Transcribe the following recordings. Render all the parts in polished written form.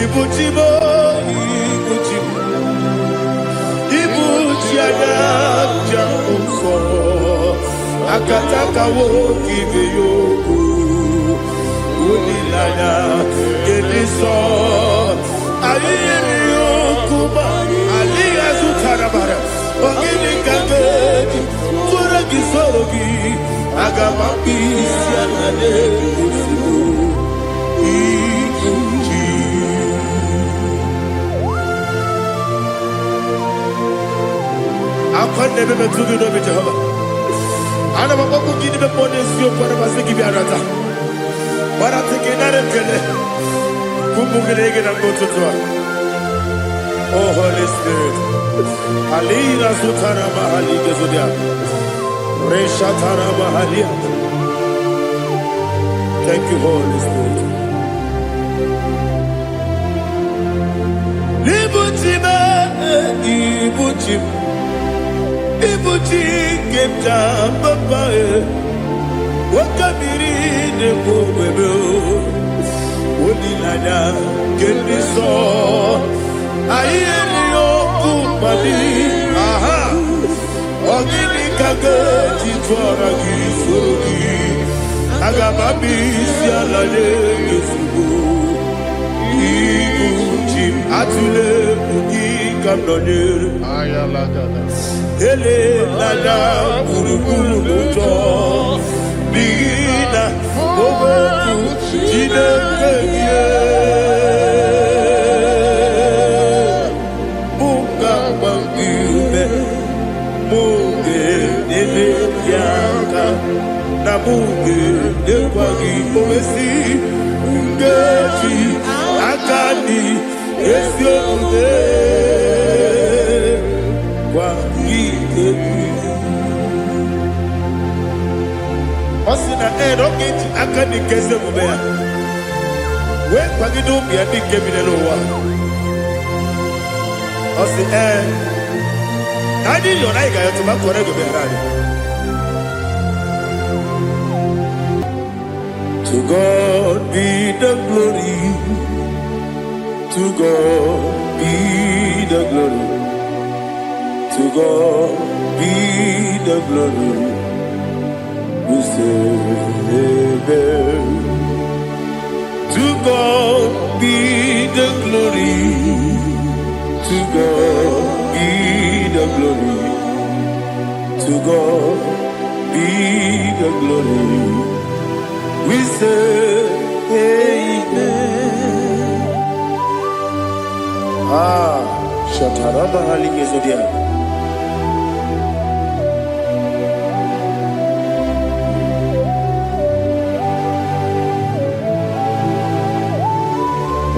Ibuchibo, Ibuchibo, Ibuchiana, Jamuso, Akataka woki geyoku, Unilana, Gediso, Aliyokuba, Aliya Zutarabara, Ogini Kageti, Turagi Sorogi, Agamapi, Sianade, I never met to do with Jehovah. I never want to give the bonus you for a Basiki Biarata. But I think another Kele. Kumbukiregan and go to Tua. Oh, Holy Spirit. Alina Sutara Mahali Gazudia. Reshatara Mahalia. Thank you, Holy Spirit. Ibuchima, Ibuchim. Ibuchi kemta papa wakamiri ne bobebe onilana kendiso ayeni okupali aha ogini kage titwara gisogi agamabi sialale yesugo Ibuchi atule buki kamdonir ayalagada Ele nada burukuru muto Bigina Oboku Jine kenye Muka bangiume Muge nene yaka Na muge nekwagi Owesi Ngeji Akani Esione Osina roketi akani kese mubea. We pagido mi adi kebinelo wa. Osi nani yona iga yotu makore go berani. To God be the glory. To God be the glory. To God be the glory. We say amen. To God be the glory. To God be the glory. To God be the glory. We say amen. Shataraba Haligezodia.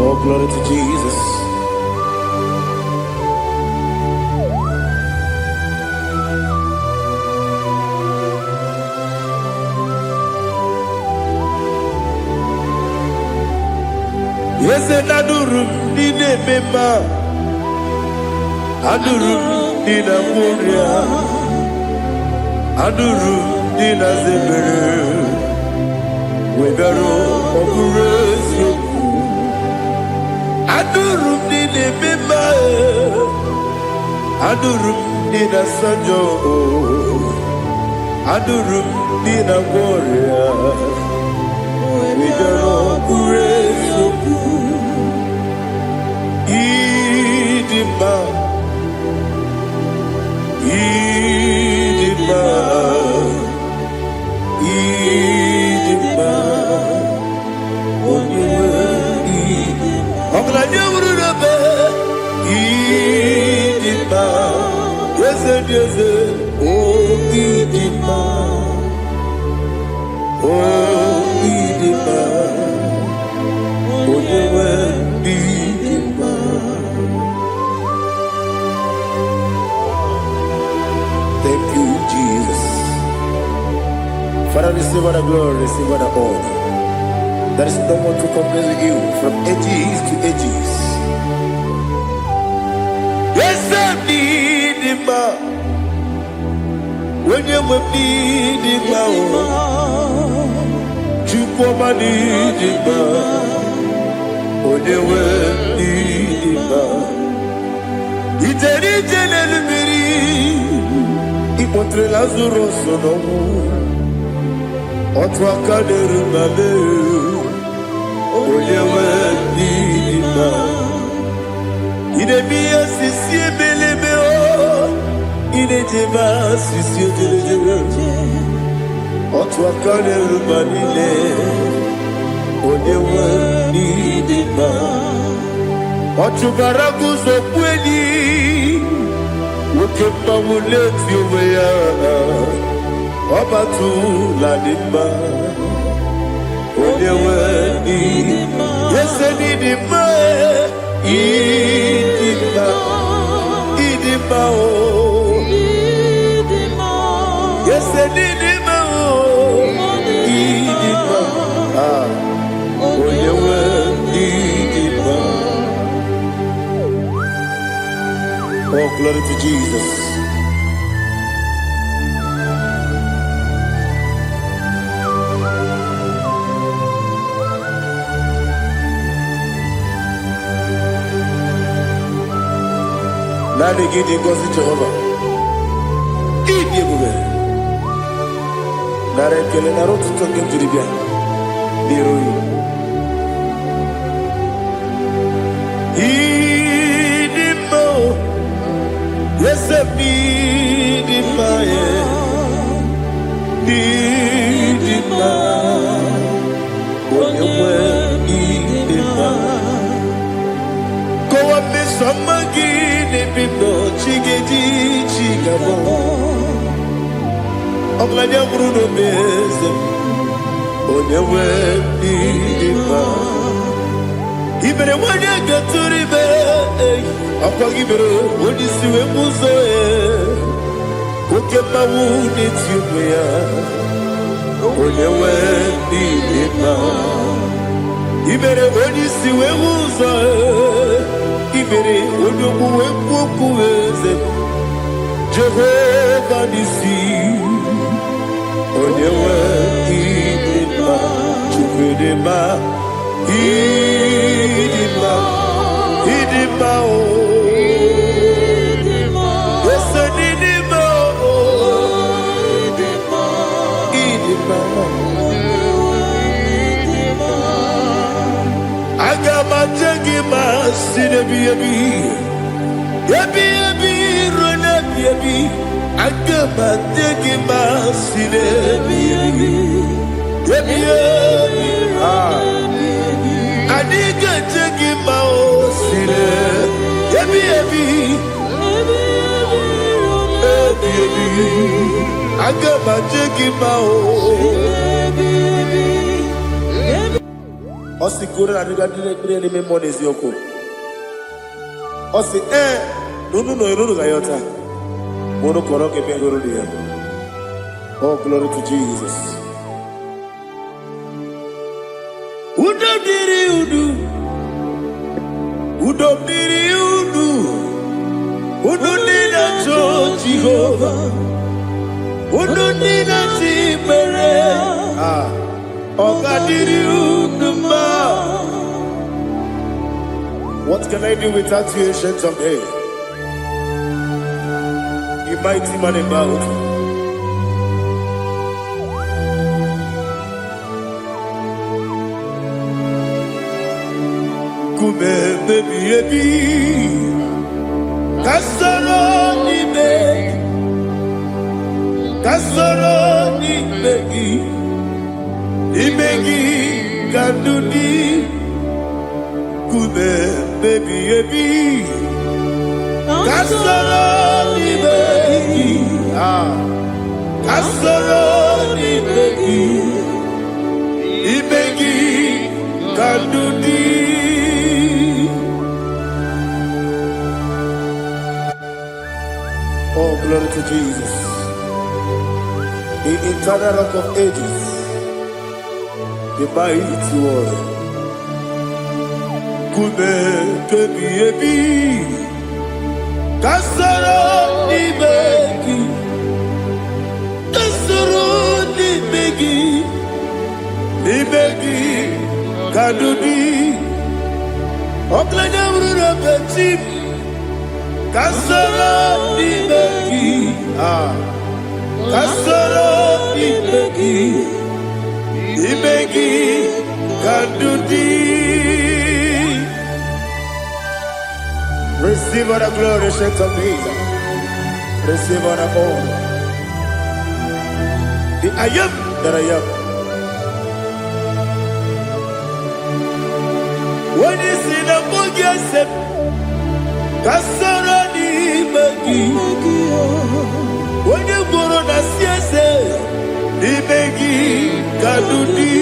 Oh, glory to Jesus. Yes, and Adurum Nine Mema Adurum Nina Muria Adurum Nina Zebere Webero Operation Adurum Nine Mema Adurum Nina Sanjo Adurum Nina Muria Webero Operation Idima, Idima, Idima, Idima, Idima, yes, oh Idima, oh Idima, Thank you, Jesus. Father, receive all the glory, receive all the honor. There is no one to compare with you from ages to ages. Yes, I need him. When you need him, you come and need him. When you Apotre Lazarus sonomu Otwa kaderu mame Oyewe nidima Idemiya sisi belebe o Idejeba sisi ojelejebe Otwa kaderu manile Oyewe nidima Otubaraku sopweni Ukemba muleti umeya Obatu ladima Oyewe nidima Yese nidima Idima Idima o Yese nidima o Idima Oyewe nidima. Oh, glory to Jesus. Nani gidi ngozi Jehovah. Gidi bube. Nare kele naro tutoke njiribia. Niroi. Idimo. Yese nidima ye. Nidima. Onyewe nidima. Kowa misomagi. Bindo chigedi chigabo Oglanya bruno beze Onyewe nidima Ibere wanya gaturibe Apa gibere Onisiwe muzoe Kokema wuni tiumya Onyewe nidima Ibere onisiwe muzoe Ibere onyokuwe kukuweze Jehovah nisi Onyewe idima Chukwedema Idima Idima o Yese nidima o Idima Agama jengima sinebi yebi Yebi rona yebi Agama jengima sinebi Yebi Adiga jengima o sine Yebi Agama jengima o Osi kure na niga dire ni memo nezi yoko. Osi nunu gayota. Mono koroke pengoro dia. Oh, glory to Jesus. Udo diri udu. Udo nina cho Jehovah. Udo nina timere. What can I do without you, ancient of days? You mighty man in battle. Kume baby, kasoro ni begi. Imegi kanduni Kume baby Kasoro ni begi Kasoro ni begi Imegi kanduni Oh, glory to Jesus. The eternal rock of ages, the mighty one. Kume kebi Kasoro ni begi kadudi Oklanya bruna petit Kasoro ni begi Kasoro imegi, imegi kadudi. Receive all the glory, shake of Jesus. Receive all the honor. The I am that I am. When you see the book, you said, Kasoro imegi. When you go on the siese, imegi kadudi.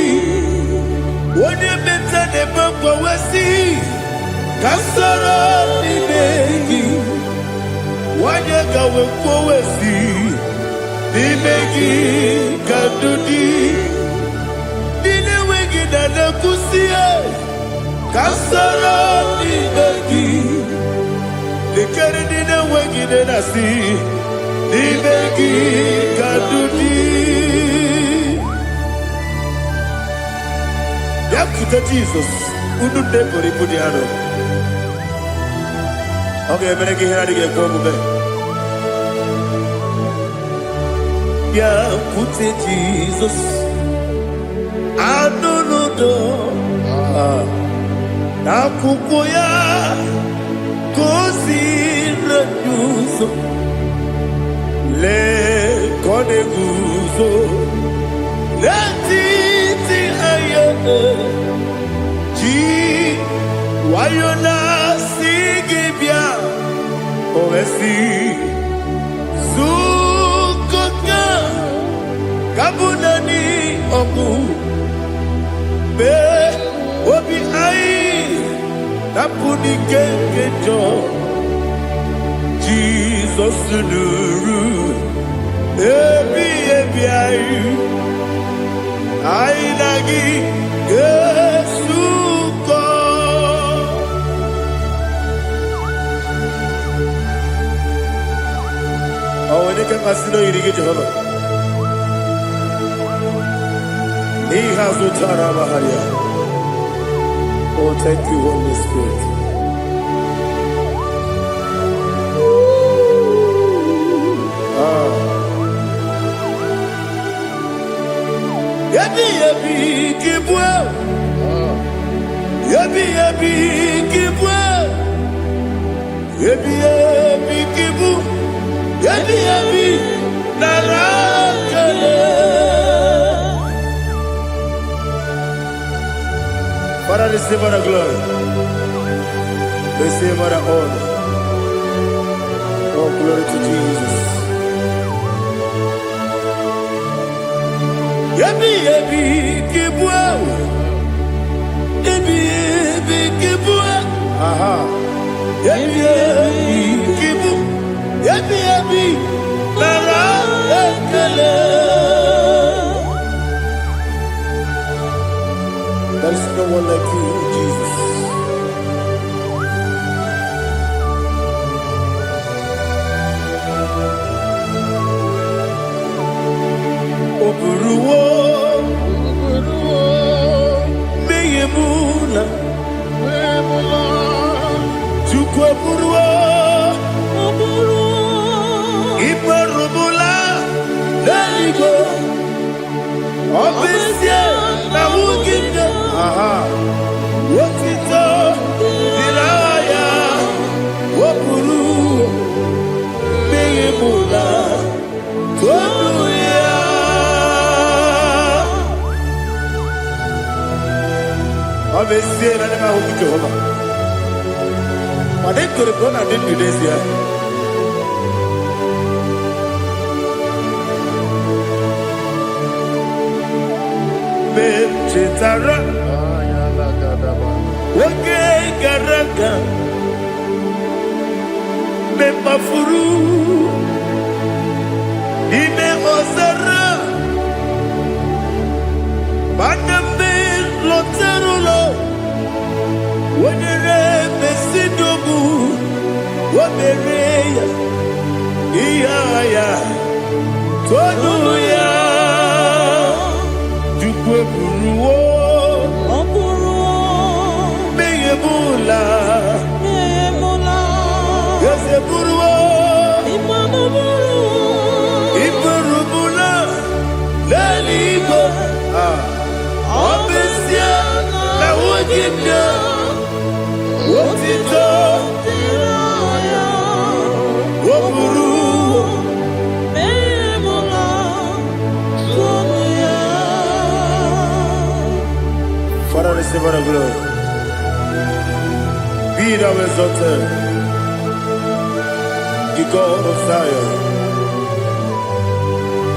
When you mention the book, we see. Kasoro imegi. Wanya gawe kwesi nimegi kadudi nile wegi na kusie kasoro nimegi nikere nile wegi na si nimegi kadudi yakuta Jesus unu depori kudiano. Okay, I'm going to get here. Yeah, put it, Jesus. I don't know. Na kukoya kosi renuso le kone guzo le titi ayo ji wayona sigibia ovesi zukoka kabunani oku be obi ai tapuni kengejo Jesus nuru ebi ai ai lagi Yesuko awone ke pasino irige Jehovah he has utara baharia. Oh, thank you, Holy Spirit. Yabi yabi kibwa, yabi yabi kibwa, yabi yabi kibu, yabi yabi narakale. Father, receive all the glory. Receive all the honor. Oh, glory to Jesus. Yabi yabi kibwa, yabi yabi kibwa, aha, yabi yabi kibu, yabi yabi nara ekele. There is no one like you, Jesus. Oburuwo, meyemula, chukwu oburuwo, iperubula, leligo, obesie na wugide, aha, wotito, diraya, oburuwo, meyemula, tonuya. Obesie na nema huku Jehovah. Wadai kurikona dini desia. Chetara, wake garaka, me mafuru, ime ozara, banambe loterulo, wenere mesidogu, wamereya, iyaya, tonuya. Buruwo, meyemula, yese buruwo, iperubula. Father, receive all the glory. Be thou exalted, the God of Zion,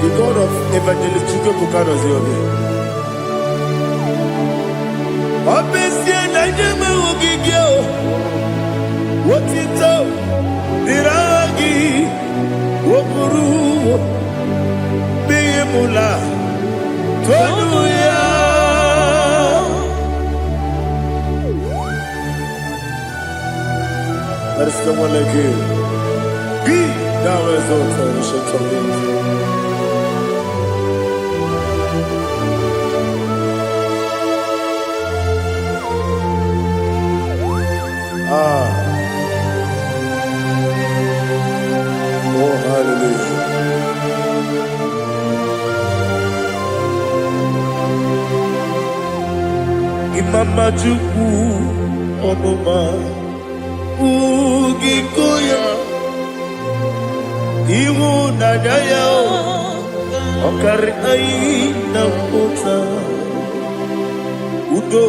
the God of Evangelist Chukwu Bukanos Yobi. Obesia na jeme ogigio, wotito, diragi, wopuru, beyemula, tonuya. There is no one like you. Be thou exalted, ancient of days. Oh, hallelujah. Imama Chukwu Onuma Ugikoya Iwu Nadaya Okari Aina Mota Udo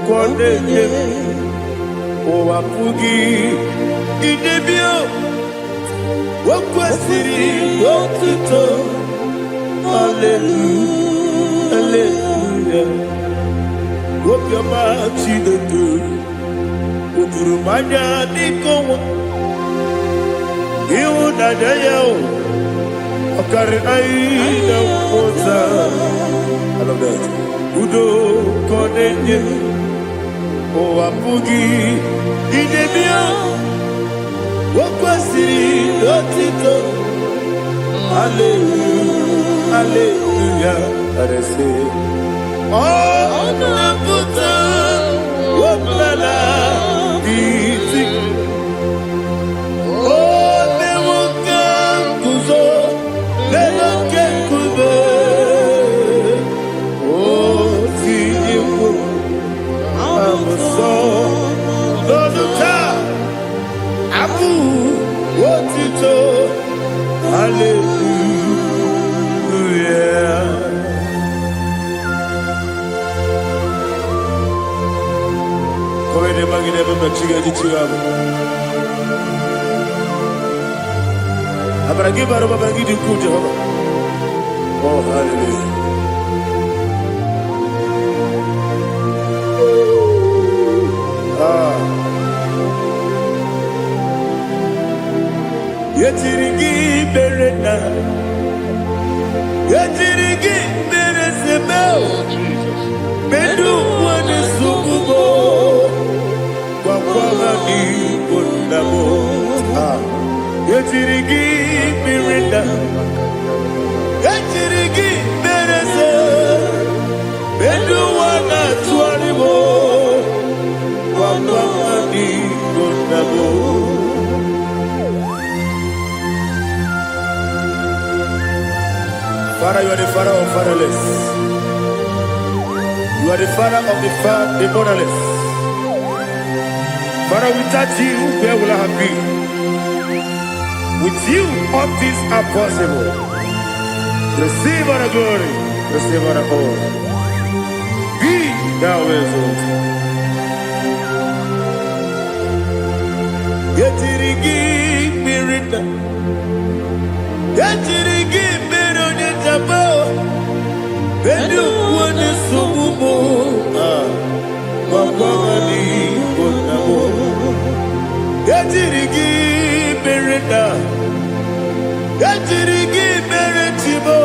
Kwaneye Owapugi Idebio Wakwasiri Wakito Hallelujah Hallelujah Wapyama Chinedu Udurumanya Nikowa Iwu Nadaya Okari Aina Mota I love that Udo Kwaneye Owapugi Idebio Wakwasiri Otito Hallelujah Hallelujah I say Oh Naputa Wapala Diti Oh Newoka Kuzo Newoka Kuzo Oh Tiyimu Amuso Doduta Abu Wotito Hallelujah Come ne magine per chiga di chiago Abragi baro babagi di ku Jehovah Oh hallelujah Yetirigi berena Yetirigi beresebel Bedu wane sukubo Kwa ni kundabo Yetirigi berena Yetirigi berese Bedu wana tuaribo Kwa ni kundabo Father, you are the father of fatherless. You are the father of the motherless. Father, without you, where will I have been? With you, all things are possible. Receive all the glory. Receive all the honor. Be thou exalted. Yetirigi mirita. Yetirigi Jabo, Bedu wane sububo, Wapawani bonabo. Yatirigi berenda, Yatirigi beretibo,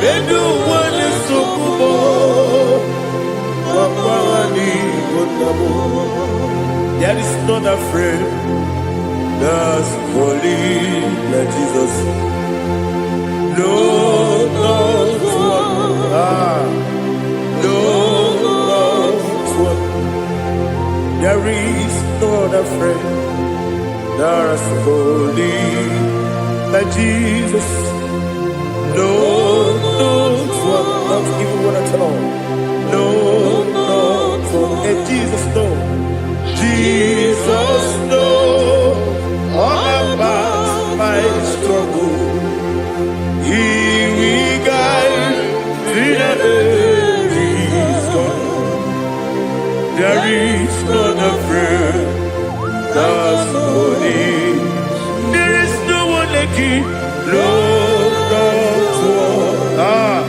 Bedu wane sububo, Wapawani bonabo. There is not a friend that's holy like Jesus. No, no, no, there is no other friend that's holy like Jesus. No, no, not even one at all. No, no, And Jesus knows. Jesus knows all about my struggle. He will guide me where He's gone. There is not a friend that's holy. There is no one like Him. Lord, not one.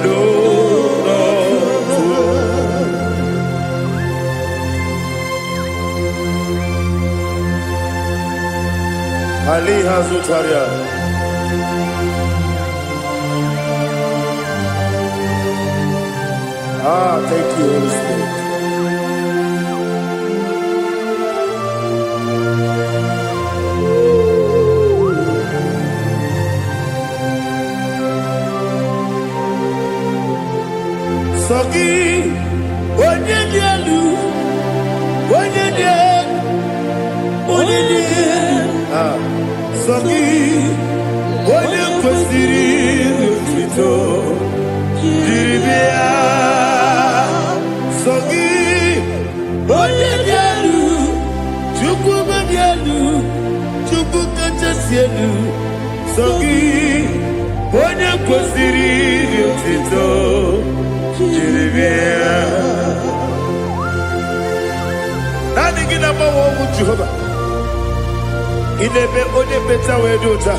Lord, not one. Ali Hazutaria. Thank you, Holy Spirit. Soki, onye dielu, onye dielu, onye dielu. Soki, onye kwesịrị otuto, jiri bịa. Soki, onye dielu, Chukwu dielu, Chukwu kachasị elu. Soki, onye kwesịrị otuto. Nani gina mawa omu Jehova. Inebe onye beta we dota.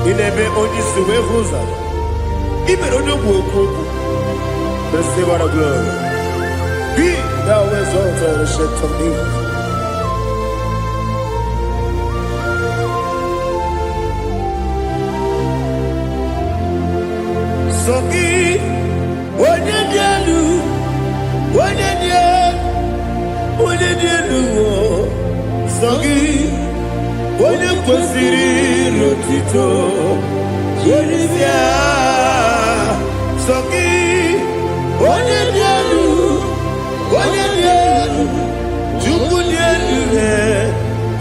Inebe onye suwe huza. Ibe onye woku. Receive our glory. Be thou exalted and shed from me. Soki. Onye dielu, onye dielu, Sogi, onye kwesịrị otuto, Jeremia, Sogi, onye dielu, Chukwu dielu,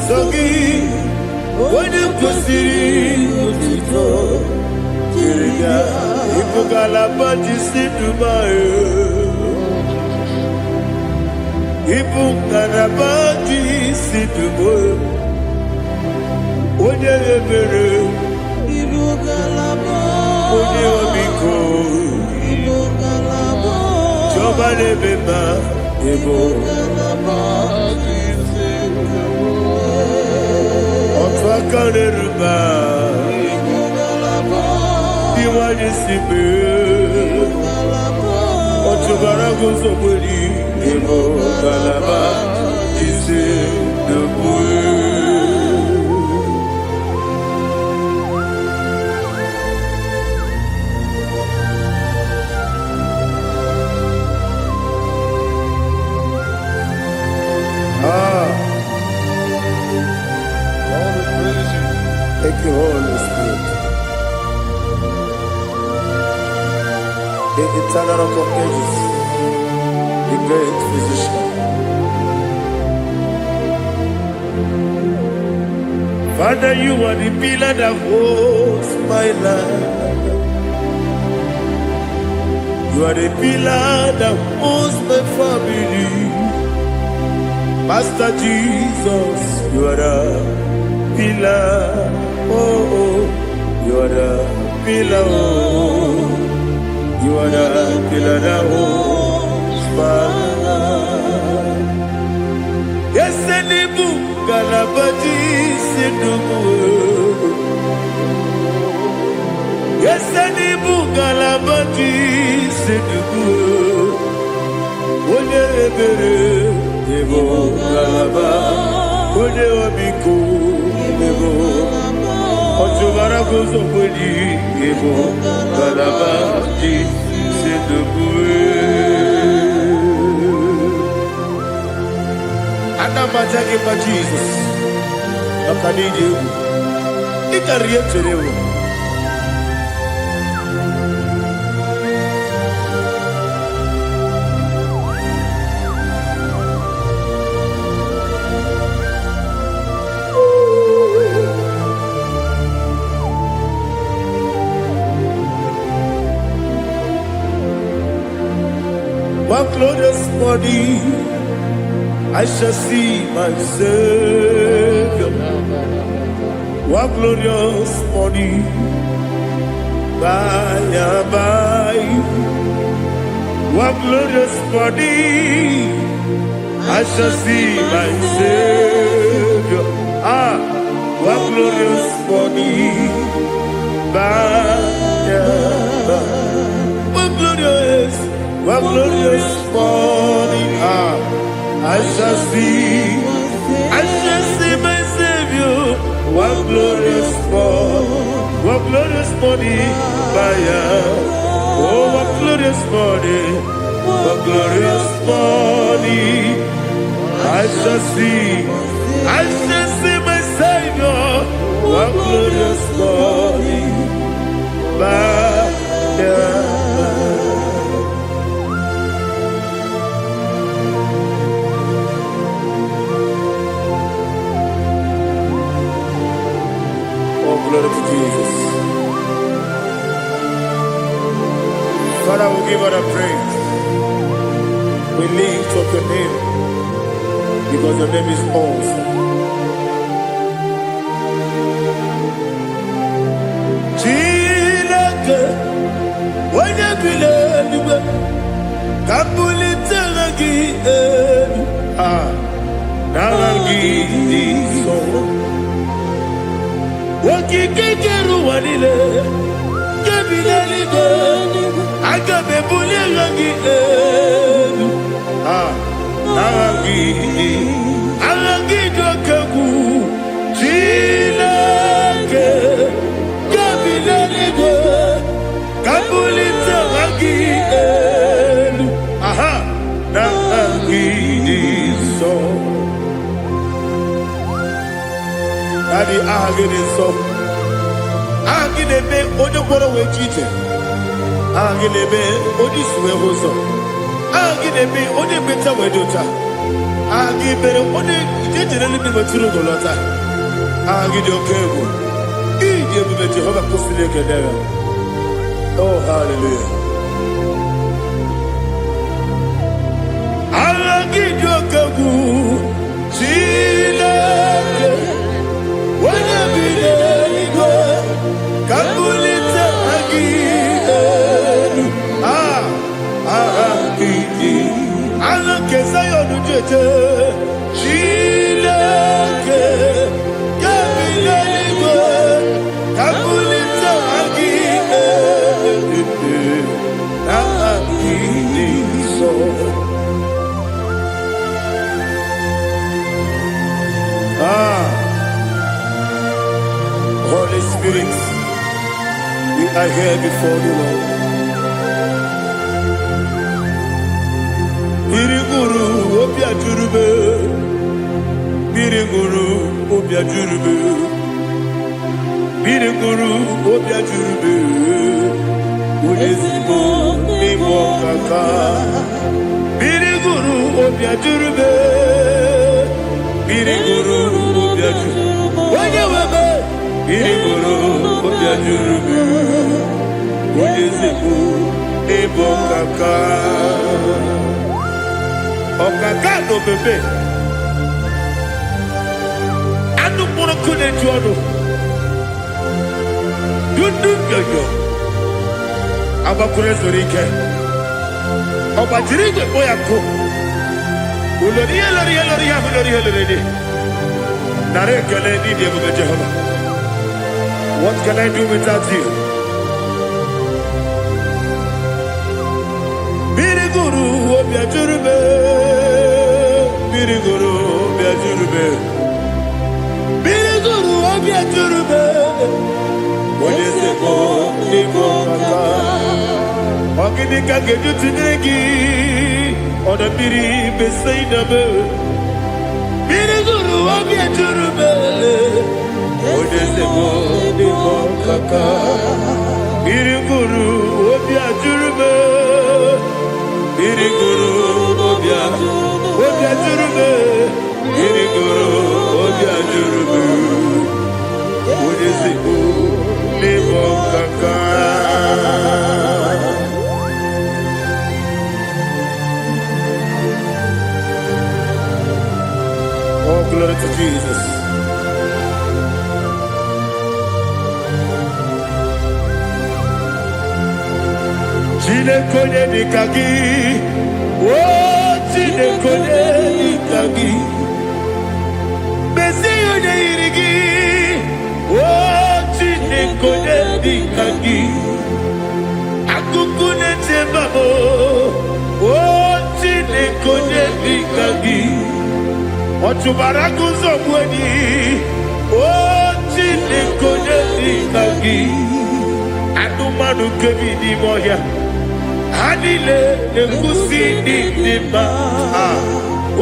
Sogi, onye kwesịrị otuto, Jeremia. Ibugalaba jisidumae, Ibugalaba jisidumae, onye ebere, Ibugalaba, onye omiko, Ibugalaba, Jọba nebeba, Ibugalaba jisidumae, otu aka n'eruba. Iwani sibe, otubara guzobuli, emo galaba, ise debue. Thank you, Holy Spirit. The eternal rock of ages, the great physician. Father, you are the pillar that holds my life. You are the pillar that holds my family. Master Jesus, you are the pillar. Oh, you are the pillar. Oh. You are the pillar that holds my life. Yes, and the book, Galabati, Sidumu. Yes, and the book, Galabati, Sidumu. One ebere, Evo Galaba, One Obiku, Evo. Otubara gozo kweli, Evo Galaba, Anamajage pa Jesus. Akanije u. Ikariye cherewo. What glorious body I shall see my Savior. What glorious body by and by. What glorious body I shall see my Savior. Ah, what glorious body by and by. What glorious body I shall see my Savior. What glorious body by oh, what glorious body I shall see my Savior. What glorious body by glory to Jesus. Father, we give all the praise. We lift up your name because your name is awesome. Chilake, when you believe, Kabuli Telagi, Nalagi, so. Wakikeru walile kebilali go agabe bulilangi alangi dokagu chilake kebilali go kabulita wangi nangi so Daddy, agide so. Agide be ojo boro we jije. Agide be odi suwe hoso. Agide be odi beta we dota. Agide be odi jejere ni be turu golota. Agide okego. Ije be Jehovah kusile kedera. Oh, hallelujah. Agide okego. Chilake. When you believe, Kabulita again. Kesayo Nujete, Chilake, Kabilanigo, Kabulita Holy Spirit, we are here before you, Lord. Biriguru Obia Jurube, Biriguru Obia Jurube, Biriguru Obia Jurube, Udesibo Igbo Kaka, Biriguru Obia Jurube, Biriguru Obia Jurube, Wanyawebe, Biriguru Obia Jurube, Udesibo Igbo Kaka. Okagado bebe anu mono kune jodo dundu yoyo abakure zorike obajirige boyako ulori nare kele ni de bebe Jehovah. What can I do without you? Biriguru Obia Jurube, Biriguru Obia Jurube, Biriguru Obia Jurube, Odesebo Igbo Kaka, Oginika Gejutinegi, Odabiri Besaidame, Biriguru Obia Jurube, Odesebo Igbo Kaka, Biriguru Obia Jurube. Biriguru Obia Jurube, Biriguru Obia Jurube, Udesibo Igbo Kaka. glory to Jesus. Chineke dịka gị, oh Chineke dịka gị, Mesịa onye yiri gị, oh Chineke dịka gị, akụkụ na-echebe m, oh Chineke dịka gị, ọchụbara guzo gwenyi, oh Chineke dịka gị, anụmanụ nke bi n'ime ọhịa. Hanile ekusi di ma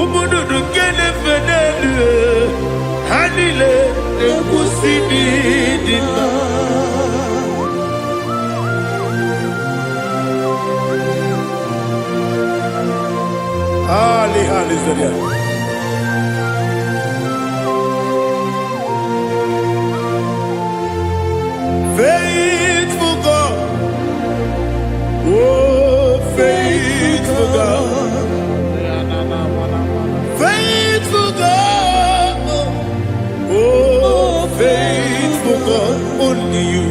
umududu kene fenelu hanile ekusi di ma Ali Zaria. Faithful God, oh faithful God, faithful God, oh faithful God, only you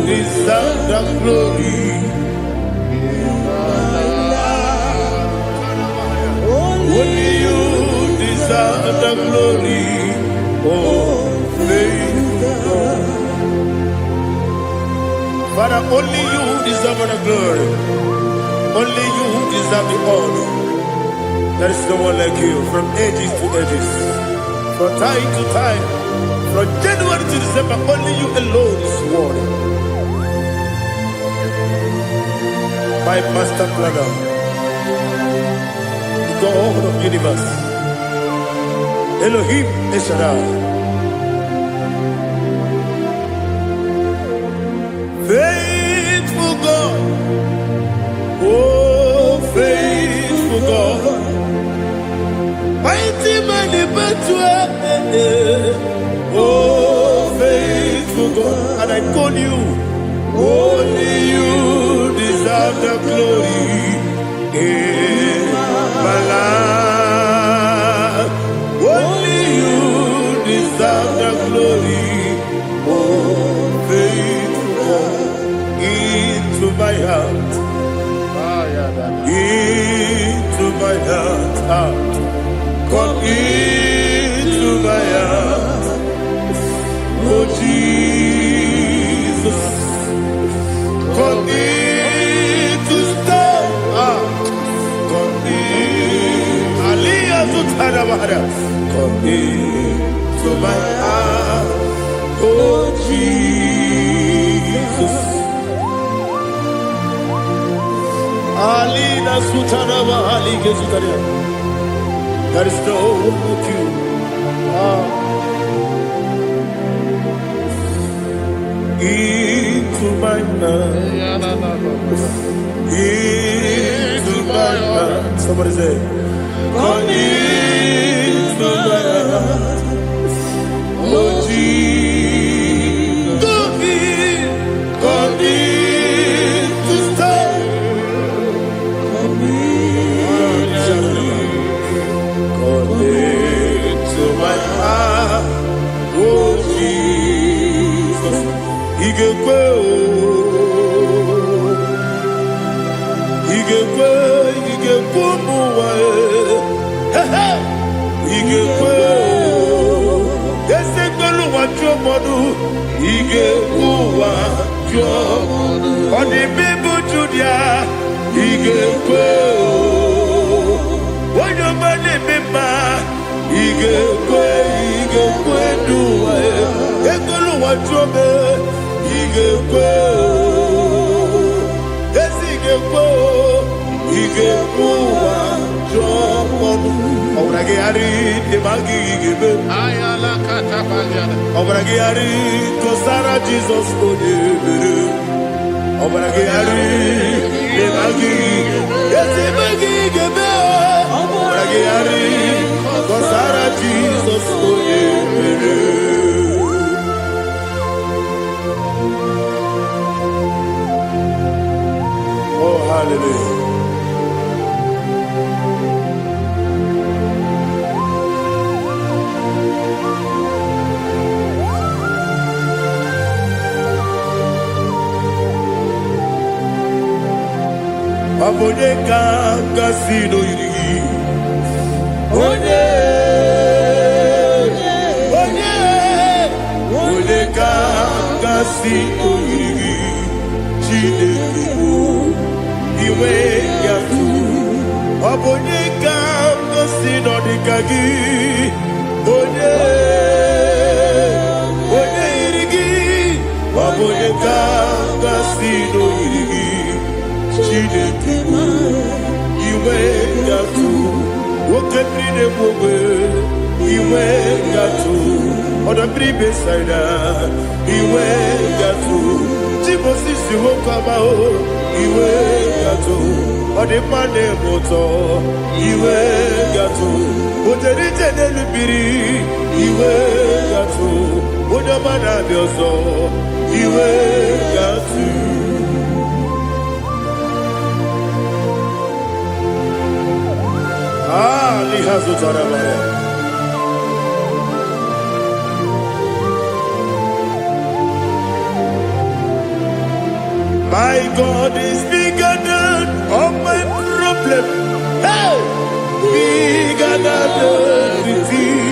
deserve the glory. Only you deserve the glory, oh faithful God. Father, only you deserve the glory. Only you deserve the honor. There is no one like you from ages to ages, from time to time, from January to December. Only you alone is worthy. My master planner, the God of the universe, Elohim Eshadai. Faithful God, oh faithful God, mighty man in battle, oh faithful God, and I call you, only you deserve the glory in my life, only you deserve the glory, oh faithful God. Into my heart, into my heart, come into my heart, oh Jesus, come in to stay, come in, Aliyah Zutanabara, come into my heart, oh Jesus. Alina Sutanaba Ali Gezutaria. There is no one like you. Into my heart. Into my heart. Somebody say, come into my heart. Oh Jesus. Come in to stay. To my heart, oh Jesus, Igekwe, muwa, Igekwe, ese kolu wachomodu, Igekwe wachomodu, oni bibu Judia, Igekwe, wanyomane mema. Igekwe duwa ekolu wachobe igekwe esigekwe wachobe obrage ari demagi igebe ayala katapaliana obrage ari kosara Jesus odebere obrage ari demagi igebe obrage ari kosara Jesus odebere. Oh hallelujah. Obonye kanga sino yiri. Onye kanga sino yiri. Chineke iwe yatu. Obonye kanga sino dikagi. Onye yirigi. Obonye kanga sino yirigi. Chineke iwe yatu. Woketrine mwobe iwe yatu. Oda bribe saida iwe yatu. Timosisi wokama o iwe yatu. Ode mane moto iwe yatu. Oterite nelubiri iwe yatu. Onyamana bioso iwe yatu. Lihazu tarabaya. My God is bigger than all my problem. Hey, bigger than everything.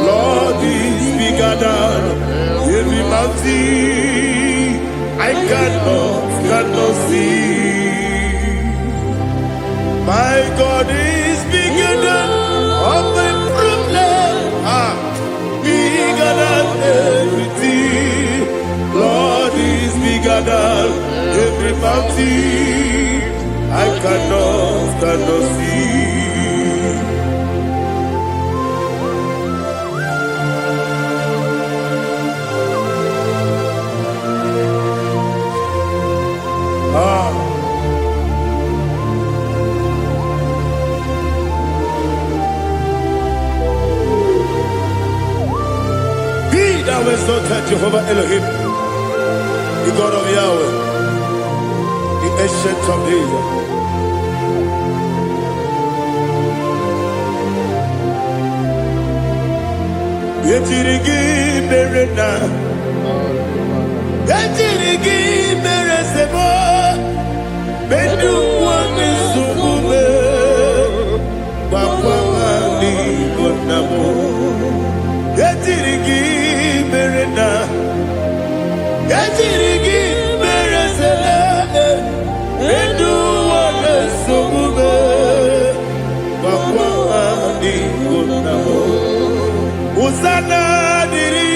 Lord is bigger than every mountain. I cannot see. My God is bigger than all my problem. Bigger than everything. Lord is bigger than every mountain. I cannot see. Thou exalted Jehovah Elohim, the God of Yahweh, the ancient of days. Yetirigi berena, yetirigi beresebo, bedu wani subume, bakwa mani konamo. Yetirigi berena, yetirigi beresele, bedu wani subume, bakwa mani konamo. Uzana diri,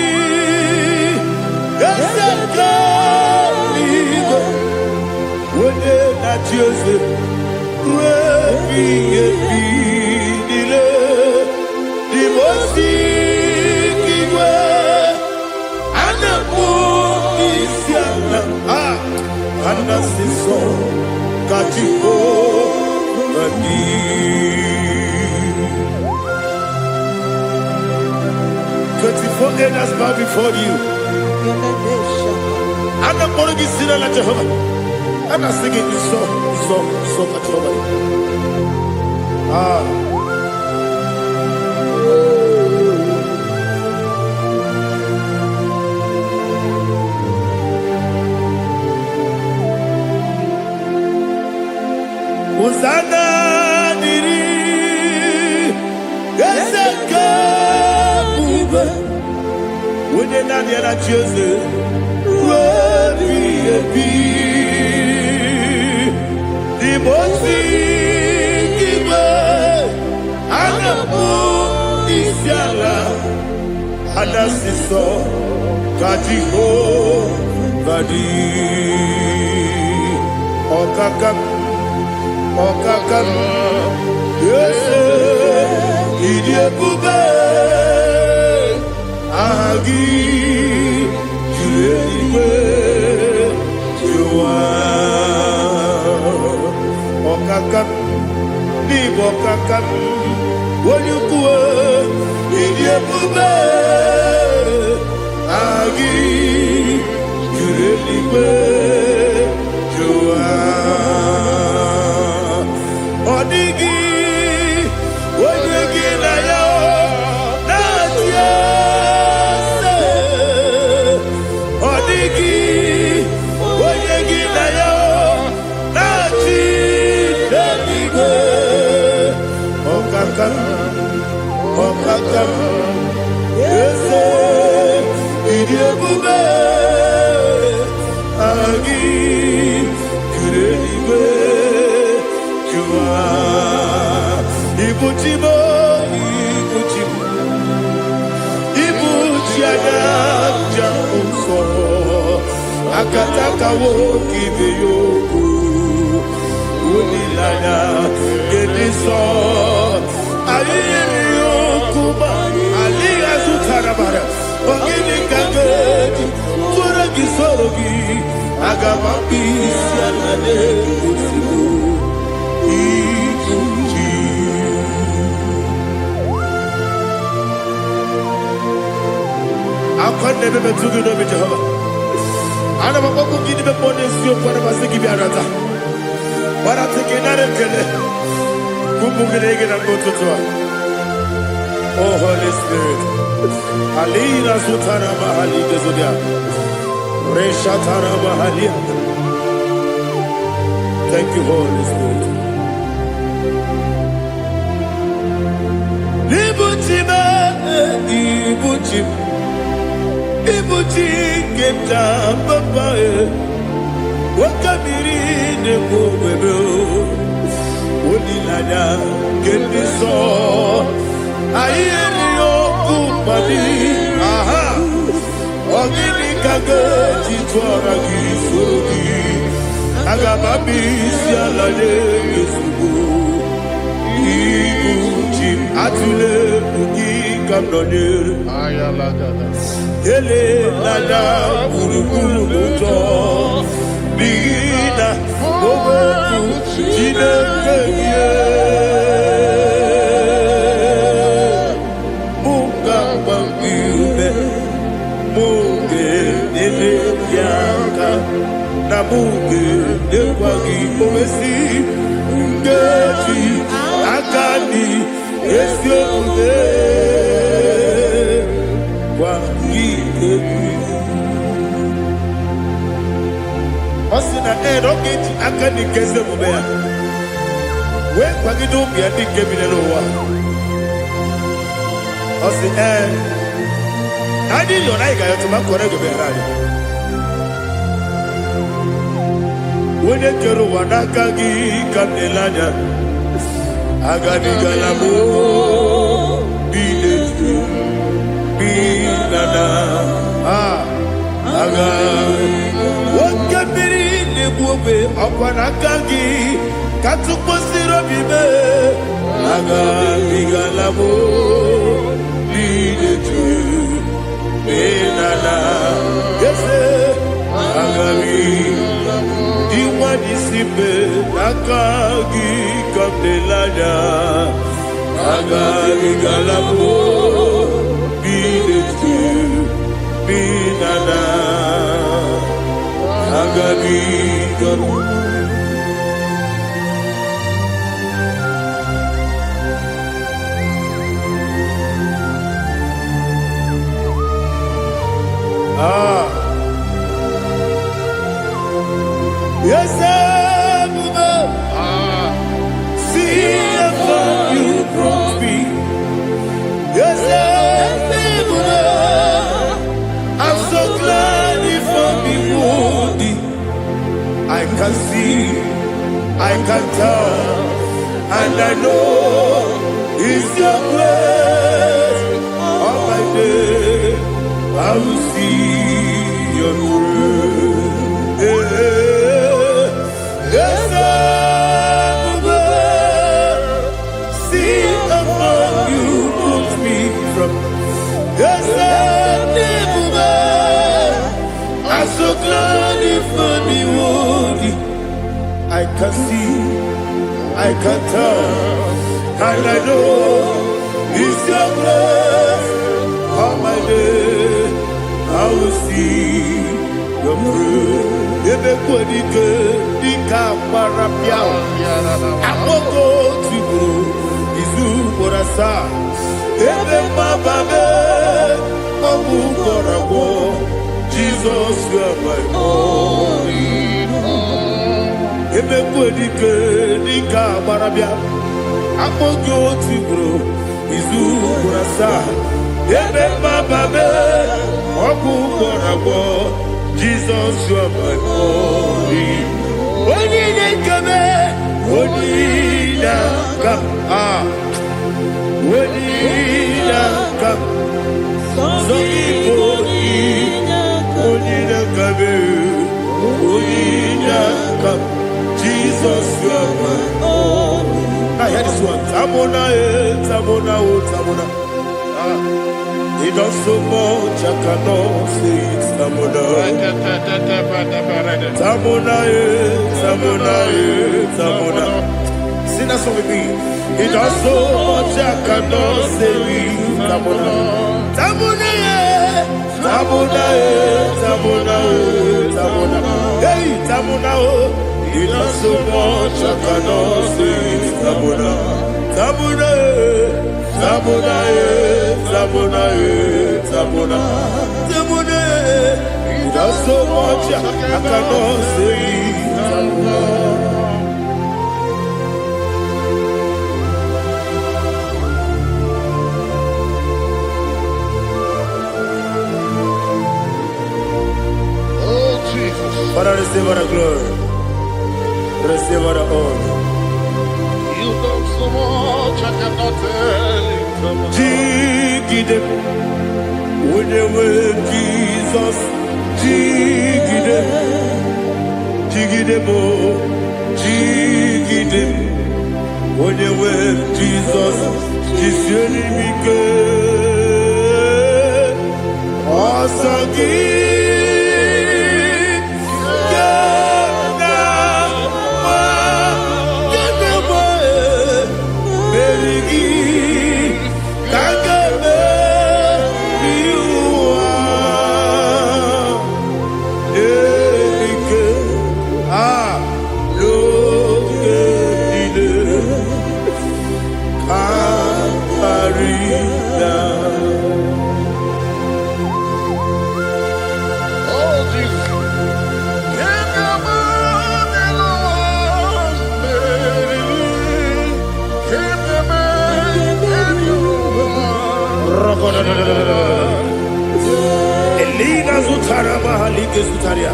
eseka ligo, wode na Jose, webi yebi nile, dimosi kiwe, anamu isiana, anasiso kachiko mani. 24 elders bow before you. I'm not going to be seen like Jehovah. I'm not singing this song at Jehovah. Hosanna diri, Ezeka. When you're not here at Jose, the most big Anamu Isiala, Anasiso, Kajiho, Badi, Okakam, yes, Idiabube. Agi juwe juwa okakam ni bokakam wonyukwe idiebube agi juwe juwa odigi wonyegi na yo natia Odigi, oyegi na yo, nachi. ọkaka eze ịdị ebube agị kere igwe jụwa ibuchibo ibuchi anya ja ụsọ akataka nwoke ibe ya okwu olilanya gedisọ ayịrị okwu ma alịghị zụtara mara ogini ka gedi tụrụ gị soro gị aga m akpụ isi ala na-egosigo ibuchi akwa na-ebe metụ gị n'obi Jehova ana m akpọkụ gị n'ime mmụọ n'eziokwu ana masị gị bịara taa gbara ntị gị nara ekele ụmụ gị na-ege na mgbe ụtụtụ a Oh Holy Spirit alina sutara mahali gezodia reshatara mahali. Thank you Holy Spirit. Ibuchi keta papa wakabiri ne kwebe onilanya kendiso ayeri okupali aha ogini kage jitwara gisogi agababi sialale yesugo ibuchi atule ugi kamdonere ayalagada ele lala guruguru moto bigina obeku jinekeye muga bangibe muge ele yaka na muge ekwagi omesi ngeji akani esiode Osina rogeji akani keze mubea we kwagido bia dike binelo wa osi adi yo na iga yo tuma kore go be rari wone kero wadaka gi kanelanya agani galamo bileju binana aga wakabiri nebuobe akwanakagi katuposiro bibe aga bigalamo bileju binana yese aga diwani simbe akagi kamdelanya aga bigalamo bileju binana agabi garu yes see if you brought me yes I'm so glad you found me worthy. I can see, I can tell, and I know it's your grace. All my day, I will see your grace. Yes, see among you put me from. Yes, I'm so glad you found me worthy. I can see, I can tell, and I know it's your grace. All my day, I will see your fruit. Ebe kwenike, dika parapiao. Amoko tibo, izu borasa. Ebe mababe, mabu korabo. Jesus, you are my only home. Ebe kwenike, dika parapia. akpọghị otu ugboro izu ugboro asaa ebe mba me ọgwụ ugboro abụọ Jizọs you are my glory onye na-ekebe onye na-aka onye na-aka sọ Igbo onye na-akabe onye na-aka Jesus you are my glory. I hear this one. Tamona, Tamona, Tamona. He does so much, I cannot say it. Tamona, Tamona, Tamona, Tamona. Sing that song with me. He does so much, I cannot say it. Tamona, Tamona, Tamona, Tamona, Tamona. Hey, Tamona, he does so much, I cannot say it. Tamona, Tamona, Tamona, Tamona, Tamona, Tamona. He does so much, I cannot say it. Tamona. Father, receive all the glory. Receive all the honor. You done so much, I cannot tell it. Jigide, when you were Jesus, Jigide, Jigide mo, Jigide, when you were Jesus, Jisuni Mike, Asagi. Elina Zutara Mahalike Zutaria.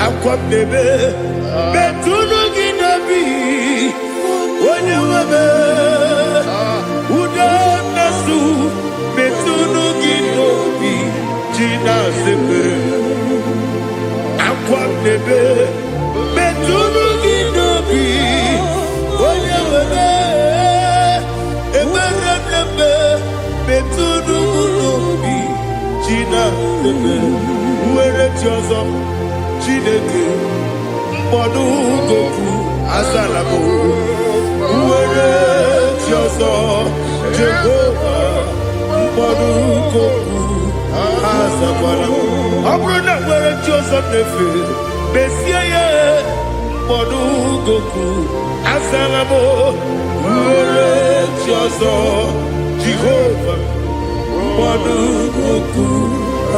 Aquam bebe, Betuno Ginabi, when you were Udanasu, Betuno Ginobi, Gina Zebe, Aquam bebe, Betuno Ginobi, when you were Betuno Ginobi, Gina Zebe, where it was up. Chineke mkpọdụ goku azalabo uwere ti ọzọ Jehova mkpọdụ goku azakwala ọ bụrụ na nwere ti ọzọ na-efe mesie ya mkpọdụ goku azalabo uwere ti ọzọ Jehova mkpọdụ goku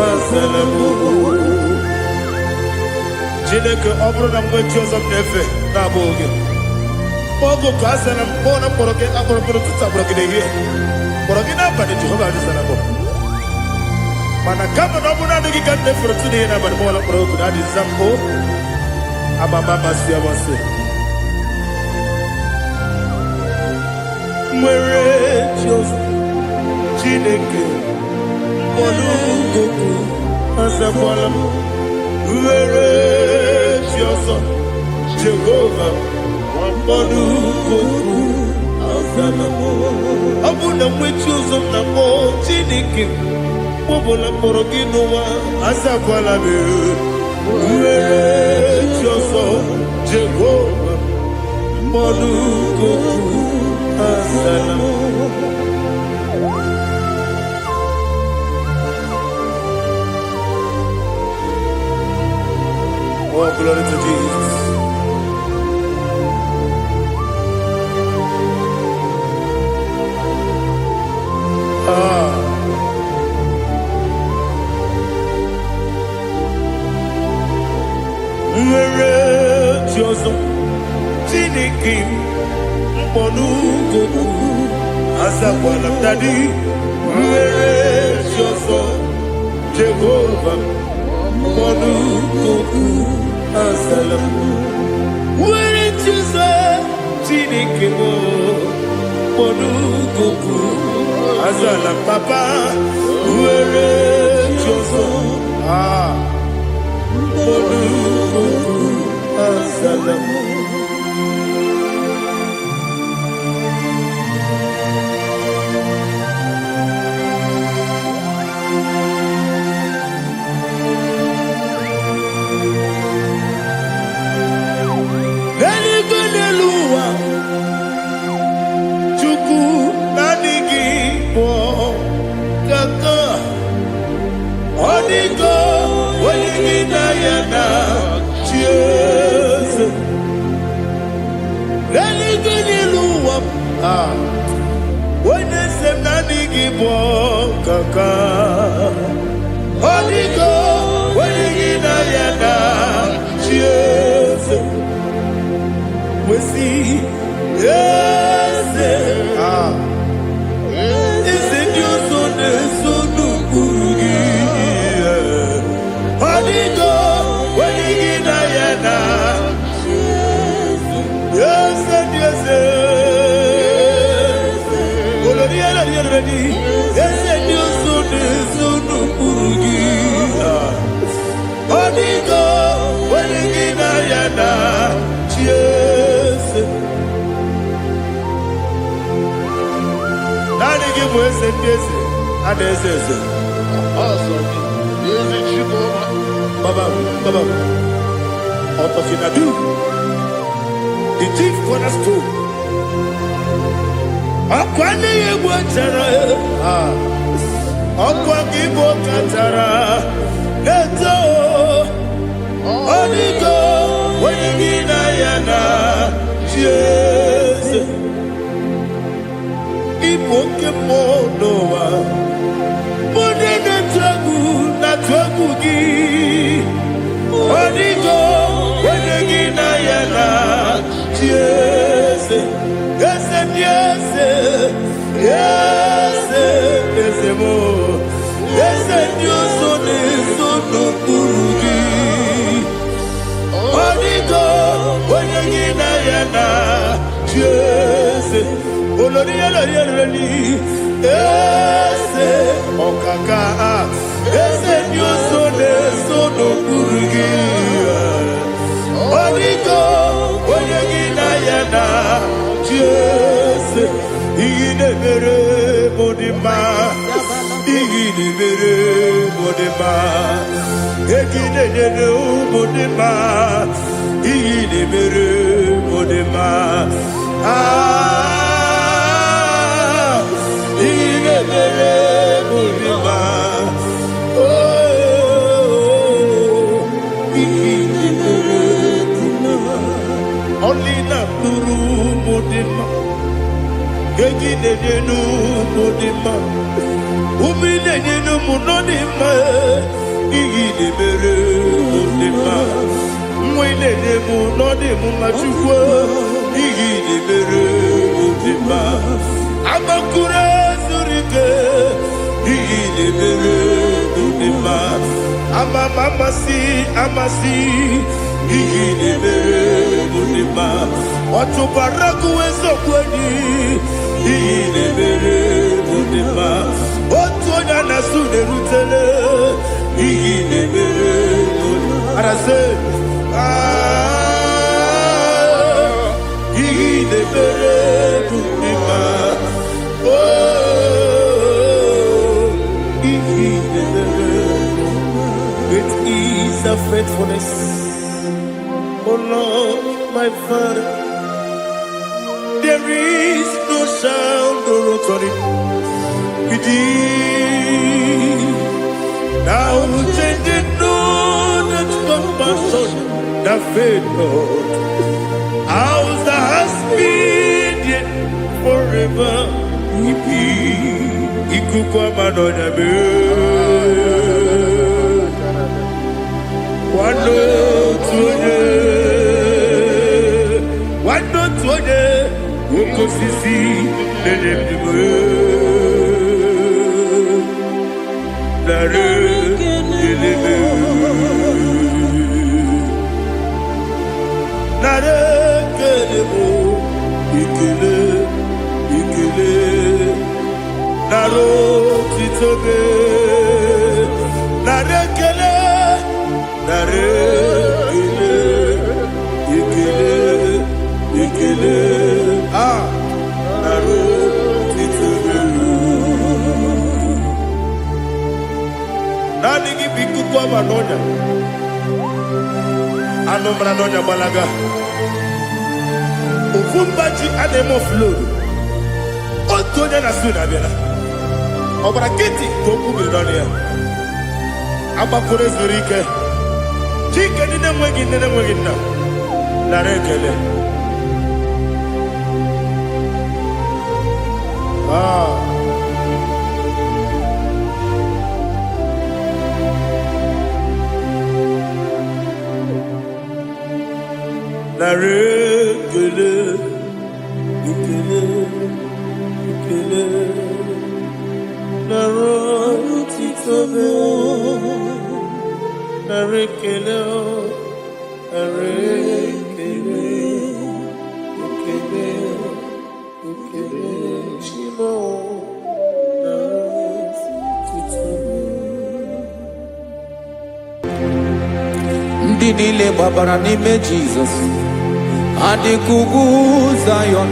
azalabo Chineke ọ bụrụ na mgbe chi ọzọ m na-efe na-abụ oge ogo ka a sị na mkpọ na mkpọrọ gị akpọrọ mkpọrọ tutu akpọrọ gị n'ehihie mkpọrọ gị n'abalị Jehova adịzara mbọ mana kama na ọ bụ naanị gị ka nne fere tụ n'ihe n'abalị mkpọrọ mkpọrọ ogu na adịza mbụ amama amasị amasị nwere chi ọzọ Chineke mkpọrọ ogu azakwala m nwere chi ọzọ Jehova mkpọrọ ogu azala m ọ bụ na nwechi ụzọ m na mkpọ Chineke mkpọbụla mkpọrọ gị n'ụwa azakwala m nwere chi ọzọ Jehova mkpọrọ ogu azala m Oh, glory to Jesus. ọzọ Chineke mkpọnụ gogo azakwala m dadi nwere chi ọzọ Jehova mkpọnụ gogo azala m nwere chi ọzọ Chineke mkpọnụ gogo azala m papa nwere chi ọzọ mkpọnụ gogo azala m Kaka Odigo Wenigina Yana Cheers We see Yes Is it your son Urugi Odigo Wenigina Yana Yes Yes Yes Odigo, Wenigina Yana, cheers. Nani give us a kiss, and this is awesome. Baba, out of Inadu, the chief cornerstone. Akwani Wachara, Akwakibo Katara, Neto. Odigo, Wenigina Yana, cheers. Ipokemonoa, Modena Tragu, Natwagugi. Odigo, Wenigina Yana, cheers. Yes, and yes, yes, yes, more. Yes, and you so no Urugi. Odigo, Wenigina Yana, cheers. Olori, yes, Okaka, yes, and you so no Urugi. Odigo, Wenigina Yana, cheers. Igidebere Modima, Igidebere Modima, Igidebere Modima, Igidebere Modima, Igidebere Modima, oh, Igidebere Modima, only not Guru Modima. Gegidenu Modima, Umidenu Munodima, Igidebere Modima, Mwidenu Nodimu Machukwa, Igidebere Modima, Amakure Zurike, Igidebere Modima, Amasi, Igidebere Modima, Watubaraku Ezokweni, Igidebere Modima, Otuonya Nasude Rutele, Igidebere Modima. And I said, Igidebere Modima, oh, Igidebere. It is a faithfulness, oh Lord, my Father. There is no sound or authority. Now changing no that compassion, the faith, Lord. Ours that has been yet forever. Ikukwa Madonna be. One to nare ekele mo, ikele, ikele, naro titobe, nare ekele, nare ekele, ikele, ikele, naro titobe. Nani ki biku kwa manonya. Anomra nonya balaga. Ufumbaji anemo flow. Otonya na suna bela. Obra kiti toku bironia. Abakure zurike. Chike nene mwegi na. Narekele. Narekele, ikele, ikele, narotitobe, narekele, narekele, ikele, ikele, shimo, narotitobe. Ndị niile gbabara n'ime Jizọs adịghị ugwu Zayọn,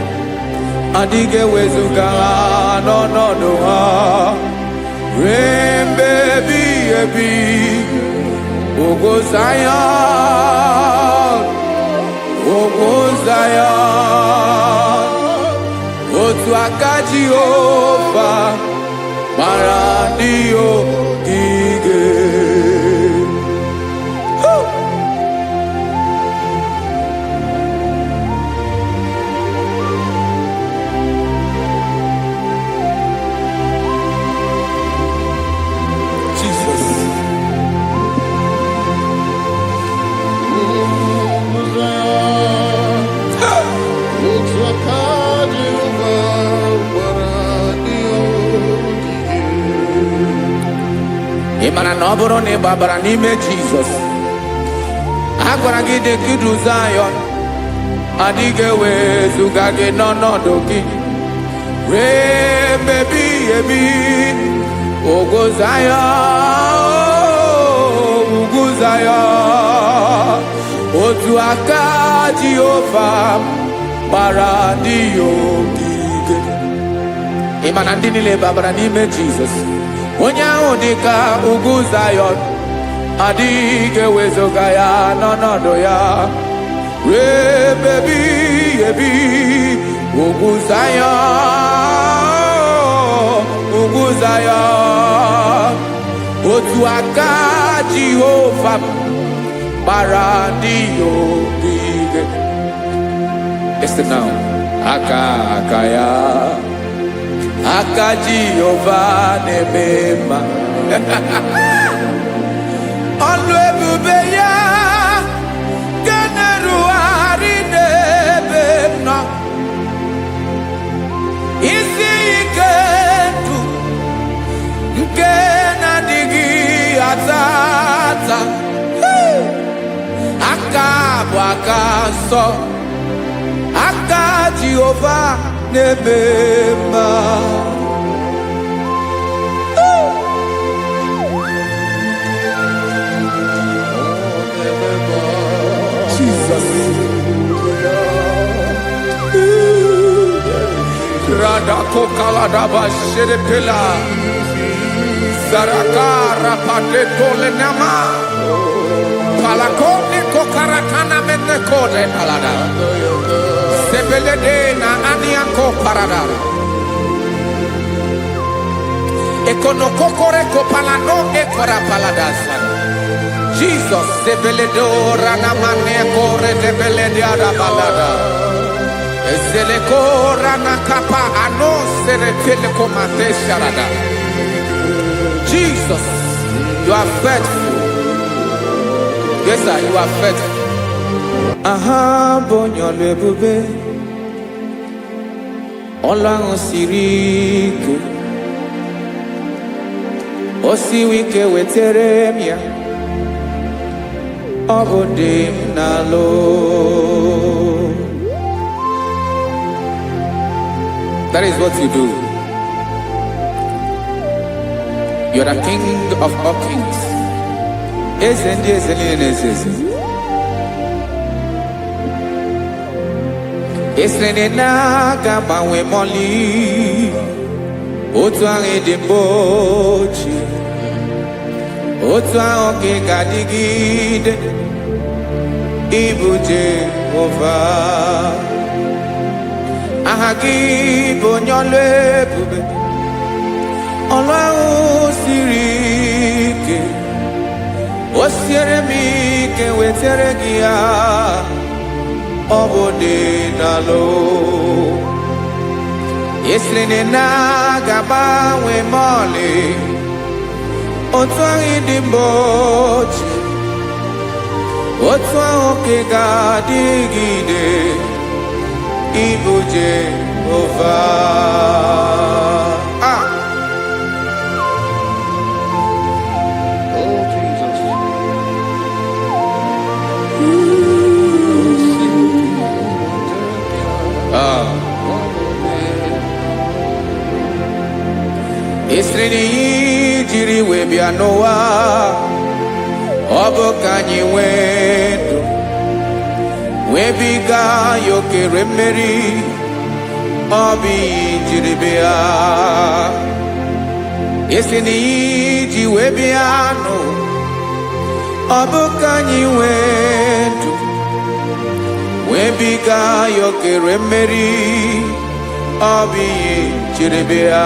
adịghị ewezuga ha n'ọnọdụ ha ruo mgbe ebighị ebi. Ugwu Zayọn, ugwu Zayọn, otu aka Jehova gbara ndị ogige. Ị mara na ọ bụrụ na ị gbabara n'ime Jizọs, a gwara gị dị ka idu Zayọn, adịghị ewezuga gị n'ọnọdụ gị ruo mgbe ebighị ebi. Ugwu Zayọn, ugwu Zayọn, otu aka Jehova gbara ndị ogige. Ị ma na ndị niile gbabara n'ime Jizọs, onye ahụ dị ka ugwu Zayọn, adịghị ewezuga ya n'ọnọdụ ya ruo mgbe ebighị ebi. Ugwu Zayọn, ugwu Zayọn, otu aka Jehova gbara ndị ogige. Listen now, aka ya, aka Jehova na-eme mma. Ọlụ ebube ya ga na-erugharị n'ebe m nọ. Isi ike ndụ nke na-adịghị ata ata. Aka bụ aka nsọ, aka Jehova na-eme mma. Jesus. Radako kaladaba sherepela, zarakara pateto lenama, palakone kokaratana mene kode palada, sebelede na aniako parada, ekonokokore kopalano ekora paladasa. Jesus, sebeledo ranamane kore debelede arabalada. Zeleko rana kapa ano serepele komate sharada. Jesus, you are faithful. Yes, sir, you are faithful. Aha, bonyo lebube. Olang osiriku. Osiwike weteremia. Obodim nalo. That is what you do. You are the King of all kings. Esrene na gabanwe moli otu ahụ dị mgbochi otu ahụ ka ị ga-adịgide ịbụ Jehova. Aha gị bụ onye ọlụ ebube, ọlụ ahụ siri ike, o siere m ike wetara gị ya. Obodinalo Esrene na gabanwe moli otu ahụ dị mgbochi otu ahụ ka ị ga-adịgide ịbụ Jehova. Oh, Jesus. Esrene jiri wee bịa n'ụwa, ọ bụ ka anyị nwee ndụ, wee biga ya okere mmeri, ọ bụ ihe jiri bịa. Esrene ji wee bịa nụ, ọ bụ ka anyị nwee ndụ, wee biga ya okere mmeri, ọ bụ ihe jiri bịa.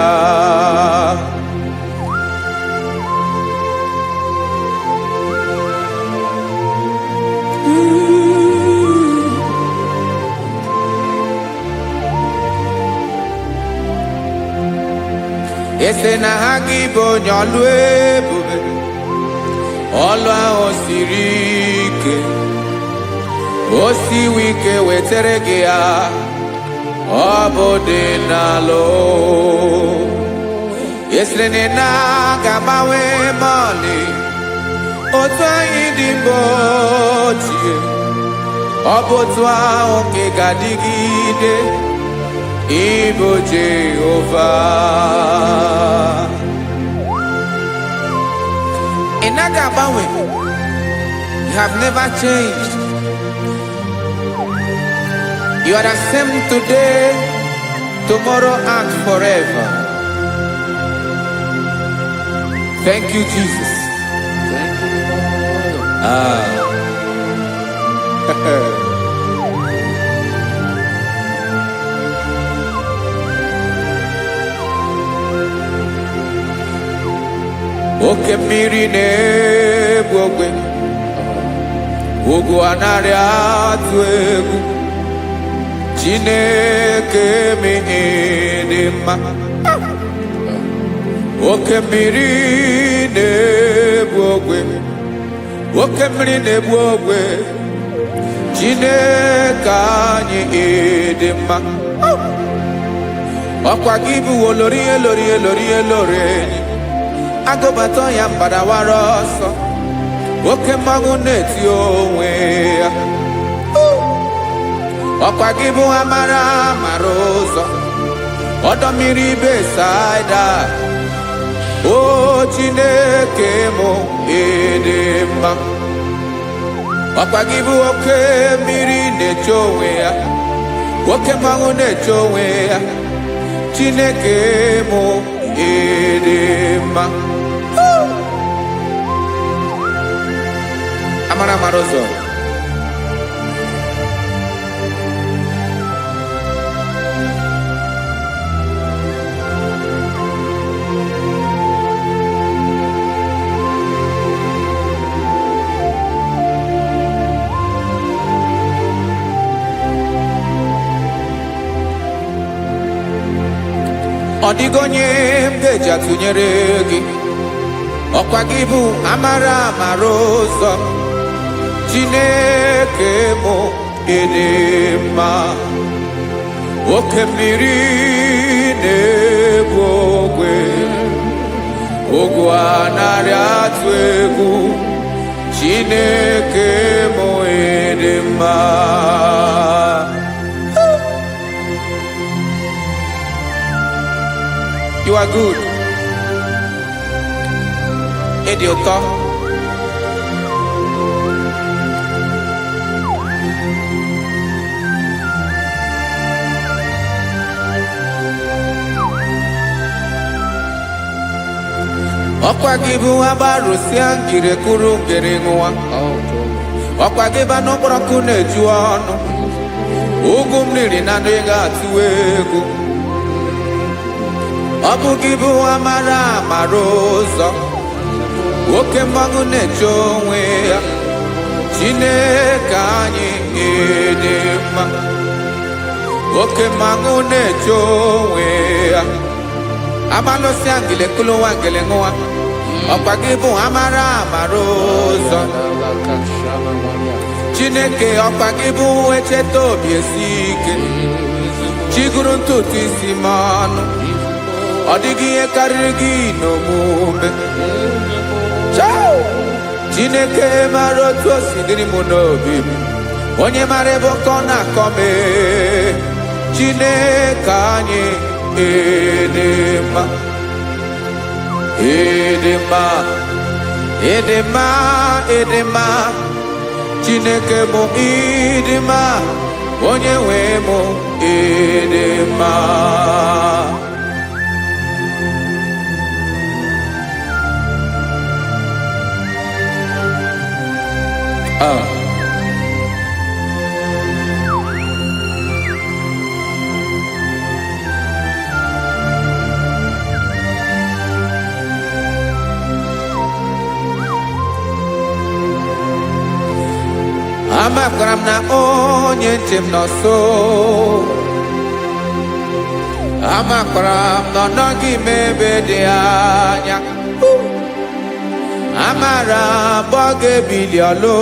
Ese na ha gị bụ onye ọlụ ebube, ọlụ ahụ siri ike, o siwe ike wetara gị ya. Obodinalo Esrene na gabanwe moli otu ahụ dị mgbochi, ọ bụ otu ahụ ka ị ga-adịgide ịbụ Jehova. Ị naghị agbanwe. You have never changed. You are the same today, tomorrow, and forever. Thank you, Jesus. Thank you, Oke mmiri na-egbu ogwe, ugwu anaghị atụ egwu. Chineke m dị mma. Oke mmiri na-egbu ogwe, oke mmiri na-egbu ogwe. Chineke anyị dị mma. Ọkwa gị bụ olori elori elori elori enyi, agụbata ya mbadawara ọsọ, oke mmanwụ na-eti onwe ya. Ọkwa gị bụ amara amara ụzọ, ọdọ mmiri Besaida. O Chineke m dị mma. Ọkwa gị bụ oke mmiri na-eche onwe ya, oke mmanwụ na-eche onwe ya. Chineke m dị mma. Amara amara ụzọ. Ọ dịghị onye m ga-eji atụnyere gị, ọkwa gị bụ amara amara ụzọ. Chineke m dị mma. Oke mmiri na-egbu ogwe, ugwu anaghị atụ egwu. Chineke m dị mma. are good. Ịdị ụtọ. Ọkwa gị bụ agbarụsịa ngiri kụrụ ngiri nwa. Ọkwa gị ba n'okporoko na-eju ọnụ. Ugwu mmiri na ndị ga-atụ egwu. Ọ bụ gị bụ amara amara ụzọ. Nwoke mmanwụ na-eche onwe ya. Chineke anyị ịdị mma. Nwoke mmanwụ na-eche onwe ya. Abalụsị angele kụlụ nwa ngele nwa. Ọkwa gị bụ amara amara ụzọ. Chineke ọkwa gị bụ echeta obi esi ike. Chiguru ntutu isi m ọnụ. Ọ dịghị ihe karịrị gị n'omume. Chineke mara otu o si dịrị m n'obi m. Onye mara ebe ọkọ na-akọ m. Chineke anyị ịdị mma. Ịdị mma. Ịdị mma. Ịdị mma. Chineke bụ ịdị mma. Onye nwe m ịdị mma. Amakwara m na onye nche m nọ nso. Amakwara m na ọ nọghị m ebe dị anya. Amara m ọ ga-ebili ọlụ.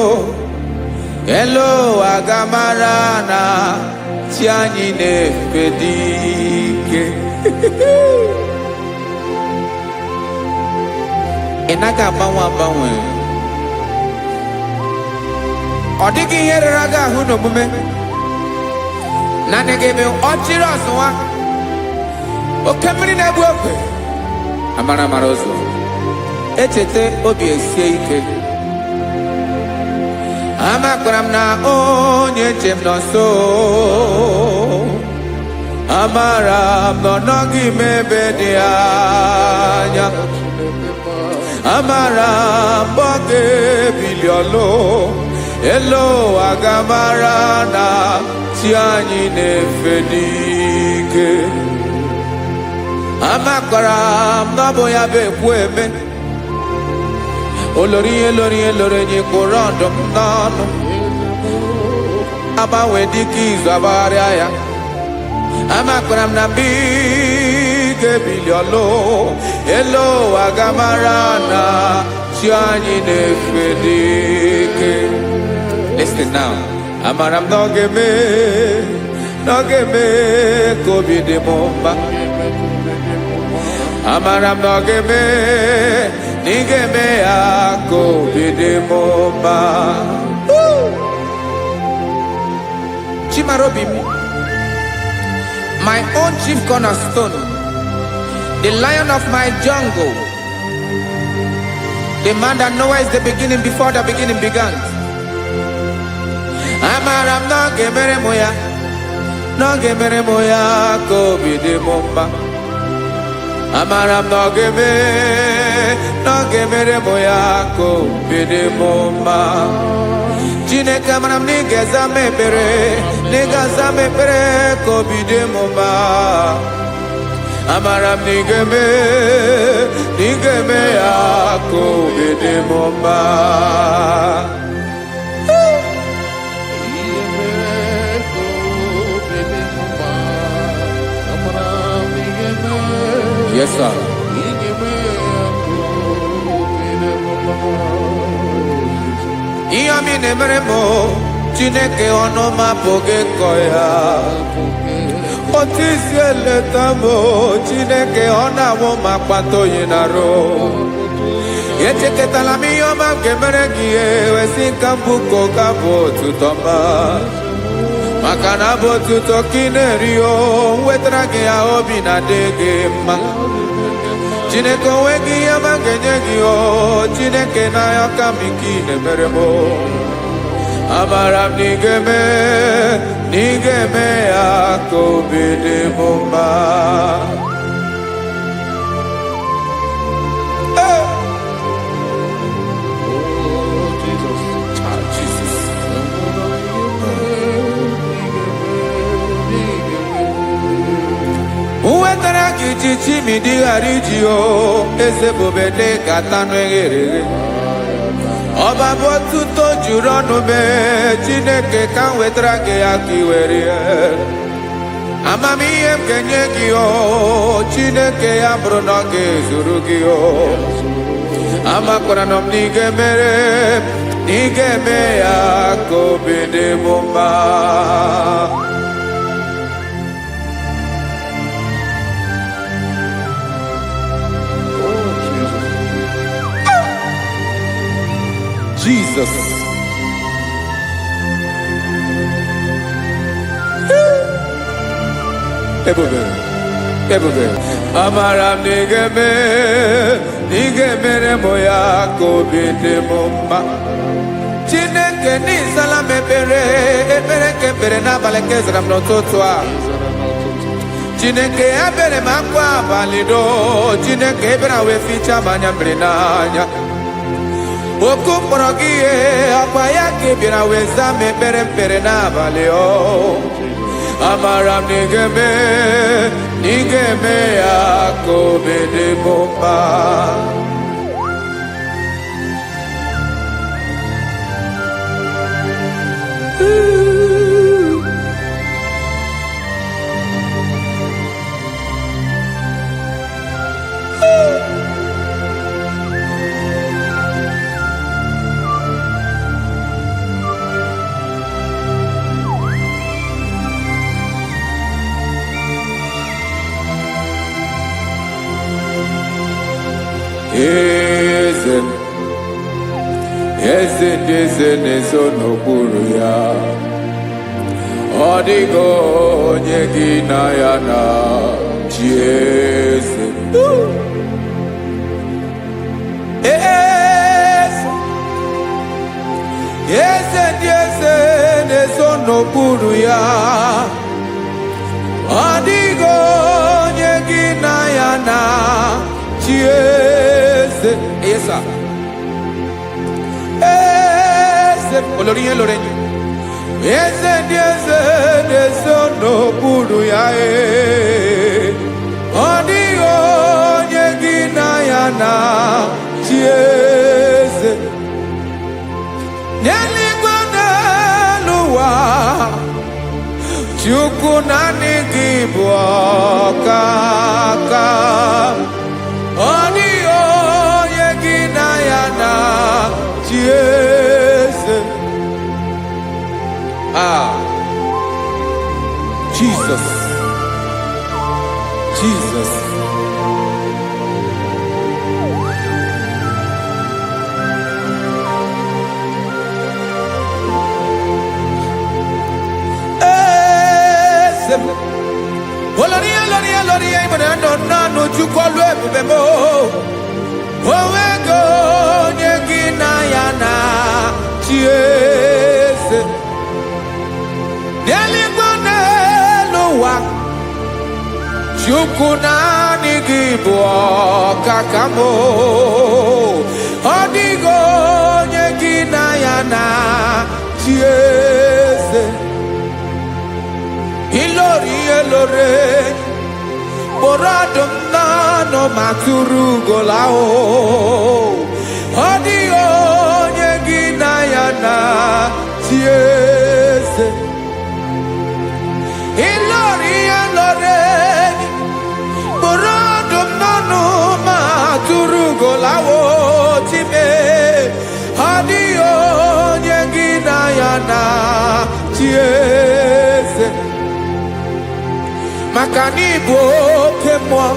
Elu ụwa ga-amara na chi anyị na-efe dị ike. Ị naghị agbanwe agbanwe. Ọ dịghị ihe rere aga ahụ n'omume. Naanị gị bụ ọchịrị ọzụwa. Oke mmiri na-egbu okwe. Amara amara ụzọ. Echeta obi esie ike. Amakwara m na onye nche m nọ nso. Amara m na ọ nọghị m ebe dị anya. Amara m ọ ga-ebili ọlụ. Elu ụwa ga-amara na chi anyị na-efe n'ike. Amakwara m na ọ bụ ya bụ ekwu eme. Olori ihe lori ihe lori enyi kpụrụ ọdụm n'ọnụ. Agbanwe dịka izu agbagharịa ya. Amakwara m na mgbe ị ga-ebili ọlụ. Elu ụwa ga-amara na chi anyị na-efe n'ike. Listen now. Amara m na ọ ga-eme ka obi dị m mma. Amara m na ọ ga-eme na ị ga-eme ya ka obi dị m mma. Chimara obi m. My own chief cornerstone. The lion of my jungle. The man that knows the beginning before the beginning began. Amara m na ọ ga-emere m ya. Na ọ ga-emere m ya ka obi dị m mma. Amara m na ọ ga-emere m ya ka obi dị m mma. Chineke amara m na ị ga-aza m ekpere. Na ị ga-aza m ekpere ka obi dị m mma. Amara m na ị ga-eme ya ka obi dị m mma. Yes, sir. Ihe ọmị na-emere m Chineke ọnụ m apụghị ịkọ ya. Otu isi eleta m Chineke ọ na-awụ m akpata oyi n'arụ. Echeketala m ihe ọma m ga-emere gị ewesị ka m bụko ga bụ otuto mma. Maka na bụ otuto ka ị na-eri o wetara gị ya obi na-adị gị mma. Chineke onweghị ihe ma ga-enye gị o Chineke n'anya ka m ike ị na-emere m amara m na ị ga-eme ya ka obi dị m mma. Uwetara gị chichi mi dịghara iji o eze bobede gata n'eghere ọba bụ otuto juru ọnụ mee Chineke ka m wetara gị ya ka i were amamihe m ga-enye gị o Chineke ya bụrụ na ọ ga-ezuru gị o amakwara na m na ị ga-eme ya ka obi dị m mma. Jesus. Ebube. Amara m na ị ga-emere m ya ka obi dị m mma. Chineke n'ịzala m ekpere ka ekpere n'abalị ka ezara m n'ụtụtụ a. Chineke ya bere m akwa abalị do Chineke ebere wee ficha m anya mmiri n'anya. Oku mkpọrọ gị ihe akwa ya ka ị bịara wee zaa m ekpere n'abalị o amara m na ị ga-eme ya ka obi dị m mma. Eze ndị eze na-ezo n'okpuru ya ọ dịghị onye gị na ya na chi eze. Eze ndị eze na-ezo n'okpuru ya ọ dịghị onye gị na ya na chi eze. Esa olórí yẹn lórí eze ndị eze na-ezo n'okpuru ya ọ dịghị onye gị na ya na chi eze n'eluigwe n'elu ụwa Chukwu naanị gị bụ ọkaka ọ dịghị onye gị na ya na chi eze. Jesus. Oloria ibona no chukolu ebube mo owego onye gị na ya na chi eze n'eluigwe n'elu ụwa Chukwu naanị gị bụ ọkaka m ọ dịghị onye gị na ya na chi eze ilori kpụrụ ọdụm n'ọnụ ma tụrụ ugola ọ dịghị onye gị na ya na chi eze ilori kpụrụ ọdụm n'ọnụ ma tụrụ ugola chime ọ dịghị onye gị na ya na chi eze maka na ị bụ oke mmụọ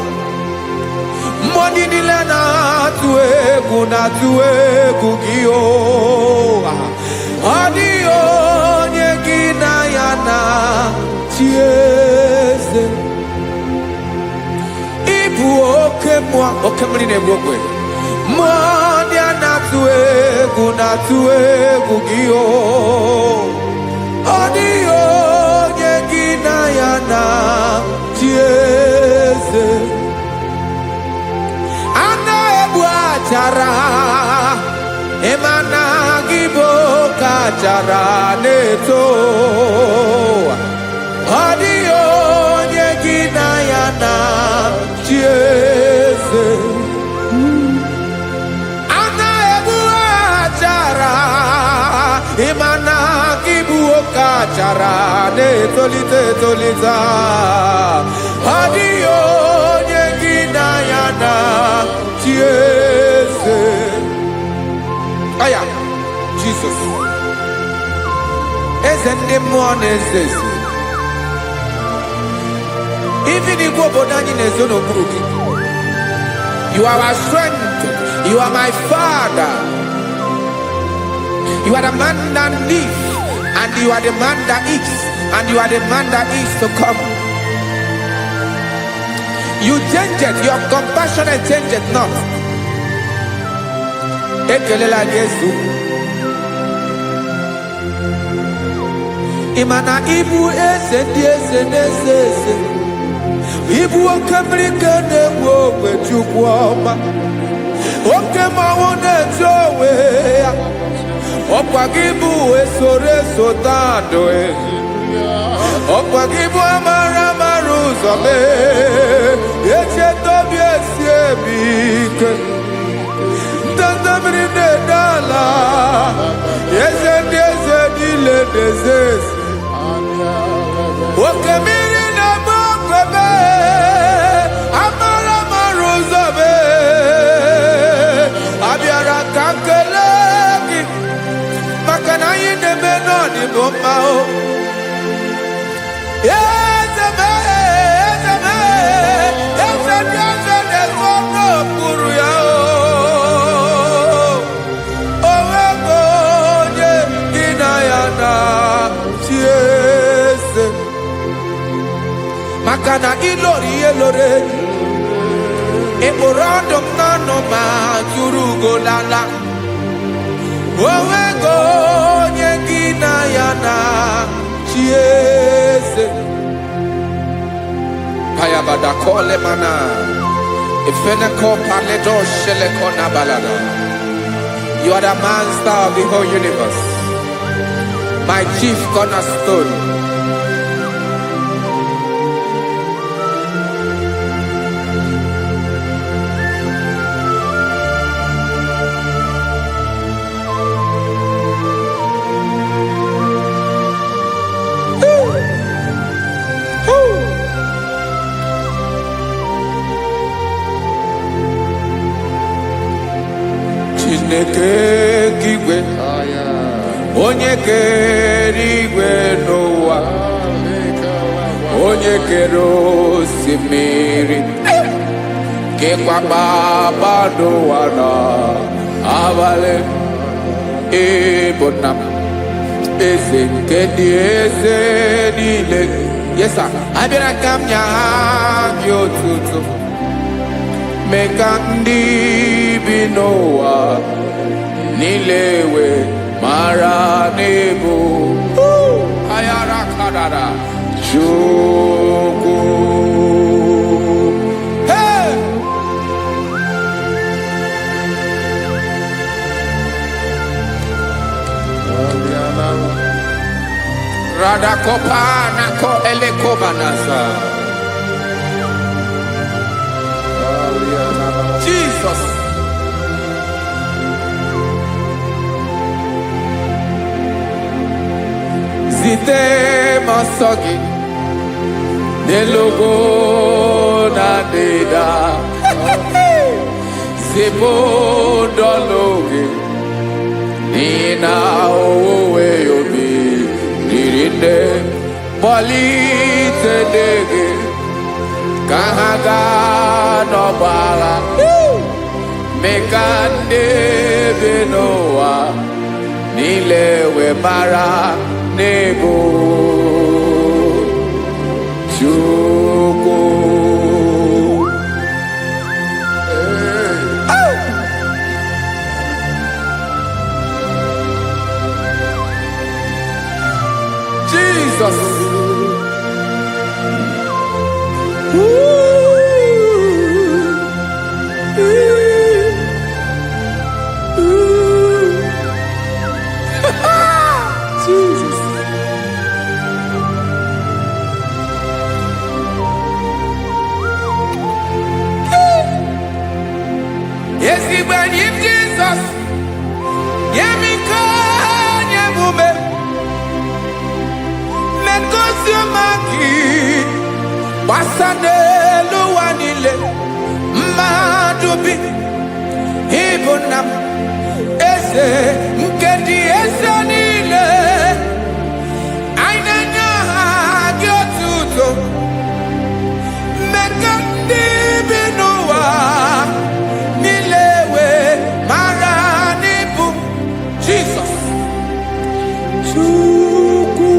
ndị niile na-atụ egwu gị ọ dịghị onye gị na ya na chi eze ị bụ oke mmụọ oke mmiri na-egbu ogwe mmụọ ndị a na-atụ egwu gị o ọ dịghị onye gị na ya na chi eze a na-egbu achara ịma na gị bụ ka achara na-eto ọ dịghị onye gị na ya na chi eze a na-egbu achara ịma na gị bụ ka achara na-etolite etolite ọ dịghị onye gị na ya na chi eze aya Jizọs eze ndị mmụọ na-eze eze even igwe obodo anyị na-ezo n'okpuru gị you are our strength, you are my father, you are the man that lives and you are the man that eats and you are the man that is to come. You change it, your compassion and change it not. Ekelela Yesu imana ibu eze ndị eze na-eze eze ibu oke mmiri ka na-egbu ogwe Chukwu ọma oke mmanwụ na-eti onwe ya ọkwa gị bụ esoro eso tando ọkwa gị bụ amara amara ụzọ mee echeta obi esi ebi ike ndanda mmiri na-ede ala eze ndị eze niile na-eze eze oke mmiri na-agba okwebe amara amara ụzọ mee abịara ka nkele gị maka na anyị na-eme n'ọdịbụ mma o eze mee eze mee eze ndị eze na-ezo n'okpuru ya o onwego onye gị na ya na chi eze maka na ịlọrọ ihe lọrọ enyi ịkpụrụ ọdụ m n'ọnụ ma tụrụ ugo lala onwego onye gị na ya na chi eze payabada kole mana ifeneko paledo sheleko na balada. You are the master of the whole universe, my chief cornerstone. Chineke igwe onye kere igwe n'ụwa onye kere osimiri kekwa kpakpando ụwa na abalị ịbụ nna m eze nke dị eze niile yesa abịara ka m nya gị otuto mee ka ndị bi n'ụwa niile wee mara n'ebu ayara kadara Chukwu. Hey! Radakopa nako elekobanasa. Jesus. Zite masogi nelogo na deda zipo dologe nina owe yobi nirinde polite dege kahaga no bala mekande benoa nilewe mara nebo Chukwu. magi basane luwanile madubi ibunam eze nkedi eze nile ainanya gyotuto mekandi binuwa nilewe maranibu Jesus Chuku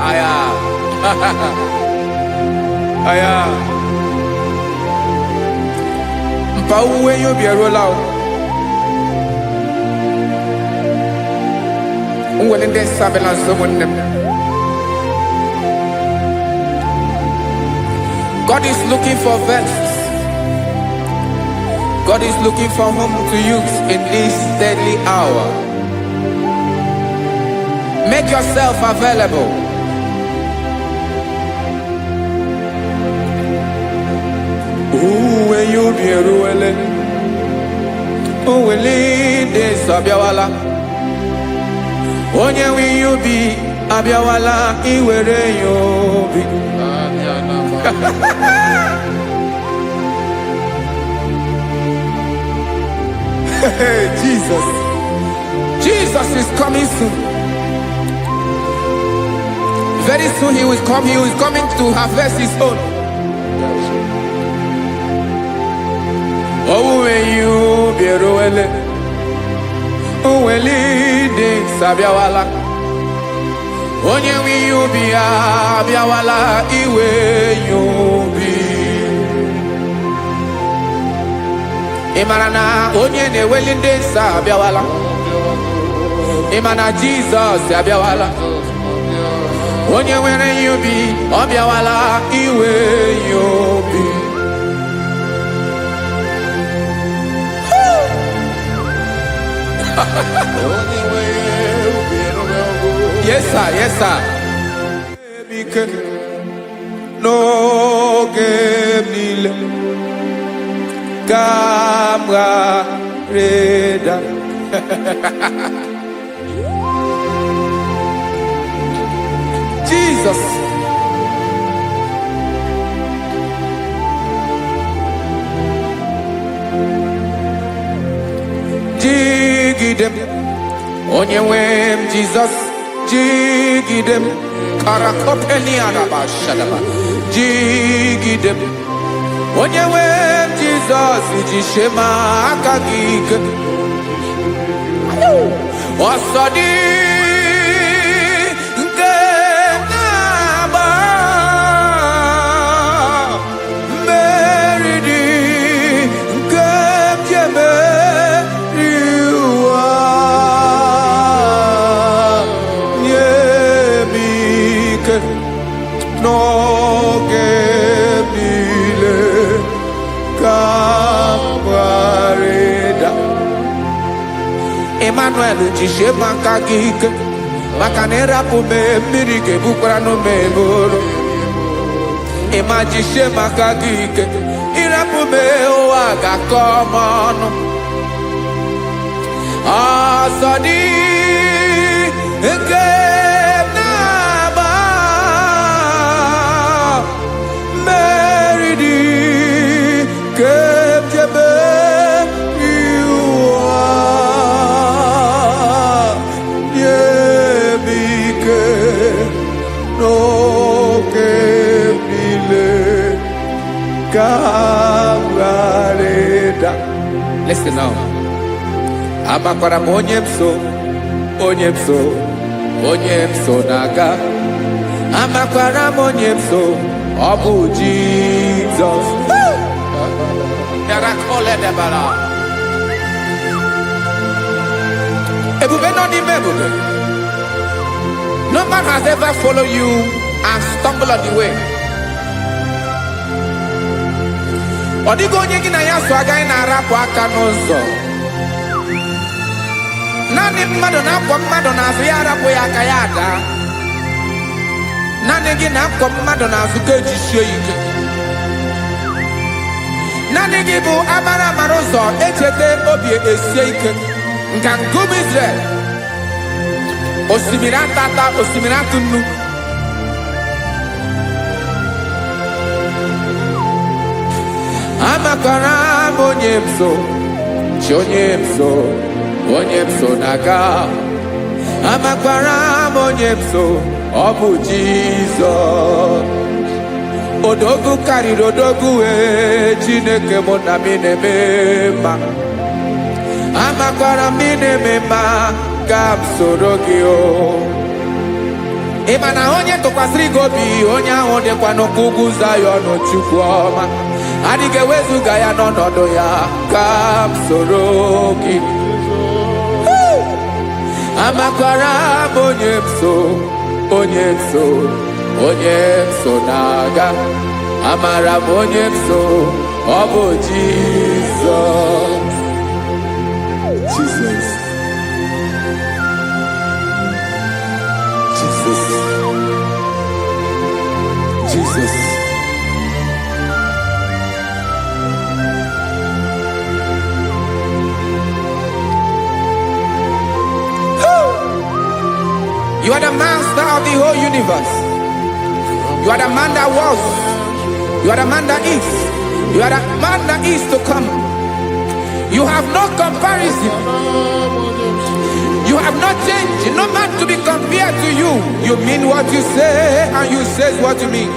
aya aya mpa uwe yo bierola o unwele nde sabela someone. God is looking for vessels. God is looking for whom to use in this deadly hour. Make yourself available. When you be ruele, uwele de sabiawala. Onye wi you be abiawala iwere you be. Jesus. Jesus is coming soon. Very soon he will come. He is coming to harvest his own. Oh, when you be ruele, oh, when leading sabiawala. Onye wi you be abiawala iwe you be. Imarana onye ne welinde sabiawala. Imana Jesus sabiawala. Onye were you be obiawala iwe you be. Yes sir, yes sir. No game Camera Reda. Jesus. Jigidem. Onye wem Jesus. Jigidem. Karakopeni araba shadaba. Jigidem. Onye wem Jesus. Ujishema akagike. Osodi. Emmanuel jishe maka gike maka na rapu me mmiri gebukwara no meboro ema jishe maka gike irapu me ụwa ga-akọ ọnụ asọdi nke na-agba meridi kebjebe Listen now. Amakwara m onye mso naga. Amakwara m onye mso, ọ bụ Jesus. Ebube nọ n'ime ebube. No man has ever followed you and stumbled on the way. Ọ dịghị onye gị na ya so agaghị na-arapụ aka n'ụzọ. Naanị mmadụ na-akwọ mmadụ n'azụ ya arapụ ya aka ya ada. Naanị gị na-akwọ mmadụ n'azụ ka ejisie ike. Naanị gị bụ amara ụzọ echete obi esie ike. Ngangụm Israel. Osimiri atata, osimiri atụ nnu. Amakwara m onye m so, chi onye m so na-aga. Amakwara m onye m so, ọ bụ Jizọs. Odogwu karịrị odogwu Chineke mụ na mi na-eme mma. Amakwara m na-eme mma ka m soro gị o. Ị ma na onye tụkwasịrị gị obi, onye ahụ dịkwa n'ụkwụ ugwu Zayọn Chukwu ọma. Adịghị ewezuga ya n'ọnọdụ ya ka m soro gị. Amakwara m onye m so, onye m so na-aga. Amara m onye m so, ọ bụ Jizọs. Jesus. Jesus. Jesus. You are the master of the whole universe. You are the man that was. You are the man that is. You are the man that is to come. You have no comparison. You have not changed. No man to be compared to you. You mean what you say and you say what you mean.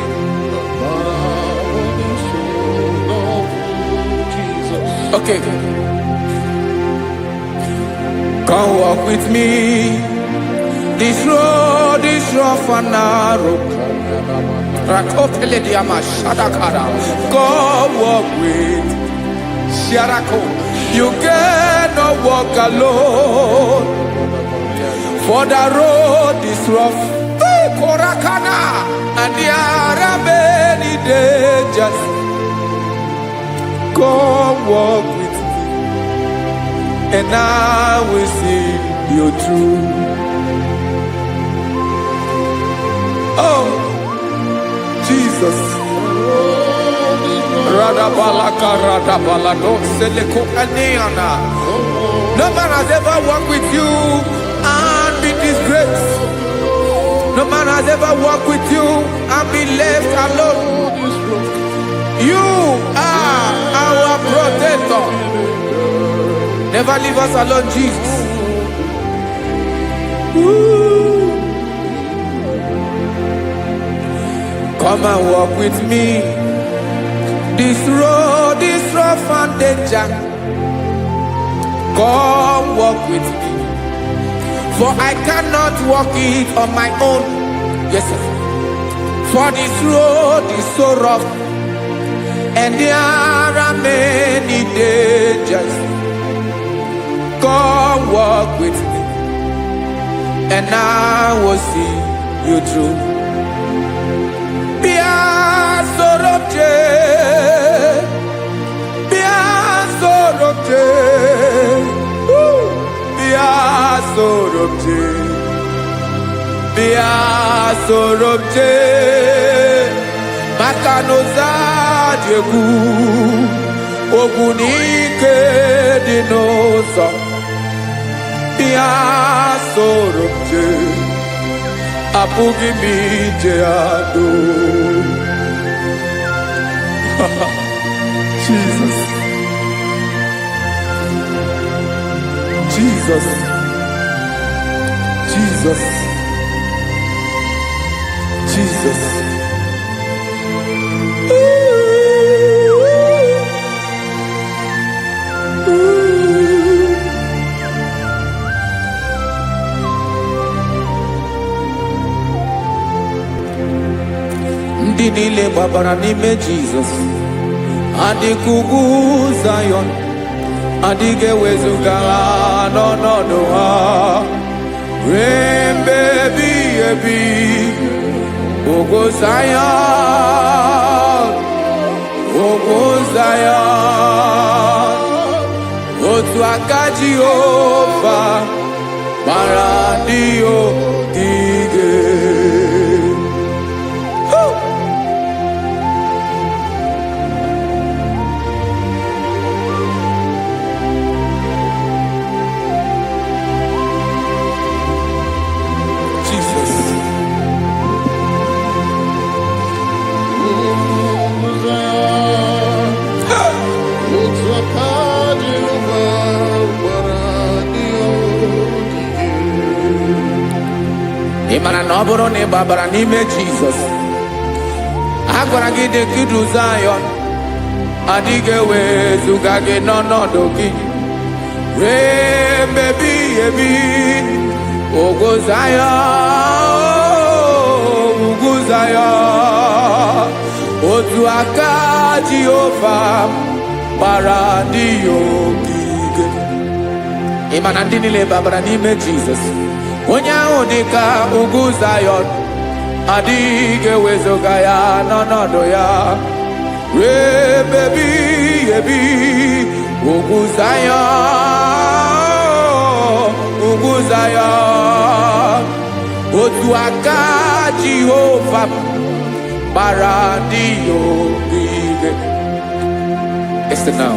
Okay. Come walk with me. This road is rough and narrow. Come walk with Sharako. You cannot walk alone. For the road is rough. Korakana. And there are many dangers. Come walk with me. And I will see you through. Oh, Jesus. No man has ever walked with you and been disgraced. No man has ever walked with you and been left alone. You are our protector. Never leave us alone, Jesus. Ooh. Come and walk with me. This road is rough and danger. Come walk with me. For I cannot walk it on my own. Yes, sir. For this road is so rough. And there are many dangers. Come walk with me. And I will see you through. Sorobje Makanoza Diegu Ogunike Dinosa Bia Sorobje Apugi Mijeado. Jesus. Jesus. Jesus. Jesus. Ndị niile gbabara n'ime Jizọs adịghị ugwu Zayọn, adịghị ewezuga ha n'ọnọdụ ha ruo mgbe ebighị ebi. Ugwu Zayọn, ugwu Zayọn, otu aka Jehova gbara ndị ogige. ọ bụrụ na ị gbabara n'ime Jizọs, a gwara gị dị ka idu Zayọn, adịghị ewezuga gị n'ọnọdụ gị ruo mgbe ebighị ebi. Ugwu Zayọn, ugwu Zayọn, otu aka Jehova gbara ndị ya ogige. Ị ma na ndị niile babara n'ime Jizọs, onye ahụ dị ka ugwu Zayọn, adịghị ewezuga ya n'ọnọdụ ya ruo mgbe ebighị ebi. Ugwu Zayọn, ugwu Zayọn, otu aka Jehova gbara ndị ya ogige. Listen now.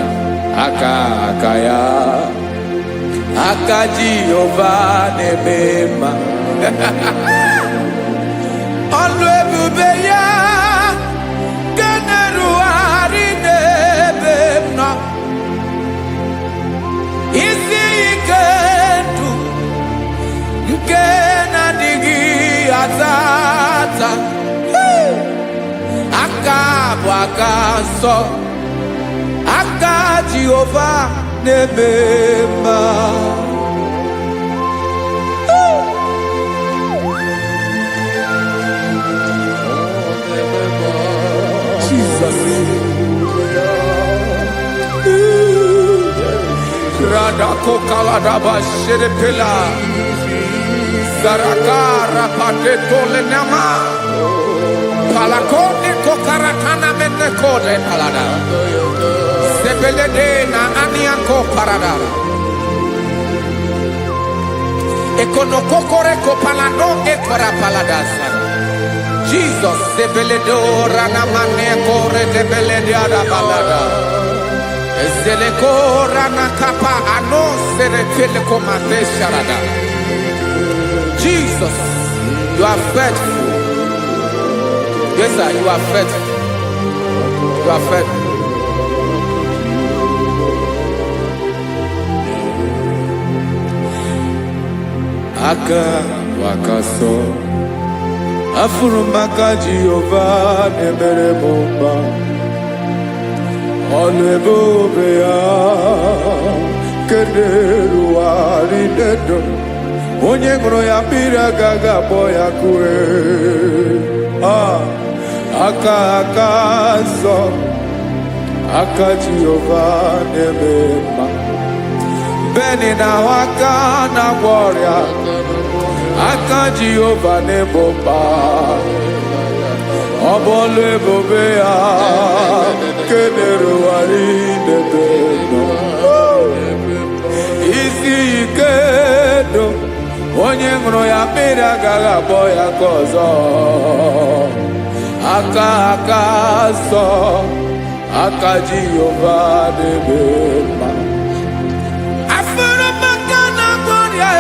Aka ya, aka Jehova na-eme mma. Ọlụ ebube ya ka na-erugharị n'ebe m nọ. Isi ike ndụ nke na-adịghị ata ata. Aka bụ aka nsọ, aka Jehova na-eme mma. Jesus. Radako kaladaba sherepela, zarakara pateto lenama, palakone kokaratana menekode palada, sebelede na aniako parada, ekonokokore kopalano ekora paladasa. Jesus, sebeledo ranamane kore debelede adabalada. Zeleko rana kapa ano seretele komande sharada. Jesus, you are faithful. Yes, sir, you are faithful. You are faithful. Aka wakaso afuru maka Jehova nebere bomba. Ọlụ ebube ya kenerugharị n'edo. Onye ṅụrụ ya mmiri agaghị akpọ ya kue. Aka nsọ, aka Jehova na-eme mma. Beni na-ahụ aka na-agwọ ọrịa, aka Jehova na-egbo mkpa. Ọ bụ ọlụ ebube ya kenerugharị n'ebe nọ. Isi ike do, onye ṅụrụ ya mmiri agaghị akpọ ya ka ọzọ. Aka nsọ, aka Jehova na-eme mma. Afụrụ m aka na-agwọ ọrịa,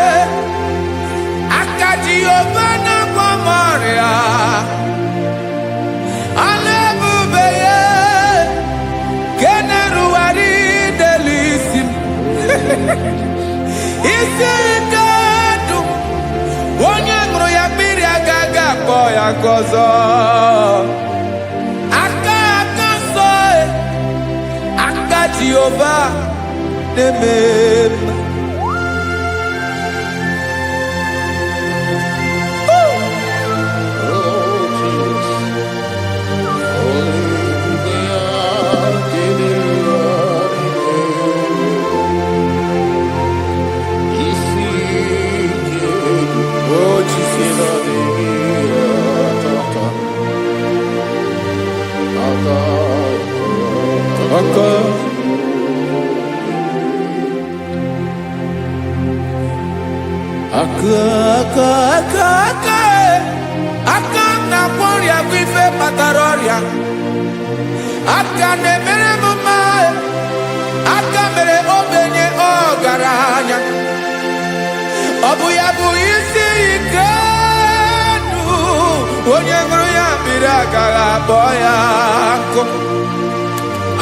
aka Jehova na-agwọ m ọrịa. Isi ike ndụ, onye ṅụrụ ya mmiri agaghị akpọ ya ka ọzọ. Aka nsọ, aka Jehova na-eme mma. Aka na-agwọ ọrịa bụ ife kpatara ọrịa. Aka na-emere m mma, aka mere ogbenye ọgaranya. Ọ bụ ya bụ isi ike ndụ, onye ṅụrụ ya mmiri agaghị akpọ ya nkụ.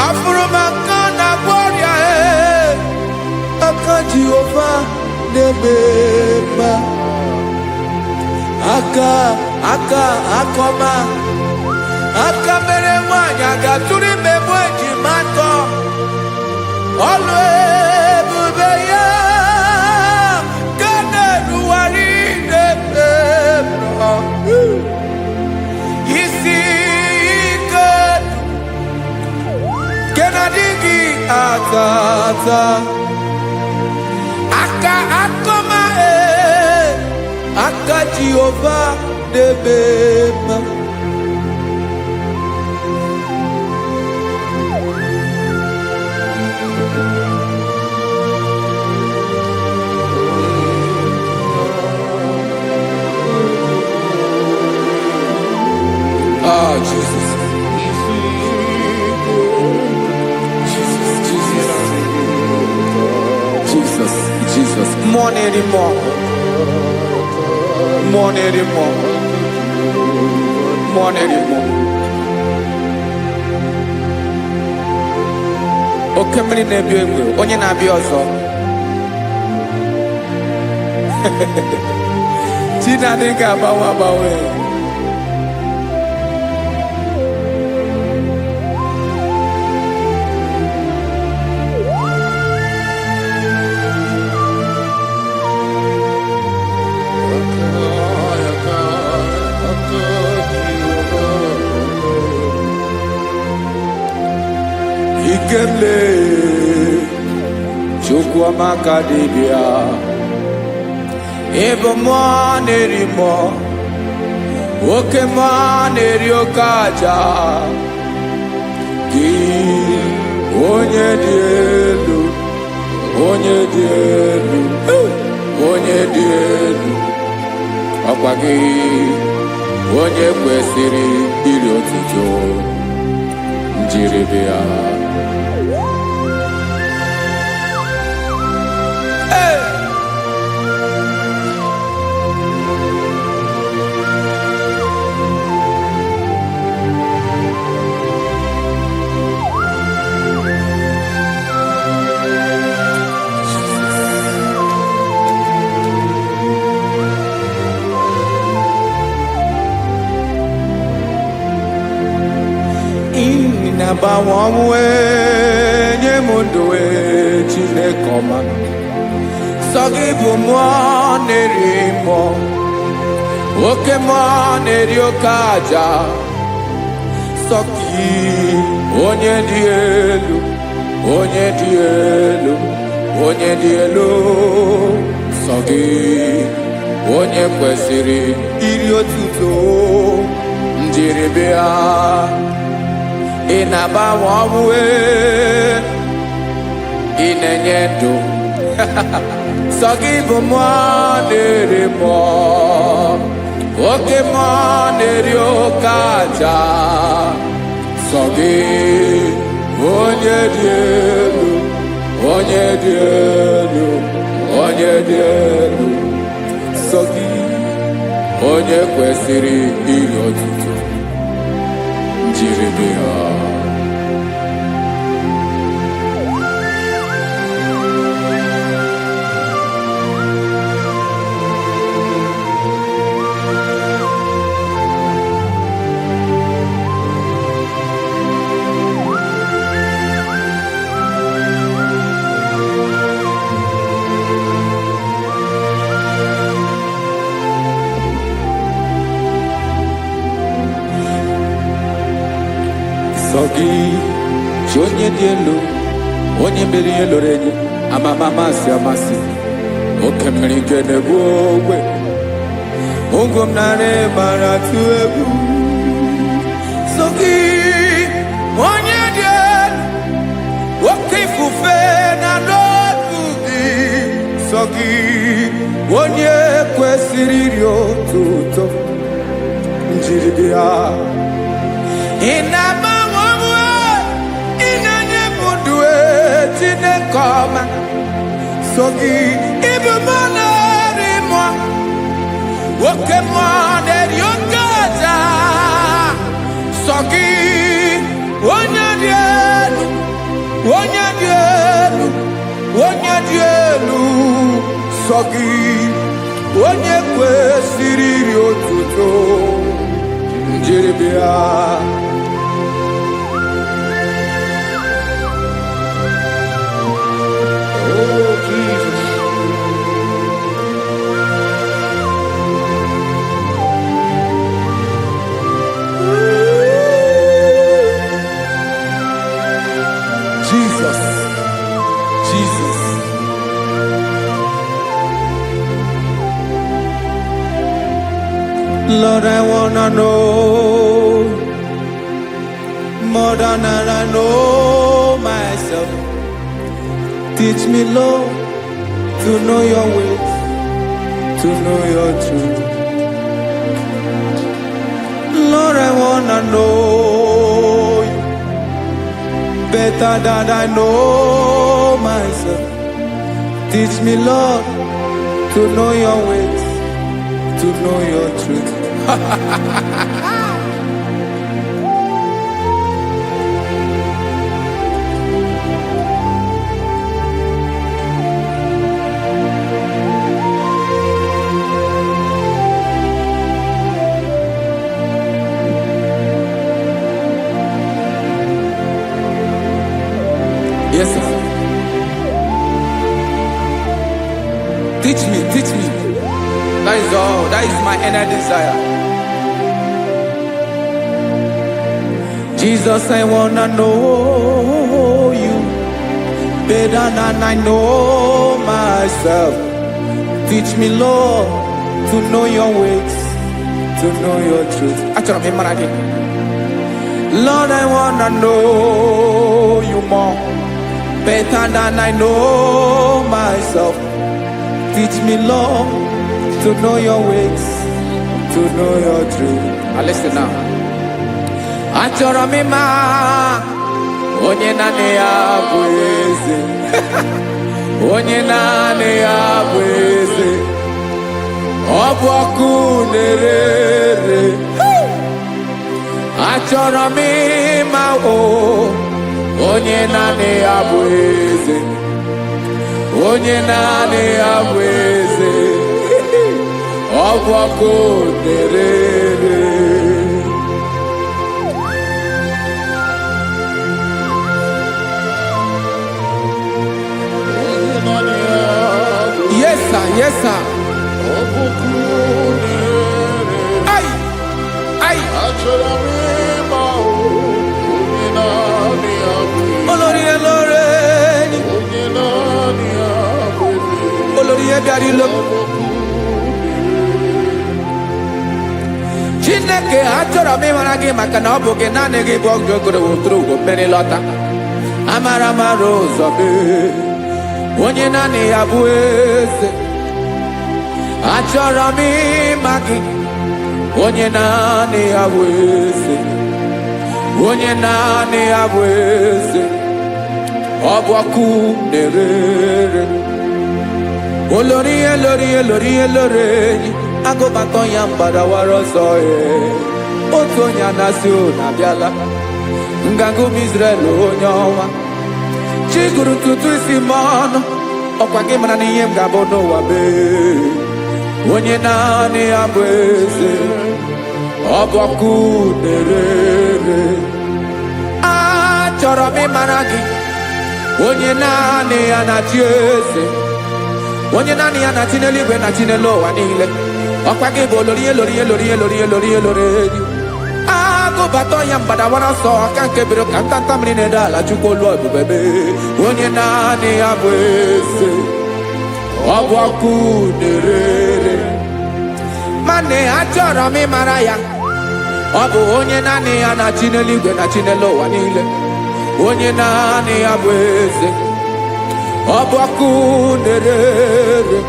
Afụrụ m aka na-agwọ ọrịa, aka Jehova na-eme mma. aka akọma aka mere nwanyị ga-atụrụ ime bụ ejima atọ ọlụ ebube ya ga na-eruwari na-ebro isi ike nke na-adịghị ata ata aka akọma aka Jehova na-eme mma. Ah, Jesus. Jesus. More anymore. More anymore. More anymore. Oke mmiri na-ebi egbe, onye na-abịa ọzọ. Chinadị ga-agbanwe agbanwe. Ikele Chukwuamaka dibịa ebe mmụọ na-eri mmụọ oke mmụọ na-eri oke aja gị onye dị elu onye dị elu onye dị elu ọkwa gị onye kwesịrị iri otuto njiri bịa. Na-agbanwe ọnwụ nye m ndụ Chineke ọma sọ gị bụ mmụọ na-eri mmụọ oke mmụọ na-eri oke aja sọ gị onye dị elu onye dị elu onye dị elu sọ gị onye kwesịrị iri otuto njiri bịa. Ị na-agbanwe ọnwụ ị na-enye ndụ sọ gị bụ mmụọ na-eri mmụọ oke mmụọ na-eri oke aja sọ gị onye dị elu onye dị elu onye dị elu sọ gị onye kwesịrị iri otuto njiri bịa. Sọ gị chi onye dị elu onye mere ihe loro enyi amama amasị amasị oke mmiri nke na-egbu ogwe ụgwọ m narị mara tụ egwu. Sọ gị onye dị elu oke ifufe na n'otu gị sọ gị onye kwesịrị iri otuto njiri bịa. Ị na-agbanwe ọnwụ ị na-enye m ndụ Chineke ọma sọ gị ịbụ mmụọ na-eri mmụọ oke mmụọ na-eri oke aja sọ gị onye dị elu onye dị elu onye dị elu sọ gị onye kwesịrị iri otuto njiri bịa. Oh, Jesus. Jesus, Jesus. Lord, I wanna know more than I know myself. Teach me, Lord, to know your ways, to know your truth. Lord, I wanna know you better than I know myself. Teach me, Lord, to know your ways, to know your truth. Yes, sir. Teach me, teach me. That is all. That is my inner desire. Jesus, I wanna know you better than I know myself. Teach me, Lord, to know your ways, to know your truth. Lord, I wanna know you more better than I know myself. Teach me, Lord, to know your ways, to know your truth. Listen now. Achọrọ m ịma onye naanị ya bụ eze. Onye naanị ya bụ eze. Ọ bụ ọkụ na-ere. Achọrọ m ịma onye naanị ya bụ eze. Onye naanị ya bụ eze. Ọ bụ ọkụ na-ere. Yes, sir. Yes, sir. Ay, ay. Olórí elóore ni. Olórí ebiari lo. Chineke achọrọ m ịmara gị maka na ọ bụ gị naanị gị bụ ọgụ ogoro wotoro ugo mmeri lọta. Amara mara ụzọ mee. Onye naanị ya bụ eze. Achọrọ m ịma gị. Onye naanị ya bụ eze. Onye naanị ya bụ eze. Ọ bụ ọkụ na-ere. Olórí elórí elórí elóore enyi. Agụbatọ ya mgbadawara ọsọ ya. Otu onye anasị unu abịala. Nganga ụmụ Izrel onye ọnwa. Chi gụrụ ntutu isi m ọnụ. Ọkwa gị mara na ihe m ga-abụ n'ụwa mee. Onye naanị ya bụ eze. Ọ bụ ọkụ na-ere. Achọrọ m ịmara gị. Onye naanị ya na-achị eze. Onye naanị ya na-achị n'eluigwe na-achị n'elu ụwa niile. Ọkwa gị bụ olórí elórí elórí elórí elórí elóore enyi. Agụbatọ ya mgbadawara ọsọ aka nke biro ka ntanta mmiri na-ede ala Chukwu olu ebube mee. Onye naanị ya bụ eze. Ọ bụ ọkụ na-ere. Mane achọrọ m ịmara ya. Ọ bụ onye naanị ya na-achị n'eluigwe na-achị n'elu ụwa niile. Onye naanị ya bụ eze. Ọ bụ ọkụ na-ere.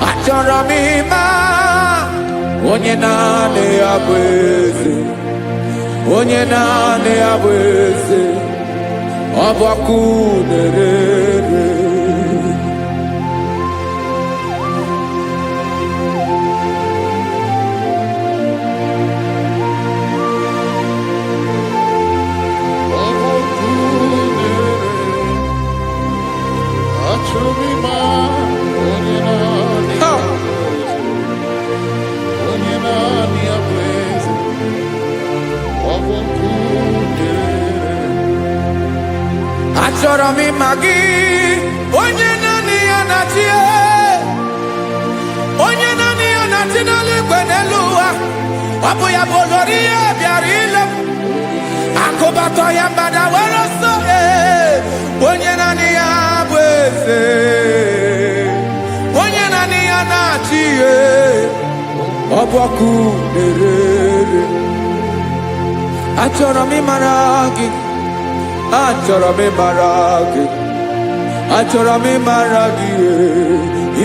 Achọrọ m ịma onye naanị ya bụ eze. Onye naanị ya bụ eze. Ọ bụ ọkụ na-ere. achọrọ m ịma gị, onye naanị ya na-achị, onye naanị ya na-achị n'eluigwe n'elu ụwa. Ọ bụ ya bụ olori ihe bịara ile m, akụbatọ ya mgbada were ọsọ. Onye naanị ya bụ eze, onye naanị ya na-achị ihe. Ọ bụ ọkụ na-ere. Achọrọ m ịmara gị, achọrọ m ịmara gị, achọrọ m ịmara gị.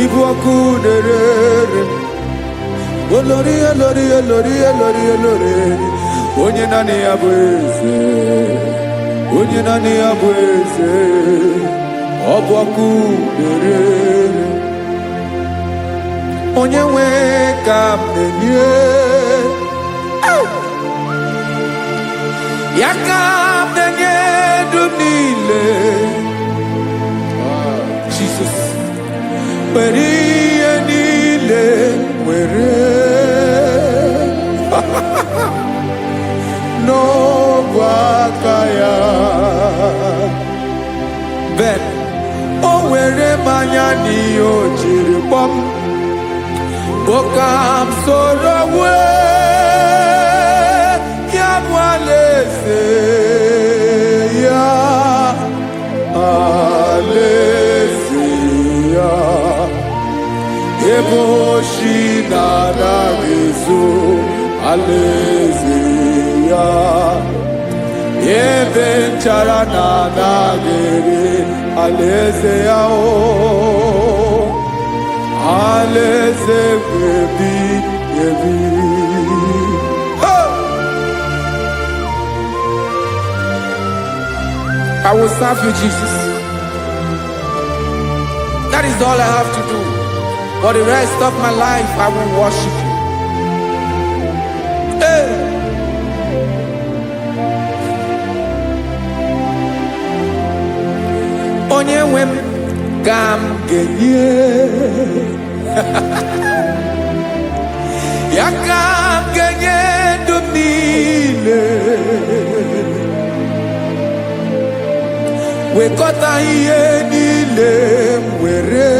Ịbụ ọkụ na-ere. Olori, olori, olori, olori, olori. Onye naanị ya bụ eze, onye naanị ya bụ eze. Ọ bụ ọkụ na-ere. Onye nwe ka m na-enye, ya ka m na-enye ndụ niile. Jesus, were ihe niile were n'ọbụ aka ya. Ben, o were mmanya n'ihe o jiri kpọm, Bokam soro ya bụ alaeze ya, alaeze ya. Ebe oshi na-anaghị ezo, alaeze ya. Ebe nchara na-anaghị ere, alaeze ya. Alaeze ebi ebi. I will serve you, Jesus. That is all I have to do. For the rest of my life, I will worship you. Hey. Onye nwe m ka m ga-enye, ya ka m ga-enye ndụ m niile. Wekọta ihe niile m were,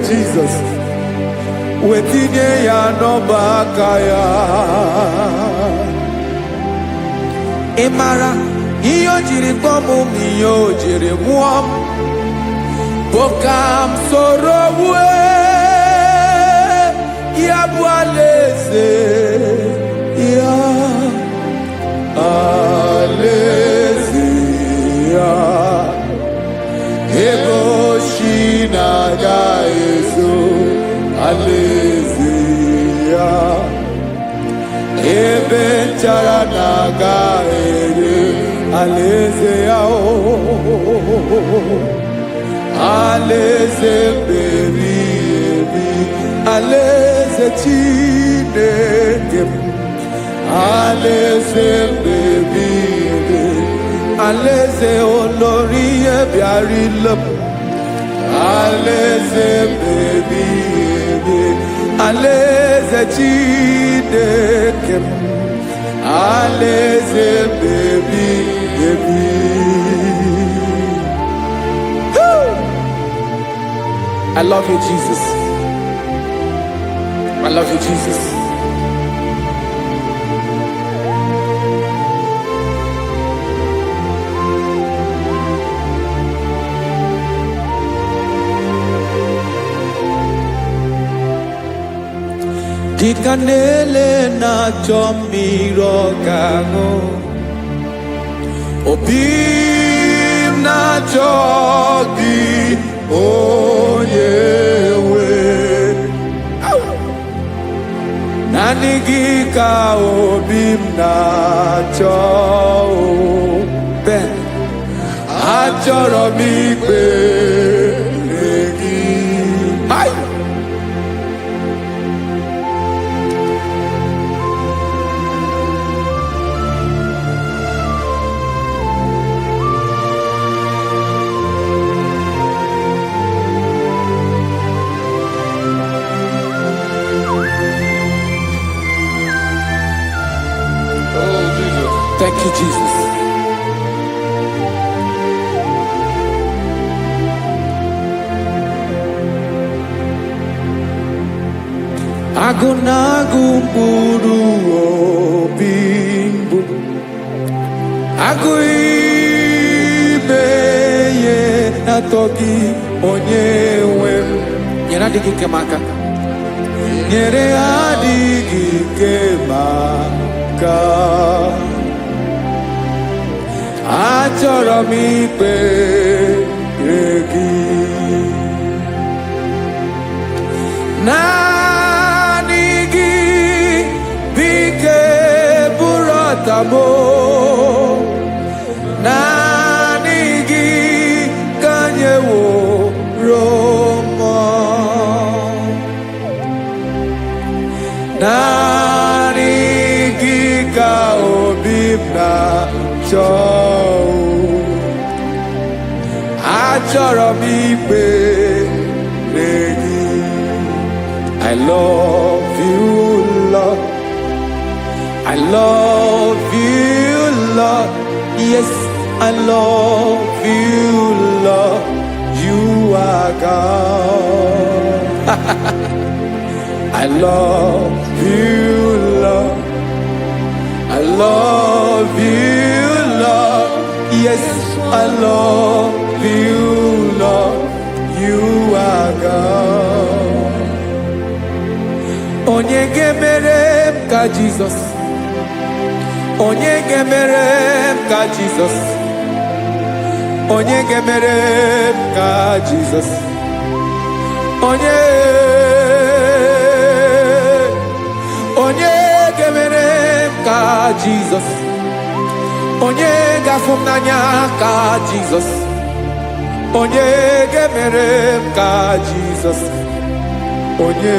Jesus, wetinye ya n'ọba aka ya. Ị mara ihe o jiri kpọọ m, ihe o jiri mụọ m. Bokam soro ya bụ alaeze ya, alaeze ya. Ebe oshi na-agaghị ezo, alaeze ya. Ebe nchara na-agaghị ere, alaeze ya. Alaeze ebi ebi, alaeze Chineke m. Alaeze ebi ebi, alaeze olori ihe bịara ile m. Alaeze ebi ebi, alaeze Chineke m. Alaeze ebi ebi. I love you, Jesus. I love you, Jesus. Dịka na-ele na-achọ mmiri ọ ga-aṅụ, obi m na-achọ gị, onye nwe. Naanị gị ka obi m na-achọ. Ben, achọrọ m ikpere gị. Thank you, Jesus. Agụnagụ mkpụrụ obi mbụ, agụ ime ihe na-atọ gị onye nwe m. Nyere adịghị ike m aka, nyere adịghị ike m aka. Achọrọ m ikpere gị, naanị gị bike bụrụ ọtabo, naanị gị ka nyeworo m, naanị gị ka obi m na-achọ. Achọrọ m ikpere gị. I love you, Lord. I love you, Lord. Yes, I love you, Lord. You are God. I love you, Lord. I love you, Lord. Yes, I love you, Lord. You are God. Onye gemere m ka Jesus. Onye gemere m ka Jesus. Onye gemere m ka Jesus. Onye gemere m ka Jesus. Onye gafụ m n'anya ka Jesus. Onye gemere m ka Jesus. Onye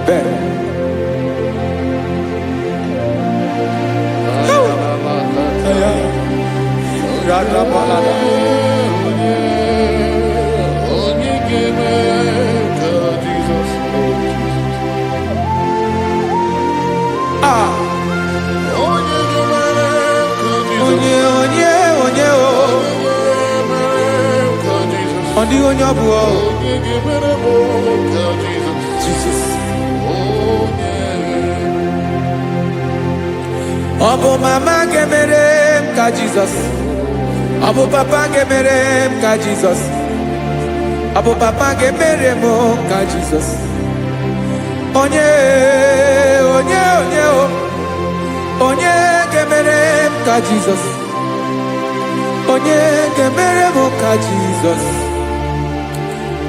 bere. Onye ọ bụ Jesus. Ọ bụ mama ga-emere m ka Jesus. Ọ bụ papa ga-emere m ka Jesus. Ọ bụ papa ga-emere m ka Jesus. Onye ga-emere m ka Jesus. Onye ga-emere m ka Jesus.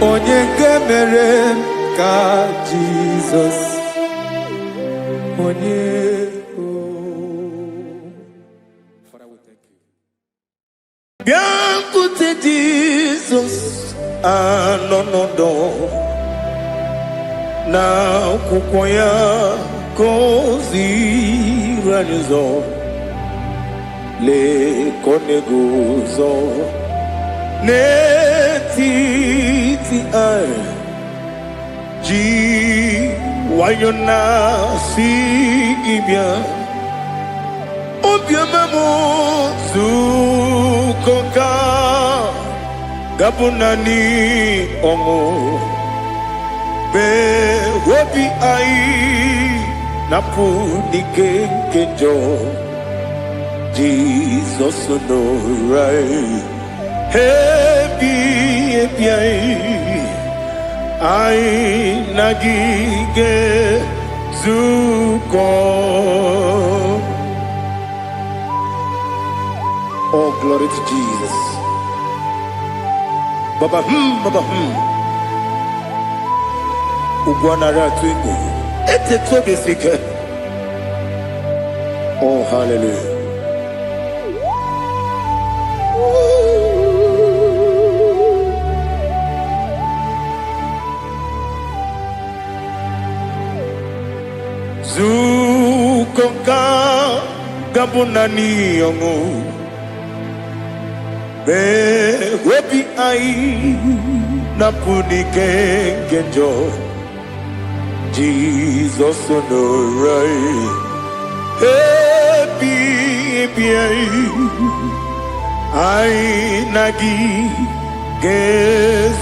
Onye ga-emere m ka Jesus. Onye Biancote Jesus anọnọdụ na akwụkwọ ya gọziri anyị ụzọ, lekọ na-eguzo n'etiti anyị, ji nwayọọ na-asị gị bịa. Obiọma m zukọ ka gabụ naanị ọṅụ, mee obi anyị napụ n'ike nke njọ. Jizọs nọrọ anyị ebi anyị na gị ga-ezukọ. Oh, glory to Jesus. Baba, Baba, Ugwanara twingo. Ete tobe sike. Oh, hallelujah. Zukonga gabunani yongo. Webi ai napuni kenjo. Jesus no right. Happy ai nagi gezuko.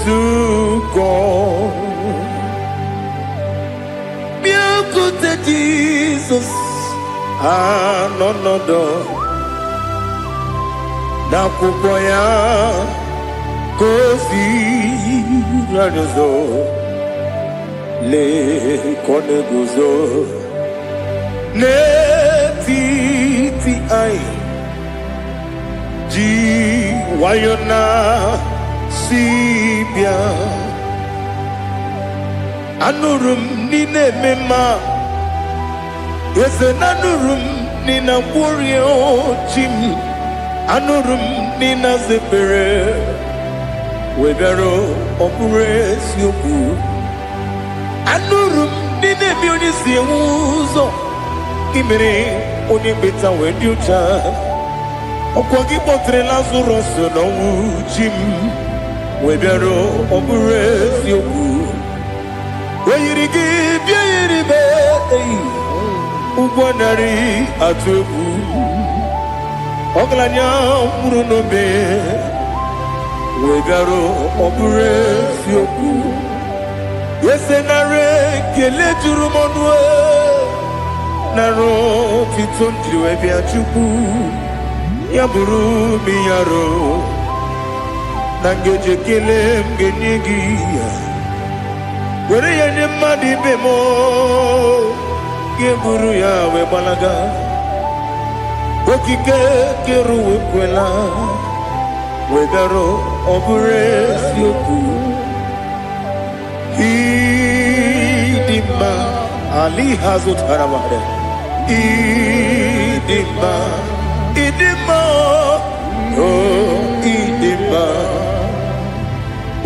Ezute Jesus anọnọdụ n'akwụkwọ ya gosi rarụzọ lee ka ọ na-eguzo n'etiti anyị ji nwayọ na si bịa. Anụrụ m n'ime ememe eze na anụrụ m n'ina mkpụrụ ochi m, anụrụ m n'ina zebere webịara ọ bụrụ eziokwu. Anụrụ m n'ina eme onye si enwe ụzọ imere onye mkpeta wee dị ụcha. Ọkwa gị kpọtere Lazarọs n'ọnwụ chi m webịara ọ bụrụ eziokwu. Oyiri gị bịa yiri be ụgwọ narị atụ egwu. Ọgaranya mkpụrụ n'obe wee bịarụ ọ bụrụ eziokwu. Ese nara ekele juru m ọnụ nara otito njiri wee bịa Chukwu. Ya bụrụ m ya ro na ngeji ekele m ga-enye gị ya. Were ya nye mmadụ ibe m ga-eburu ya wee gbalaga. Okike kere wekwela wee bịarụ ọ bụrụ eziokwu. Ịdị mma Ali ha zụtara mmadụ. Ịdị mma, ịdị mma, ịdị mma.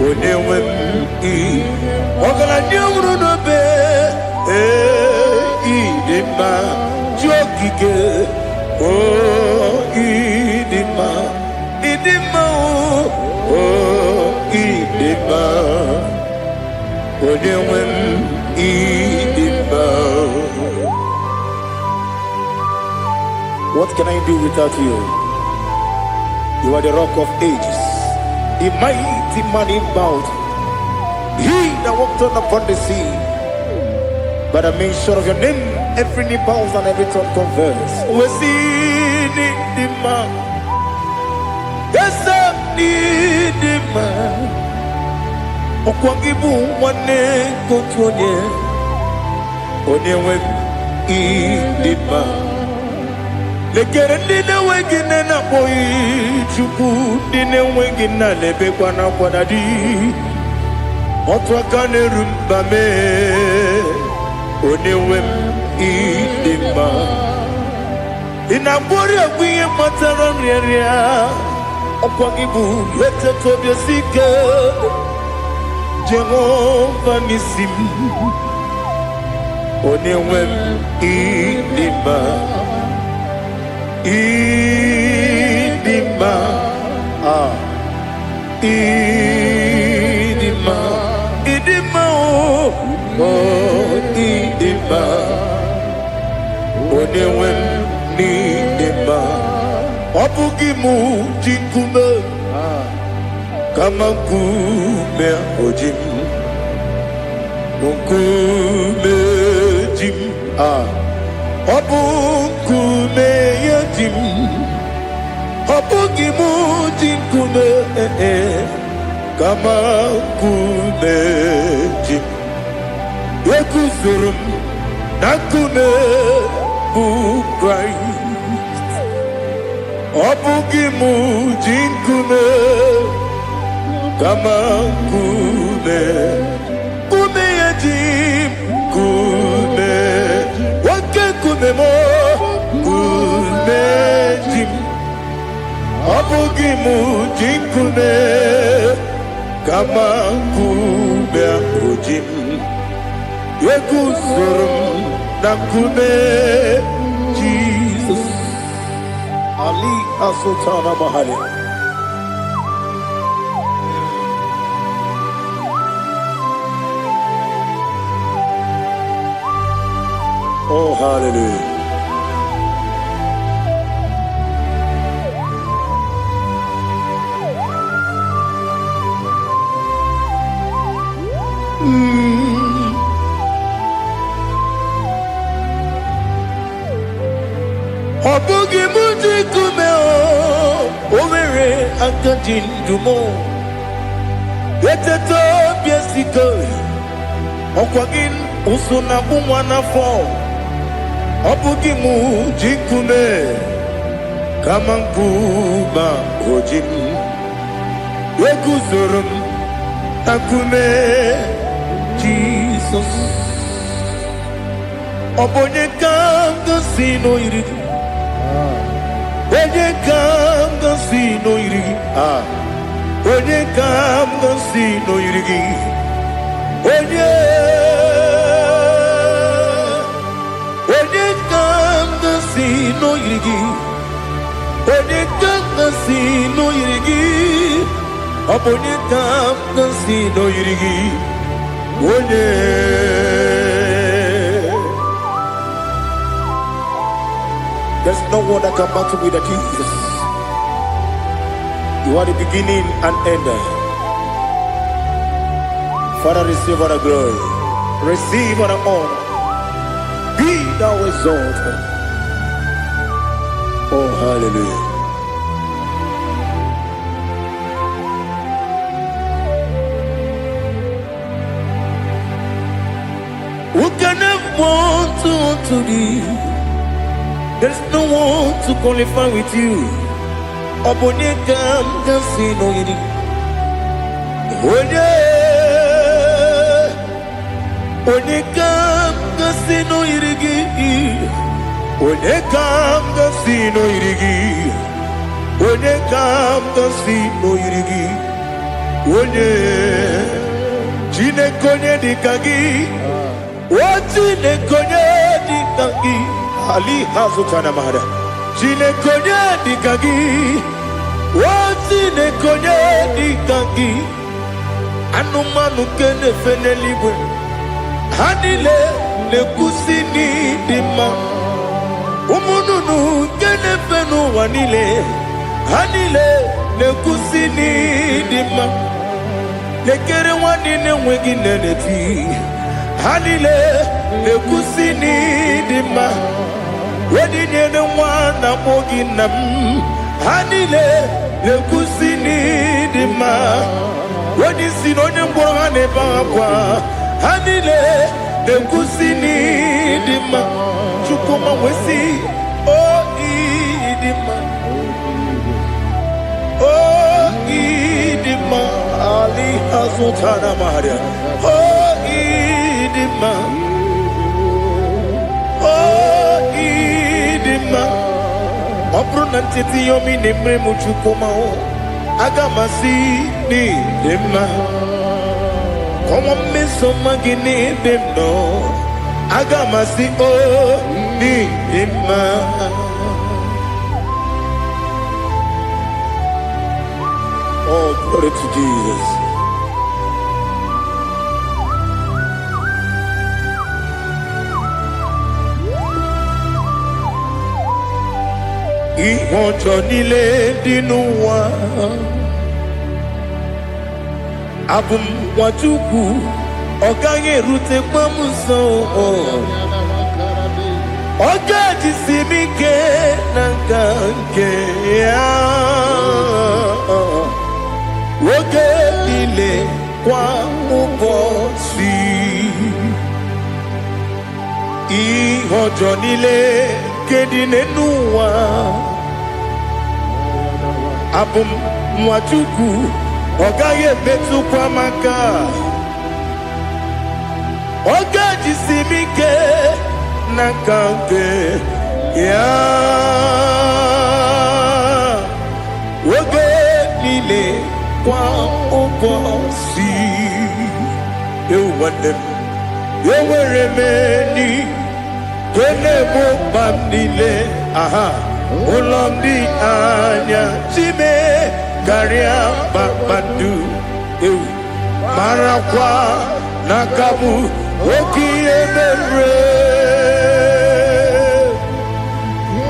Onye nwe m ọgaranya nwụrụ n'obe ịdị mma ji okike ịdị mma, ịdị mma, ịdị mma. Onye nwe m ịdị mma. What can I do without you? You are the rock of ages, the mighty man in battle, he that walked on upon the sea. By the mention of your name, every knee bows and every tongue confesses. We see the man. Yes, sir, the man. Okwangibu wane kotonye. Onyewe the man. Lekere ndine wengine na boy Chukwu ndine wengine lebe kwa na kwanadi. Otu aka na-erumba me onyewe m ịdị mma. Ị na-agbori egwu ihe matara nrịarịa. Ọkwa gị bụ eteta obi esi ike Jehova n'isi m. Onyewe m ịdị mma. Ịdị mma, ịdị mma, ịdị mma, ịdị mma. Onyewe m n'ịdị mma. Ọ bụghị mụ ji nkume kama nkume oji m. Nkume ji m, ọ bụ nkume ya ji m. Ọ bụghị mụ ji nkume kama nkume ji m. Eguzoro m na nkume bụ Kraịst. Ọ bụghị mụ ji nkume kama nkume. Nkume ya ji m, nkume nwoke nkume m, nkume ji m. Ọ bụghị mụ ji nkume kama nkume ahụ ji m. Eguzoro m na nkume Jesus. Ali Asotana Mahali. Oh, hallelujah. Obugi muji kume Owere akadi ndumo Eteto biesiko Okwagin usuna umwana fo Obugi muji kume Kamankuba ojim Wekuzurum Akume Jesus Obonye kanga sino irigi Onye kanga sino irigi Onye kanga sino irigi Onye kanga sino irigi Onye kanga sino irigi Obonye kanga sino irigi Onye There's no one that can battle with Jesus. You are the beginning and end. Father, receive all the glory. Receive all the honor. Be thou exalted. Oh, hallelujah. Who can have one to thee? There's no one to qualify with you. Obonye kam kasino yiri. Onye kam kasino yirigi. Onye kam kasino yirigi. Onye kam kasino yirigi. Onye jine konye dikagi. Wajine konye dikagi. Ali hazutana mahada. Jine konye dikagi. Wajine konye dikagi. Anumanu kene fene libwe. Hanile ne kusini dima. Umununu kene fenu wanile. Hanile ne kusini dima. Lekere wanine wegi neneti. Hanile ne kusini dima. Wedi nyene wana moginam. Hanile ne kusini dima. Wedi sinonye mborane bakwa. Hanile ne kusini dima. Chukuma wesi o idima. O idima. Ali hazutana maharia. O idima. O idima. Obru nantiti yomi nemre muchukuma o. Agamasi ni dima. Como me soma gini demno. Agamasi o ni dima. Oh, glory to Jesus. Ìwọ̀njọ́ nílé dínú wa. Abumwatuku ọ̀gá yẹn rute pọ́mùsọ̀. Ọ̀gá jìsìmí ké nàkà ké yá. Oge nílé kwa ụbọ̀ sí. Ìwọ̀njọ́ nílé kéde nínú wa. Abumwatuku ọ̀gá yẹn bẹ́tù kwa maka. Ọ̀gá jìsìmí ké nàkà ké yá. Oge nílé kwa ụbọ̀ sí. Ewuwadem, ewere meni, kene mo bam nile, aha. Ụlọ ndị anya chime karịa kpakpando. Ewu marakwa n'akamu oke ihe mere.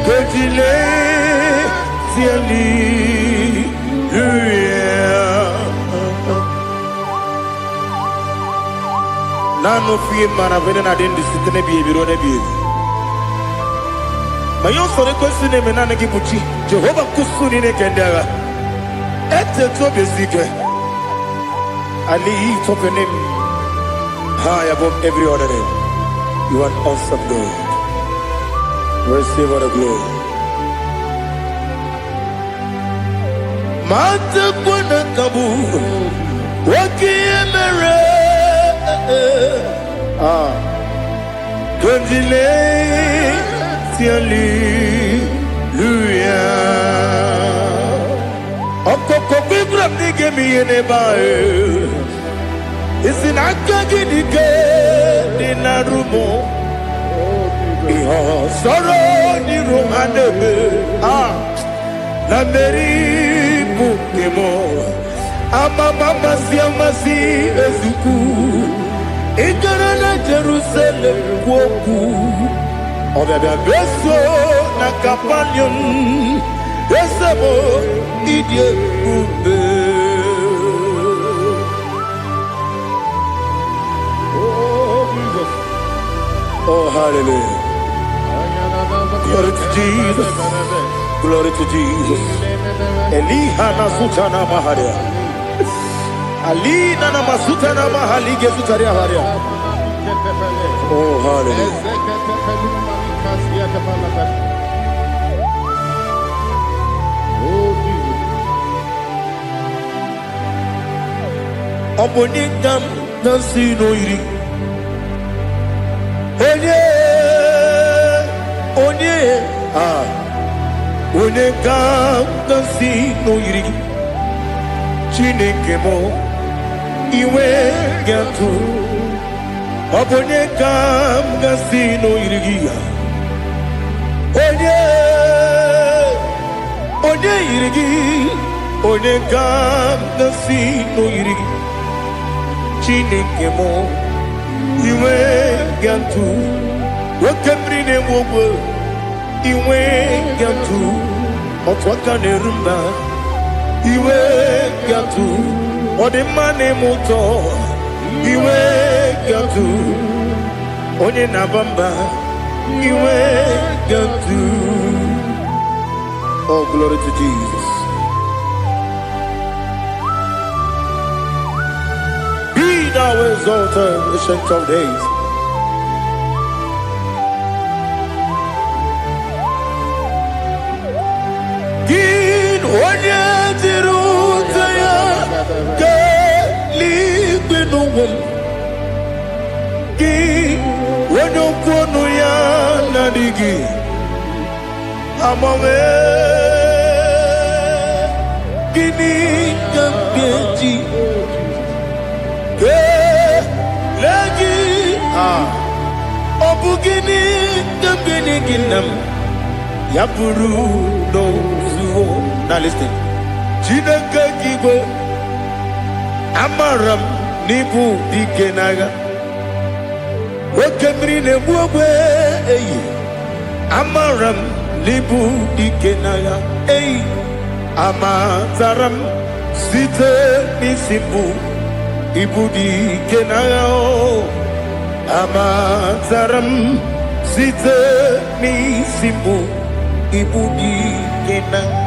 Kejile tieli Nano fie mana vene na dendi sitene bi ebiro ne bi. Mayo sore kwesine menana gibuchi. Jehovah kusuni ne kendaga. Ete to besike. Ali top your name high above every other name. You are awesome God. Receive all the glory. Mata kuna kabu. Waki emere. Gondile hallelujah. Okoko bibram nige mi enebae. Isinaka gidike dinarumo. Iho soro ni romanebe. La meri bukemo. Ama mama siamasi ezuku. Ikarana Jerusalem woku. Obebe beso na kapanion. Esebo idie ube. Oh, hallelujah. Glory to Jesus. Glory to Jesus. Elihana sutana maharia. Alina na masutana mahali gesutaria haria. Oh, hallelujah. Omoningam nasino iri. Onye ga-asị n'oyiri gị Chineke mụ iwe ga-atụ ọ bụ onye ga-asị n'oyiri gị ya onye yiri gị onye ga-asị n'oyiri gị Chineke mụ iwe ga-atụ nwoke mmiri na-egbu ogbe iwe ga-atụ otu aka na-eru mba iwe ga-atụ ọ dị mma na-eme ụtọ iwe ga-atụ onye na-aba mba iwe ga-atụ. Oh, glory to Jesus. Be thou exalted, ancient of days. Onye dịrị ụzọ ya ka eluigwe n'ụwa gị onye okwu ọnụ ya na-adịghị agbanwe gịnị ka m ga-eji kelee gị ọ bụ gịnị ka m ga-enye gị nna m ya bụrụ n'ozuo. Now listen. Chineke kigwe amaram n'ibu dike n'agha nwoke mmiri na-egbu ogbe eyi amaram n'ibu dike n'agha eyi amatara m site n'isi mbụ ibu dike n'agha amatara m site n'isi mbụ ibu dike n'agha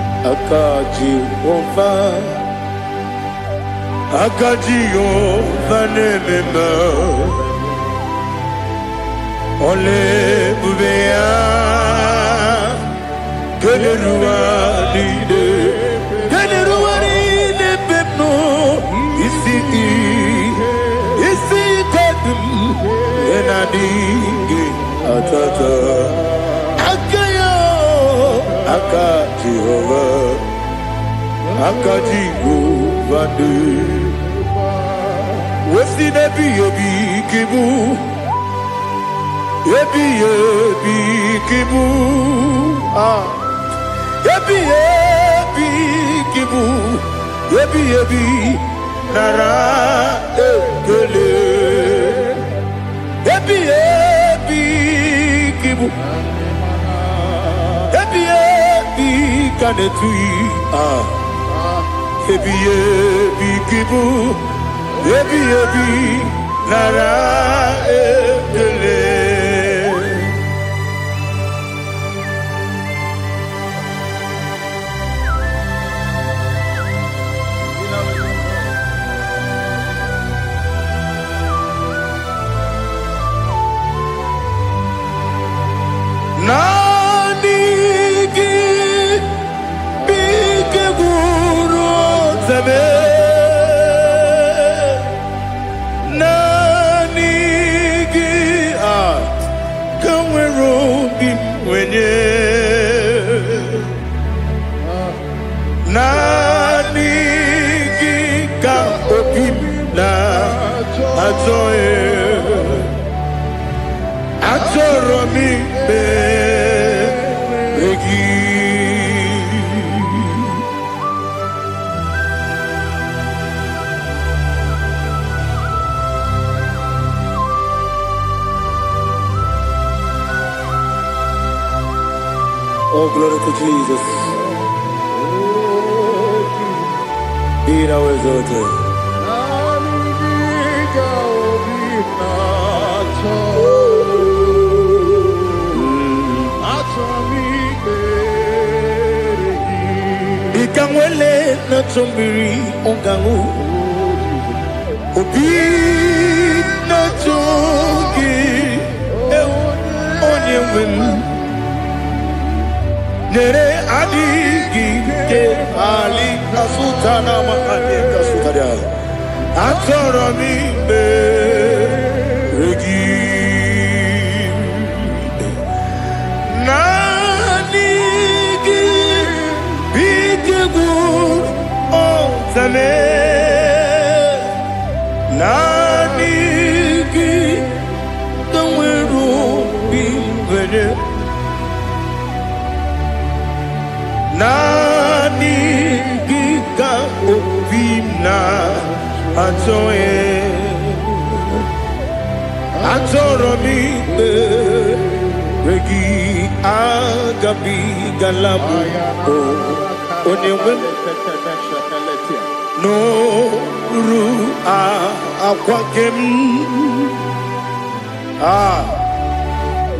aka Jehova na-ememe ole ebube ya keneruwa niile bepno isi kodum enadinge atata aka Jehova de wesi nebi ebi kibu ebi kibu ebi kibu ebi nara ekele ebi kibu ebi kanetui ebi kibu ebi nara ekele zame nanigi kanwero bim wenye nanigi ka obim na atoe atoro mi be egi. Oh, glory to Jesus. Be thou exalted. Ikangwele na chombiri ongangu obi na chogi onye wem nere adigi ke ali kasutana ma ade kasutaria atoro mi be regi nanigi bitegu otame nanigi tanweru bimvene nani gika obimna atoe atoro mi regi agabi galabu onyewe no ru akwakem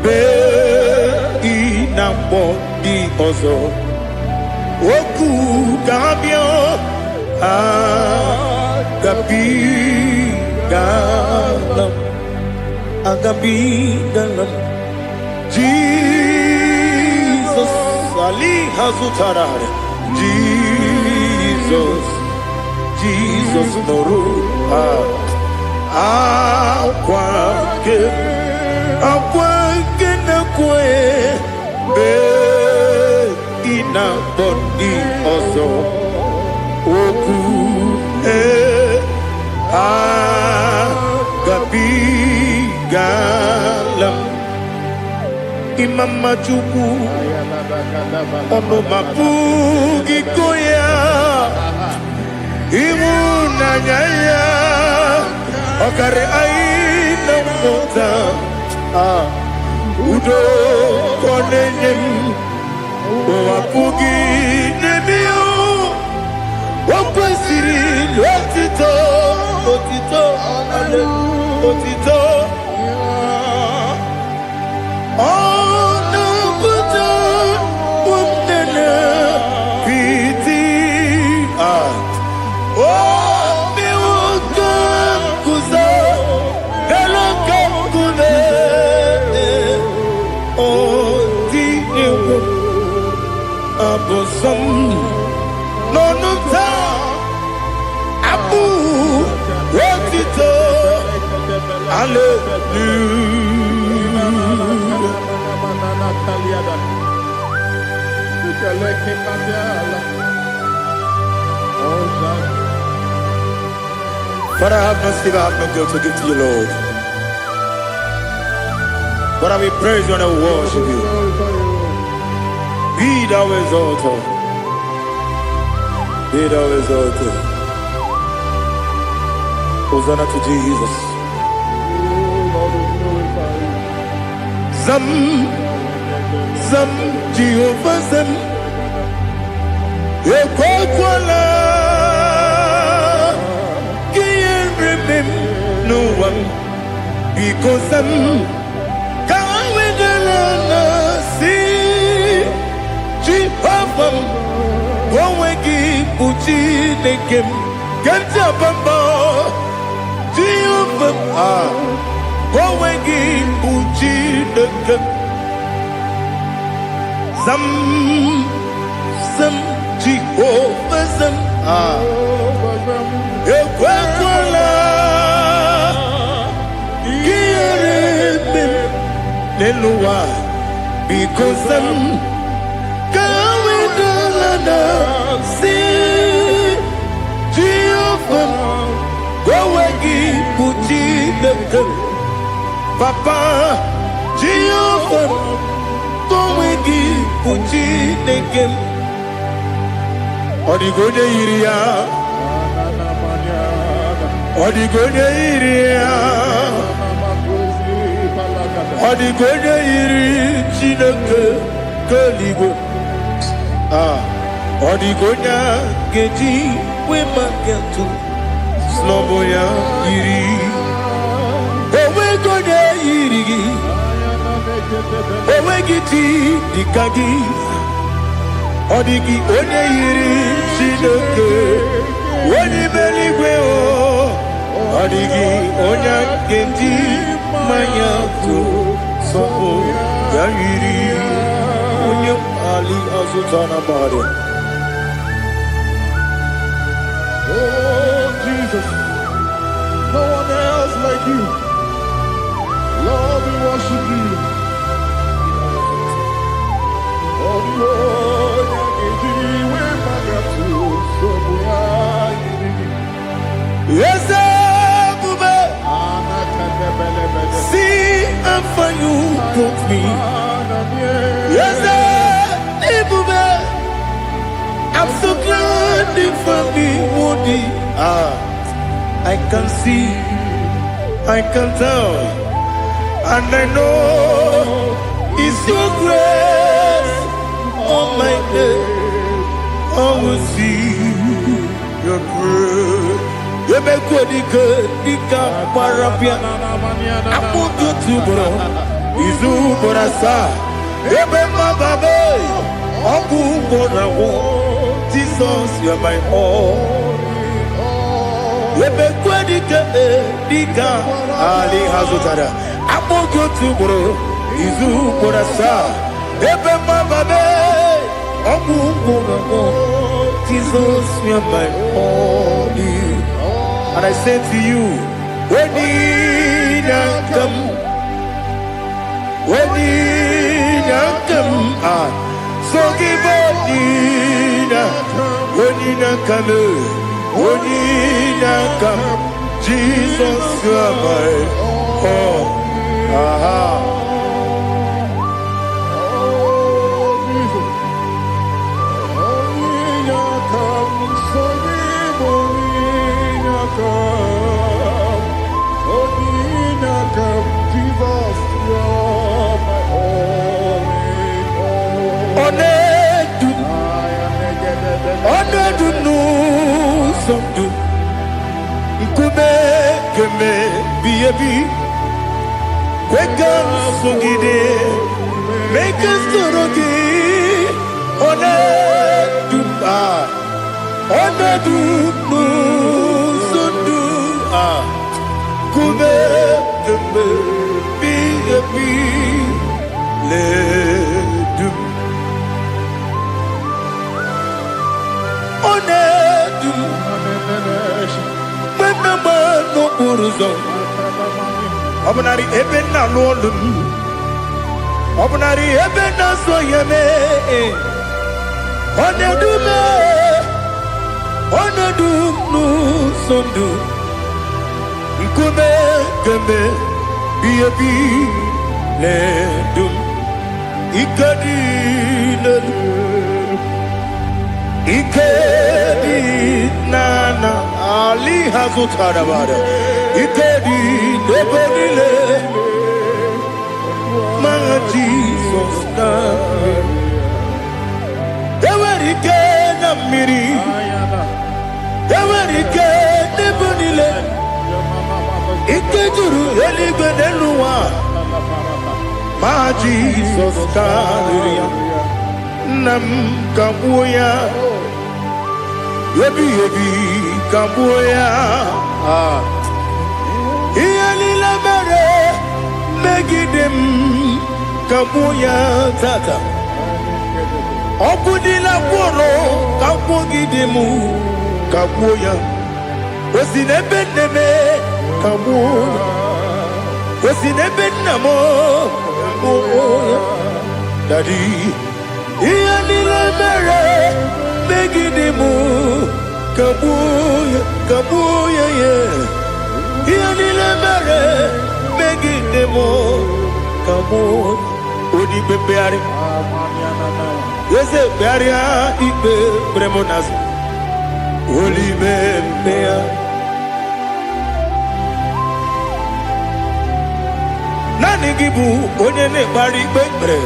be inambo di ozo oku gabio agabi galam Jesus ali hazutarare Jesus noru akwake na kwe be ina body ozo oku gabi galam imama chuku ono mapugi koya imuna nyaya okare aina mota udo konenyem wapugi nemio wakwesiri otito ale otito ono buto umnene piti miwuka kuzo galoka kune oti ewo abosom nonuta abu otito Father, have mercy, I have no guilt to give to you, Lord. Father, we praise you and we worship you. Be thou exalted. Be thou exalted. Hosanna to Jesus. Zam Jehovah Zam Ekwakwala Can't remember no one because I'm Kawedalana see Jehovah Wawegi Puchi Nekem Kantabamba Jehovah Wawegi Puchi Nekem Zam Jehovah Zam ekwekwala ihere n'elu ụwa bikozi m ka wedala na si Jehova onwe gị bụ Chineke papa Jehova onwe gị bụ Chineke ọ dịghị onye yiri ya ọ dịghị onye yiri ya ọ dịghị onye yiri Chineke nke eluigwe ọ dịghị onye ga-eji wee maka ntụ slọbụ ya yiri onweghị onye yiri gị onweghị chi dịka gị ọ dịghị onye yiri Chineke onye eluigwe ọ dịghị onye ga-eji mmanya ntụ slọbụ ya yiri onye ali azụtara mmadụ. Oh, Jesus, no one else like you. Lord, we worship you. Oh, Lord, yes, see how far you brought me. Yes, I'm so glad you found me worthy. I can see, I can tell, and I know it's your grace on my head. I will see your grace. You make good, you can't parapia. I'm going to bro. Izu borasa. You make my baby. I'm going to Jesus, you're my all. You make good, you can't. Ali Hazutara. I'm going to bro. Izu borasa. You make my baby. I'm going to Jesus, you're my all. And I say to you, when you come, so give up, when you come, Jesus, you are my all. Make us Obunari ebena lolum Obunari ebena soyeme Onedu sondu Nkume keme biyebi ledum Ikadi nana Ali hazutarabara Ikedi debonile my Jesus Ewerike na miri Ewerike debonile Ikeduru eligwe neluwa my Jesus Nam kabuya Yebi kabuya Iyalila mere Megidem kabuya tata Okudila kworo Kapugidemu Kabuya. Was in a beneme, Kabuya. Was in a benamo, Kabuya. Daddy, Ianila Mare, Megidemu, Kabuya, Kabuya, yeah. Ianila Mare, Megidemu, Kabuya. Odi bebeari. Yese bearia ibe bremonas. Oli bebea. Nani gibu onye ne bari bebre.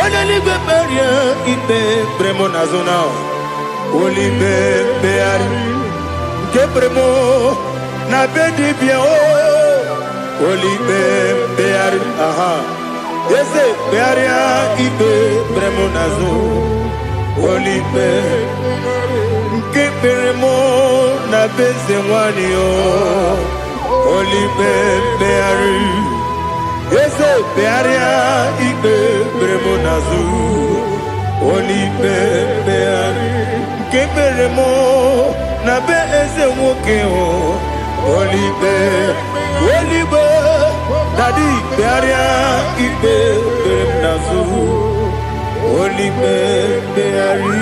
Onye ni beberia ibe bremonas ona. Oli bebeari. Gebremo na bedi bia o. Oli bebeari. Aha. Yese bearia ibe bremonazo olibe keberemo na beze wani o olibe beari Yese bearia ibe bremonazo olibe beari keberemo na beze woke o olibe olibe Daddy, bearia ibe bernazu, olibe beari.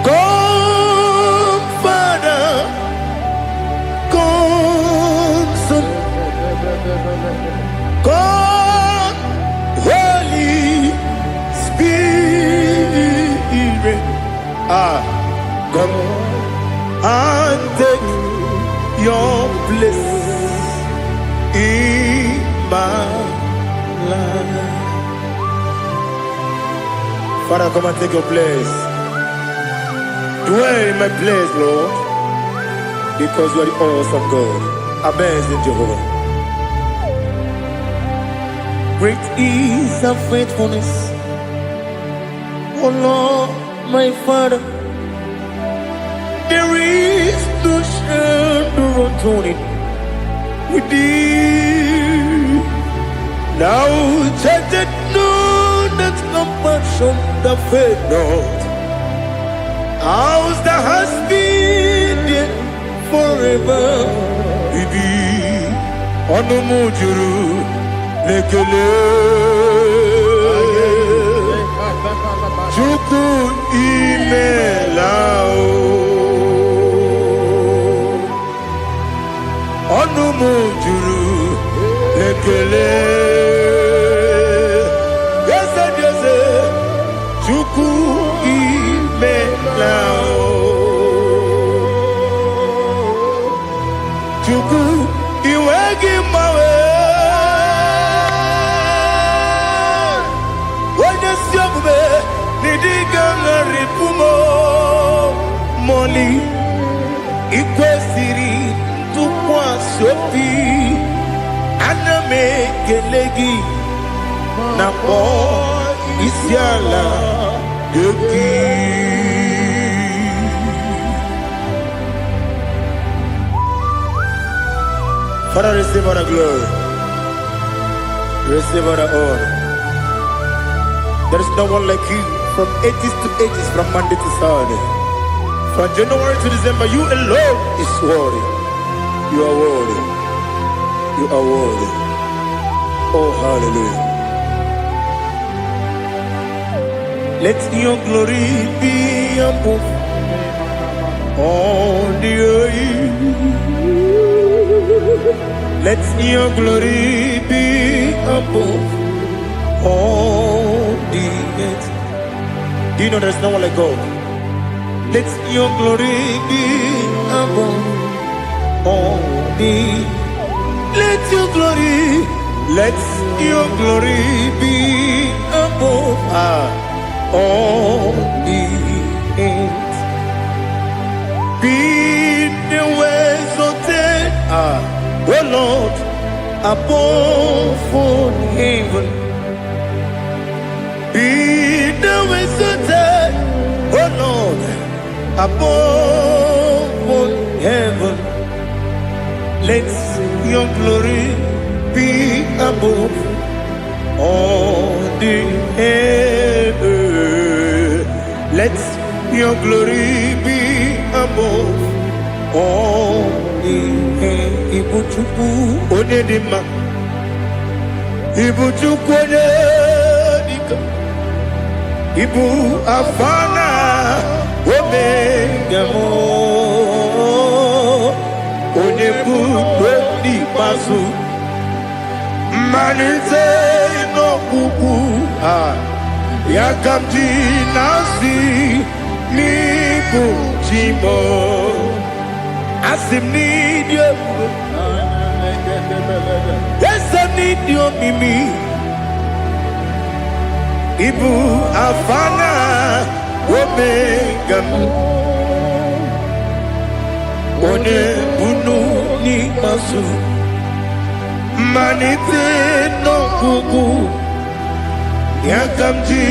Come, Father, come, Son, come. Holy Spirit, come and take your place in my life. Father, come and take your place. Dwell in my place, Lord, because you are the awesome God. Amazing Jehovah. Great is thy faithfulness, O Lord, my Father. There is no shadow unto it with thee. Now judgeth none that compassion that faith not. Ours that has been there forever with thee. Onomujuru. Lekele Chuku imelao Onumujuru Lekele Yese yese Chuku imelao Chuku iwegi mawe Moli ikwesiri tukwa sopi aname kelegi na po isiala yoki Father, receive all the glory, receive all the honor. There is no one like you. From ages to ages, from Monday to Saturday, from January to December, you alone is worthy. You are worthy. You are worthy. Oh, hallelujah. Let your glory be above all the earth. Let your glory be above all the earth. Do you know there's no one like God? Let your glory be above all the. Let your glory be above all the earth. Be the ways of death, oh Lord, above all heaven. Be the ways of death, oh Lord, above all heaven. Let your glory be above all the earth. Let your glory be above all the earth. Ibuchukwu onedima, Ibuchukwu onedika, Ibu afana omega mo, onebu odi mazu, manize no kuku yakamji nasi mibu jimo. Asim need you. Yes, I need you, Mimi. Ibu afana omega. One bunu ni masu. Manite no kuku. Yakamji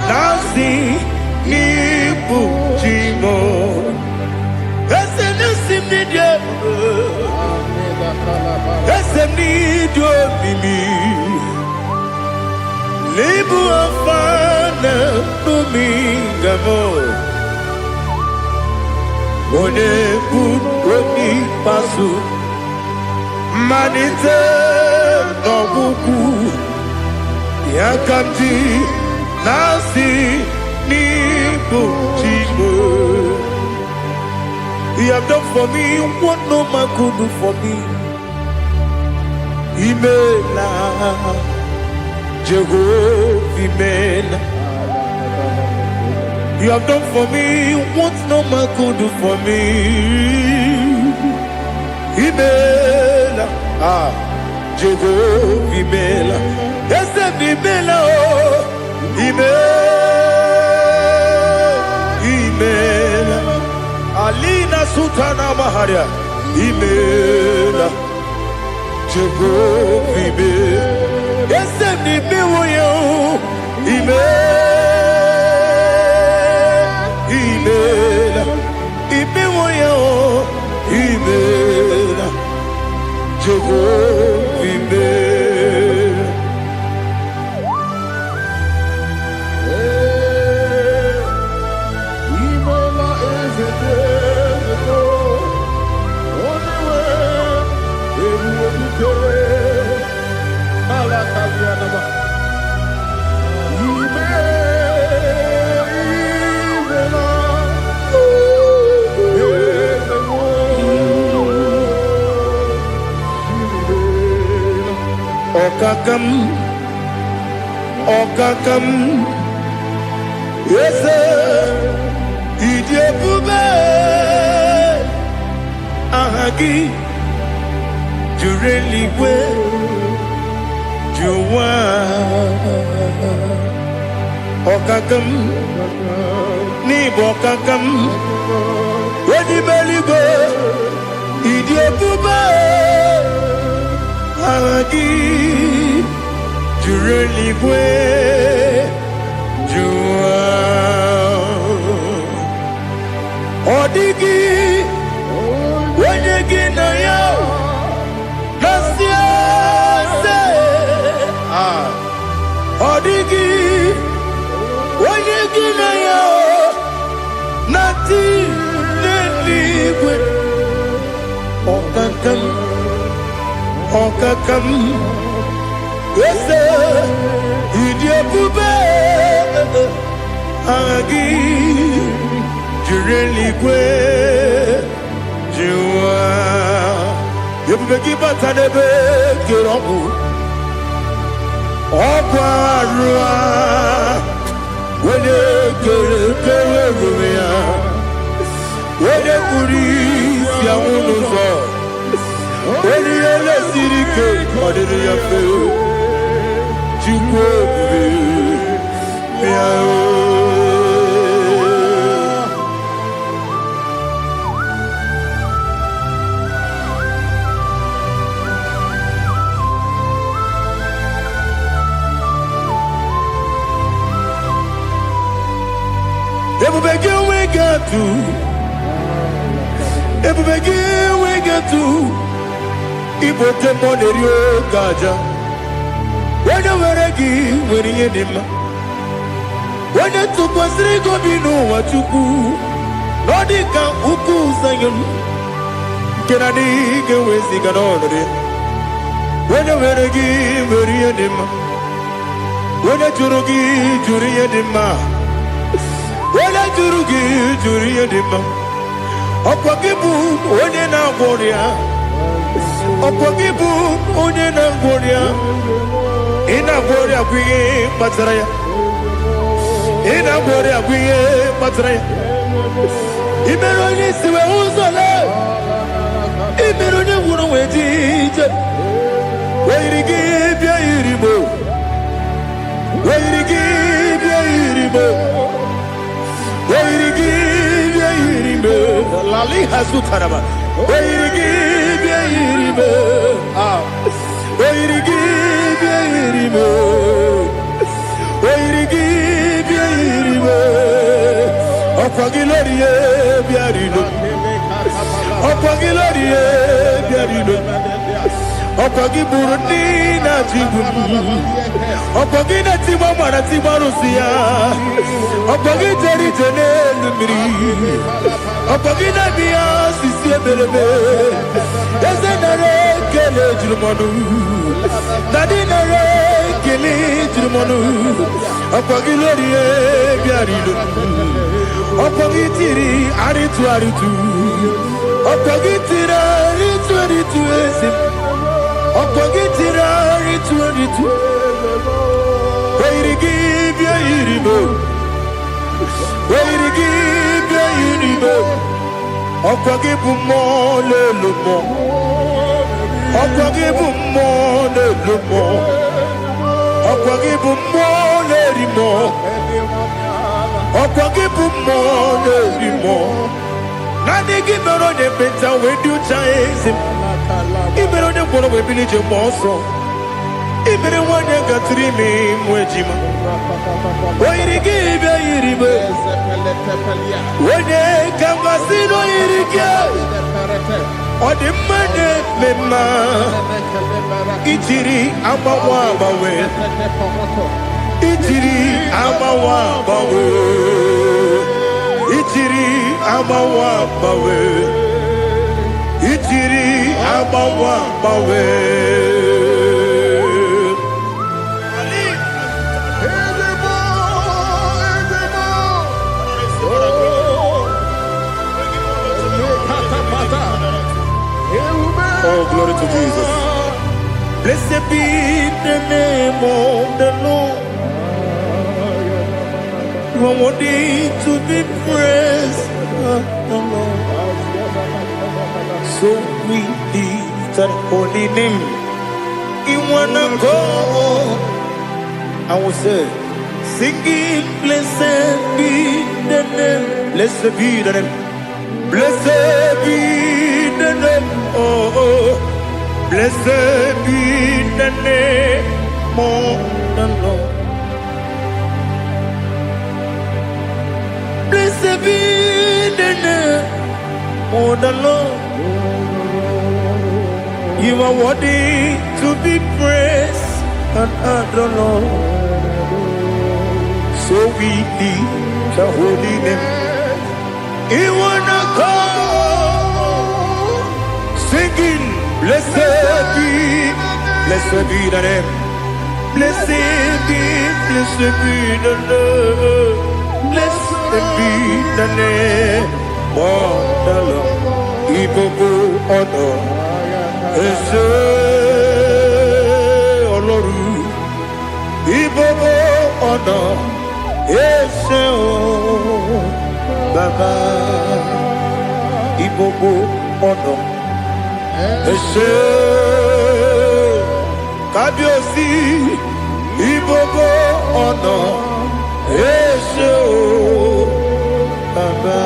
nasi nibu jimo. Esenesim ni Dieu, esem ni Dieu mimi. Libu afana numingamo, one buni pasu, manite no buku, yakamji nasi ni bujimo. You have done for me what no man could do for me. Imela, Jehovah, Imela. You have done for me what no man could do for me. Imela, Jehovah, Imela. Yes, Imela, Imela. Alina Sutana Maharia, Imela, Jehovah, Imela. Yes, Imela, Imela, Imela, Jehovah, Imela. Okakam, yes, Idiabube, Ahagi, Jureli, Juwa, Okakam, Nibokakam, Wedi Beligo, Idiabube, Ahagi. Jureligwe Jua Odigi Wenyegi na ya Nasia se Odigi Wenyegi na ya Nati Neligwe Okakam Okakam Yes, Idiabube, Agi, Jureligwe, Jua, Yabeki Batanebe, Kirobu, Oparua, when you get when you police, Yamuno, when you let Sirike, what did you feel? They will begin we got to ebube gị enweghị etu Igbo temọ na-eri oge aja onye were gị nwere ihe dị mma onye tụkwasịrị gị obi n'ụwa Chukwu na ọ dị ka ukwu Zayọn nke na-adịghị ga-eweziga n'ọnọdụ ya onye were gị nwere ihe dị mma onye jụrụ gị jụrụ ihe dị mma onye jụrụ gị jụrụ ihe dị mma ọkwa gị bụ onye na-agwọ ọrịa ọkwa gị bụ onye na-agwọ ọrịa ị na-agwọ ọrịa bụ ihe kpatara ya ị na-agwọ ọrịa bụ ihe kpatara ya ị mere onye isi wee ụzọ lee ị mere onye gwụrụ wee dị ije wee yiri gị bịa yiri Igbo wee yiri gị bịa yiri Igbo wee yiri gị bịa yiri Igbo lali ha zụtara ma wee yiri gị bịa yiri Igbo wee yiri gị bịa yiri Igbo wee yiri gị bịa yiri Igbo ọkwa gị lori ye bịa rilo ọkwa gị lori ye bịa rilo ọkwa gị bụrụ ndị na-achị igwu ọkwa gị na-etigba mara tigba arụsị ya ọkwa gị jere ije n'elu mmiri ọkwa gị na-ebi ya sisi eberebe eze nara ekele juru m ọnụ na dị nara ekele juru m ọnụ ọkwa gị lori ye bịara ilo ọkwa gị tiri arịtụ arịtụ ọkwa gị tiri arịtụ arịtụ ezi ọkwa gị tiri arịtụ arịtụ oyiri gị bịa yiri Igbo oyiri gị bịa yiri Igbo ọkwa gị bụ mmụọ n'elu mmụọ ọkwa gị bụ mmụọ n'elu mmụọ ọkwa gị bụ mmụọ na-eri mmụọ ọkwa gị bụ mmụọ na-eri mmụọ naanị gị mere onye ekpenta wee dị ụcha eze ị mere onye gwọrọ wee bili ije mgbe ọsọ ị mere nwanyị gatụrụ ime mụ ejima oyiri gị bịa yiri Igbo onye ka mmasị na oyiri gị ọ dị mma na-eme mma ijiri agbanwe agbanwe ijiri agbanwe agbanwe ijiri agbanwe agbanwe ijiri agbanwe agbanwe Oh, glory to Jesus. Blessed be the name of the Lord. You are worthy to be praised, the Lord. So we lift that holy name. You wanna go? I will say, singing, blessed be the name. Blessed be the name. Blessed be the name. Oh, oh. Blessed be the name of the Lord. Blessed be the name of the Lord. You are worthy to be praised and adored, Lord. So we lift the holy name. You wanna call, singing, blessed be the name. Blessed be the Lord. Blessed be the name of the Lord. Igbo honor, ese oloru. Igbo honor, ese o Baba. Igbo honor, ese Kábíyèsí. Igbo honor, ese o Baba.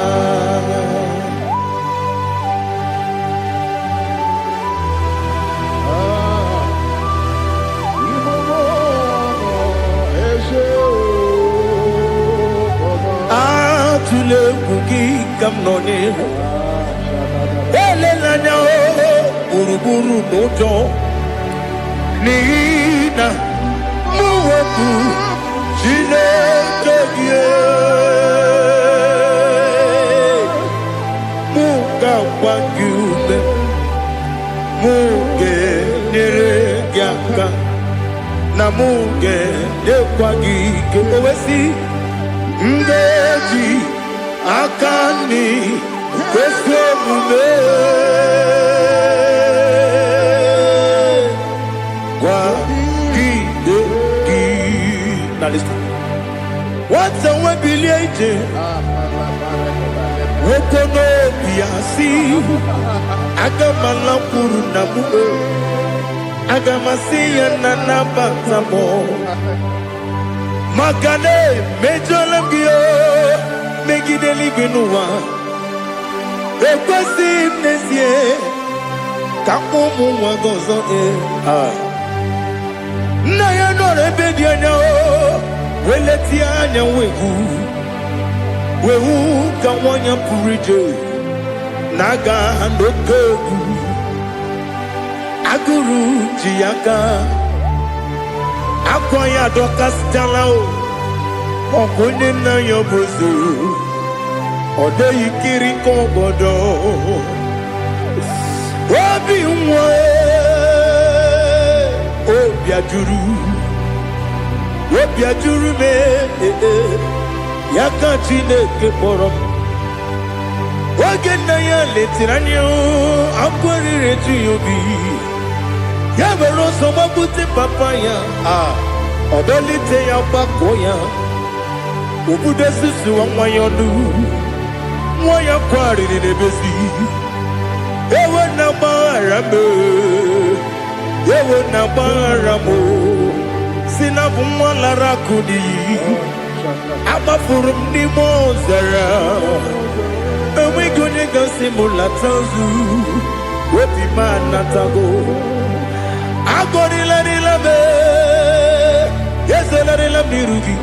Atule kuki kamnoni n'anya gburugburu n'ụjọ n'ihi na mụ wepụ Chineke gị mụ ga-agba gị ume mụ ga-enyere gị aka na mụ ga-enyekwa gị ike o wesị m ga-eji aka nri kwesị omume gwagide gị na listen nwata nwe bilie ije nwoke n'obi ya si aga m alakwuru na mụ aga m asị ya na nabata m maka na emejola m gị megide eluigwe n'ụwa ekwesịghị m n'ezie ka ụmụ nwa gị ọzọ nna ya nọrọ ebe dị anya wee letie anya wee hụ ka nwanyị pụrụ ije na-aga n'oke egwu agụrụ ji ya gaa akwa ya dọkasịtala ọkụ onye nna ya bụzo ọ dịghị kiri ka obodo obi nwa obi ajuru m ya ka Chineke kpọrọ m oge nna ya letere anya akwa riri eju ya obi ya mere ọsọ gbapute papa ya ọ dọlite ya gbakọ ya obodo susuwa nwa ya ọnụ nwa ya kwarịrị n'ebezi ewe na gbaghara m ewe na gbaghara m si na bụ nwa lara akụ n'iyi agbafuru m n'ime ọzara enweghị onye gasị m lata nzu obi m anatago agọrịlarịla m ezelarịla m n'iru gị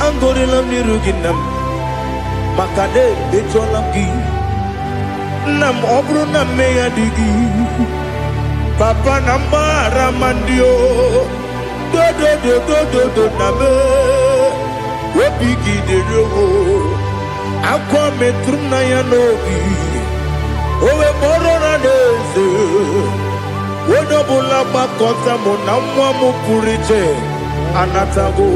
agọrịla m n'iru gị nna m maka na emechuola m gị nna m ọ bụrụ na mmehie dị gị papa na mgbaghara ma ndị dodododododo na me obi gị dịrị owo akwa metụrụ m na ya n'obi o wee kpọrọ na n'eze onye ọbụla gbakọta mụ na nwa m pụrụ iche anatago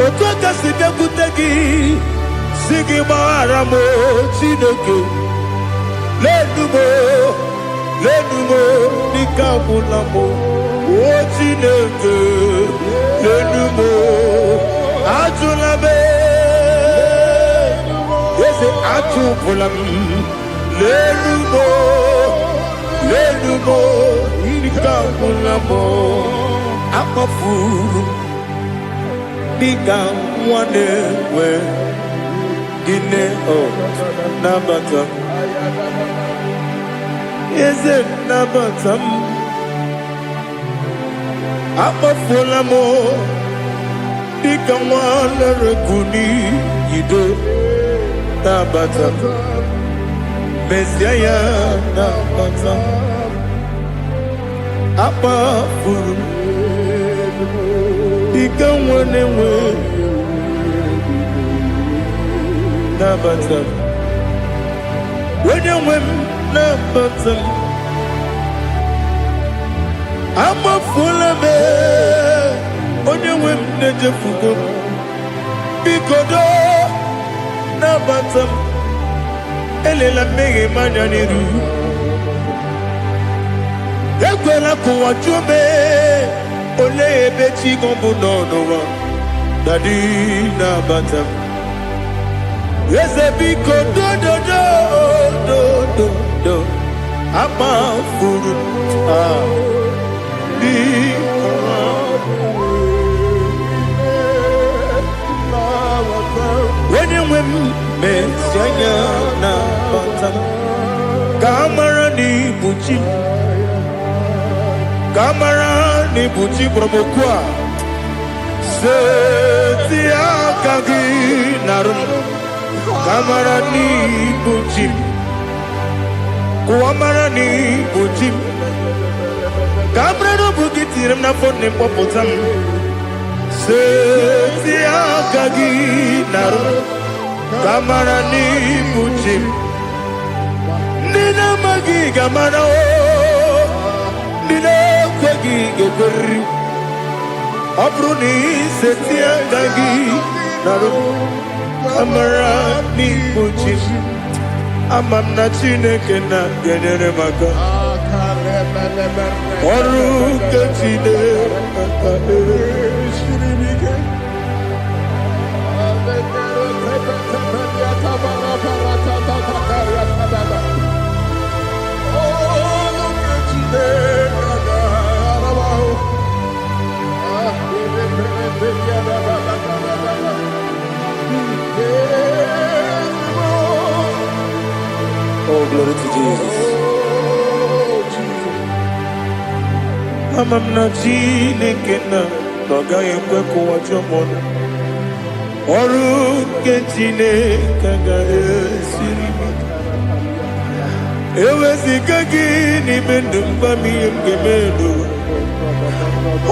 otu aka si bịakwute gị si gị gbaghara m Chineke lenumo dịka agwụla m o Chineke lenumo ajụla m eze ajụpụla m lenumo dịka agwụla m akpafuru dịka nwa na-enwe gịnị nabata m eze nabata m akpafuola m dịka nwa na-erekwu n'iyido nabata m mezie ya nabata m akpafuru dịka nwa na-enwe nabata m onye nwe m nabata m amafuola m onye nwe m na-ejefugo m biko nabata m elela mmehie m anya n'iru ekwela ka ụwa jụọ m olee ebe chi gị bụ n'ụwa dadi nabata m eze biko do akpafuru onye nwe m mesi anya nabata m ka amara na ibuchi ka amara na ibuchi gwara m okwu a seti aka gị narụ m ka amara na ibuchi Kuamarani Bujim Cabrano Bugitirim na phone Popotam Setia Kagi Naru Kamarani Bujim Nina Magi Gamano Nina Kwagi Gokuri Abruni Setia Kagi Naru Kamarani Bujim Amam na Chineke na genere maka Oru ke Chineke Oh, glory to Jesus. Amam na Chineke na Noga ekwe kuwa jomono Oru ke Chineke ga esiri mi Ewezika gị n'ime ndụ mgbami ngemedo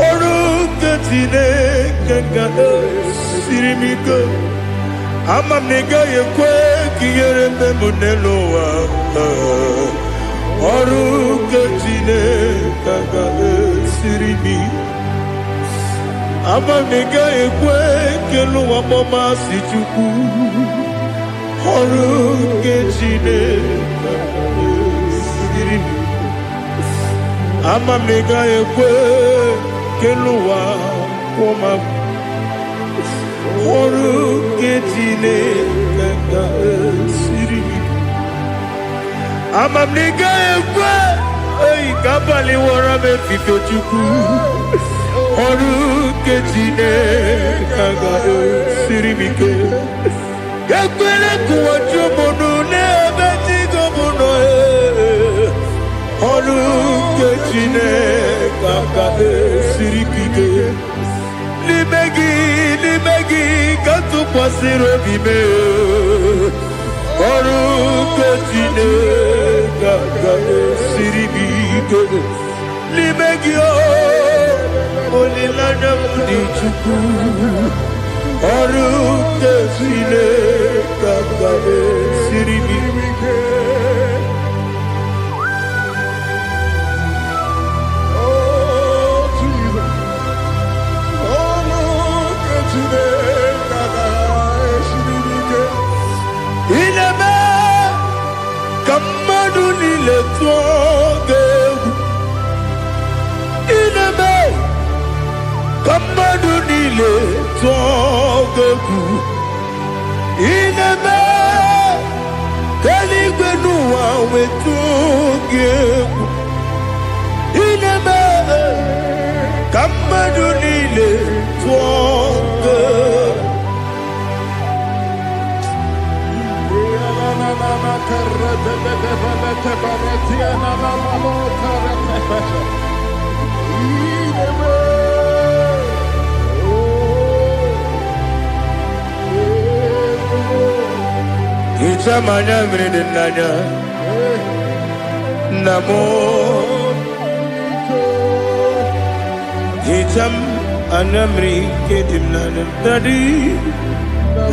Oru ke Chineke ga esiri mi go Amam na ị gaghị ekwe ka ihere mme m n'elu ụwa Ọrụ nke Chineke ga-esiri m Amam na ị gaghị ekwe ka elu ụwa gbamasị Chukwu Ọrụ nke Chineke ga-esiri m Amam na ị gaghị ekwe ka elu ụwa gbamasị Oru ke Chineke ga-esiri m Amam na ị gaghị ekwe ka abalị wara m efife Chukwu Oru ke Chineke ga-esiri m ike Ekwela ka ụwa jụọ m n'ebe chi gị bụ nọ Oru ke Chineke ga-esiri m ike N'ime gị ka tụkwasịrị obi m Ọrụ nke Chineke ga-esiri m ike N'ime gị olileanya m dị Chukwu Ọrụ nke Chineke ga-esiri m ike Ineme kamadu nile tuogegu Ineme kamadu nile tuogegu Ineme keligwe nuwa wetugegu Ineme kamadu nile tuogegu Itamanya mridinanya Namo Itam anamri kedimnana Dadi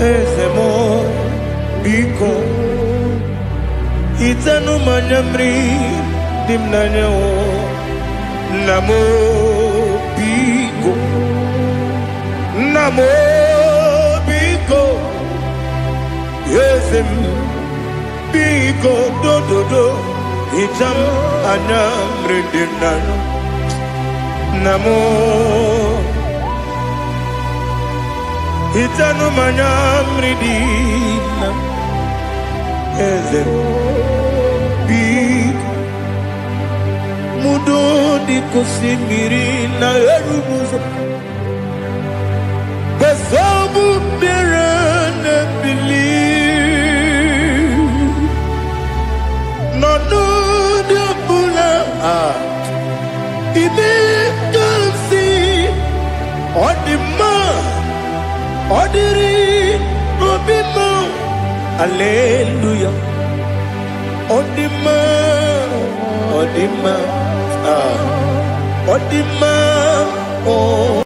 Ezemo Biko Itanu manyamri dimnanya Namo Biko Namo Biko Yesem Biko do do do Itam anamri dimnanya Namo Itanu manyamri dimnanya Yesem Mudo di kusimiri na erumuzo Besobu birene bili Nonu di bula Ibi kansi Odima Odiri Obimo Hallelujah Odima Odima, Odima, oh.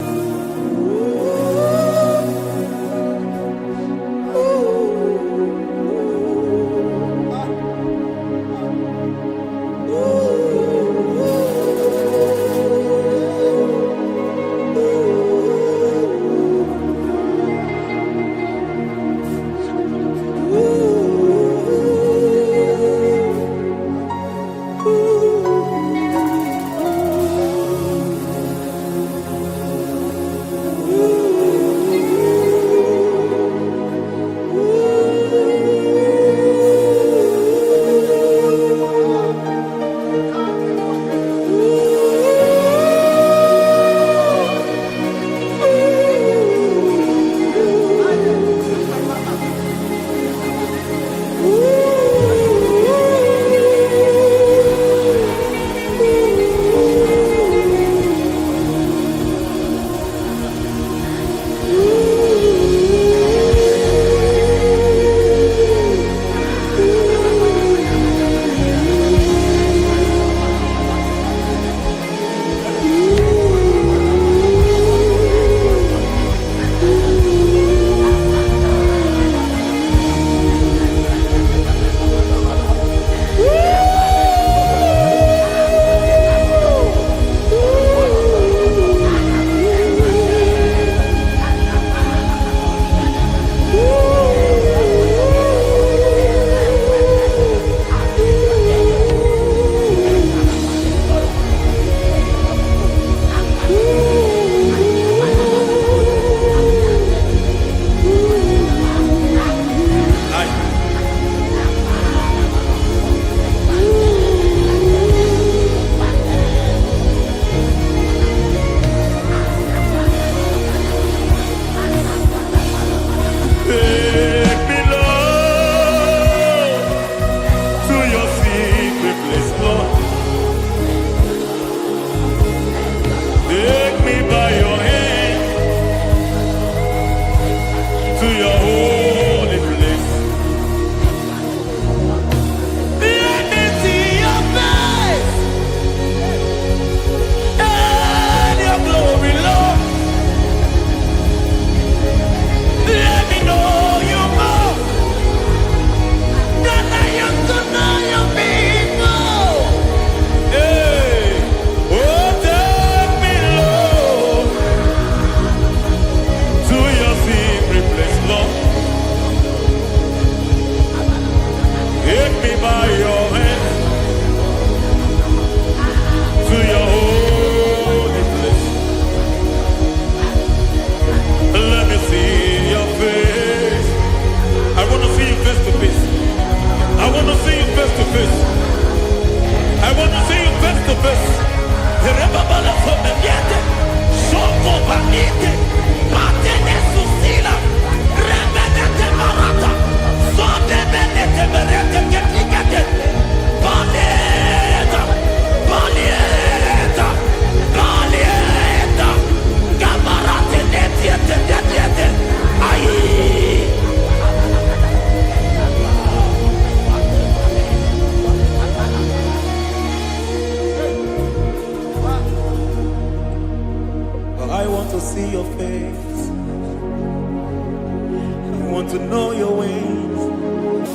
want to know your ways.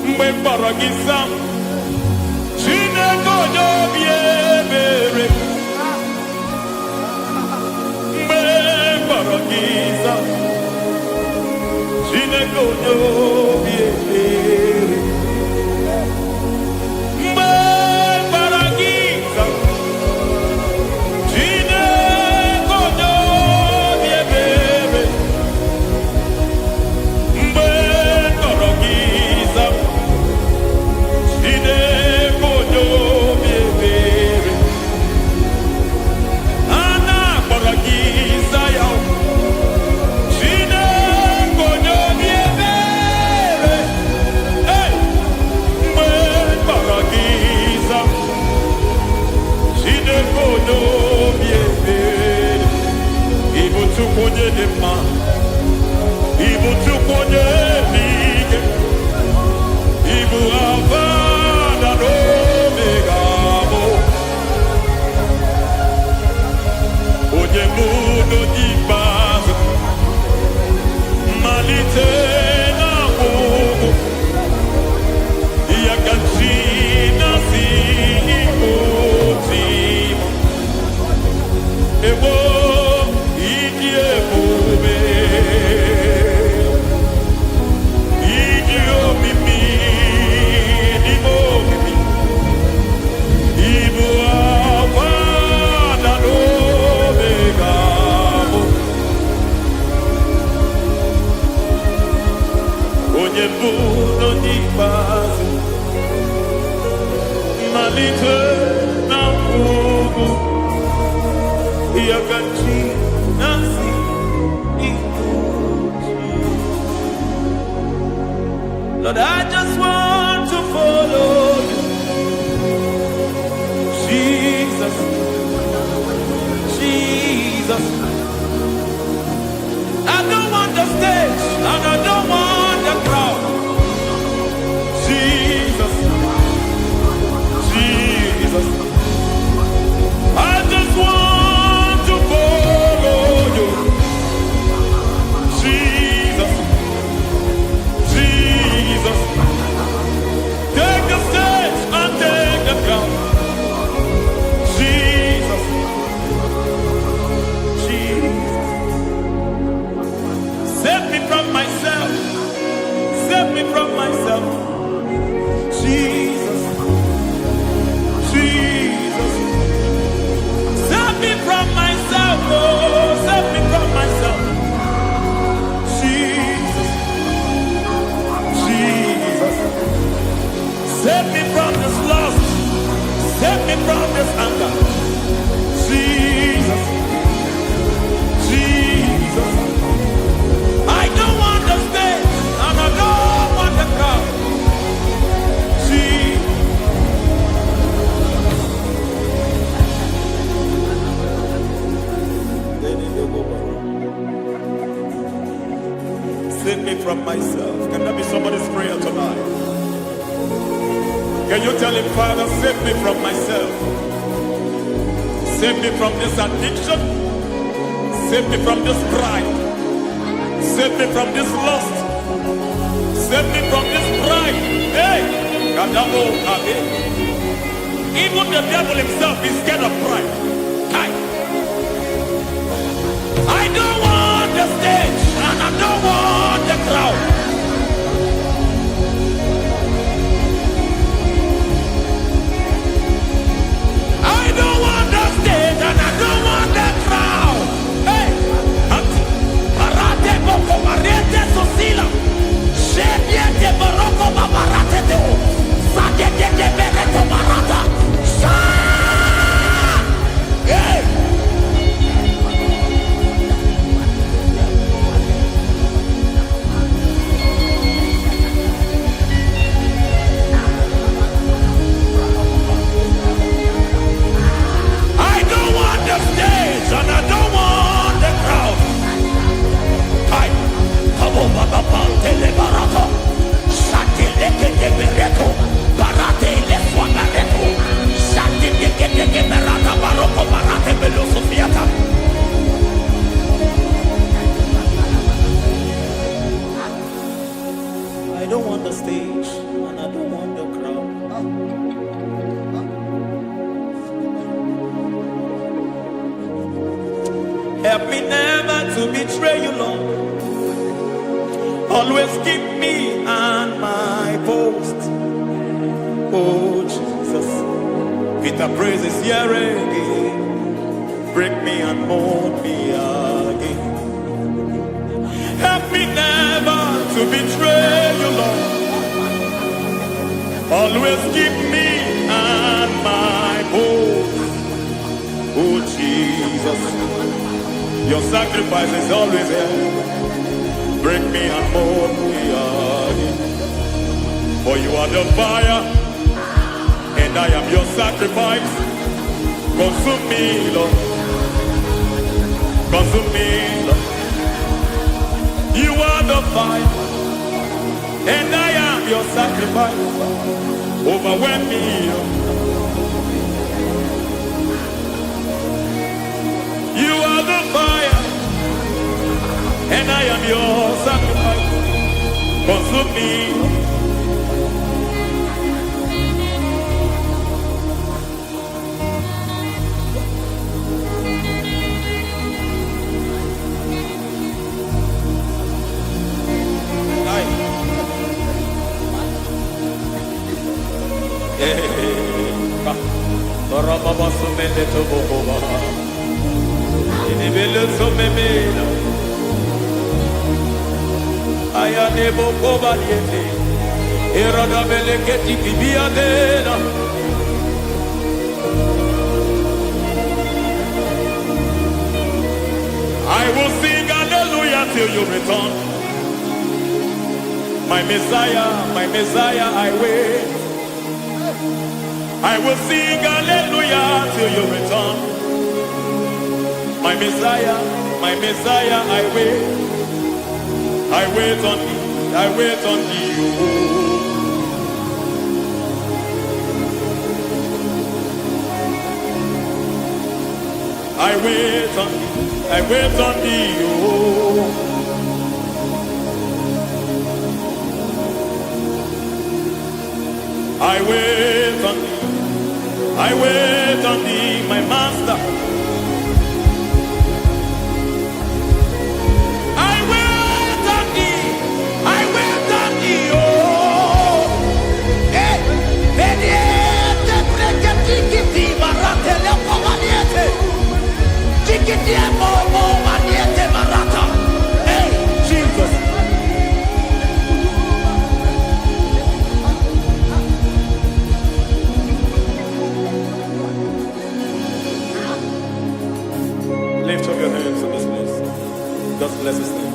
Mgbe mkpọrọ gị sam, Chineke onye obi ebere. Mgbe mkpọrọ gị sam, Chineke onye obi ebere. Mgbe mkpọrọ gị sam, Chineke onye obi ebere. Mgbe mkpọrọ gị sam, Chineke onye obi ebere. A na-akpọrọ gị Zion, Chineke onye obi ebere. Yebuno n'ikpeazụ malite na ngwụgwụ ya ka chi na-asị Igbo chi. Lord, I just want to follow you, Jesus, Jesus. I don't want the stage and I don't want the crowd. Jesus, Jesus. I just want to follow you. Jesus, Jesus. Take the stage and take the crown. Jesus, Jesus. Save me from myself. Save me from myself. Jesus, Jesus. Save me from myself. Oh, save me from myself. Jesus, Jesus. Save me from this lust. Save me from this anger. Jesus, Jesus. I don't want the stage and I don't want the crowd. Jesus. Save me from myself. Can that be somebody's prayer tonight? Can you tell him, Father, save me from myself? Save me from this addiction. Save me from this pride. Save me from this lust. Save me from this pride. Hey! Kadabo Kabe. Even the devil himself is scared of pride. Kai. I don't want the stage and I don't want the crowd. I don't want the stage and I don't want the crowd. Hey! Parate boko marete sosila. Shebiete baroko babarate teo. Sadete de bereto barata. Hey! I don't want the stage and I don't want the crowd. Hi, Kabo Baba Pantele Barato, Shatileke de Bereto, Barate le Swanareto, Shatileke de Berata Baroko Barate Belosofiata. I don't want the stage and I don't want the crowd. Help me never to betray you, Lord. Always keep me on my post. Oh, Jesus. Peter praises here again. Break me and mold me again. Help me never to betray you, Lord. Always keep me on my post. Oh, Jesus. Your sacrifice is always here. Break me and mold me again. For you are the fire, and I am your sacrifice. Consume me, Lord. Consume me, Lord. You are the fire, and I am your sacrifice. Overwhelm me, Lord. You are the fire, and I am your sacrifice. Consume me. Ayanebo kobaliete. Erodabele ketiki biadena. I will sing hallelujah till you return. My Messiah, I wait. I will sing hallelujah till you return. My Messiah, I wait. I wait on thee, I wait on thee. I wait on thee, I wait on thee. Oh. I wait on thee, I wait on thee, my master. I wait on thee, I wait on thee, oh. Eh, vediete, prega tikiti, marate le pomaniete. Tikiti e momo maniete marata. Hey, Jesus. Lift up your hands in this place. Just bless his name.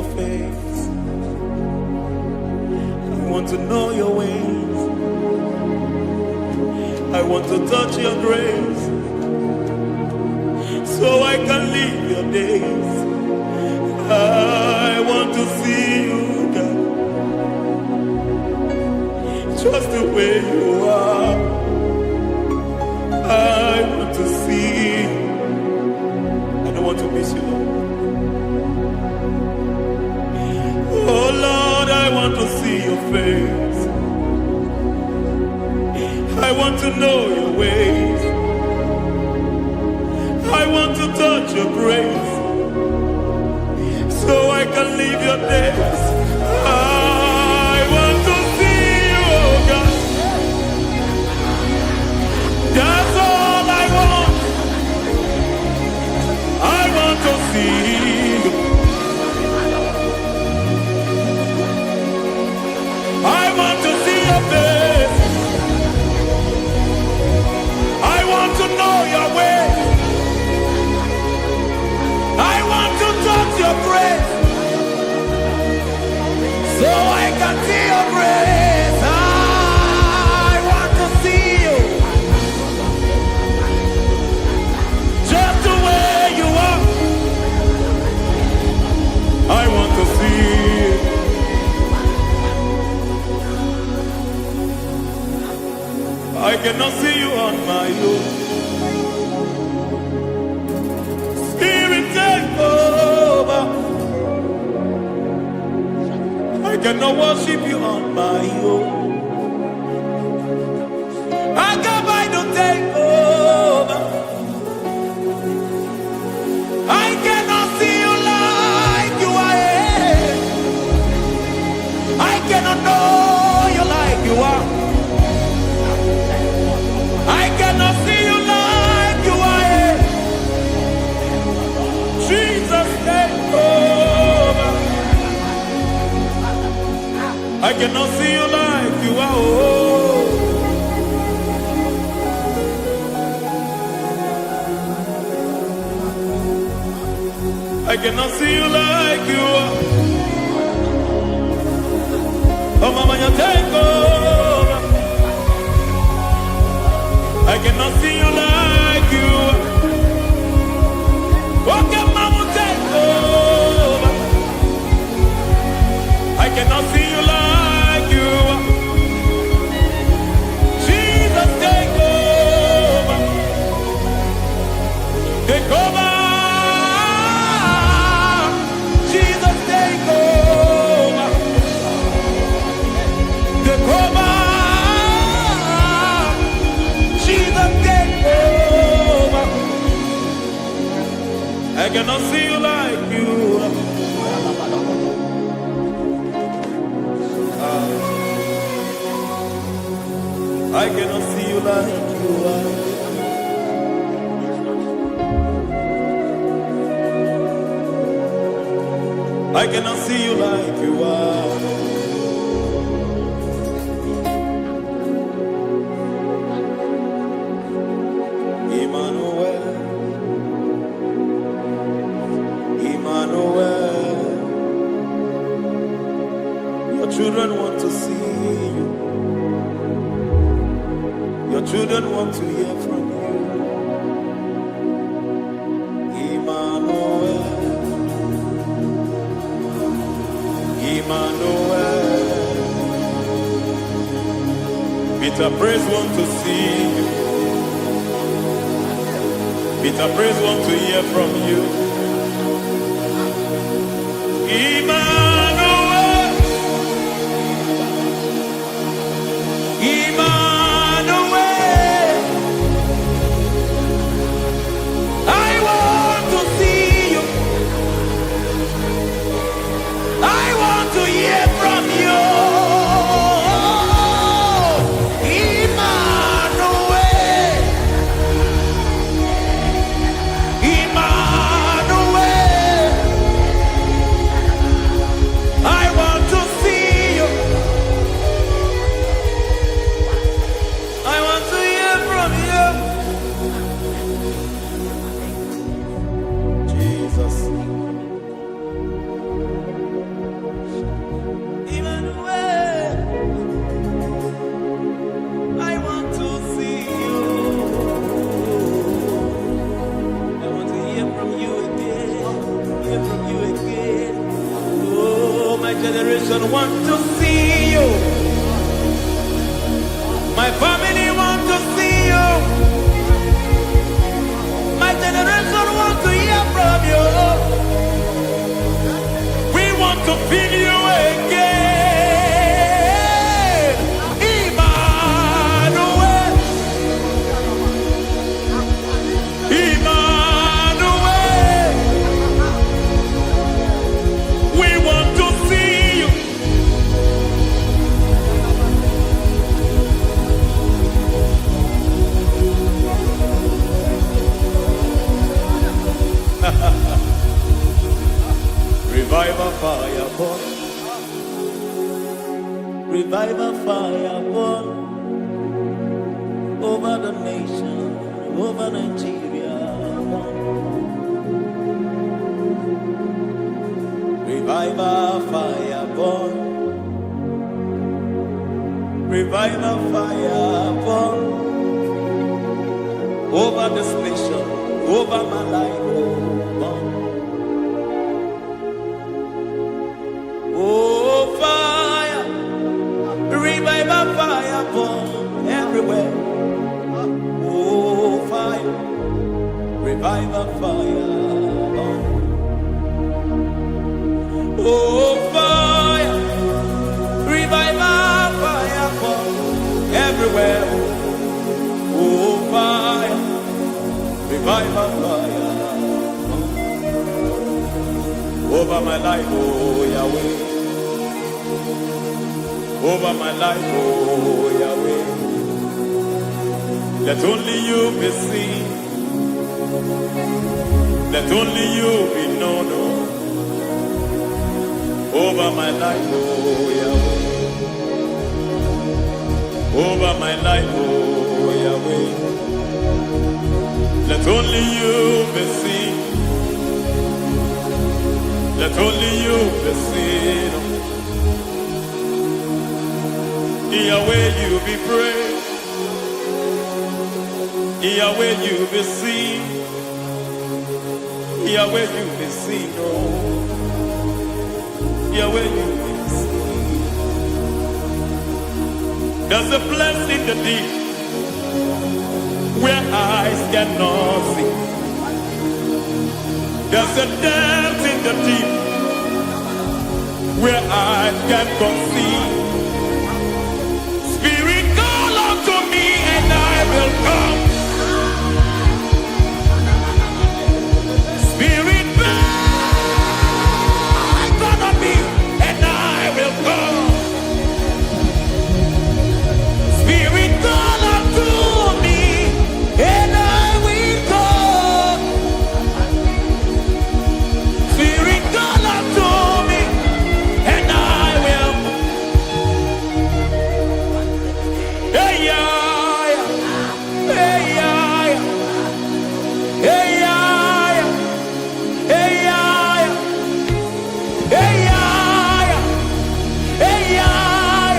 your face. I want to know your ways. I want to touch your grace, so I can live your days. I want to see you, God, just the way you are. I want to see you. I don't want to miss you, Lord. Oh Lord, I want to see your face. I want to know your ways. I want to touch your grace, so I can live your days. I want to see you, oh God. That's all I want. I want to see you. I want to see your face. I want to know your way. I want to touch your grace, so I can see your grace. I want to see you, just the way you are. I want to see you. I cannot see you on my own. Spirit, take over. I cannot worship you on my own. I can by no take over. I cannot see you like you are. I cannot know you like you are. I cannot see you like you are. Jesus, take over. I cannot see you like you are. Oh. I cannot see you like you are. Oh, Mama, you take over. I cannot see you like you are. Okay, Mama, take over. I cannot see you like you are. Jesus, take over. Take over. Jesus, take over. Take over. Jesus, take over. I cannot see you like you are. I cannot see you like you are. I cannot see you like you are. Emmanuel, Emmanuel, your children want to see you. Your children want to hear from you. Emmanuel, Emmanuel. Peter Praise want to see you. Peter Praise want to hear from you. Emmanuel, Emmanuel. I want to see you. I want to hear from you. Emmanuel, Emmanuel. generation want to see you. My family want to see you. My generation want to hear from you. We want to feel you again. Emmanuel. Emmanuel. We want to see you. Revival fire burn. Revival fire burn over the nation, over Nigeria. Revival fire burn. Revival fire burn over this nation, over my life. Burn. Oh, fire, revival fire burn everywhere. Oh, fire, revival fire burn. Oh, fire, revival fire burn everywhere. Oh, fire, revival fire burn over my life, oh Yahweh. Over my life, oh Yahweh. Let only you be seen. Let only you be known. Over my life, oh Yahweh. Over my life, oh Yahweh. Let only you be seen. Let only you be seen. Yahweh, you be praised. Yahweh, you be seen. Yahweh, you be seen. Oh, Yahweh, you be seen. There's a place in the deep where eyes cannot see. There's a depth in the deep where eyes can conceive. Spirit, call unto me and I will come. Spirit, breathe on me and I will come. Spirit, call unto me and I will come. Spirit, call unto me and I will. Hey, yeah, hey, yeah, hey, yeah, hey, yeah, hey, yeah, hey, yeah,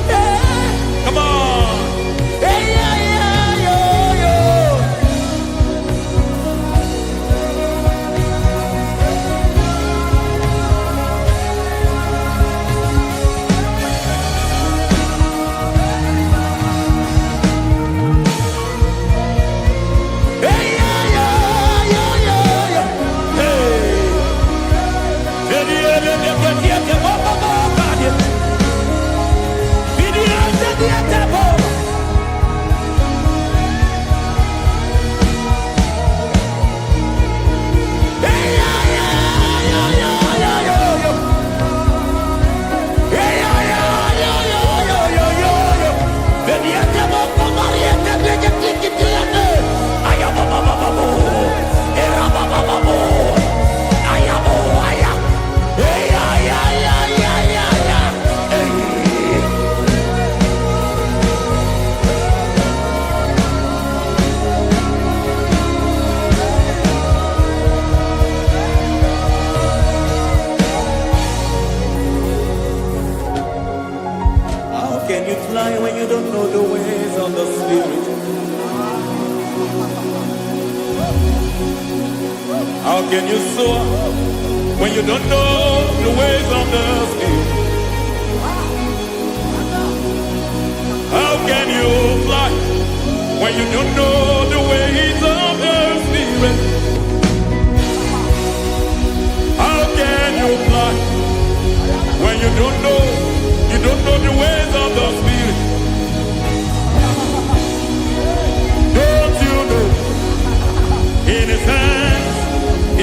hey. Come on. Hey, yeah, yo, yo. Hey, yeah, yo, yo, yo, yo. Hey. How can you fly when you don't know the ways of the Spirit? How can you soar when you don't know the ways of the don't know. You don't know the ways of the Spirit. Don't you know? In His hands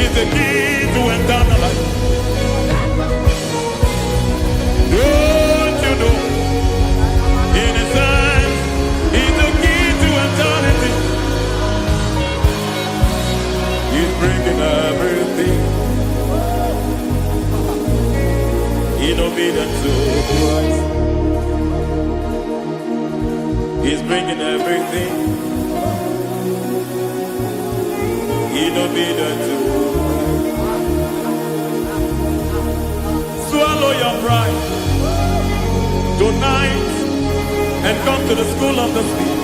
is the key to eternal life. Don't you know? In His hands is the key to eternity. He's bringing everything in obedience to Christ. He's bringing everything in obedience to Christ. Swallow your pride tonight and come to the school of the Spirit.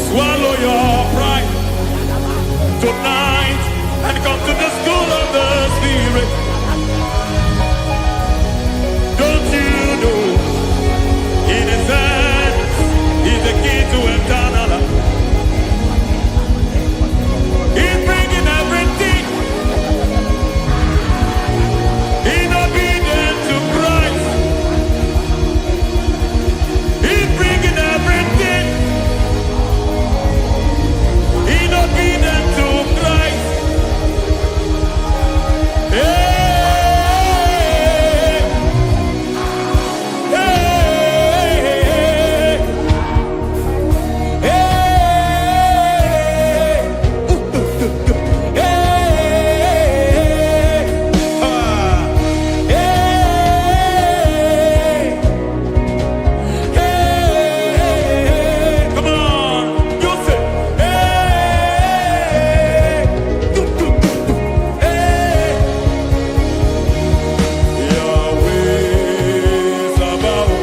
Swallow your pride tonight and come to the school of the Spirit. Don't you know? In His hands is the key to eternal life. He's bringing everything in obedience to Christ. He's bringing everything in obedience to Christ. Hey, hey, hey, hey, come on, you say, Yahweh Sabaoth,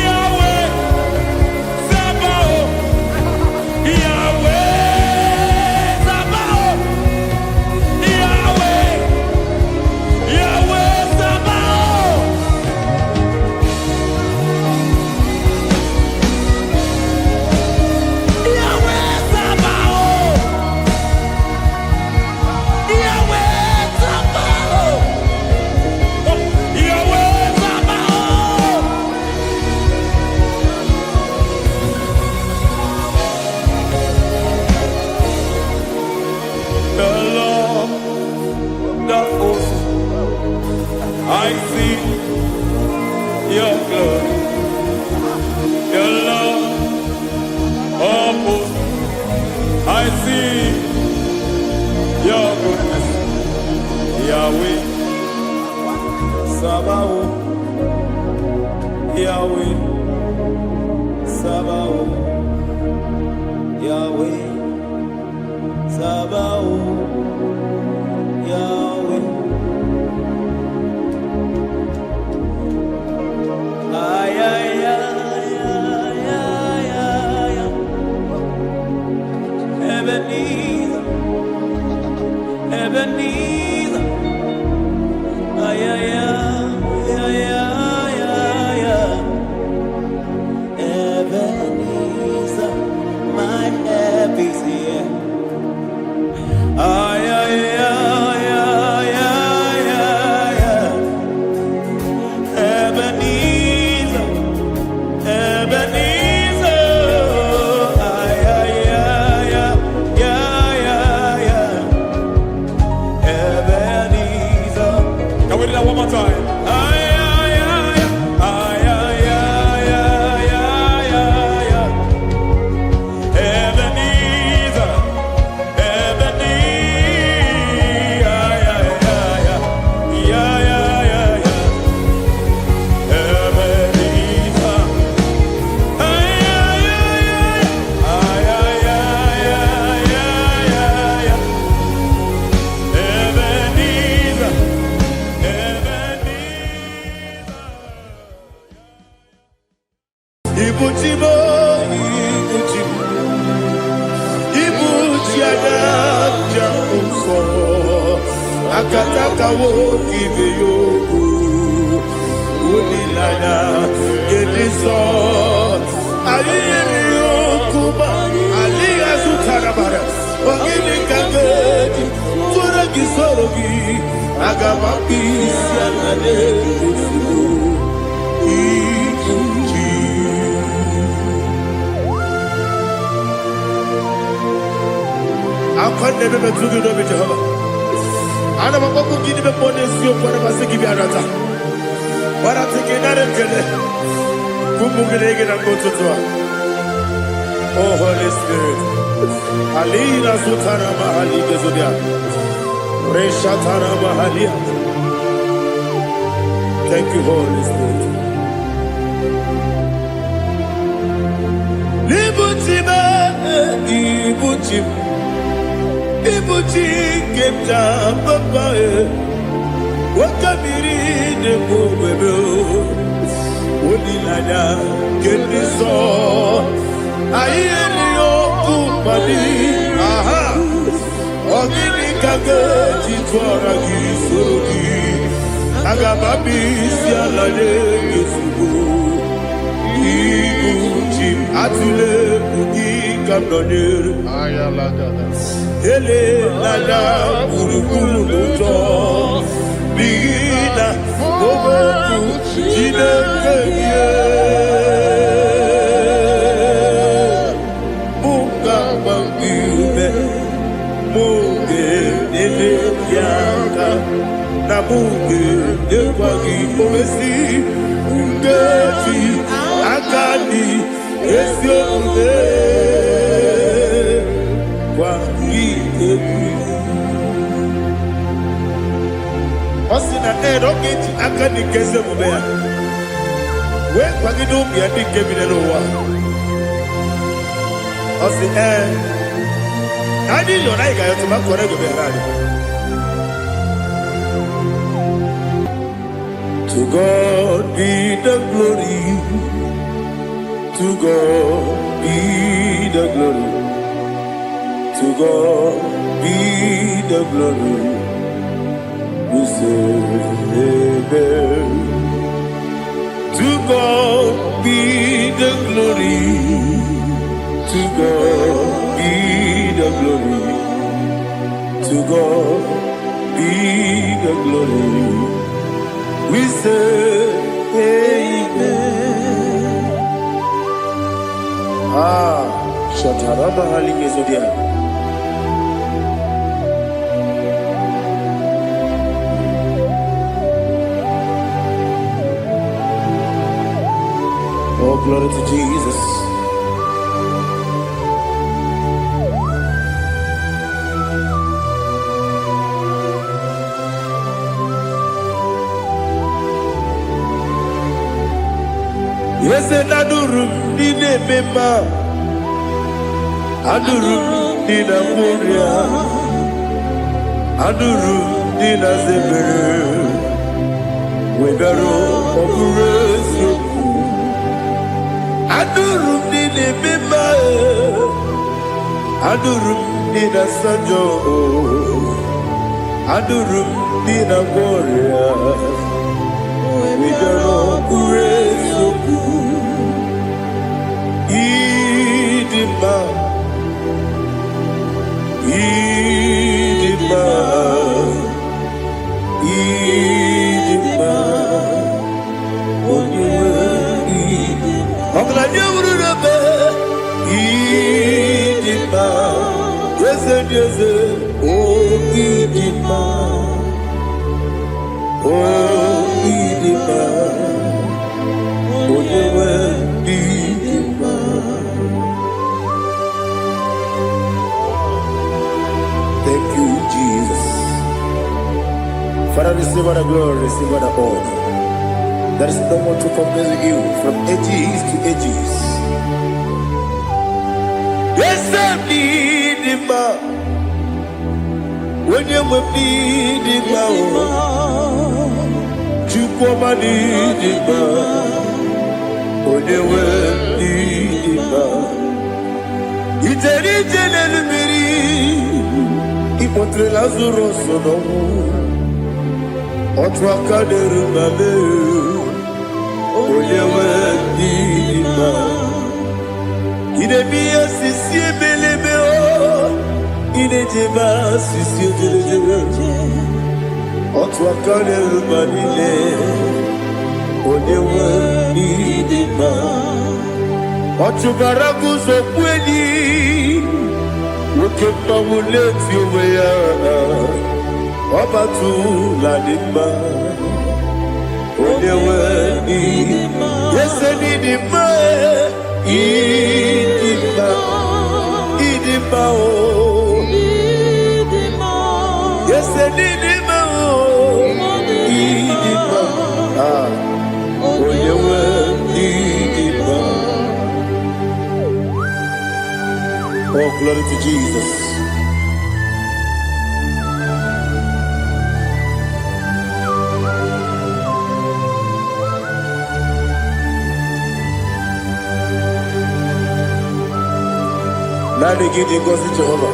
Yahweh Sabaoth, Yahweh Sabaoth, Yahweh, Yahweh Sabaoth. Yahweh Sabaoth, Yahweh Sabaoth, Yahweh Sabaoth. The Lord, the host, I see your glory. The Lord of hosts, I see your goodness. Yahweh Sabaoth, Yahweh Sabaoth, Yahweh Sabaoth, Yahweh. Ay, ay, ay, ay, ay, ay, ay. Ebenezer, Ebenezer. Ay, ay, ay, ay, ay, ay, ay. Ebenezer, my help is here. Ay, ay, ay, ay, ay, ay, ay. Ebenezer, Ebenezer. Ay, ay, ay, ay, ay, ay, ay. Ebenezer. Can we do that one more time? Ay, ay, ay, ay, ay, ay, ay, ay, ay, ay. Ebenezer, Ebenezer. Ay, ay, ay, ay, ay, ay, ay, ay. Ebenezer. Ay, ay, ay, ay, ay, ay, ay, ay, ay, ay. Ebenezer, Ebenezer. Ibujibo, Ibujibo, Ibujiada, Jamuso, Akataka wo kibeyoku, Unilana, Ediso, Aliyokuba, Aliyazutarabara, Ogini Kagedi, gị soro gị aga m akpọ isi ala n'eluigwe ịbụ chi. Akwa na-eme metụ gị n'obi Jehova. Ana m akpọkụ gị n'ime mmụọ n'eziokwu ana masị gị bịa nata. Gbarata gị nara ekele ka ụmụ gị na-ege na mgbe ụtụtụ a. Oh Holy Spirit, Alina Sutara Mahali Gezodia, Reshatara Mahalia. Thank you, Holy Spirit. Libutime, Ibutim, Ibutim, Kemta, Papa, Wakamiri, the Bobebo, Udilada, Kemiso. Ayeli okupali, aha, ogini kage jitwara gisogi, agababi sialale gesugo, ibuchi atule ugi kamdonir, ele lala urukuru luto, bigina oboku jinekeye. Nabuge dekwagi omesi ngeti akadi esiombe kwagi ebi osina erogeti akadi keze mubea we kwagi do bi adi kebile lo wa osi adi lo na iga yo to ma kore go be radi. To God be the glory, to God be the glory, to God be the glory, we say amen. To God be the glory, to God be the glory, to God be the glory. We say amen. Shatarama halinge zodia. Oh, glory to Jesus. Yes, adurum dine mema, adurum dina muria, adurum dina zebere, wegaro oburesu, adurum dine mema, adurum dina sanjo, adurum dina muria, wegaro oburesu. Idima, Idima, Idima, Idima, Idima, yes, oh Idima, oh Idima, oh Idima. Thank you, Jesus. Father, receive all the glory, receive all the honor. There is no one to compare with you from ages to ages. Yes, I need him. When you need him, you come and need him. When you need him, it's a little Ipotre Lazaro sono Otwa kaderu mame Oyewe dima Idemiya sisi belebe o Inejeba sisi ojelejebe Otu akane rumanile Onyewe idima Otu baraguzo kweni Woke pamuleti oweya Obatu ladima Onyewe idima Yese nidima Idima Idima o Yese nidima o Idima Onyewe idima. Oh, glory to Jesus. Now they give you God to Jehovah.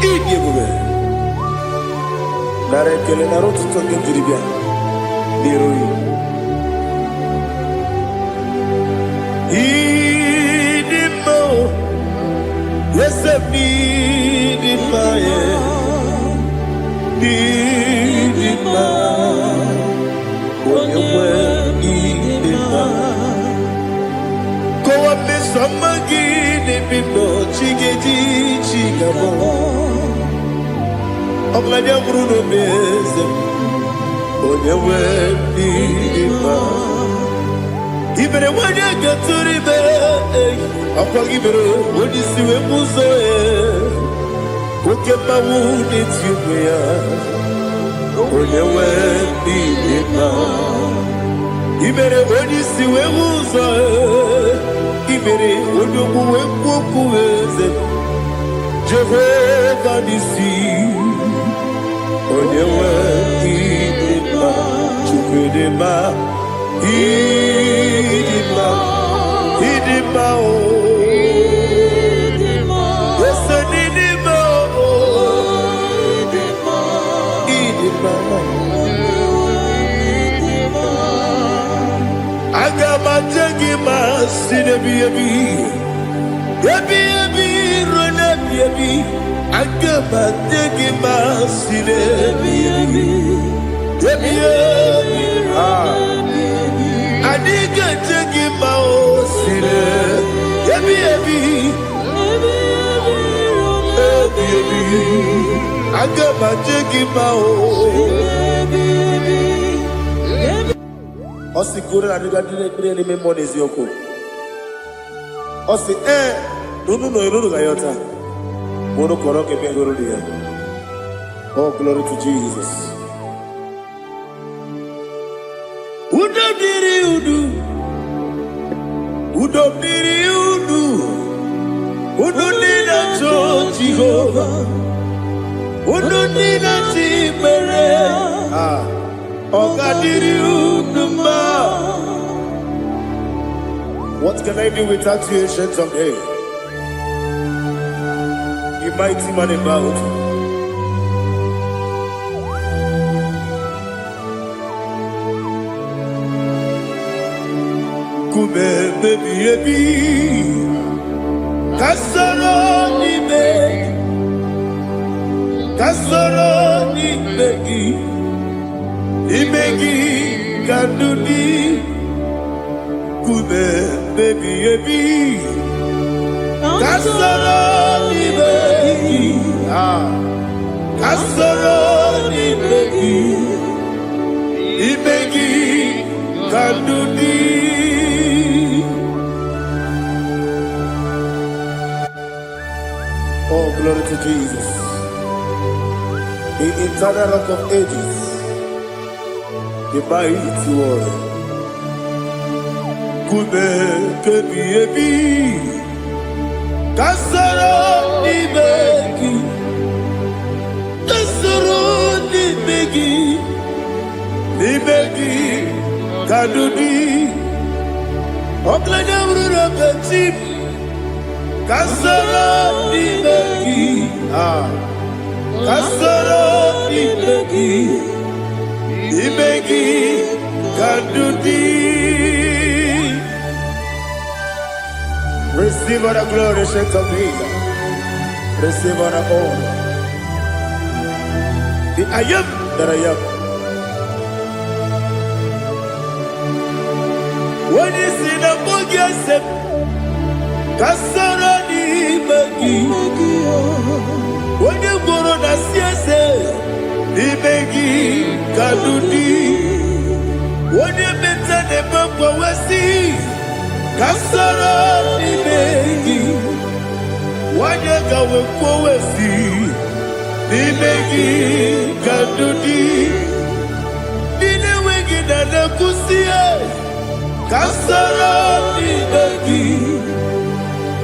Eat you go. Now they kill an arrow to talk into the beer. Leroy. Idimo. Yes, I need it, my need it, my need it, go up this summer, give it, no chiggy, chigabo. I'm like a Bruno Bez, on your way, need it, even when you get to the bed, I'm going to when you see a muso, who kept my wound into me. On your way, even when you see a muso, even when you go with Jehovah, this sea. On your way, Chukudema. Idima, Idima, oh, yes, Idima, oh, Idima, I got my jaggy mass in a baby, run up, baby. I got my jaggy mass in a baby, I dig a jiggy mouse in it. I got my jiggy mouse. Osi kure na duga dire me money yoko. Osi no gayota. Mono koro ke bengoro dia. Oh, glory to Jesus. Udo nina cho Jehovah. Udo nina chimere. Oga diri udu ma. What can I do without you, ancient of days? You mighty man in battle. Baby, Kasoro ni begi, kanduni, kube baby, Kasoro ni begi, kanduni. Oh, glory to Jesus. The eternal rock of ages. The mighty one. Kube kebi Kasoro ni begi. Kasoro ni begi. Ni begi kadudi. Oklanya urura bechim. Kasoro ni begi, Kasoro ni begi, kadudi. Receive all the glory, shake of Jesus. Receive our own. The I am that I am. When you see the book, you say, Kasarani Magi. When you go to the CSA, the Magi Kadudi. When you meet the Bamba Wasi, Kasarani Magi. When you go to Wasi, the Magi Kadudi. Dine Wagi Nana Kusia. Kasarani Magi.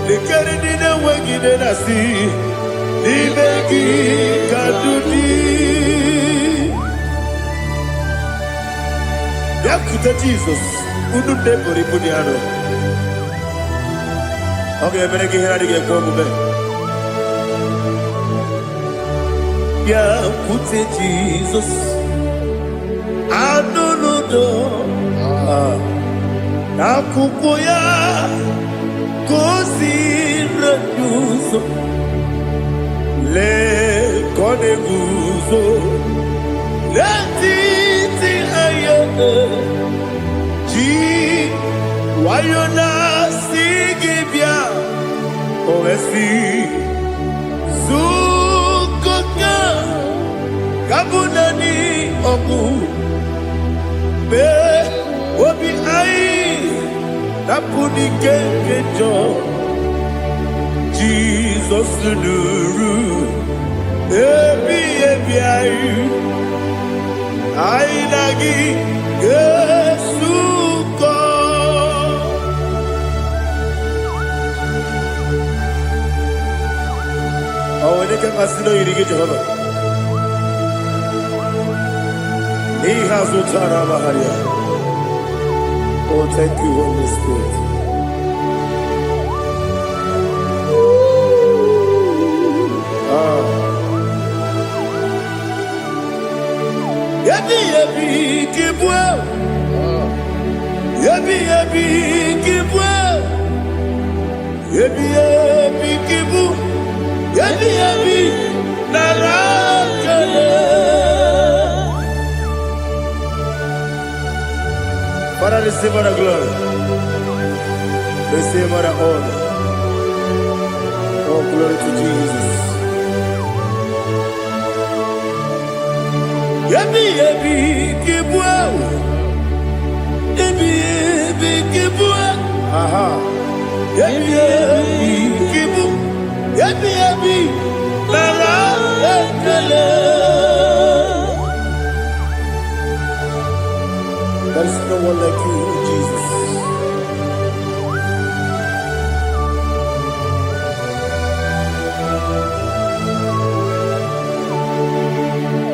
The Canadian Wagi Nasi. The Magi Kadudi. Yakuta Jesus, Udu Debori Pudiano. Okay, I'm going to get home. Yakuta Jesus, I don't know. Nakukoya, Kosi Rajuso, Le Koneguso, Letiti Ayane, Ji, Wayona Sigibia, Oesi, Zukoka, Kabunani Oku, Be, Obi Ai, Napuni Kenjo, Jesus Nuru, Ebi Ai, Ainagi, Yesuko. Oh, when you can asino irige Jehovah. He has utara baharia. Oh, thank you, Holy Spirit. Yabi yabi kibwa, yabi yabi kibwa, yabi yabi kibu, yabi yabi narakale. Father, receive our glory, receive our honor. Oh, glory to Jesus. Yabi yabi kibwa, yabi yabi kibwa, aha. Yabi yabi kibu, yabi yabi nara ekele. There is no one like you, Jesus.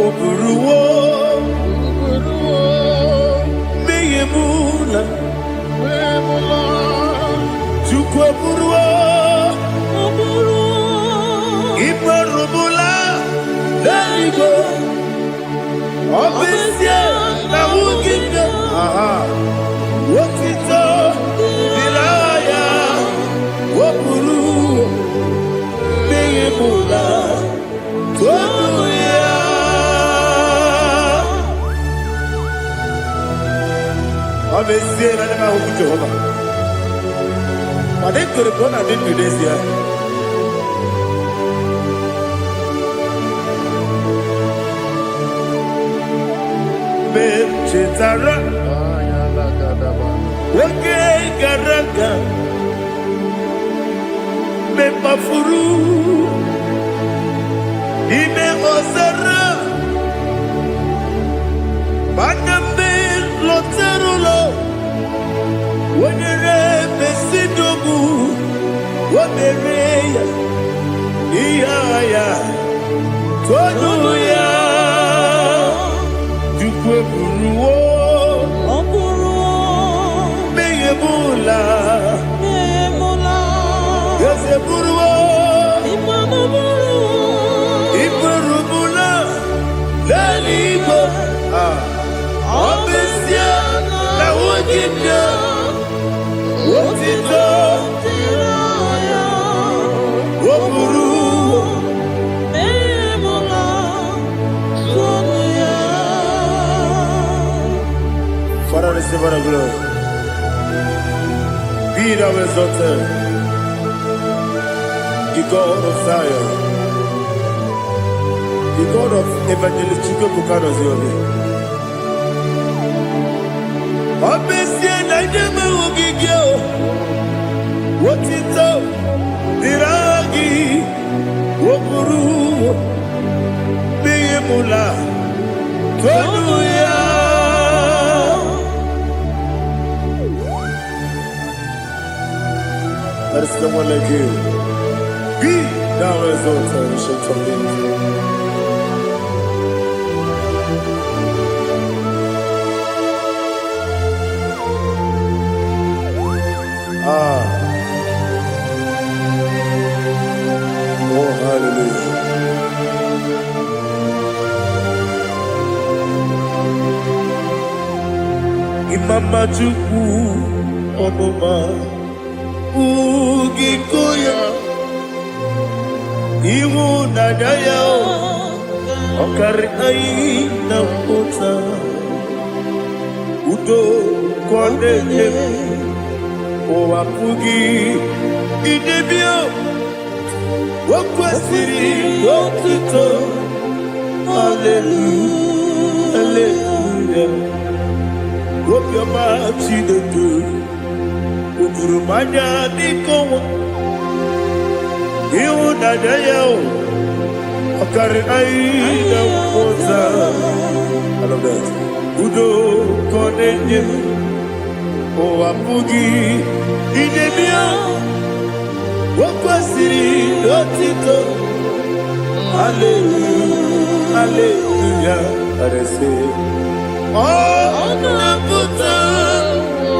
Oburuwo, Meyemula, Chukwaburuwo, Ibarubula, Leligo, Obesia, Nawuginde, Wotito, Dilaya, Woburu, Meyemula, Tobuya. Amesia na nema huku Jehova. Wade kurikona dini desia. Chetara, Wake Garaka, Mepafuru, Ine Osara, Banambe Loterulo, Wenere Besidogu, Wamereya, Iaya, Tonuya. Buruwo, Meyemula, Yese Buruwo, Iburubula, Leligo, Obesia, Nawuginde, Wotito, Woburu. receive all the glory. Be thou exalted, the God of Zion, the God of Evangelist Chukwu Bukanos Yobi. Obesia na jema ugigyo, wotito, diragi, wokuru, biyemula, hallelujah. There is someone like you. Be thou exalted, ancient of days. Oh, hallelujah. Imama Chukwu Omoma Ugikoya Iwu Nadaya Okari Aina Mota Udo Kwanele Owapugi Idebio Wakwasiri Wakito Hallelujah Hallelujah Hope your mouth see the good Ukurumanya Nikowa Iwu Nadaya Okari Aina Mota I love that Udo Kwanele Owapugi Idebio Wakwasiri Otito Hallelujah Hallelujah I say Oh Nabuta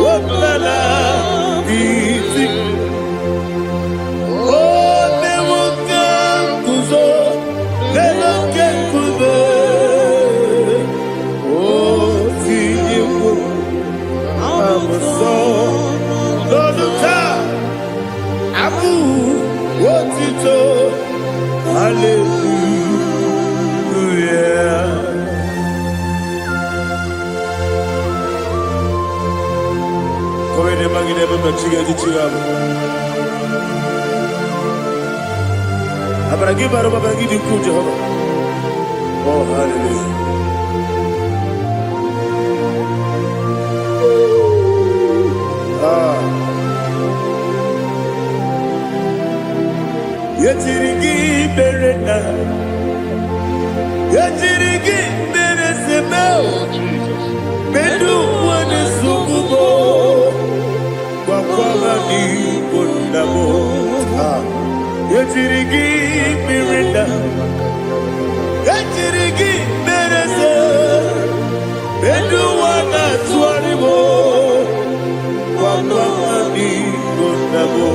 Wapala Biti Oh Newoka Kuzo Newoka Kuzo Oh Tiyiwo Amuso Loduta Abu Wotito Hallelujah Kowe magine baba chigaji chigabu Abaragi baro baba ngidi ku Jehovah Oh hallelujah Yetirigi berena Yetirigi beresebel Bedu wane sukubo Wakwala ni bundabo Yetirigi berena Yetirigi berese Bedu wana tuaribo Wakwala ni bundabo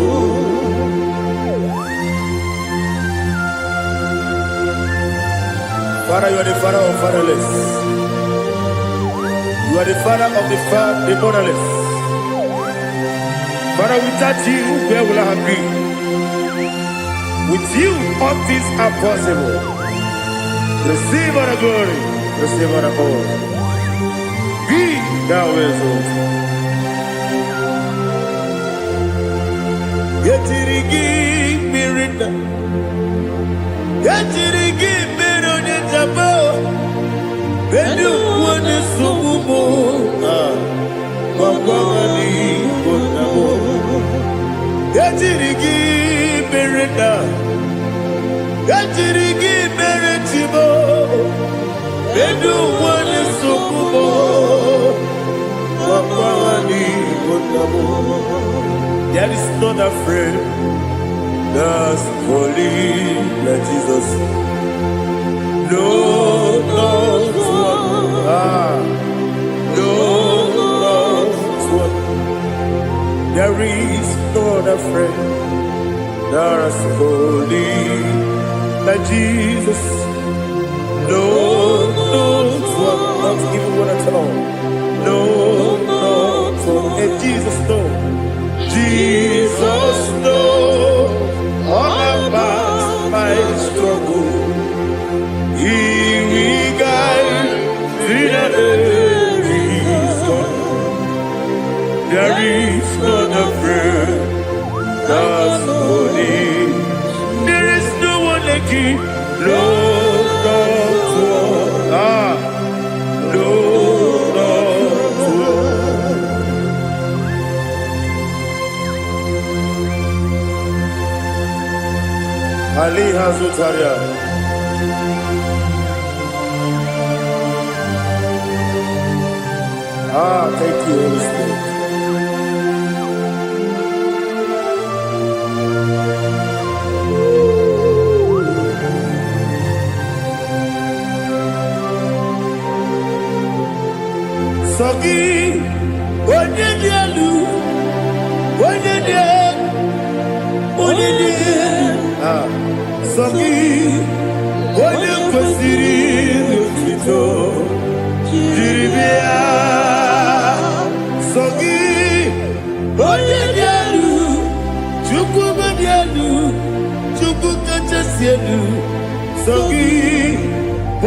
Father, you are the father of fatherless. You are the father of the motherless. Father, without you, where will I have been? With you, all things are possible. Receive all the glory. Receive all the honor. Be thou exalted. Yetirigi mirinda. Yetirigi Jabo, Bedu wane sugumo, Wawani bonamo. Yatirigi berenda, Yatirigi beretibo, Bedu wane sugumo, Wawani bonamo. There is not a friend that's holy like Jesus. No, not one. No, not one. There is no other friend that is holy like Jesus. No, not one. Not even one at all. No, not one. And Jesus, no. Jesus, no. All about my struggle. He will guide through the days gone. Look unto us. Look unto us. Ali Hazutaria. Thank you, Holy Spirit. Sogi, onye dị elu, onye dị elu, onye dị elu. Sogi, onye kwesịrị otuto, jiri bịa. Sogi, onye dị elu, Chukwu dị elu, Chukwu kachasị elu. Sogi,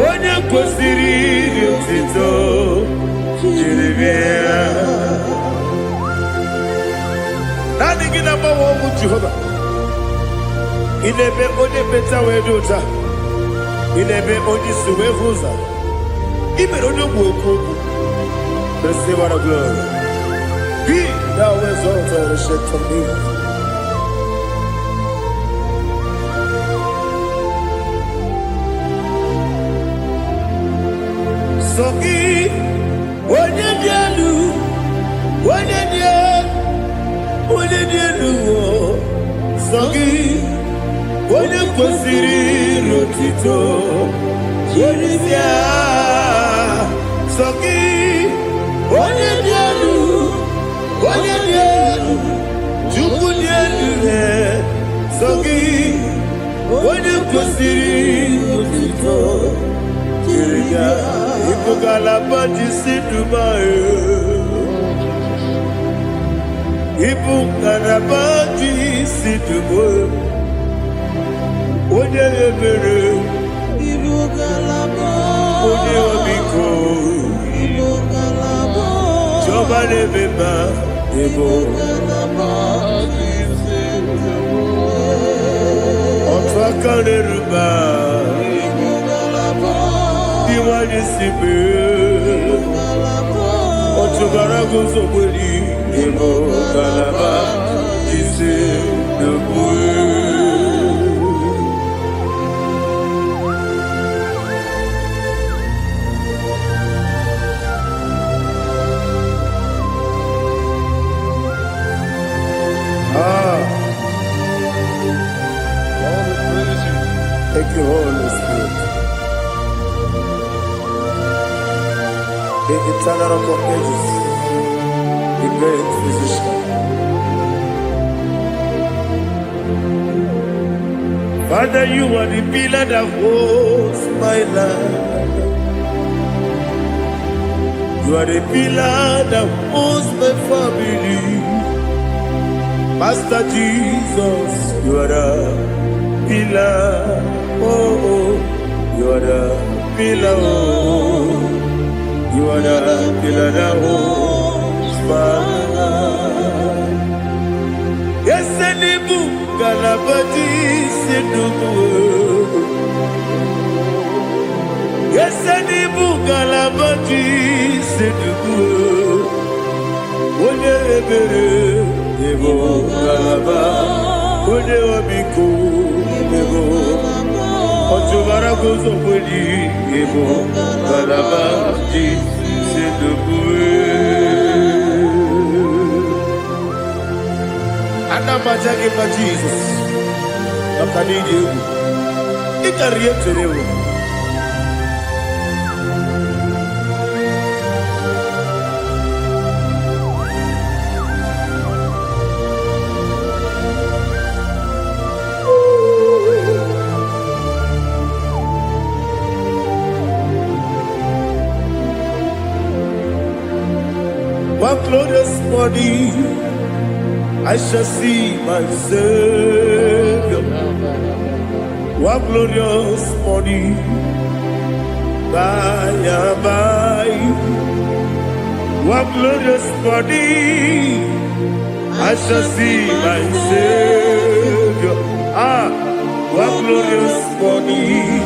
onye kwesịrị otuto. Nani gina mawa omu Jehovah. Inebe onye beta wedota. Inebe onye suwe huza. Ibe onye mwoku. Receive our glory. Be thou exalted and shed from me. Sogi. Onye dị elu, onye dị elu, onye dị elu, sọ gị, onye kwesịrị otuto, jiri bịa. Sọ gị, onye dị elu, onye dị elu, Chukwu dị elu, sọ gị, onye kwesịrị otuto, jiri bịa. Ibu galabadi sidumae, Ibu galabadi sidumae, Onye ebere, Ibu galabadi, Onye obiko, Ibu galabadi, Joba lebeba, Ibu galabadi sidumae, Otwaka neruba, Ibu galabadi. Wadi sibe, otubara gozo kweli, imo kalaba, jise debue. Thank you, Holy Spirit. The eternal rock of ages, the great physician. Father, you are the pillar that holds my life. You are the pillar that holds my family. Master Jesus, you are the pillar. Oh, you are the pillar. Oh. You are the pillar that holds my life. Yes, and the book, Galabati, Sidubu. Yes, and the book, Galabati, Sidubu. One ebere, Ebo Galaba, One Obiku, Ebo. Otuvara gozo kweli, Ebo Galaba, Anamajage pa Jesus. Makanidi ewu. Ikariye terewu. One glorious morning, I shall see my Savior. One glorious morning, by and by. One glorious morning, I shall see my Savior. One glorious morning.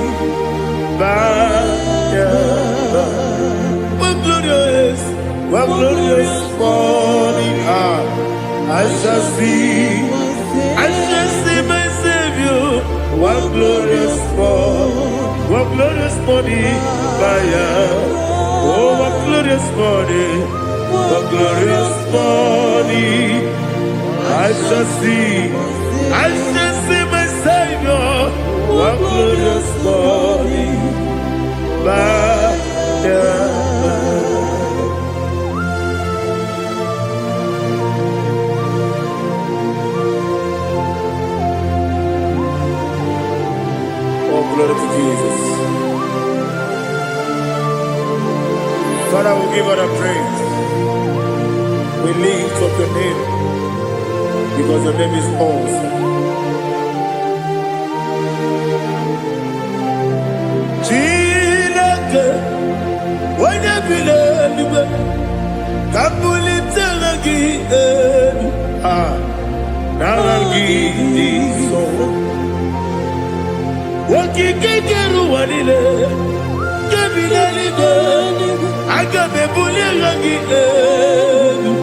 What glorious morning. I shall see my Savior. What glorious morning. Oh, what glorious morning. What glorious morning. I shall see my Savior. What glorious morning. Oh, glory to Jesus. Father, we give her a praise. We lift up your name because your name is awesome. Chineke, when you believe, kabuli telagi elu, naragi so. Wakikekeru wanile, kebilali go, agabe buli lagi elu,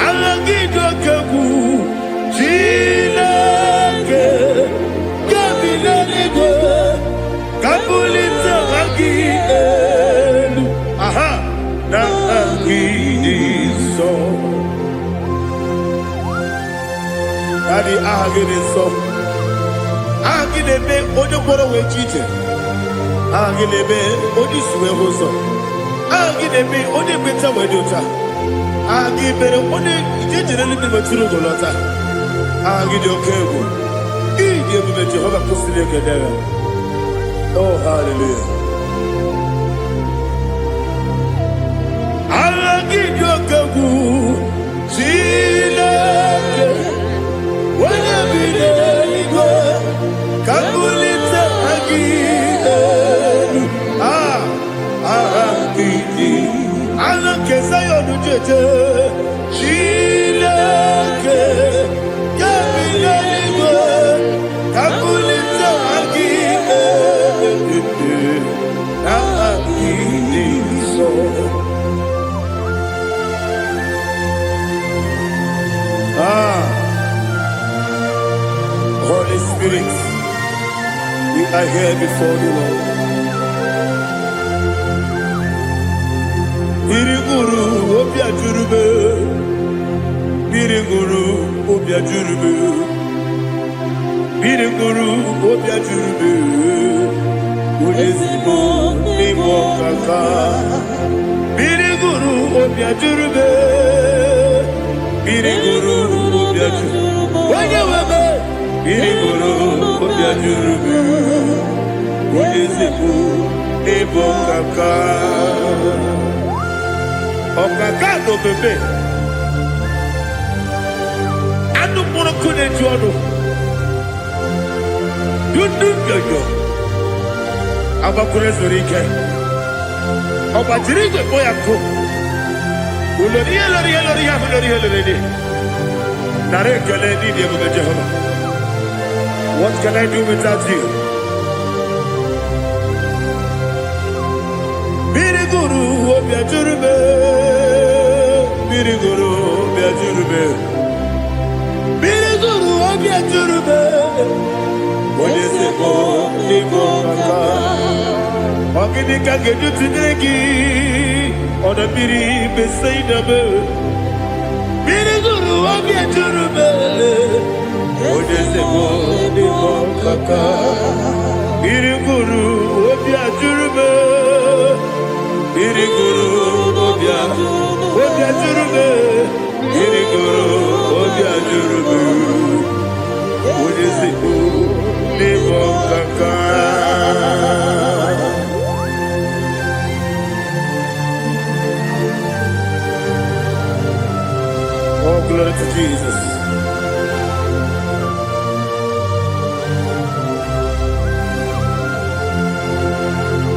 naragi do kebu, Chineke. Kabulita lagi elu, na so. Daddy, so. Agilebe onye kworo we chite. Agilebe onye suwe hoso. Agilebe onye beta we dota. Agibere onye jejere libi maturu golota. Agide okego. Ije bube Jehovah kusile kedera. Oh, hallelujah. Alagidokagu, Chileke, Wanabideligo, Kabulita Agidelu, Agidi, Alakesayo Nujete, Chileke, Kabideligo, Kabulita Agidelu. Holy Spirit, we are here before you, Lord. Biriguru obia jurube, Biriguru obia jurube, Biriguru obia jurube. Ulezimo nimo kaka, Biriguru obia jurube, Biriguru obia jurube. Wanyawebe, Biriguru obia jurube. Ulezimo nimo kaka, okaka no bebe. Anu mono kune juano, dundu yoyo. Abakure zorike Obatirike boyako Uloriye Narekele di Jehovah. What can I do without you? Biriguru obia jurube, Biriguru obia jurube, Biriguru obia jurube. Olesebo nimo kaka, ogini kageju tinegi, ona biri besaidame. Biriguru obia jurube, olesebo nimo kaka, Biriguru obia jurube, Biriguru obia jurube, Biriguru obia jurube, olesebo. Oh, glory to Jesus.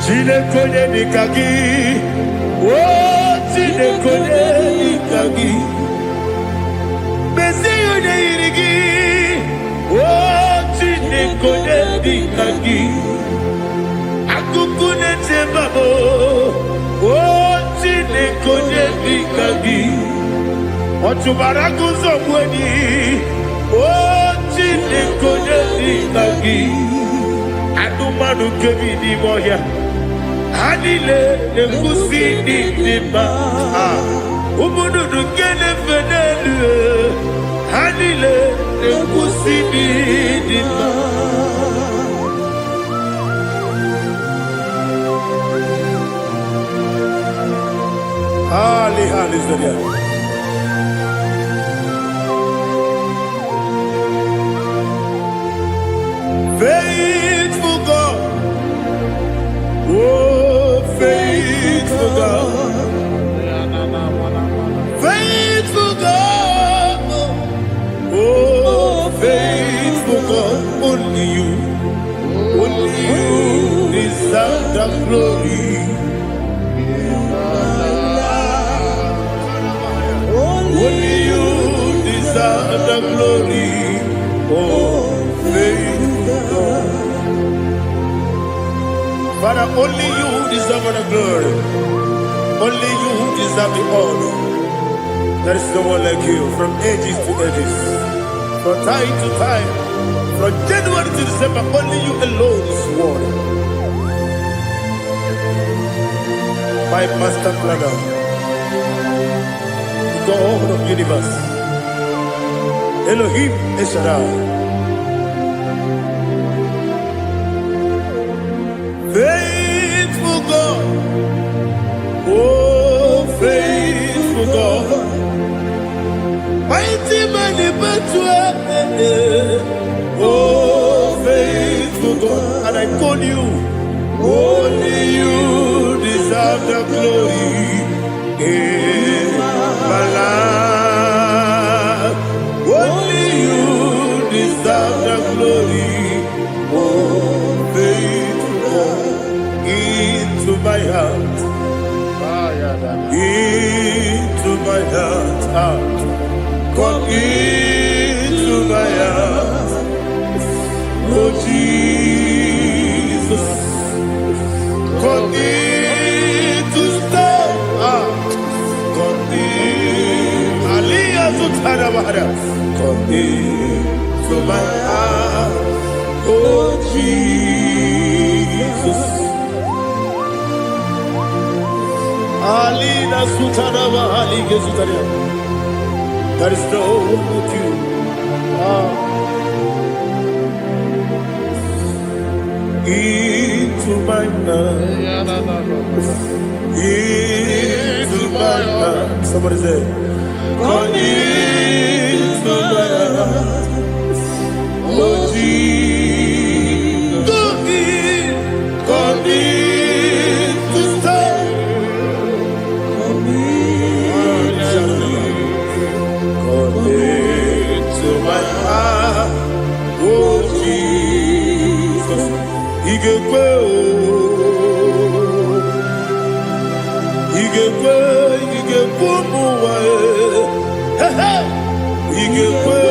Chinekonye nikagi, oh, chinekonye nikagi, Mesiyo ne irigi, konye dikagi. Akukune tebabo. O chine konye dikagi. Otubaragu zobweni. O chine konye dikagi. Adumanu kebi di moya. Adile nekusi di dima. Umudu kene fenelu. Adile nekusi di dima. Ali Zaria. Faithful God. Oh, faithful God. Faithful God. Oh, faithful God. Only you deserve the glory. Only you deserve the glory. Oh, faithful God. Father, only you deserve the glory. Only you deserve the honor. There is no one like you from ages to ages, from time to time, from January to December. Only you alone is worthy. My master brother, God of the universe, Elohim Eshadai. Faithful God, oh faithful God, mighty man in battle, oh faithful God, and I call you, only you deserve the glory in my life. Only you deserve the glory, oh faithful God, into my heart, into my heart, come into my heart, oh Jesus, come in to stay, come in, Aliyah Zutanabara, come into my heart, oh Jesus. Alina Sutanaba, Ali Gezutaria. There is no one like you. Into my mind. Into my heart. Somebody say, come into my heart. Oh, Jesus. Come in to stay. To my heart, oh Jesus, Igwe, muwa, Igwe,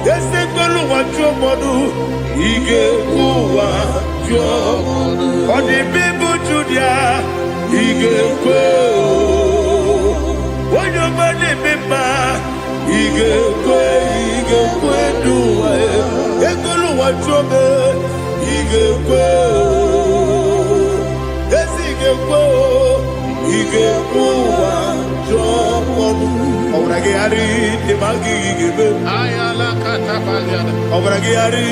yese kolu wajomodu, Igwe wajomodu, odi bibu judia, Igwe, wanyomane mema. Igekwe duwa ekolu wachobe igekwe esigekwe igekwe wachobe obrage ari temagi igebe Ayala katapaliana. obrage ari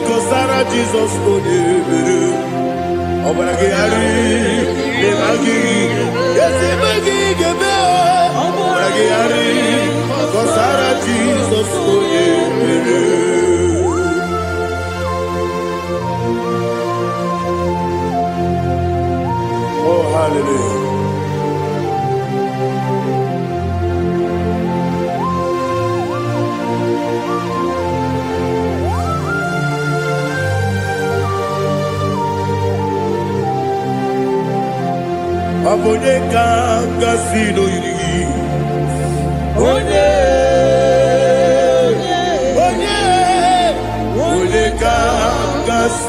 kosara Jesus odebere obrage ari temagi esimagi igebe obrage ari kosara Jesus odebere. Oh, hallelujah. Abone kanga sino yiri. Onye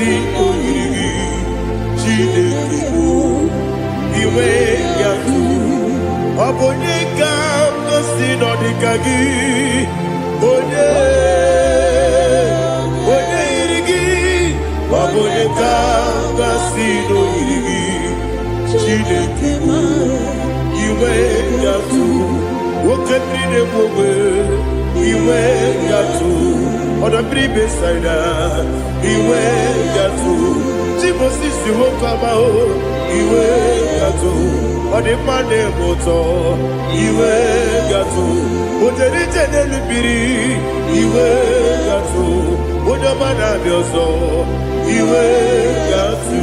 si oyiri Chineke iwe ya tu onye ka si n'ọdịka gị onye yiri gị onye ka si n'oyiri gị Chineke iwe ya tu nwoke mmiri na-egbu ogbe iwe ya tu ọdọ mmiri besaida iwe ya tu Moses nwoke ọma iwe ya tu ọdị mma na-eme ụtọ iwe ya tu ojerije n'elu mmiri iwe ya tu onye ọma na-abịa ọzọ iwe ya tu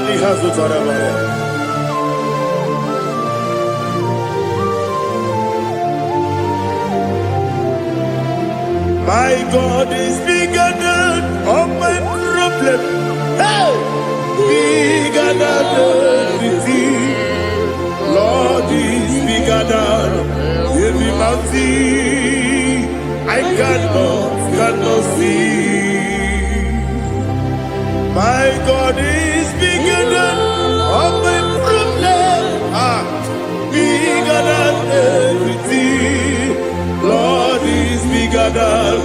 n'ihe azụtara mara My God is bigger than all my problem. Hey! Bigger than everything. Lord is bigger than every mountain I cannot see. My God is bigger than all my problem. Bigger than everything. Lord is bigger than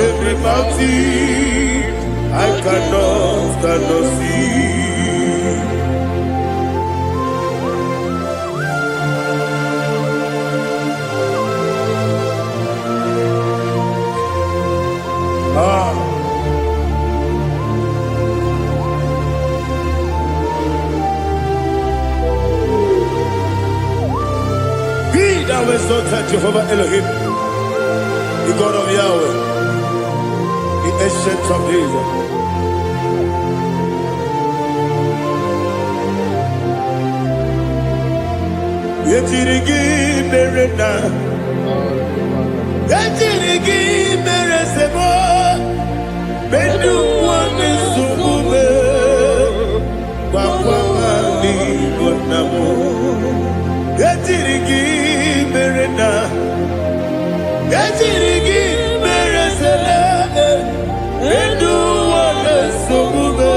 every mountain I cannot see. Be thou exalted, Jehovah Elohim, the God of Yahweh, the ancient of days. Yetirigi merena, yetirigi meresemo, benu wane sumube, bakwani gonamo. Yetirigi merena, yetirigi meresele, benu wane sumube,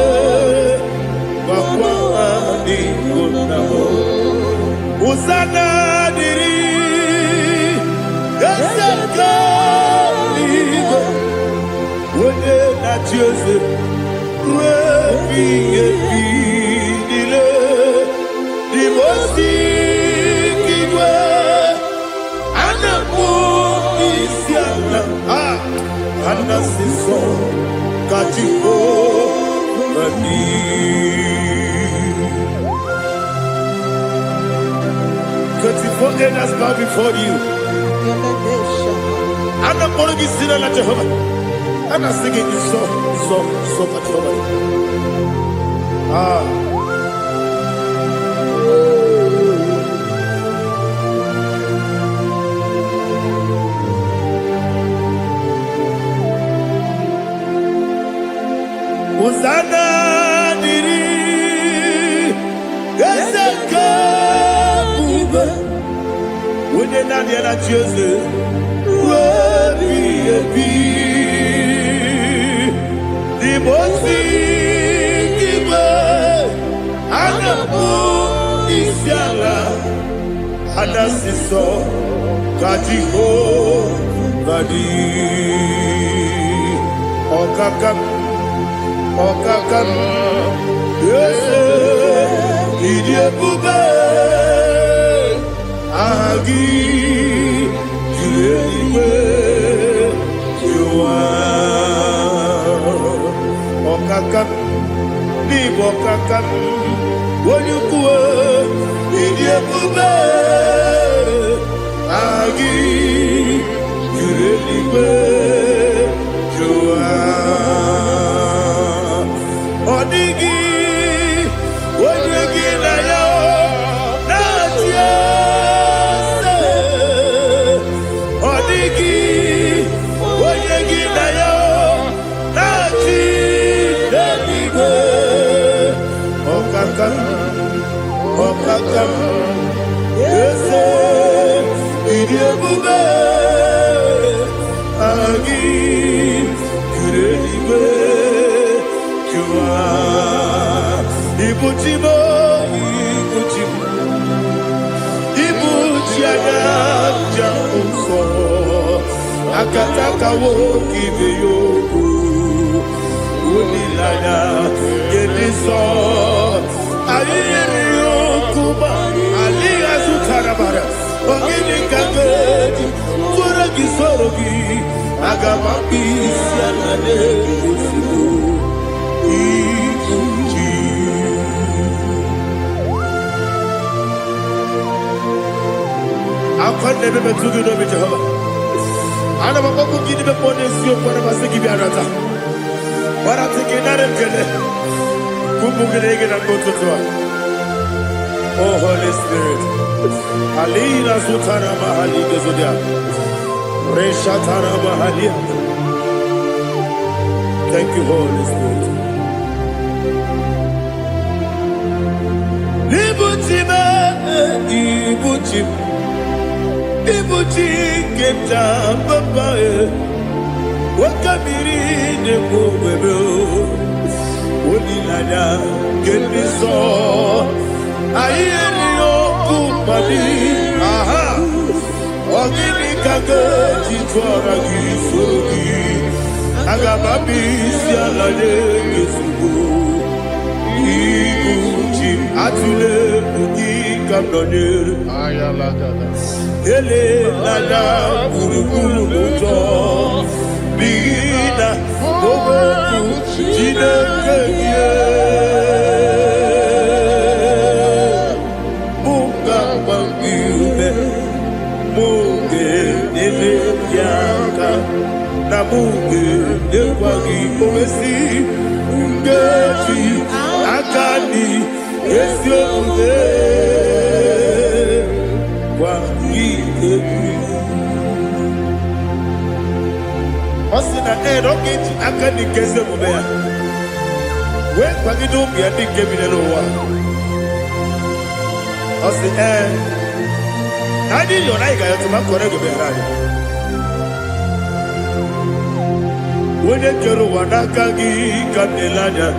bakwani gonamo. Usana diri, esaka ligo, wode na Jose, wepi dile, di mosi kigwe, anamu isiana, anasiso kachiko mani. 24 elders bow before you. I'm not going to be singing like Jehovah. I'm not singing this song for Jehovah. Hosanna diri, Ezeka. When you're not yet at Jose, the most big Anapo is Yala, Anasiso, Kajiho, Badi, Okakam, yes, Idiot Bube. Agi, Juliwe, Jua, Okakam, Nibokakam, Woyukue, Idiakube, Agi, Juliwe, Jua, Odigi, Woyugi na yo, Natia. Ibuchimo, Ibuchimo, Ibuchiana, Jamuso, Akataka woki beyoku, Unilana, Yediso, Ayiriyokuba, Aliya Zutarabara, Ogini Kagedi, Furagi Sorogi, Agamapi, Sianade, I can't never be too good with Jehovah. I never go to give them one is your one of us to give you another. But I'm thinking that I'm going to Kubugeregen and go to Tua. Oh, Holy Spirit. Alina Sutana Mahali Gezodia. Reshatana Mahali. Thank you, Holy Spirit. Ibuchime, Ibuchim. Ibuchi keta papa wakabiri ne mubebe onilada keniso ayeni okupali aha ogini kage jitwara gisorogi agababi sialade kesugo Ibuchi atule buki kamdone Ayalagada. Ele lada kurukuru luto Bigina Boboku Jine kenye Munga mangiume Munge nele yaka Na munge nekwagi omesi Ungeji akani Yesi omude Osina rocket akani keze mubea. We kwagido bia di kebile wa. Osi nadi yo na iga yo tuma kore go be radi. Wene kero wadaka gi kanelanya.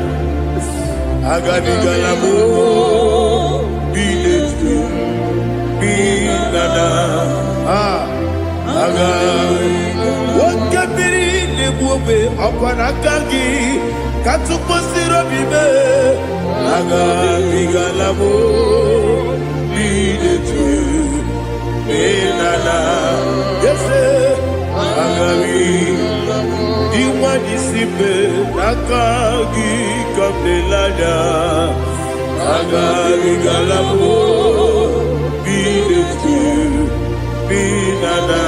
Agani galamo biletu. Binana aga wakabiri nebuobe akwanakagi katuposiro bibe aga bigalamo bidetu binana yese aga iwani sibe nakagi kabelada aga bigalamo Binana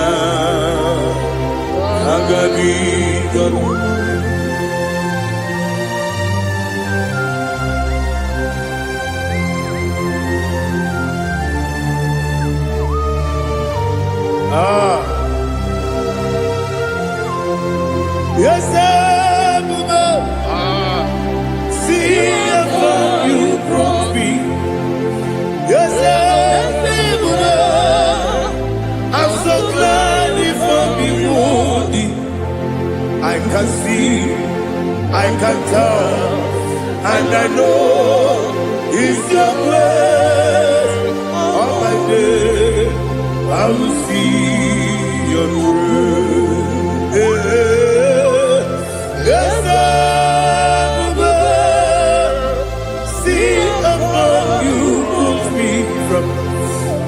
Agabi Yes, see how you brought me. Yes, I'm so glad for me, Woody. I can see, I can tell, and I know it's your grace. All my day, I will see your grace. Yes, see how you put me from.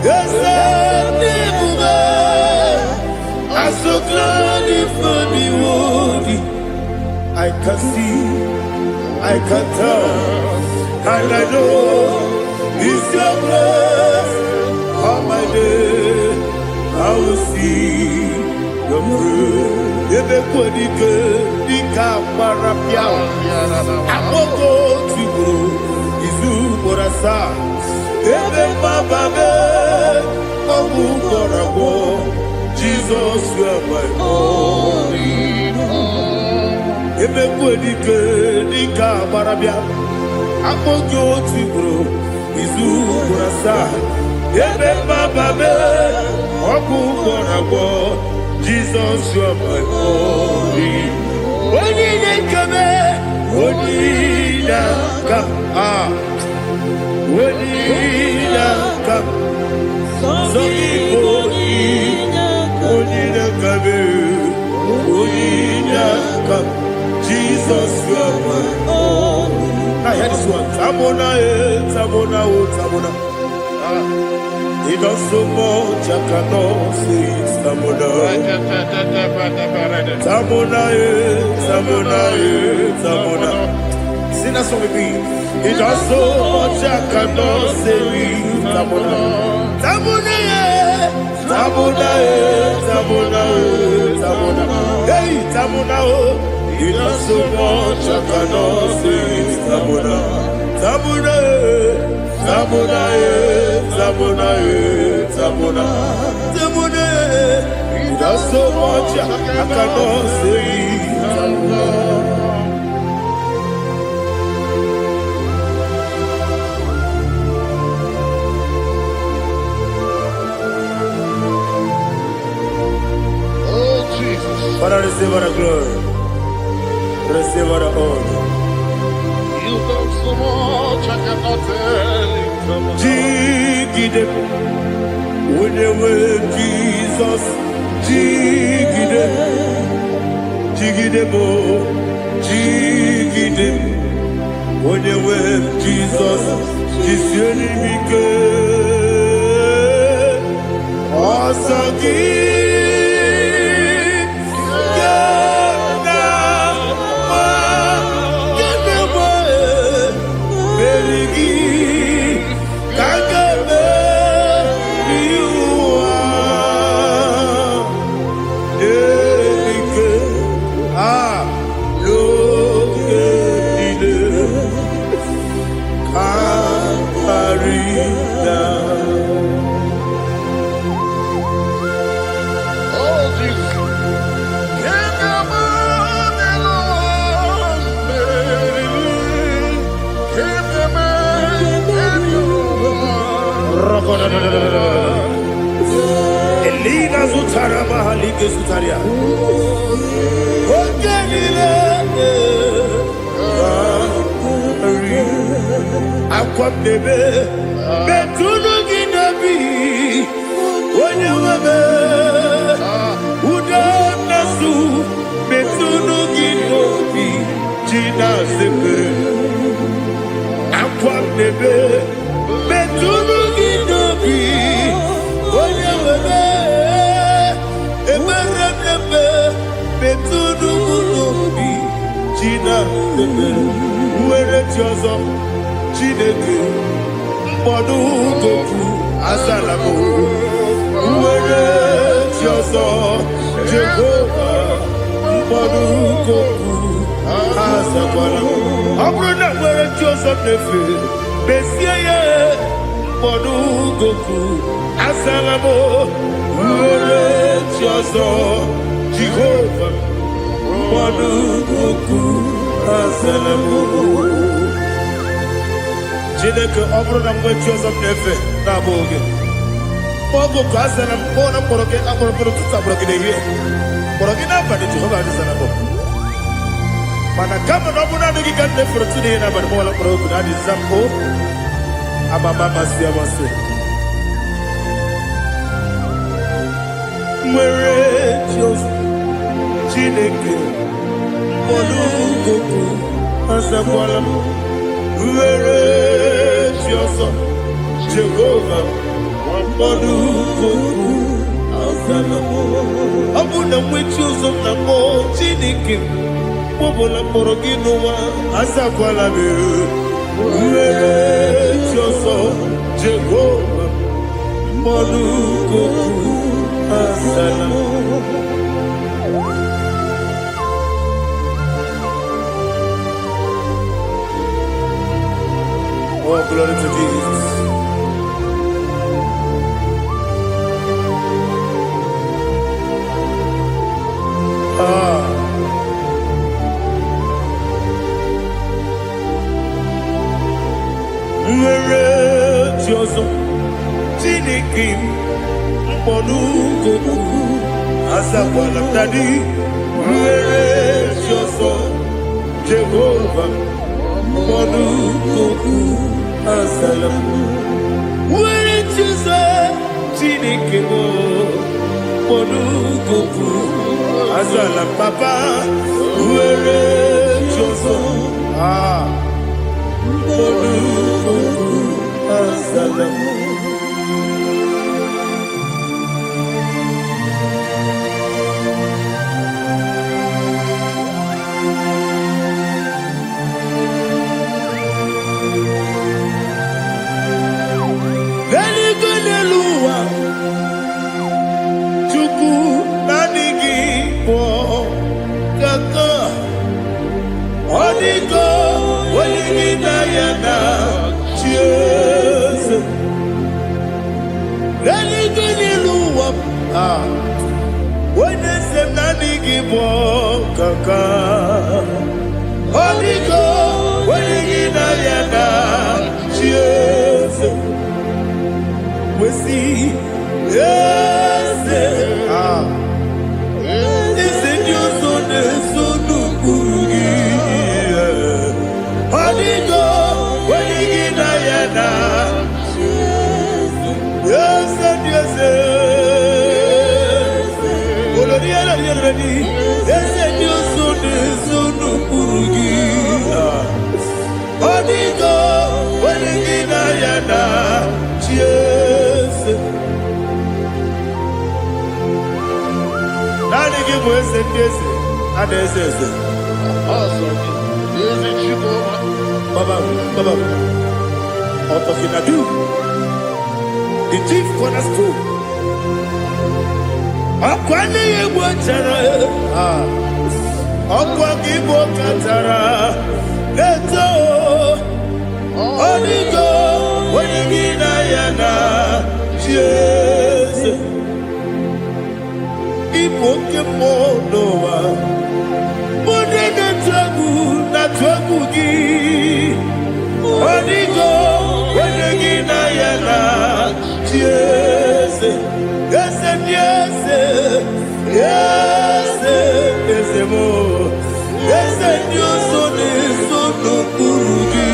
Yes, I'm so glad for me, Woody. I can see, I can tell, and I know it's your grace. All my day, I will see your grace. Ebe kodike, dika marapia. Amoko tigo, izu morasa. Ebe mababe, omu morabo. Jesus, you are my only home. Ebe kodike, dika marapia. Amoko tigo, izu morasa. Ebe mababe, omu morabo. Jesus, you are my only. Only come, only come. Onyinaka, Zogibo, Onyinaka, Onyinaka, Jesus, you are my all. I hear this one. Tamona, Tamona, Tamona. He does so much, I cannot say it's Tamona. Tamona, Tamona, Tamona. Sing that song with me. He does so much, I cannot say it's Tamona. Tamona, Tamona, Tamona, Tamona. Hey, Tamona, he does so much, I cannot say it's Tamona. Tamona, Tamona, Tamona, Tamona, Tamona. He does so much, I cannot say it's Tamona. Father, receive all the glory. Receive all the honor. You done so much, I cannot tell it. Jigide, when you were Jesus, Jigide, Jigide bo, Jigide, when you were Jesus, Jisioni Mike, Asagi. Elina Zutara Mahalike Zutaria. Akwam debe betunu ginabi onye webe uda nasu betunu ginobi jina sebe akwam debe betunu ginobi onye webe emerebe betunu ginobi jina sebe were tiozo Chineke mkpọdụ goku azalabo nwere chi ọzọ Jehova mkpọdụ goku azakwala ọ bụrụ na nwere chi ọzọ na-efe besie ya mkpọdụ goku azalabo nwere chi ọzọ Jehova mkpọdụ goku azalabo Chineke ọ bụrụ na mgbe chi ọzọ m na-efe na-abụ oge oge ka a zara m kpọọ na mkpọrọ gị akpọrọ mkpọrọ tutu akpọrọ gị n'ehihie mkpọrọ gị n'abalị Jehova adịzara m mana kama na ọ bụ naanị gị ka m na-efere tụ n'ihe n'abalị mụwala mkpọrọ oge na adịza m o amama amasị amasị nwere chi ọzọ Chineke mkpọrọ ogogo azakwala m nwere chi ọzọ Jehova mkpọrọ ogogo azala m ọ bụ na nwechi ụzọ na mmụọ Chineke kpọbụla mkpọrọ gị n'ụwa azakwala m nwere chi ọzọ Jehova mkpọrọ ogogo azala m Oh, glory to Jesus. Nwere chi ọzọ Chineke mkpọrọ ogogo azakwala m dadi nwere chi ọzọ Jehova mkpọrọ ogogo Asalam. Where it is a Tinikimo. Monukuku. Asalam Papa. Where it is Monukuku. Asalam. The chief cornerstone. Akwani Igbo chara, Akwani Igbo katara, Neto, Onigo, Wenigina yana, Jesus. Igbo kemo noa, Mune na twagu gi, Onigo, Wenigina yana, Jesus. Yes, yes, yes, yes, more. Yes, you so no kurugi.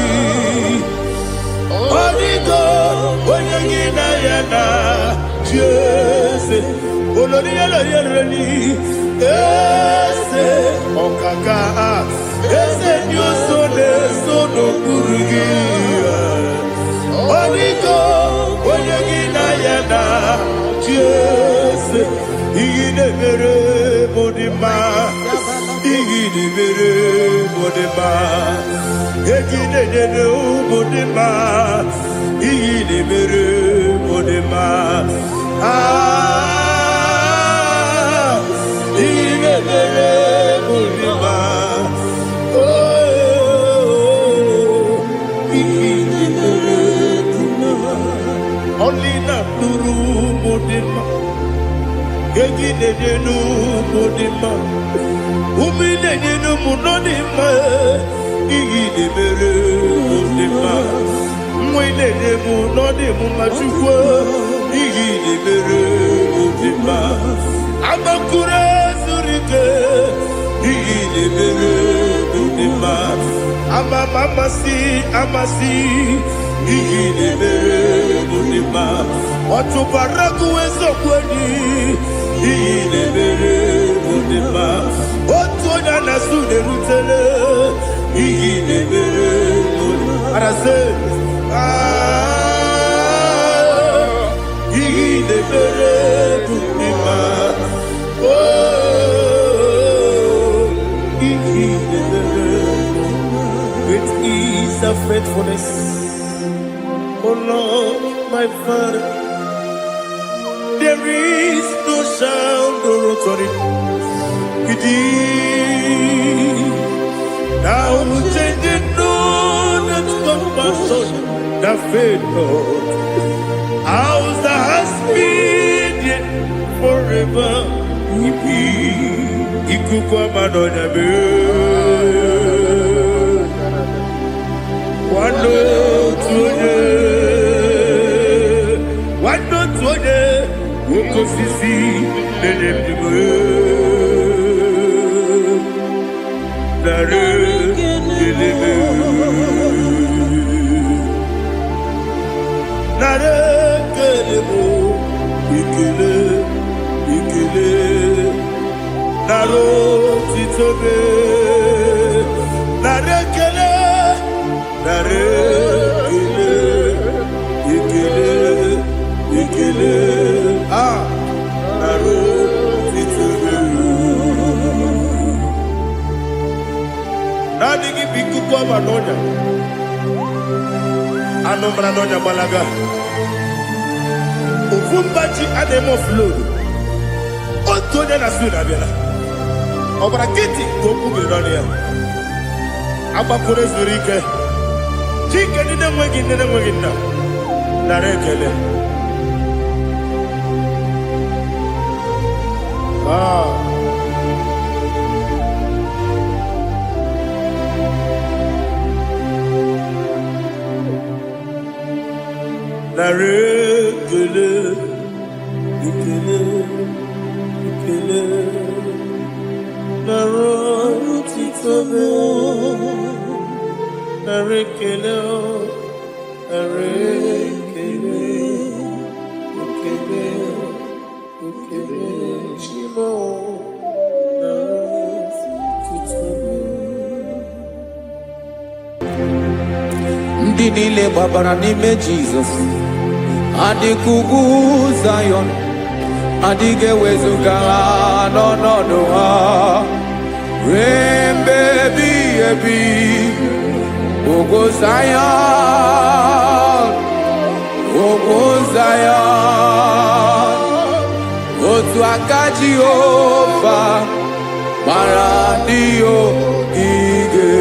Onigo, when you get ayana, yes, Olori Olori, yes, Okaka, yes, you so no kurugi. Onigo, when you get ayana. Yes, Igidebere Modima, Igidebere Modima, Igidebere Modima, Igidebere Modima, Igidebere Modima, oh, Igidebere Modima, only not Nuru Modima. Gegidenu Modima, Umidenu Munodima, Igidebere Modima, Mwidenu Munodimu Machukwa, Igidebere Modima, Amakure Zurike, Igidebere Modima, Amasi, Igidebere Modima, Otubaraku Ezokweni, Igidebere Modima, Otonya Nasude Rutele, Igidebere Modima, Arase, Igidebere Modima, oh, Igidebere Modima, great is the faithfulness, oh Lord, my Father. There is no sound or authority. Now changing no that compassion, the faith Lord. Ours that has been yet forever. Ikukwa madonya be. Wando tuone. Ukosisi nelemdiwe Dare neleme nare ekele mo, ekele, ekele, naro titobe, nare ekele, nare ekele, ekele, ekele, naro titobe. Nadi ki biku kwa manonya. Anomra nonya balaga. Ufumbaji ademo flow. Otonya na suna biela. Obra kiti koku bironia. Aba kure zurike. Chike nine mwegi na. Narekele. Narekele, ekele, ekele, naro titobe, narekele, narekele, ekele, ekele, chimo, naro titobe. Ndị niile gbabara n'ime Jizọs adịghị ugwu Zayọn, adịghị ewezuga ha n'ọnọdụ ha ruo mgbe ebighị ebi. Ugwu Zayọn, ugwu Zayọn, otu aka Jehova gbara ndị ogige.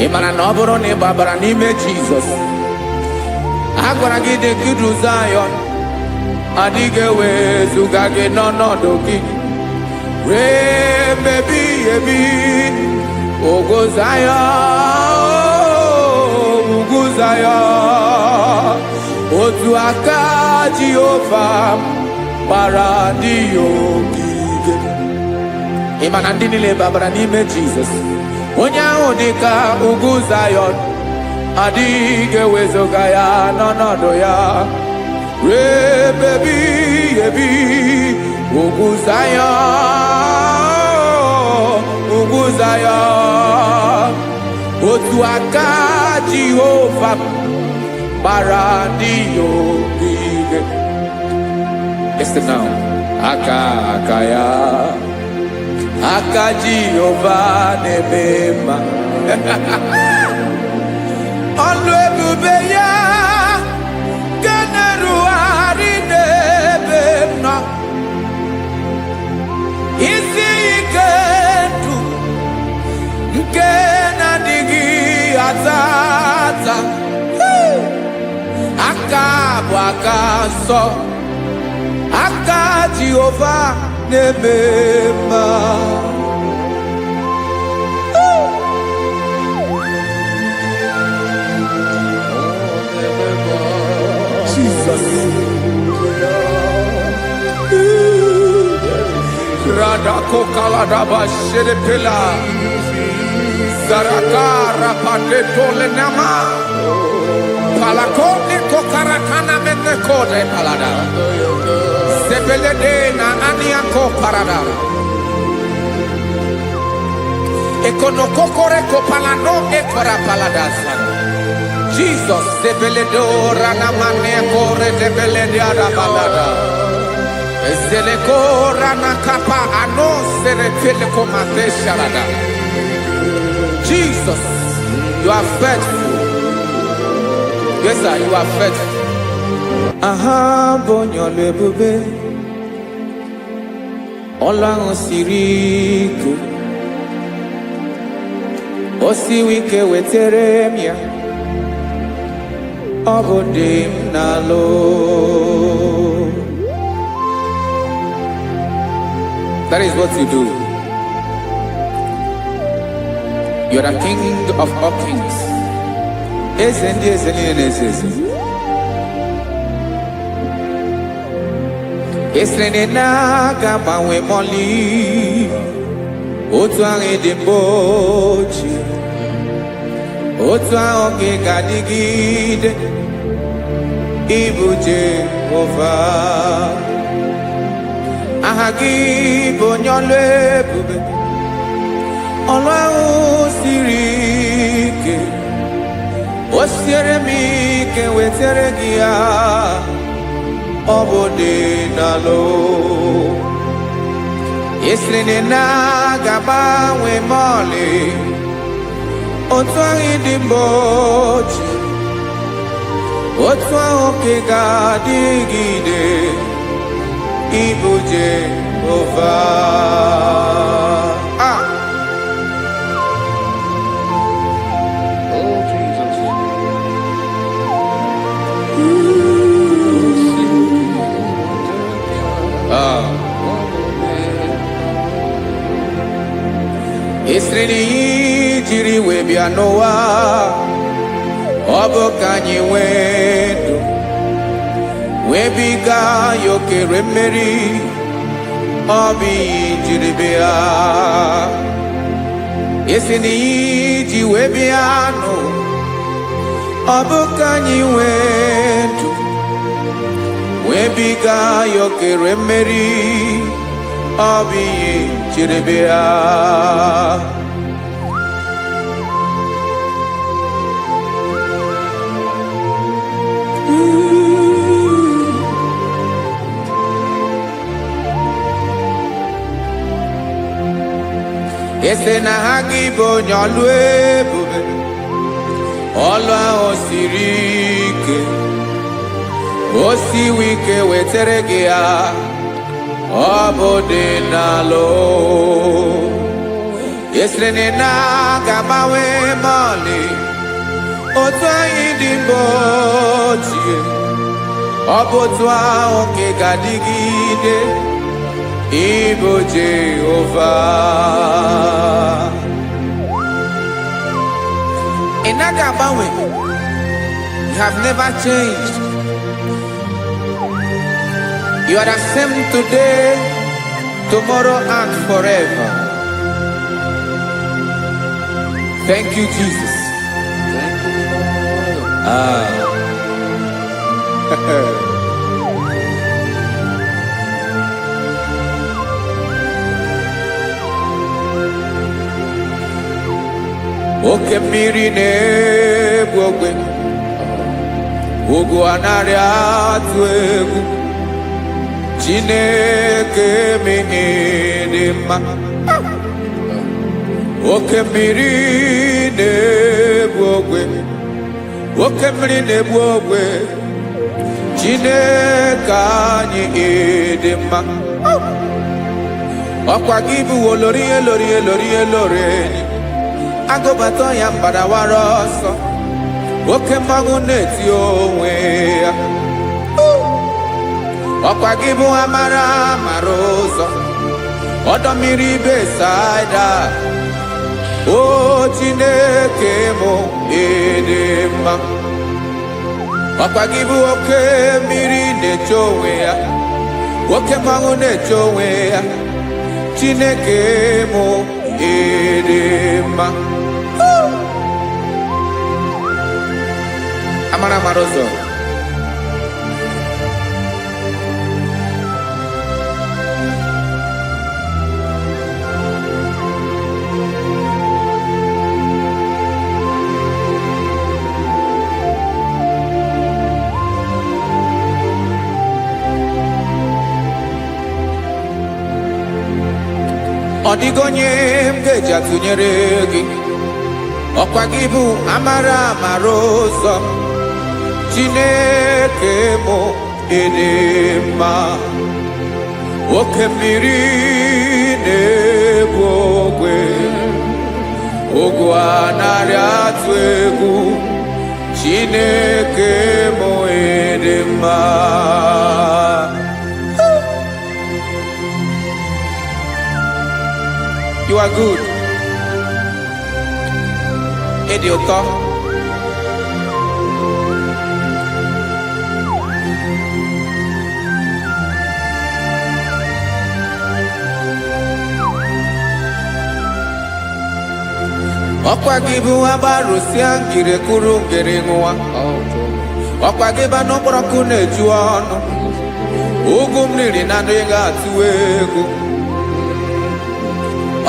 Ị mara na ọ bụrụ na ị gbabara n'ime Jizọs, a gwara gị dị kudu Zayọn, adịghị ewezuga gị n'ọnọdụ gị ruo mgbe ebighị ebi. Ugwu Zayọn, ugwu Zayọn, otu aka Jehova gbara ndị ogige. Ị ma na ndị niile gbabara n'ime Jizọs, onye ahụ dị ka ugwu Zayọn, adịghị ewezuga ya n'ọnọdụ ya ruo mgbe ebighị ebi. Ugwu Zayọn, ugwu Zayọn, otu aka Jehova gbara ndị ogige. Listen now, aka ya, aka Jehova na-eme mma. Ọlụ ebube ya ga na-erugharị n'ebe m nọ. Isi ike ndụ nke na-adịghị ata ata. Aka bụ aka nsọ, aka Jehova na-eme mma. Jesus. Radako kaladaba sherepela, zarakara padeto lenama, palakone kokarakana menekode palada, sebelede na aniako parada, ekonokokore kopalano ekora paladasa. Jesus, sebeledo ranamane kore debelede arabalada. Zeleko ranakapa ano serepele komate sharada. Jesus, you are faithful. Yes, sir, you are faithful. Aha, bonyo lebube. Olang siriku. Osi wike weteremia. Obodim nalo. That is what you do. You are the king of all kings. Ezendi ezeni nezezi. Esrene na gabawe moli. Otu ahụ dị mgbochi. Otu ahụ ka ị ga-adịgide. Ịbụ Jehova. Aha gị bụ onye ọlụ ebube. Ọlụ ahụ siri ike. O siere m ike wetere gị ya. Ọ bụ dị n'alụ. Esiri na ga-agbanwe m ọlị. Otu ahụ dị mgbochi. Otu ahụ ka ị ga-adịgide. Ịbụ Jehova. Oh, Jesus. Esiri jiri wee bịa n'ụwa. Ọ bụ ka anyị nwee ndụ. Wee biga ya okere mmeri. Ọ bụ ihe jiri bịa. Esiri ji wee bịa n'ụwa. Ọ bụ ka anyị nwee ndụ. Wee biga ya okere mmeri. Ọ bụ ihe jiri bịa. Ese na ha gị bụ onye ọlụ ebube. Ọlụ ahụ siri ike. O siwe ike wetere gị ya. Ọ bụ dị n'alụ. Esere na ga-agbanwe m ọlị. Otu anyị dị mgbochi. Ọ bụ otu ahụ ka ị ga-adịgide. Ịbụ Jehova. Ị naghị agbanwe. You have never changed. You are the same today, tomorrow, and forever. Thank you, Jesus. Thank you, Father. Oke mmiri na-egbu ogwe. Ugwu anaghị atụ egwu. Chineke mee dị mma. Oke mmiri na-egbu ogwe. Oke mmiri na-egbu ogwe. Chineke anyị dị mma. Ọkwa gị bụ olori elori elori elori. Agụbata ya mbadawara ọsọ. Oke mmanwụ na-eti onwe ya. Ọkwa gị bụ amara amara ụzọ. Ọdọ mmiri Besaida. O Chineke mụ ịdị mma. Ọkwa gị bụ oke mmiri na-eche onwe ya. Oke mmanwụ na-eche onwe ya. Chineke mụ ịdị mma. Amara amara ụzọ. Ọ dịghị onye m ga-eji atụnyere gị. Ọkwa gị bụ amara amara ụzọ. Chineke mụ ịdị mma. Oke mmiri na-egbu ogwe. Ugwu anaghị atụ egwu. Chineke mụ ịdị mma. You are good. Ịdị ụtọ. Ọkwa gị bụ agbarụsịa ngiri kwuru ngiri nwa. Ọkwa gị ba n'okporoko na-eju ọnụ. Ugwu mmiri na ndị ga-atụ egwu.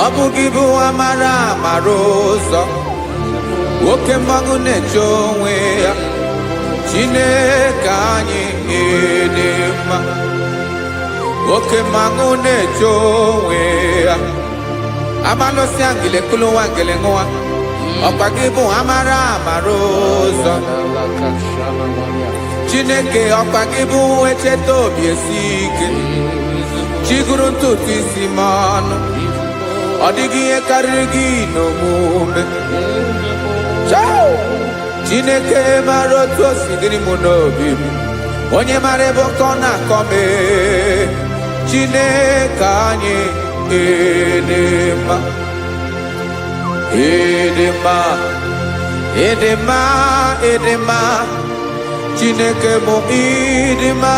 Ọ bụ gị bụ amara amara ụzọ. Nwoke mmanwụ na-eche onwe ya. Chineke anyị ịdị mma. Nwoke mmanwụ na-eche onwe ya. Amalụsịa ngili kulu nwa ngili nwa. Ọkwa gị bụ amara amara ụzọ. Chineke ọkwa gị bụ echeta obi esi ike. Chiguru ntutu isi m ọnụ. Ọ dịghị ihe karịrị gị n'omume. Chineke mara otu o si dịrị m n'obi m. Onye mara ebe ọkọ na-akọ m. Chineke anyị ịdị mma. Ịdị mma. Ịdị mma. Ịdị mma. Chineke mụ ịdị mma.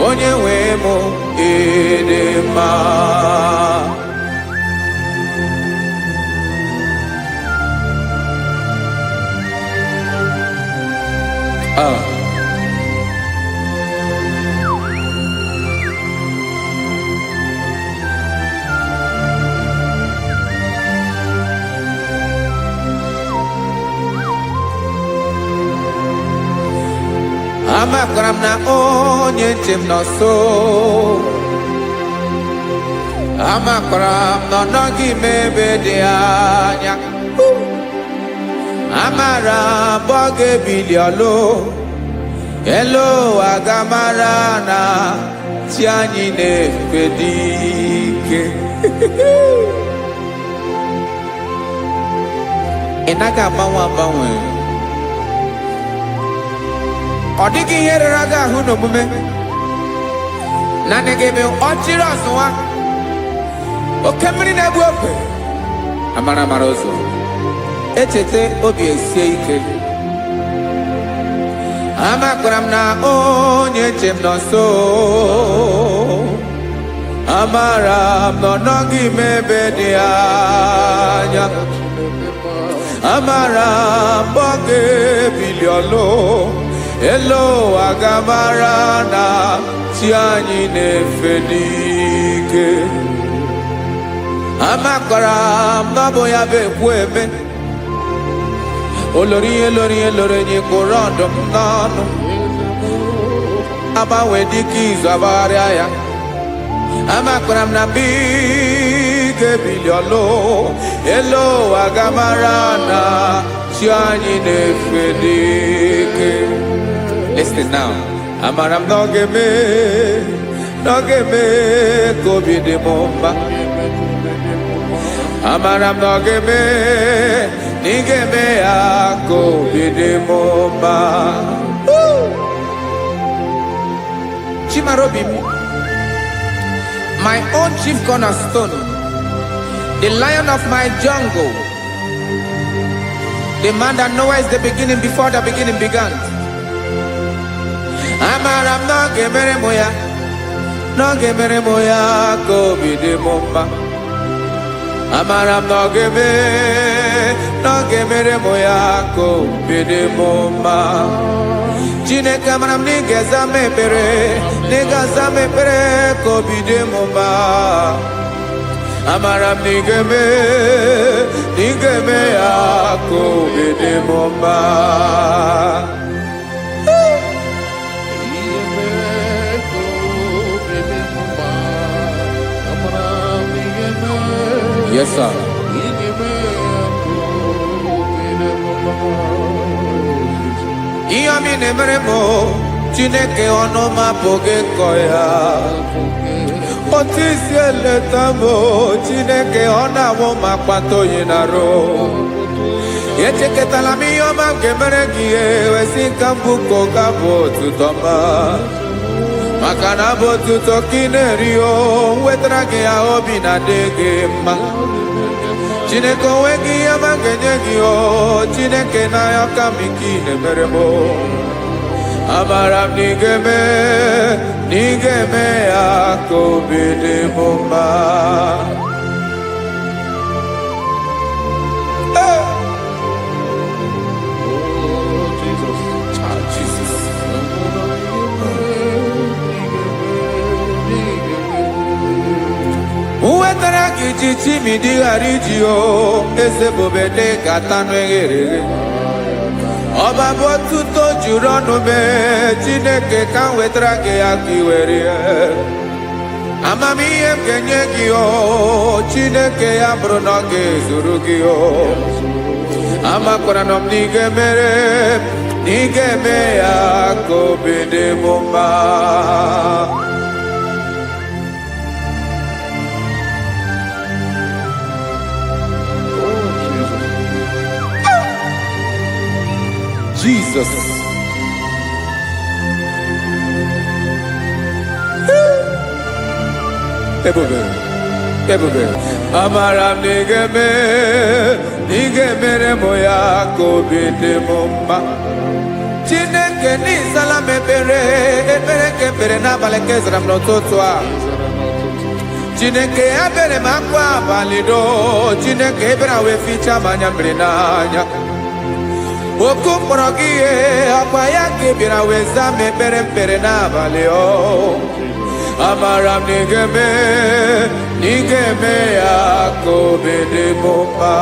Onye nwe mụ ịdị mma. Amakwara m na onye nche m nọ nso. Amakwara m na ọ nọghị m ebe dị anya. Amara m ọ ga-ebili ọlụ. Elu ụwa ga-amara na chi anyị na-efe dị ike. Ị naghị agbanwe agbanwe. Ọ dịghị ihe rere gị ahụ n'omume. Naanị gị bụ ọchịrị ọzụwa. Oke mmiri na-egbu ogwe. Amara amara ụzọ. Echeta obi esie ike. Amakwara m na onye nche m nọ nso. Amara m na ọ nọghị m ebe dị anya. Amara m ọ ga-ebili ọlụ. Elu ụwa ga-amara na chi anyị na-efe n'ike. Amakwara m na ọ bụ ya bụ ekwu eme. Olori ihe lori ihe lori enyi kwụrụ ọdụm n'ọnụ. Agbanwe dịka izu agbagharịa ya. Amakwara m na mgbe ị ga-ebili ọlụ. Elu ụwa ga-amara na chi anyị na-efe n'ike. Listen now. Amara m na ọ ga-eme ka obi dị m mma. Amara m na ọ ga-eme na ị ga-eme ya ka obi dị m mma. Chimarobi m, my own chief cornerstone, the lion of my jungle, the man that knows the beginning before the beginning began. Amara m na ọ ga-emere m ya, na ọ ga-emere m ya ka obi dị m mma. Amara m na ọ ga-emere m ya ka obi dị m mma. Chineke amara m na ị ga-aza m ekpere, na ị ga-aza m ekpere ka obi dị m mma. Amara m na ị ga-eme ya ka obi dị m mma. Yes, sir. Ihe mi na-emere m Chineke ọnụ m apụghị ịkọ ya. Otu isi eleta m Chineke ọ na-awụ m akpata oyi n'arụ. echeketala m ihe ọma nke mere gị ewesị ka mbụ ka ọ ga-abụ otuto ọma maka na abụ otuto ka ị na-eri o wetara gị ya obi na-adị gị mma Chineke onwe gị ihe ọma ga-enye gị o Chineke n'anya ka m ike ị na-emere m amara m na ị ga-eme ya ka obi dị m mma wetara gị ji chimidi ghara iji o eze bobede gata anụ eghere eghe ọba bụ otuto juru ọnụ mee Chineke ka m wetara gị ya ka ị were amamihe m ga-enye gị o Chineke ya bụrụ na ọ ga-ezuru gị o amakwara na m na ị ga-emere na ị ga-eme ya ka obi dị m mma Jesus. Ebube. Amara m na ị ga-emere m ya ka obi dị m mma. Chineke n'ịzala m ekpere ka ekpere n'abalị ka ezara m n'ụtụtụ a. Chineke ya bere m akwa abalị do. Chineke ebere wee ficha m anya mmiri n'anya. Oku mkpọrọ gị ihe akwa ya ka ị bịara wee zaa m ekpere n'abalị o amara m na ị ga-eme ya ka obi dị m mma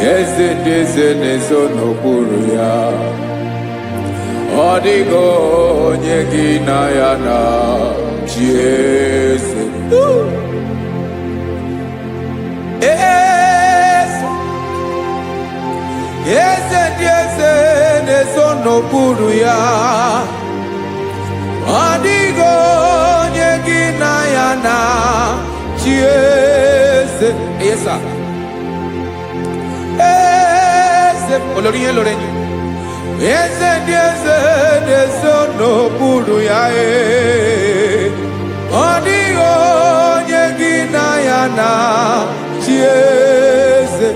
Eze ndị eze na-ezo n'okpuru ya ọ dịghị onye gị na ya na chi eze eze ndị eze na-ezo n'okpuru ya ọ dịghị onye gị na ya na chi eze esa olórí yẹn lórí eze ndị eze na-eso n'okpuru ya ọ dịghị onye gị na ya na chi eze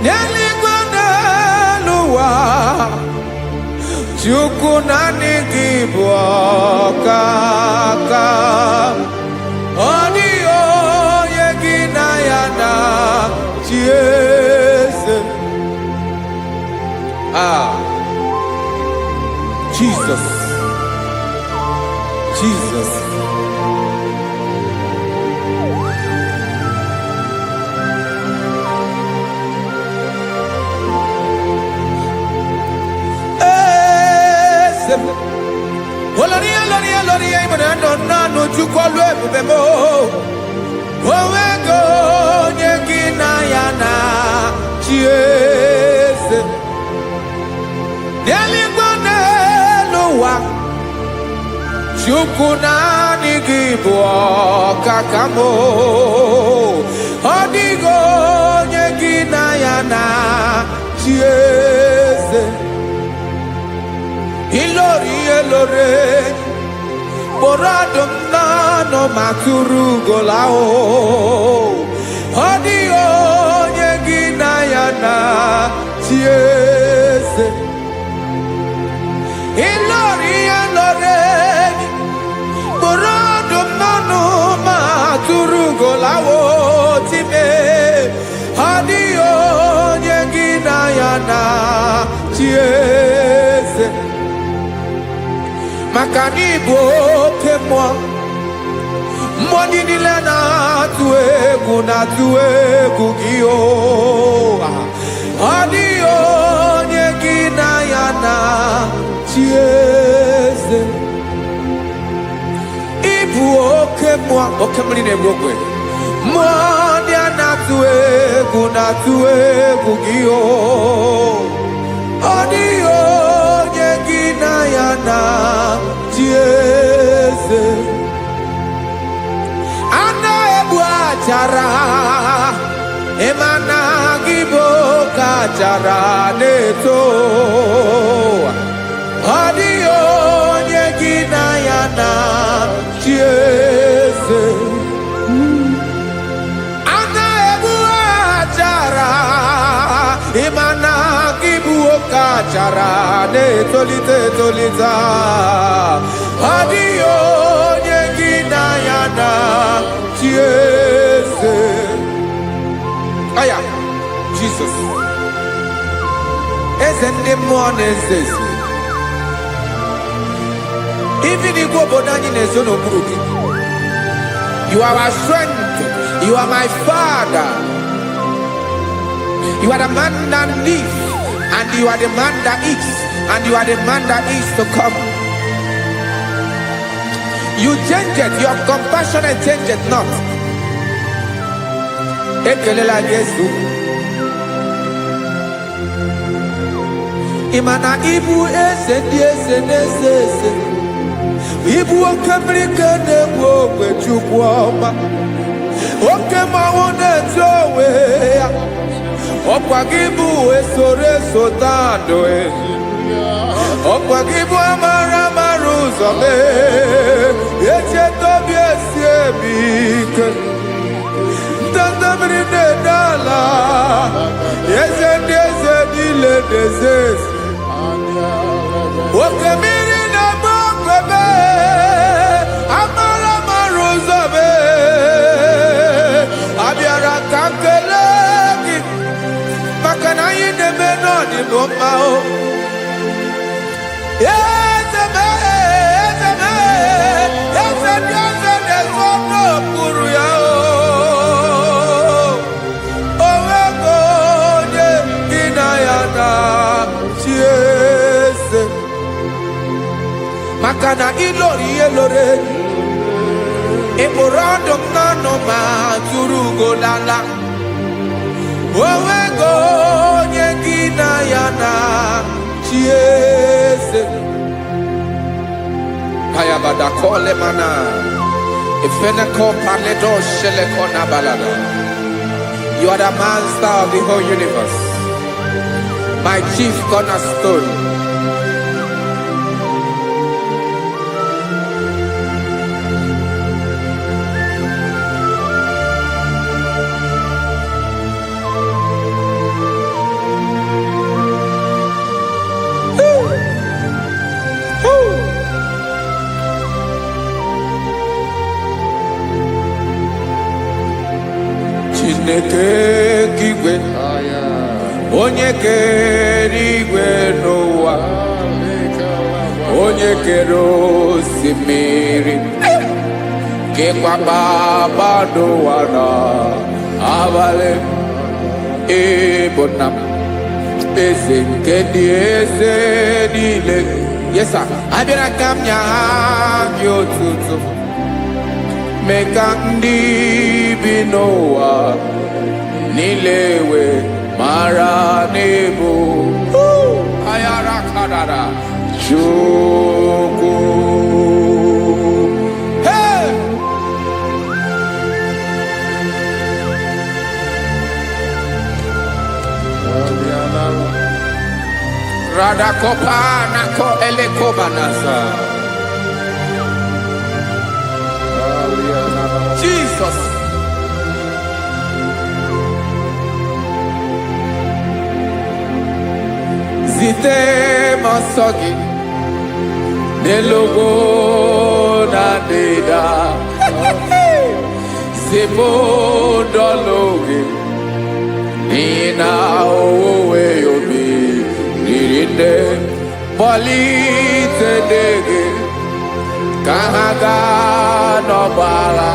n'eluigwe n'elu ụwa Chukwu naanị gị bụ ọkaka ọ dịghị onye gị na ya na chi eze Jesus Olórí ìmọ̀nà nánú Chukwu ọlụ ebube m onwego onye gị na ya na chi eze n'eluigwe n'elu ụwa Chukwu naanị gị bụ ọkaka m ọ dịghị onye gị na ya na chi eze ilori kpọrọ ọdụm n'ọnụ ma tụrụ ugola ọ dịghị onye gị na ya na chi eze ilori kpọrọ ọdụm n'ọnụ ma tụrụ ugola time ọ dịghị onye gị na ya na chi eze maka na ịbụ oke mmụọ ndị niile na na-atụ egwu gị o. Ọ dịghị onye gị na ya na-achị eze. Ịbụ oke mmụọ, oke mmiri na-egbu ogwe. Mmụọ ndị a na-atụ egwu gị o. Ọ dịghị onye gị na ya na-achị eze. A na-egbu achara, ịma na gị bụ oke achara na-eto. Ọ dịghị onye gị na ya na-achị eze. A na-egbu achara, ịma na gị bụ oke achara na-etolite etolite. Ọ dịghị onye gị na ya na-achị eze. Aya, Jesus. Eze ndị mmụọ na-eze eze. Even Igbo obodo anyị na-ezo n'okpuru gị. You are our strength. You are my Father. You are the man that lives, and you are the man that is, and you are the man that is to come. You change it. Your compassion change it not. Ekelela Yesu. Imana ibu eze ndị eze na-eze eze. Ibu oke mmiri ka na-egbu ogwe Chukwu ọma. Oke mmanwụ na-eto onwe ya. Ọkwa gị bụ esoro esota ndụ. Ọkwa gị bụ amara ụzọ mee. Echeta obi esi ebi ike. Ndanda mmiri na-ede ala. Eze ndị eze niile na-eze eze. Oke mmiri na-agba ogwe mee. Amara ụzọ mee. Abịara ka nkele gị. Maka na anyị na-eme n'ọdịbụ mma o. Eze mee, eze mee. Eze ndị eze na-ezo n'okpuru ya o. Onwego onye gị na ya na-achị eze. Maka na ịlọrọ ihe lọrọ enyi. Ịkpụrụ ọdụ m n'ọnụ ma tụrụ ugo lala. Onwego onye gị na ya na-achị eze. Kayabada kole mana. Ifeneko paledo sheleko na balada. You are the master of the whole universe. My chief cornerstone. Chineke kigwe, onye kere igwe n'ụwa, onye kere osimiri, kekwa kpakpando ụwa n'abalị. Ịbụ nna m, eze nke ndị eze niile. Yes sir, abịara ka m nye gị otuto. Mee ka ndị bi n'ụwa niile wee mara n'ebu ayara kadara Chukwu. Hey! Radakopa nako elekobanasa. Jesus. Zite masogi nelogo na deda. Zipo dologe nina owe yobi nirinde polite dege kahaga no bala.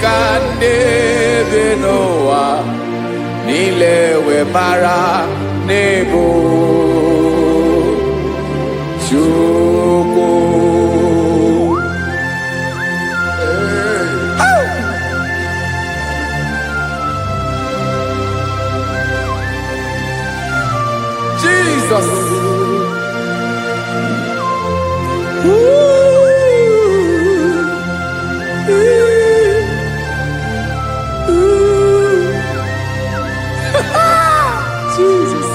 ka ndị bi n'ụwa niile wee mara n'ịbụ Chukwu. Jesus. Jesus.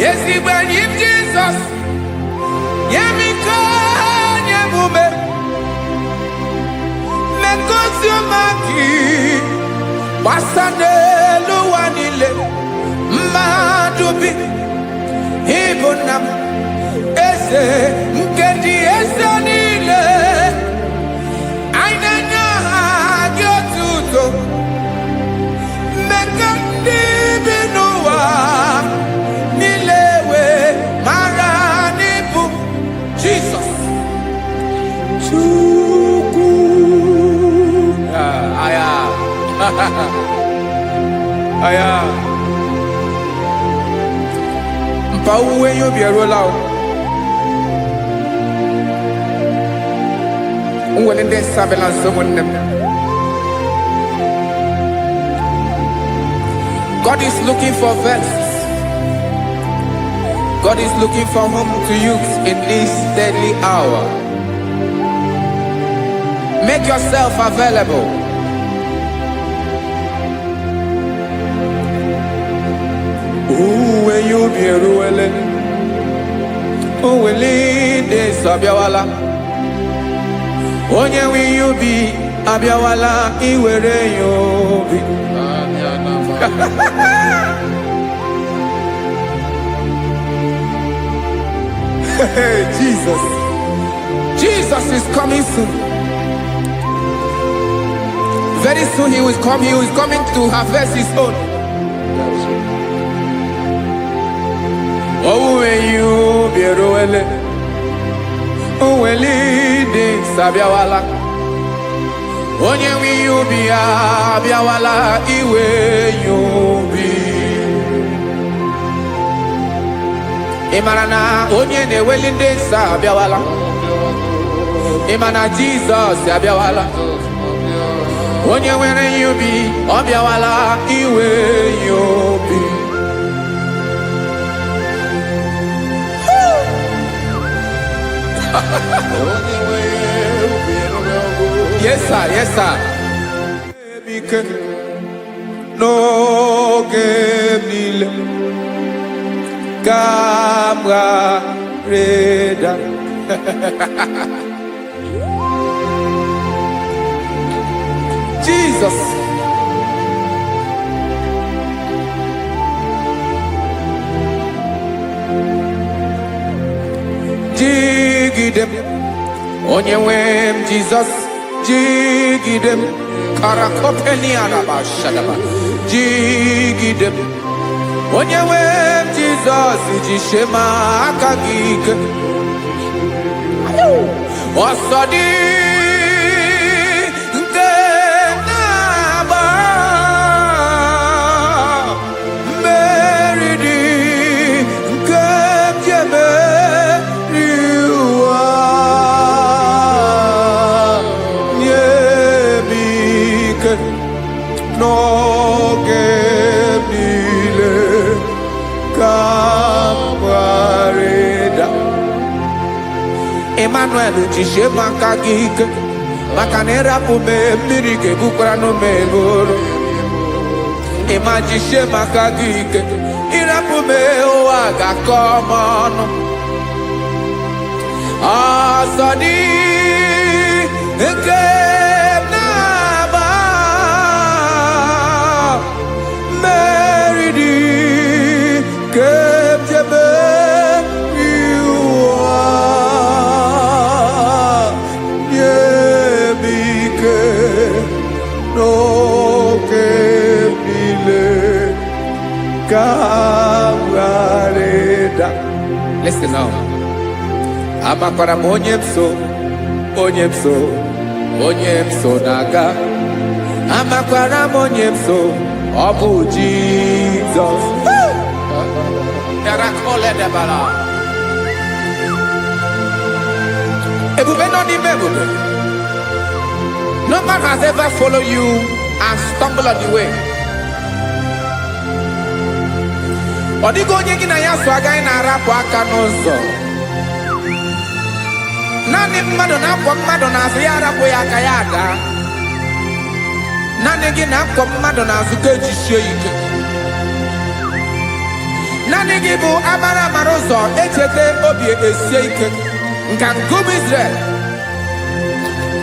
Yes, he when him Jesus. Yamiko nyamume. Mekosiomaki. Basane luwanile. Madubi. Ibunam. Ese mkendi ese nile. Ainanya agyotuto. Mekandi binuwa. Nilewe maranibu. Jesus. Chukwu. Aya. Aya. Mpa uwe yo bierola o. When they surveillance someone them. God is looking for vessels. God is looking for whom to use in this deadly hour. Make yourself available. When you be ruling, who will lead this Abiawala? Onye will you be Abiawala? Iwere you be. Jesus. Jesus is coming soon. Very soon he will come. He is coming to harvest his own. Oh, when you be ruling, who will lead this Abiawala? Onye will you be Abiawala? Iwe you be. Imarana onye ne-eweli ndị nsọ abịawala. Imana Jesus abịawala. Onye nwere ya obi ọ bịawala iwe ya obi. Yes sir, yes sir. N'oge niile Camarada. Jesus. Jigidem. Onye nwem Jesus. Jigidem. Karakopeni araba shadaba. Jigidem. Onye nwem Jesus jishema aka gị ike. Ọsọdị nke na-agba mmeri dị nke ji emeri ụwa. Nye m ike n'oge niile. Camarada. Emmanuel jishe maka gị ike maka na ịrapụ m mmiri ga-ebukwara n'ụmụ eboro. Ịma jishe maka gị ike ịrapụ m ụwa ga-akọ m ọnụ. Ọsọ dị nke na-agba mmeri dị nke jebe iwa. Nye m ike n'oge niile. Camarada. Listen now. Amakwara m onye m so, onye m so, onye m so na-aga. Amakwara m onye m so, ọ bụ Jizọs. Ebube nọ n'ime ebube. No man has ever followed you and stumbled on the way. Ọ dịghị onye gị na ya so agaghị na-arapụ aka n'ụzọ. Naanị mmadụ na-akwọ mmadụ n'azụ ya arapụ ya aka ya ada. Naanị gị na-akwọ mmadụ n'azụ ka ejisie ike. Naanị gị bụ amara amara ụzọ echete obi esie ike. Nka ngụm Israel.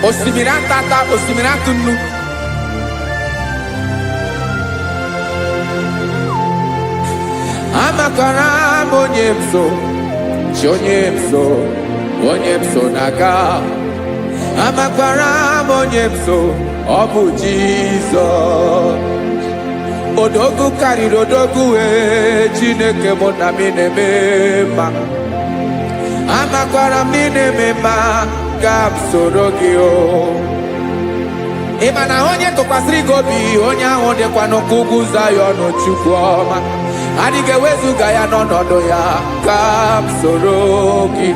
Osimiri atata, osimiri atụ nnu. Amakwara m onye m so, chi onye m so, onye m so na-aga. Amakwara m onye m so, ọ bụ Jizọs. Odogwu karịrị odogwu Chineke mụ na mi na-eme mma. Amakwara m na-eme mma ka m soro gị o. Ị ma na onye tụkwasịrị gị obi, onye ahụ dịkwa n'ugwu Zayọn Chukwu ọma. Adịghị ewezuga ya n'ọnọdụ ya ka m soro gị.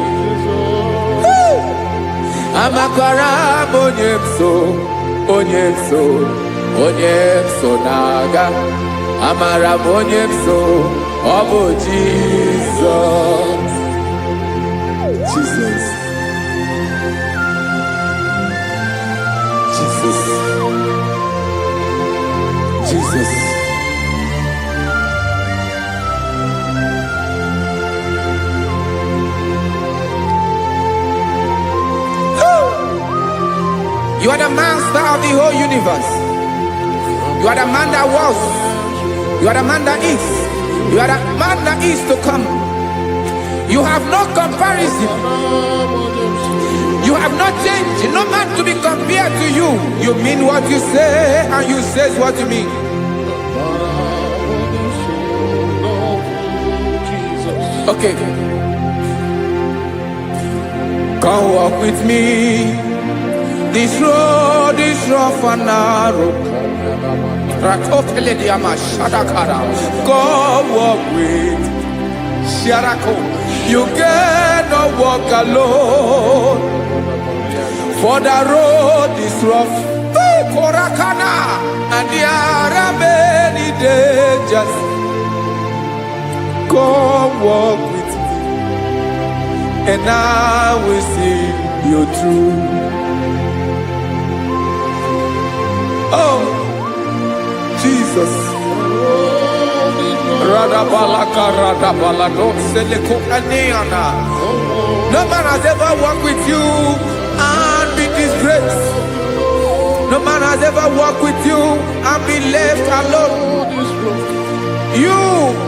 Amakwara m onye m so, onye m so, onye m so na-aga. Amara m onye m so, ọ bụ Jizọs. Jesus. Jesus. Jesus. You are the master of the whole universe. You are the man that was. You are the man that is. You are the man that is to come. You have no comparison. You have no change. No man to be compared to you. You mean what you say and you say what you mean. Okay. Come walk with me. This road is rough and narrow. Come walk with Sharako. You cannot walk alone. For the road is rough. Korakana. And there are many dangers. Come walk with me. And I will see you through. Oh, Jesus. No man has ever walked with you and be disgraced. No man has ever walked with you and be left alone. You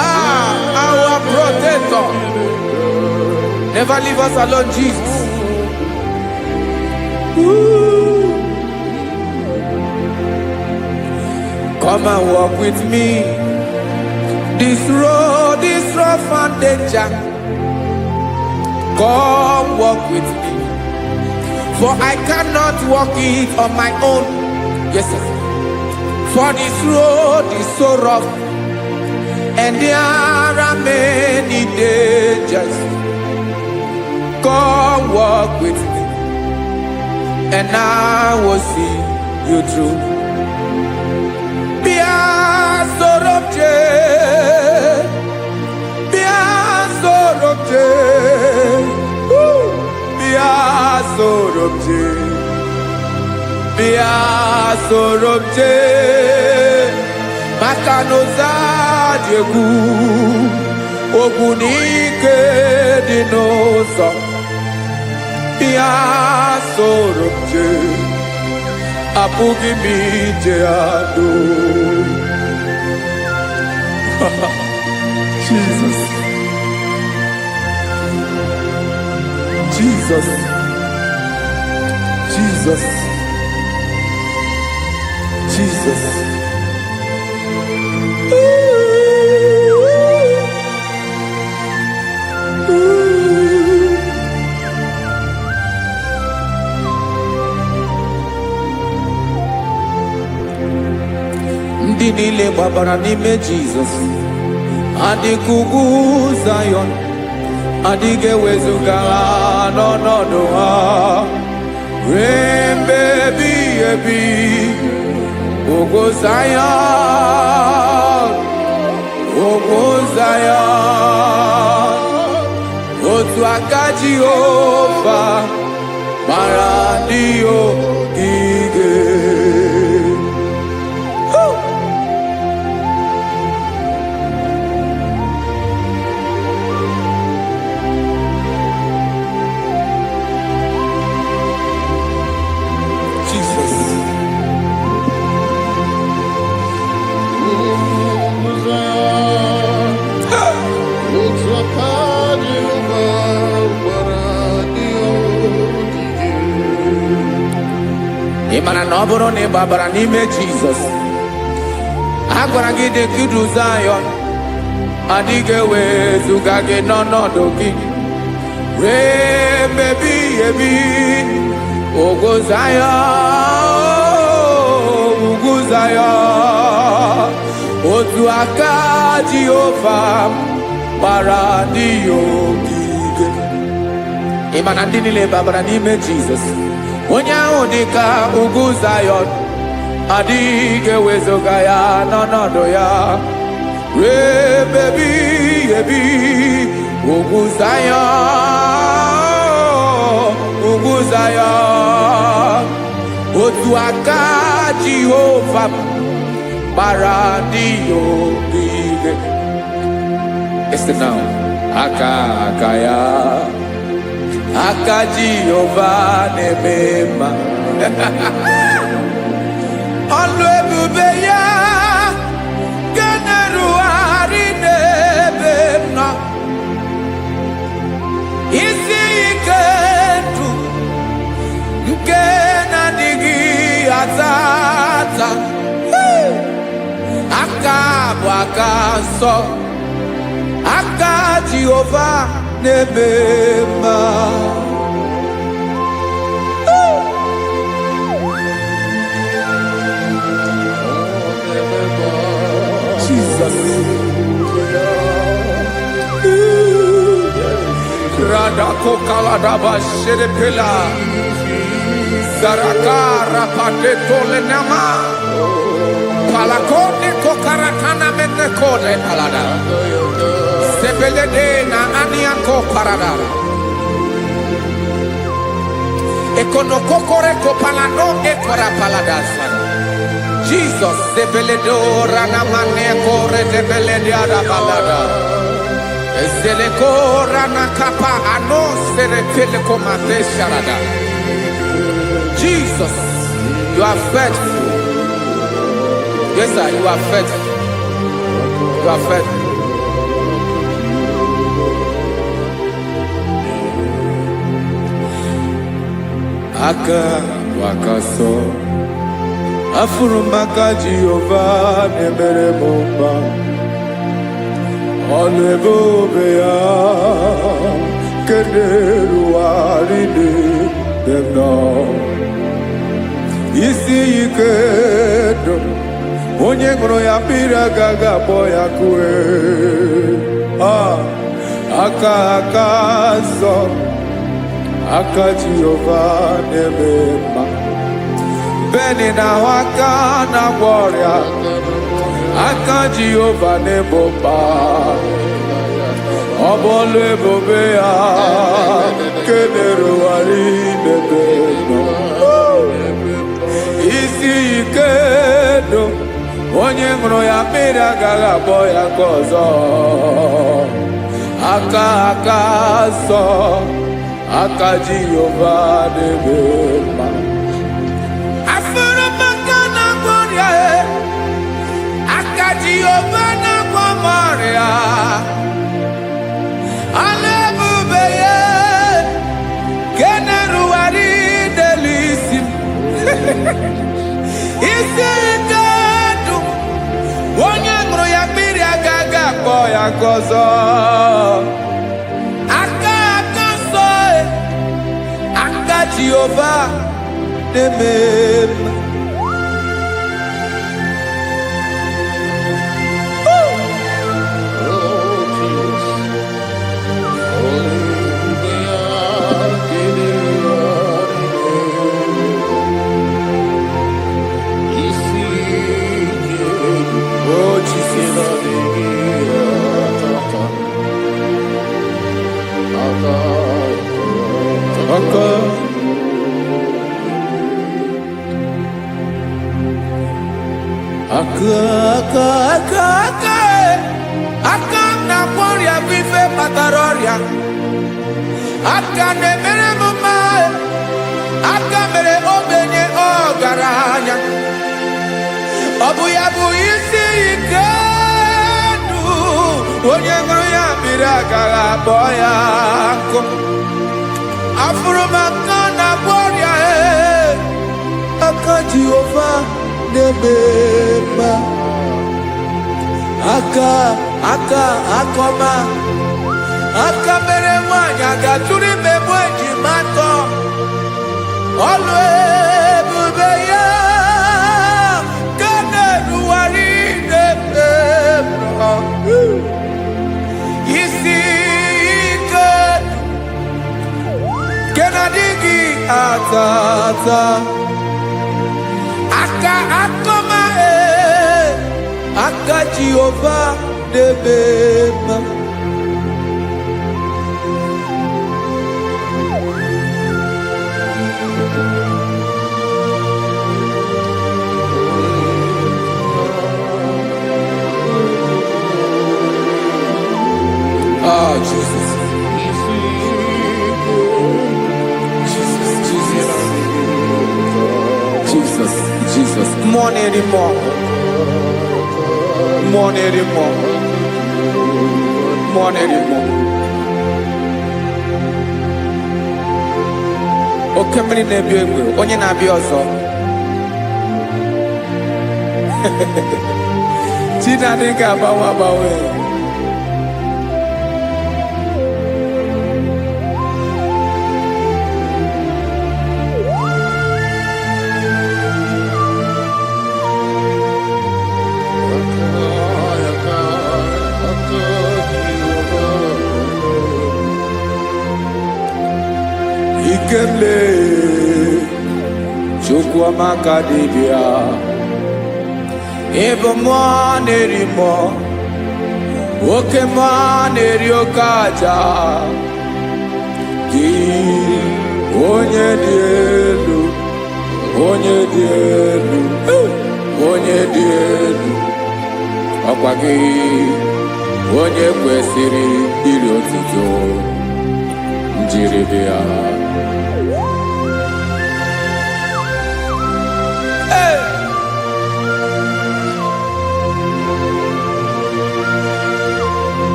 are our protector. Never leave us alone, Jesus. Ooh. Come and walk with me. This road is rough and danger. Come walk with me. For I cannot walk it on my own. Yes, sir. For this road is so rough. And there are many dangers. Come walk with me. And I will see you through. Sorobje Makanoza Diegu Ogunike Dinosa Bia Sorobje Apugi Mijeado. Jesus. Jesus. Jesus. Jesus. Ooh. Ooh. niile gbabara n'ime Jizọs adịghị ugwu Zayọn adịghị ewezuga ha n'ọnọdụ ha ruo mgbe ebighị ebi. Ugwu Zayọn, ugwu Zayọn, otu aka Jehova mara ndị ogige. Ị mara na ọ bụrụ na ị gbabara n'ime Jizọs, a gwara gị dị ka idu Zayọn adịghị ewezuga gị n'ọnọdụ gị ruo mgbe ebighị ebi. Ugwu Zayọn, ugwu Zayọn, otu aka Jehova gbara ndị ogige. Ị ma na ndị niile gbabara n'ime Jizọs, onye ahụ dị ka ugwu Zayọn adịghị ewezuga ya n'ọnọdụ ya ruo mgbe ebighị ebi. Ugwu Zayọn, ugwu Zayọn, otu aka Jehova gbara ndị ogige. Listen now, aka ya, aka Jehova na-eme mma. Ọlụ ebube ya ga-erugharị n'ebe m nọ. Isi ike ndụ nke na-adịghị ata ata. Aka bụ aka nsọ, aka Jehova na-eme mma. Jesus. Radako kaladaba sherepela zarakara pateto lenama palakone kokaratana mene kode palada sebelede na aniako paradara ekonokokore kopalano ekora paladasa. Jesus sebeledo rana mane kore sebelede ada balada eseleko rana kapa ano serepele komate sharada. Jesus, you are faithful. Yes sir, you are faithful. You are faithful. Aka wakaso afuru maka Jehova na-emere m mma. Ọlụ ebube ya ga-erugharị n'ebe m nọ. Isi ike ndụ onye ṅụrụ ya mmiri agaghị akpọ ya kue. Aka nsọ, aka Jehova na-eme mma. Beni na aka na-agwọ ọrịa, aka Jehova na-egbo mkpa. Ọ bụ ọlụ ebube ya ka na-erugharị n'ebe m nọ. Isi ike ndụ onye ṅụrụ ya mmiri agaghị akpọ ya ka ọzọ. Aka nsọ, aka Jehova na-eme mma. Afụrụ m aka na-agwọ ọrịa, aka Jehova na-agwọ m ọrịa. Ọlụ ebube ya ka na-erugharị n'elu isi m. Isi ike ndụ onye ṅụrụ ya mmiri agaghị akpọ ya ka ọzọ. Aka nsọ, aka Jehova na-eme mma. aka na-agwọ ọrịa bụ ife kpatara ọrịa. Aka na-emere m mma, aka mere ogbenye ọgaranya. Ọ bụ ya bụ isi ike ndụ, onye ṅụrụ ya mmiri agaghị akpọ ya nkụ. Afụrụ m aka na-agwọ ọrịa, aka Jehova na-eme mma. Aka akọma, aka mere nwanyị ga-atụrụ ime mụ ejima atọ. Ọlụ ebube ya ka na-erugharị na-eme mma. Isi ike nke na-adịghị ata ata. Aka akọma, aka Jehova na-eme mma. Ah, Jesus. Jesus. More anymore. More anymore. More anymore. Oke mmiri na-ebi egbe, onye na-abịa ọzọ. Chinadị ga-agbanwe agbanwe. Ikemle Chukwuamaka dibịa, ebe mmụọ na-eri mmụọ, oke mmụọ na-eri oke aja. Gị onye dị elu, onye dị elu, onye dị elu, ọkwa gị onye kwesịrị iri otuto. Njiri bịa.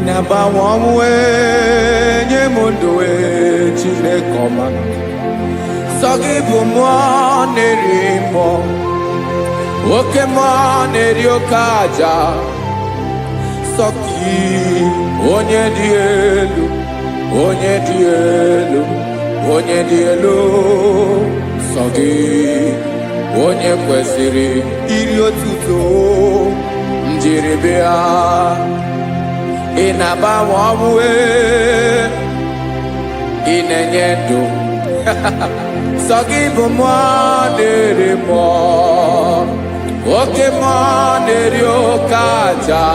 Na-agbanwe ọnwụ nye m ndụ Chineke ọma. Sọ gị bụ mmụọ na-eri mmụọ, oke mmụọ na-eri oke aja. Sọ gị onye dị elu, onye dị elu, onye dị elu. Sọ gị onye kwesịrị iri otuto. Njiri bịa. Ị na-agbanwe ọnwụ, ị na-enye ndụ. Sọ gị bụ mmụọ na-eri mmụọ, oke mmụọ na-eri oke aja.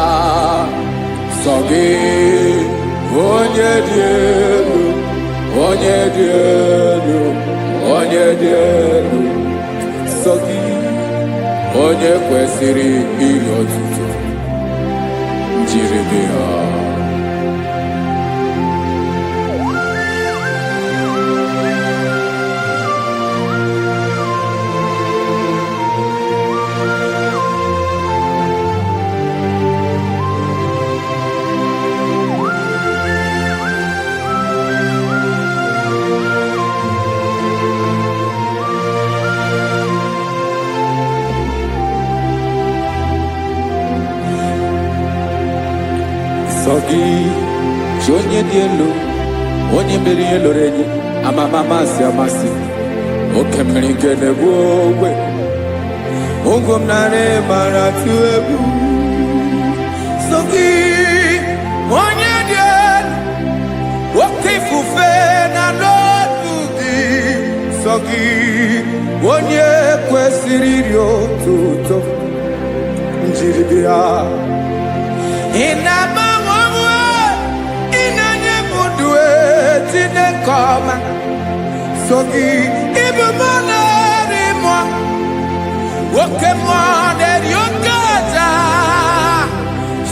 Sọ gị onye dị elu, onye dị elu, onye dị elu. Sọ gị onye kwesịrị iri otuto. Njiri bịa. Sọ gị chi onye dị elu, onye mere ihe loro enyi, amama amasị amasị. Oke mmiri nke na-egbu ogwe, ụgwọ m narị mara tụ egwu. Sọ gị onye dị elu, gị onye kwesịrị iri otuto njiri bịa. Ị na-agbanwe onwe, ị na-enye m ndụ Chineke ọma. So gị ịbụ mmụọ na-eri mmụọ, oke mmụọ na-eri oke aja.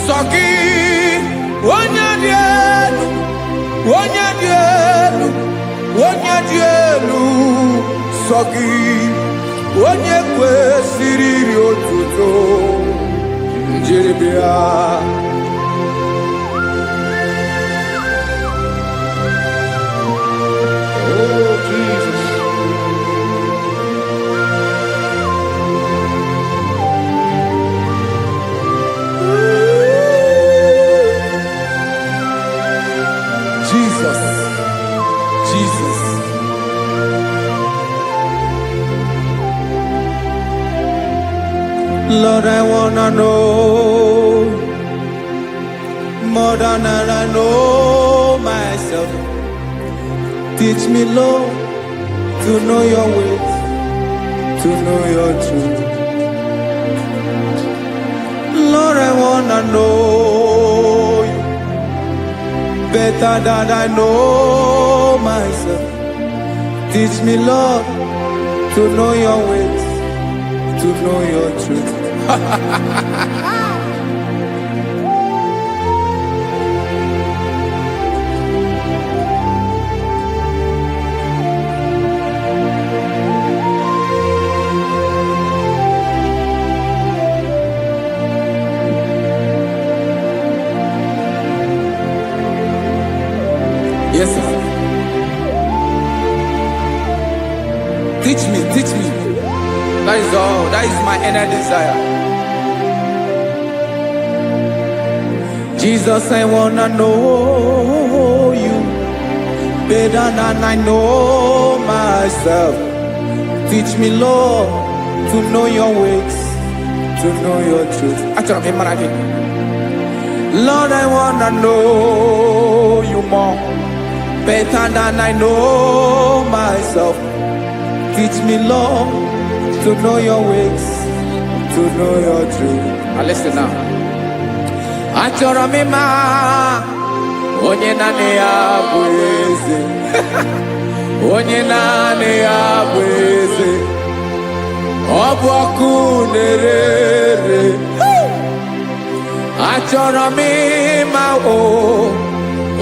So gị onye dị elu, onye dị elu, onye dị elu. So gị onye kwesịrị iri otuto njiri bịa. Oh, Jesus. Jesus, Jesus. Lord, I wanna know more than I know myself. Teach me, Lord, to know your ways, to know your truth. Lord, I wanna know you better than I know myself. Teach me, Lord, to know your ways, to know your truth. Yes, sir. Teach me, teach me. That is all. That is my inner desire. Jesus, I wanna know you better than I know myself. Teach me, Lord, to know your ways, to know your truth. Lord, I wanna know you more better than I know myself. Teach me, Lord, to know your ways, to know your truth. Now listen now. Achọrọ m ịma onye naanị ya bụ eze. Onye naanị ya bụ eze. Ọ bụ ọkụ na-ere. Achọrọ m ịma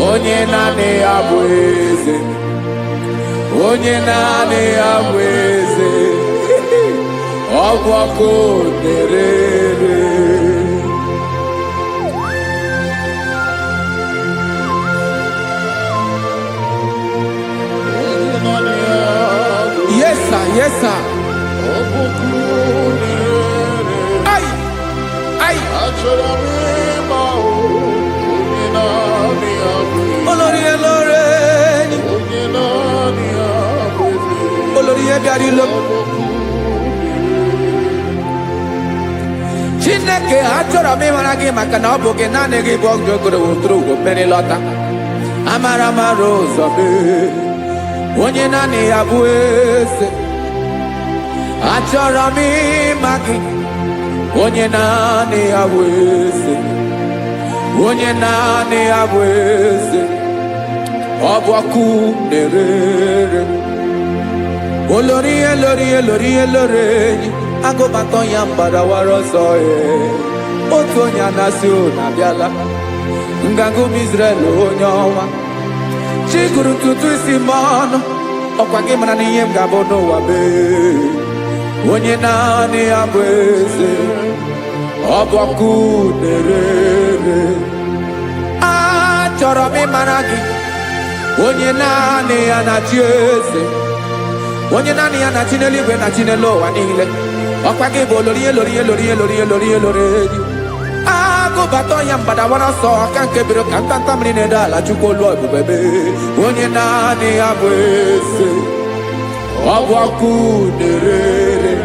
onye naanị ya bụ eze. Onye naanị ya bụ eze. Ọ bụ ọkụ na-ere. Yes, sir. Yes, sir. Ay, ay. Olórí elóore ni. Olórí ebiari lo. Chineke achọrọ m ịmara gị maka na ọ bụ gị naanị gị bụ ọgụ ogoro wotoro ugo mmeri lọta. Amara mara ụzọ mee. Onye naanị ya bụ eze. Achọrọ m ịma gị. Onye naanị ya bụ eze. Onye naanị ya bụ eze. Ọ bụ ọkụ na-ere. Olórí elórí elórí elóore enyi. Agụbatọ ya mgbadawara ọsọ ya. Otu onye anasị unu abịala. Nganga ụmụ Izrel onye ọma. Chi gụrụ ntutu isi m ọnụ. Ọkwa gị mara na ihe m ga-abụ n'ụwa mee. Onye naanị ya bụ eze. Ọ bụ ọkụ na-ere. Achọrọ m ịmara gị. Onye naanị ya na-achị eze. Onye naanị ya na-achị n'eluigwe na-achị n'elu ụwa niile. Ọkwa gị bụ olórí elórí elórí elórí elórí elórí enyi. Agụbatọ ya mgbadawara ọsọ aka nke biri ka ntanta mmiri na-edo ala Chukwu olu ebube mee. Onye naanị ya bụ eze. Ọ bụ ọkụ na-ere.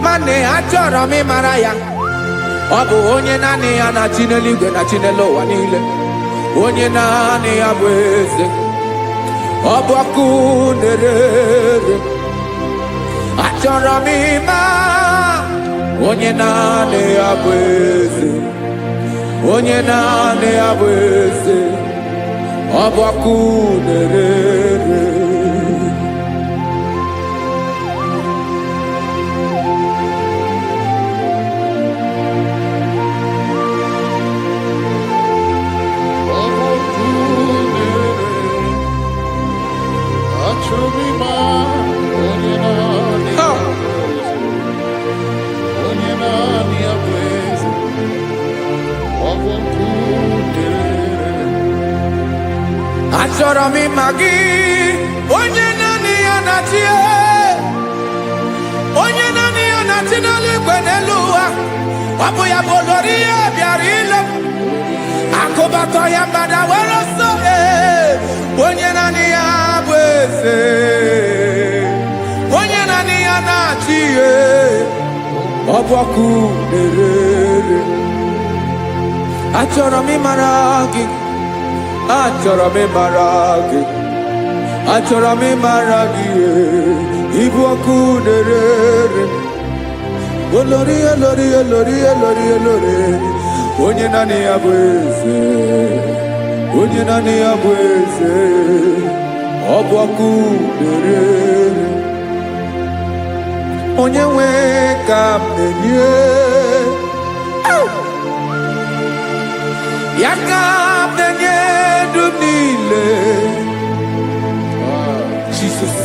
Nwanne achọrọ m ịmara ya. Ọ bụ onye naanị ya na-achị n'eluigwe na-achị n'elu ụwa niile. Onye naanị ya bụ eze. ọbọkụ na-ere achọrọ m ịma onye naanị ya bụ eze, onye naanị ya bụ eze, ọbọkụ na-ere. Achọrọ m ịma gị, onye naanị ya na-achị, onye naanị ya na-achị n'eluigwe n'elu ụwa. Ọ bụ ya bụ olori ya bịara ile m, akụbatọ ya mgbada were ọsọ. Onye naanị ya bụ eze, onye naanị ya na-achị ihe, ọbọkụ na-ere. Achọrọ m ịmara gị, achọrọ m ịmara gị, achọrọ m ịmara gị, ịbụ ọkụ na-ere. Olori olori olori olori olori, onye naanị ya bụ eze, onye naanị ya bụ eze, ọ bụ ọkụ na-ere. Onye nwe ka m na-enye, ya ka m na-enye ndụ niile. Jesus,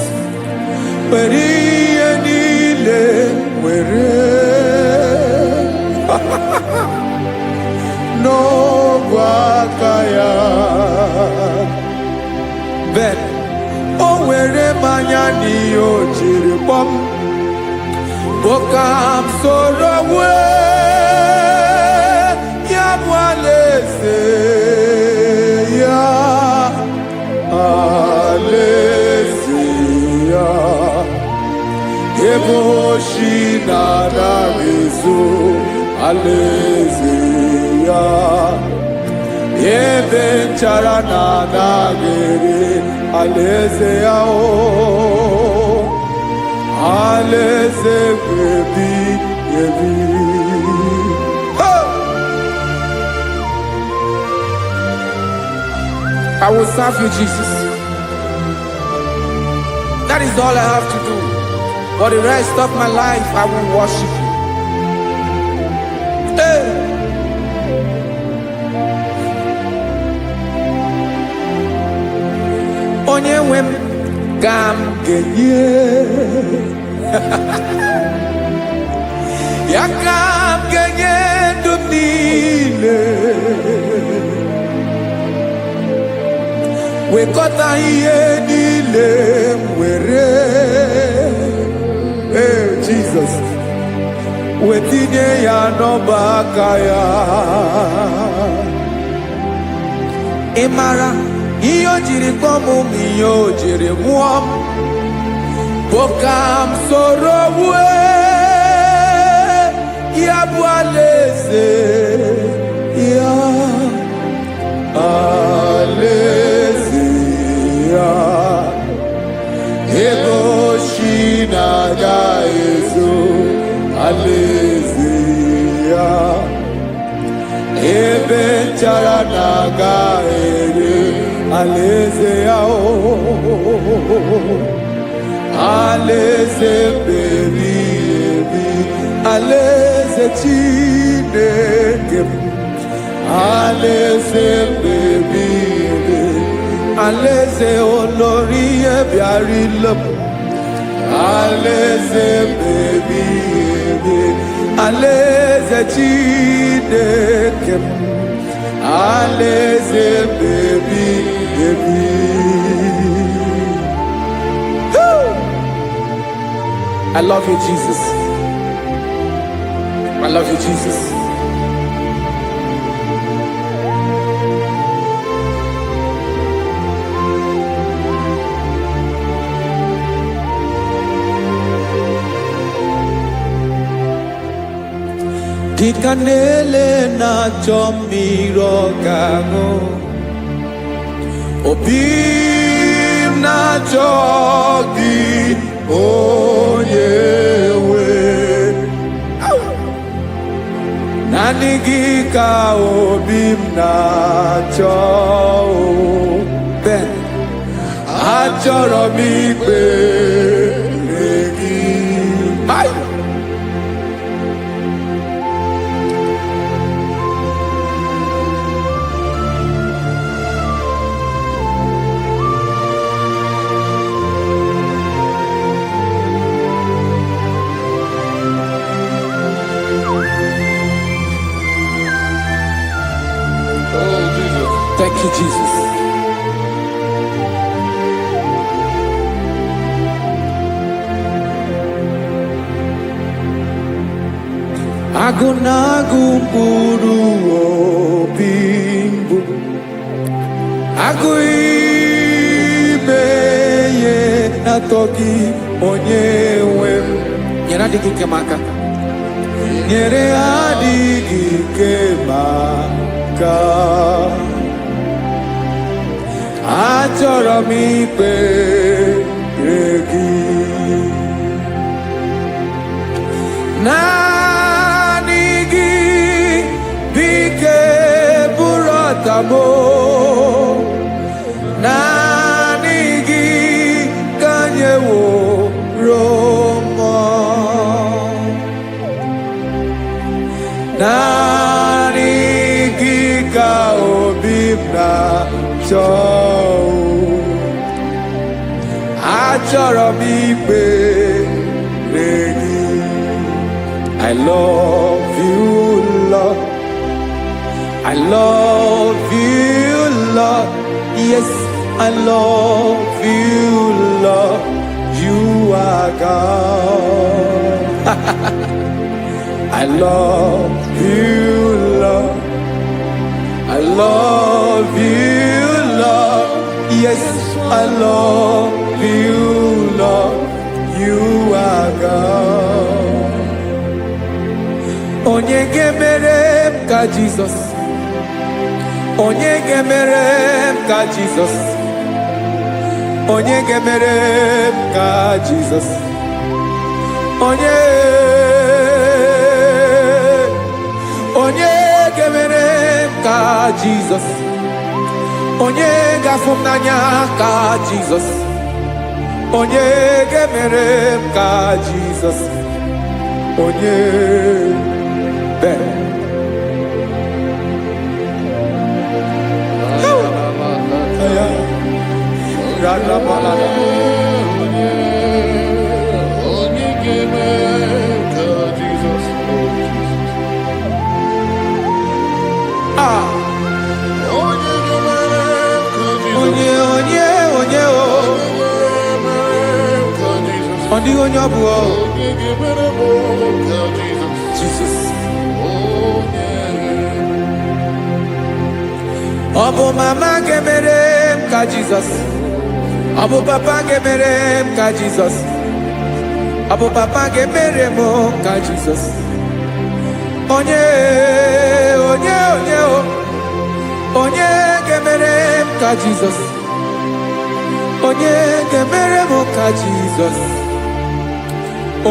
were ihe niile were n'ọbụ aka ya. Ben, o were mmanya n'ihe o jiri kpọm, bụ ka m soro wee ya bụ alaeze ya, alaeze ya, ebe oshi na-anaghị ezo, alaeze ya, ebe nchara na-anaghị ere, alaeze ya. Alaeze ebi ebi. I will serve you, Jesus. That is all I have to do. For the rest of my life, I will worship you. Hey. Onye nwe m ka m ga-enye, ya ka m ga-enye ndụ m niile, wekọta ihe niile m were, Jesus, wetinye ya n'ọba aka ya. Ị mara ihe o jiri kpọọ m, ihe o jiri mụọ m, bụ ka m soro wee ya bụ alaeze ya, alaeze ya, ebe oshi na-agaghị ezo, alaeze ya, ebe nchara na-agaghị ere, alaeze ya. Alaeze ebi ebi, alaeze Chineke m, alaeze ebi ebi, alaeze olori ihe bịara ile m, alaeze ebi ebi, alaeze Chineke m, alaeze ebi ebi. I love you, Jesus. I love you, Jesus. Dịka na-ele na-achọ mmiri ọ ga-aṅụ, obi m na-achọghị onye nwe. Naanị gị ka obi m na-achọ. Ben, achọrọ m ikpere gị. Thank you, Jesus. Agụ na-agụ mkpụrụ obi mbụ, agụ ime ihe na-atọ gị onye nwe m. Nyere adịghị ike m aka, nyere adịghị ike m aka. Achọrọ m ikpere gị. Naanị gị bike bụrụ ọtamo. Naanị gị ka nyeworo mmụọ. Naanị gị ka obi m na-achọ. Achọrọ m ikpere gị. I love you, Lord. I love you, Lord. Yes, I love you, Lord. You are God. I love you, Lord. I love you, Lord. Yes, I love you, Lord. You are God. Onye ga-emere m ka Jizọs. Onye ga-emere m ka Jizọs. Onye ga-emere m ka Jizọs. Onye ga-emere m ka Jizọs. Onye ga-afụ m n'anya ka Jizọs. Onye ga-emere m ka Jizọs. Onye Ben. Onye ọ bụ Jesus. Ọ bụ mama ga-emere m ka Jizọs. Ọ bụ papa ga-emere m ka Jizọs. Ọ bụ papa ga-emere m ka Jizọs. Onye ga-emere m ka Jizọs. Onye ga-emere m ka Jizọs.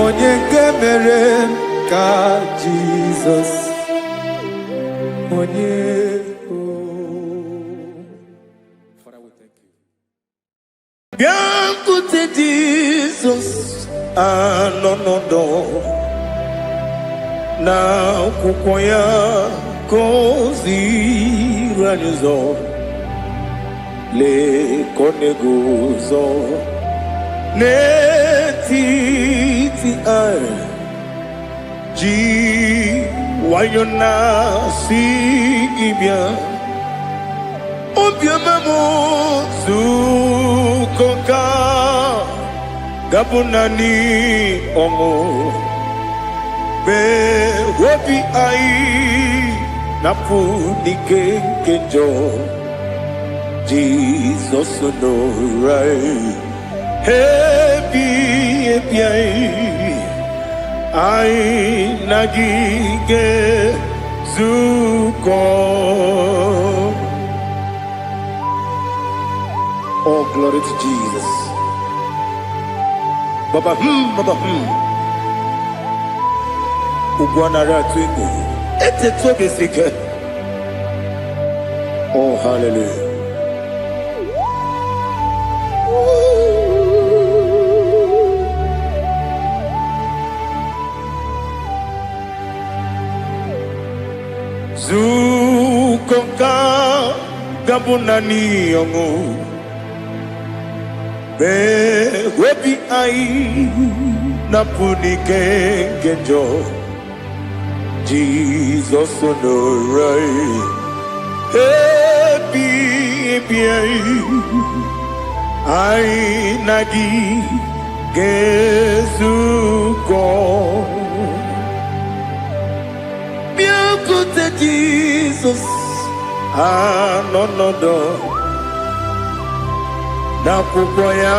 Onye ga-emere m ka Jizọs. Onye Bịakwute Jizọs anọ n'ọdụ n'akwụkwọ ya ka o ziri anyị ụzọ. Lee ka ọ na-eguzo n'etiti anyị, ji nwayọọ na-asị gị bịa. Obiọma m zukọ ka gabụ naanị ọṅụ. Mee obi anyị napụ n'ike nke njọ. Jesus nọrọ ebi ebi anyị na gị ga-ezukọ. Oh, glory to Jesus. Baba, Baba, Ugwanara to Igbo. It's a toby seeker. Oh, hallelujah. Zukonka gabunani yongu be webi ai na punike genjo Jesus onorai ebi ai nagi gezuko Jesus, no, na kukwaya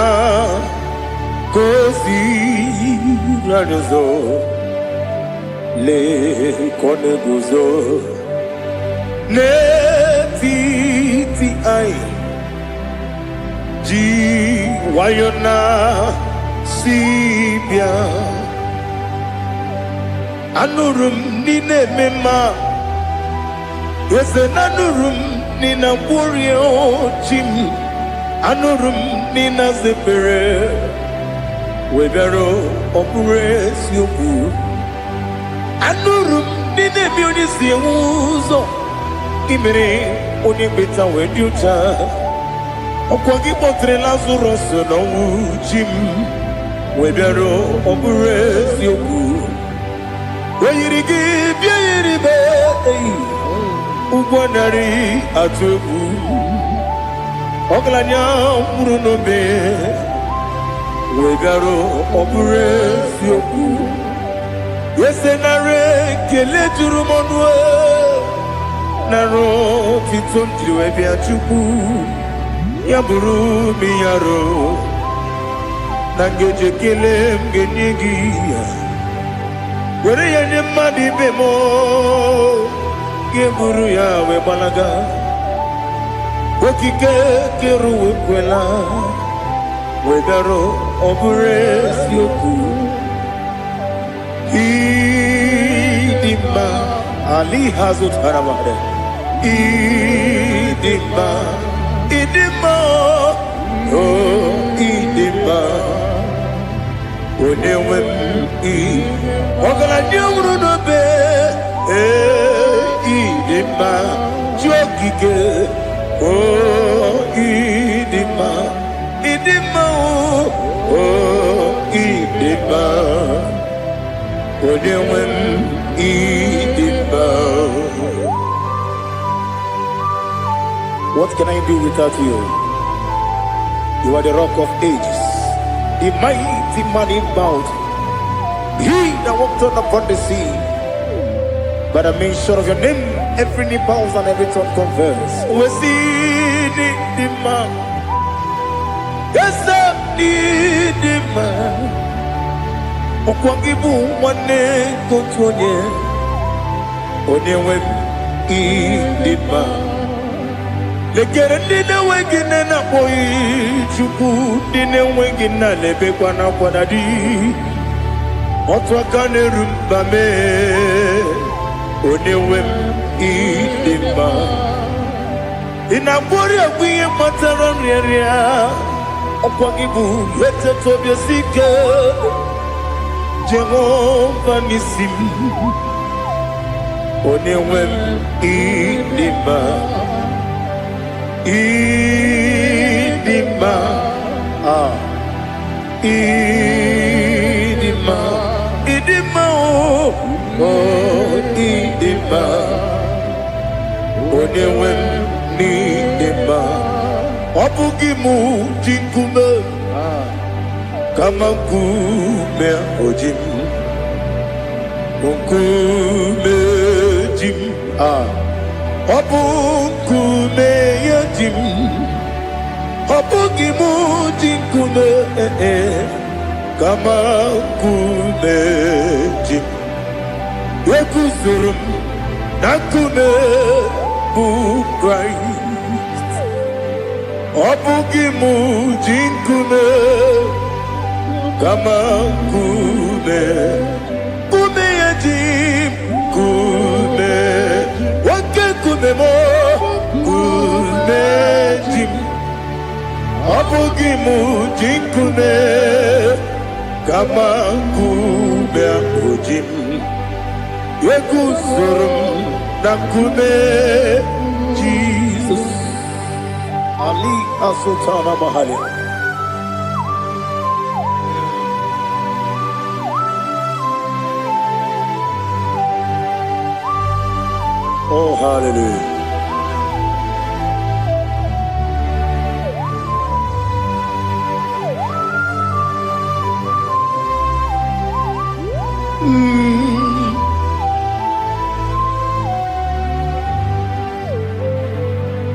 kozi radozo le kone guzo ne ti ai ji wayona sibia anurum nine mema. Yes, anurum nina burio chim, anurum nina zepere, webero opures yoku, anurum nina bionisi uzo, imere onibeta weduta, okwagi potre Lazarus no chim, webero opures yoku, weyirigi biiribe. Ugwanari atubu Oglanya murunobe Wegaro opure sioku Yesenare kele turumonwe Naro titondriwe biachuku Yaburu miyaro Nangeje kele mgenyegi Were yanye madi bemo Geburu ya we balaga Okike keru we kwela Wegaro obure sioku Idima Ali hazut haramade Idima Oh idima Onewem Ogala nyumru no be Idima, Jokike, oh Idima, oh Idima, Odewem Idima. What can I do without you? You are the rock of ages, the mighty man in bound, he that walked on upon the sea. By the mention of your name, every knee bows and every tongue confess. We see the man. Yes, the man. Okwangibu wane kotonye. Onewe the man. Legere dine wengine na boy chuku dine wengine lebe kwa na kwanadi. Otwa kane rumba me. Onewem idima Inabori agwiye matara nriaria Okwagibu yete tobye sike Jehova nisim Onewem idima Idima Idima Idima Oh Idima Onewem Idima Obugimu jinkume Kama kume ojim Kume jim Obukume yajim Obugimu jinkume Kama kume jim Yekuzurum nakune bu Christ Obugi mujinkume kama kume kume yajim kume wake kume mo kume jim Obugi mujinkume kama kume ujim Yekuzurum na kume Jesus Ali Asultana Mahali. Oh, hallelujah.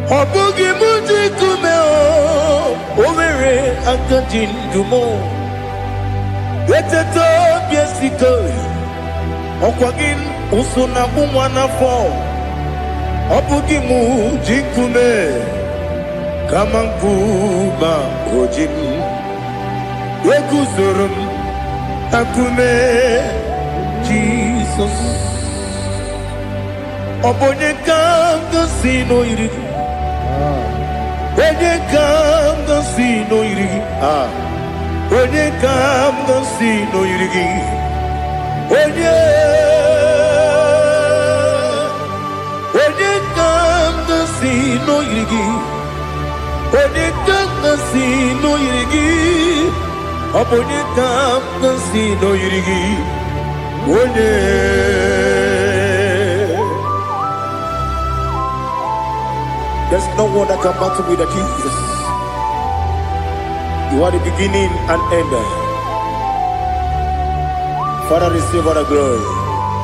Obugi muji kume Omere akajin dumo Weteto biesiko Okwagin usuna kumwana fo Obugi muji kume Kamankuma ojim Wekuzurum akume Jesus Obonye kanga sino irigi Onye kam ga si no irigi Onye kam ga si no irigi Onye kam ga si no irigi Onye kam ga si no irigi Onye kam ga si no irigi Onye There's no one that can battle with Jesus. You are the beginning and end. Father, receive all the glory.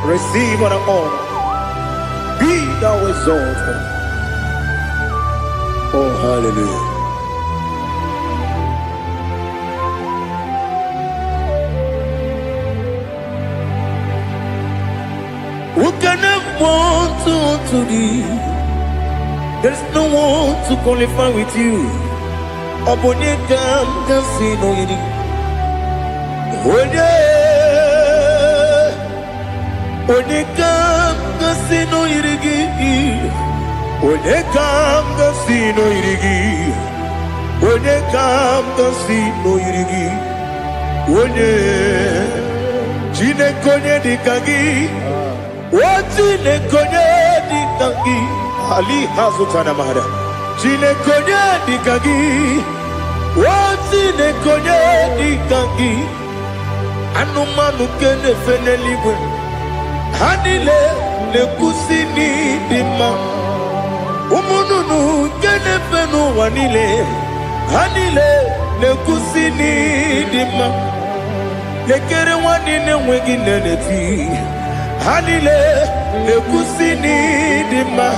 Receive all the honor. Be thou exalted. Oh, hallelujah. Who can have one to thee? There's no one to qualify with you. Obonye kam kasi no yiri. Onye kam kasi no yiri. Onye kam kasi no yiri. Onye kam kasi no yiri. Onye chine konye dikagi. Wachine konye dikagi. Ali Hazutana Mahada. Chine konye dikagi. Wachine konye dikagi. Anumanu kene fenelibwe. Hanile ne kusini dima. Umununu kene fenu wanile. Hanile ne kusini dima. Lekere wanine wegi neneti. Hanile ne kusini dima.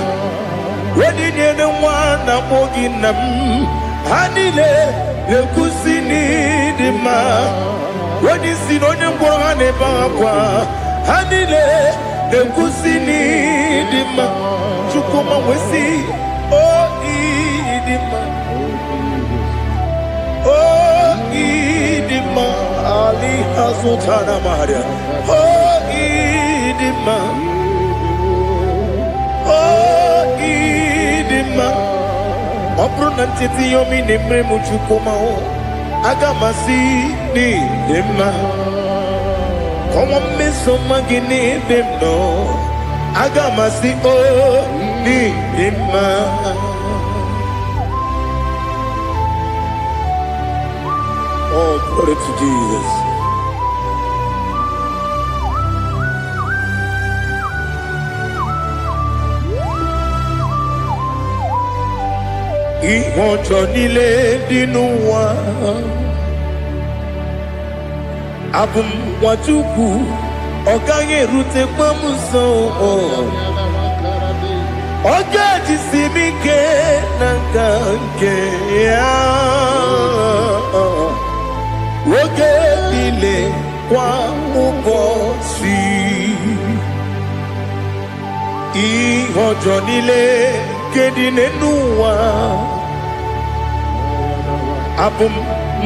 Wedi nyene wana mogi nam. Hanile ne kusini dima. Wedi sinonye mborane bakwa. Hanile ne kusini dima. Chukuma wesi oh idima. Oh idima. Ali Hazutana Maria. Oh idima. Oh idima. Opro nantiti yomi nemre muchukuma o. Agamasi ni dima. Como me soma gini demno. Agamasi o ni dima. Oh, glory to Jesus. Ìwọ̀njọ́ nílé dínú wa. Abumwachukwu ọ̀gá yẹn rute pọ́mùsọ̀. Ọjọ́ àjísí mi ké na nke ya. Oge niile kwa ụbọchị. Ihe ọjọọ niile nke dị n'ụwa. abụ m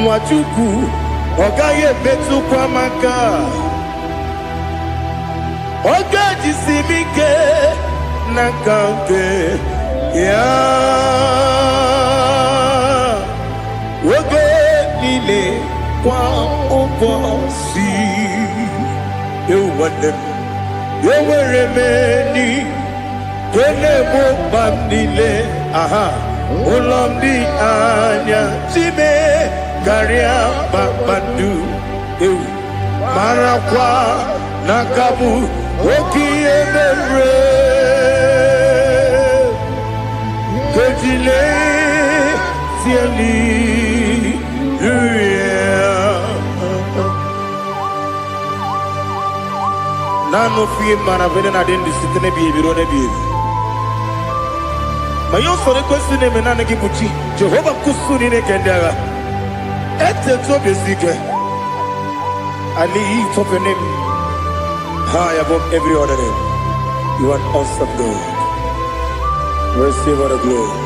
nwa Chukwu ọ gaghị emetụkwa m aka ọ ga-ejisi m ike n'aka nke ya oge niile kwa ụbọchị nwanne m enwere m enyi na-egbo mkpa m niile aha ụlọ m dị anya chime karịa kpakpando marakwa n'aka m oke ihe mere kejile tieli nano fie mana vene na den disitene bi ebiro ne bi ma yo sore kwesi ne me nane kibuchi Jehova kusuni ne kendaga ete to besike ali top your name high above every other name. You are awesome God. Receive all the glory.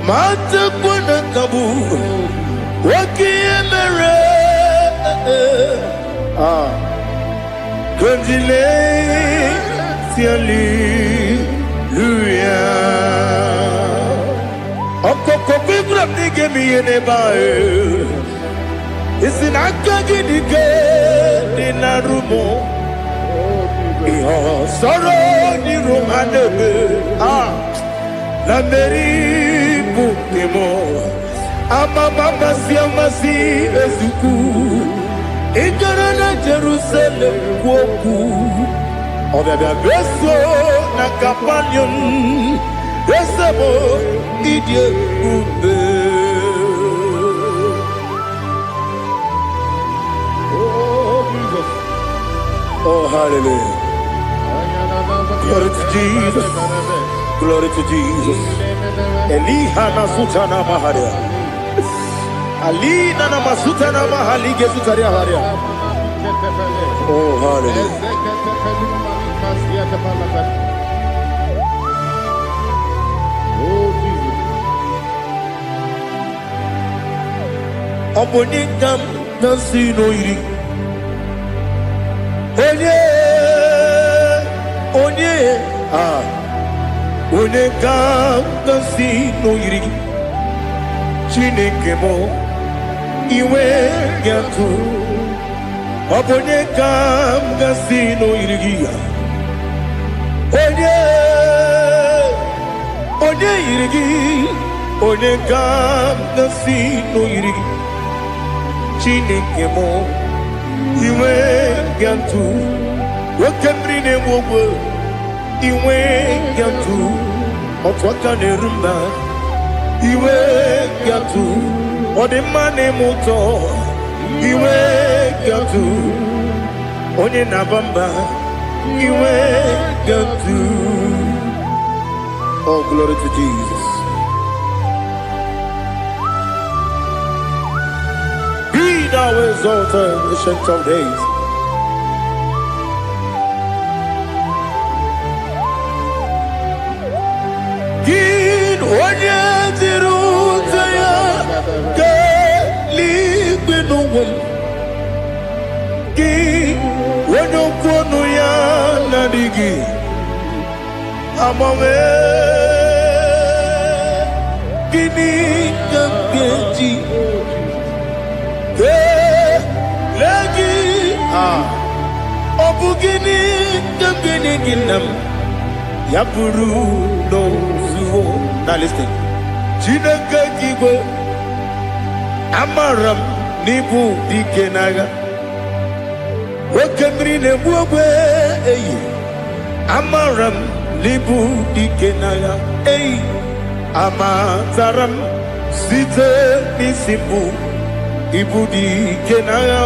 Mata kuna kabu waki emere Kondile tiali luya Okoko bibrap nige miye nebae Isinaka ginike dinarumo Iho soro ni romanebe La meri bukemo Ama mama siamasi ezuku Ikarana Jerusalem woku Obebe beso na kapanion Besebo idye ube Oh, hallelujah. Glory to Jesus. Glory to Jesus. Elihana sutana maharia. Alina na masutana mahali gesutaria haria. Oh, hallelujah. Oh, Jesus. Obonikam nasino iri. Onye ga-agọzi n'oyiri Chineke mụ iwe ga-atụ ọ bụ onye ga-agọzi n'oyiri gị ya onye yiri gị onye ga-agọzi n'oyiri gị Chineke mụ iwe ga-atụ nwoke mmiri na-egbu ogbe iwe ga-atụ otu aka na-eru mba iwe ga-atụ ọ dị mma na-eme ụtọ iwe ga-atụ onye na-aba mba iwe ga-atụ. Oh, glory to Jesus. Be thou exalted, ancient of days. Onye dịrị ụzọ ya ka eluigwe n'ụwa gị onye okwu ọnụ ya na-adịghị agbanwe gịnị ka m ga-eji kelee gị ọ bụ gịnị ka m ga-enye gị nna m ya bụrụ n'ozuo. Now listen. Chineke igwe amara m n'ibu dike n'agha nwoke mmiri na-egbu ogbe eyi amara m n'ibu dike n'agha eyi amatara m site n'isi mbụ ibu dike n'agha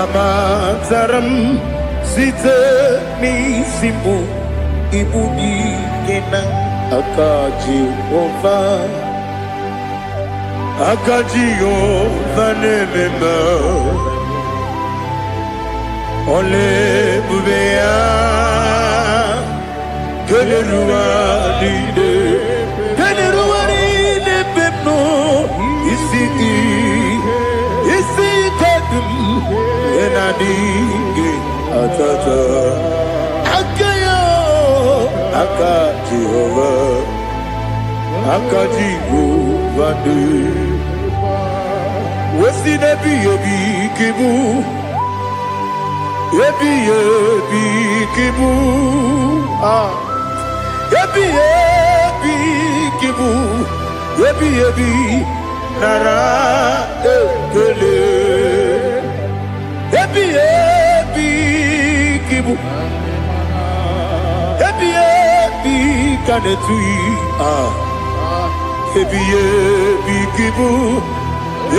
amatara m site n'isi mbụ ibu dike n'agha aka Jehova na-ememe ole ebube ya keneruwa niile adịghị atata aka ya aka Jehova aka Jehova dị wesi n'ebighị ebi ka ịbụ ebighị ebi ka ịbụ ebighị ebi ka ịbụ ebighị ebi nara ekele ebighị ebi ka ịbụ ebighị ebi ka na-etughị ebighị ebi ka ịbụ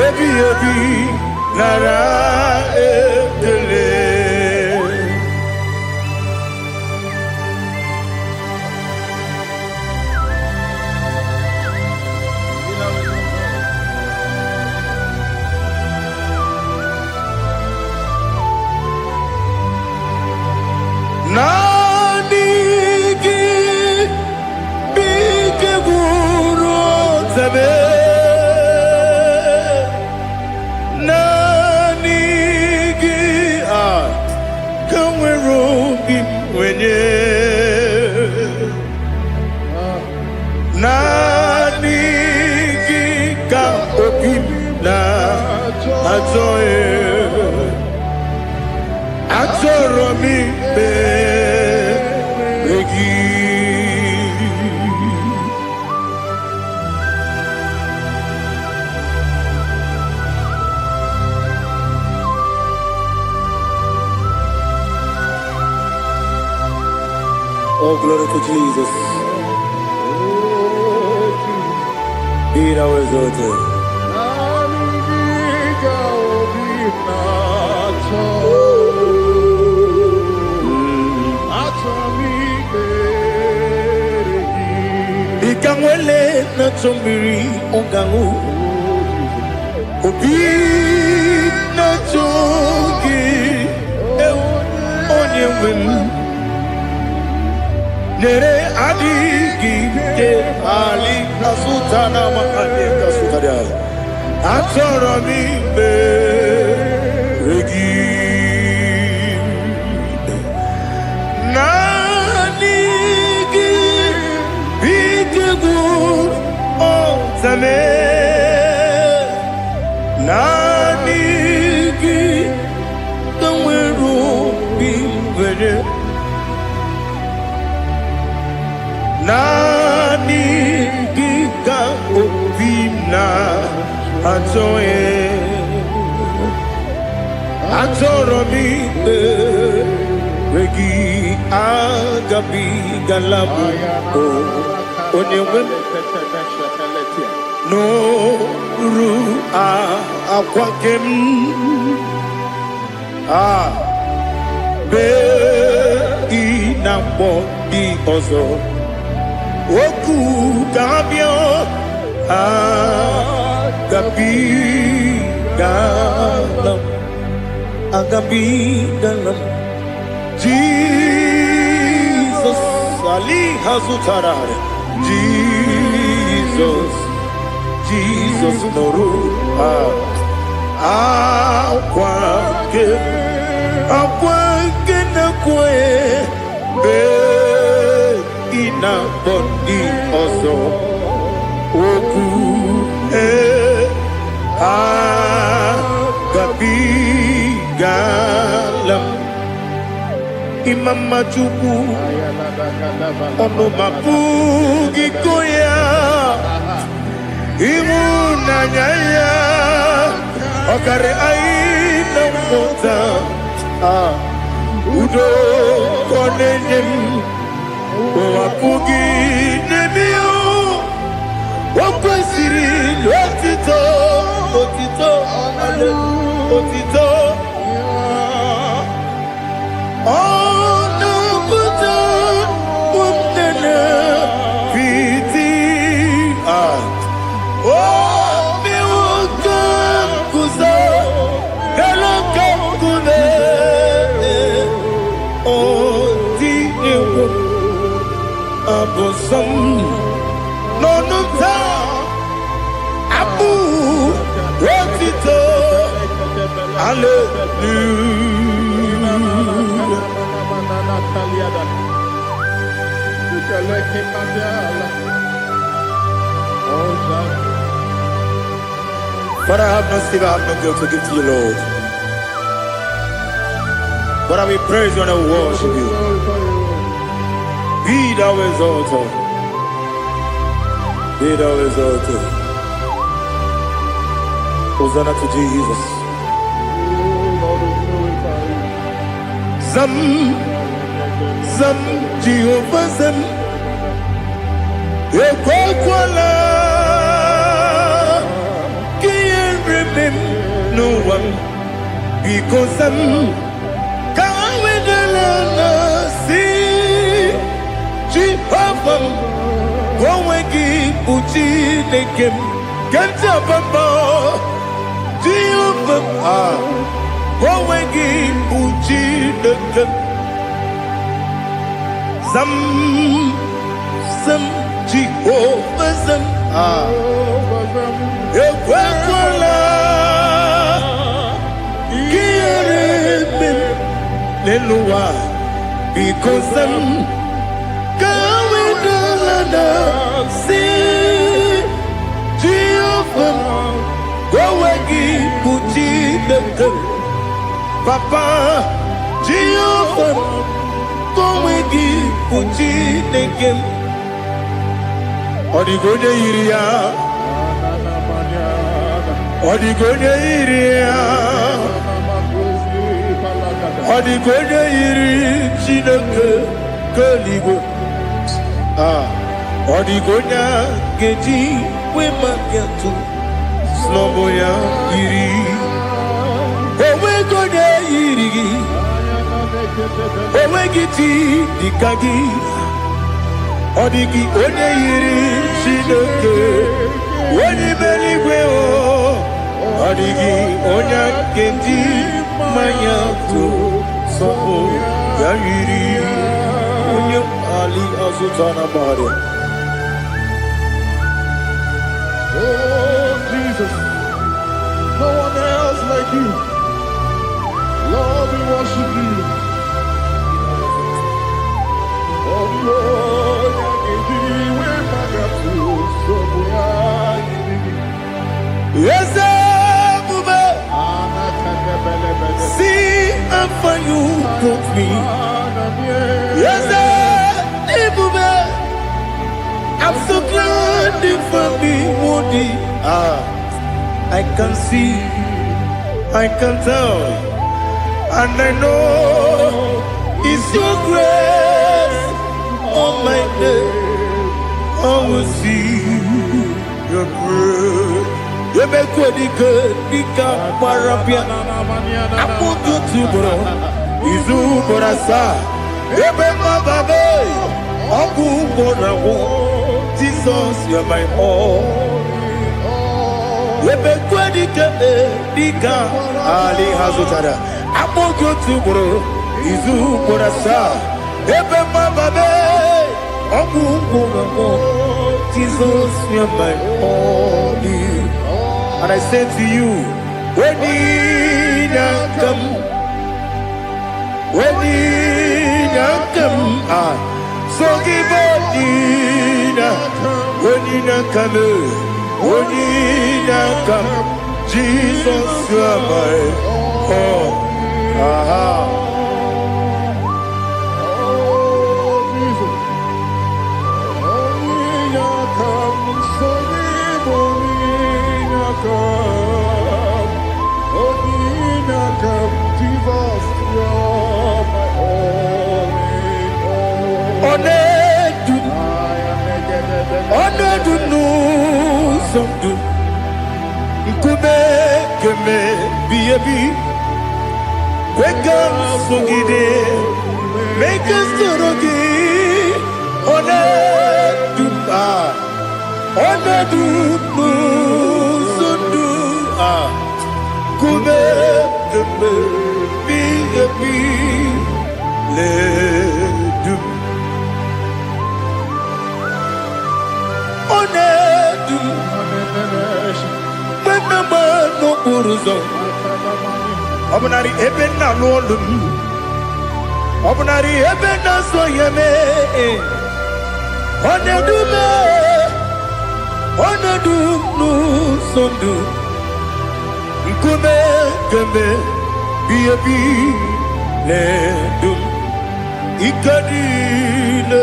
ebighị ebi nara ekele Nani gị bike gwuru zebe Nani gị ka nwere obi m wenye Nani gị ka obi m na-achọ achọrọ m ikpere gị Oh, glory to Jesus. Be thou exalted. Ikanwele na chombiri ongangu Obi na chogi onye wem Nere adigi ke ali kasutana ma ade kasutaria Achoro mi regi Nani gi bitigur Zame Nani gi Kamweru bimvere Nani gi ka obimna Atoe Atoro mi Regi agabi galabu Onye weme no ru akwakem be inambo di ozo oku gabio agabi galam Jesus Ali Hazutarare Jesus noru akwake na kwe be ina bondi ozo oku gabi galam imama chuku ono mapugi koya imunanyaya okare aina mota udo konenyem wapugi nemio wakwesiri otito ono buto umnene fiti Abosam no ta abu rotito Father, I have no silver, I have no gold to give to you, Lord. But I will praise you and I will worship you. Be thou exalted. Be thou exalted. Hosanna to Jesus. Zam, Zam, Jehovah Zam. Ekwakwala. Can't remember no one. Because I'm Jehovah, go and give Uchi Nekem, get up above. Jehovah, go and give Uchi Nekem. Some Jehovah, some Ekwakwala, Kiyarebe, Lelua, because some see Jehovah, go away, Puchi the Papa, Jehovah, go away, Puchi the game. Odigonya iria, Odigonya iria, Odigonya iri, Chineke, Kaligo. Odigonya geji we makiatu sloboya iri owe gonya iri owe giti dikagi odigi onye iri Chineke onye meligwe o odigi onya geji manyatu sloboya iri onye ali azutana bari. Oh, Jesus, no one else like you. Lord, we worship you. Oh, Lord, I give you my gratitude. So we are yes, Bube. See how far you brought me. Yes, Bube. I'm so glad you found me, Woody. I can see, I can tell, and I know it's your grace on my day. I will see your grace. You make what you could become Parabia. I put you to bro. Izu Borasa. You make my baby. Aku Borawo. Jesus, you're my all. Lebe kwadika dika Ali Hazutara. Amo gotu bro. Izu Borasa. Lebe mababe. Aku Borawo. Jesus, you're my all. And I say to you, when you come, so give when you come, Jesus, you are my all. Make us Obunari ebe na lolum. Obunari ebe na so yeme. Onedume. Onedum nu sondu. Nkume kembe. Biyebi le dum. Ikadi le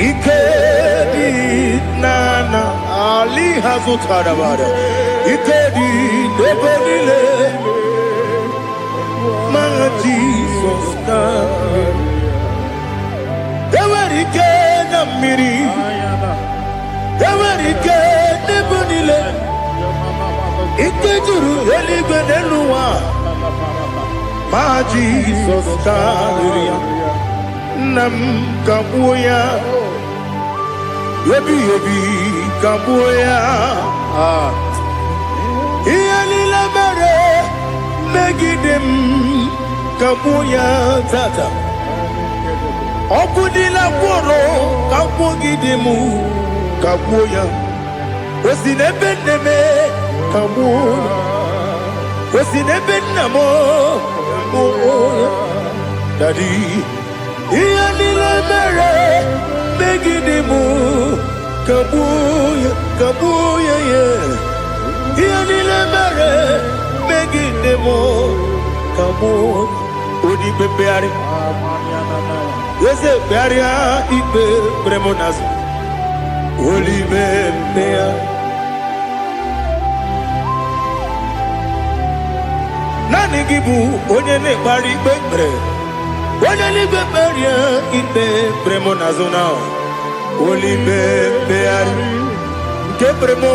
Ikedi nana Ali hazutara bada Ikedi nebelile Ma Jesus na Dewerike na miri Dewerike nebelile Ikejuru eligwe neluwa Ma Jesus na Nam kabuya Yebi kabuya Iyalila mere Megidem kabuya tata Okudila kworo kabugidemu kabuya Wesinebeneme kabuya Wesinebenamo kabuya Daddy Iyalila mere Megidemu kabuya kabuya yeah Iyalila mere Megidemu kabuya Odi bebeari Yese bearia ibe premonas Oli bebea Nani gibu onye ne bari bebre Onye ligwe beria ibe premonazona Oli bebeari Nke premo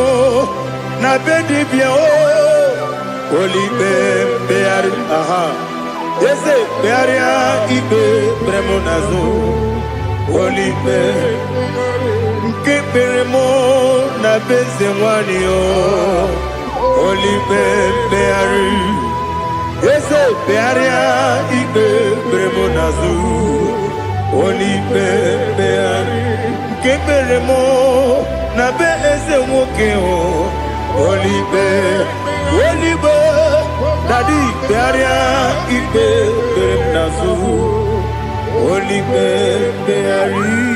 na bedi bia o Oli bebeari aha Yese bearia ibe premonazo Oli bebeari Nke premo na beze mwani o Oli bebeari Yese bearia ibe premonazo Oli bebeari Keberemo na be eze nwoke o Olibe Dadi bearia ibe premonazo Olibe beari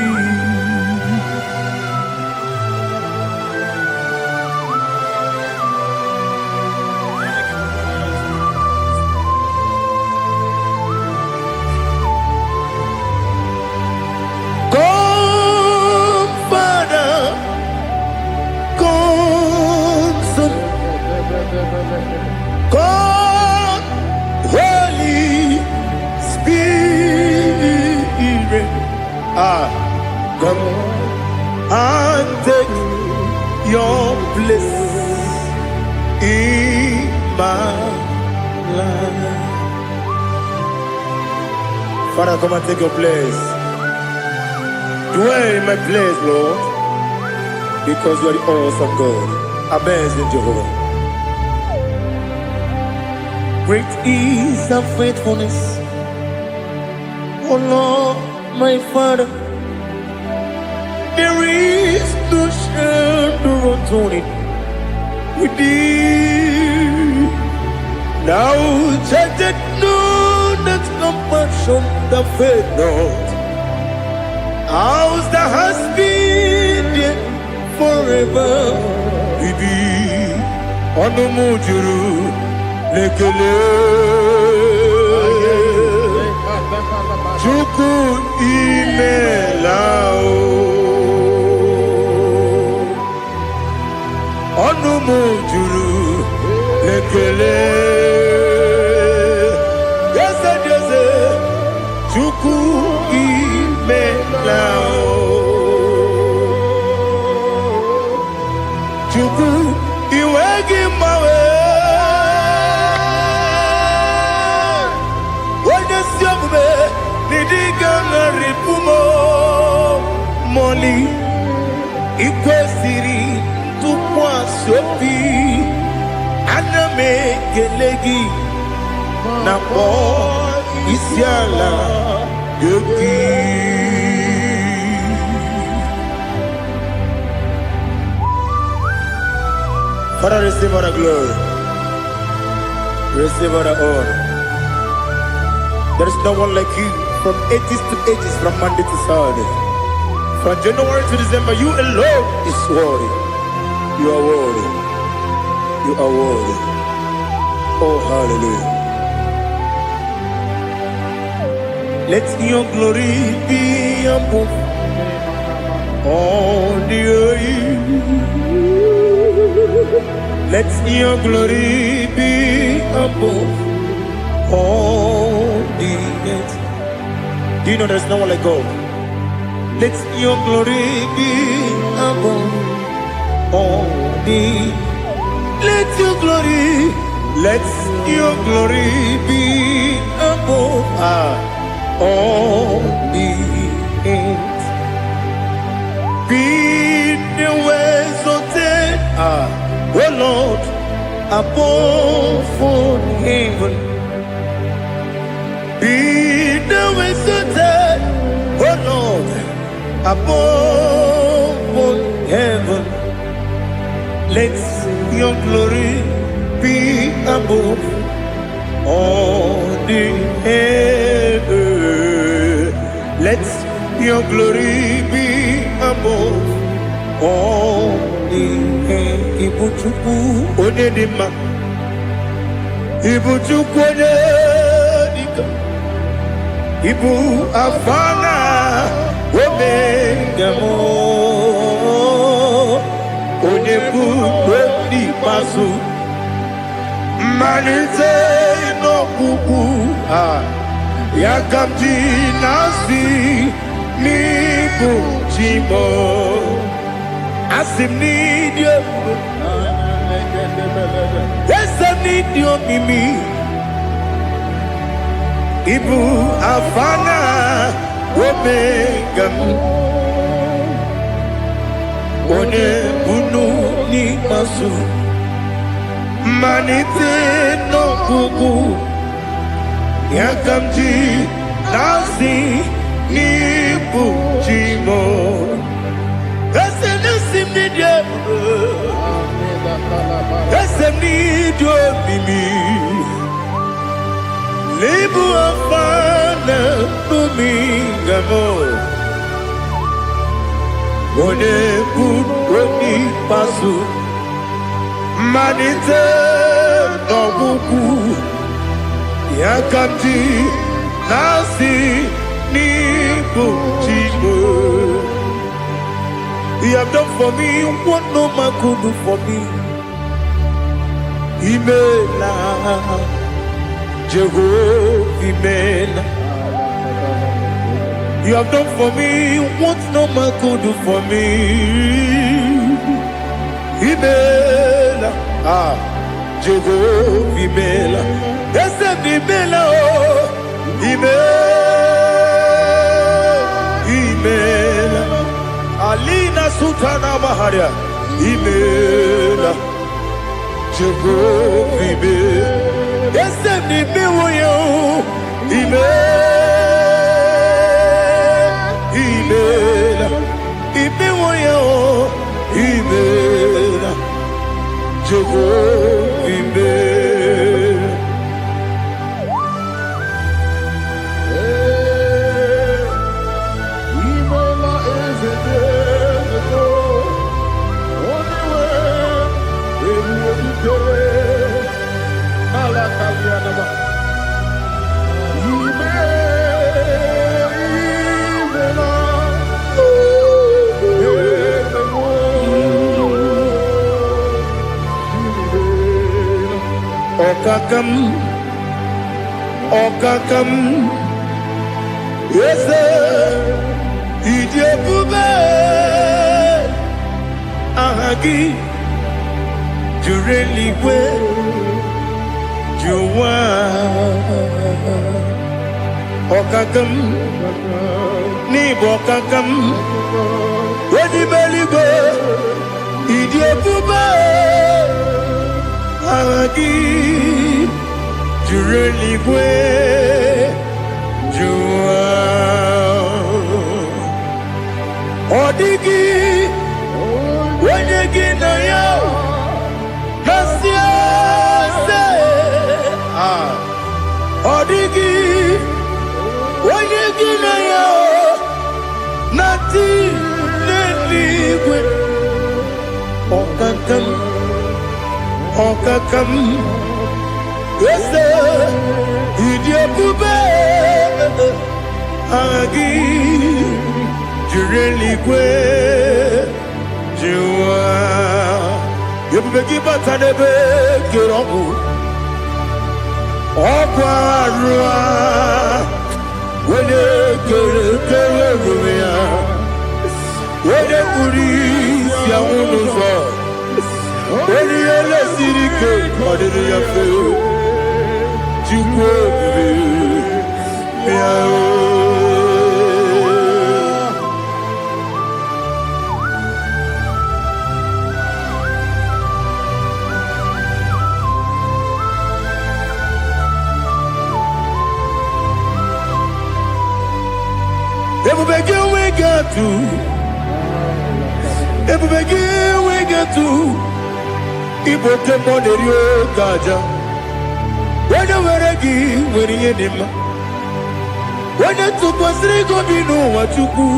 God, Holy Spirit, come and take your place in my life. Father, come and take your place. Dwell in my place, Lord, because you are the awesome God, amazing Jehovah. Great is thy faithfulness, O Lord, my Father. There is no shadow of turning with thee. Now judged no that compassion that faith not. Ours that has been there forever with thee. Onomujuru. Lekele Chuku imelao Onumujuru Lekele Yese Chuku imelao Chuku iwegi mawe Moli ikwesiri tụkwasị obi ana m ekele gị na kpọ isi ala gị Father, receive our glory. Receive all the honor. There is no one like you from ages to ages, from Monday to Saturday. From January to December, you alone is worthy. You are worthy. You are worthy. Oh, hallelujah. Let your glory be above all the earth. Let your glory be above all the earth. Do you know there's no one like God? Let your glory be above all the earth. Let your glory be above all the earth. Be the ways of death, oh Lord, above all heaven. Be the ways of death, oh Lord, above all heaven. Let your glory be above all the earth. Let your glory be above all the earth. Ibuchukwu onedima, Ibuchukwu onedika, Ibu afana omega mo, onebu weni mazu. Manite no kuku yakamji nasi nibu jimo asim nidio esam nidio mimi ibu afana omega one bunu ni masu Manite no kuku yakamji nasi nibu jimo esem nasim nidio esem nidio mimi libu afana numingamo one buoni pasu Manite no buku yakamji nasi nibu jimo. You have done for me what no man could do for me. Imela Jehovah Imela. You have done for me what no man could do for me. Imela, Jehovah Imela, ese Imela, Imela, Alina Sultana Maharia, Imela, Jehovah Imela, ese Imela, Imela, Imela, Imela. Jehovah Imela. Imela is a desert, only way it would be Malakalianaba. Okakam, yes, Idiabube, Ahagi, Jureli, Juwa, Okakam, Nibokakam, Wadi Beligo, Idiabube, Ahagi. Jureligwe Jua Odigi Wenegi na yo Nasia se Odigi, Odigi na yo, Nati Neligwe, Okakam, Yes, Idiopube, Agi, Jureligwe, Jua, Yubeki Batanebe, Kirobu, Okwarua, Wene Kerumia, Wene Uri, Yamunuzo, Wene Yele Sirike, Madiri Yafe, Jukwe, Miao. Everybody we got to. Everybody we got to. Igbo tempo de rio gaja. When you were a gay, when you did him. When you took was Rico Bino, what you do.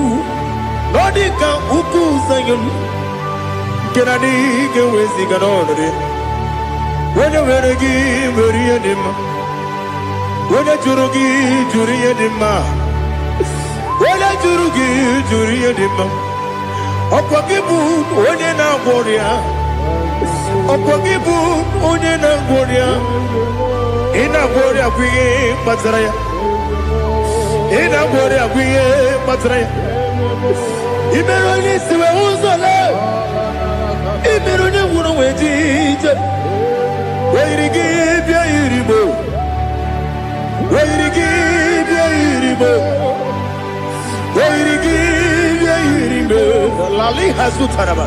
Nodika Uku Sayon. Can I dig away sick on it? When you were a gay, when you did him. When you Jurugi, Juria de Ma. Wala juri edema Okwagibu onye na gworia Okwagibu onye na gworia Ina gworia kwiye patara ya Ina gworia kwiye patara ya Imero ni siwe uzole Imero ni wuro wejije Weirigi bia iribo Weirigi bia iribo Lali Hazutaraba.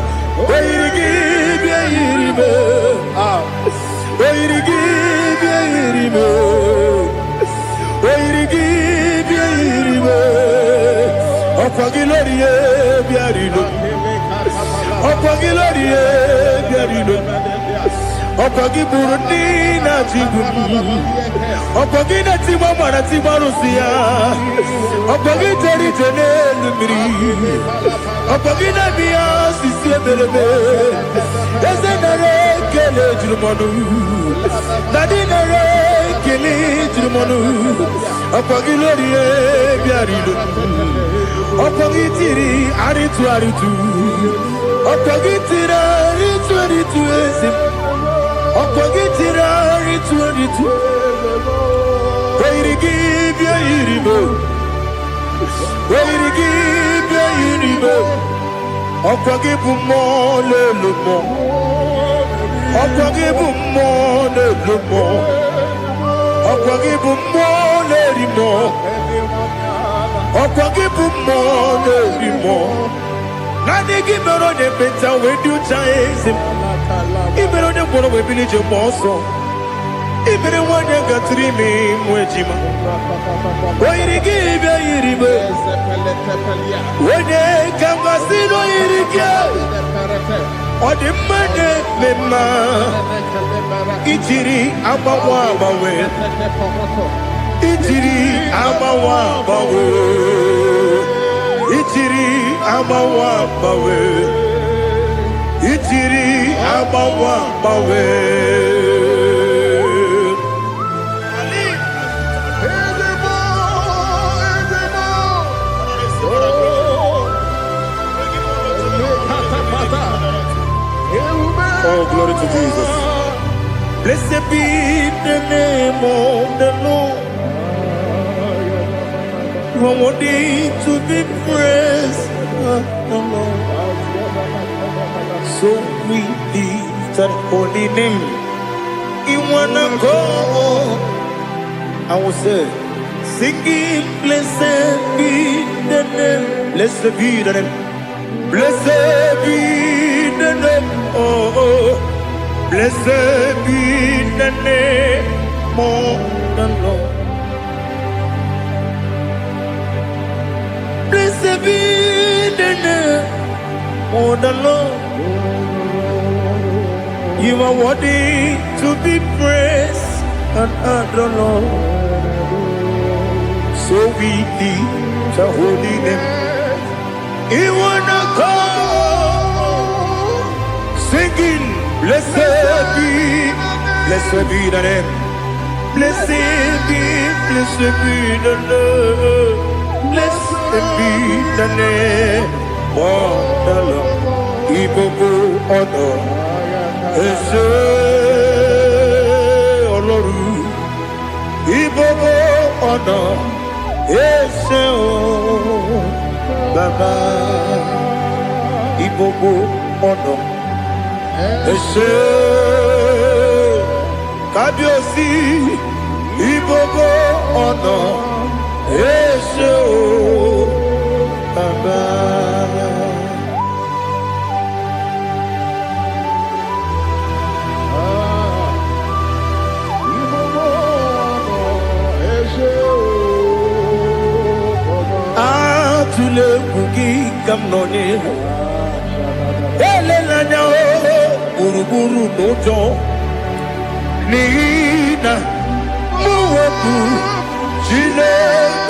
Okwagi Burundi na Jibun Okwagi na Timamara Timarusia Okwagi Teri Jene Miri Okwagi na Bia Sisi Belebe Ezenare Kele Jumanu Nadinare Kele Jumanu Okwagi Lorie Biarido Okwagi Tiri Aritu Aritu Okwagi Tiri Aritu Aritu Esim Okogitira ritu Weirigi bia iribo Weirigi bia iribo Okogibu mo le lumo Okogibu mo le lumo Okogibu mo le rimo Okogibu mo le rimo Nani gibero de penta wedu chaizim Ibero de bono we village moso. Ibere wanya gatrimi mwejima. Oirigi bia iribe. Wene kamasino irige. Odimane mema. Ichiri amawa bawe. Ichiri amawa bawe. Ichiri amawa bawe. Ichiri abawa bawe. Oh, glory to Jesus. Blessed be the name of the Lord. You are worthy to be praised, the Lord. So we lift that holy name. You wanna go? I will say, singing, blessed be the name. Blessed be the name. Blessed be the name. Oh, blessed be the name of the Lord. Blessed be the name of the Lord. You are worthy to be praised and adored, Lord. So we lift your holy name. You wanna come singing, blessed be the name. Blessed be the name. Blessed be the name. Oh, the Lord. Igbo honor. Ese Oloru. Igbo honor. Ese Baba. Igbo honor. Ese Kabiosi. Igbo honor. Ese Baba. Tule kugi kamnoni ele lanya buruburu nojo nina muweku chile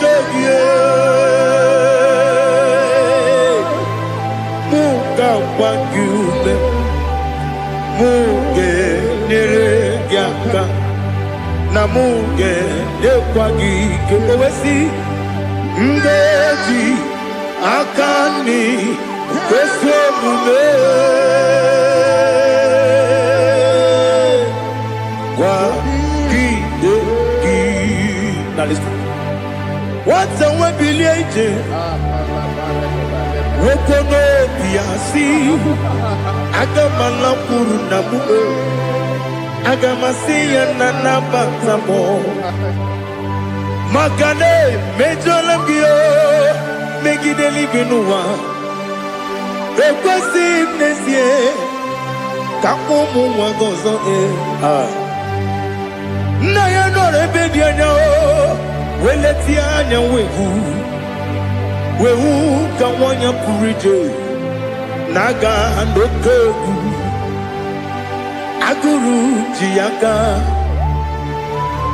kege muka wagyule muge neregyaka na muge dekwagi kewesi ndeji akani kwesomume kwa kideki. Now listen. What's a webileje? Wokono biasi agamala puru namu agamasiya nanabatamo Makane mejolambio megideli genua ekwesi nesie kakomu wagozo na ya nore bedi anya weleti anya wehu kawanya purije naga nokegu aguru jiyaga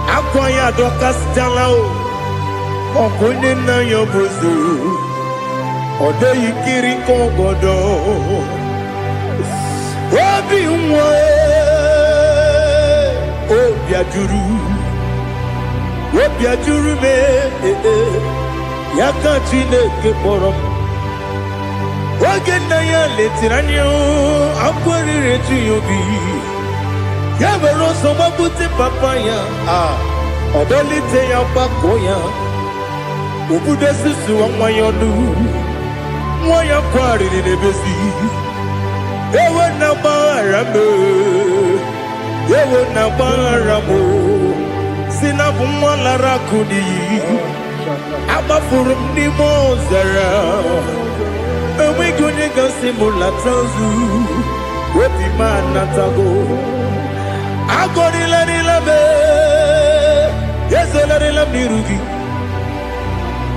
Akwaya dokas jalao Okonye na yobozu Ode yikiri kogodo Obi mwe Obi ajuru me Yaka chineke porom Oge na ya letiranyo Akwarire chiyobi Yabero soma buti papaya Odolite ya pakoya Ubude susu wa mwayonu Mwaya kwari ni nebesi Ewe na baramo Sina bumwala rakudi Abafurum ni mozara Ewe gune gasimula tanzu Wepi manatago Agori la me, yes la nirugi.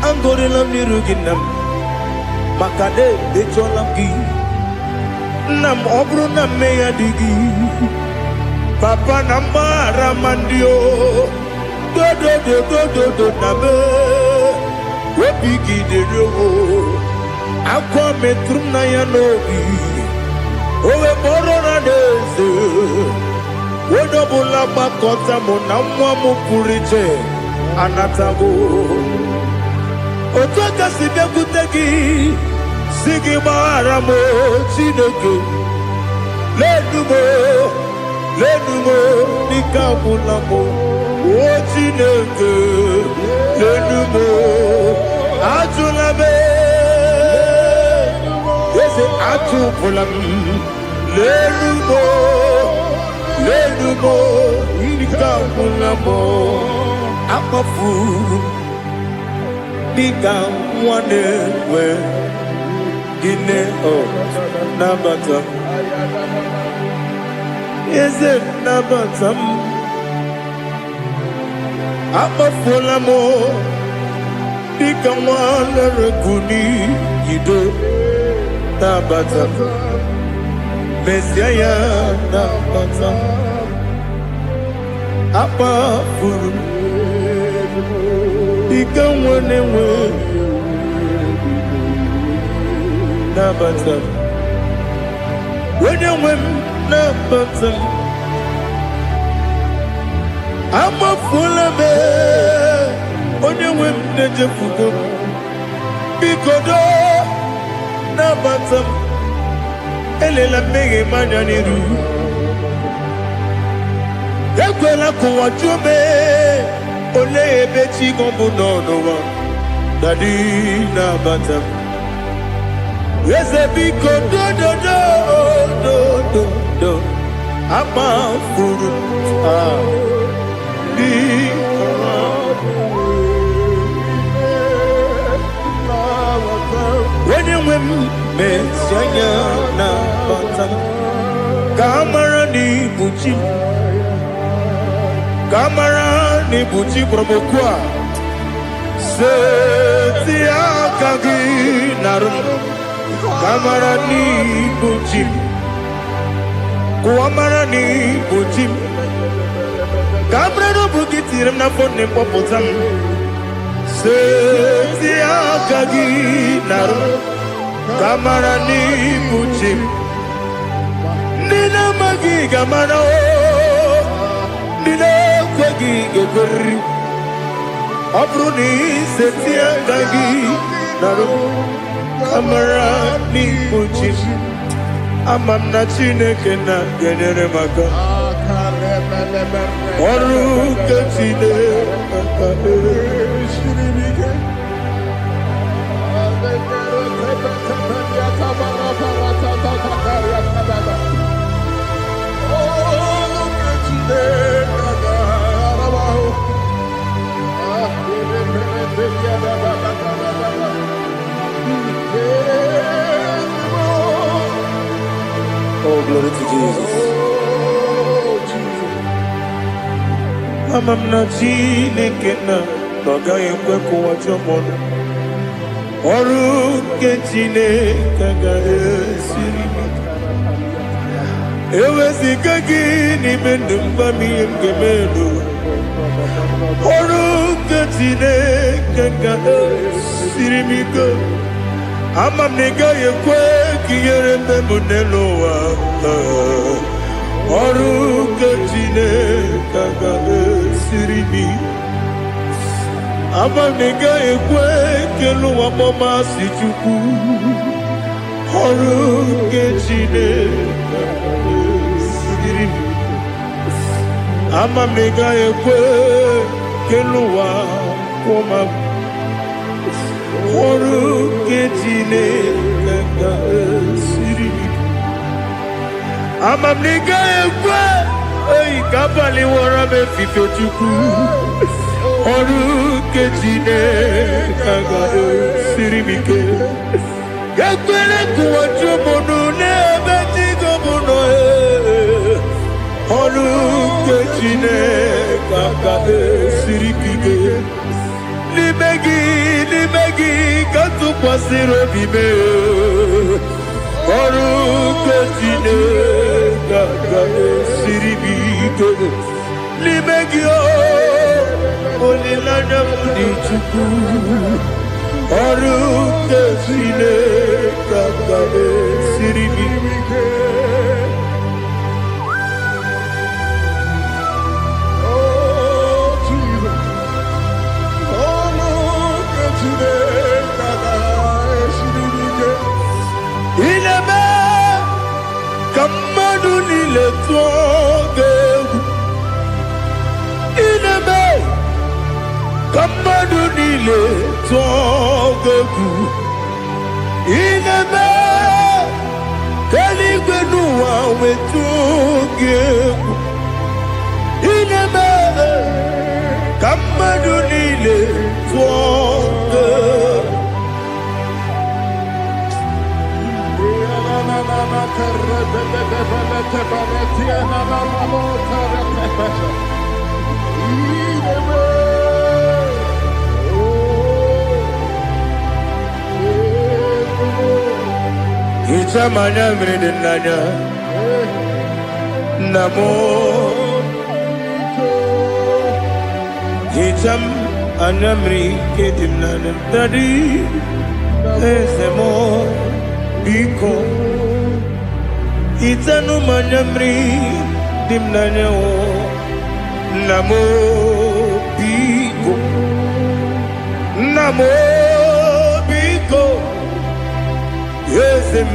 Angori la nirugi nam, makade de cholamgi. Nam obru nam me adigi. Papa namba ramandio, do nabe. Wepigi de rogo, akwa metrum na yanobi. Owe moro na deze. Wodobula bakota mona mwamu purije anatago Otoka sibekutegi Sigi maharamo chineke Lenumo nikabulamo O chineke Lenumo Ajulame Yese ajupulam Lenumo Lenumo, nikamulamo, akafuru, nikamwanewe, gine o nabatam, eze nabatam, akafulamo, nikamwanerekuni, yido nabatam. Messiah na bata apa furu ike nwe nabata onye nwe m nabata m amafuola m onye nwe m na-echefugo m biko do nabata m elela mmehie m anya n'iru ekwela ka ụwa jụọ m olee ebe chi gị bụ n'ụwa dadi nabata m eze biko do amafuru onye nwe m mesi anya nabata m ka amara n'ibu chi ka amara n'ibu chi kpọrọ m okwu a seti aka gị narụ m ka amara n'ibu chi kuamara n'ibu chi ka amara n'obu gị tiri m n'afọ nne mkpọpụta m seti aka gị narụ ka amara n'ibu chi ndị na-amaghị ga-amara ndị na-ekweghị ga-ekweriri ọ bụrụ na iseti aka gị narụ amara n'ibu chi ama m na Chineke na-enyere m aka ọrụ nke Chineke Oh, glory to Jesus. Ama m na Chineke na ọ gaghị ekwe ka ụwa jụọ m ọnụ ọrụ nke Chineke ga-esiri m eweziga gị n'ime ndụ m gwa m ihe m ga-eme n'ụwa ọrụ nke Chineke ga-esiri m ike ama m na ị gaghị ekwe ka ihere mme m n'elu ụwa ọrụ nke Chineke ga-esiri m ama m na ị gaghị ekwe ka elu ụwa gbamasị Chukwu ọrụ nke Chineke ga-esiri m ama m na ị gaghị ekwe ka elu ụwa kwụma m ọrụ nke Chineke ga-esiri m ama m na ị gaghị ekwe oyi ka abalị wara m efife Chukwu ọrụ nke Chineke ga-esiri m ike ga-ekwere ka ụwa jụọ m ọnụ n'ebe chi gị bụ nọ ọrụ nke Chineke ga-esiri m ike n'ime gị ka tụkwasịrị obi m ọrụ nke Chineke ga-esiri m ike n'ime gị olileanya m dị Chukwu ọrụ nke Chineke ga-esiri m ike ka mmadụ niile tụọ gị egwu ineme ka mmadụ niile tụọ gị egwu ineme ka eluigwe n'ụwa wee tụọ gị egwu ineme ka mmadụ niile tụọ gị egwu Hichamanya mmiri dị n'anya nna m hicham Anamri kedimnanam tadi Ezemo biko Itanu manamri dimnanyo Namo biko Namo biko Ezem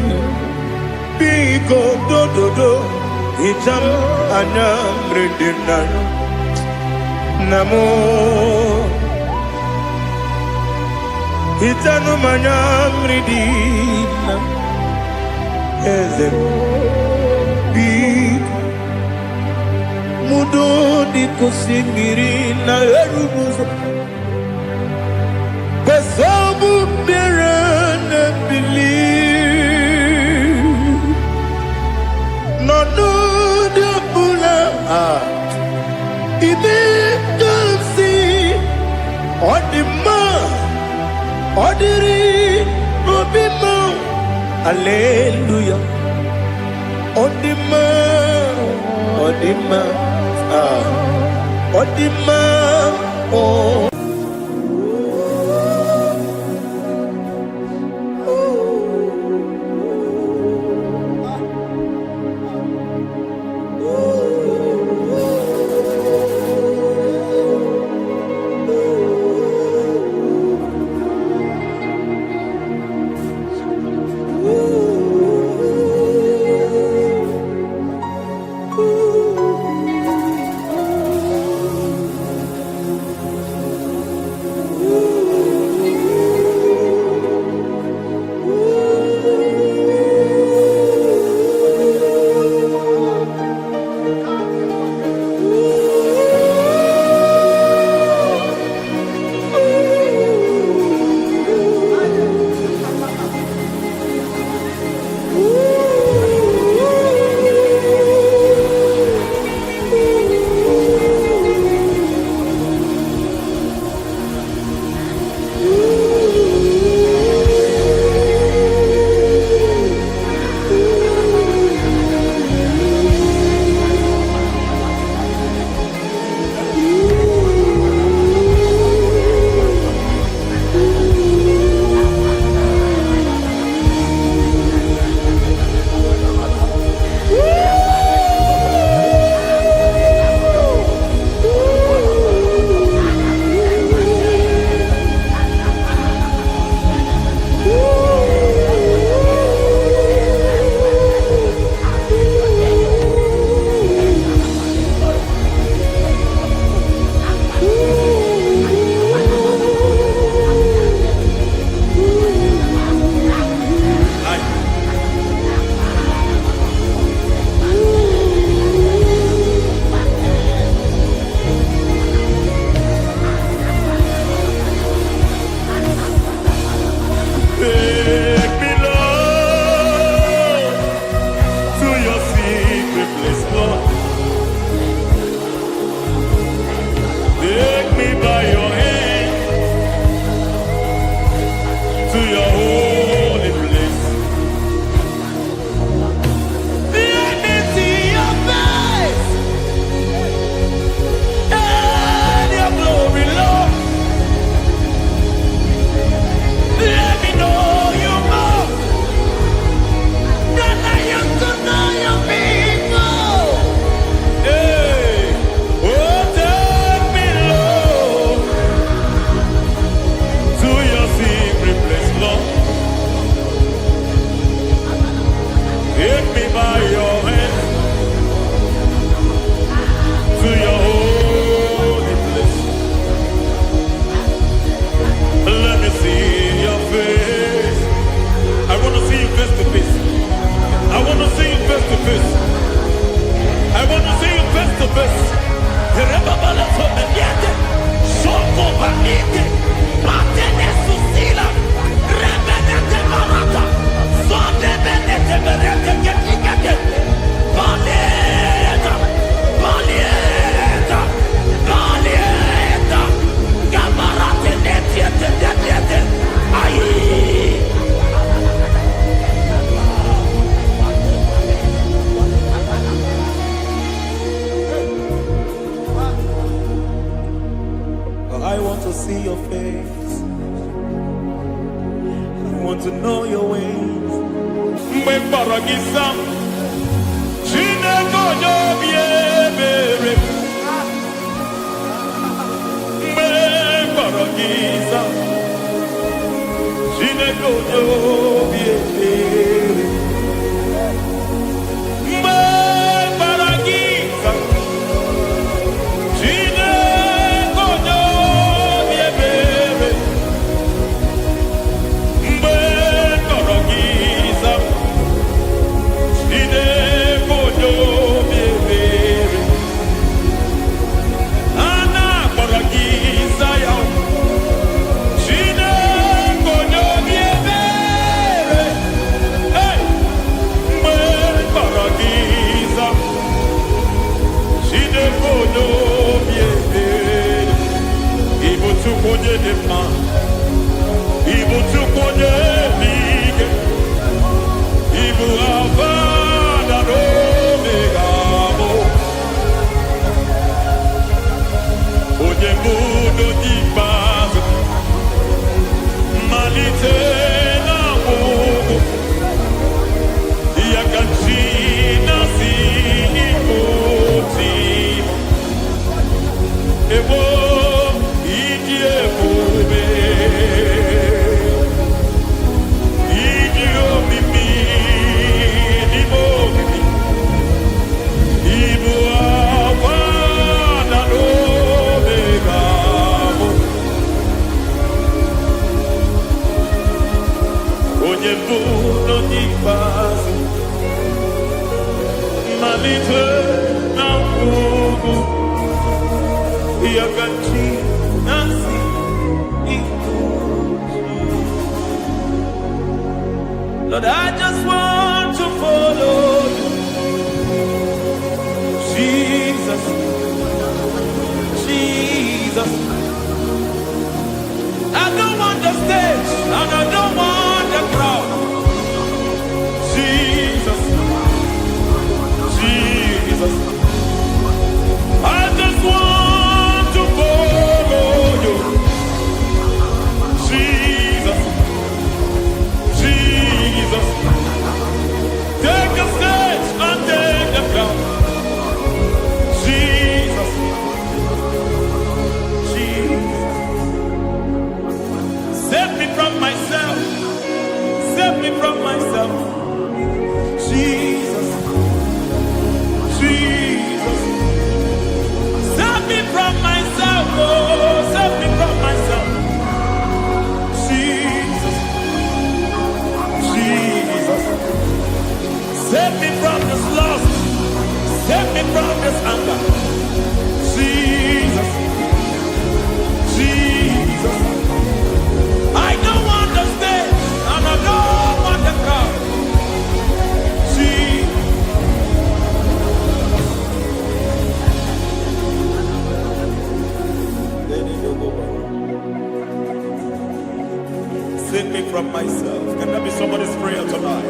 biko do do do Itam anamri dimnanyo Namo Itanu manamri dimna Ezem biko Mudo di kusingiri na erubuzo Besobu birane believe No no de bula Ibe kansi Odima Odiri Obima Alleluia Odima Odima Odima oh Get gisa Chineke onye obi ebere mgbe kpọrọ gisa Chineke onye obi ebere mgbe kpọrọ gisa Chineke onye obi ebere mgbe kpọrọ gisa Chineke onye obi ebere a na-akpọrọ gisa ya Chineke onye obi ebere mgbe kpọrọ gisa Chineke onye obi ebere Ịbụ Chukwu onye dị mma Ịbụ Chukwu onye dị ike Ịbụ Alfa na Omega bụ onye mbụ n'onye ikpeazụ mmalite na ọgwụgwụ ya ka chi na-asị Igbo ti Ebo ịdị ebube ịdị omimi n'ime omimi Ịbụ Alfa na Omega bụ onye mbụ n'onye ikpeazụ mmalite na ọgwụgwụ ya ka chi na-asị Igbo Lord, I just want to follow you Jesus Jesus I don't want the stage and I don't want the crowd Jesus Jesus I just want to follow you Jesus Jesus take the stage and take the crown Jesus Jesus save me from myself save me from myself Jesus Jesus save me from myself oh save me from myself Jesus Jesus save me from this lust save me from this anger Jesus Jesus I don't want the stage and I don't want the crowd Jesus save me from myself. Can that be somebody's prayer tonight?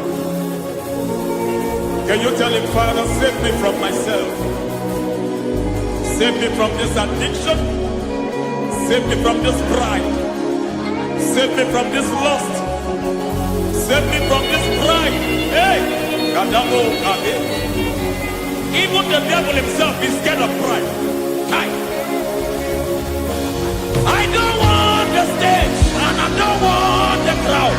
Can you tell him, Father, save me from myself? Save me from this addiction. Save me from this pride. Save me from this lust. Save me from this pride. Hey! Kadamo Kade. Even the devil himself is scared of pride. Hi. I don't want the stage and I don't want the crowd.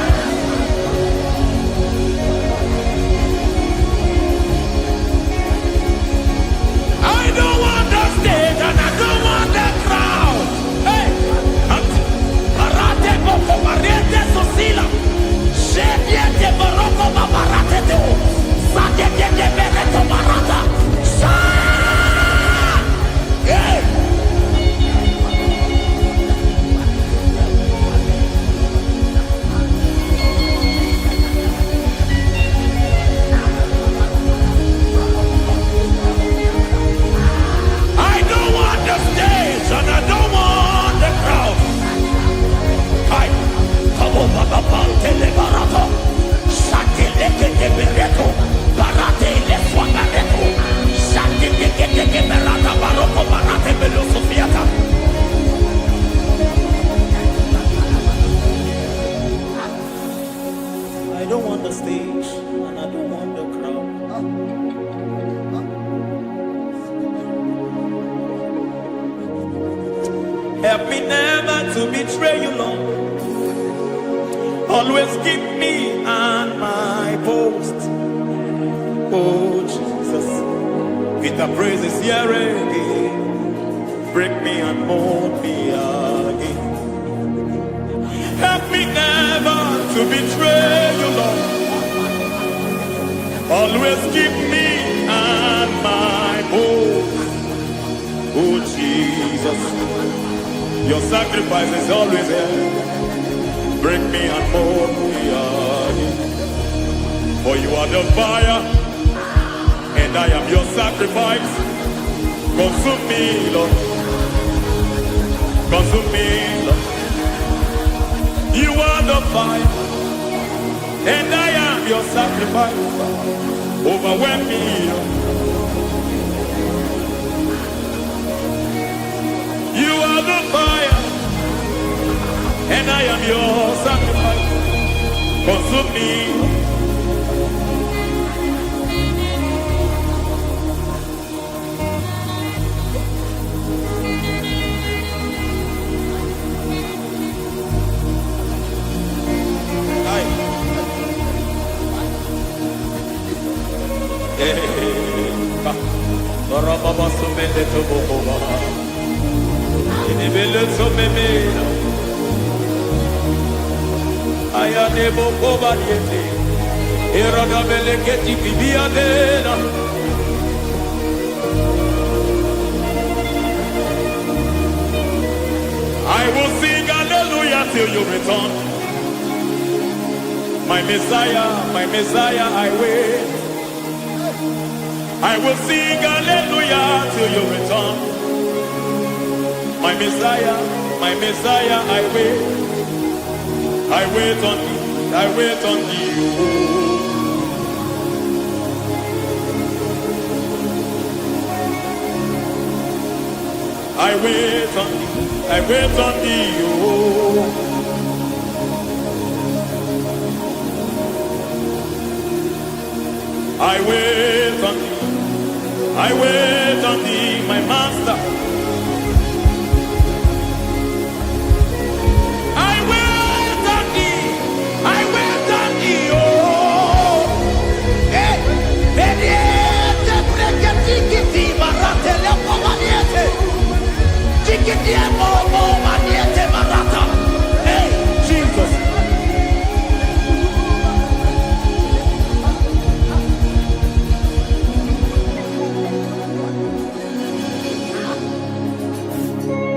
I don't want the stage and I don't want the crowd. Hey, Barate Boko Barete Sosila. Shebiete Baroko Babarate Teo. Sadete Bereto Barata. Hey! Help me never to betray you, Lord. Always keep me on my post. Oh Jesus, with the praises here again, break me and mold me again. Help me never to betray you, Lord. Always keep me on my post. Oh Jesus, your sacrifice is always there. Break me and mold me again. For you are the fire, and I am your sacrifice. Consume me, Lord. Consume me, Lord. You are the fire, and I am your sacrifice. Overwhelm me, Lord. You are the fire, and I am your sacrifice. Consume me. I will sing hallelujah till you return. My Messiah, I wait. I will sing hallelujah till you return. My Messiah, I wait. I wait on thee, I wait on thee. I wait on thee, I wait on thee. I wait on thee, I wait on thee, my master. I wait on thee, I wait on thee, oh. Hey, Bediete, Breketi, Marate, Lepo, Maniete, Tikiti, Momo, Maniete, Marata. Hey, Jesus.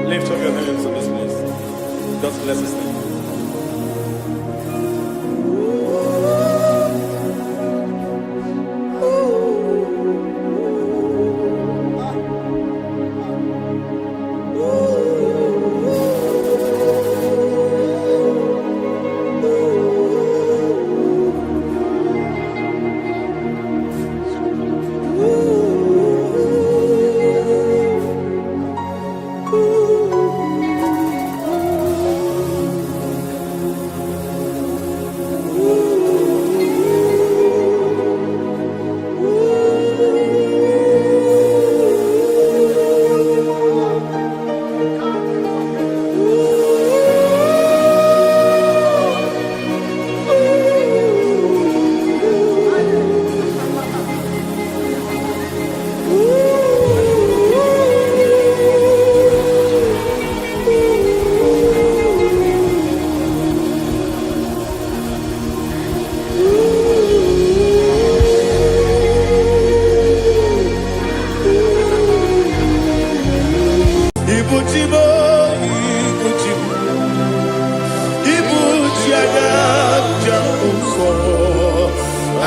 Lift up your hands in this place. Just bless his name.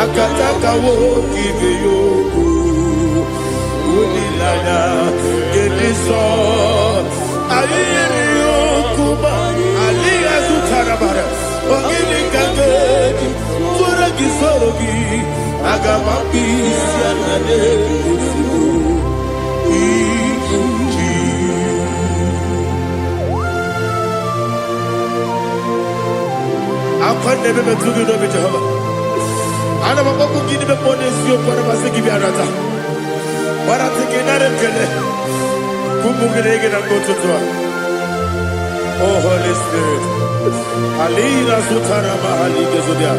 Akataka wo give you Unilana Gediso Aliyo Kuba Aliya Zutarabara Ogini Kagedi Turagi Sorogi Agamapi Sianade Ikuchi Akwane bebe tugi no be Jehovah Ana mababu gini be ponesio kwa nabase gibi arata. Bara teke nare kele. Kumbugirege na kototwa. Oh, Holy Spirit. Alina Sutara Mahali Gezudia.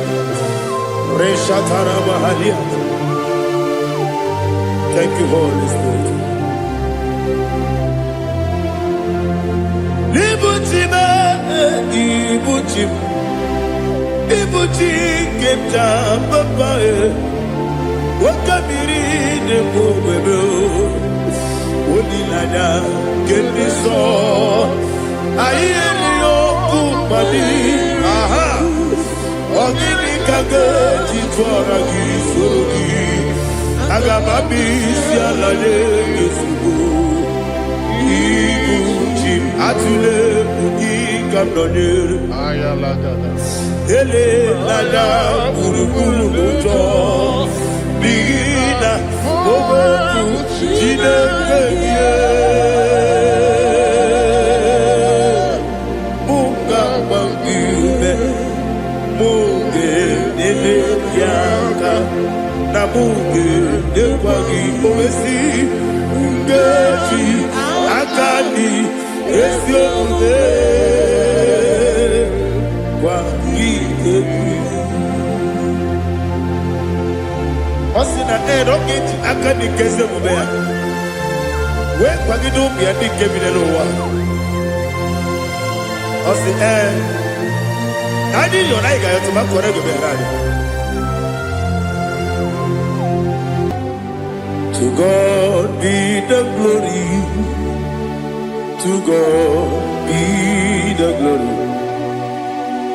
Reshatara Mahalia. Thank you, Holy Spirit. Libutime, Ibutim, Ibutim, Kepta, Papa, Wakamiri, the Bobebo, Odilada, Kendiso, Ayenio, Kupadi, Aha, Ogini Kaga, Titoragi, Surugi, Agababi, Sialade, Yesubu. Atule Pugi Kamdonir Ayalagada Ele Lada Urukulu Muto Bigina Ogoku Jine Kenye Munga Mangime Munge Nene Yaka Na Munge Nekwagi Owesi Ungeji Akani Esiomude Kwa Gitebi Osina Rokeji Akani Kese Mubea We Kwa Gidubi Adi Kebinelowa Osi Nadi Yonaiga Yotuma Korego Berani To God be the glory. To God be the glory.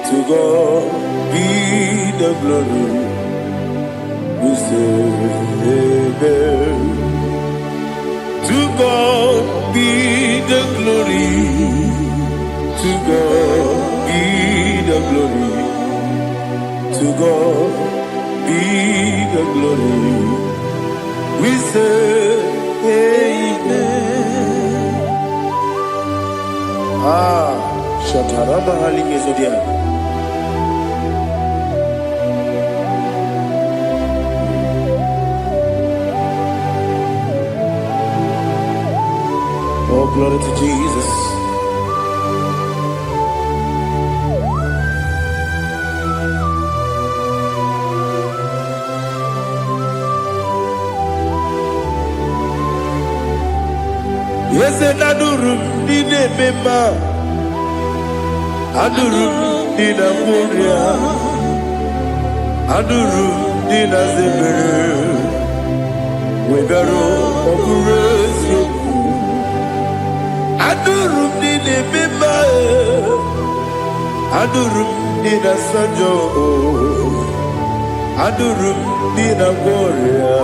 To God be the glory. We say amen. To God be the glory. To God be the glory. To God be the glory. We say amen. Shataraba Halinge Zodia. Oh, glory to Jesus. Yes, and Adurum Dine Mema Adurum Dina Muria Adurum Dina Zebere Webero Operation Adurum Dine Mema Adurum Dina Sanjo Adurum Dina Moria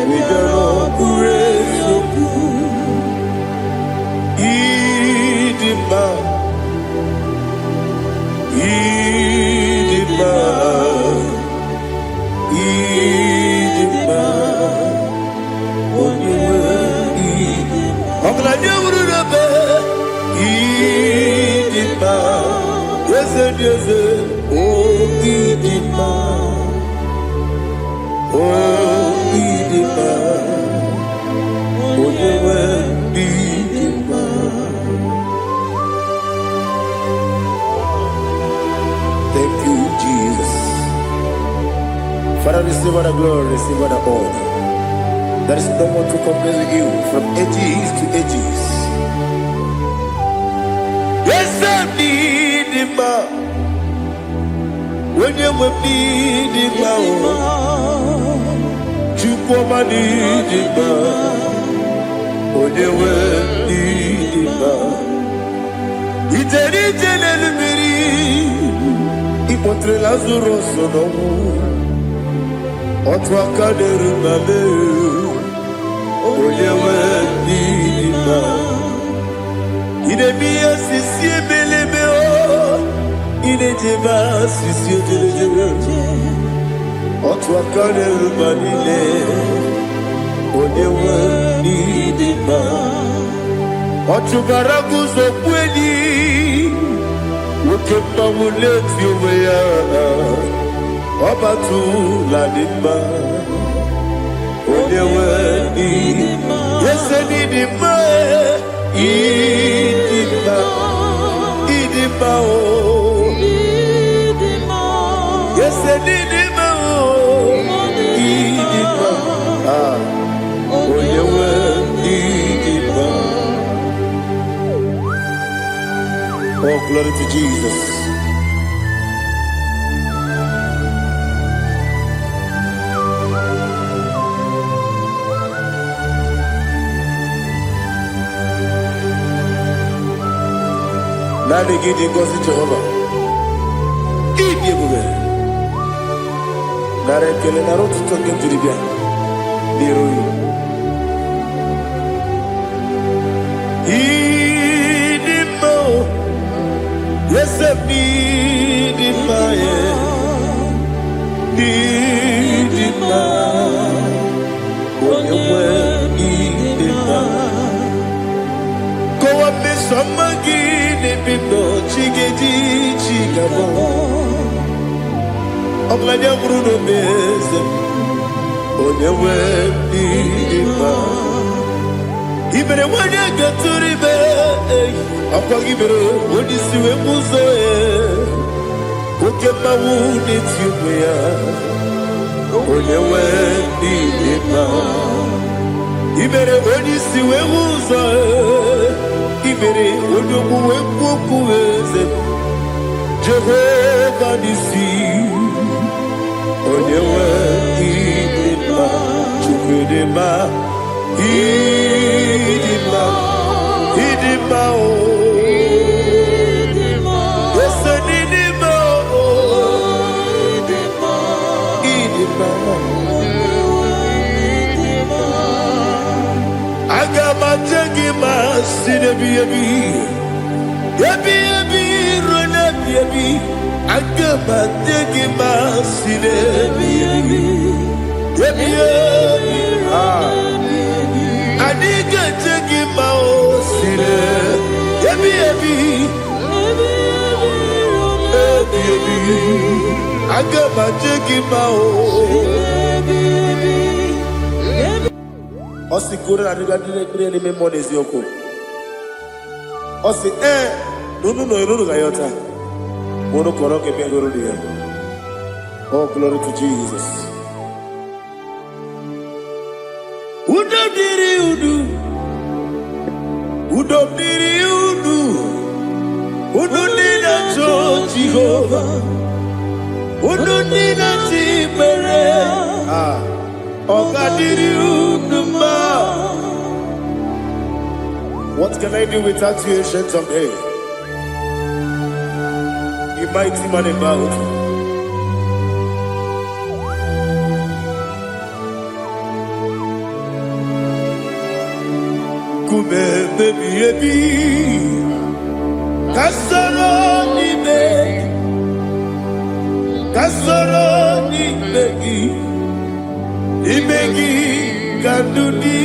Webero Operation Idima, Idima, Idima, Idima, Idima, yes, oh Idima, oh Idima, Thank you, Jesus. Father, receive all the glory, receive all the honor. There is no one to compare with you from ages to ages. Yes, I need him. When you will need him, you come and need him. When you will need him, it's a little Ipotre Lazaro sonomu Otwa kaderu mame Oyewe nidima Inemiya sisi belebe o Inejeba sisi ojelejebe Otwa kaderu manile Oyewe nidima Otubaragu zokweni Ukemba muleti umeya Obatu ladima Onewe nidima Yese nidima Idima Yes, I did it. Oh, glory to Jesus. Nani gidi ngozi Jehovah. Idi ebube. Nara ekele nara otuto nke jiri bịa n'iru ya. Idi mma o. Yese idi mma ye. Idi mma. Onye nwe idi mma. Kowa mesoma gị n'ebido chigedi chigabo. Ọbụladị bụrụ n'obeze onye nwe idi mma. Ibere nwanyị ga-atụrụ ibe ọkwa gị mere onye isi wee ụzọ ya oke mmanwụ n'eti onwe ya onye nwe idi mma. Ibere onye isi wee ụzọ ya ibere onye okwu wee kwuo okwu eze Jehova n'isi onye nwe idi mma. Chukwu dị mma. Idi mma. Idi mma o. Yes, idi mma o. Idi mma. Aga m aje gị ma si n'ebi ebi. Ebi ebi ruo n'ebi ebi. Aga m aje gị ma si n'ebi ebi. Ebi ebi. Adiga aje gị ma o si n'ebi ebi. Ebi ebi. Aga m aje gị ma o. Osi kore na niga dire ni memo nezi oko. Osi nunu no irunu ga yota. Mono koro ke me goro dia. Oh, glory to Jesus. Udo diri udu. Udo diri udu. Udo nina cho Jehovah. Udo nina chibere. Ogadiri udu ma. What can I do without you, ancient of days? You mighty man in battle. Kume baby ebi, kasoro ni begi, ibegi kadudi.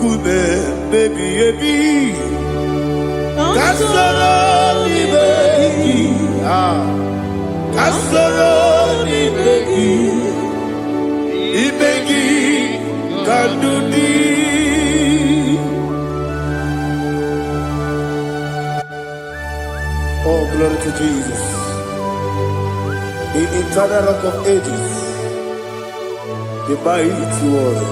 Kume baby ebi, kasoro ni begi, kasoro ni begi, ibegi kadudi. Oh, glory to Jesus. The eternal rock of ages, the mighty one.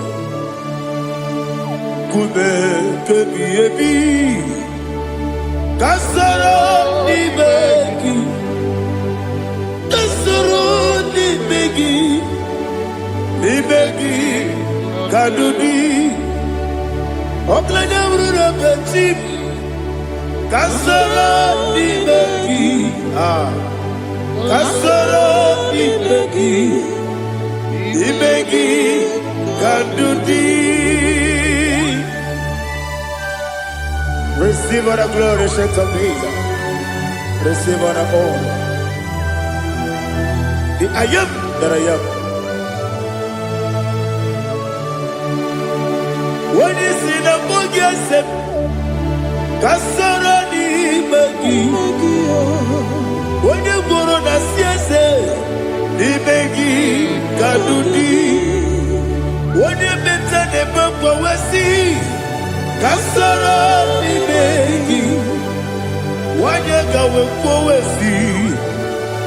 Kume kebi ebi, kasoro ni begi, ni begi kadudi. Oklanya urura bechim. Kasoro ni begi, kasoro ni begi kadudi. Receive all the glory, shout of Jesus. Receive all the honor. The I am that I am. When you see the book, you said, kasoro ni begi. When you go on the siese, ni begi kadudi. When you mention the book, we see kasoro ni begi. Wanye gawe kwowesi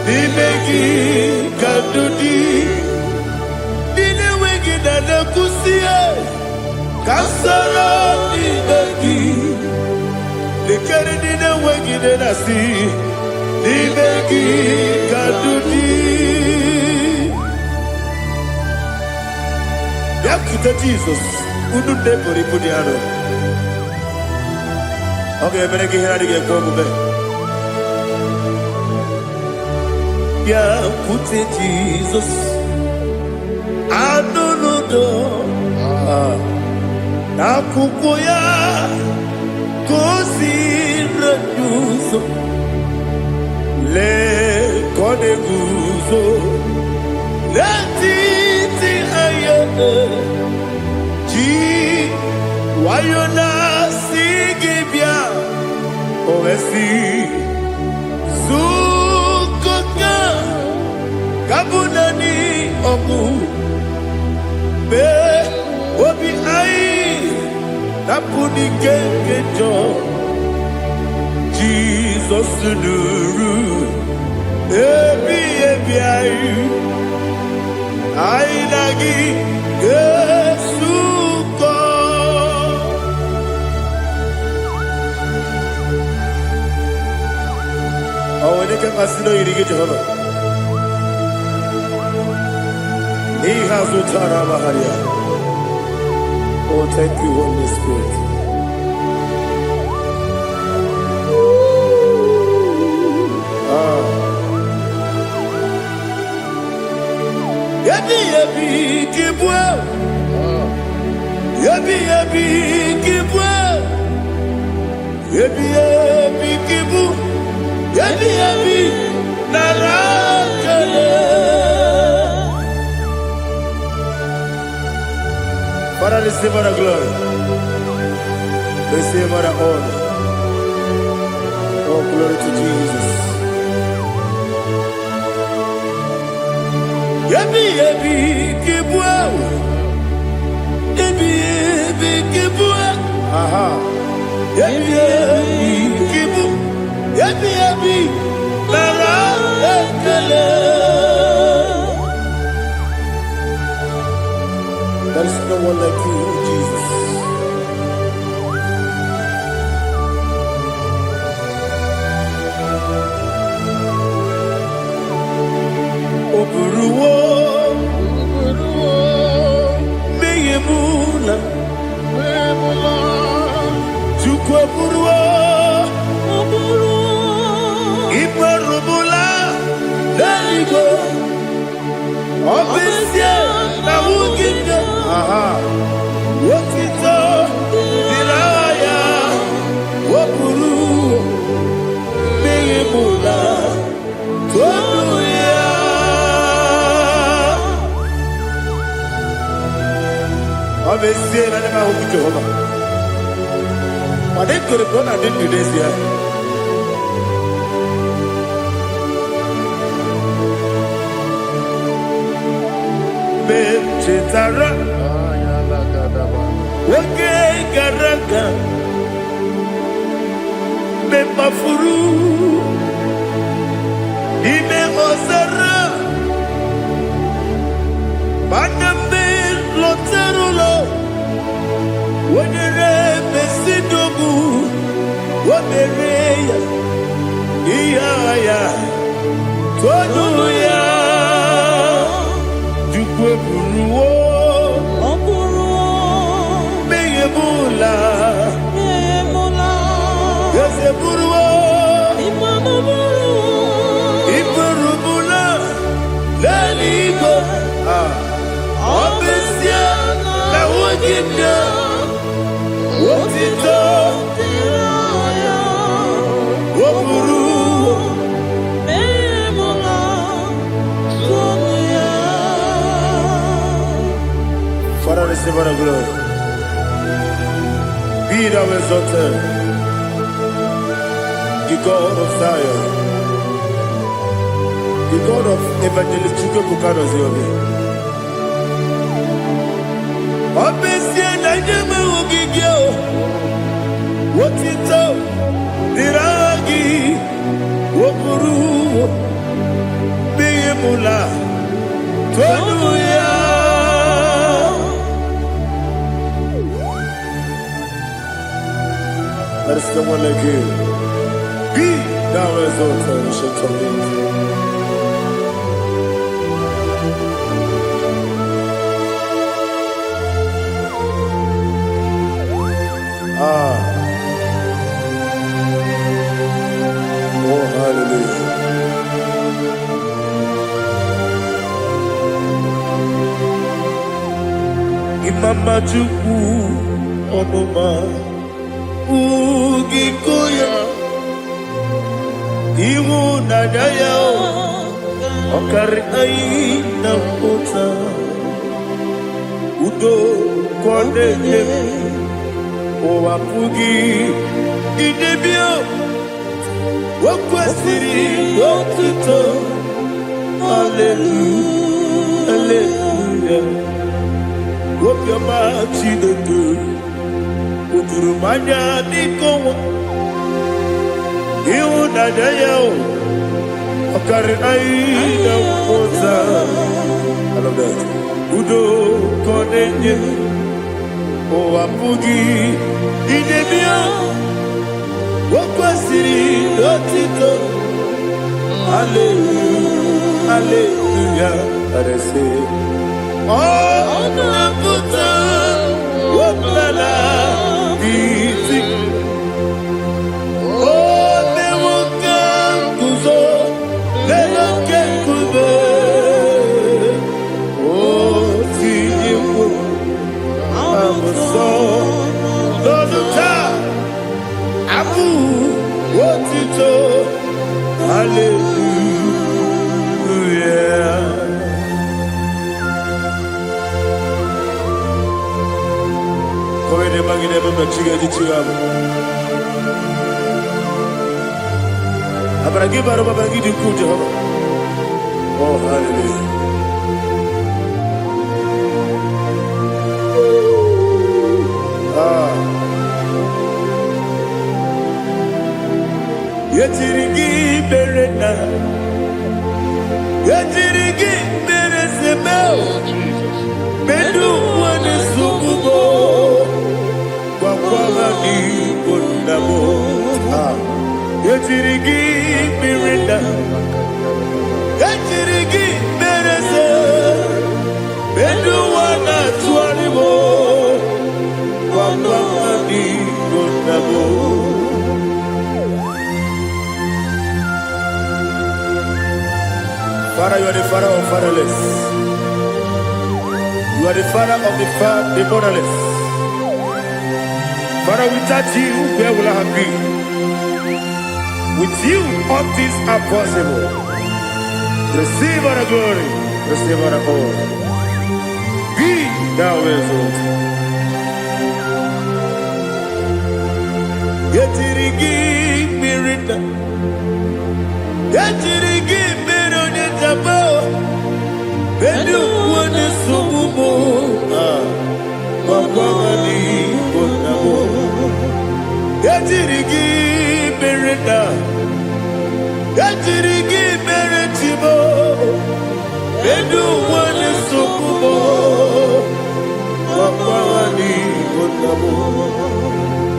Nimegi kadudi Nine wegi nane kusiye Kansara nimegi Nikeri nine wegi nenasi Nimegi kadudi Yakuta Jesus Unu nepori pudiano Okay, I'm going to get a yeah, put it Jesus. I don't know. Na kukoya kosi reduzo le kone guzo le titi ayene ji wayona sigibia ovesi sukoka kabunani oku be obi ai napuni kenkejo Jesus nuru ebi ai lagi Yesuko awoneke masino yirige Jehovah He has utara baharia. Oh, thank you, Holy Spirit. Yabi kibwa. Yabi kibwa. Yabi kibu. Yabi narakale. Father, receive our glory. Receive our honor. Oh, glory to Jesus. Yabi kibwa. Yabi kibwa. Aha. Yabi kibu. Yabi nara ekele. There is no one like you, Jesus. Oburuwo, meyemula, chukwu oburuwo, imarubula, leligo, obisie na wugide. Aha. Wotito diraya wopuru meyimula tonuya Obesie na nema hu Jehovah Wade kore kona dindu desia Chetara Wake garaka Me mafuru Ime ozara Banambe loterulo Wenere mesidogu Wamereya Iyaya Tonuya Jukwe buruwo Meyemula Yeseburuwo Iburubula Leligo Obesia Na wugide Wotito Woburuwo Father, receive our glory. Be thou exalted, the God of Zion, the God of Evangelist Chukwu Bukano Ziobi. Obesie na nyeme ugigio, wotito diragi, muru biye mula tonu ya. Let us come on like you. Be thou exalted, we shall come in. Oh, hallelujah. Imama Chukwu Onuma Ugikoya Iwu Nadaya Okari Aina Kota Udo Kwanele Owapugi Idebio Wakwasiri Wakito Hallelujah Hallelujah Wapyama Chinedu Udurumanya Nikowa Iwu Nadaya Okari Aina Kota I love that Udo Kwanele Owapugi Idebio Wakwasiri Lotito Hallelujah Hallelujah Let us say Oh Naputa Wapala Biti Oh Newoka Kuzo Newoka Kuzo Oh Tiyiwu Amuso Doduta Abu Wotito Hallelujah Kowe magine baba chiga dichiwabo Abragi baro baba gidi ku Jehovah Oh hallelujah Yetirigi berena Yetirigi beresebel Bedu wane sukubo Kwa ni kundabo Yetirigi berena Yetirigi berese Bedu wana tuanibo Kwa ni kundabo Father, you are the father of fatherless. You are the father of the motherless. Father, without you, where will I have been? With you, all things are possible. Receive our glory, receive our honor. Be thou exalted. Yetirigi mirita, yetirigi mirone jabo, bedu wane sububo, wakwani konabo. Yetirigi mirita, yetirigi miretibo, bedu wane sububo, wakwani konabo.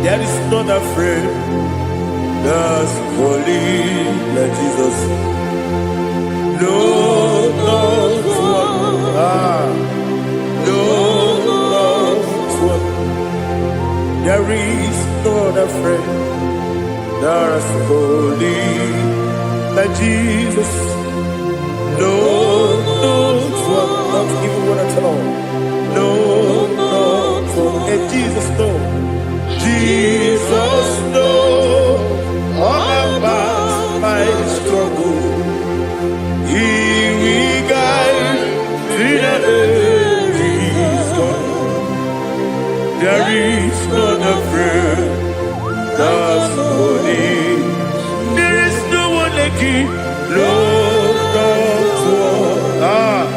There is not a friend that's holy like Jesus. No, not one. No, not one. There is not a friend that's holy like Jesus. No, not one. Not even one at all. No, not one. And Jesus knows. Jesus knows all about my struggle. He will guide me to the end. There is not a friend that's holy. There is no one like you. No, not one.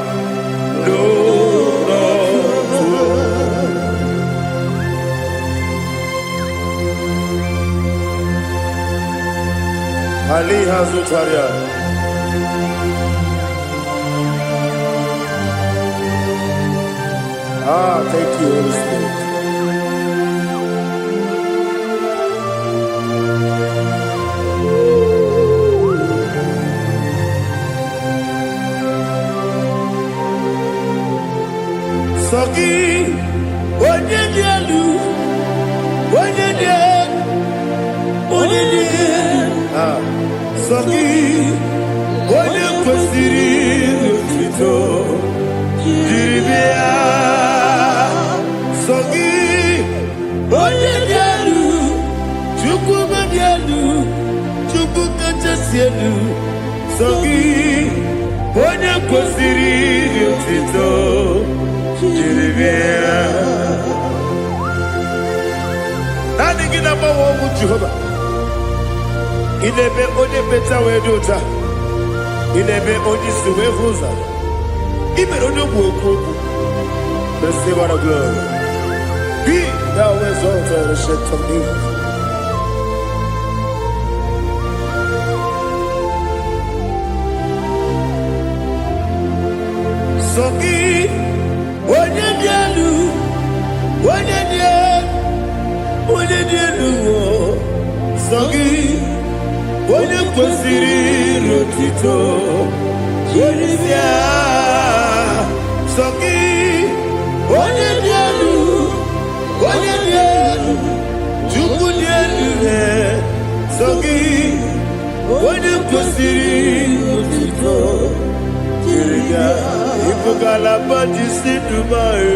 No. Ali Hazutaria. Thank you, Holy Spirit. Sogi, onye dielu, onye dielu, onye dielu. Sogi, onye kwesịrị otuto, jiri bịa. Sogi, onye dielu, Chukwu dielu, Chukwu kachasị elu. Sogi, onye kwesịrị otuto. Nani gina mawa omu Jehova. Inebe onye beta we dota. Inebe onye suwe huza. Ibe onye woku. Receive our glory. Be thou exalted and shed from me. Sogi. Onye dielu, onye dielu, Sogi, onye kwesịrị otuto, jiri bịa. Sogi, onye dielu, Chukwu dielu, Sogi, onye kwesịrị otuto, jiri bịa. Ibugalaba jisi Dubai.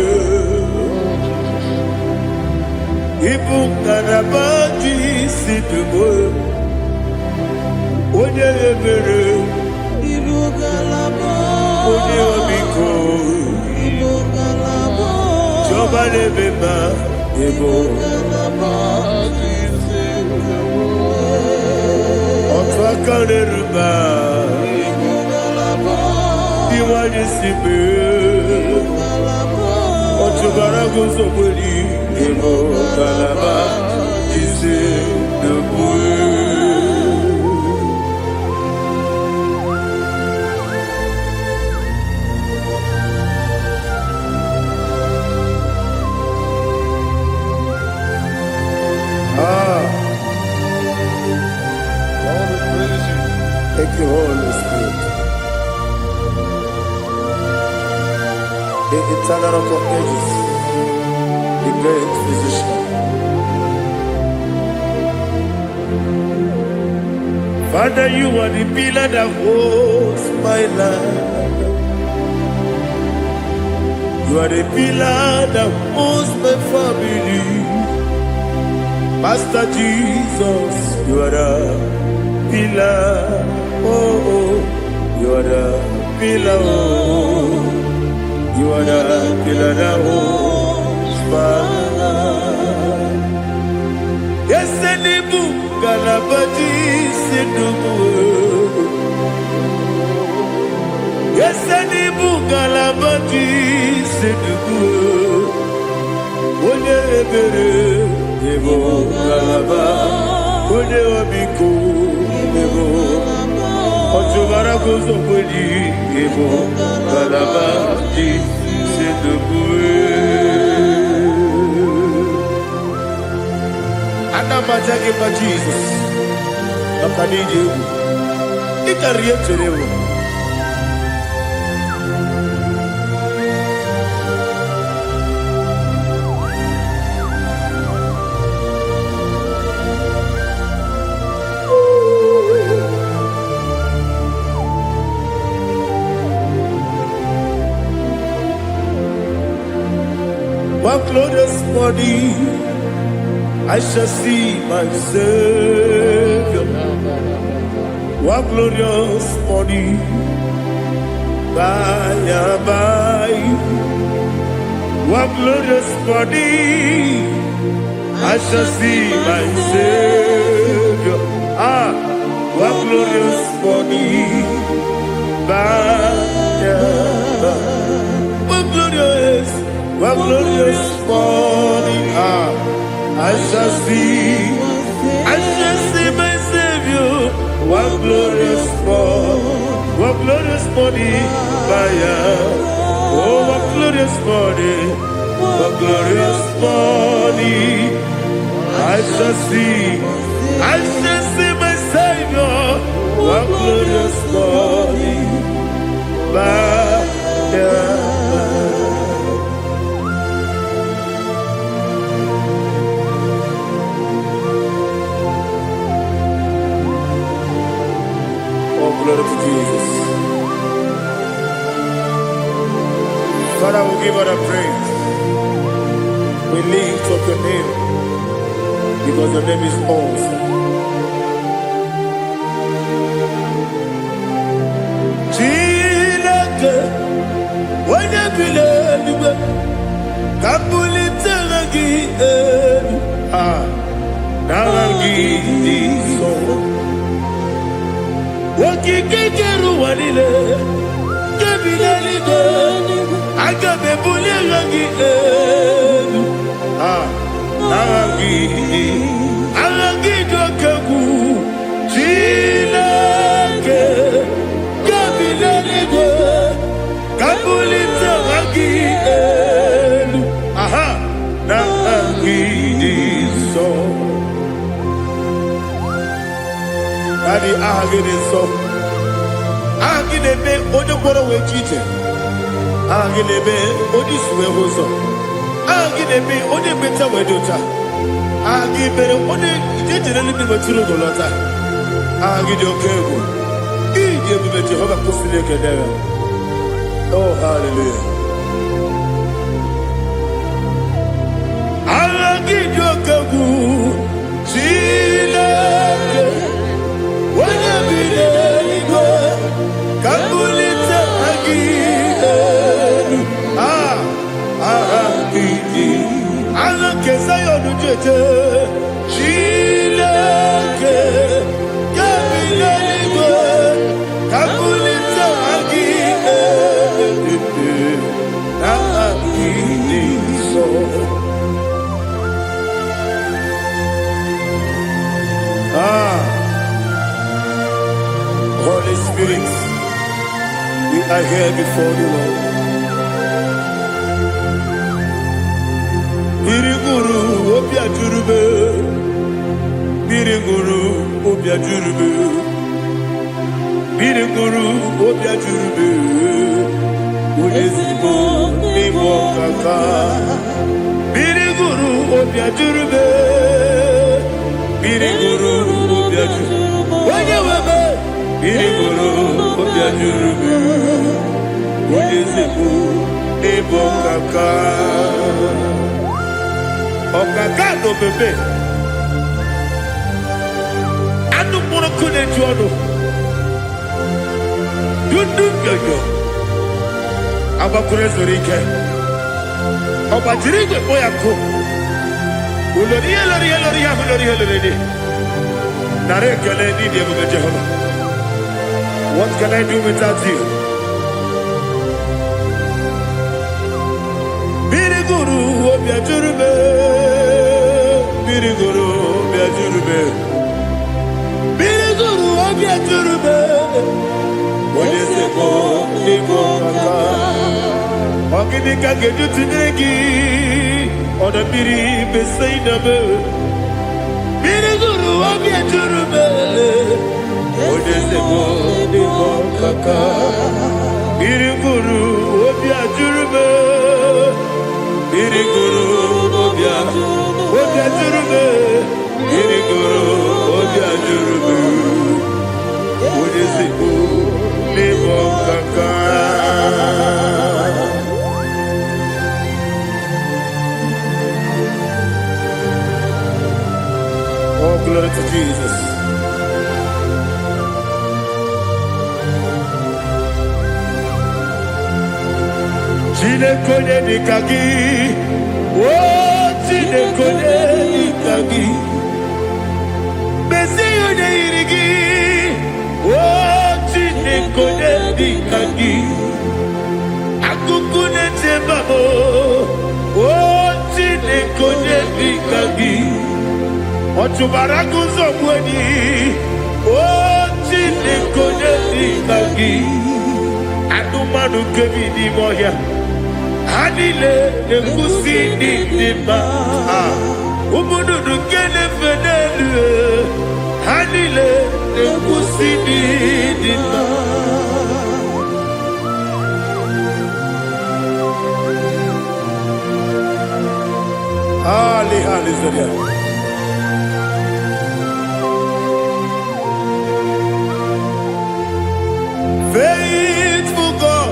Ibugalaba jisi Dubai. Onye ebere. Ibugalaba. Onye omiko. Ibugalaba. Jọba nebeba. Ibugalaba jisi Dubai. Ọtụ aka n'eruba. Iwaje sibe Otubara gozo mweli Emo galaba Jise debue Thank you, Holy Spirit. The eternal rock of ages, the great physician. Father, you are the pillar that holds my life. You are the pillar that holds my family. Master Jesus, you are the pillar. Oh, you are the pillar. Oh. You are the pillar that holds my life. Yes, and the book, Galabati, Sidubu. Yes, and the book, Galabati, Sidubu. One ebere, Evo Galaba, One Obiku, Evo. Otubara gozo mweli, Evo Galaba, c'est debout. Anamajage pa Jesus. Nakanije. Ikariyeterewo. One glorious body, I shall see my Savior. One glorious body, by and by. One glorious body, I shall see my Savior. One glorious body, by and by. One glorious body, I shall see my Savior. one glorious morning, oh, one glorious morning, one glorious morning. I shall see my Savior, one glorious morning, Oh, glory to Jesus. Father, we give all the praise. We lift up your name because your name is awesome. Chineke, when you believe, Kapulitagi, Nagi, so. Wakikeru walile, kebilaligo, agabe bulelagi, alagi dokagu, Chineke, kebilaligo, kabulita lagi, nagi so. Daddy, so. Agilebe, Odoboro Wejite. Agilebe, Odiswe Hoso. Agilebe, Odebeta Wedota. Agibere, Ode, Jetereli Maturo Dolota. Agidio Kego. Ije Jehovah Kusile Kedera. Oh, hallelujah. Agidio Kego. Chileke. When you believe, Kabulita again. Kesayo Nujete, Chileke, Kabilanigo, Kabulita again. Holy Spirit, we are here before you, Lord. Biriguru Obia Jurube, Biriguru Obia Jurube, Biriguru Obia Jurube, Udesibo Nibo Kaka, Biriguru Obia Jurube, Biriguru Obia Jurube, Wanyawebe, Biriguru Obia Jurube, Udesibo Nibo Kaka. Okagado bebe anu mono kune jodo dundu yoyo abakure zorike obajirige boyako ulori nare kele ni de Jehovah. What can I do without you? Biriguru obia jurube, Biriguru obia jurube, Biriguru obia jurube. Odesebo nibo kaka, okinika geju tinegi, oda biri besainabe. Biriguru obia jurube, Odesebo nibo kaka, Biriguru obia jurube. Biriguru obia jurube, Biriguru obia jurube, Odesibo nibo kaka. Oh, glory to Jesus. Chineke nikagi, oh Chineke nikagi, Mesiyo irigi, oh Chineke nikagi, akukune tebabo, oh Chineke nikagi, otubaraku zokweni, oh dịka anụmanụ nke bi n'ime ọhịa ha niile na-ekwusi n'ịdị mma ụmụ nnụnụ nke na-efe n'elu ha niile na-ekwusi n'ịdị mma. Hallelujah. Faithful God,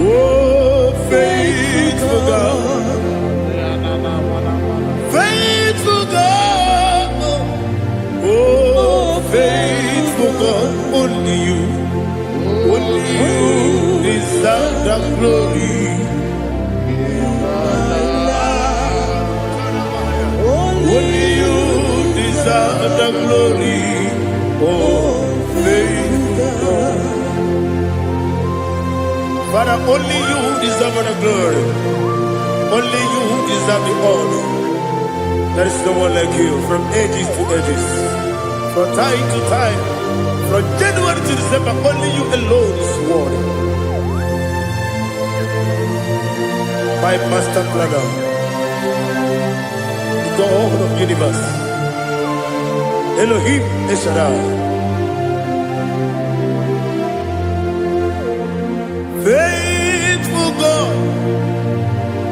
oh faithful God, faithful God, oh faithful God, only you deserve the glory. Only you deserve the glory, oh faithful God. Father, only you deserve the glory. Only you deserve the honor. There is no one like you from ages to ages, from time to time, from January to December. Only you alone is worthy. My master planner, God of the universe, Elohim Eshadai, faithful God,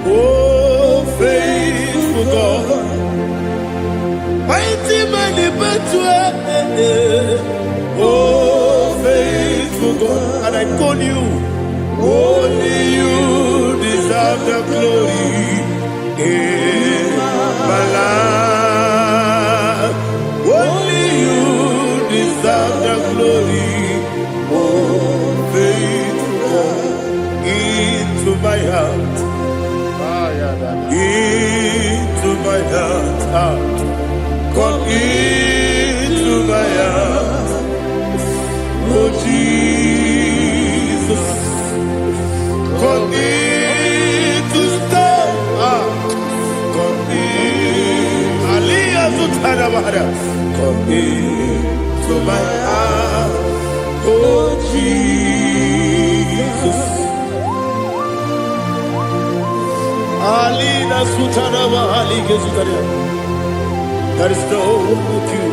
oh faithful God, mighty man in battle, oh faithful God, and I call you, only you deserve the glory. My life, only you deserve the glory, oh faithful God, into my heart, come into my heart, oh Jesus, come in to stay. Come into my heart, oh Jesus. Alina Sutana Mahali Gezutaria. There is no one like you.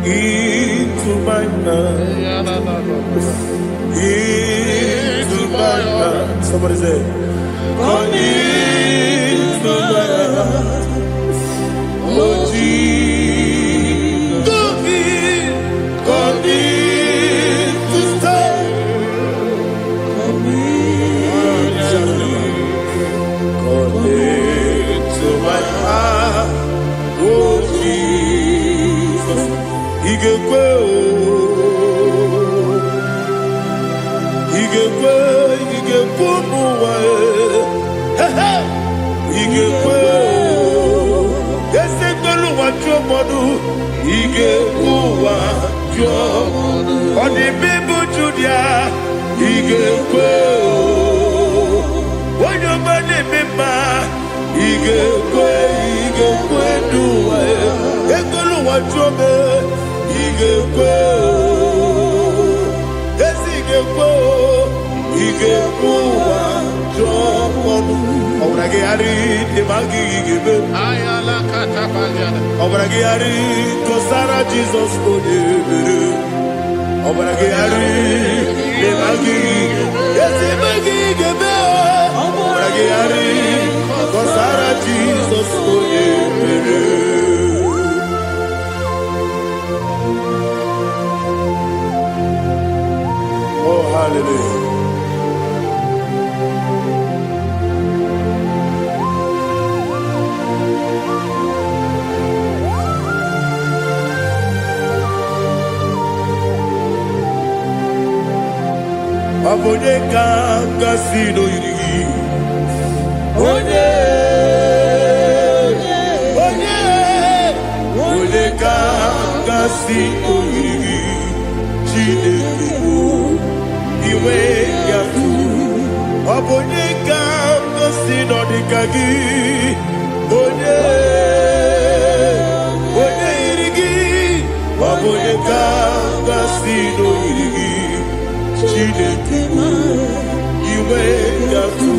Into my heart, into my heart. Somebody say, come into my heart, oh Jesus. Come in to stay. Come into my heart, oh Jesus. Igekwe, muwa. Igekwe, ese tolu wajo modu. Igekwe, odi bibu judia. Igekwe, wanyo mani mima. Igekwe duwa. Ekolu wajo me. Igekwe, ese igekwe. Igekwe wajo modu. Obragi ari demagi igebe. Ayala katapaliana. Obragi ari kosara Jesus odebere. Obragi ari demagi demagi igebe. Obragi ari kosara Jesus odebere. Oh hallelujah. Abone kanga sino yiri. Onye kanga sino yiri. Chineke iwe ya tu. Abone kanga sino dikagi. Okagasi no iri Chineke iwe gatu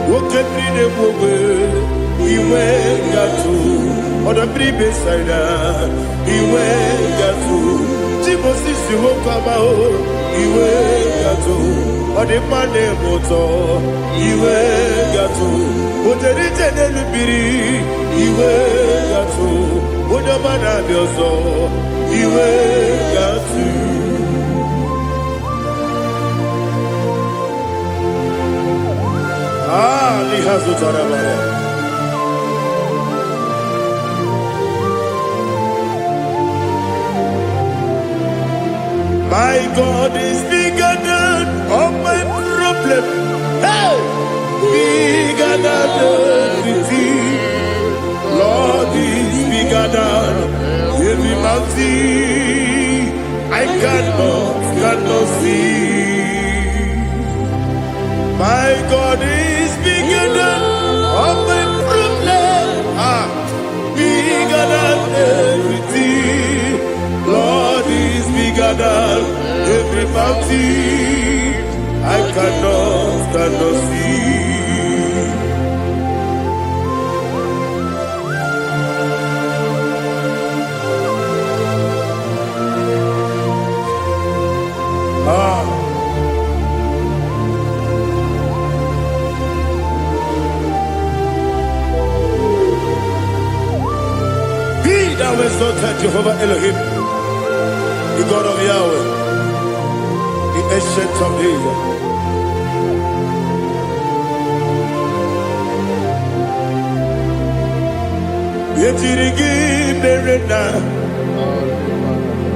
Woke nine mwobe iwe gatu Oda bribe saida iwe gatu Timosi si wokama o iwe gatu Ode mane moto iwe gatu Oterite nelubiri iwe gatu Oda mana biozo iwe gatu Lihazu tarabaya My God is bigger than all my problem. Hey! Bigger than everything. Lord is bigger than every mountain. I cannot see. My God is bigger than all my problem. Bigger than everything. Lord is bigger than every mountain. I cannot see. Be thou exalted, Jehovah Elohim, the God of Yahweh, the ancient of days. Yetirigi merena,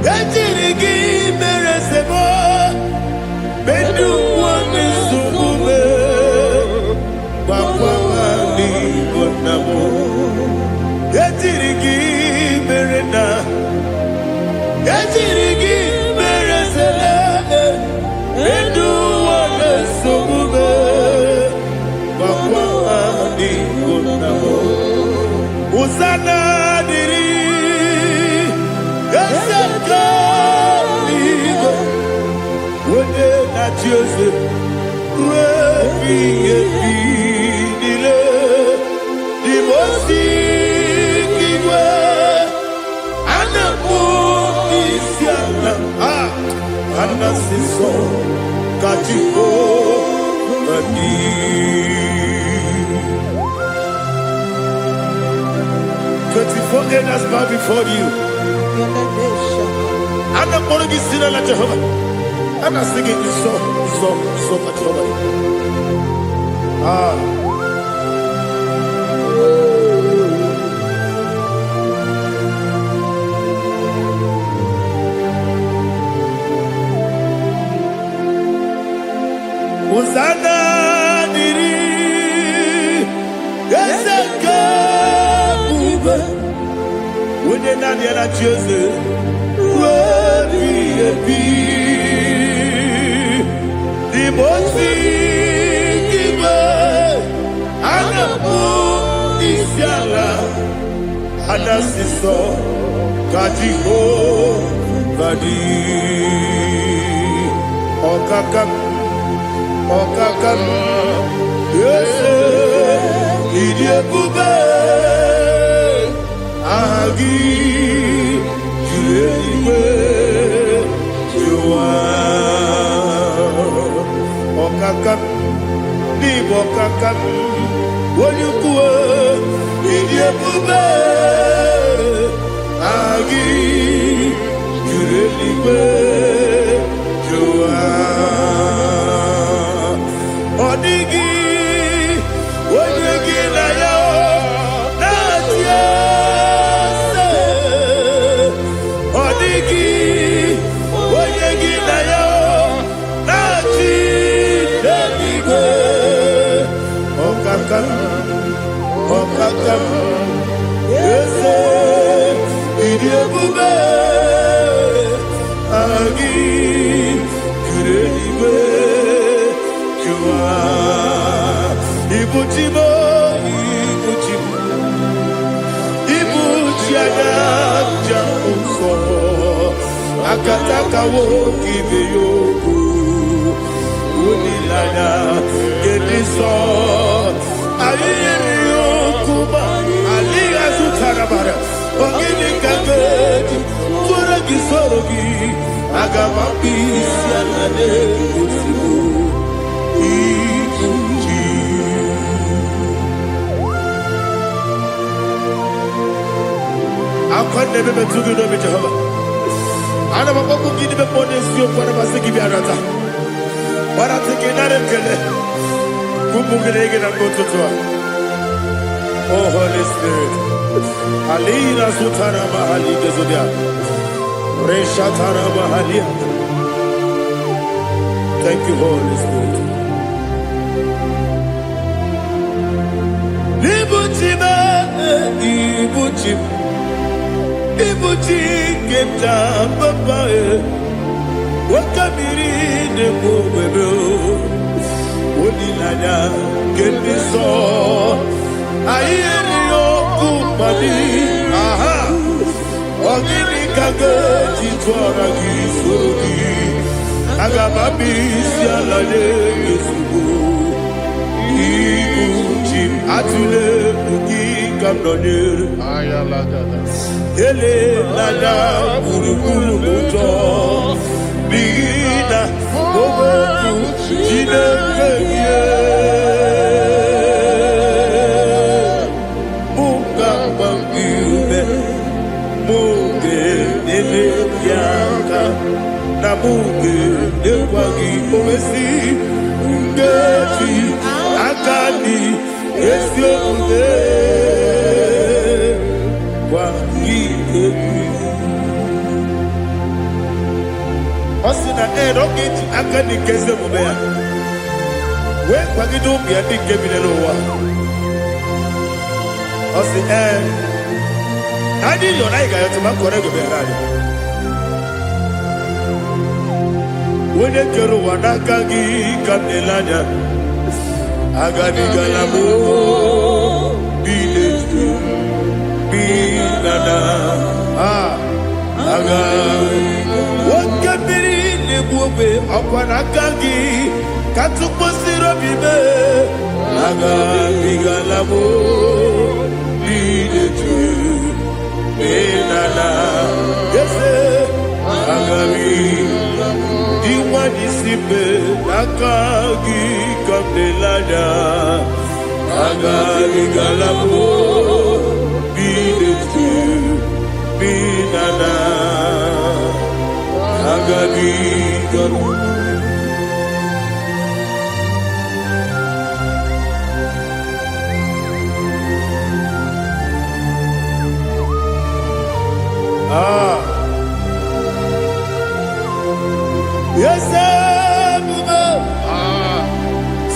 yetirigi meresebo, bedu wame subume, wakwa wani bonamo. Yetirigi merena, yetirigi meresele, bedu wame subume, wakwa wani bonamo. Usana diri, eseka ligo, wode na Jose, refi efi nile, dimosi kiwe, anamu isiana, anasiso kachiko mani. 24 elders bow before you. I'm not going to be seen like Jehovah. I'm not singing this song like Jehovah. Hosanna diri, Ezeka. When you're not here at Jose, the most giver, and the moon is yalla, and the sister, Kajiho, Vadi, Okakam, yes, Idiot Bube. Agi julewe juwa okakam ni bokakam wonyukwe idiebube agi julewe juwa odigi wonyegi na yo natie Okakam, yes, idiebube, agi, kureliwe, jua, ibuchimo, ibuchiana, jamuso, akataka woki beyoku unilana gediso ayiri yokuba aliga zutarabara ogini kagedi kura gisorogi agamabisi anane kusibu ikuji akwande bebe tugido be Jehovah ana maboku gidi be ponesio kwa basiki biarata bara tekenare kele kumugirege na kototwa. Oh Holy Spirit alira sutara mahali gezodia reshatara mahali. Thank you Holy Spirit. Libuchima ibuchim ibuchi kemta papa wakabiri de bobebe onilanya kendiso ayeri okupadi aha ogini kage titwara gisogi agababi sialale yesugo ibuchi atule buki kamdonir ayalagada ele nada buruburu moto bigina ogo jine keye muka bangiume muge nele yaka na muge nekwagi omesi ngeti akani esiokude Osina roketi akani keze mubea we kwagido bia dike bilelowa osi adi yona iga yotima korego be radio wone kero wanaka gi kanelanya agani galamo biletu binana aga wakabiri nebuwe akwana kangi katuposiro bibe aga bigalamo biletu binana yese aga diwani sipe akagi kandelanya aga bigalamo biletu binana agagi galu yes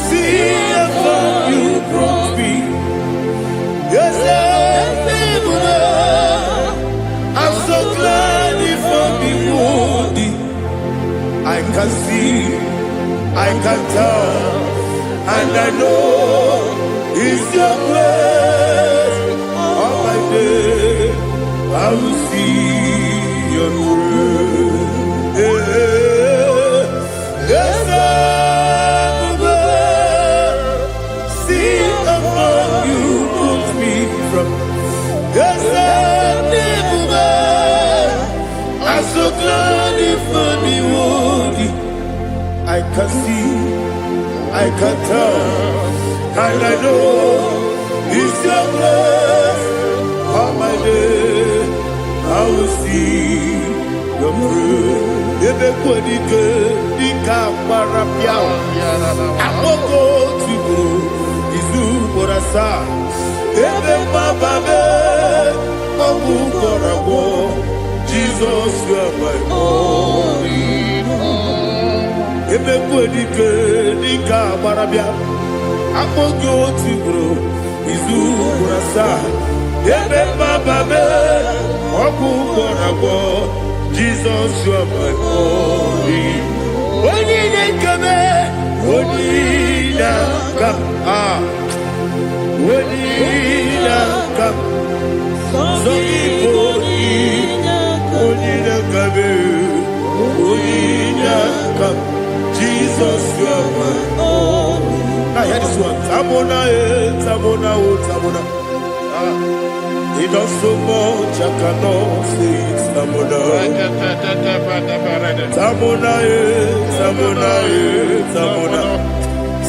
see if you brought me yes I'm so glad you found me worthy. I can see, I can tell, and I know it's your grace. All my day, I will see your grace. Yes, see above you put me from. Yes, I'm so glad you found me worthy. I can see, I can tell, and I know it's your grace. All my day, I will see your fruit. Ebe kwenike, nika parapiao. Akoko tubo, izu morasa. Ebe mababe, obu korabo. Jesus, you are my only home. Ebe kwenike, nika marabia. Apogo tibro, izu kurasa. Ebe bababe, obu korabo. Jesus, you are my only home. Oni nekame, oni nakam, oni nakam. So Oni nakame. Jesus, you are my all. Now hear this one. Tamona, Tamona, Tamona. He does so much, I cannot say it. Tamona. Tamona, Tamona, Tamona.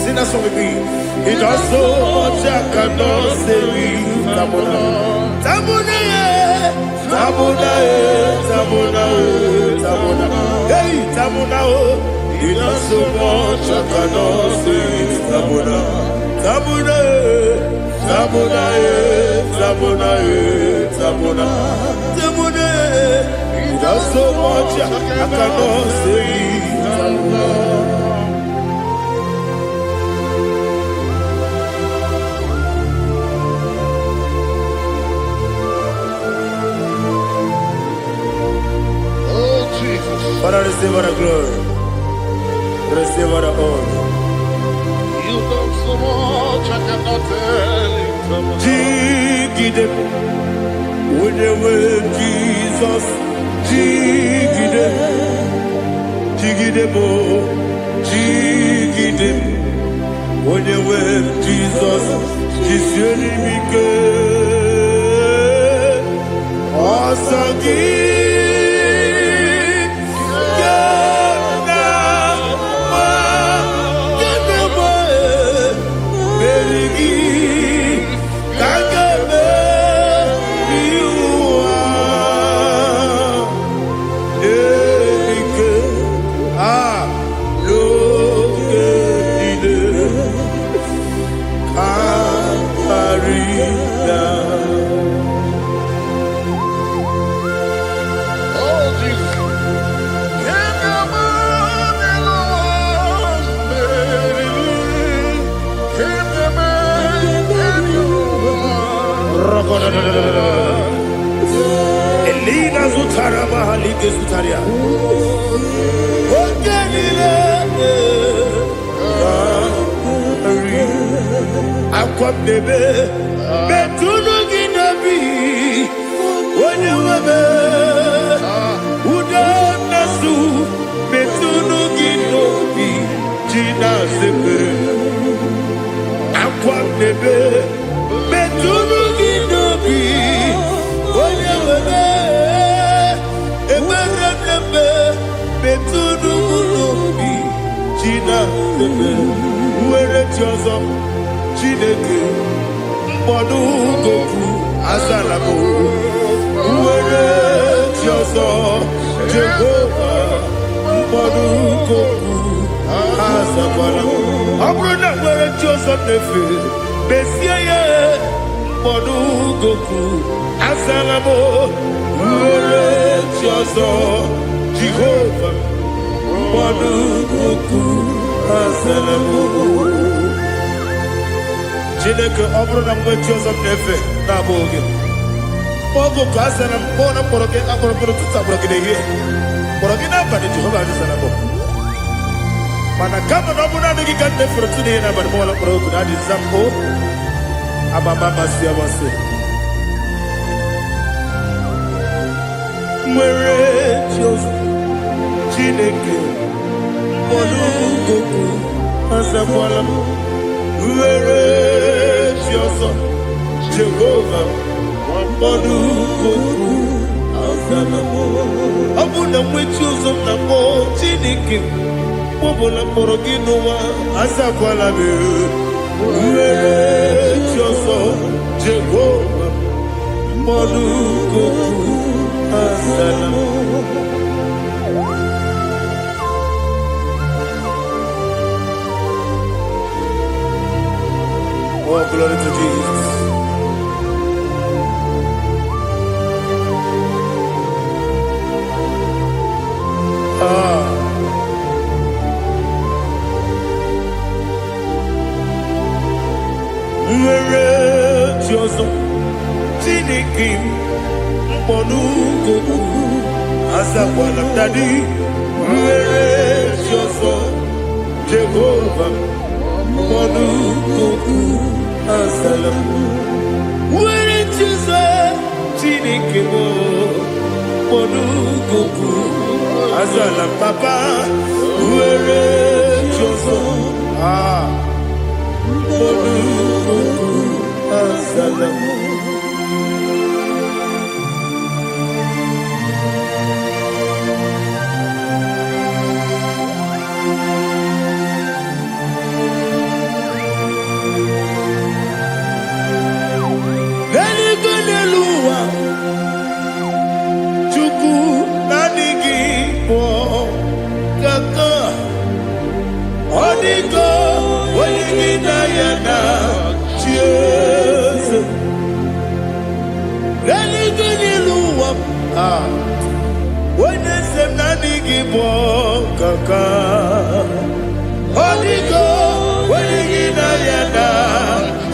Sing that song with me. He does so much, I cannot say it. Tamona. Tamona, Tamona, Tamona, Tamona. Hey, Tamona, he does so much, I cannot say it. Tamona. Tamona, Tamona, Tamona, Tamona, Tamona. He does so much, I cannot say it. Tamona. Father, receive all the glory. Receive all the honor. You done so much, I cannot tell it. Jigide, with the way Jesus. Jigide, jigide mo, jigide, with the way Jesus. Jiseli mike, osagi. Elina Zutara Mahalike Zutaria. Akwabebe Betunu Ginabi Wanyawebe Uda Nasu Betunu Ginobi Jina Sepe Akwabebe Betunu Ginobi Wanyawebe Eberebebe Betunu Ginobi Jina Sepe Uere Tiozo Chineke mkpọdụ goku azalabo uwere ji ọzọ Jehova mkpọdụ goku azakwala ọ bụrụ na nwere ji ọzọ na-efe besie ya mkpọdụ goku azalabo uwere ji ọzọ Jehova mkpọdụ goku azalabo Chineke ọ bụrụ na mgbe chi ọzọ m na-efe na-abụ oge ogo ka a sara m kpọọ na mkpọrọ gị akpọrọ mkpọrọ tutu akpọrọ gị n'ehihie mkpọrọ gị n'abalị Jehova azụzara m mana kama na ọ bụ naanị gị ka m na-efere tụ n'ihe n'abalị mụọla mkpọrọ ogu na adịza m o amama amasị amasị nwere chi ọzọ Chineke mkpọrọ ogu azakwala m Uwere ji ọzọ Jehova mkpọdụ goku azala ọ bụ na nwechi ụzọ na mbọ Chineke kpọbụla mkpọrọ gị n'ụwa azakwala m uwere ji ọzọ Jehova mkpọdụ goku azala Oh, glory to Jesus. Nwere ji ọzọ Chineke mkpọdụ goku azakwala m dadi nwere ji ọzọ Jehova mkpọdụ goku azala m nwere ji ọzọ Chineke mkpọdụ goku Azala papa, uere choso. Onukuku azala. Galigoneluwa, chuku nanigi po kaka. Odigo, oligina yana, cheers. Galigoneluwa, when they say nanigi po kaka. Odigo, oligina yana,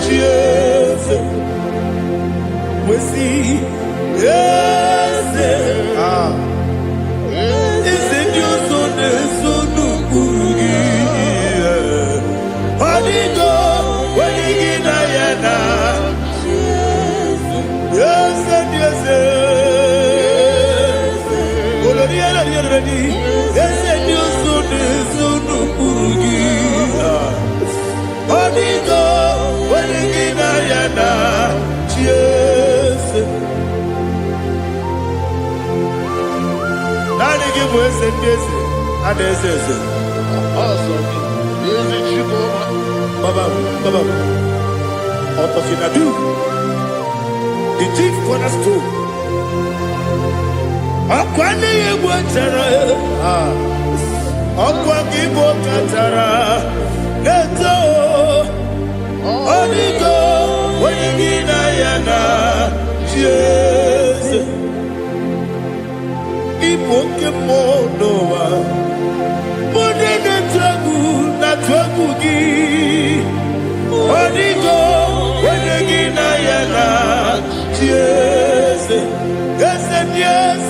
cheers. We see, yes, is it your son, the son of Urugi? Hodigo, when you get Diana, yes, and yes, Oloriana, you're ready, yes, and your son, the son of Urugi. Hodigo, when you get Diana, cheers. Nani give us a kiss, and this is it. Awesome. Music Chico. Baba, Otofinadu, the chief cornerstone. Akwani Yegwatara, Akwakibo Katara, Neto, Onigo, Wenigina Yana, Jesus. Ipokemonoa, Modena Tragu, Natwagugi, Onigo, Wenigina Yana, Jesus. Yes, and yes,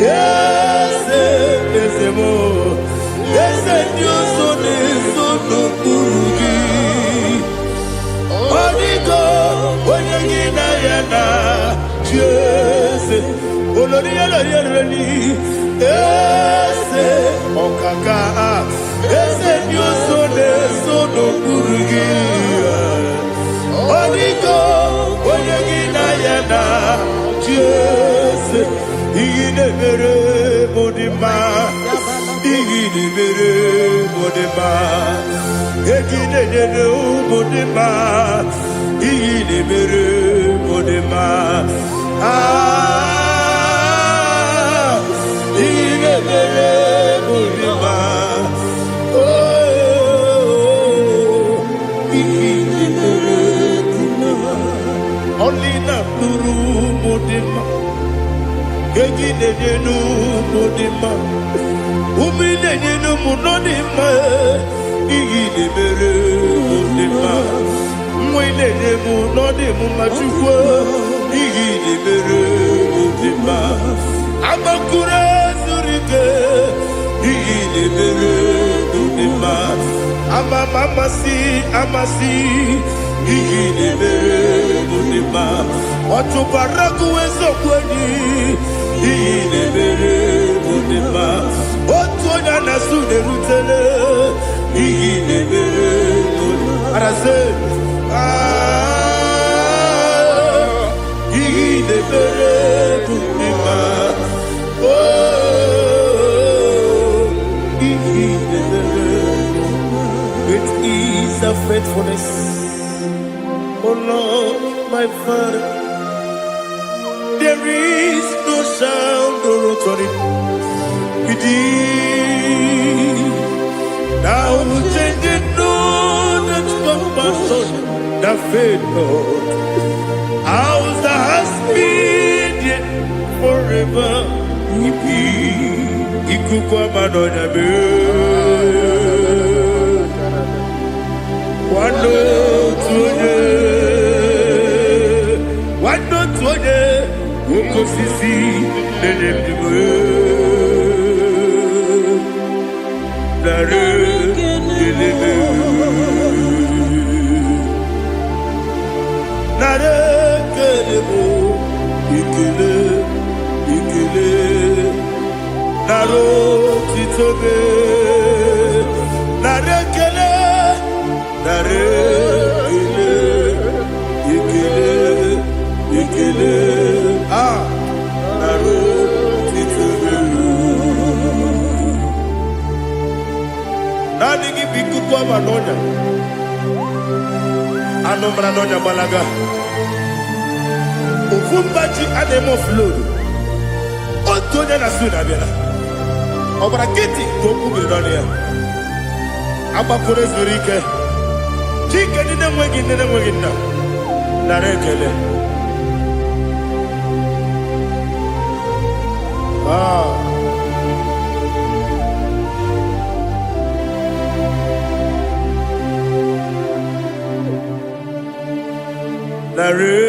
yes, yes, more. Yes, and your son is so no Gurugi. Onigo, Wenigina Yana, Jesus. Oloriana, yes, Okaka, yes, and your son is so no Gurugi. Onigo, Wenigina Yana, Jesus, Igidebere Bodima, Igidebere Bodima, Egidebere Bodima, Igidebere Bodima, Igidebere Bodima, oh, Igidebere Bodima, only not Guru Bodima. Egidenu Bodima, Umidenu Munodima, Igidebere Bodima, Mwidenu Nodimu Machukwa, Igidebere Bodima, Amakura Zurike, Igidebere Bodima, Amasi, Igidebere Bodima, Watubaraku Ezokweni, Igidebere Bodima, Otonya Nasude Rutele, Igidebere Bodima, Arase, Igidebere Bodima, oh, Igidebere Bodima, it is a faithfulness, oh Lord, my Father. There is no sound or authority within. Now changing no that compassion, the faith, Lord. Ours that has been yet forever. Ikukwa Madonna be. Wando tuone, Uko sisi nelemdiwe. Nare delebe. Nare kelebo. Ikele. naro titobe narekele ikele naro titobe nani gibiku kwa manonya anomra nonya balaga Ufumbaji anemo flow. Otonya na suna bela. Obara kiti toku bironia. Aba kore zurike. Chike nine mwegi na. Narekele.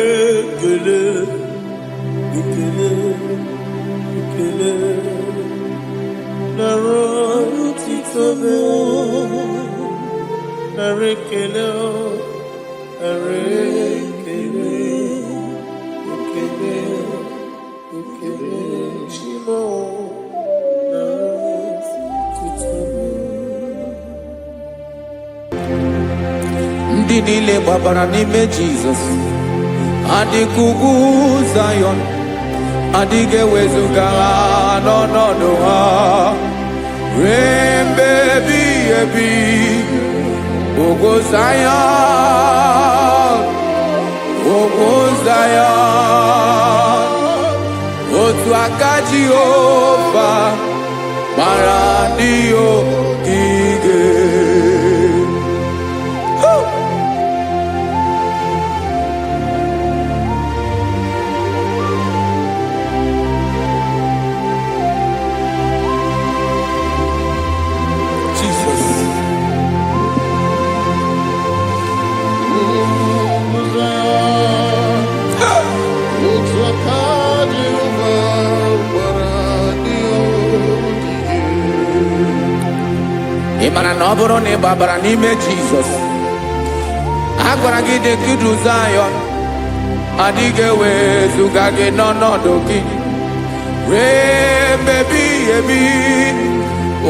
Narekele. Ikele naro titobe narekele shimo naro titobe. Ndị niile gbabara n'ime Jizọs adịghị ugwu Zayọn, adịghị ewezuga ha n'ọnọdụ ha ruo mgbe ebighị ebi. Ugwu Zayọn, ugwu Zayọn, otu aka Jehova gbara ndị ogige. Ị mara na ọ bụrụ na ị gbabara n'ime Jizọs, a gwara gị dị kudu Zayọn, adịghị ewezuga gị n'ọnọdụ gị ruo mgbe ebighị ebi.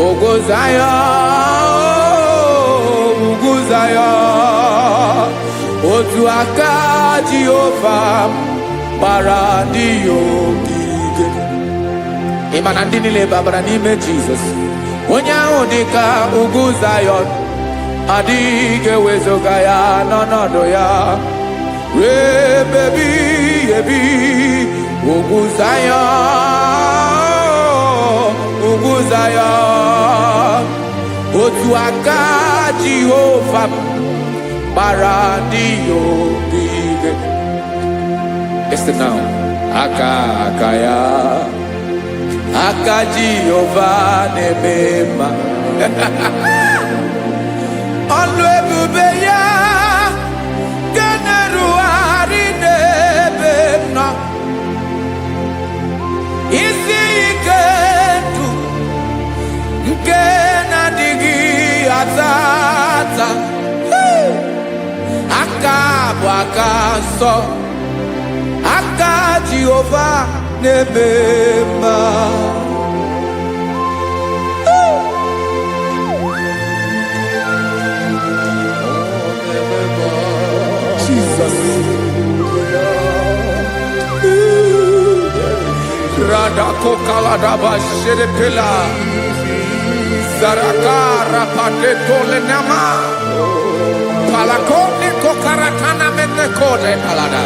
Ugwu Zayọn, ugwu Zayọn, otu aka Jehova gbara ndị ogige. Ị ma na ndị niile gbabara n'ime Jizọs, onye ahụ dị ka ugwu Zayọn, adịghị ewezuga ya n'ọnọdụ ya ruo mgbe ebighị ebi. Ugwu Zayọn, ugwu Zayọn, otu aka Jehova gbara ndị ogige. Listen now, aka ya, aka Jehova na-eme mma. Ọlụ ebube ya ga na-erugharị n'ebe m nọ. Isi ike ndụ nke na-adịghị ata ata. Aka bụ aka nsọ, aka Jehova na-eme mma. Jesus. Radako kaladaba sherepela zarakara pateto lenama palakone kokaratana mene kode palada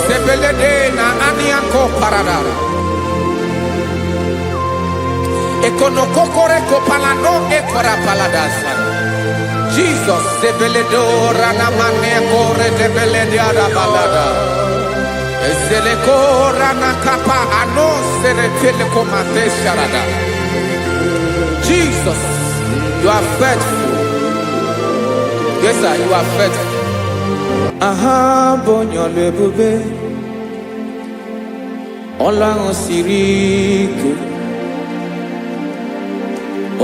sebelede na aniako parada ekono kokore kopalano ekora paladasa. Jesus sebeledo rana mane kore debelede ada balada. Zeleko rana kapa ano seretele komate sharada. Jesus, you are faithful. Yes, sir, you are faithful. Aha, bonyo lebube. Olang osirike.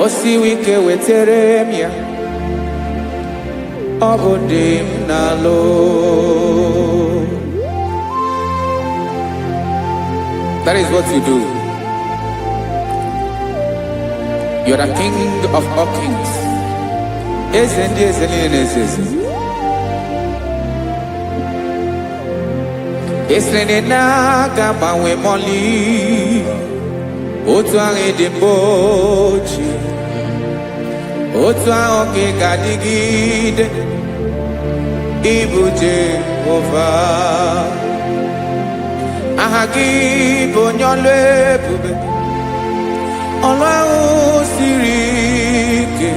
Osiwike weteremia. Obodim nalo. That is what you do. You are the King of all kings. Eze ndị eze niile na-eze eze. Esere na-agbanwe mọlị, otu ahụ dị mgbe ochie, otu ahụ ka ị ga-adịgide, ịbụ Jehova. Aha gị bụ onye ọlụ ebube, ọlụ ahụ siri ike,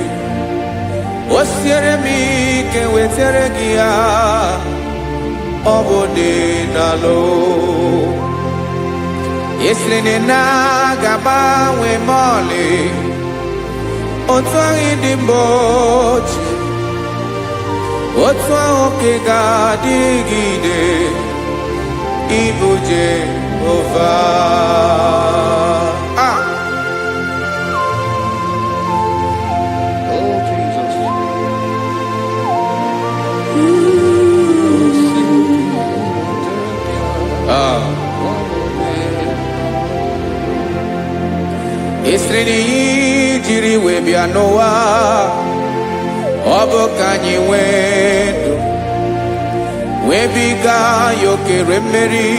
o siere m ike wetara gị ya, ọ bụ dị n'alụ. Esiri na ga-agbanwe ma ọlị, otu ahụ dị mgbe ochie, otu ahụ ka ị ga-adịgide, ịbụ Jehova. Oh, Jesus. Esiri na ihe jiri wee bịa n'ụwa, ọ bụ ka anyị nwee ndụ, wee biga ya okere mmeri,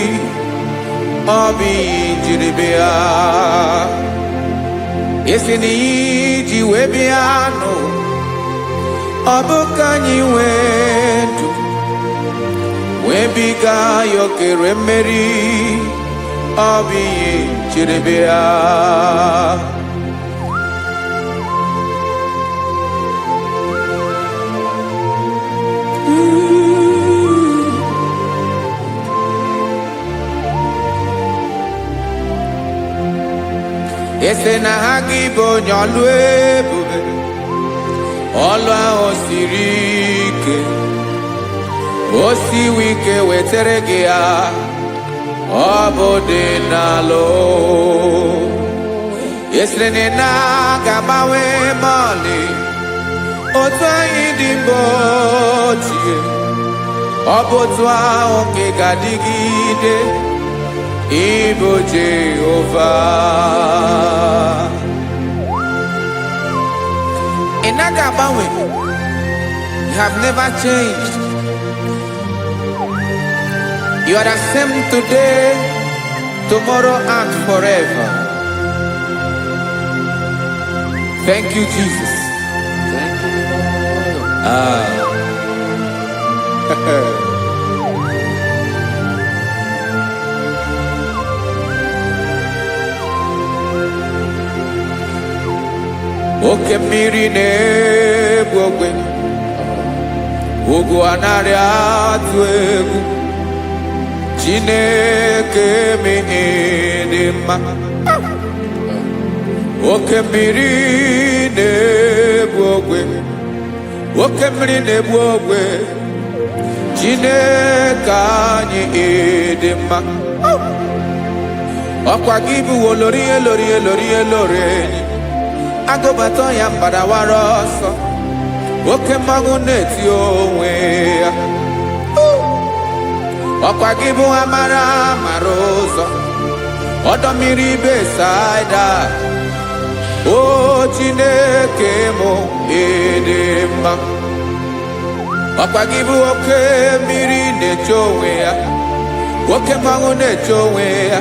ọ bụ ihe jiri bịa. Esi na ihe ji wee bịa nụ, ọ bụ ka anyị nwee ndụ, wee biga ya okere mmeri, ọ bụ ihe jiri bịa. Ese na ha gị bụ onye ọlụ ebube, ọlụ ahụ siri ike, o siwe ike wetara gị ya, ọ bụ dị n'alụ. Esere na ga-agbanwe ma ọlị, otu anyị dị mgbe ochie, ọ bụ otu ahụ ka ị ga-adịgide, ịbụ Jehova. Ị naghị agbanwe. You have never changed. You are the same today, tomorrow and forever. Thank you, Jesus. Thank you, Lord. Oke mmiri na-egbu ogwe, ugwu anaghị atụ egwu, Chineke mee dị mma. Oke mmiri na-egbu ogwe, oke mmiri na-egbu ogwe, Chineke anyị dị mma. Ọkwa gị bụ olori elori elori elori enyi, agụbata ya mbadawara ọsọ, oke mmanwụ na-eti onwe ya. Ọkwa gị bụ amara amara ụzọ, ọdọ mmiri Besaida, o Chineke mụ ịdị mma. Ọkwa gị bụ oke mmiri na-eche onwe ya, oke mmanwụ na-eche onwe ya,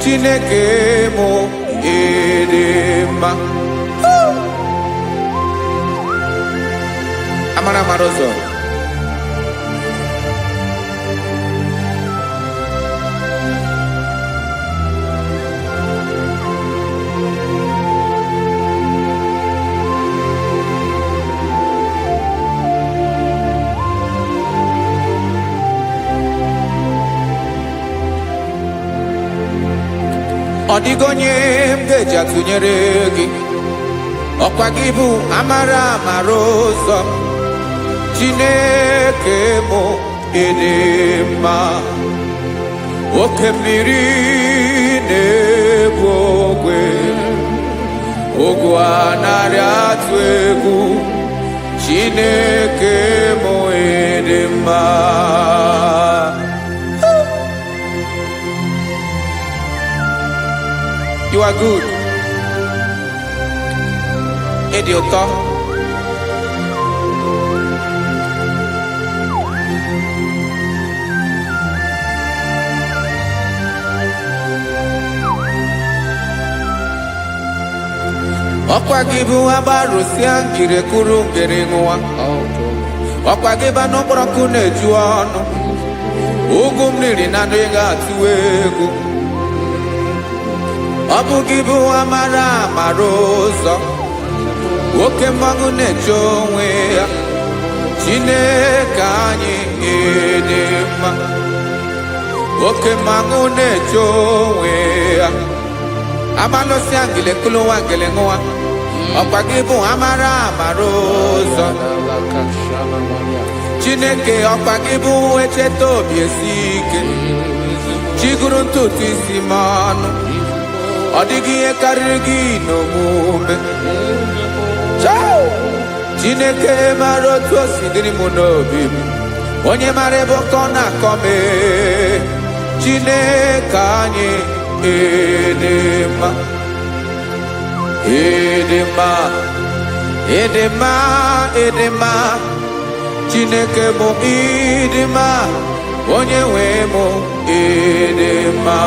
Chineke mụ ịdị mma. Amara amara ụzọ, ọ dịghị onye m ga-eji atụnyere gị. Ọkwa gị bụ amara amara ụzọ, Chineke mụ ịdị mma. Oke mmiri na-egbu ogwe, ogwu anaghị atụ egwu, Chineke mụ ịdị mma. You are good. dị ụtọ. Ọkwa gị bụ agbarụsịa ngiri kụrụ ngiri nwa. Ọkwa gị ba n'okporọkụ na-eju ọnụ. Ugwu mmiri na adịghị atụ egwu. Ọ bụ gị bụ amara amara ụzọ. Nwoke mmanwụ na-eche onwe ya. Chineke anyị dị mma. Nwoke mmanwụ na-eche onwe ya. Abalụsị angele kụlụ nwa ngele nwa. Ọkwa gị bụ amara amara ụzọ. Chineke ọkwa gị bụ echeta obi esi ike. Chiguru ntutu isi m ọnụ. Ọ dịghị ihe karịrị gị n'omume. Chineke mara otu o si dịrị m n'obi m. Onye mara ebe ọkọ na-akọ m. Chineke anyị dị mma. Dị mma. Dị mma. Dị mma. Chineke bụ ịdị mma. Onye nwe m ịdị mma.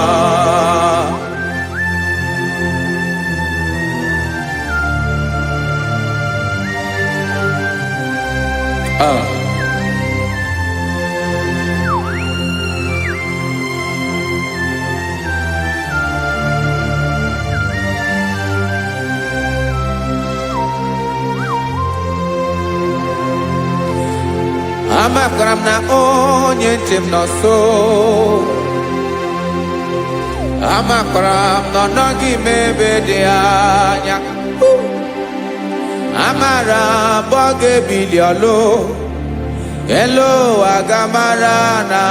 Amakwara m na onye nche m nọ nso. Amakwara m na ọ nọghị m ebe dị anya. Amara m ọ ga-ebili ọlụ. Elu ụwa ga-amara na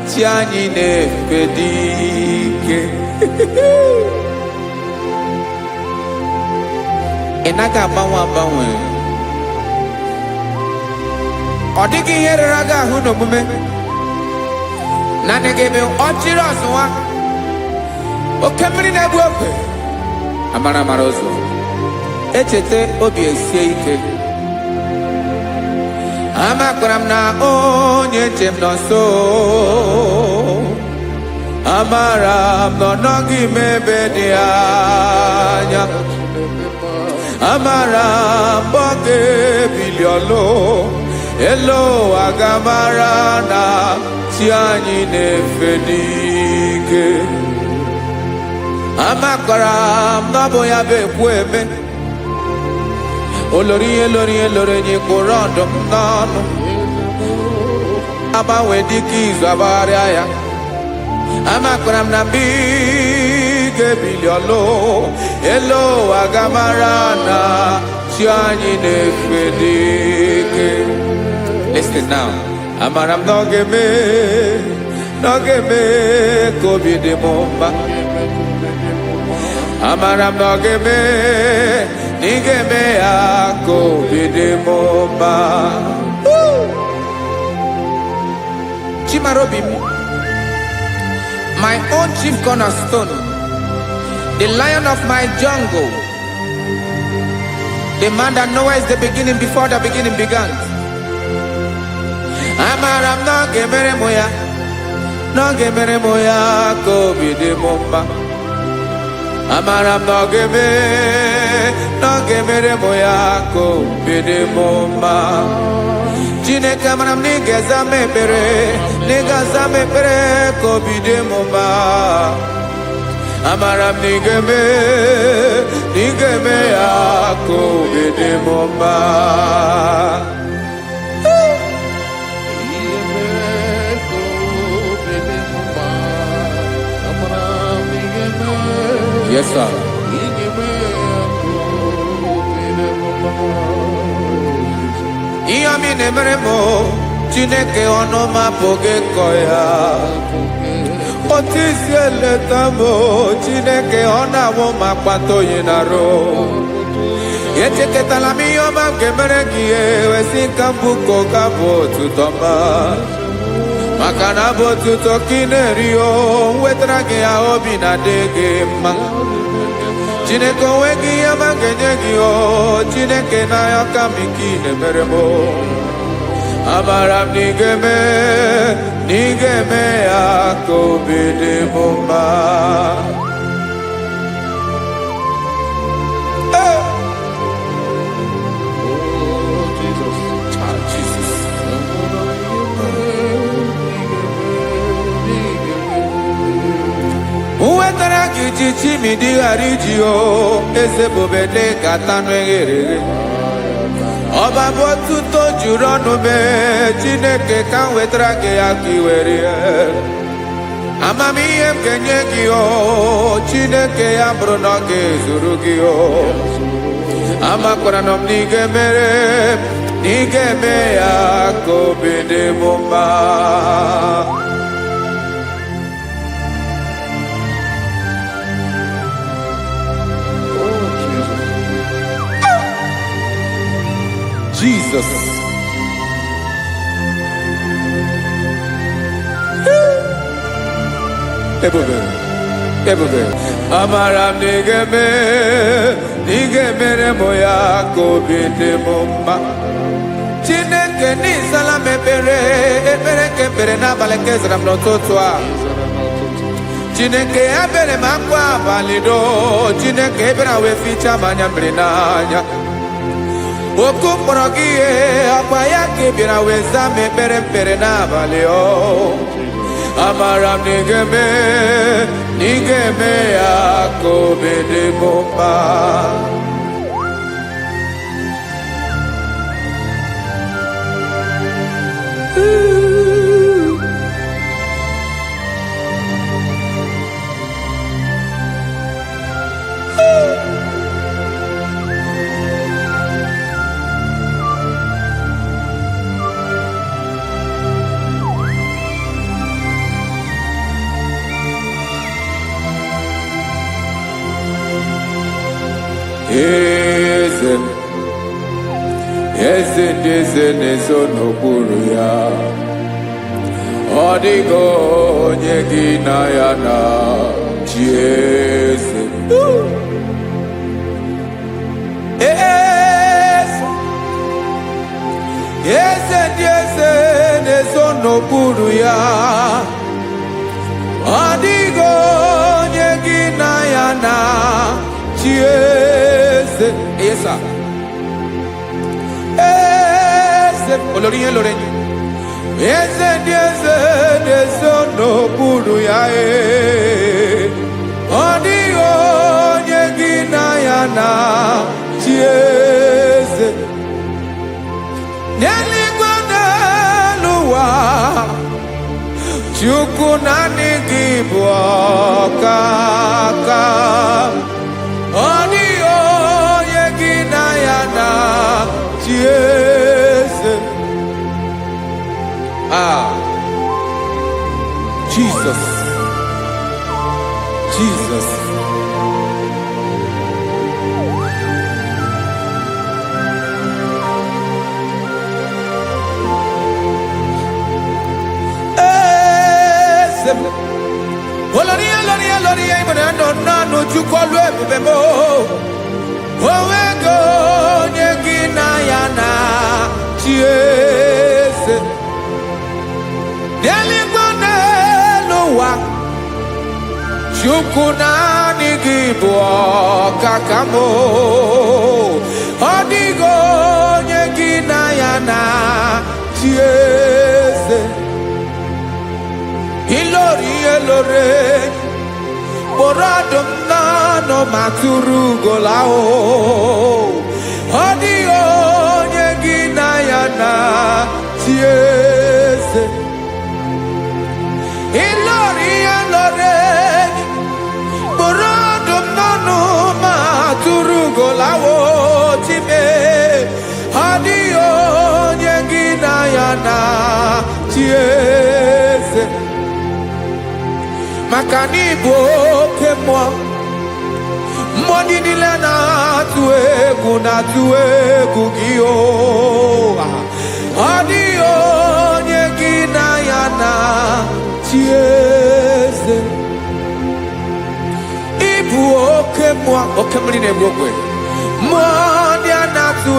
chi anyị na-efe dị ike. Ị naghị agbanwe agbanwe. Ọ dịghị ihe rere gị ahụ n'omume. Naanị gị bụ ọchịrị ọzụwa. Oke mmiri na-egbu ofe. Amara amara ụzọ. Echeta obi esie ike. Amakwara m na onye nche m nọ nso. Amara m na ọ nọghị m ebe dị anya. Amara m ọ ga-ebili ọlụ. Elu ụwa ga-amara na chi anyị na-efe n'ike. Amakwara m na ọ bụ ya bụ ekwu eme. Olori ihe lori ihe lori enyi kpụrụ ọdụm n'ọnụ. Agbanwe dịka izu agbagharịa ya. Amakwara m na mgbe ị ga-ebili ọlụ. Elu ụwa ga-amara na chi anyị na-efe n'ike. Listen now. Amara m na ọ ga-eme ka obi dị m mma. Amara m na ọ ga-eme na ị ga-eme ya ka obi dị m mma. Chimara obi m. My own chief cornerstone. The lion of my jungle. The man that knows the beginning before the beginning began. Amara m na ọ ga-emere m ya. Na ọ ga-emere m ya ka obi dị m mma. Amara m na ọ ga-emere m ya ka obi dị m mma. Chineke amara m na ị ga-aza m ekpere. Na ị ga-aza m ekpere ka obi dị m mma. Amara m na ị ga-eme ya ka obi dị m mma. Yes, sir. Ihe ọmị na-emere m Chineke ọnụ m apụghị ịkọ ya. Otu isi eleta m Chineke ọ na-awụ m akpata oyi n'arụ. Echeketala m ihe ọma m ga-emere gị ewesị ka m bụko ga bụ otuto mma. Maka na bụ otuto ka ị na-eri o wetara gị ya obi na-adị gị mma. Chineke onweghị ihe ma ga-enye gị o Chineke n'anya ka m ike ị na-emere m amara m na ị ga-eme ya ka obi dị m mma. Uwetara gị ji chimidi ghara iji o eze bobede gata n'eghere ọba bụ otuto juru ọnụ mee Chineke ka m wetara gị ya ka ị were ya amamihe m ga-enye gị o Chineke ya bụrụ na ọ ga-ezuru gị o amakwara na m na ị ga-eme ya ka obi dị m mma. Jesus. Ebube. Amara m na ị ga-emere m ya ka obi dị m mma. Chineke n'ịzala m ekpere ka ekpere n'abalị ka ezara m n'ụtụtụ a. Chineke ya bere m akwa abalị do Chineke ebere wee ficha m anya mmiri n'anya. Oku mkpọrọ gị ihe akwa ya ka ị bịara wee zaa m ekpere mpere n'abalị o amara m na ị ga-eme ya ka obi dị m mma. Eze ndị eze na-ezo n'okpuru ya ọ dịghị onye gị na ya na chi eze. Eze ndị eze na-ezo n'okpuru ya ọ dịghị onye gị na ya na chi eze. Esa olórí yẹn lórí eze ndị eze na-ezo n'okpuru ya ọ dịghị onye gị na ya na chi eze n'eluigwe n'elu ụwa Chukwu naanị gị bụ ọkaka ọ dịghị onye gị na ya na chi eze. Jesus. Oloria ibona no Chukwu olu ebube mo owego onye gị na ya na chi eze n'eluigwe n'elu ụwa Chukwu naanị gị bụ ọkaka m ọ dịghị onye gị na ya na chi eze ilori kpọrọ ọdụm n'ọnụ ma tụrụ ugola ọ dịghị onye gị na ya na chi eze ilori kpọrọ ọdụm n'ọnụ ma tụrụ ugola chime ọ dịghị onye gị na ya na chi eze maka na ị bụ oke mmụọ ndị niile na-atụ egwu gị ọ dịghị onye gị na ya na chi eze ị bụ oke mmụọ oke mmiri na-egbu ogwe mmụọ ndị a na-atụ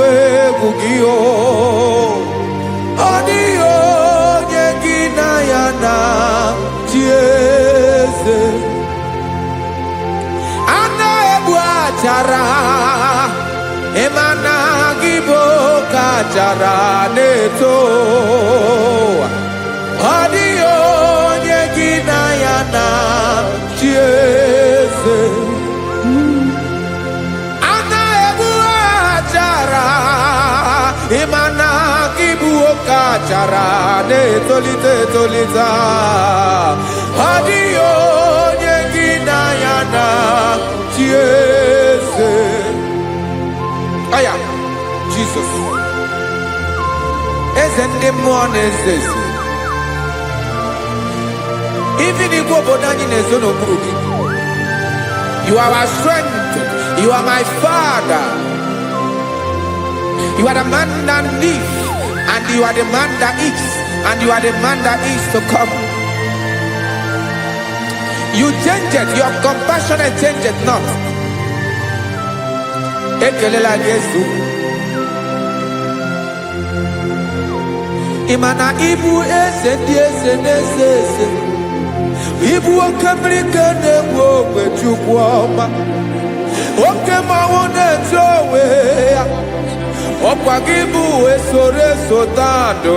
egwu gị o ọ dịghị onye gị na ya na chi eze a na-egbu achara ịma na gị bụ ka achara na-eto ọ dịghị onye gị na ya na chi eze a na-egbu achara ịma na gị bụ ka achara na-etolite etolite ọ dịghị onye gị na ya na chi eze aya Jizọs eze ndị mmụọ na-eze eze even igwe obodo anyị na-ezo n'okpuru gị you are our strength, you are my father, you are the man that lives and you are the man that eats and you are the man that is to come. You change it, your compassion change it not. Ekelela Yesu imana ibu eze ndị eze na-eze eze ibu oke mmiri ka na-egbu ogbe Chukwu ọma oke mmanwụ na-eti onwe ya ọkwa gị bụ esoro eso tado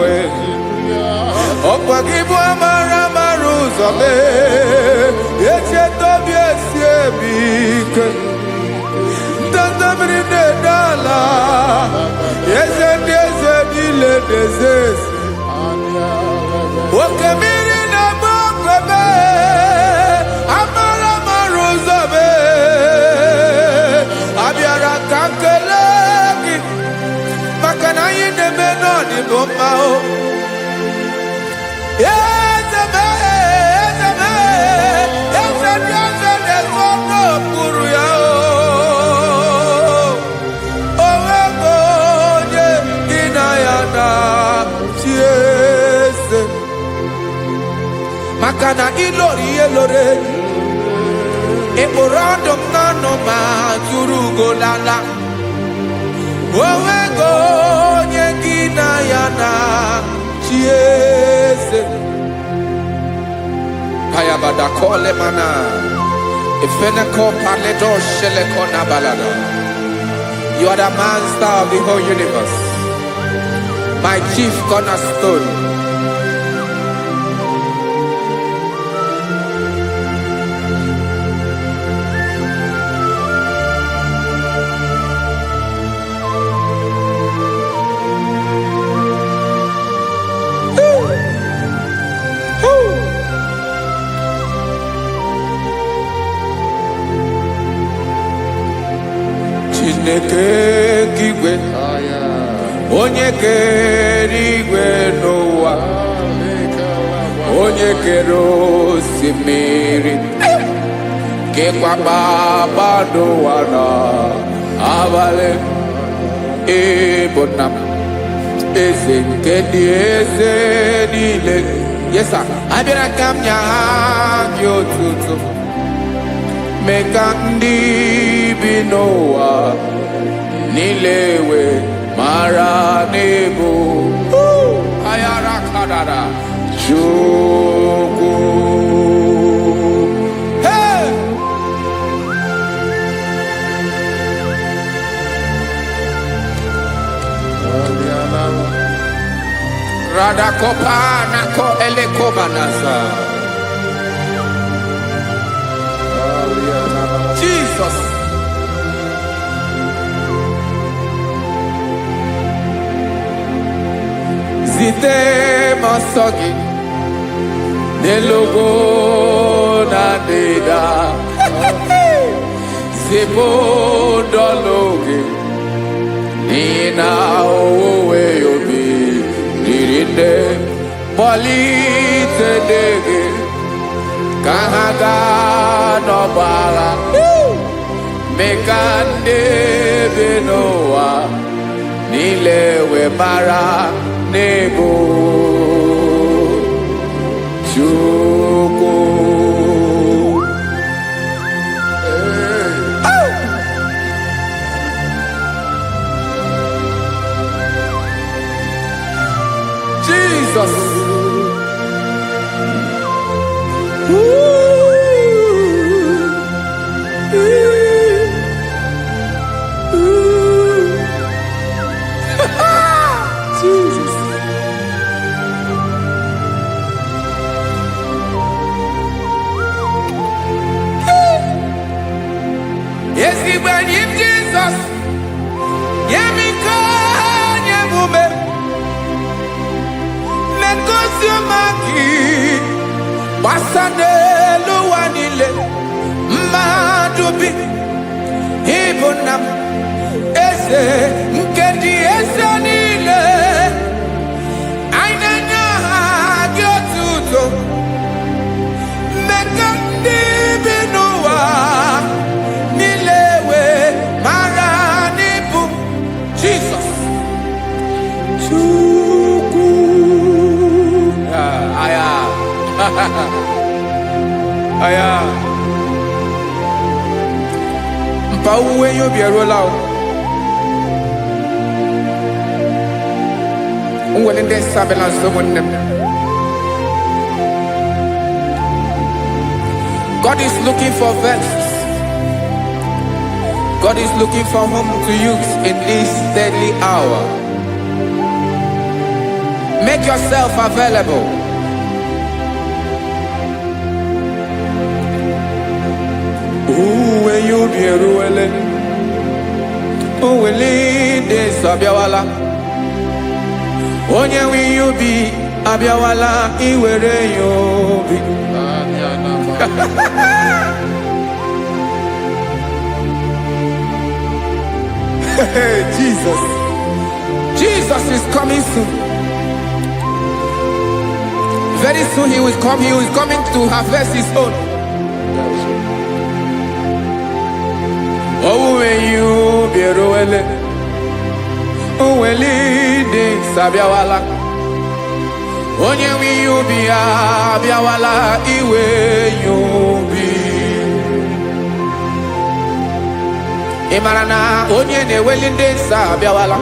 ọkwa gị bụ amara amara ụzọ mee echeta obi esi ebi ike ndanda mmiri na-ede ala eze ndị eze niile na-eze eze oke mmiri na-agba okwebe amara amara ụzọ mee abịara ka nkele gị maka na anyị na-eme n'ọdịbụ mma o eze mee eze mee eze ndị eze na-ezo n'okpuru ya o onwego onye gị na ya na chi eze maka na ịlori ihe lore ịkpụrụ ọdụm n'ọnụ ma tụrụ ugolala onwego onye gị na ya na chi eze ayabada kole mana ifeneko paledo sheleko na balada. You are the master of the whole universe, my chief cornerstone. Chineke igwe onye kere igwe n'ụwa onye kere osimiri kekwa kpakpando ụwa na abalị ịbụ nna m eze nke ndị eze niile yesa abịara ka m nya gị otuto mee ka ndị bi n'ụwa niile wee mara n'ebu ayara kadara Chukwu hey! Radakopa nako elekobanasa Jesus zite masogi nelogo na deda zipo dologe nina owe yobi dirinde polite dege kahaga no bala mekande benoa nilewe mara nebo Chukwu Jesus. Jesus. Yes, he when him Jesus. Yemiko nyemume. Negosio maki. Wasane luwanile. Madubi. Ibonam. Eze. Nkedi eze nile. Ainanya gyotuto. Mekandi binuwa. Nilewe maranibu. Jesus. Chuku. Aya. Aya. Mpa uwe yo bierola o. Unwelende sabela someone. God is looking for vessels. God is looking for whom to use in this deadly hour. Make yourself available. Uwe you be ruele. Uwe de sabiawala. Onye wi you be abiawala iwere you be. Jesus. Jesus is coming soon. Very soon he will come. He is coming to harvest his own. Oh, when you be roele, oh, when leading Sabiawala, onye wi you be abiawala, iwe you be. Imarana onye ne-ewelinde nsọ abịawala.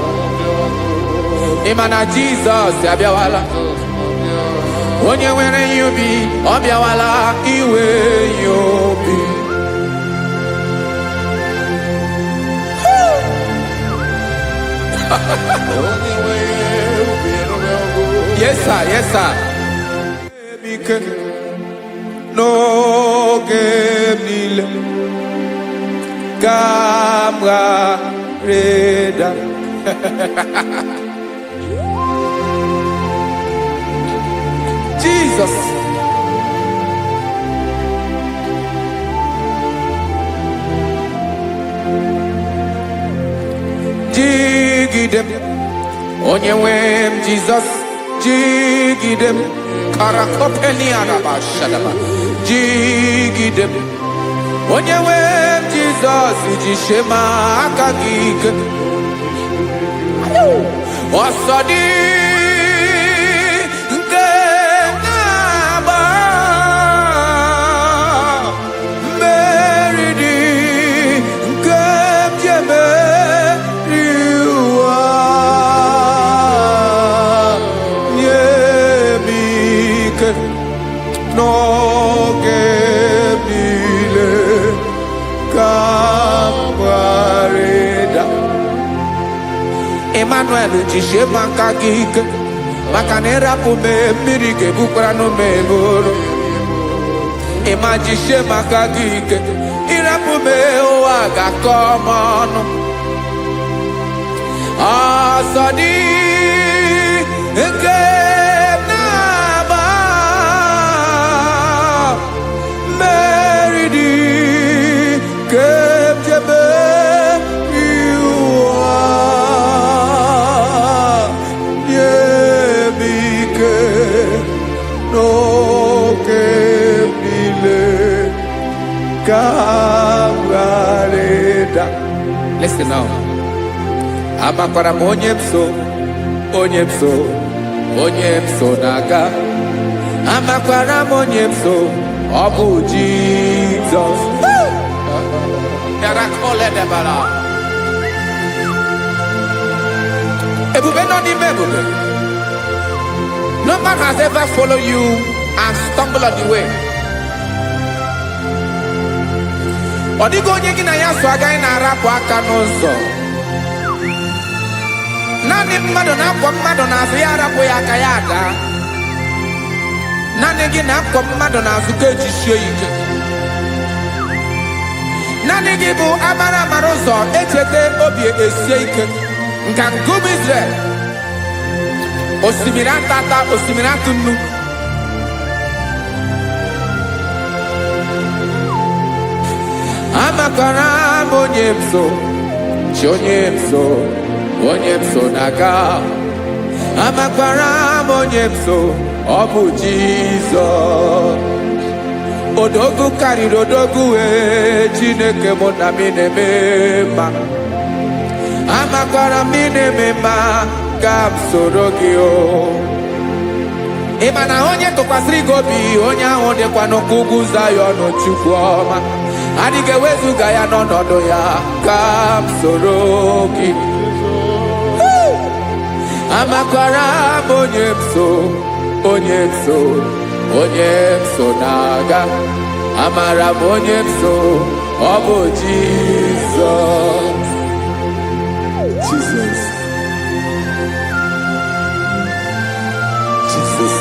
Imana Jesus abịawala. Onye nwere ya obi ọ bịawala iwe ya obi. Yes sir, yes sir. N'oge niile Camarada. Jesus. Jigidem. Onye wem Jesus. Jigidem. Karakopeni arabashadaba. Jigidem. Onye wem Jesus ujishema akagike. Osodi nke naba meridi nke mjeme riwa nyemike noge mile kambareda. Emmanuel jishe maka gike maka na ịrapụ me mmiri ga-ebukwara n'ume bụrụ. Ịma jishe maka gike ịrapụ me ụwa ga-akọ m ọnụ. Ọsọ dị nke na-aba mmeri dị ke jebe Listen now. Amakwara m onye mso naga. Amakwara m onye mso, ọ bụ Jesus. Ebube nọ n'ime ebube. No man has ever followed you and stumbled on the way. Odigo onye gị na ya so agaghị na-arapụ aka n'ụzọ. Naanị mmadụ na-akwọ mmadụ n'azụ ya arapụ ya aka ya ada. Naanị gị na-akwọ mmadụ n'azụ ka ejisie ike. Naanị gị bụ amara ụzọ echete obi esie ike. Nka ngụbụ Israel. Osimiri atata, osimiri atụ nnu. Amakwara m onye m so, chi onye m so, onye m so na-aga. Amakwara m onye m so, ọ bụ Jizọs. Odogwu karịrị odogwu Chineke mụ na mi na-eme mma. Amakwara m na-eme mma ka m soro gị o. Ị ma na onye tụkwasịrị gị obi, onye ahụ dịkwa n'ụkwụ ugwu Zayọn Chukwu ọma. Adịghị ewezuga ya n'ọnọdụ ya ka m soro gị. Amakwara m onye m so, onye m so, onye m so na-aga. Amara m onye m so, ọ bụ Jizọs. Jesus. Jesus.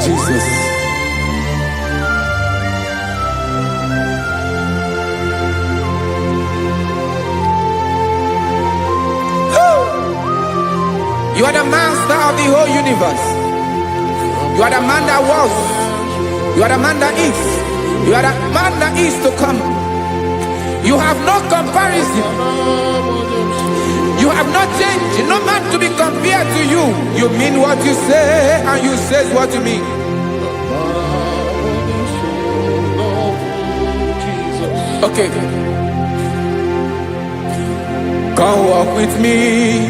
Jesus. You are the master of the whole universe. You are the man that was. You are the man that is. You are the man that is to come. You have no comparison. You have no change. No man to be compared to you. You mean what you say and you say what you mean. Okay. Come walk with me.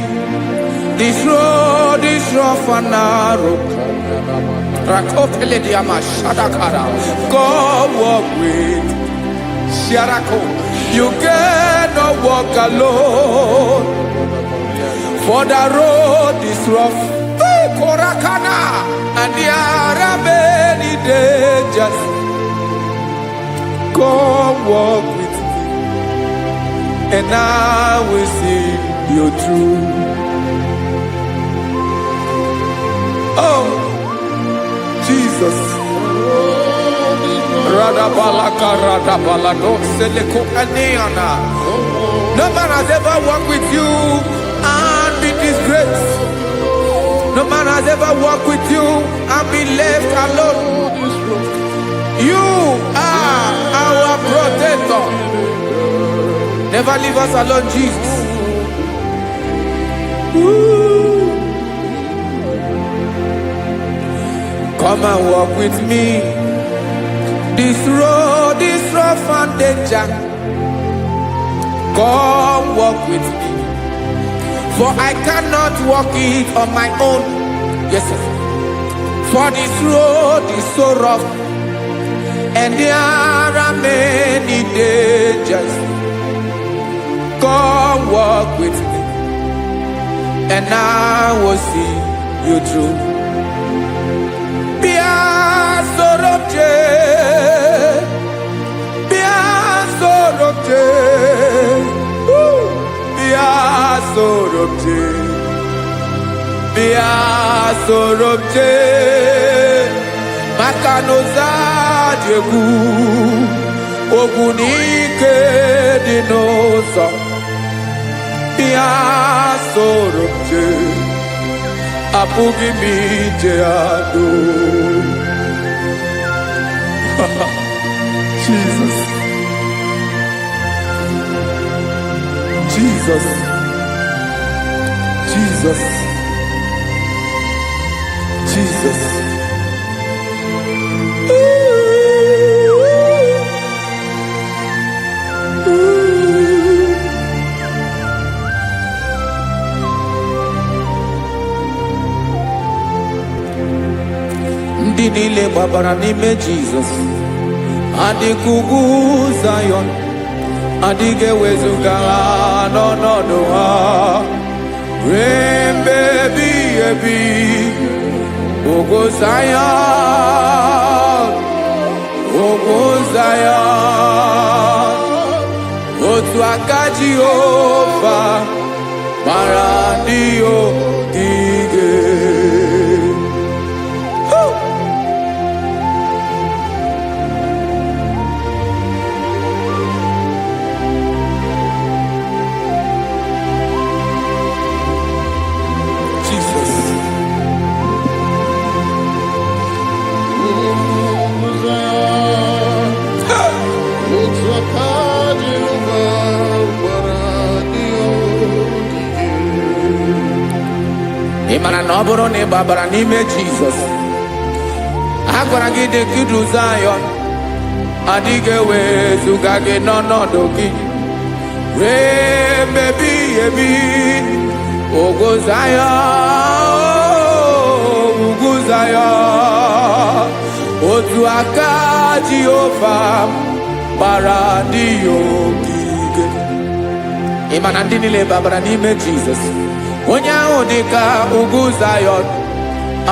This road is rough and narrow. Come walk with Sharako. You cannot walk alone. For the road is rough. Korakana. And there are many dangers. Come walk with me. And I will see you through. Oh, Jesus. No man has ever walked with you and been disgraced. No man has ever walked with you and been left alone. You are our protector. Never leave us alone, Jesus. Ooh. Come and walk with me. This road is rough and danger. Come walk with me. For I cannot walk it on my own. Yes, sir. For this road is so rough. And there are many dangers. Come walk with me. And I will see you through. Sorobje Makanoza Jegu Ogunike Dinosa Bia Sorobje Apugi Mijeado. Jesus. Jesus. Jesus. Jesus. Ndị niile gbabara n'ime Jizọs adịghị ugwu Zayọn, adịghị ewezuga ha n'ọnọdụ ha ruo mgbe ebighị ebi Ogo Zion Ogo Zion Otu aka Jehovah mara ndị ogige ị mara na ọ bụrụ na ị gbabara n'ime Jizọs a gwara gị dị ka Zion adịghị ewezuga gị n'ọnọdụ gị wee mebi ebi Ogo Zion ugwu Zion otu aka Jehova gbara ndị ogige ị ma na ndị niile gbabara n'ime Jizọs onye ahụ dị ka ugwu Zion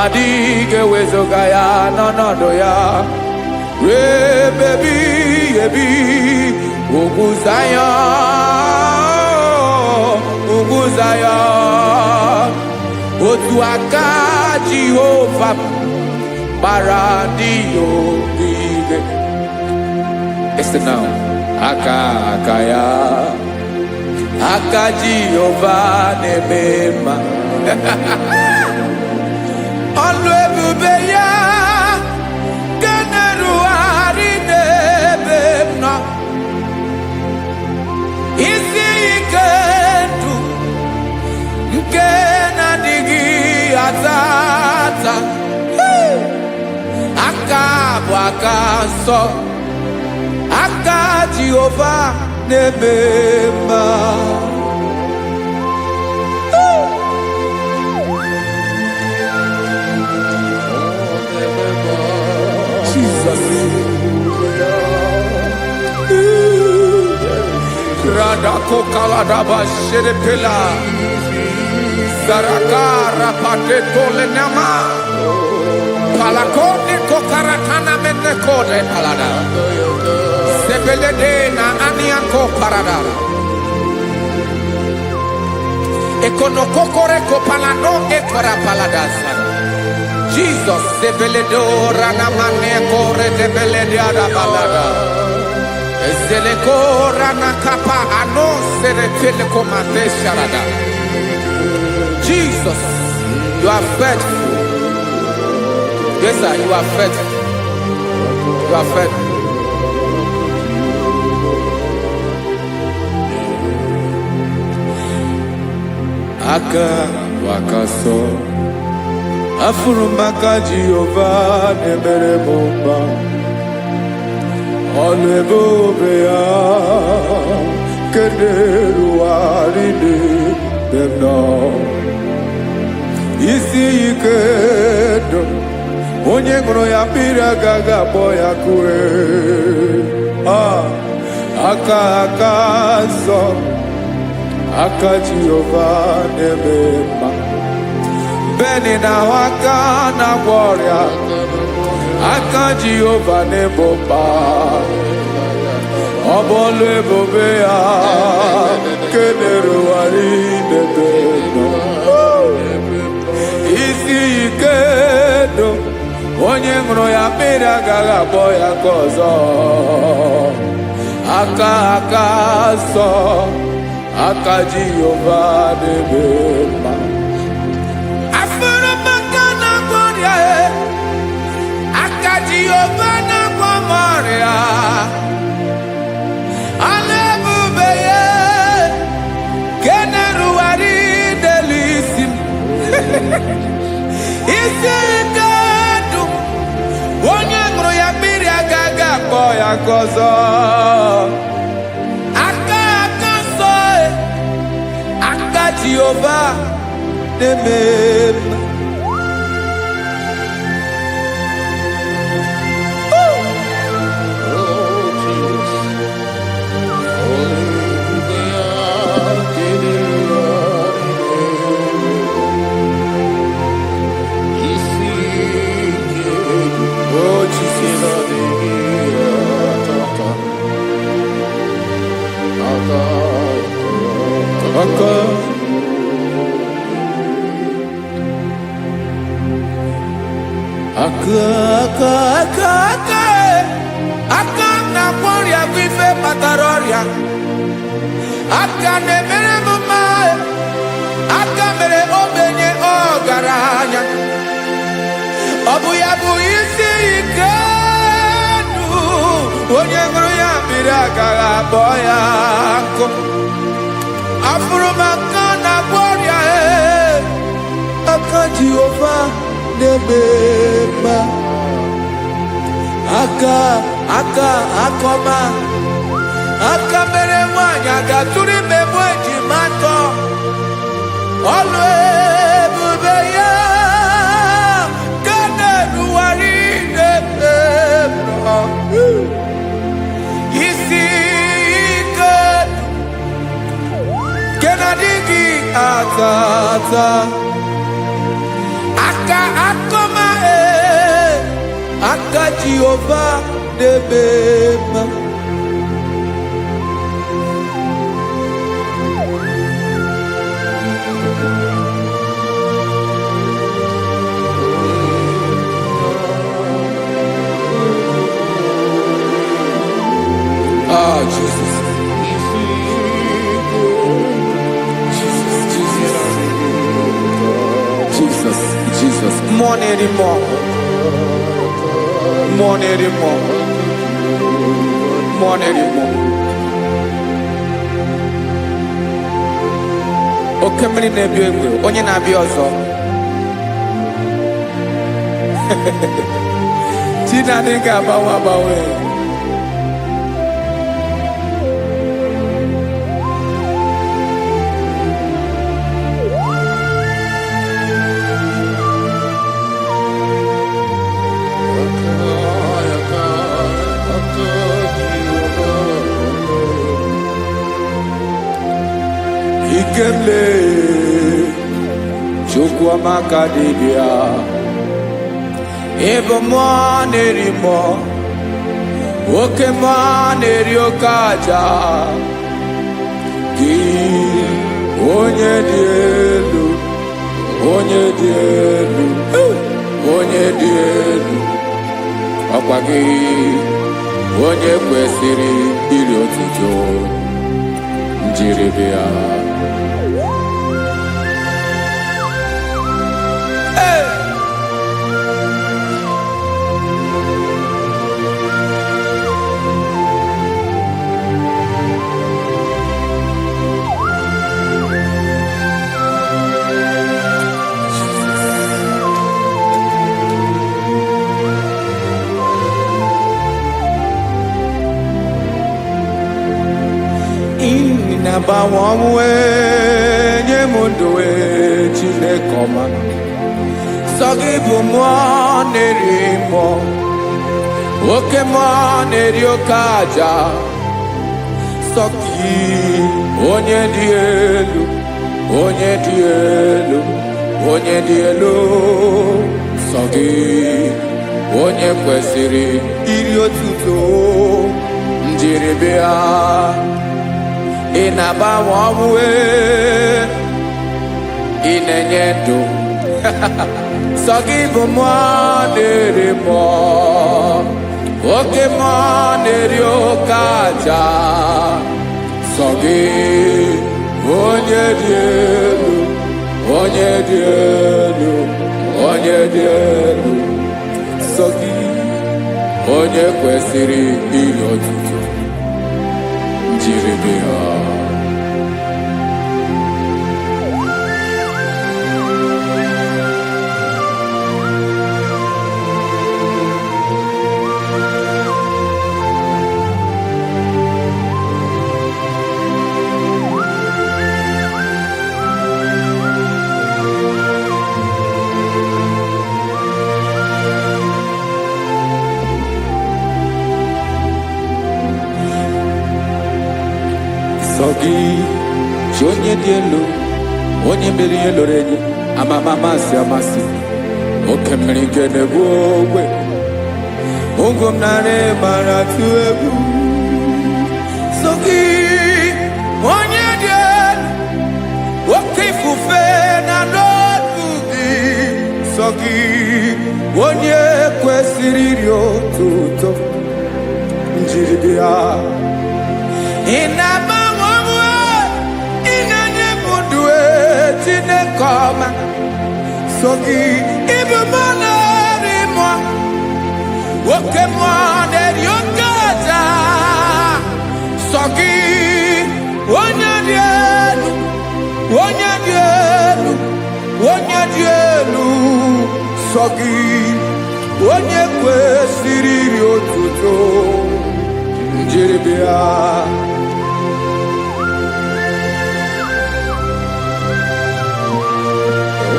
adịghị ewezuga ya n'ọnọdụ ya wee mebi ebi ugwu Zion otu aka Jehova gbara ndị ogige esi na aka ya aka Jehova na-eme mma ọlụ ebube ya ga na-erugharị n'ebe m nọ isi ike ndụ nke na-adịghị ata ata aka bụ aka nsọ aka Jehova na-eme mma Jesus Rada kokaladaba sherepela Zarakara patetole nama Palakone kokaratana mene kode palada Sebelede na aniako parada Ekonokokore kopalano ekora paladasa Jesus sebeledo rana mane kore debelede ada balada Ezeleko rana kapa ano seretele komate sharada Jesus, you are faithful. Yes, sir, you are faithful. You are faithful. Aka wakaso afurumaka Jehovah nemere bomba olebube ya kederu aride demno isi ike do onye ṅụrụ ya mmiri agaghị akpọ ya kue aka nsọ aka Jehova na-eme mma beni na aka na-agwọ ọrịa aka Jehova na-ebo mma ọ bụ ọlụ ebube ya nke na-erugharị n'ebe nọ isi ike do onye ṅụrụ ya mmiri agaghị akpọ ya ka ọzọ aka nsọ aka Jehova na-eme mma afụrụ maka na-agwọ ọrịa aka Jehova na-agwọ m ọrịa ọlụ ebube ya nke na-erugharị n'elu isi m isi ike ndụ onye ṅụrụ ya mmiri agaghị akpọ ya ka ọzọ aka nsọ aka Jehova na-eme mma aka na-agwọ ọrịa bụ ife kpatara ọrịa. Aka na-emere m mma, aka mere ogbenye ọgaranya. Ọ bụ ya bụ isi ike ndụ, onye ṅụrụ ya mmiri agaghị akpọ ya nkụ. Afụrụ m aka na-agwọ ọrịa, aka Jehova na-eme mma. Aka akọma, aka mere nwanyị aga tụrụ ime mụ ejima atọ. Ọlụ ebube ya ka na-erugharị n'ebe nọ. Isi ike nke na-adịghị ata ata. Aka akọma, aka Jehova na-eme mma. Ah, Jesus. Jesus. More anymore. More anymore. More anymore. Oke mmiri na-ebi egbe, onye na-abịa ọzọ. Chinadị ga-agbanwe agbanwe. Ikemle Chukwuamaka dibịa, ịbụ mmụọ na-eri mmụọ, oke mmụọ na-eri oke aja. Gị onye dị elu, onye dị elu, onye dị elu, ọkwa gị onye kwesịrị iri otuto. Njiri bịa. Na-agbanwe ọnwụ nye m ndụ Chineke ọma. Sọ gị bụ mmụọ na-eri mmụọ, oke mmụọ na-eri oke aja. Sọ gị onye dị elu, onye dị elu, onye dị elu. Sọ gị onye kwesịrị iri otuto. Njiri bịa. Ị na-agbanwe ọnwụ, ị na-enye ndụ. Sọ gị bụ mmụọ na-eri mmụọ, oke mmụọ na-eri oke aja. Sọ gị onye dị elu, onye dị elu, onye dị elu. Sọ gị onye kwesịrị iri otuto. Njiri bịa. Sọ gị chi onye dị elu, onye mere ihe lụrụ enyi, amama amasị amasị. Oke mmiri nke na-egbu ogwe, ụgụ m nara mara tụ egwu. Sọ gị onye dị elu, gị onye kwesịrị iri otuto njiri bịa. Ị na-agbanwe onwe, ị na-enye m ndụ Chineke ọma. So gị ịbụ mmụọ na-eri mmụọ, oke mmụọ na-eri oke aja. So gị onye dị elu, onye dị elu, onye dị elu. So gị onye kwesịrị iri otuto njiri bịa.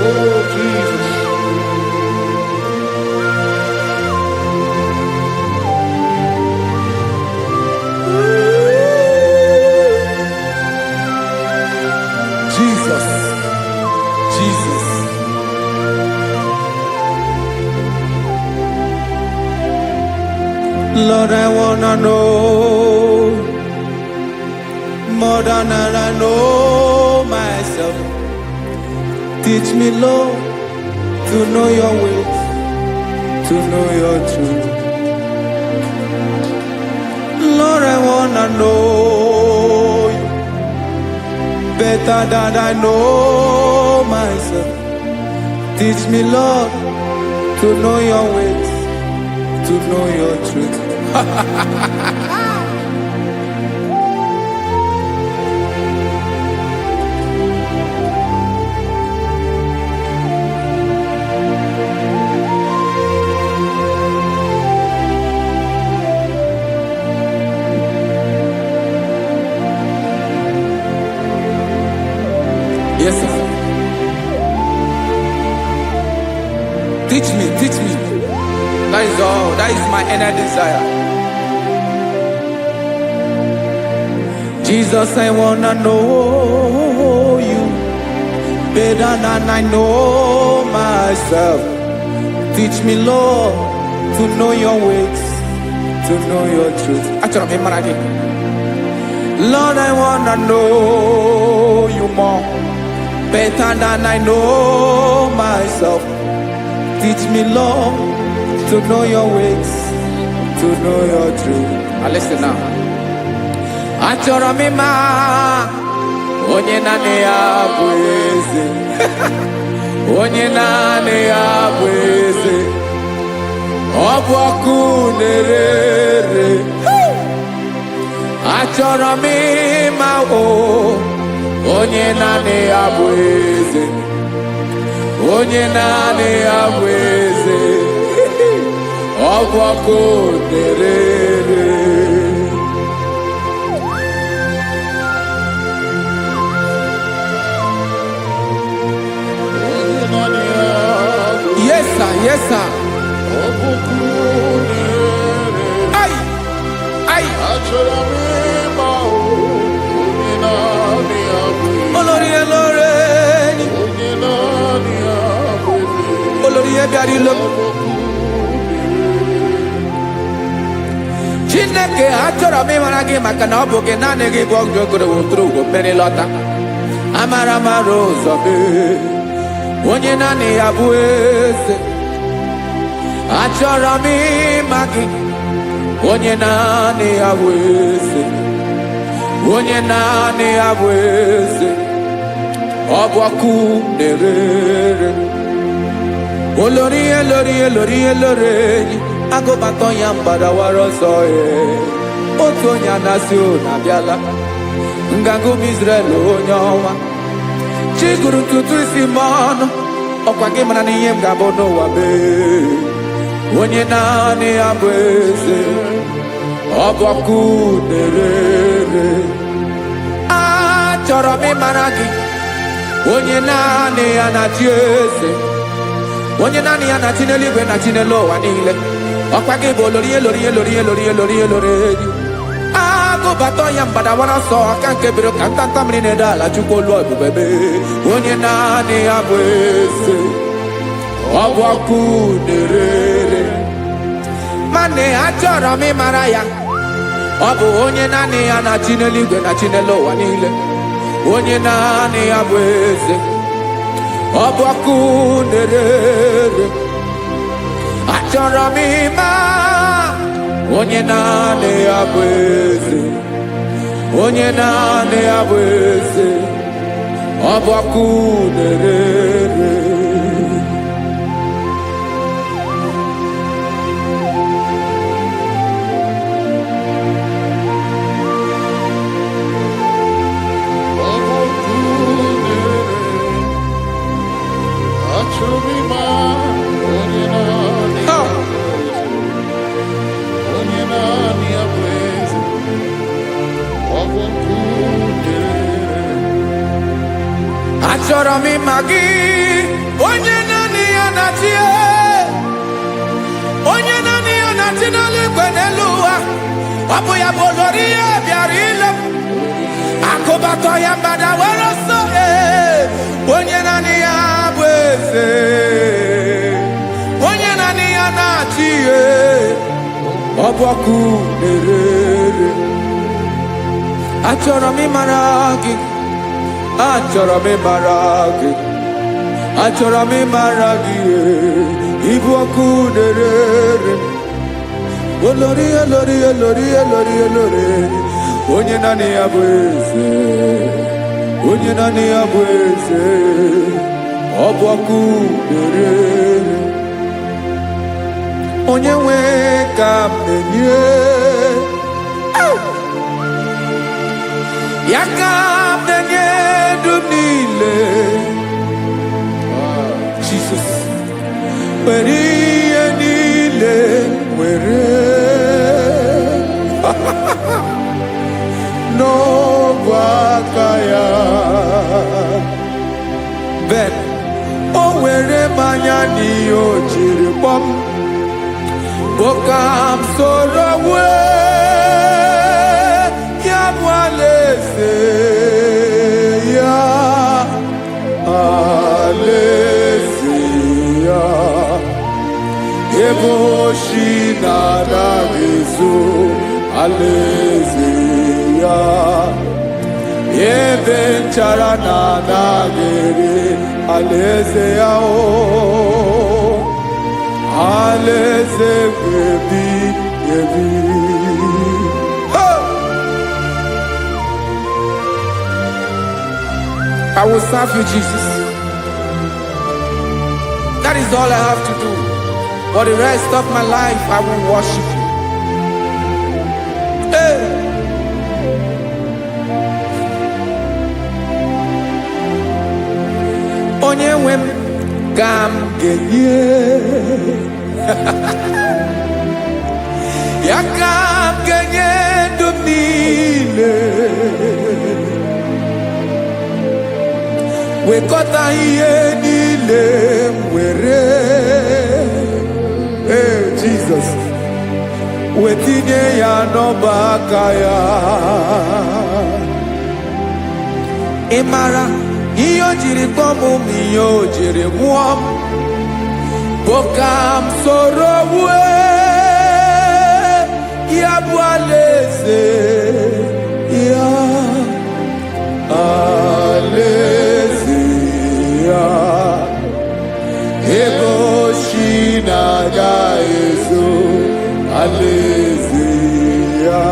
Oh, Jesus. Jesus, Jesus. Lord, I wanna know more than I know myself. Teach me, Lord, to know your ways, to know your truth. Lord, I wanna know you better than I know myself. Teach me, Lord, to know your ways, to know your truth. Yes, sir. Teach me, teach me. That is all. That is my inner desire. Jesus, I wanna know you better than I know myself. Teach me, Lord, to know your ways, to know your truth. Lord, I wanna know you more better than I know myself. Teach me, Lord, to know your ways, to know your truth. Listen now. Achọrọ m ịma onye naanị ya bụ eze. Onye naanị ya bụ eze. Ọ bụ ọkụ na-ere. Achọrọ m ịma onye naanị ya bụ eze. Onye naanị ya bụ eze. Ọ bụ ọkụ na-ere. Yes, sir. Yes, sir. Ay, ay. Olórí elóore ni. Olórí ebiari lo. Chineke achọrọ m ịmara gị maka na ọ bụ gị naanị gị bụ ọgụ ogoro wotoro ugwo mmeri lọta. Amara mara ụzọ mee. Onye naanị ya bụ eze. Achọrọ m ịma gị. Onye naanị ya bụ eze. Onye naanị ya bụ eze. Ọ bụ ọkụ na-ere. Olórí elórí elórí elóore enyi. Agụbatọ ya mgbadawara ọsọ ya. Otu onye anasị ụlọ abịala. Nganga ụmụ Izrel onye ọnwa. Chi gụrụ ntutu isi m ọnụ. Ọkwa gị mara na ihe m ga-abụ n'ụwa mee. Onye naanị ya bụ eze. Ọ bụ ọkụ na-ere. Achọrọ m ịmara gị. Onye naanị ya na-achị eze. Onye naanị ya na-achị n'eluigwe na-achị n'elu ụwa niile. Ọkwa gị bụ olórí elórí elórí elórí elórí elórí enyi. Agụbatọ ya mgbadawara ọsọ aka nke biri ka ntanta mmiri na-ede ala Chukwu olu ebube mee. Onye naanị ya bụ eze. Ọ bụ ọkụ na-ere. Nwanne achọrọ m ịmara ya. Ọ bụ onye naanị ya na-achị n'eluigwe na-achị n'elu ụwa niile. Onye naanị ya bụ eze. ọbọkụ na-erere achọrọ m ịma onye naanị ya bụ eze onye naanị ya bụ eze ọbọkụ na-erere achọrọ m ịma gị onye naanị ya na-achị onye naanị ya na-achị n'eluigwe n'elu ụwa ọ bụ ya bụ olori ya bịara ile akụbatọ ya mgbada were ọsọ onye naanị ya bụ eze onye naanị ya na-achị ihe ọbọkụ na-erere achọrọ m ịmara gị achọrọ m ịmara gị achọrọ m ịmara gị ịbụ ọkụ na-erere olori olori olori olori olori onye naanị ya bụ eze onye naanị ya bụ eze ọ bụ ọkụ na-erere onye nwe ka m na-enye ya ka m na-enye dum niile Jesus nwere ihe niile nwere n'ọbụ aka ya ben o nwere mmanya n'ihe o jiri kpọm Bokam soro ya bụ alaeze ya alaeze ya ebe oshi na-anaghị ezo alaeze ya ebe nchara na-anaghị ere alaeze ya alaeze ebi ebi. I will serve you, Jesus. That is all I have to do. For the rest of my life, I will worship you. Hey. Onye nwe m ka m ga-enye ya ka m ga-enye ndụ m niile wekọta ihe niile m were Jesus wetinye ya n'ọba aka ya ị mara ihe o jiri kpọm m ihe o jiri nwụọ m bụ ka m soro ya bụ alaeze ya alaeze ya ebe oshi na-aga ezo alaeze ya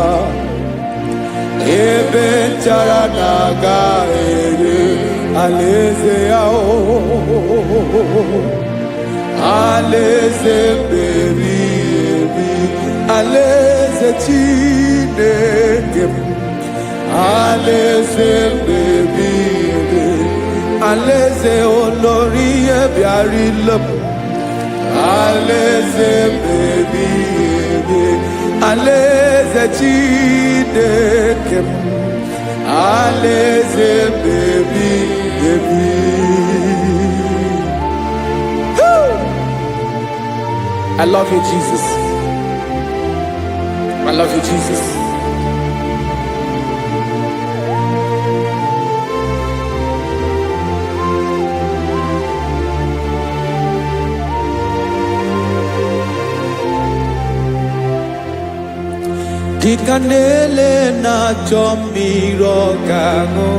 ebe nchara na-aga ere alaeze ya alaeze ebi ebi alaeze Chineke m alaeze ebi ebi alaeze olori bịara ile m alaeze ebi ebi alaeze Chineke m alaeze ebi ebi. I love you, Jesus. I love you, Jesus. Dikanele na chomiro kago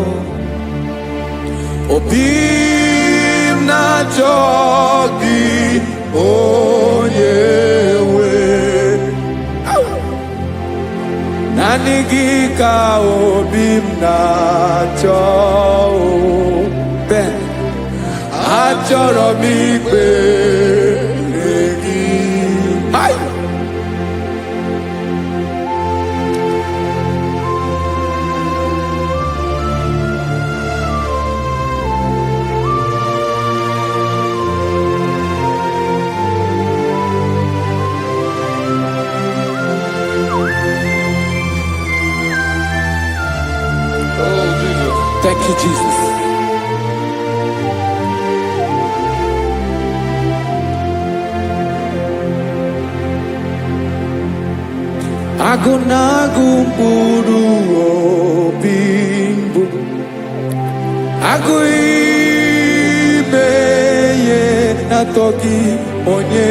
obim na na-achọ gị onye nwe naanị gị ka obi m na-achọ Ben achọrọ m ikpere gị Thank you, Jesus. Agụ na-agụ mkpụrụ obi mbụ, agụ ime ihe na-atọ gị onye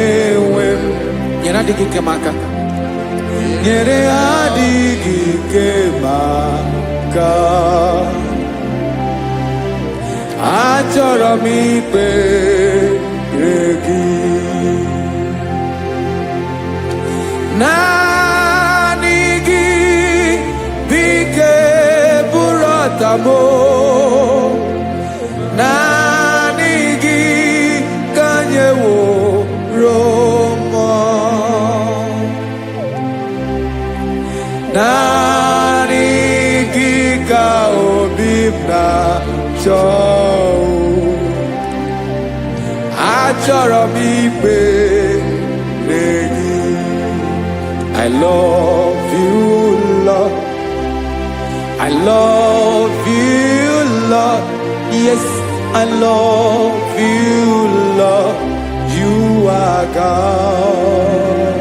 nwe m. Nyere adịghị ike m aka, nyere adịghị ike m aka. Achọrọ m ikpere gị naanị gị bike bụrụ ọtamo naanị gị ka nyeworo m naanị gị ka obi m na-achọ achọrọ m ikpere gị. I love you, Lord. I love you, Lord. Yes, I love you, Lord. You are God.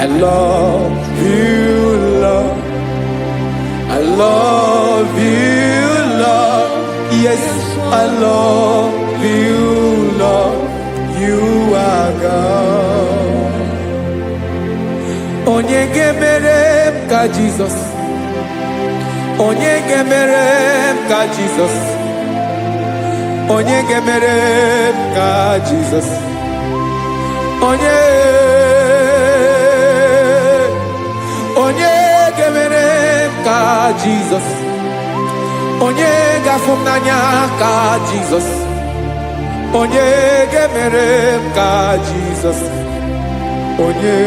I love you, Lord. I love you, Lord. Yes, I love you, Lord. You are God. Onye ga-emere m ka Jizọs, onye ga-emere m ka Jizọs, onye ga-emere m ka Jizọs, onye ga-emere m ka Jizọs, onye ga-afụ m n'anya ka Jizọs, onye ga-emere m ka Jizọs, onye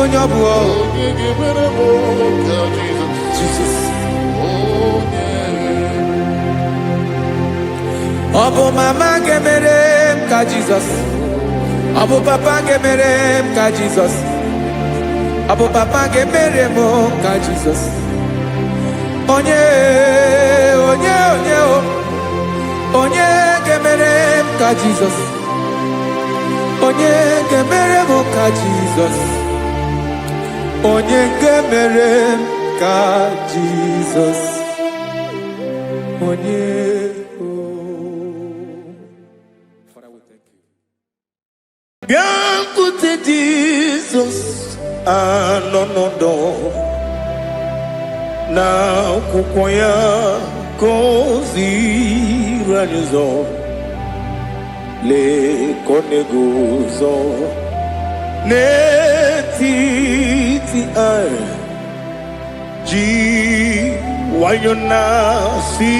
onye ọ bụ Jesus. Ọ bụ mama ga-emere m ka Jizọs, ọ bụ papa ga-emere m ka Jizọs, ọ bụ papa ga-emere m ka Jizọs, onye ga-emere m ka Jizọs, onye ga-emere m ka Jizọs, onye ga-emere m ka Jizọs, onye Biancote Jesus anọnọdọ na akwụkwọ ya gọziri anyị ụzọ lekọnego ụzọ n'etiti anyị ji nwayọ na si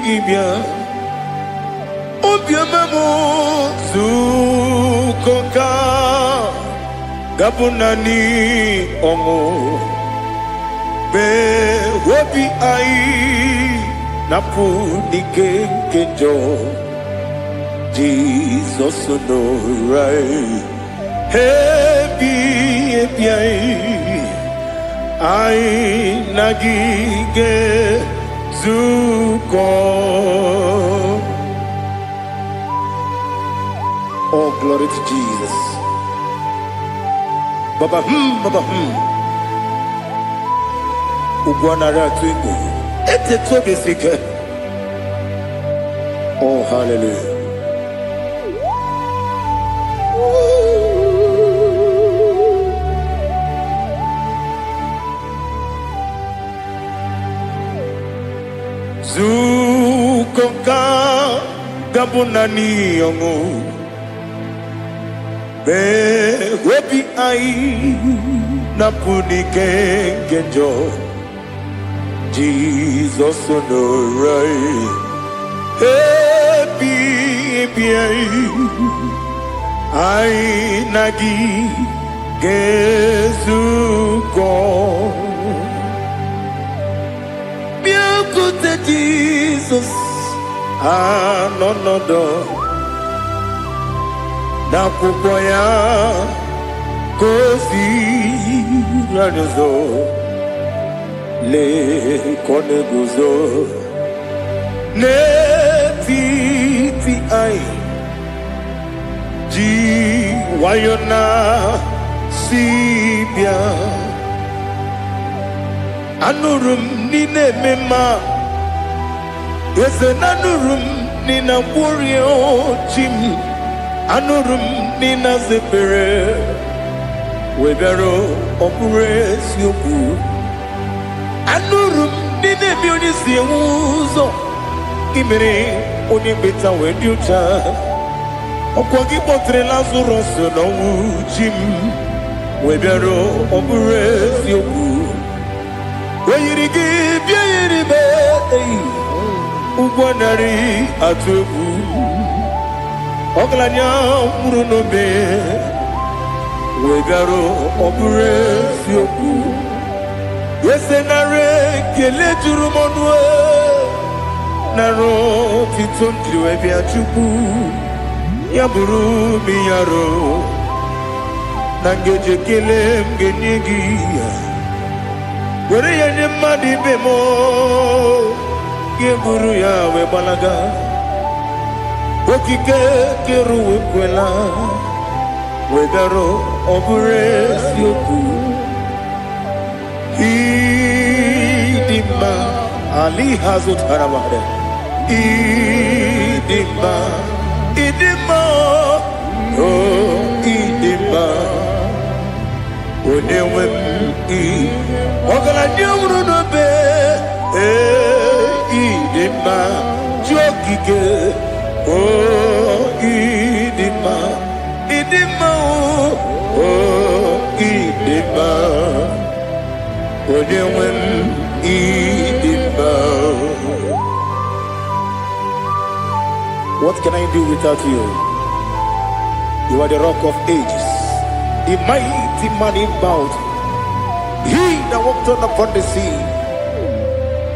gị bịa obiọma m zukọka gabụ naanị ọṅụ mee obi anyị napụ n'ike nke njọ Jizọs nọrọ anyị ebi anyị na gị ga-ezukọ. Oh, glory to Jesus. Baba Ugwanara Twingo. It's a Toby seeker. Oh, hallelujah. Zukoka Gabunani Yongo. Be wepi ai napunike genjo Jesus no right happy ai nagi gezuko biakute Jesus anonodo n'akwụkwọ ya gosi ranizo lekọne guzo n'etiti anyị ji nwayọ na si bịa anụrụ m n'ile eme mma eze na anụrụ m n'ile mkpụrụ ochi m anụrụ m n'ịna zepere webịara ọbụrụ eziokwu anụrụ m n'ịna ebi onye si enwe ụzọ gị mere onye mkpeta wee dị ụcha ọkwa gị kpọtere Lazarọs n'ọnwụ chi m webịara ọbụrụ eziokwu weyiri gị bịa yiri be ụgwọ narị atụ egwu ọgaranya mkpụrụ n'obe wegara ọbụrụ eziokwu ese nara ekele juru m ọnụ nara otito njiri wee bịa Chukwu ya bụrụ m ya ro na ngeji ekele m ga-enye gị ya were ya nye mmadụ ibe m ga-eburu ya wee gbalaga okike kere wekwela wegara ọbụrụ eziokwu ịdị mma ali ha zụtara mmadụ ịdị mma o ịdị mma onye nwe m ọgaranya nwụrụ n'obe ịdị mma ji okike oh, idima, oh, idima, onewem idima. What can I do without you? You are the rock of ages, the mighty man in battle, he that walked on upon the sea.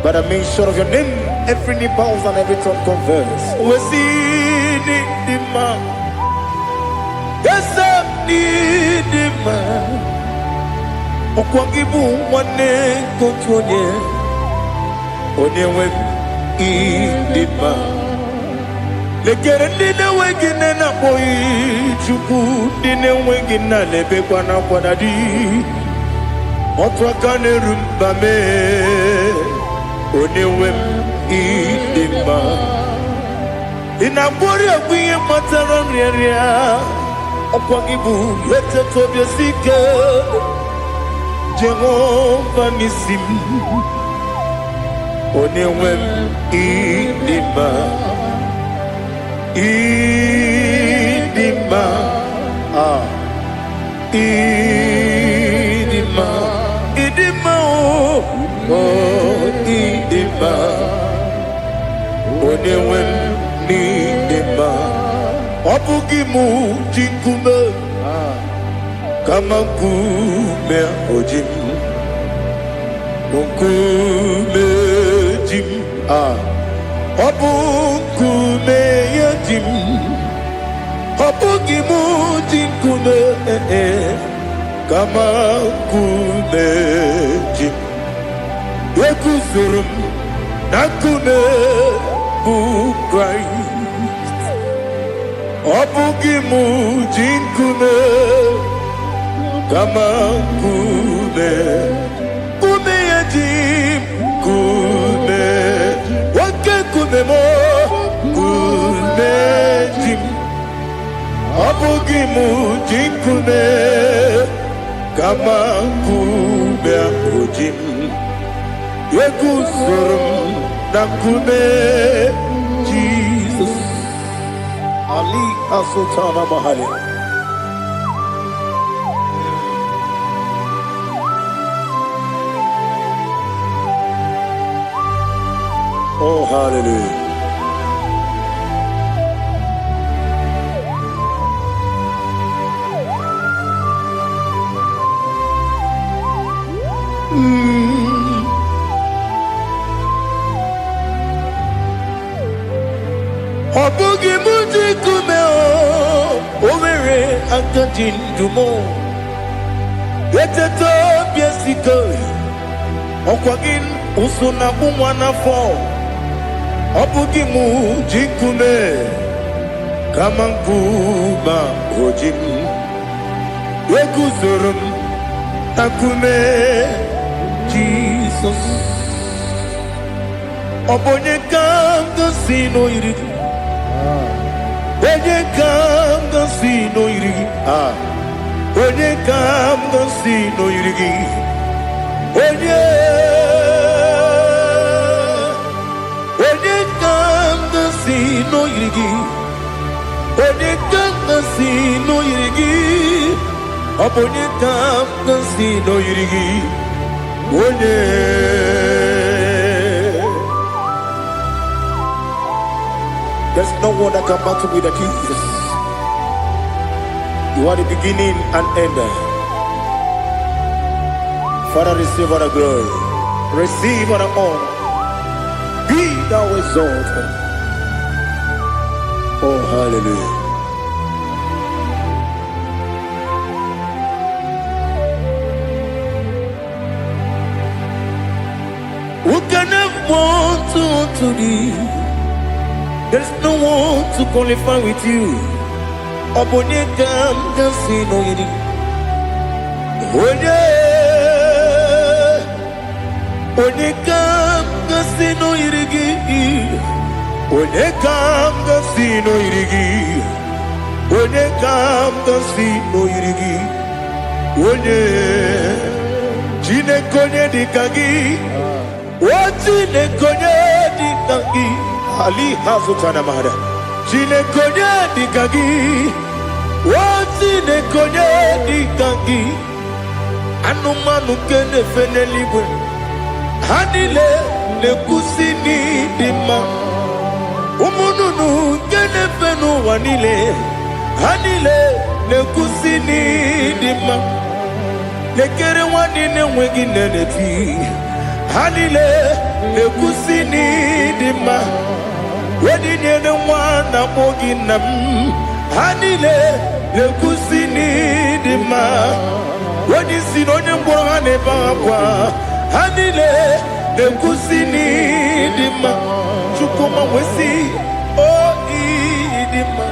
By the mention of your name, every knee bows and every tongue confesses. We see the man. Yes, I need the man. Okwangibu wane kotonye. Onyewe idima. Lekere nine wegine na boy Chukwu nine wegine lebe kwa na kwanadi. Otwakane rumbame. Onewem idima inagbori agbiye matara nriaria okwagibu yete tobie sike Jehova nisim onewem idima idima idima idima oh idima onewem n'idima ọ bụghị mụ ji nkume kama nkume oji m nkume ji m ọ bụ nkume ya ji m ọ bụghị mụ ji nkume kama nkume ji m ekuzuru m na nkume bụ Kraịst ọ bụghị mụ ji nkume kama nkume, kume ya jim, kume, wake kume mo, kume jim, abugi mu jikume, kama nkume akujim, yekusurum na kume, Jesus. Ali Asultana Mahali. Oh, hallelujah. Obugi muji kume o, omere akajin dumo. Eteto biesiko, okwagin usuna umwana fo. Obugi muji kume, kama nkuma ojim. Wekuzurum akume, Jesus. Obonye kanga sino irigi. Onye kam gasi no irigi, onye kam gasi no irigi, onye kam gasi no irigi, onye kam gasi no irigi, onye kam gasi no irigi, onye. There's no one that can battle with the Jesus. You are the beginning and end. Father, receive all the glory. Receive all the honor. Be thou exalted. Oh, hallelujah. Who can have one to thee? There's no one to qualify with you. Obonye kam kasi no yiri. Onye kam kasi no yiri. Onye kam kasi no yiri. Onye kam kasi no yiri. Onye jine konye dikagi. Wajine konye dikagi. Ali Hazutana Mahara. Jine konye dikagi. Wajine konye dikagi. Anumanu kene fene libwe. Hanile ne kusini dima. Umununu kene fenu wanile. Hanile ne kusini dima. Nekere wanine wegi neneti. Hanile ne kusini dima. Wedi nyene wana moginam. Hanile ne kusini dima. Wedi sinonye mborane bakwa. Hanile ne kusini dima. Chukuma wesi oh idima.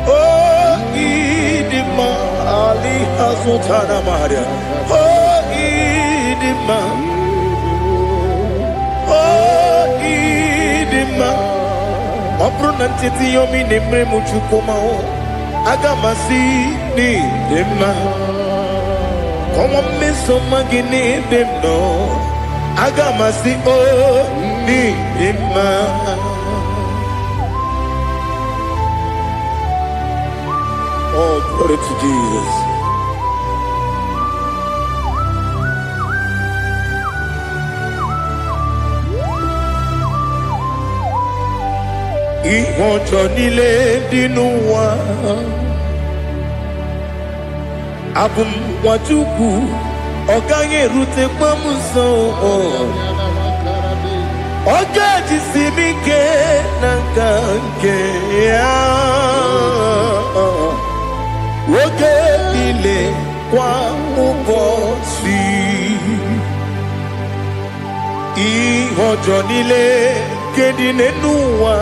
Oh idima. Ali Hazutana Maria. Oh idima. Oh idima. Mapronantiti yomi nemre muchukuma o. Agamasi ni dima. Como me somagini demno. Agamasi o ni dima. Oh, glory to Jesus. Ihojo nile dinuwa abum wajuku oganye rute pamuso oga jisimike nankanke ya woge nile kwa ubosi ihojo nile kedinenua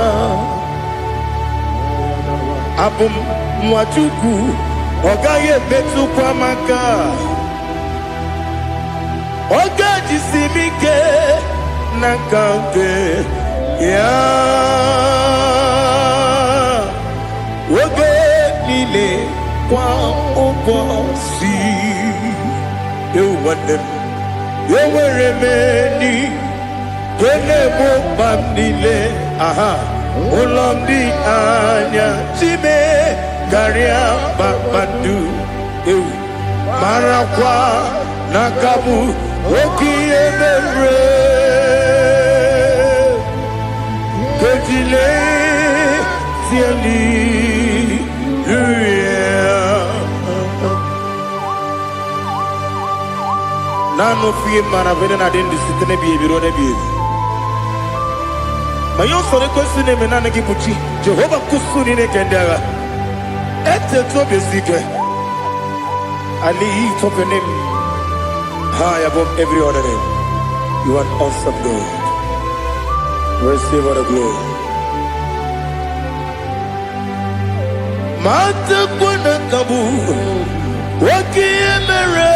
abum mwatuku Ogaye betu kwa maka. Ogaji simike nakante ya. Oge nile kwa ubosi. You want them. You were remaining. Kene mo pamnile. Aha. Ulomdi anya. Chime. Garia Babandu Marakwa Nakabu Woki Emere Kejile Tiali Nano fiye maravene na dindi sitene biye birone biye Mayo sore kusune menane kipuchi Jehova kusuni ne kendaga Ete tobe sike. I lift up your name high above every other name. You are an awesome God. Receive all the glory. Mata kuna kabu waki emere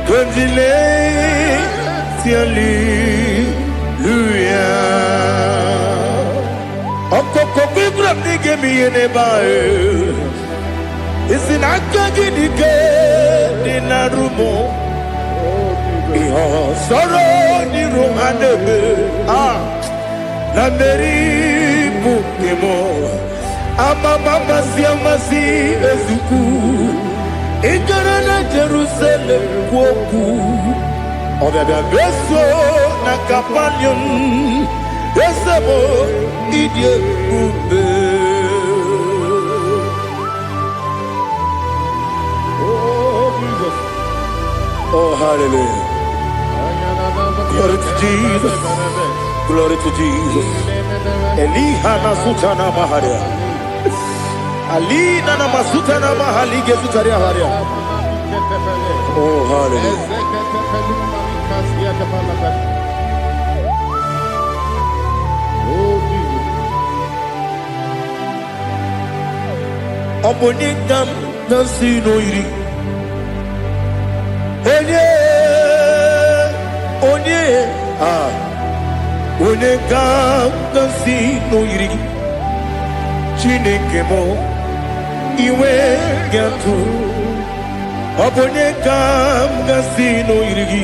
Kundile tiali luya Okoko bibra nige miyene bae Isinaka gidike dinarumo Iho soro ni rumanebe Na meri bukemo Ama mama siamasi ezuku Ikarana Jerusalem kwoku Obebe beso na kapanion Esebo idie ube. Oh, Jesus. Oh, hallelujah. Glory to Jesus. Glory to Jesus. Eliha na sutana maharia. Alina na masutana mahalige sutaria haria. Oh, hallelujah. Omoningam nasino iri. Onye, onengam nasino iri. Chineke mo iwe gatu. Omonengam nasino iri.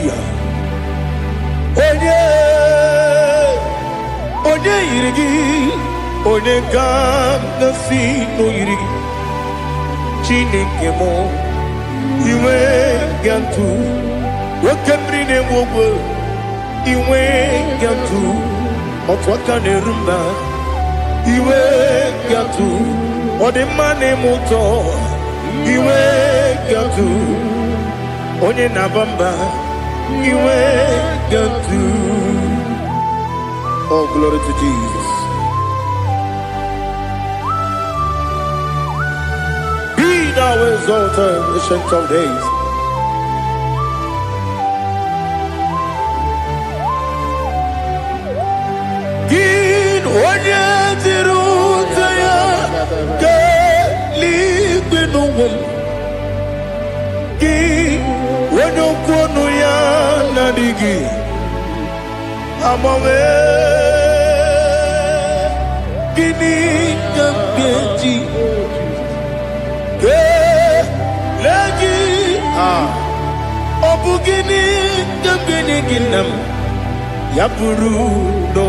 Onye iri. Onengam nasino iri. Chineke mo iwe gantu wakemri ne wowo iwe gantu otwaka ne rumba iwe gantu odemane moto iwe gantu onye nabamba iwe gantu. Oh, glory to Jesus. Thou exalted, ancient of days. Gin onye tirutaya ke libinum. Gin onye kwonu ya nadigi amame. Gini kambeji. Obugini gambini ginam Yapuru no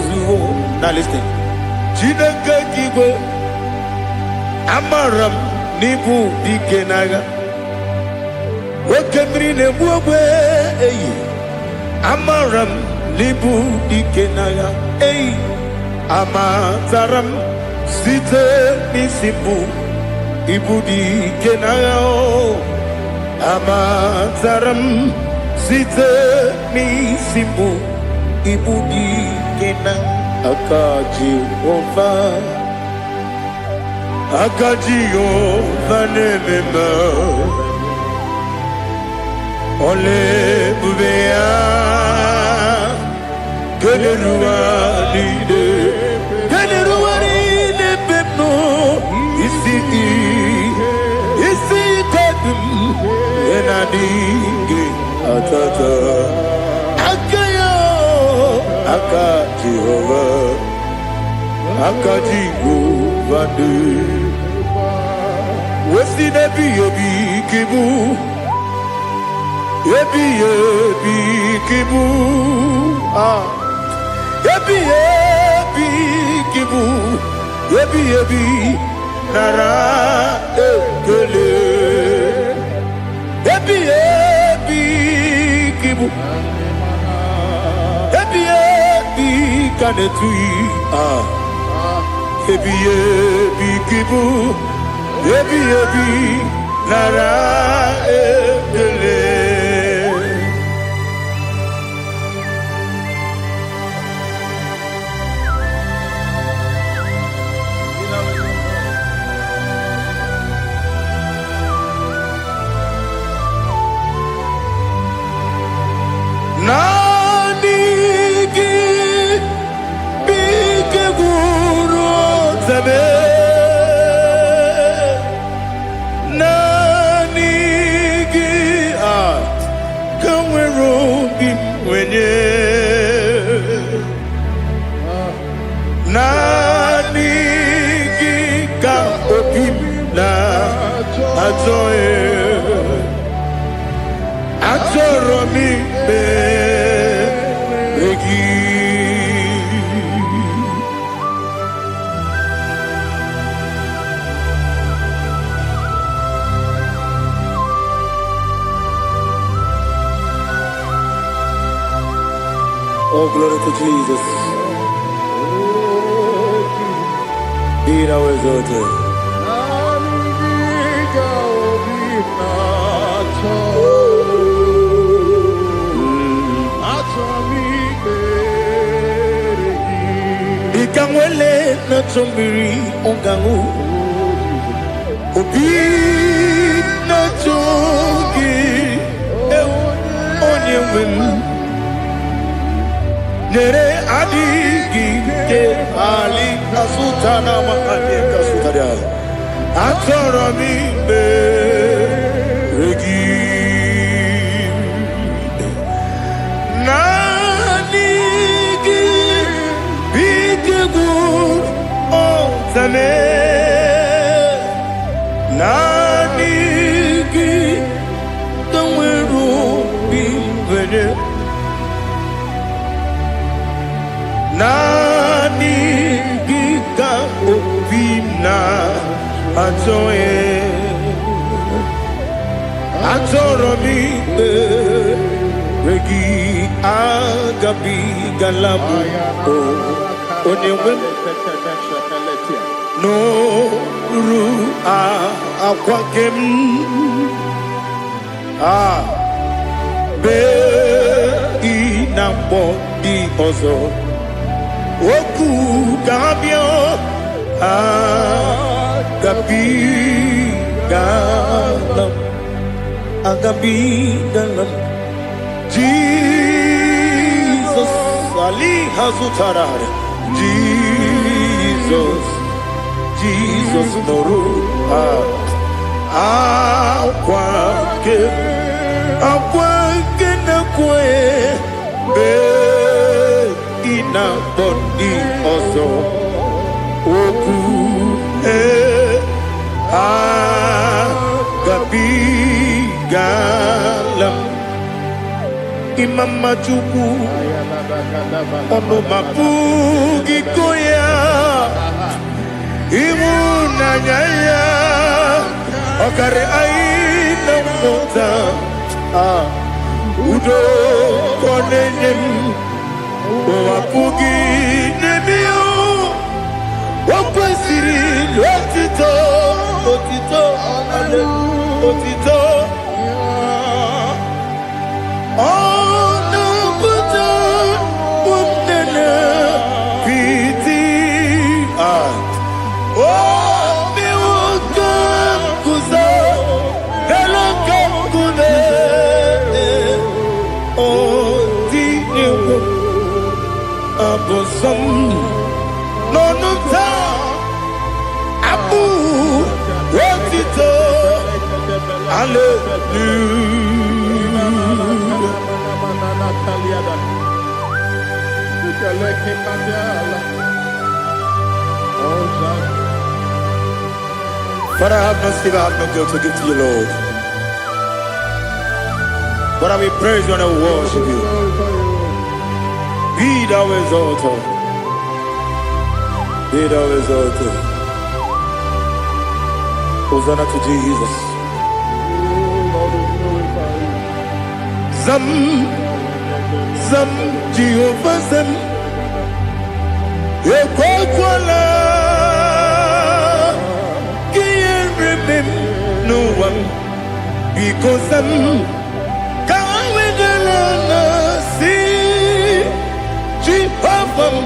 zuo. Now listen. Chineke kigo Amaram nibu dikenaga Wakemri ne buwe Amaram nibu dikenaga Amataram site misibu Ibu dikenaga Amataram site misibu Ibu dikenaga Akaji Jehova nemema Ole bubea Geleruwa lide Geleruwa lide pepno Kenadingi atata akayo aka Jehovah aka Jehovah wesi nebi ebi kibu ebi kibu ebi kibu ebi nara ekele ebi kibu ebi kanetui ebi kibu ebi nara ekele Oh, glory to Jesus. Be thou exalted. Ikamwele na chombiri ongangu obi na chogi onye wemu nere adigi ke ali kasutana ma ali kasutaria atoro mi be regi nani gi bitigu o tane nani gi kamweru bi vene nani gika opina atoye atoromi regi agabi galabu onyewe no ru akwakem be inambo di ozo oku gabio agabi galam Jesus ali hazutarar Jesus noru akwake na kwe be ina body also oku gabi galam imam majuku ono mapugi koya imunanya ya okare aina mota udo konenyem wapugi nemio wakwesiri otito ale otito ono buto unene piti mi wakam kuzo helokam kune abosom nonunta abu otito Father, I have no silver, I have no gold to give to you, Lord. But I will praise you and I will worship you. Be thou exalted. Be thou exalted. Hosanna to Jesus. Zam, Zam, Jehovah Zam. Ekwakwala. Kiyeremem no one. Because I'm Kawedalana si Jehovah.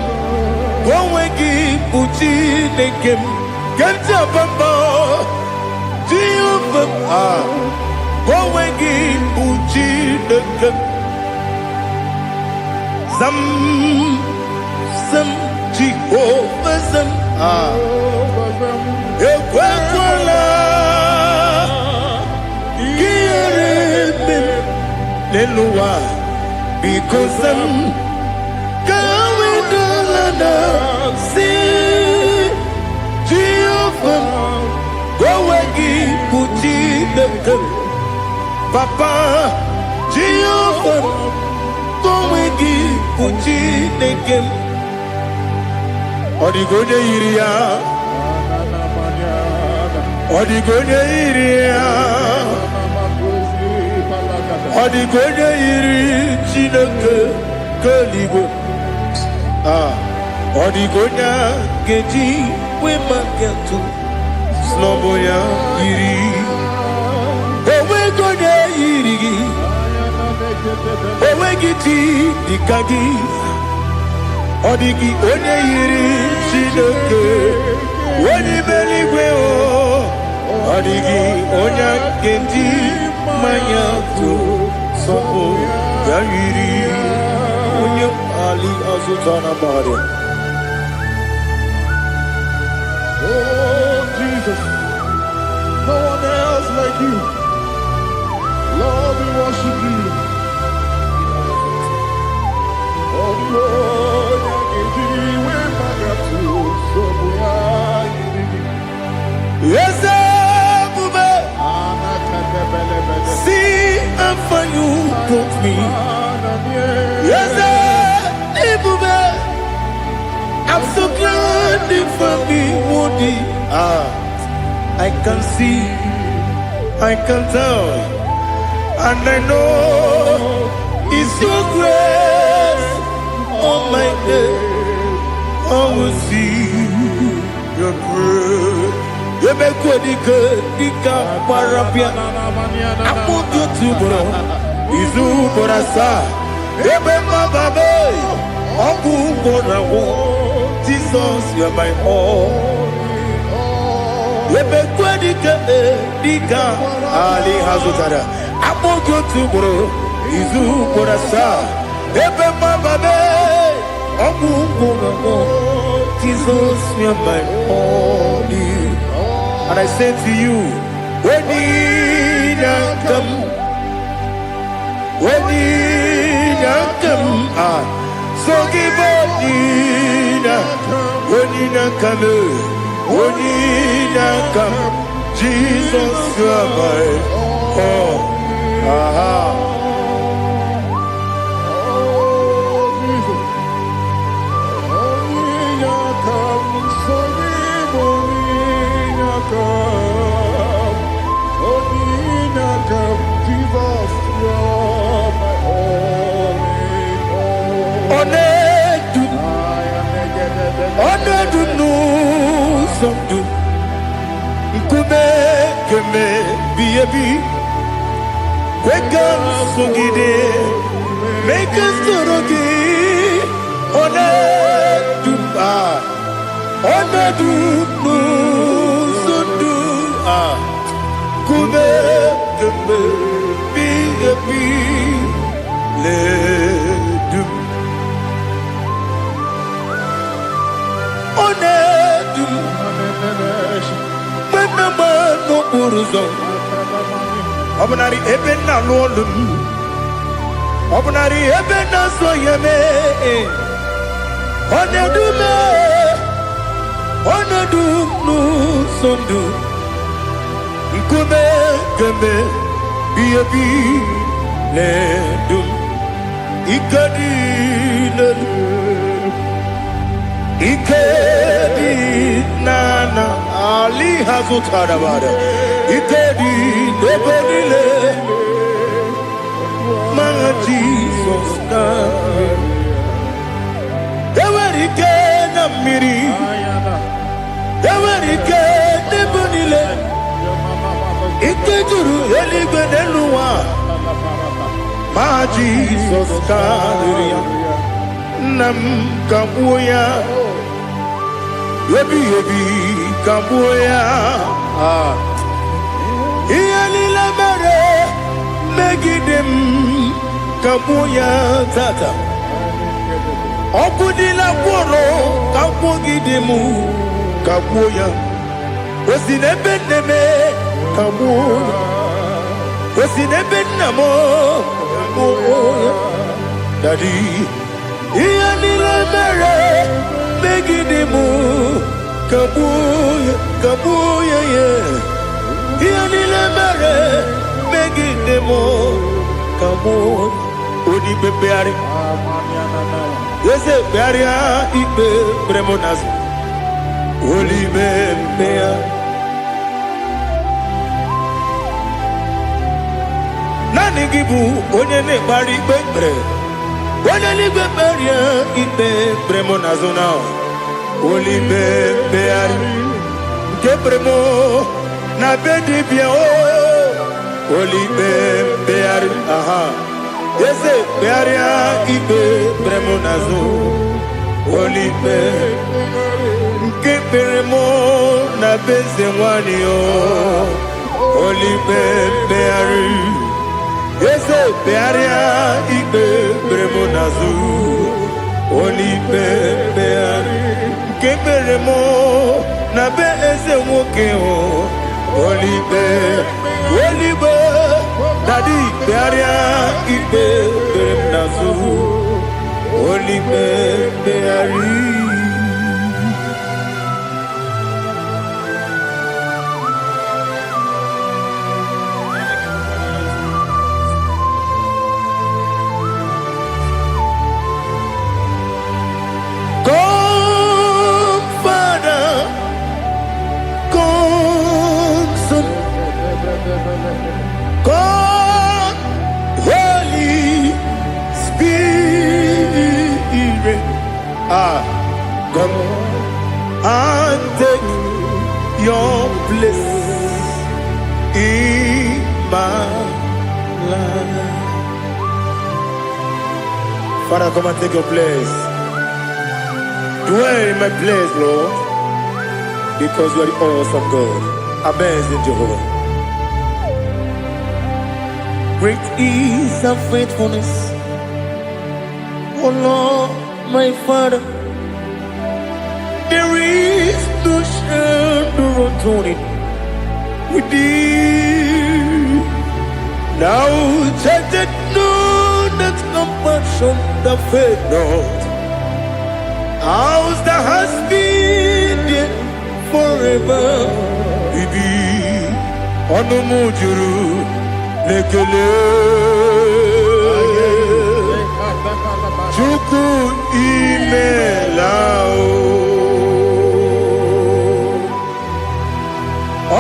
Gowegi Uchi Nekem. Ganja Bamba. Jehovah. Gowegi Uchi Nekem. Zam, Zam, Jehovah Zam. Ekwakwala. Kiyeremem. Leluwa. Because I'm Kawedalana si Jehovah. Gowegi Uchi Nekem. Papa Jehovah. Gowegi Uchi Nekem. Odigoje iria. Odigoje iria. Odigoje iri Chineke Keligo. Odigoja geji we maketu. Sloboya iri. Owe goje iri. Owe giti dikagi. Odigi onye yiri Chineke. Wani beligwe o. Odigi onye geji manyatu. Sopo ya yiri. Onye ali azutana bari. Oh, Jesus, no one else like you. Lord, we worship you. Oh, Lord, we Yes, Bube. See how you brought me. Yes, Bube. I'm so glad you found me, Woody. I can see, I can tell, and I know it's your grace. Oh my God, I will see your grace. You make good, Dika Parapia. I put you to bro. Izu Borasa. Remember, baby. Oku Borawo. Jesus, you're my all. You make good, Dika Ali Hazutara. I put you to bro. Izu Borasa. Remember, baby. Oku Borawo. Jesus, you're my all. And I say to you, when you come, so give up, when you come, Jesus, you are my all. Make us Obunari ebe na lolu. Obunari ebe na so yeme. Onedume. Onedum nu sondu. Nkume keme biyebi ledum. Ikadi lelu. Ikedi nana Ali hazutara bada. Ikedi lebonile. My Jesus name. Ewerike na miri. Ewerike lebonile. Ikeduru eligwe neluwa. My Jesus name. Nam kabuya. Yebi kabuya. Iyalila mere megidem kabuya tata. Okudila kworo kabugidemu kabuya. Osinebenneme kabuya. Osinebennamo kabuya. Daddy. Iyalila mere megidemu kabuya kabuya yeah. Iyalila mere megidemu kabuya. Odi bebeari. Yese bearia ibe bremonas. Oli bebea. Nani gibu onye ne bari bebre. Onye ni beberia ibe bremonazona. Oli bebeari. Gebremo na bedi bia o. Oli bebeari. Aha. Yese bearia ibe bremonazo. Oli bebeari. Gebremo na bezewani o. Oli bebeari. Yese bearia ibe bremonazo. Oli bebeari. Gebremo na bezewoke o. Oli be Daddy bearia ibe bremonazo. Oli beari. God, Holy Spirit, come and take your place in my life. Father, come and take your place. Dwell in my place, Lord, because you are the awesome God. Amazing Jehovah. Great is thy faithfulness, O Lord, my Father. There is no shadow of turning with thee. Now check that no that compassion that faith not. Ours that has been there forever. Bibi, Onomujuru. Nekele Chuku imelao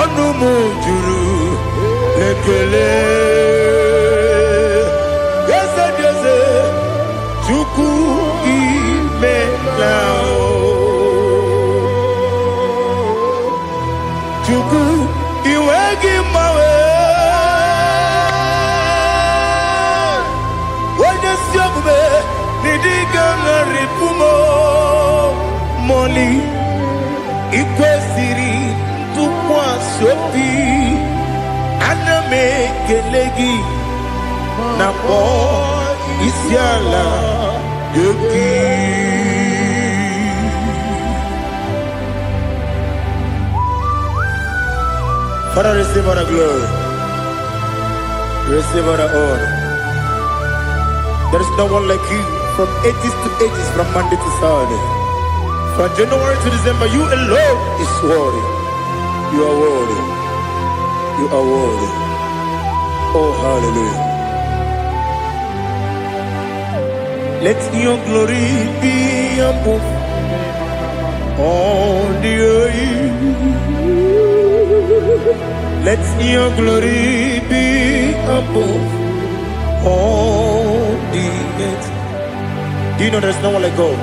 Onumujuru Nekele Yese Yese Chuku imelao Chuku iwegi mawe Moli ikwesiri tukwa sopi aname kelegi na po isiala yoki. Father, receive our glory. Receive our honor. There is no one like you from ages to ages, from Monday to Saturday. From January to December, you alone is worthy. You are worthy. You are worthy. Oh, hallelujah. Let your glory be above all the earth. Let your glory be above all the earth. Do you know there's no one like God?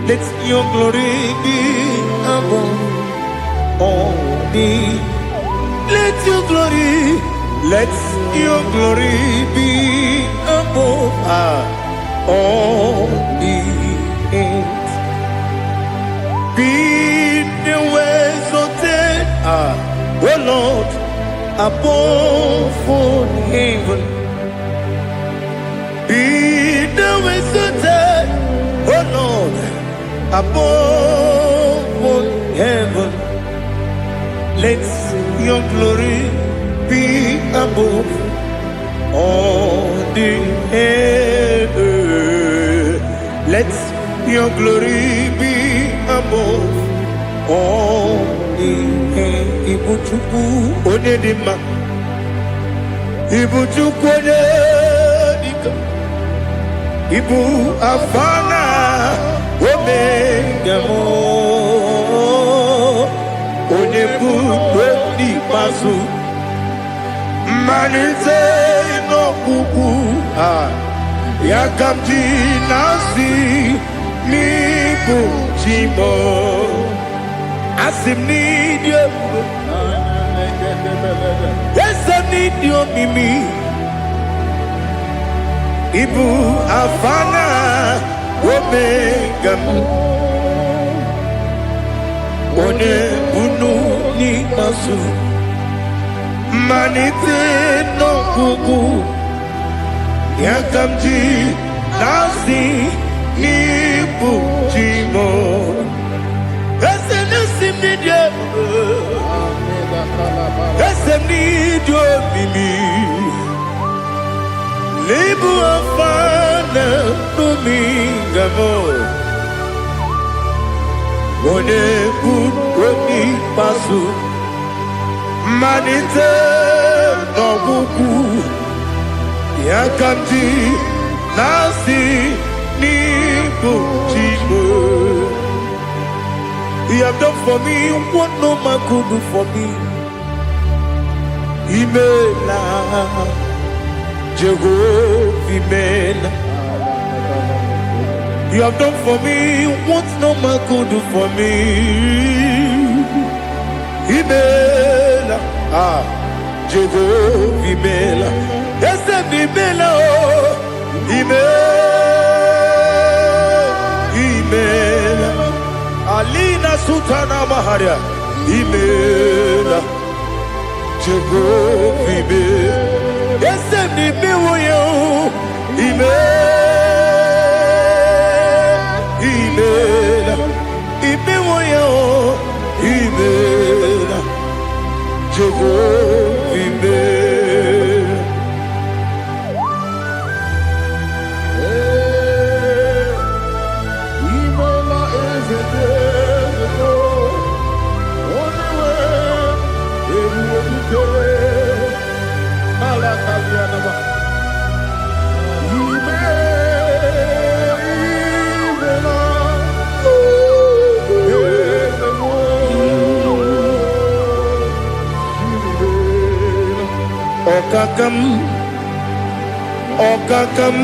Let your glory be above all the. Let your glory be above all the earth. Be the ways of death, oh Lord, above all heaven. Be the ways of death, oh Lord, above all heaven. Let your glory be above all the earth. Let your glory be above all the earth. Ibuchukwu onedima, Ibuchukwu onedika, Ibu afana omega mo, onebu odi pasu, manize no kuku yakamji nasi nibu chimo. Asim need you. Yes, I need you, Mimi. Ibu afana omega one bunu ni masu manite no kuku yakamji nasi nibu chimo. Need you, Mimi. Libu afana numingamo. One buoni pasu. Manite no buku. Yakamji nasi nibu chimo. You have done for me what no man could do for me. Imela, Jehovah, Imela. You have done for me what no man could do for me. Imela, Jehovah, Imela. Yes, Imela, Imela. Alina Sutana Maharia, Imela. Jehovah, Imela. Yes, Imela. Imela. Imela. Jehovah, Imela. Imela is a Okakam,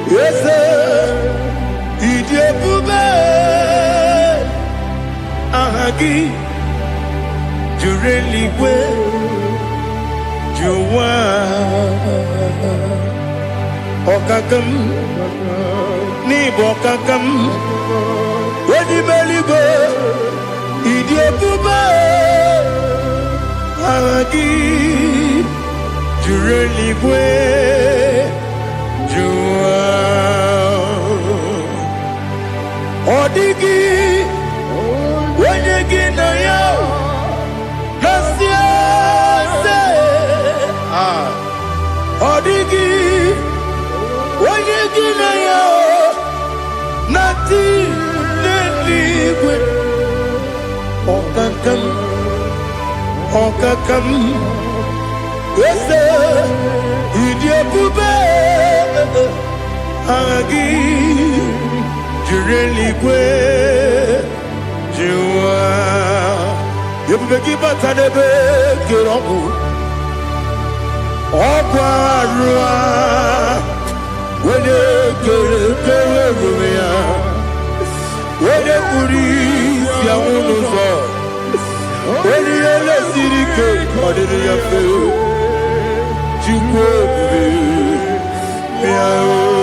yes, Idebube, Ahagi, Jureli we, Juwa, Okakam, Nibokakam, Wedi Beligo, Idebube, Ahagi. Jureli we, Jua, Odigi, Wedigi na yo, Nasia se, Okakam Ese Idiabube Agi Jireligwe Jiwa Yebeki Batanebe Kiroku Okwarua Wede Kere Rumia Wede Kuri Siamunuzo Wede Yele Sirike Odiri Yafe Chukwe Miao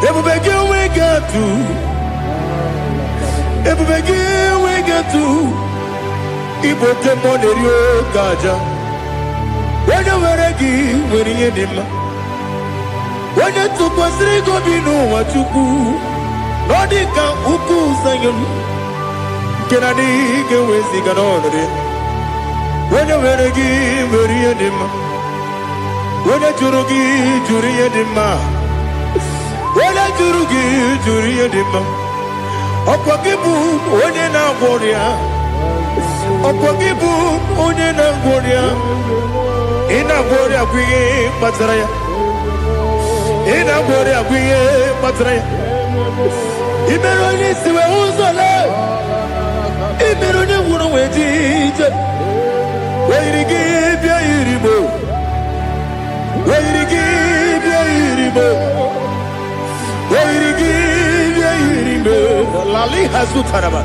Everybody we got to. Everybody we got to. Igbo money rio gaja. When you were a gay, when you did ma. When you took was go be no what you do. Nodika uku sayon. Can I dig away cigar on it? When you were a gay, when you did ma. When you jurugi, jury did ma. Wala juri edema Okwagibu onye na gworia Okwagibu onye na gworia Ina gworia kwiye patara ya Ina gworia kwiye patara ya Imero ni siwe uzole Imero ni wuro wejije Weirigi bia iribo Weirigi bia iribo Lali Hazutaraba.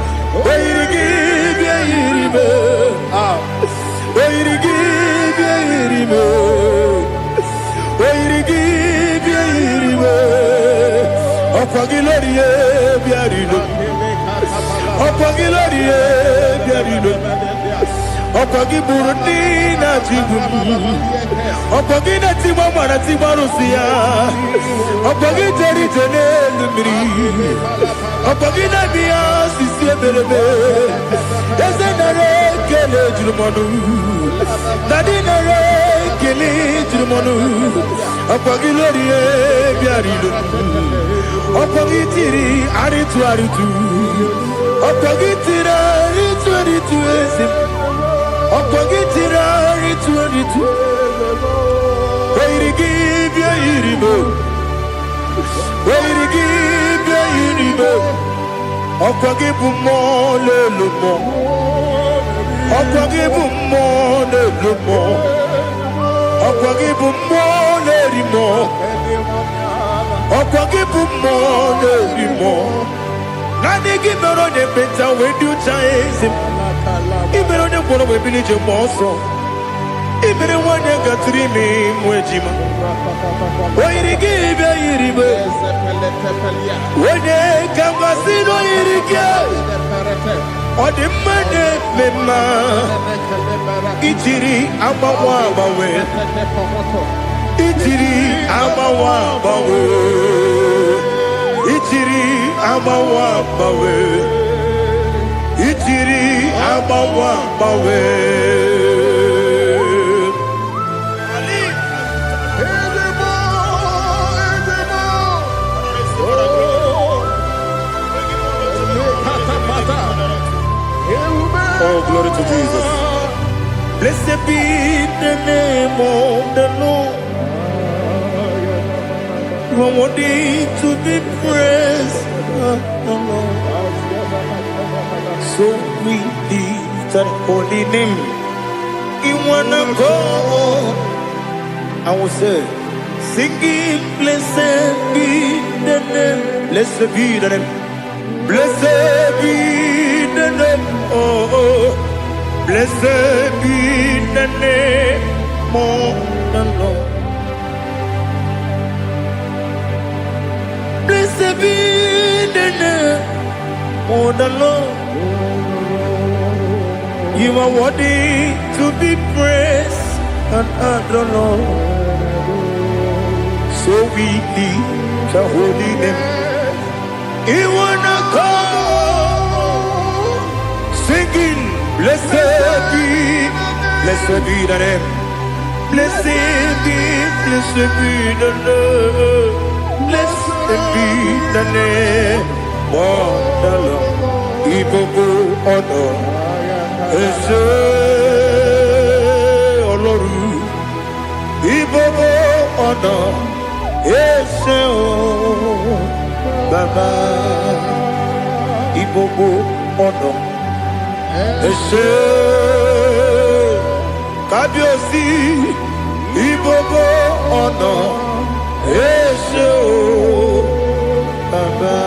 Okwagi Burundi na Jibu Okwagi na Timama na Timarusia Okwagi Jeri Jene Lumiri Okwagi na Bia Sisi Eberebe Ezenare Kele Jurumonu Nadinare Kele Jurumonu Okwagi Lorie Biarido Okwagi Tiri Aritu Aritu Okwagi Tiri Aritu Aritu Esim Okogitira ritu Weirigibia iribo Weirigibia iribo Okogibu mo lelumo Okogibu mo lelumo Okogibu mo lerimo Okogibu mo lerimo Nani gibero ne beta wedu chaizim Ibero ne kono we bilije monso Ibere wane gatrimi mwejima Oirigi ibe iribe Wene kambasino irige Odimane mema Itiri amawa bawe Itiri amawa bawe Itiri amawa bawe Itiri amawa bawe Oh, glory to Jesus. Blessed be the name of the Lord. You are worthy to be praised. So we lift that holy name. You wanna go? I will say, singing, blessed be the name. Blessed be the name. Blessed be the name. Oh, blessed be the name of the Lord. Blessed be the name of the Lord. You are worthy to be praised and adored, Lord. So we lift the holy name. You wanna go singing, blessed be Blessed be the name. Blessed be the name. Blessed be the name of the Lord. Igbo honor. Ese Oloru. Igbo honor. Ese Baba. Igbo honor. Ese Kábíyèsí Igbo honor. Ese Baba.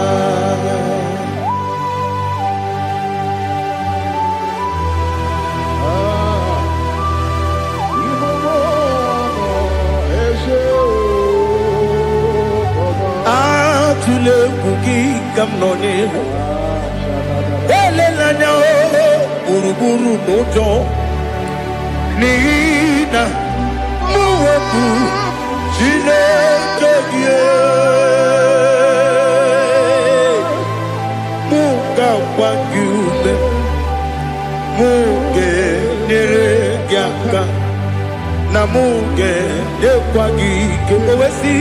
Atule kuki kamnoni elelanya buruburu nojo nina muwebu Chineke ye muga wagiume muge neregiaka na muge dekwagi kewesi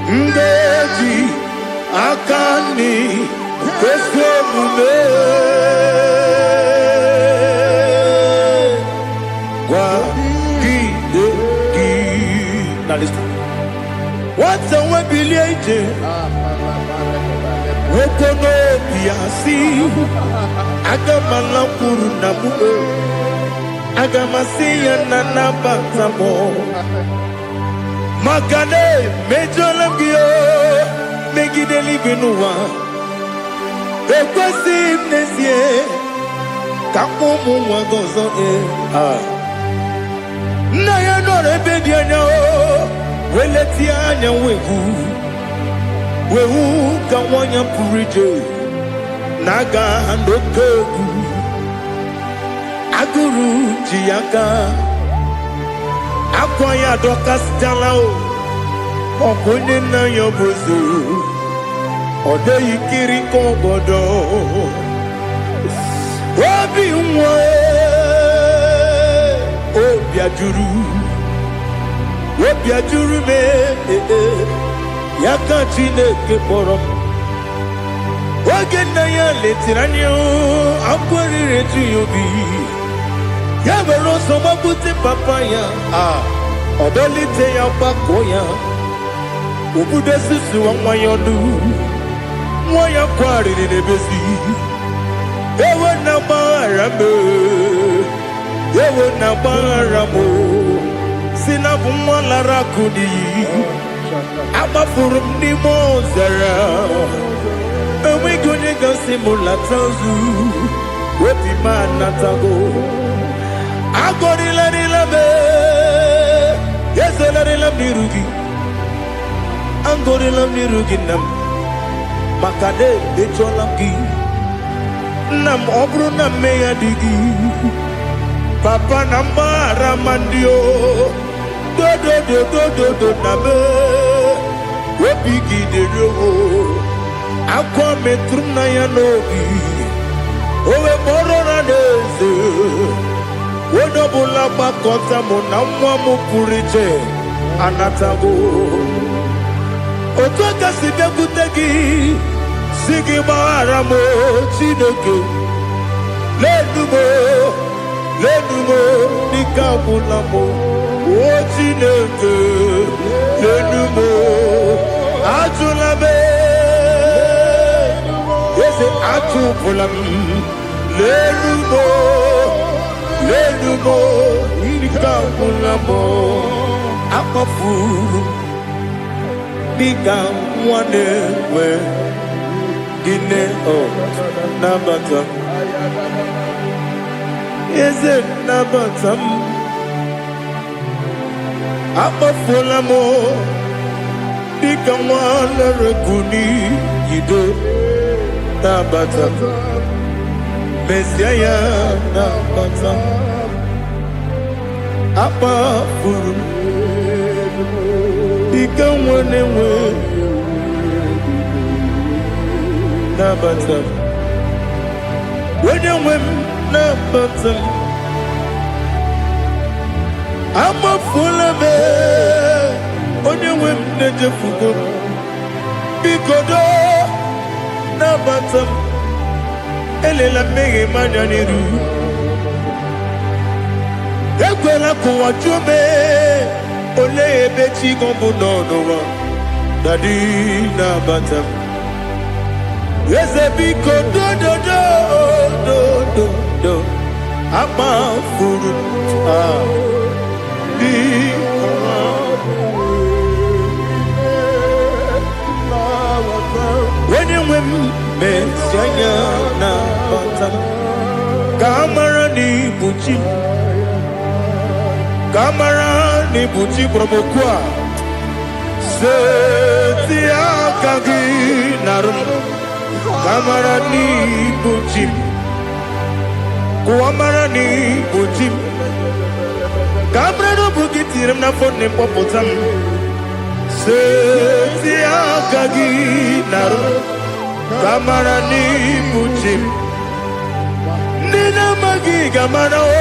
Ndeji akani kesemume Gwa gide gi. Now listen. What's a webiliate? Okono biasi. Agamala puru namu. Agamasiya nanabatamo. Makane mejolangio megideli binua ekwesi mnesie kakumu wagozo na ya nore bedi anya weleti anya wehu kawanya purije naga ndokogu aguru jiyaka Akwanya dokas jalao Okonye na yobozo Ode yikiri kogodo Obi mwe Obi ajuru me Yaka Chineke porom Oge na ya letiranyo Akwarire tuyobi Yabero somabuti papaya Odolite ya bakoya Ubude sisi wa mwayonu Mwaya kwari ni nebezi Ewe na marame Ewe na maramo Sina bumwala rakudi Amafurum ni mozara Ewe goni gasi mulatazu Wepi manatago Agori la me, yes la mirugi. Angori la mirugi nam, makade becholamgi. Nam obru nam meya digi. Papa namara mandio, do nabe. Wepigi de rogo, akwa metrum na yanogi. Owe morora neze. Wodobula bakota muna mwamu purije anatago Otoka sibe kutegi Sigi maharamo Chineke Lenumo Nikabulamo O Chineke Lenumo Atulame Yese atupulam Lenumo Lenumo Nikabulamo Akafuru Bika wane we Gine o Nabatam Is it Nabatam Akafulamo Bika wane rekuni Yido Nabatam Messiah Nabatam Akafuru Bika wane we Nabatam When you win Nabatam amafula me onye nwe m na-ejefugo m biko do nabata m elela mmehie m anya n'iru ekwela ka ụwa jụọ m olee ebe chi gị bụ nọ n'ụwa dadi nabata m eze biko do amafuru onye nwe m mesi anya na bata ka amara na ibuchi ka amara na ibuchi gwara m okwu a seti aka gị narụ m ka amara na ibuchi Kuamara ni buji Kamra no bugi tiram na phone popotam Seti akagi naru Kamara ni buji Nina magi gamana o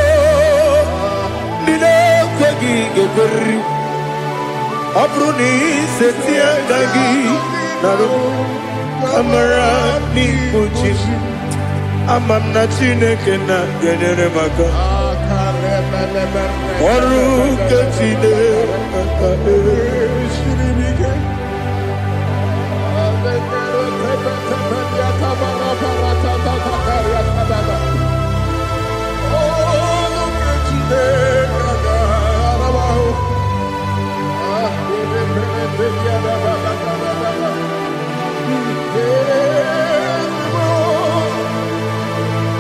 Nina kwagi geberi Abruni seti akagi naru Kamara ni buji Amam na Chineke na genyere maka ọrụ nke Chineke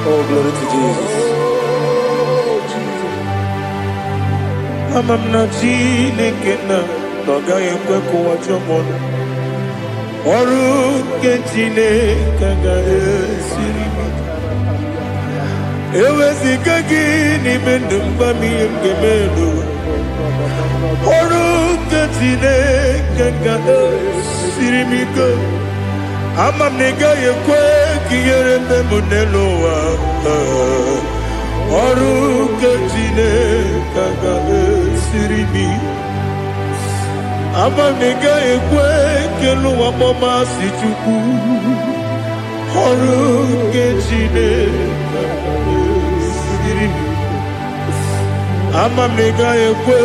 Oh, glory to Jesus. Amam na Chineke na n'ọga ekwe ka ụwa jọọ m ọrụ nke Chineke ga-esiri m eweziga gị n'ime ndụ mba m ihe m ga-eme n'ụwa ọrụ nke Chineke ga-esiri m ike ama m na ị gaghị ekwe ka ihere eme m n'elu ụwa ọrụ nke Chineke ga-esiri m ama m na ị gaghị ekwe ka elu ụwa gbamasị Chukwu ọrụ nke Chineke ga-esiri m ama m na ị gaghị ekwe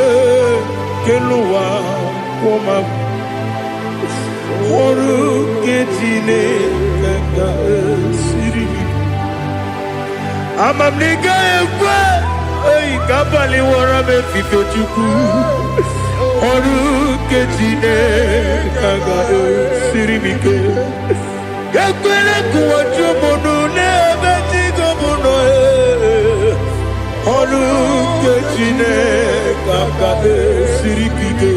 ka elu ụwa gbamasị ọrụ nke Chineke ga-esiri m ama m na ị gaghị ekwe oyi ka abalị wara m efife Chukwu ọrụ nke Chineke ga-esiri m ike ekwere ka ụwa jụọ m n'ebe chi gị bụ nọ ọrụ nke Chineke ga-esiri m ike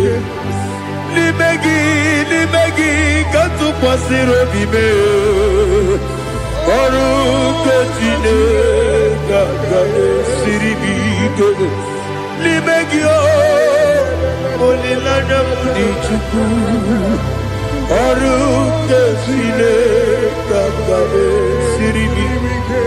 n'ime gị ka tụkwasịrị obi m ọrụ nke Chineke ga-esiri m ike n'ime gị olileanya m dị Chukwu ọrụ nke Chineke ga-esiri m ike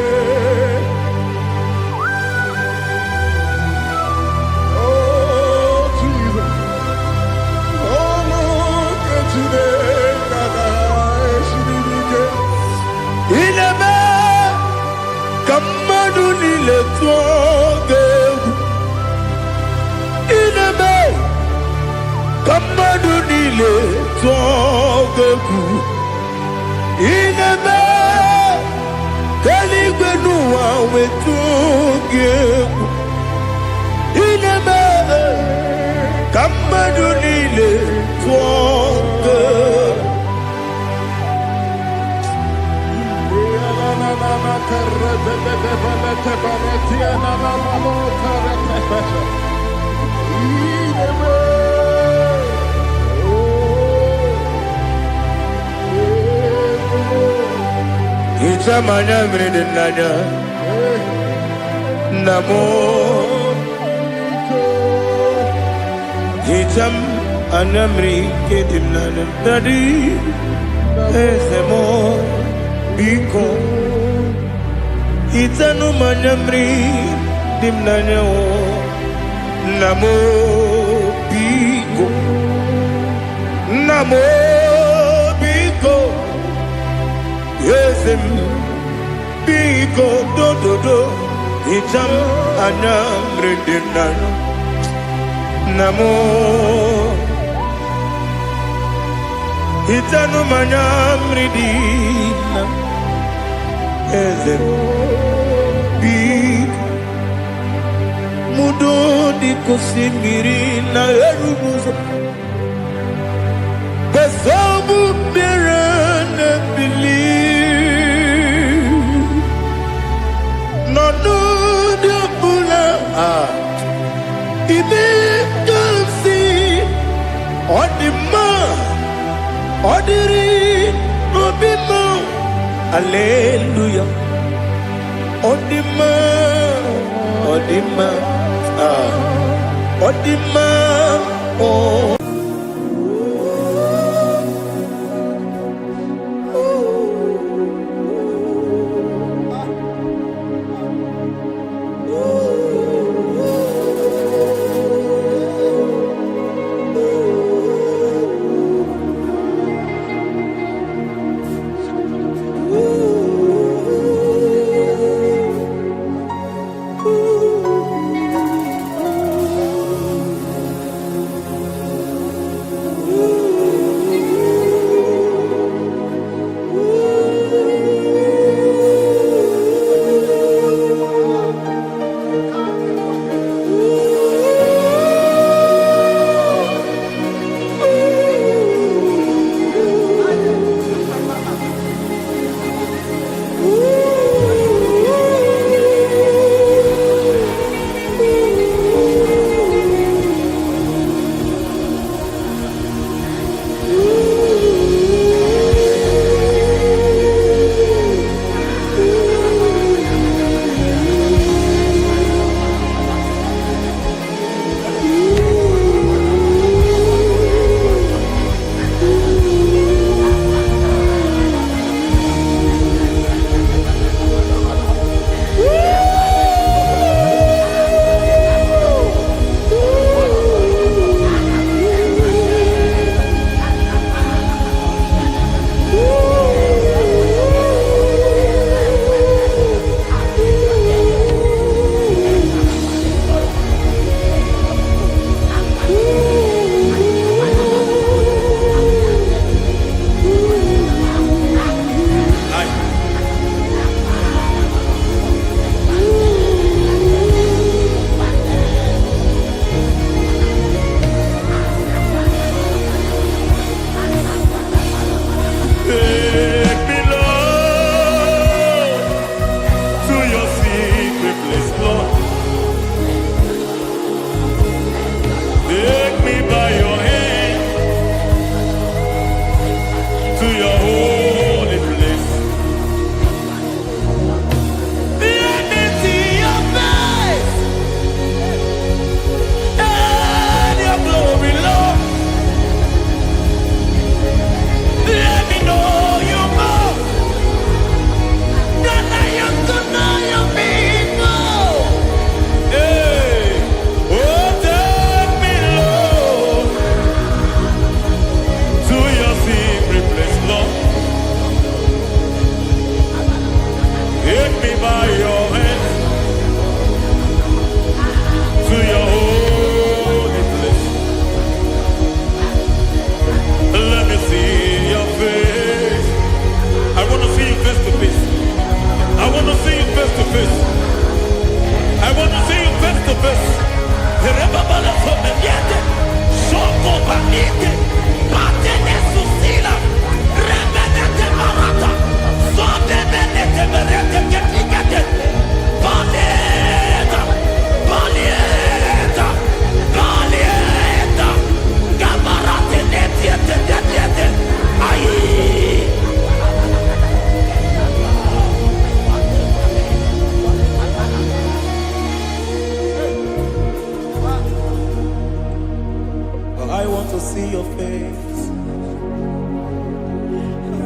Kamadu niile tụọ ga-egwu ineme ka mmadụ niile tụọ ga-egwu ineme ka eluigwe n'ụwa wee tụọ ga-egwu ineme ka mmadụ niile tụọ ga-egwu Ichamanya mrede nanya Namo Icham anamri kedimnana Dadi Ezemo Biko Itanu manyamri Dimnanya Namo Biko, Namo Biko, Yesem Biko, do, Icham Anam Redenan, Namo Itanu Manam Redina, Yesem Biko. Mudo di kusimiri na erubuzo Besobu birene bili No no de bula Ibe kamsi Odima Odiri Obima Alleluia Odima Odima Odima, oh.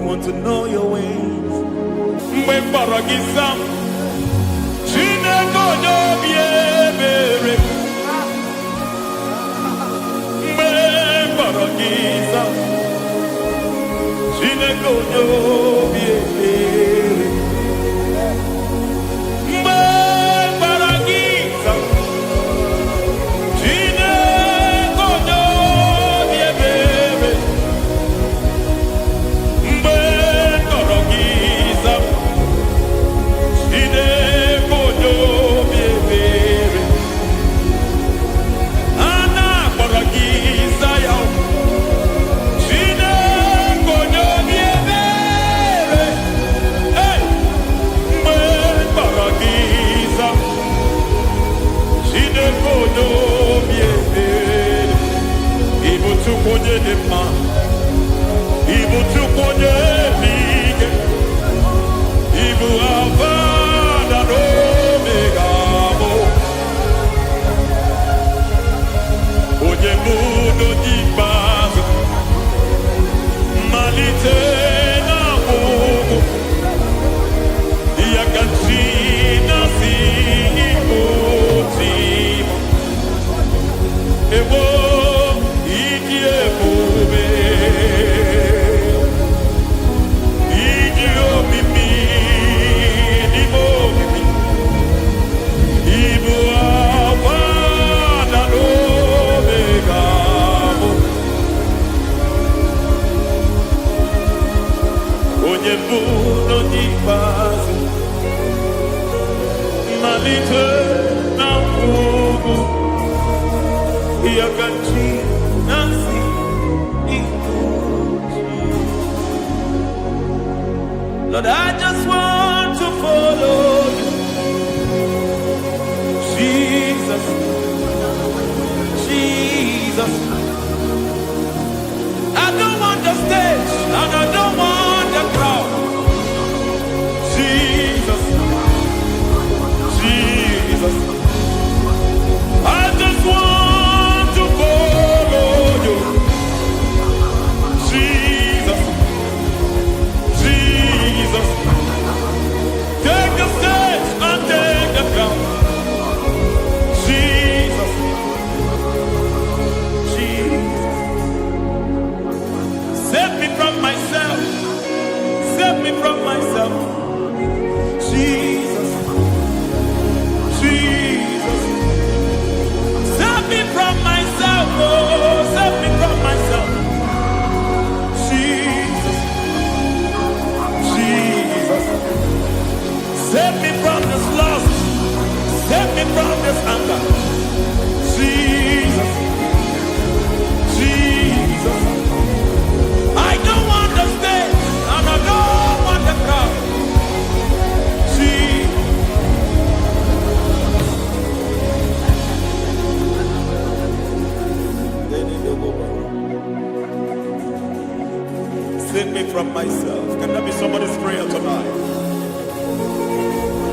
want to know your ways. Mgbe mkpọrọ gị Chineke onye obi ebere, Lord, I just want to follow you. Jesus, Jesus. I don't want the stage and I don't want the crowd. Jesus, Jesus. I just want to follow you. Jesus, Jesus. Take the stage and take the crown. Jesus, Jesus. Save me from myself. Save me from myself. Jesus, Jesus. Save me from myself. Oh, save me from myself. Jesus, Jesus. Save me from this lust. Save me from this anger. Jesus, Jesus. I don't want the stage and I don't want the crowd. Jesus. Save me from myself. Can that be somebody's prayer tonight?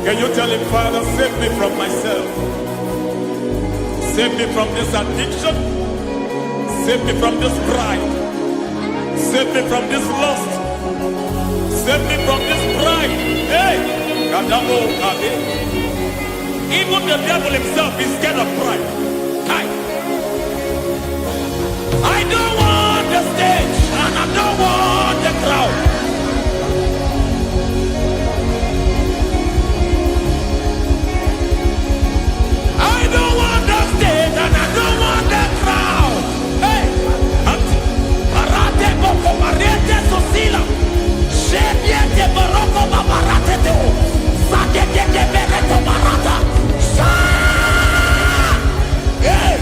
Can you tell him, Father, save me from myself. Save me from this addiction. Save me from this pride. Save me from this lust. Save me from this pride. Hey! Kadamo, Kade. Even the devil himself is scared of pride. Hi. I don't want the stage and I don't want the crowd. I don't want the stage and I don't want the crowd. Hey, Parate Boko Mariete Sosila. Shebiete Baroko Babarate Teo. Sadete de Bereto Barata. Hey.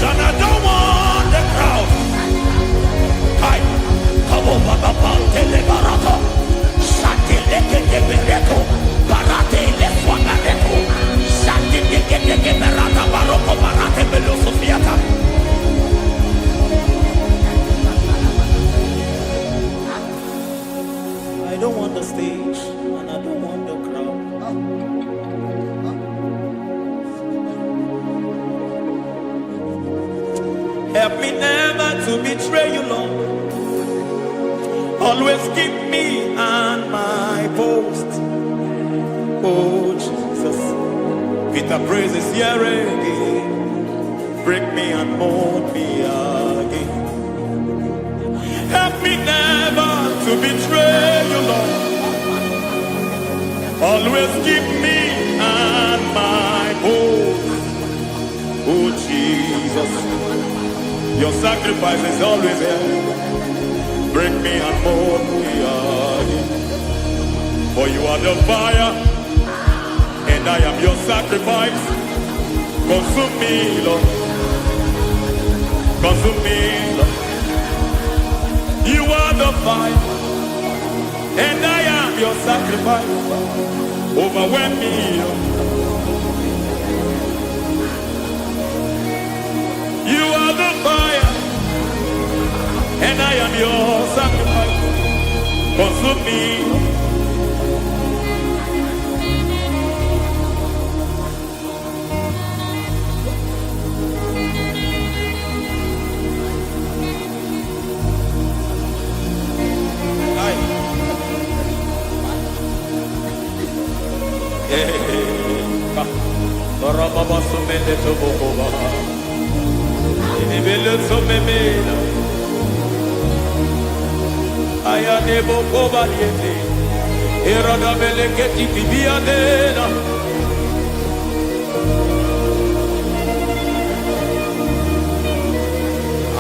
And I don't want the crowd. Hi, Kabo Baba Tele Barato, Shati Leke Bereto, Barate Le Swagareto, Shati Leke Berata Baroko Barate Belosofiata. I don't want the stage and I don't want the crowd. Help me never to betray you, Lord. Always keep me on my post. Oh Jesus, Vita praises here again. Break me and mold me again. Help me never to betray you, Lord. Always keep me on my post. Oh Jesus, your sacrifice is always there. Break me and mold me again. For you are the fire, and I am your sacrifice. Consume me, Lord. Consume me, Lord. You are the fire, and I am your sacrifice. Overwhelm me, Lord. You are the fire, and I am your sacrifice. Consume me.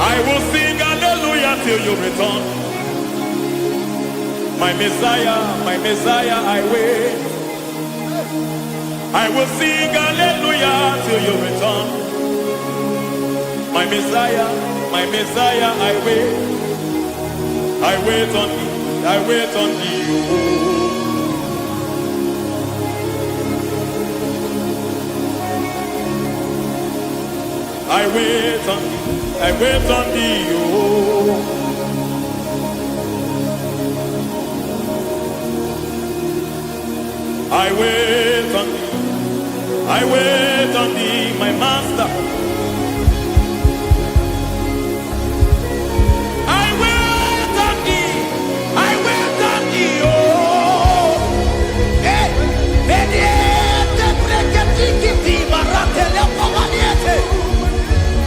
I will sing hallelujah till you return. My Messiah, I wait. I will sing hallelujah till you return. My Messiah, I wait. I wait on thee, I wait on thee. Oh. I wait on thee, I wait on thee. Oh. I wait on thee, I wait on thee, my master. I wait on thee, I wait on thee, oh. Hey, vediete, preke tikiti, marate le povaniete.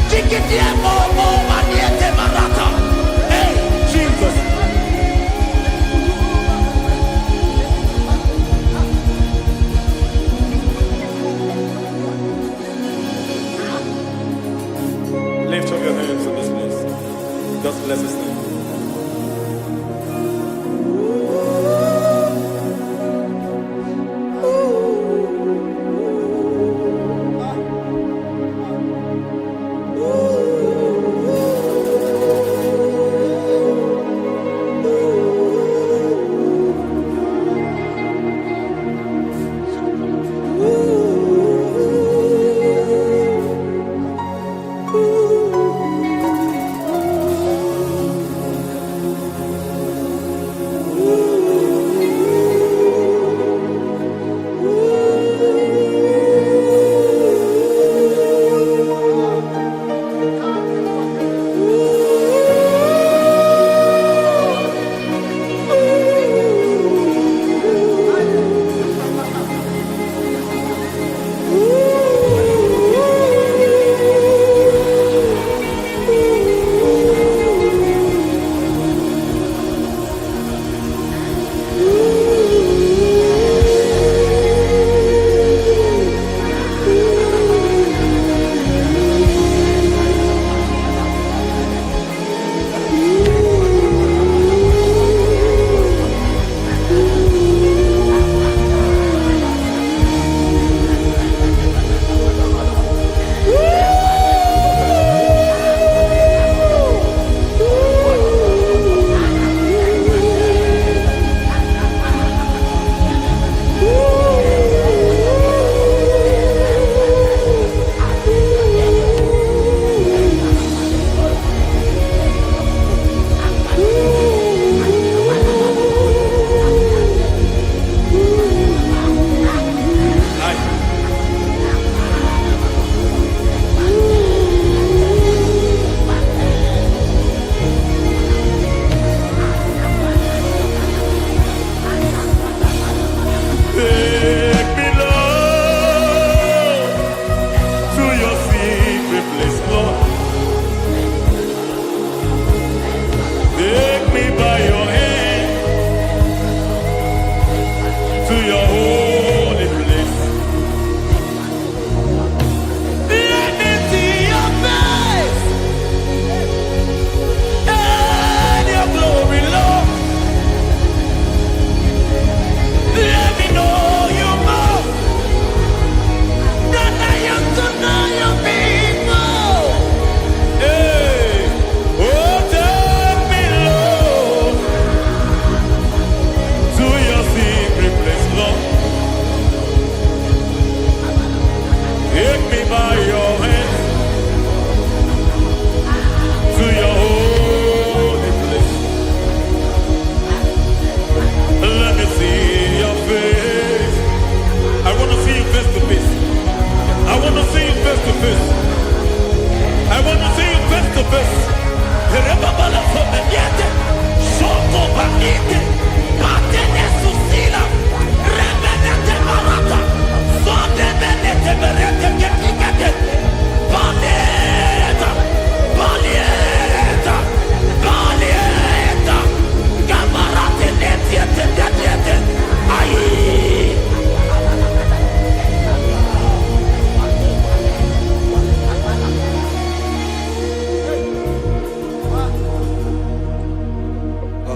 Tikiti e momo maniete marata. Hey, Jesus.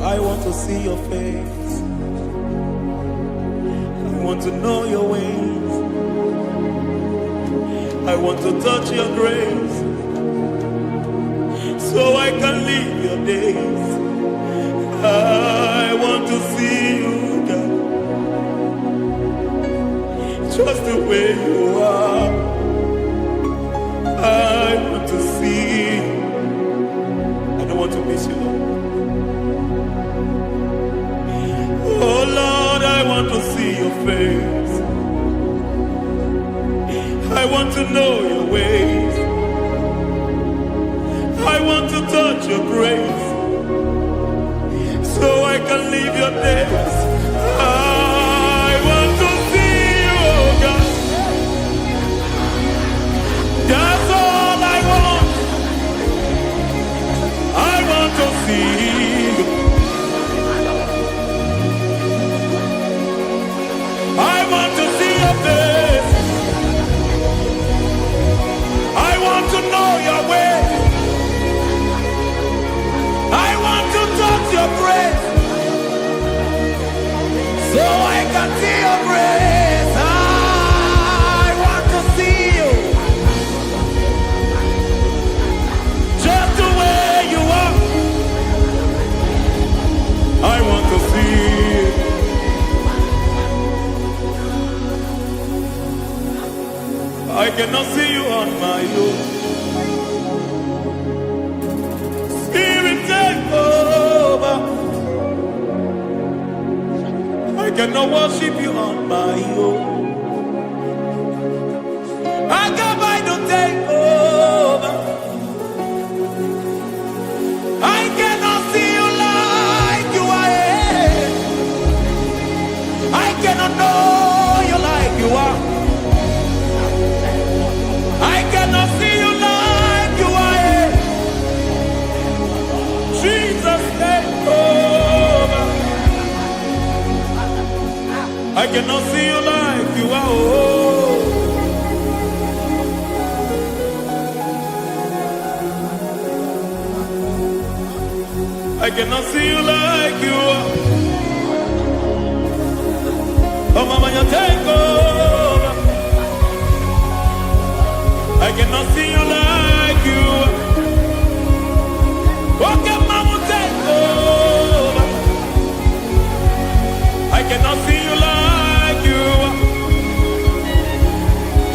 I want to see your face. I want to know your ways. I want to touch your grace so I can live your days. I want to see you, God, just the way you are. I want to see you. I don't want to miss you, Lord. Oh Lord, I want to see your face. I want to know your ways. I want to touch your grace so I can live your days. I want to see you, oh God. That's all I want. I want to see you. I want to see your face. I want to know your way. I want to touch your grace so I can see your grace. I want to see you just the way you are. I want to see you. I cannot see you on my own. Spirit, take over. I cannot worship you on my own. I can by to take over. I cannot see you like you are. I cannot know you like you are. I cannot see you like you are. Jesus, take over. I cannot see you like you are. Oh. I cannot see you like you are. Oh, Mama, you take over. I cannot see you like you. Okay, Mama, take over. I cannot see you like you.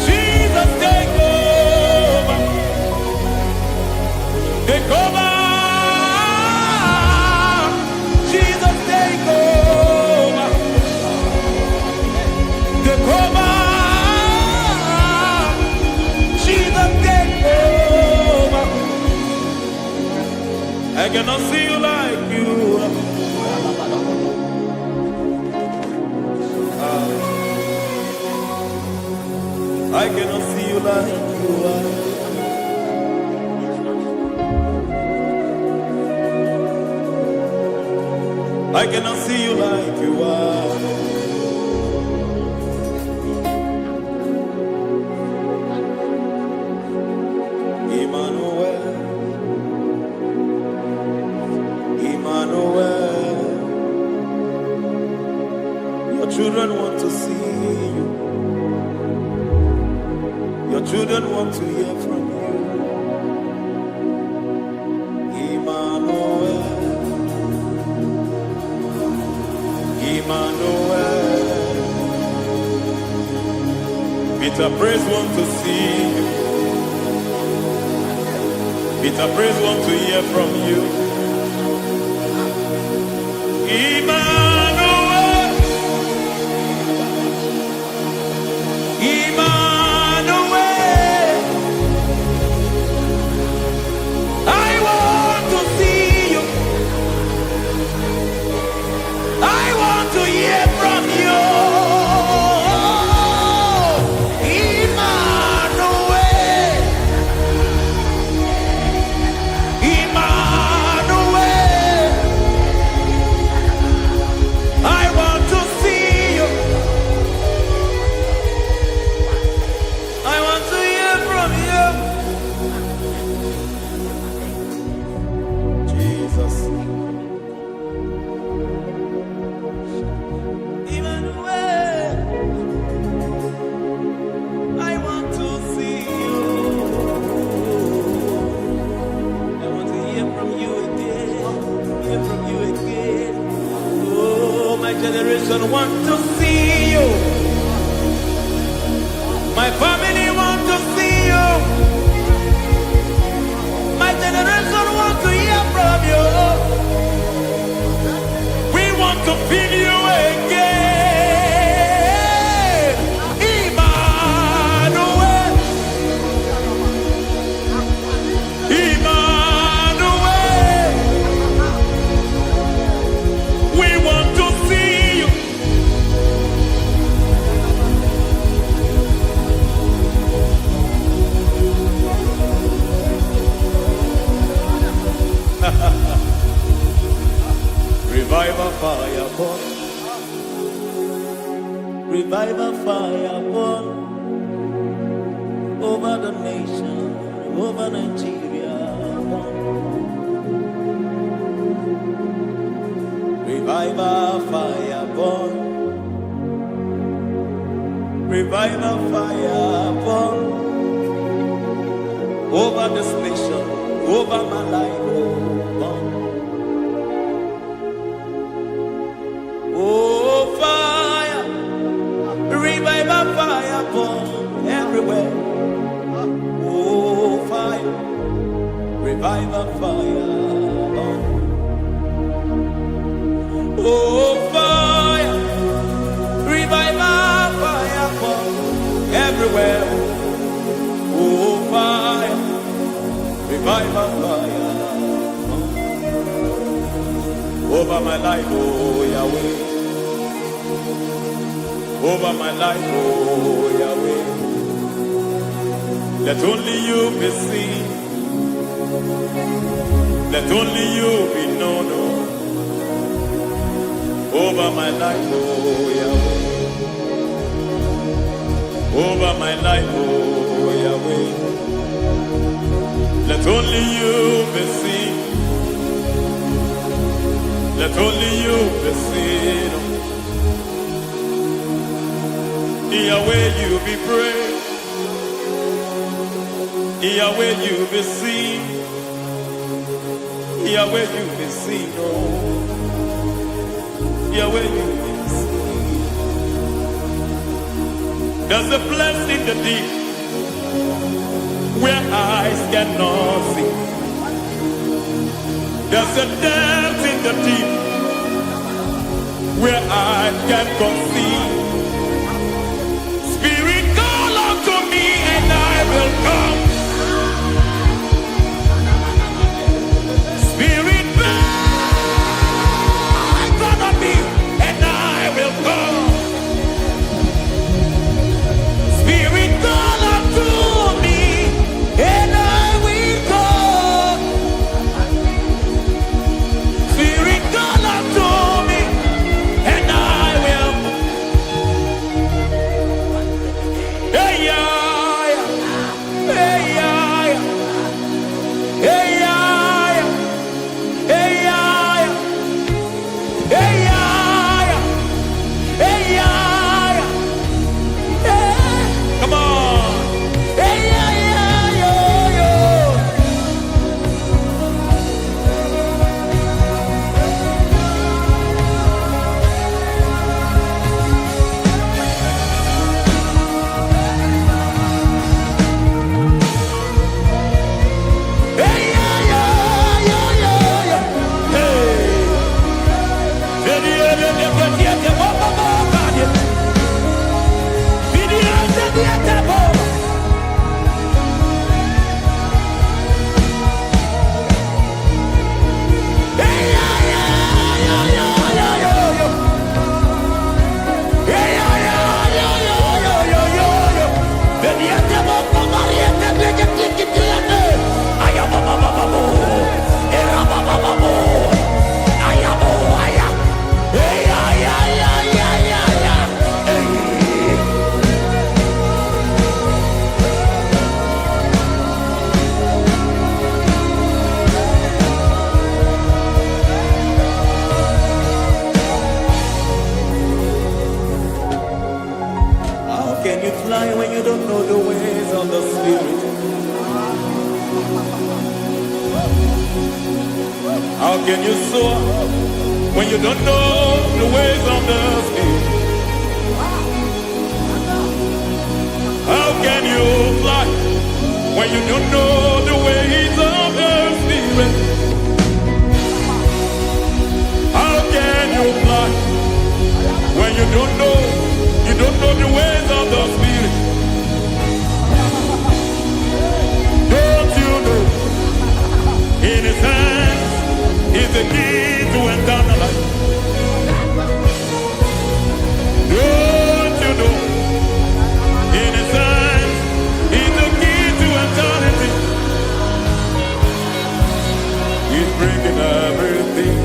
Jesus, take over. Take over. Jesus, take over. Take over. I cannot see you like you. I cannot see you like you are. I cannot see you like you are. Emmanuel. Your children want to see you. Your children want to hear from you. Emmanuel. Emmanuel. Peter Praise want to see you. Peter Praise want to hear from you. Emmanuel, Emmanuel, I want to see you. I want to hear from you. Emmanuel. Revival fire burn over the nation, over Nigeria. Revival fire burn. Revival fire burn over this nation, over my life. Burn. Oh fire, revival fire burn everywhere. Oh fire, revival fire burn. Oh fire, revival fire burn everywhere. Oh fire, revival fire over my life, oh Yahweh. Over my life, oh Yahweh. Let only you be seen. Let only you be known. Over my life, oh Yahweh. Over my life, oh Yahweh. Let only you be seen. Let only you be seen. Yahweh, you be praised. Yahweh, you be seen. Yahweh, you be seen. Oh, Yahweh, you be seen. There's a place in the deep where eyes cannot see. There's a depth in the deep where eyes can conceive. Spirit, call unto me and I will come. Spirit, breathe on me and I will come. Spirit, call unto me and I will come. Spirit, call unto me and I will. Hey, yeah, hey, yeah, hey, yeah, hey, yeah, hey, yeah, hey, yeah, hey. Come on. Hey, yeah, yo, yo. Hey, yeah, yo, yo, yo, yo. Hey. How can you fly when you don't know the ways of the Spirit? How can you soar when you don't know the ways of the Spirit? How can you fly when you don't know the ways of the Spirit? How can you fly when you don't know the ways of the Spirit? Don't you know in His hands is the key to eternal life? Don't you know in His hands is the key to eternity? He's breaking everything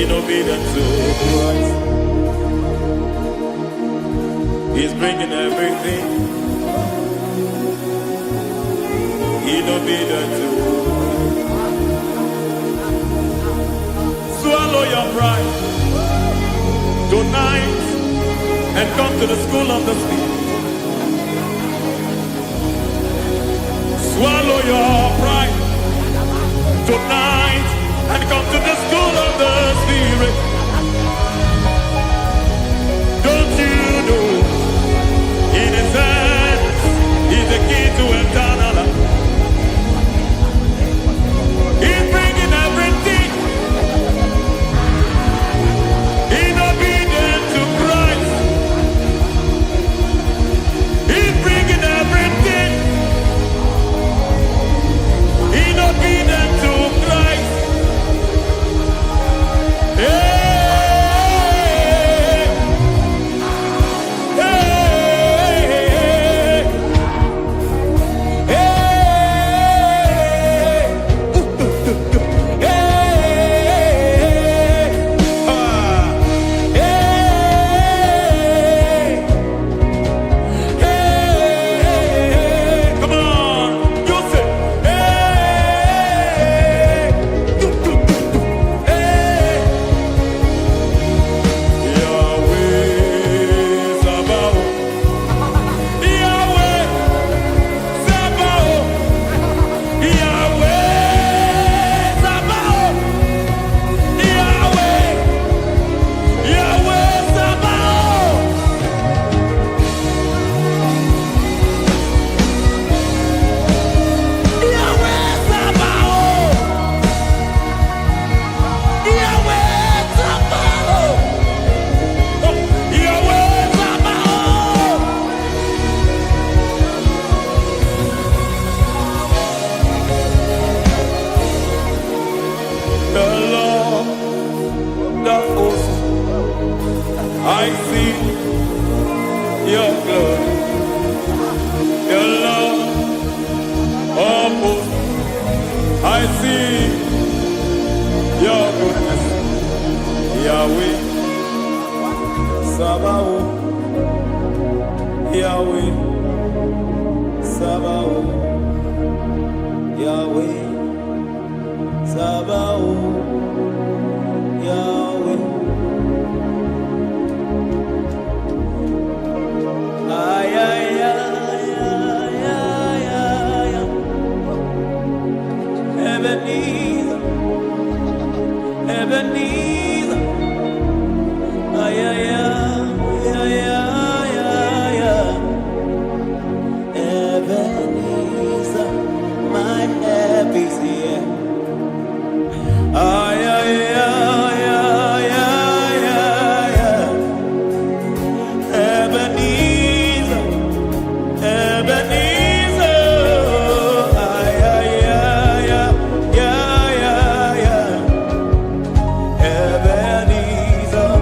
in obedience to Christ. He's bringing everything in obedience to. Swallow your pride tonight and come to the school of the Spirit. Swallow your pride tonight and come to the school of the Spirit. Don't you know in His hands is the key to eternal life? He's bringing everything in obedience to Christ. He's bringing everything in obedience to Christ. Hey, hey, hey, come on, you say, Yahweh Sabaoth, Yahweh Sabaoth, Yahweh Sabaoth, Yahweh, Yahweh Sabaoth. Yahweh Sabaoth, Yahweh Sabaoth, Yahweh Sabaoth. The Lord, the host, I see your glory. The Lord of hosts, I see your goodness. Yahweh Sabaoth, Yahweh Sabaoth, Yahweh Sabaoth, Yahweh. Ay, ay, ay, ay, ay, ay, ay. Ebenezer, Ebenezer. Ay, ay, ay, ay, ay, ay, ay. Ebenezer, my help is here. Ay, ay, ay, ay, ay, ay, ay. Ebenezer, Ebenezer. Ay, ay, ay, ay, ay, ay, ay. Ebenezer.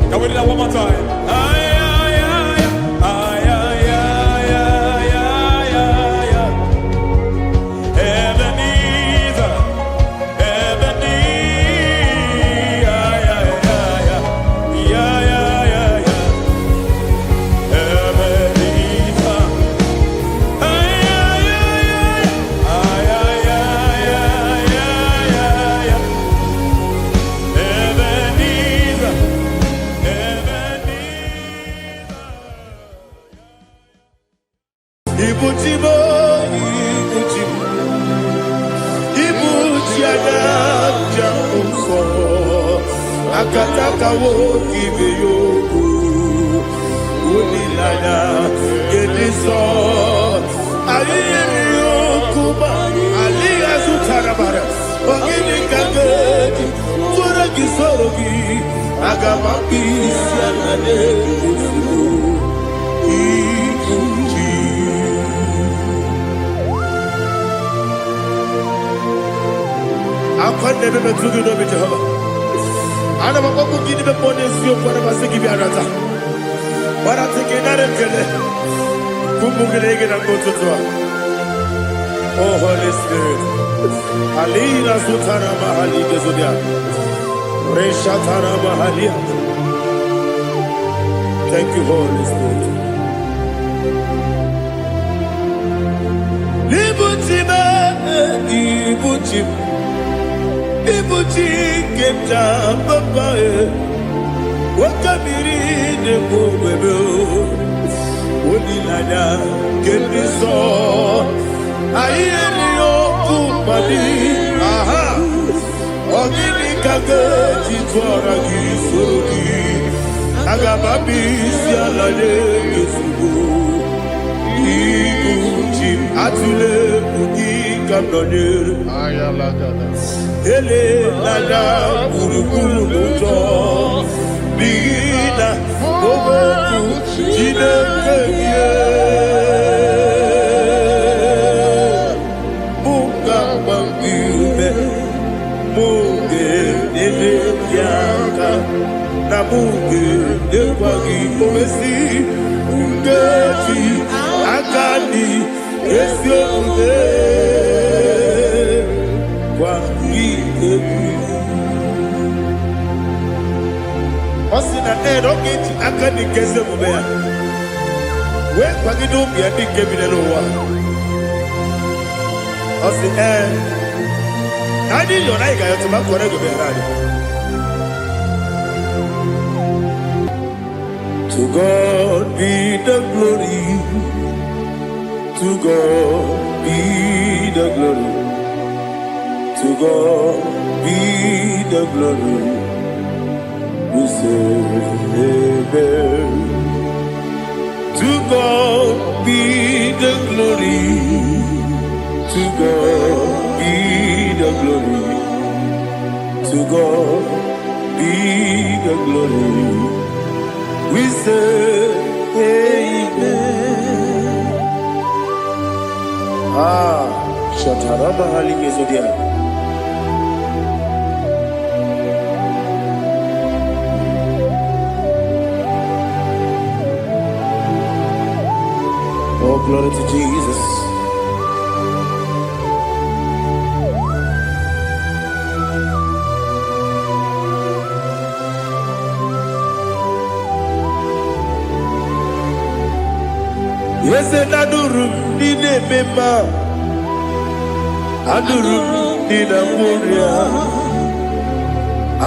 Can we do that one more time? Ay, ay, ay, ay, ay, ay, ay, ay, ay, ay. Ebenezer, Ebenezer. Ay, ay, ay, ay, ay, ay, ay, ay. Ebenezer. Ay, ay, ay, ay, ay, ay, ay, ay, ay, ay. Ebenezer, Ebenezer. Ibujibo, Ibujibo, Ibujiana, Jamuso, Akataka wo kibiyoku, Unilana, Gediso, Aliyokuba, Aliyazutarabara, Ogini Kageti, Turagi Sorogi, Agamapi, Sianade, Ibuji. Akwande bebe tugi no be Jehova. Ana makoku gidi be pone sio kwa na basiki bi arata. Bara teke na rekele. Kumbugirege na kototwa. Oh Holy Spirit. Alina sutara mahali gezudia. Reshatara mahali. Thank you, Holy Spirit. Ibuchi, Ibuchi, Kemta, Papa, Wakamiri, the Bobebo, Wodilada, Kemiso, Ayerio, Kupadi, aha, Ogini Kage, Chitora, Gisogi, Agababi, Sialade, Yusubu, Ibuchi, Atule, Bugi, Kamdonir, Ayalagada. Ele, Lada, Urukulu, Muto, Bigina, Boboku, Chineke, Muka, Bangilme, Muge, Nene, Yaka, Namuge, Nekwagi, Omesi, Ngeti, Akani, Esiomude, Kwagi, Osina Rocket, Akani, Kesemubea, where Kwagi do be a big Kevin. Osina, I didn't know I got to my correct. To God be the glory. To God be the glory. To God be the glory. We say amen. To God be the glory. To God be the glory. To God be the glory. We say amen. Shataraba Haligezodia. Oh, glory to Jesus. Yes, and Adurum Nine Mema Adurum Nina Muria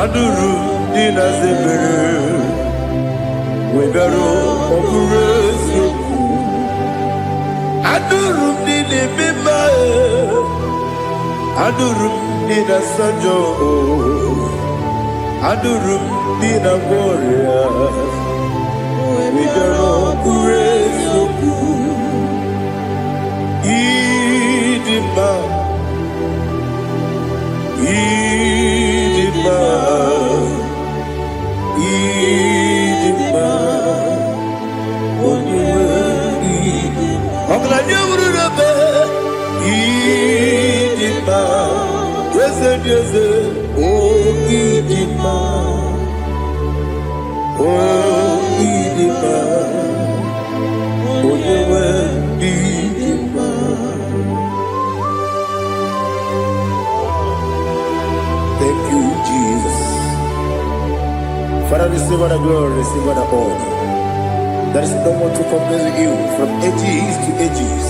Adurum Nina Zebere Webero Operation Adurum Nine Mema Adurum Nina Sanjo Adurum Nina Moria Webero Operation Idima, Idima, Idima, Idima, Idima, yes, oh Idima, oh Idima, oh Idima. Thank you, Jesus. Father, receive all the glory, receive all the honor. There is no one to compare with you from ages to ages.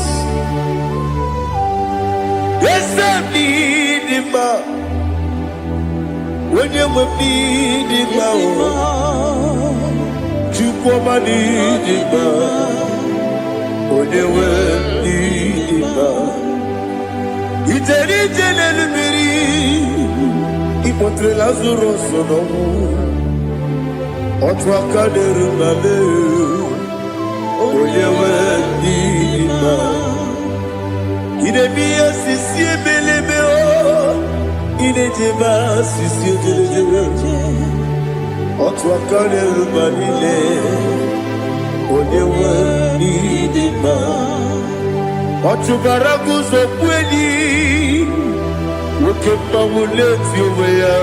Yes, I need him. When you will need him, you come and need him. When you will need him, it's a little Ipotre Lazaro sonomu Otwa kaderu mame Oyewe nima Idemiya sisi ebelebe o Idejeba sisi ojelejebe Otwa kaderu manile Oyewe nima Otubaraku sopweni Wokemba wuleti oweya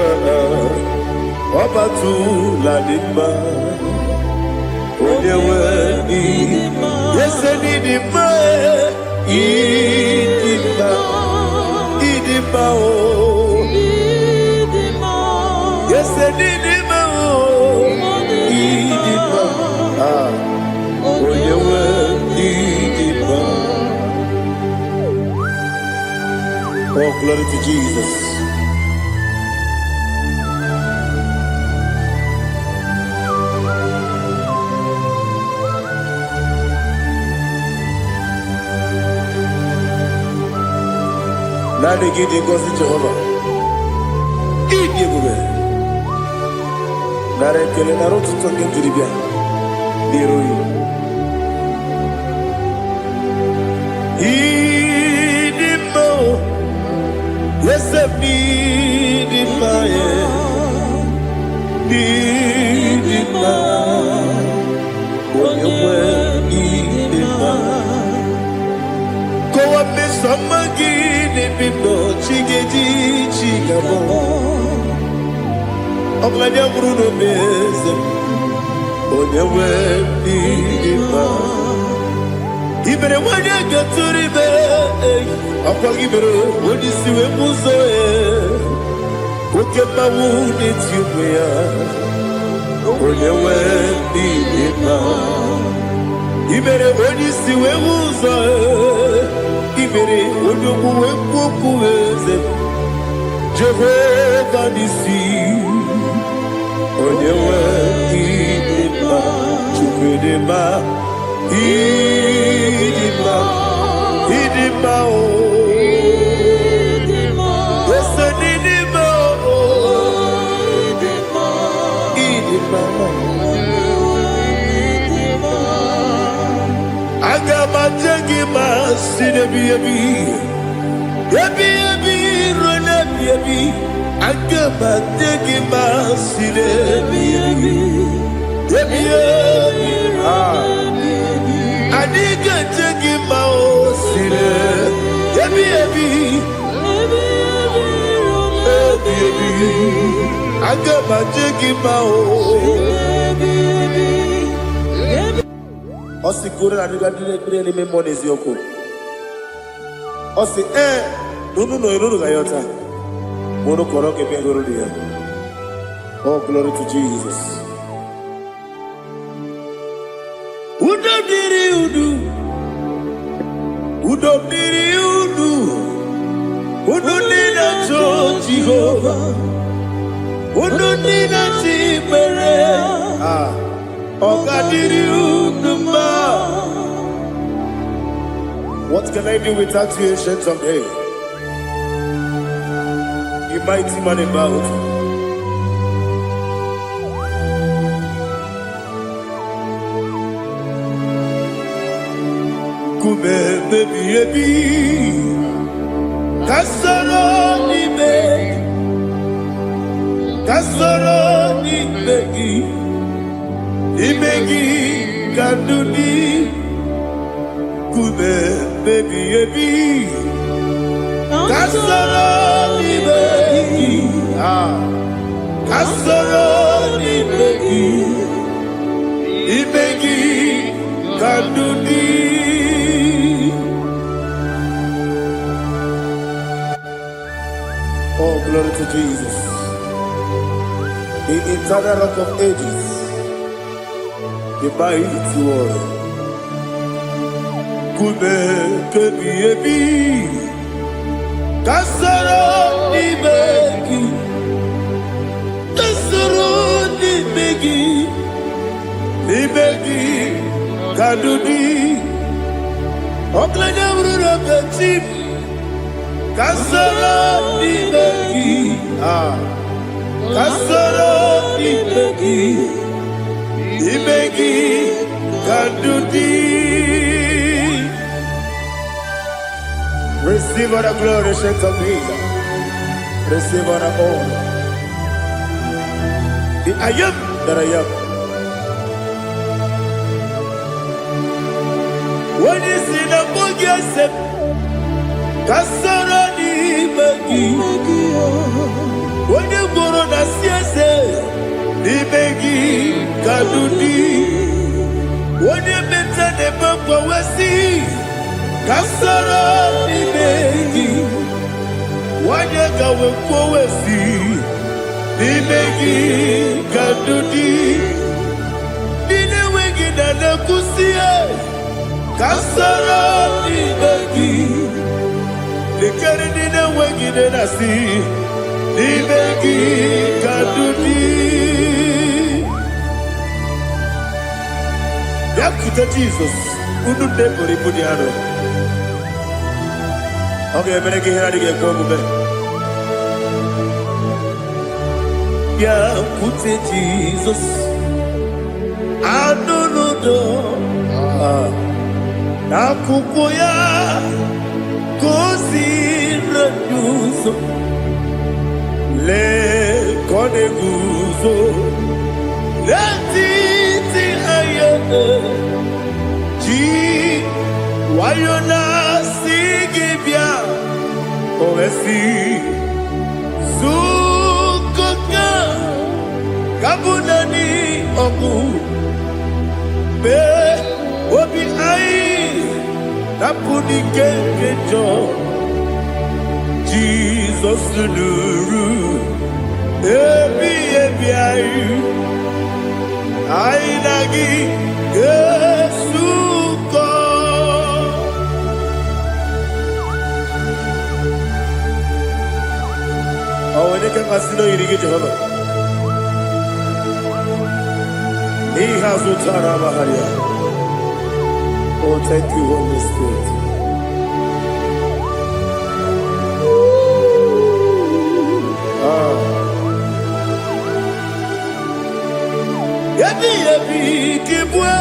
Obatu ladima Oyewe nima Yese nidima Idima Idima o Yese nidima o Idima Oyewe nidima Oh glory to Jesus. Nani gidi gosi Jehovah. Idi gube. Nare kele naro tuto kendiribia. Niroi. Idi mo. Yesef idi maye. Idi ma. Onyewe idi ma. Kowa mesomagi. Bindo chigeji chigabo Oglanya Bruno Bezem Onyewe Bidima Ibere wanya gaturibe Akwa ibere wadi siwe muzoe Koke mawu netiumea Onyewe Bidima Ibere wadi siwe muzoe Ibere onyokuwe kukuweze Jehovah nisi Onyewe idima Chukwedema Idima Idima o Yesu nidima o Idima Agama jengima sinebi ebi rona ebi Agama jengima sinebi ebi Adiga jengima o sine ebi Agama jengima o Osi kure na niga dire ni memo nezi yoko. Osi nunu gayota. Mono koroke pengoro dia. Oh, glory to Jesus. Udo diri udu. Udo nina cho Jehovah. Udo nina chibere. What can I do without you, ancient of days? You mighty man about. Kume baby ebi, kasoro ni begi. Imegi kaduni Kume baby ebi Kasoro ni begi Kasoro ni begi Imegi kaduni Oh, glory to Jesus. The eternal rock of ages. The mighty one. Kume kebi ebi, kasoro ni begi, kadudi, oklanya bruno beti, kasoro ni begi, kasoro ni begi. Ibegi kadudi. Receive all the glory, shake of Jesus. Receive all the honor. The I am that I am. When you see the book, you said, Kasara ni begi. When you go on the siese. Ibegi kadudi Wone meta ne bamba wasi Kasara ibegi Wanya gawe kwa wasi Ibegi kadudi Nine wengi na nekusie Kasara ibegi Nikari nine wengi nọgide na si n'ime gị ka ndụ dị. Bịakwute Jizọs, unu nne kpọrọ ibu dị arọ. Ọ ga-emere gị ihe adịghị ekwe omume. Bịakwute Jizọs, anụ n'udo n'akwụkwọ ya gosiri ụzọ. Lee ka ọ na-eguzo n'etiti ahịa ji nwayọọ na-asị gị bịa, o wesi zukọta ka bụ naanị ọgụ mee obi anyị napụ n'ike nke njọ. Jizọs nụrụ ebighị anyị na gị ga-esukọ. Ọ nwere ike mmasị na oyiri gị Jehova n'ihe azụtara amaghara ya. Oh, thank you, Holy Spirit. Yebi kibwe,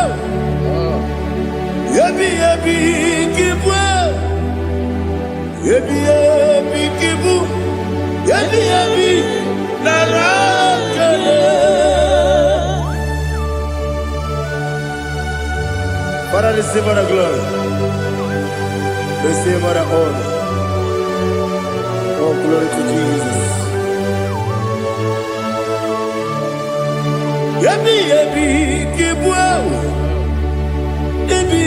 yebi kibwe, yebi kibu, yebi narakale. Father, receive our glory, receive our honor. Oh, glory to Jesus. Yebi kibwe, yebi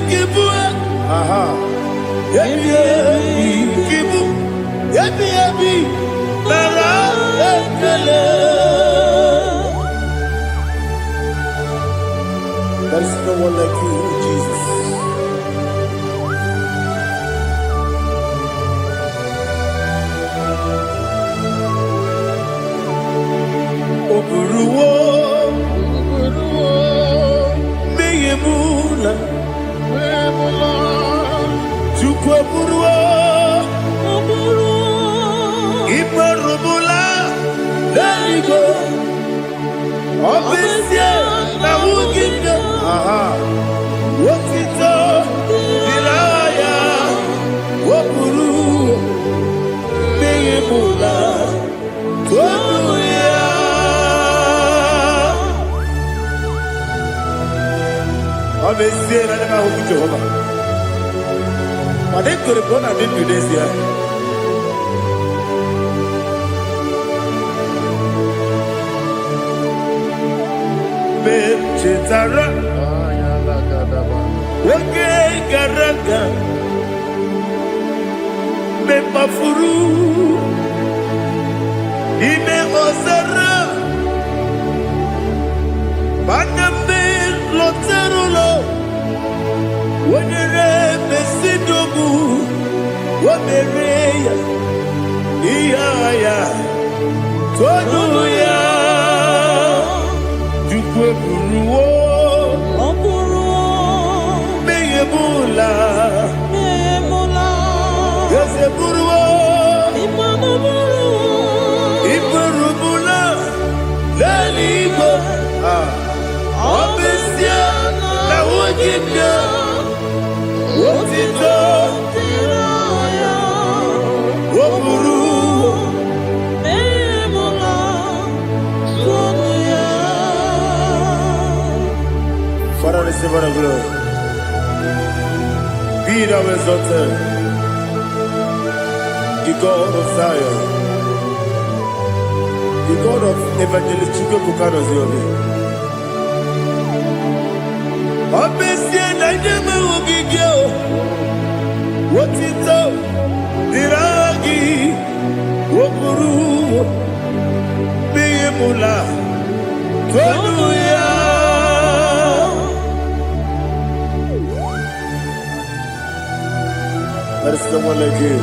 kibwe, aha. Yebi kibu, yebi narakale. There is no one like you, Jesus. Oburuwo, meyemula, Chukwu oburuwo, imarubula, leligo, obesie na wugide, wotito, diraya, oburuwo, meyemula, tonuya. Obesie na nema huku Jehova. But they could have gone and did this year. Chetara, okay, Garaka, me mafuru, ime osara, baname loterulo, wenere mesidogu, wamereya, iyaya, tonuya. Buruwo, meyemula, yese buruwo, iburubula, leligo, obesia na wogibia, wotito, woburuwo. Father, receive our glory. Be thou exalted, the God of Zion, the God of Evangelist Chukwu Bukanos Yobe. Obesie na ideme ogige o, wotito, diragi, wokuru, meyemula, tonuya. There is someone like you.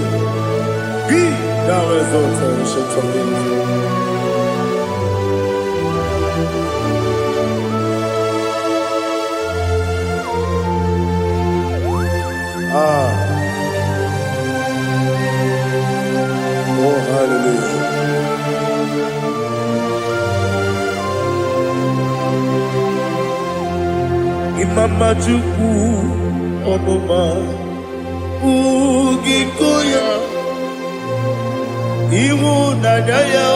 Be thou exalted, ancient of days. Oh, hallelujah. Imama Chukwu ọmụma ugiko ya ịhụnanya ya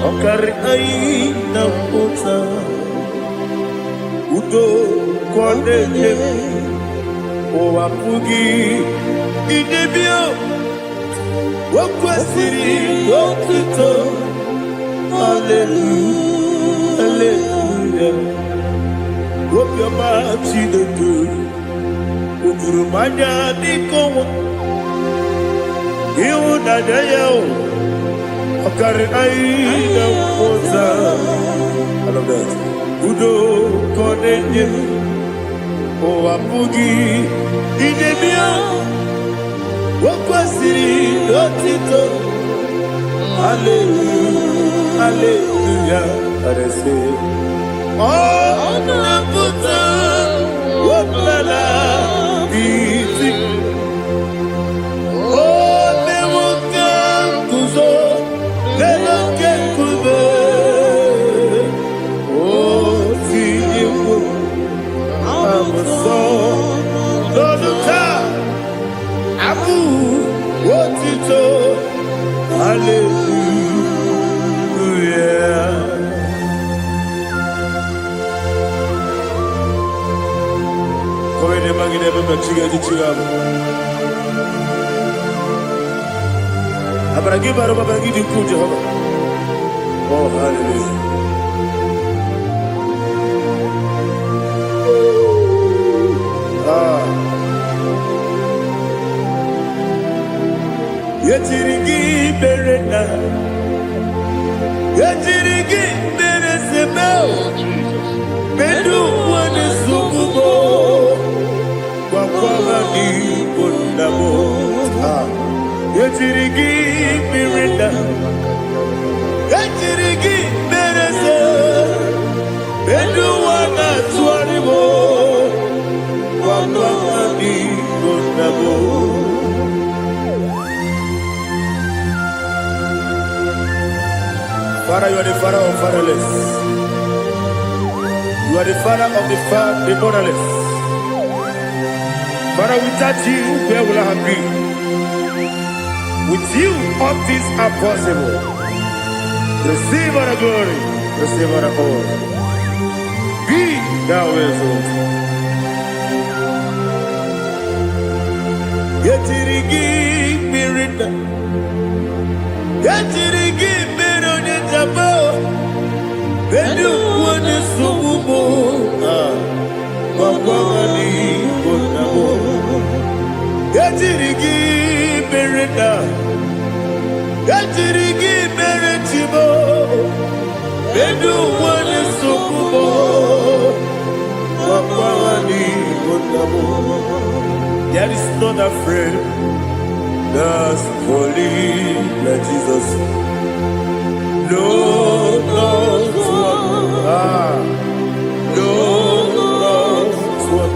ọkarị anyị na mpụta udo ka ọ na-enye ụwa pụghị idebe ya o kwesịrị otuto hallelujah hallelujah obiọma Chineke o juru m anya n'ịkọwa ịhụnanya ya ọkarị anyị na mpụta udo ka ọ na-enye ụwa pụghị idebe ya o kwesịrị otuto hallelujah hallelujah ọ na-apụta okpala iti o mewo nke nguzo lele nke nkume o tinyekwu amụsọ n'ọnụ taa abụ otito hallelujah. Abaragi baru abaragi di ku Jehovah. Oh hallelujah. Yetirigi berena, yetirigi beresebel, bedu wane sukubo. Wakwamani bundabo yetirigi mirina yetirigi merese beduwana tuaribo wakwamani bundabo Father, you are the Father of fatherless. You are the Father of the motherless. Father, without you, where will I have been? With you, all things are possible. Receive our glory, receive our honor. Be thou exalted. Yetirigi mirina, yetirigi mirone jabo, bedu wane sububo, wakwamani bonabo. Yetirigi mirina, yetirigi meretibo, bedu wane sububo, wakwamani bonabo. There is none afraid that's holy like Jesus. No, not one. No, not one.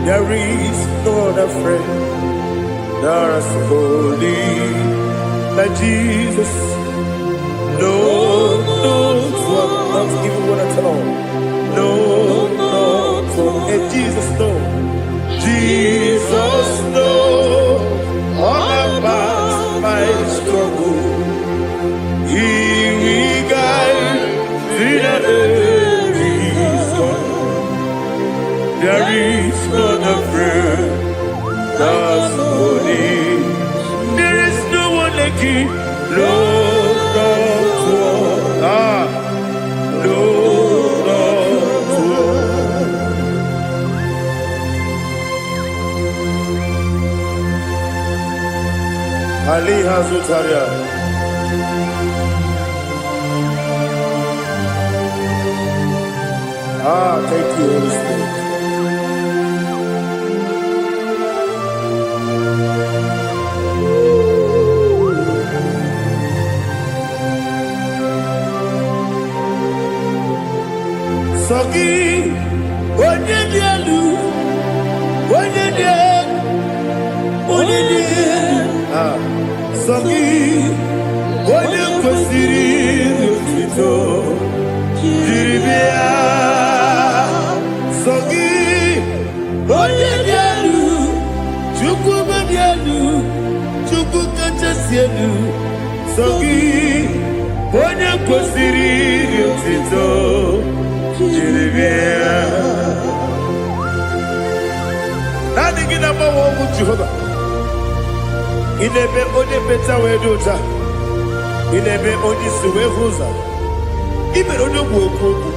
There is no other friend that's holy like Jesus. No, not one. Not even one at all. No, not one. And Jesus, no. Jesus knows all about my struggle. He will guide me every step. There is not a friend that's holy. There is no one like Him. No, not one. No, not one. Ali Hazutaria. Thank you, Holy Spirit. Sogi, onye kwesịrị otuto, jiribịa. Sogi, onye dị elu, Chukwu dị elu, Chukwu kachasị elu. Sogi, onye kwesịrị otuto, jiribịa. Naanị gị na-agbanwe ọgwụ Jehova. Ị na-eme onye mmecha wee dị ụcha. Ị na-eme onye isi wee hụ ụzọ. Ị mere onye ogwu okwu okwu.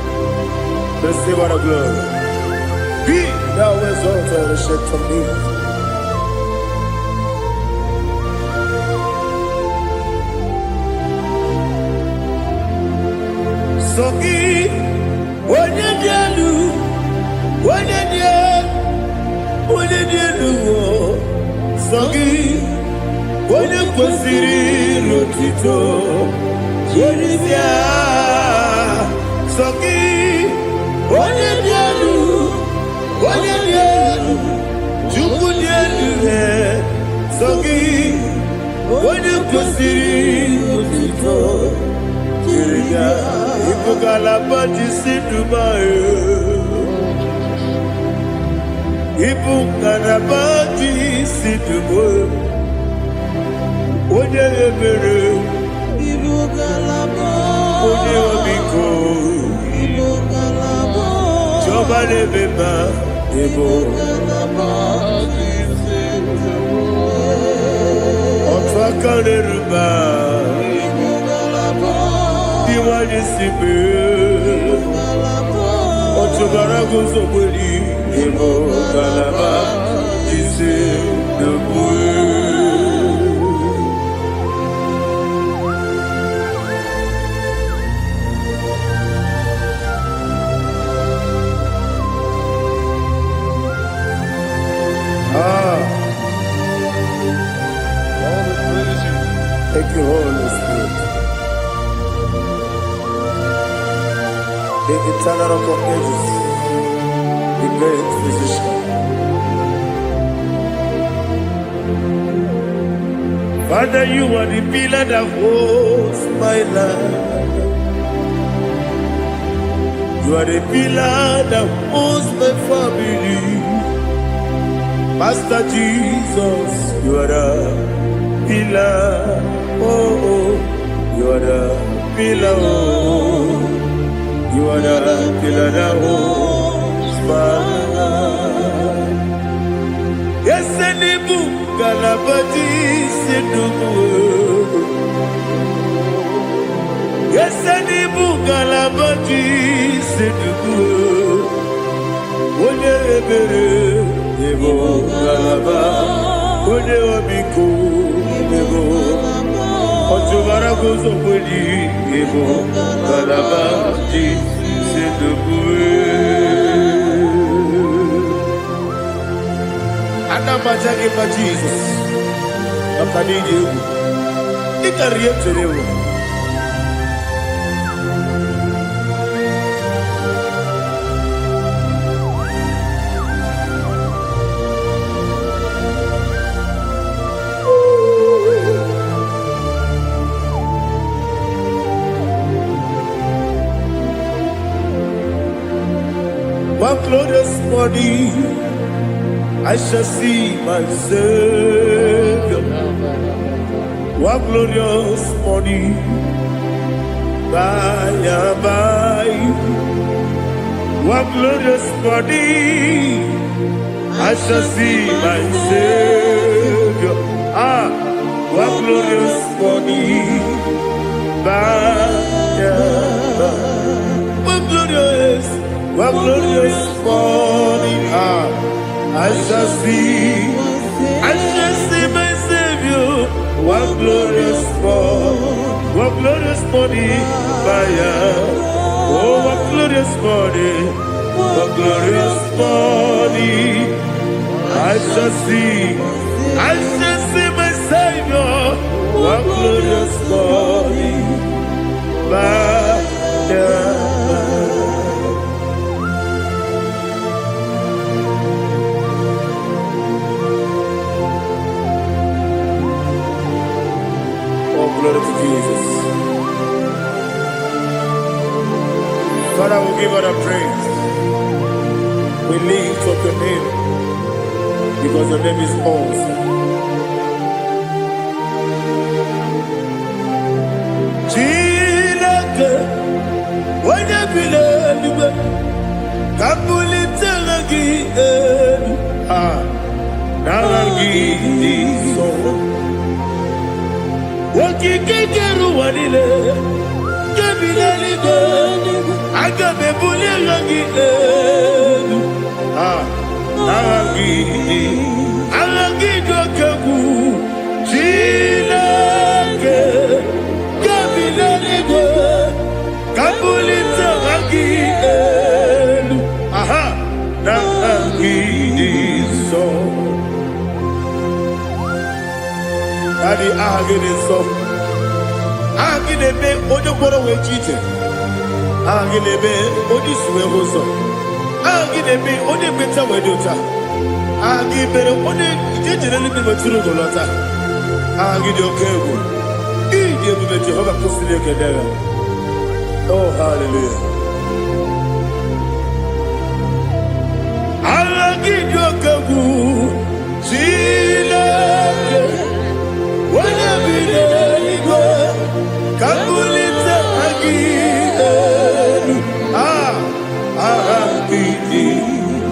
Receive our glory. Be thou exalted and shed from me. Sogi, onye dị elu, onye dị elu, onye dị elu, Sogi, onye kwesịrị otuto, jiribịa. Sogi, onye dị elu, onye dị elu, Chukwu dị elu. Sogi, onye kwesịrị otuto, jiribịa. Ibugalaba jisi Dubai, Ibugalaba jisi Dubai. Onye ebere, Ibugalaba, onye obiko, Ibugalaba, Jọba n'ebeba, Ibugalaba, otu aka n'eruba, Ibugalaba, iwanye sibe, otu bara guzo gbeli, Ibugalaba jisi Dubai. Thank you, Holy Spirit. The eternal rock of ages, the great physician. Father, you are the pillar that holds my life. You are the pillar that holds my family. Master Jesus, you are the pillar. Oh, you are the pillar. Oh, you are the pillar that holds my life. Yes, and the book, Galabati, Sidubu. Yes, and the book, Galabati, Sidubu. Onye ebere, Ebo Galaba, Onye obiko, Ebo. Otubara gozo kweli, Ebo Galaba, Sidubu. Ana majage pa Jesus, Akanidi, Ikariyeterewo. One glorious body, I shall see my Savior. One glorious body, by and by. One glorious body, I shall see my Savior. One glorious body, by and by. One glorious morning, I shall see my Savior. One glorious morning, oh, one glorious morning, I shall see my Savior. One glorious morning, Father, we give all the praise. We lift up your name because your name is awesome. Chineke, onye bi n'eluigwe, ka m bulitere gị elu, n'aha gị dị nsọ. Okike kere ụwa niile, nke bi n'eluigwe, aga m ebulire gị elu, n'aha gị dị oke egwu. Chineke, nke bi n'eluigwe, ka m bulitere gị elu, n'aha gị dị nsọ. Daddy, aha gị dị nsọ. Aha gị na-eme onye gwọrọ wee ji ije. Aha gị na-eme onye isi wee hụ ụzọ. Aha gị na-eme onye ekpenta wee dị ụta. Aha gị mere onye ije jere eluigwe metụrụ ụzọ lọta. Aha gị dị oke egwu. Ị dị ebube Jehova kwụsịrị ekele ya. Oh, hallelujah. Aha gị dị oke egwu. Chineke, onye bi n'eluigwe, ka m bulitere gị elu, aha gị dị.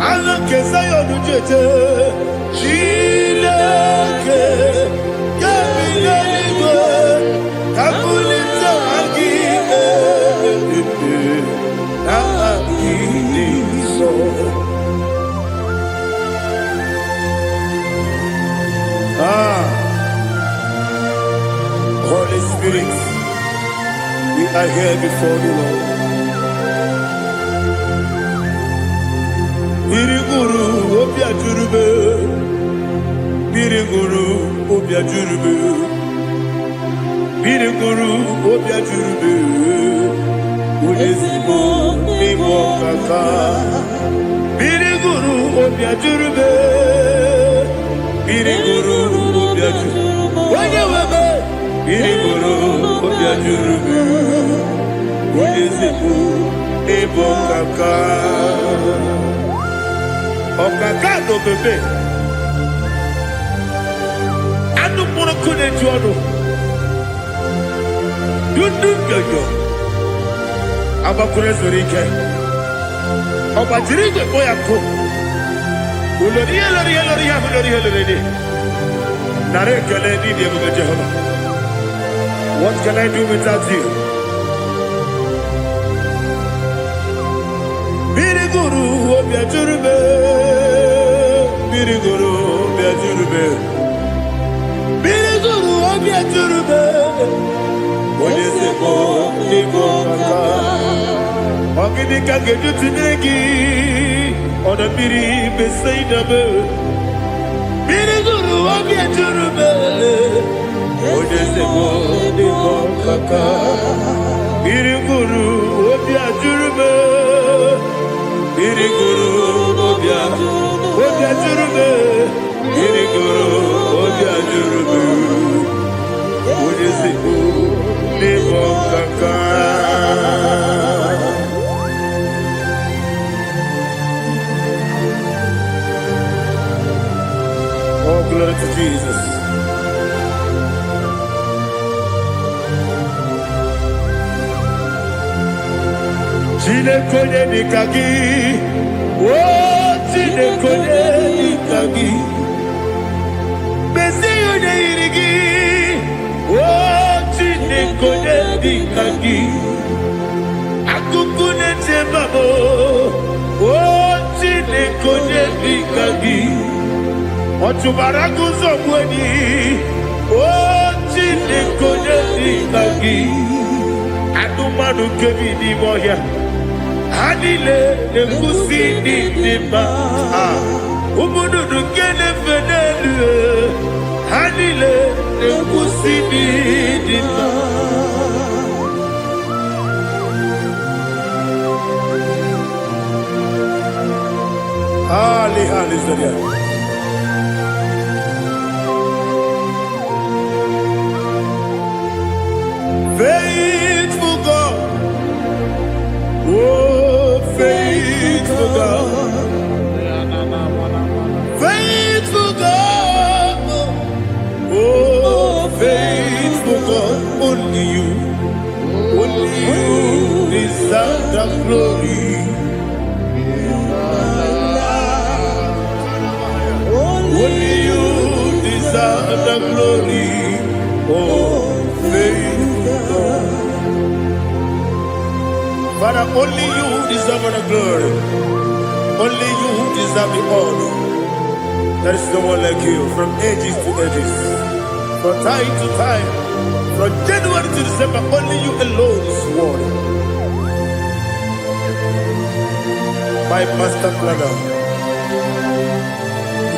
Aha nke Zayọn jeje. Chineke, nke bi n'eluigwe, ka m bulitere gị elu, aha gị dị nsọ. Holy Spirit, we are here before you, Lord. Biriguru obia jurube, biriguru obia jurube, biriguru obia jurube. Udezimo imo kaka, biriguru obia jurube, biriguru obia jurube. Wanya webe. Biriguru obia jurube, udezimo imo kaka. Ọ̀kàkà no bebe, anu mụrụ kune ju ọnụ, dundu yoyo, agbakure zuru ike, ọgbajiri igwe kpọ ya nkụ, ulori ya lori ya lori ya bụ lori ya lori dị, nara ekele n'ịdị ebube Jehova. What can I do without you? Biriguru obia jurube, biriguru obia jurube, biriguru obia jurube. Odezimo imo kaka, ogidi ka geju tinegi, ona biri besaidame. Biriguru obia jurube, odezimo imo kaka, biriguru obia jurube. Biriguru obia jurube, biriguru obia jurube, udezimo imo kaka. Oh, glory to Jesus. Chineke onye dịka gị, Chineke onye dịka gị, Mesia onye yiri gị, Chineke onye dịka gị, akụkụ na-echebe m, Chineke onye dịka gị, ọchụbara guzo ogbenye, Chineke onye dịka gị, anụmanụ nke bi n'ime ọhịa. Ha niile na-ekwusi n'ịdị mma, ụmụnnụnụ nke na-efe n'elu, ha niile na-ekwusi n'ịdị mma. Hallelujah. Faithful God, oh. only you deserve the glory. Only you deserve the glory. Oh, faithful God. Father, only you deserve the glory. Only you deserve the honor. There is no one like you from ages to ages, from time to time, from January to December. Only you alone is worthy. My master planner,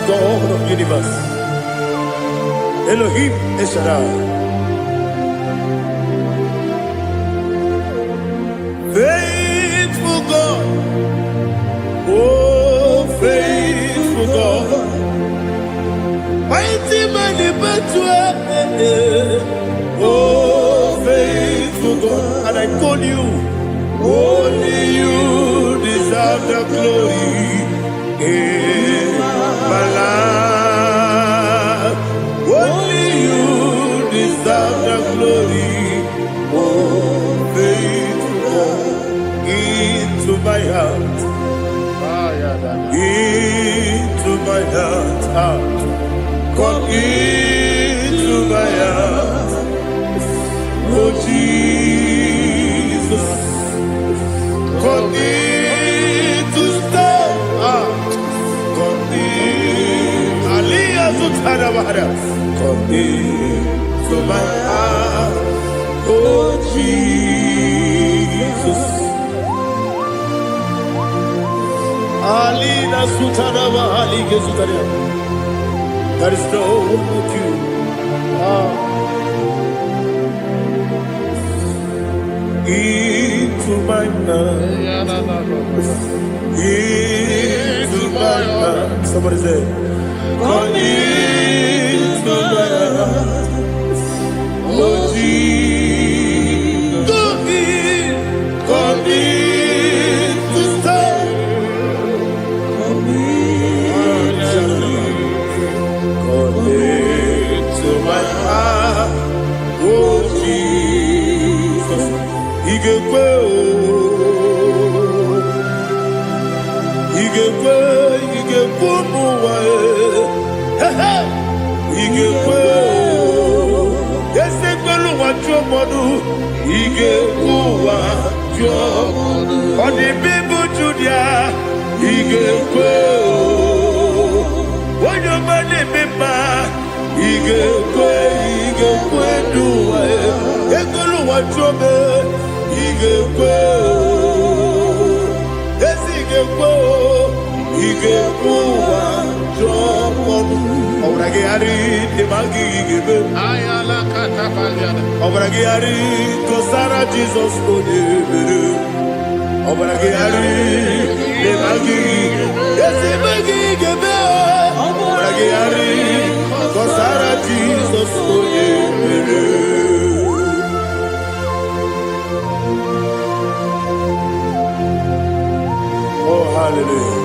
God of universe, Elohim Eshadai. Faithful God, oh faithful God, mighty man in battle, oh faithful God, and I call you, only you deserve the glory in my life. Only you deserve the glory, oh faithful God, into my heart, into my heart, come into my heart, oh Jesus, come in to stay, come in, Aliyah Zutana, come into my heart, oh Jesus. Alina Sutanava, Aliga Sutania. There is no one like you. Into my heart. Into my heart. Somebody say, come into my heart. Oh, Jesus. Come in to stay. To my heart, oh Jesus, Igwe, muwa, Igwe, yese kwelu wachomodu, Igwe wachomodu, odi bibu judia, Igwe, onyo mane mema. Igekwe duwa ekolu wachobe igekwe esigekwe wachobe obrage ari temagi igebe ayala katafaliana obrage ari kosara Jesus odebere obrage ari temagi esimagi igebe obrage ari kosara Jesus odebere. Oh, hallelujah.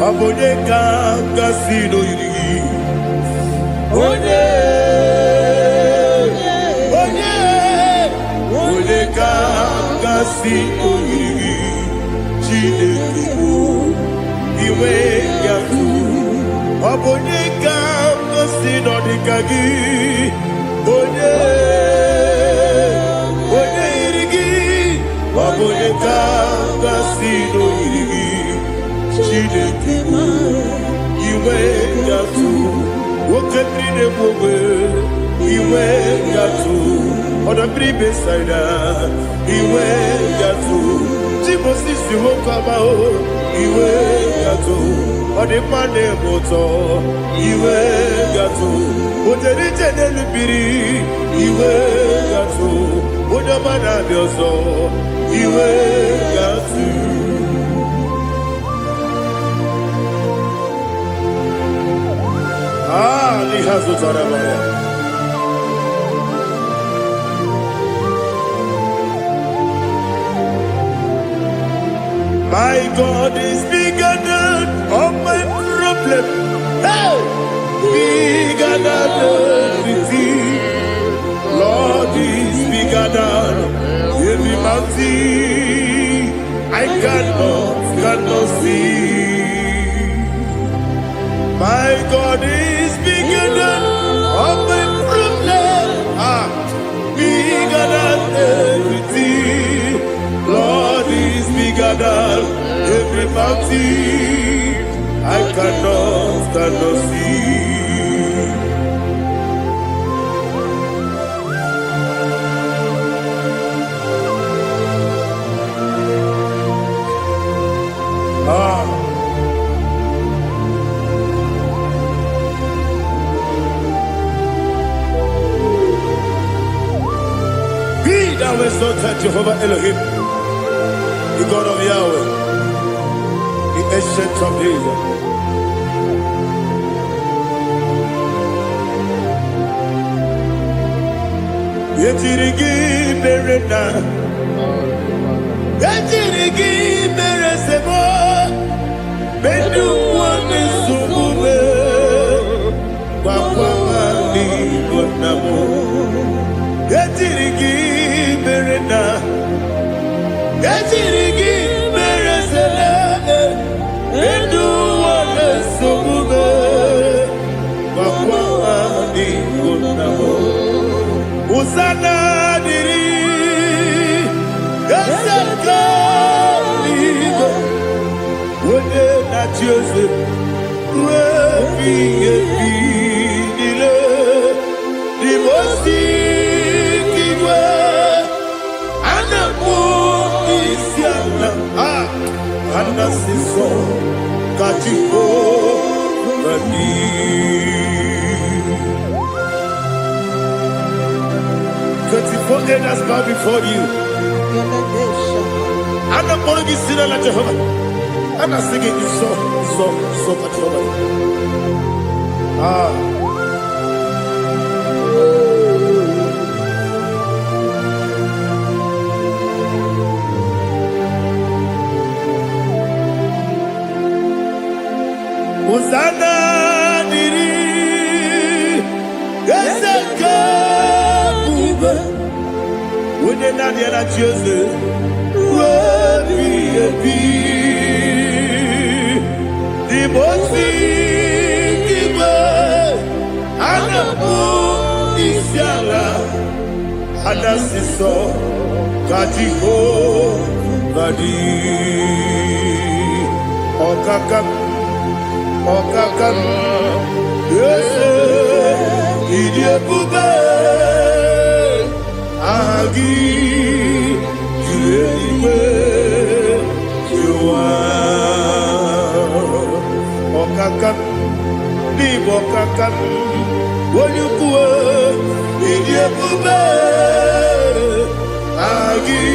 Abone kanga sino yiri. Onye kanga sino yiri. Chineke iwe yatu. Abone kanga sino dikagi. Onye irigi. Abone kanga sino yiri. Chineke iwe yatu. Woketrine mwe iwe yatu. Oda bribe saida iwe yatu. Jibosi si wokama o iwe yatu. Ode mane moto iwe yatu. Ode jene lubiri iwe yatu. Ode mana bioso iwe yatu. Lihazu Tarabaya. My God is bigger than all my problem. Hey! Bigger than everything. Lord is bigger than every mountain I cannot see. My God is bigger than all my problem. Bigger than everything. Lord is bigger than every mountain I cannot see. Be thou exalted, Jehovah Elohim, the God of Yahweh, the ancient of days. Yetirigi berena, yetirigi beresebo, bedu wane sumube, wakwani bonamo. Yetirigi berena, yetirigi beresele, bedu wane sumube, wakwani bonamo. Usana diri, esaka ligo, wode na Joseph, wepi nile, di mosi kiwe, anamu isiana, anasiso, kachiko, gani. 24 elders bow before you. I'm not going to be singing like Jehovah. I'm not singing this song like Jehovah. Hosanna diri, Ezeka. When you're not here at Joseph, the most Anasiso Katiho Badi Okakam Yes Idiabube Agi Jueliwe Jua Okakam Okakam Wonyukue Idiabube Agi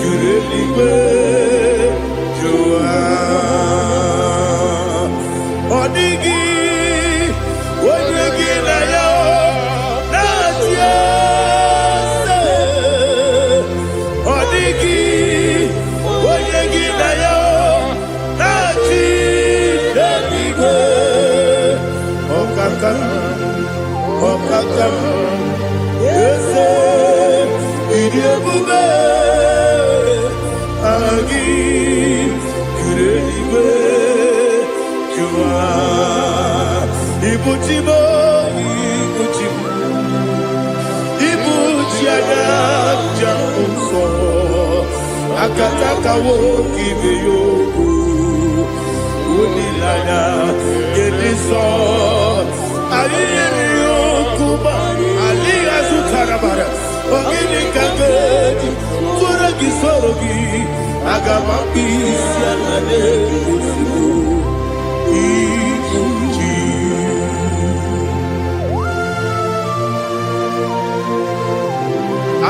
Jueliwe Jua Odigi Wonyegi na yo Natia Odigi Wonyegi na yo Nati Deliwe Okakam Okakam Yese Idiabube Agi Jureliwe Jua Ibuchibo Ibuchiada Jamuso Akataka woki beyoku Unilada Gediso Aliyeni yokuba Aliya Zutarabara Ogini kagedi Furagi sorogi Agamapi Sianade Usibu Ibuchi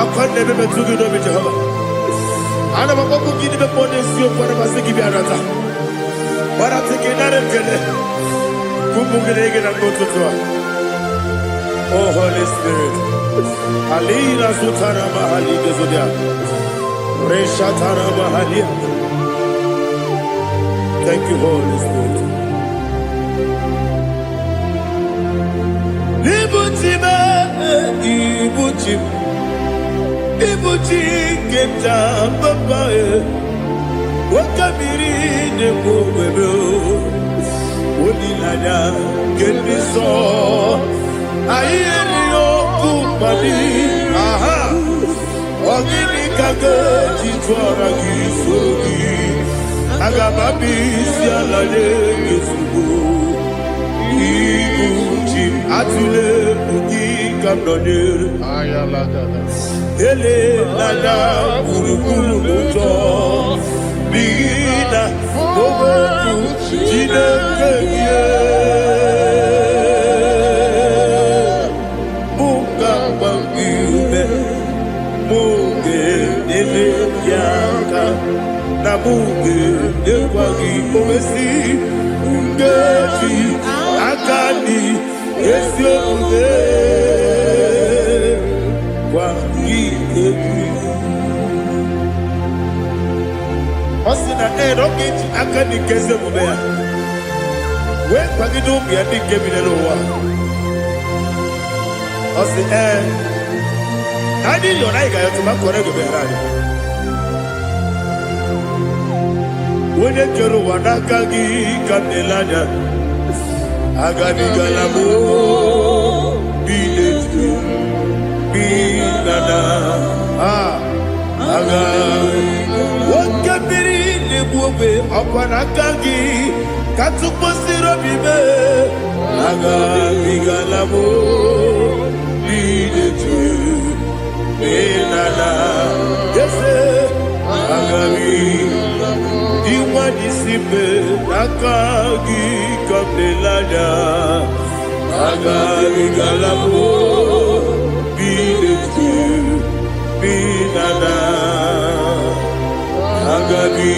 Akwande bebe tugi no Jehova Ana maboku gidi be ponesio kwa basiki bi arata Bara tekenare kele Kumugirege na kototwa Oh Holy Spirit Alina Sutara Mahali Gezodia Reshatara Mahalia Thank you, Holy Spirit. Ibuchi keta papa wakabiri ne bobebe onilanya keniso ayeri okupadi aha ogini kage jitwara gisogi agababi sialale yesugo ibuchi atule bugi kamdonere ele lada guruguru moto bigina obeku jinekeye muka bangibe muge ele yaka na muge ekwagi omesi ungeji akani esioge Osina rokeji akani keze mubea. We pagido biadi kebinelo wa. Osi nani yona iga yotuma korego berani. Wene kero wanakagi kanelanya. Agani galamo biletu. Binana aga wakabiri nebuobe akwanakagi katuposiro bibe aga bigalamo bidetu binana yese aga iwadi sibe akagi kabelada aga bigalamo binana agabi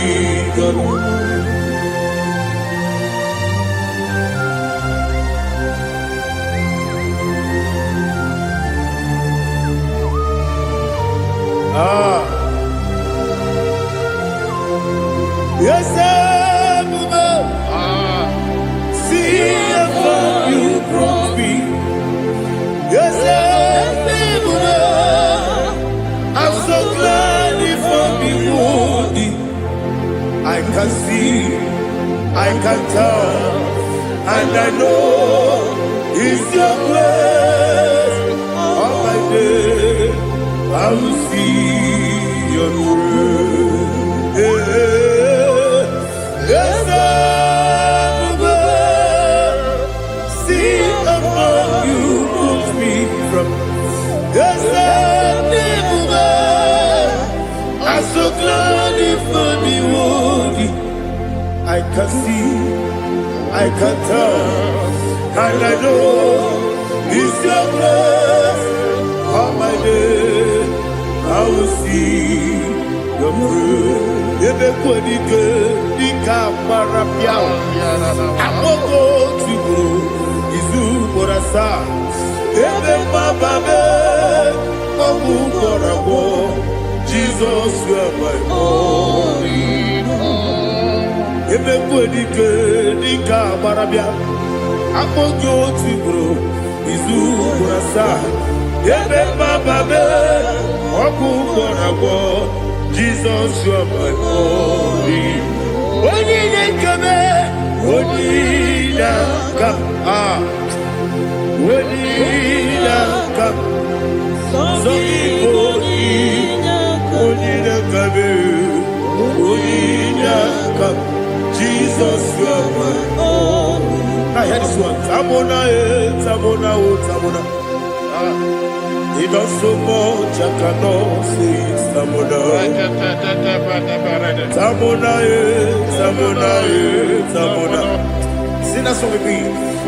yes see if you brought me yes I'm so glad you found me worthy. I can see, I can tell, and I know it's your grace. All my day, I will see your grace. Yes, see above you put me from. Yes, I'm so glad you found me worthy. I can see, I can tell, and I know it's your grace. All my day, I will see your grace. Ebe kwenike, nika marapiao. Amoko tugo, izu borasa. Ebe mababe, obu borabo. Jesus, you are my only home. Ebe kwenike, nika marabia. Amogo tibro, izu kurasa. Ebe bababe, oku korabo. Jesus, you are my only home. Oni nekame, oni nakam. Oni nakam. So Igbo. Jesus, you are my own. I hear this one. Tamona, Tamona, Tamona. He does so much, I cannot say it. Tamona, Tamona, Tamona, Tamona. Sing that song with me.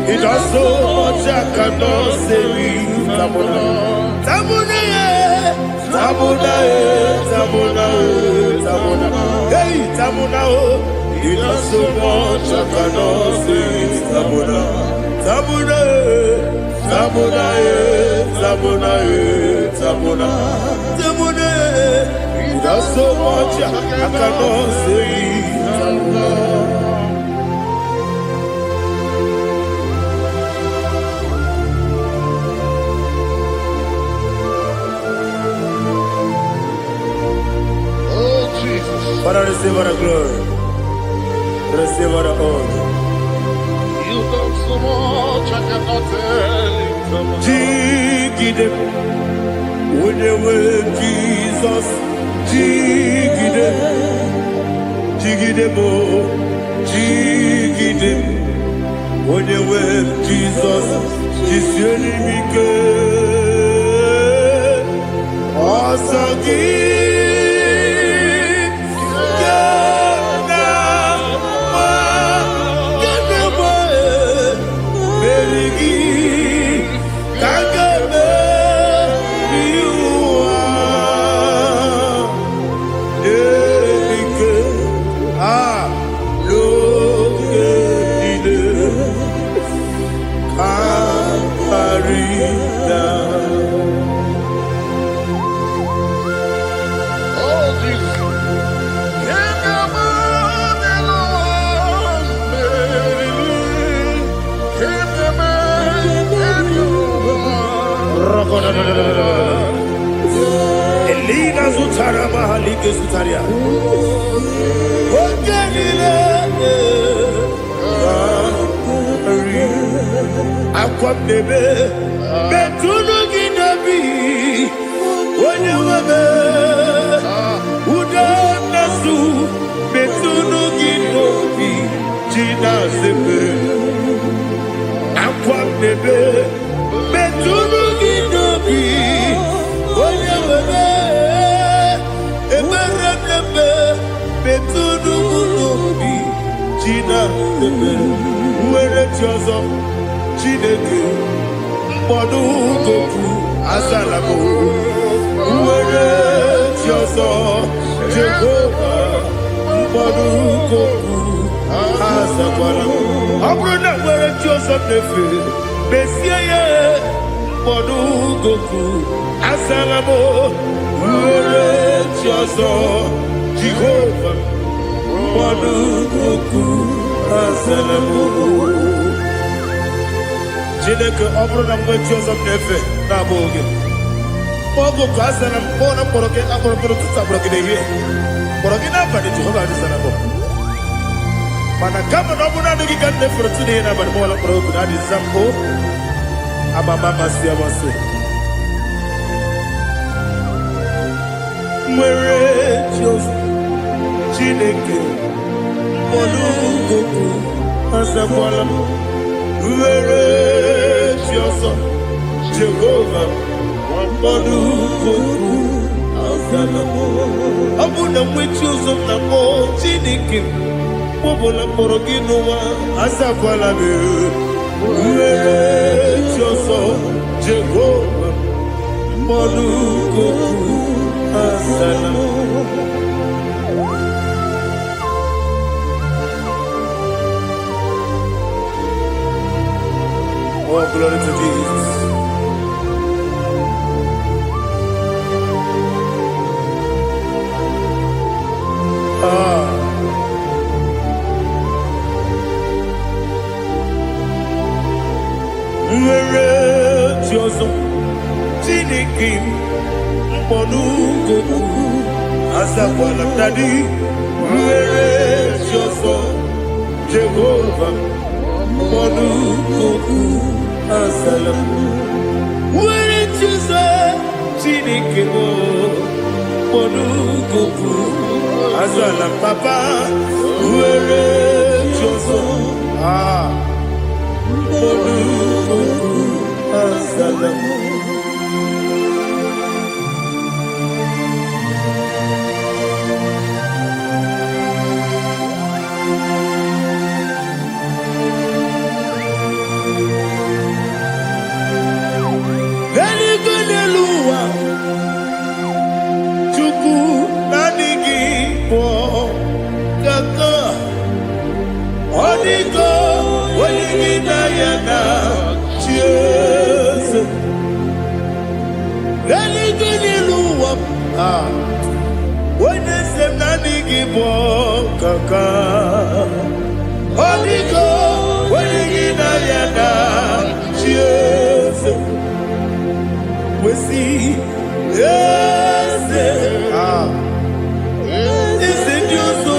He does so much, I cannot say it. Tamona, Tamona, Tamona, Tamona, Tamona. Hey, Tamona, he does so much, I cannot say it. Tamona, Tamona, Tamona, Tamona, Tamona, Tamona. He does so much, I cannot say it. Tamona. Receive all the glory. Receive all the honor. You done so much, I cannot tell it. Jigide. With the way Jesus. Jigide. Jigide mo. Jigide. With the way Jesus. Jisieni mike. Osagi. Elina Zutara Mahalike Zutaria. Akwam debe betunu ginabi onye webe uda nasu betunu ginobi jina sepe. Akwam debe betunu ginobi onye webe ebere debe betunu ginobi jina sepe. Uwere tiozo Chineke mkpọdụ goku azalamo uwere tiozo Jehova mkpọdụ goku azakwalamo. Ọ bụrụ na nwere tiozo nefe besie ya mkpọdụ goku azalamo uwere tiozo Jehova mkpọdụ goku azalamo. Chineke ọ bụrụ na mgbe chi ọzọ m na-efe na-abụ oge ọgụ ka a sara m kpọọ na mkpọrọ gị akpọrọ mkpọrọ tutu akpọrọ gị n'ehihie mkpọrọ gị n'abalị Jehova adịzara bụ mana kama na ọ bụ naanị gị ka m na-efere tụ n'ihe n'abalị mọwala mkpọrọ ogu na adịza mbụ amama amasị amasị nwere chi ọzọ Chineke mkpọrọ ogu azakwala m nwere chi ọzọ Jehova mkpọrọ ogu azala m. Ọ bụ na nwechi ụzọ m na mkpọ Chineke kpọbụla mkpọrọ gị n'ụwa azakwala m. Nwere chi ọzọ Jehova mkpọrọ ogu azala m. Oh, glory to Jesus. Nwere chi ọzọ Chineke mkpọdụ goku azakwala m dadi. Nwere chi ọzọ Jehova mkpọdụ goku azala m. Nwere chi ọzọ Chineke mkpọdụ goku azala m papa. Nwere chi ọzọ mkpọdụ goku azala m. Kaka Odigo Wenigina Yana Jesus we see yes is it you so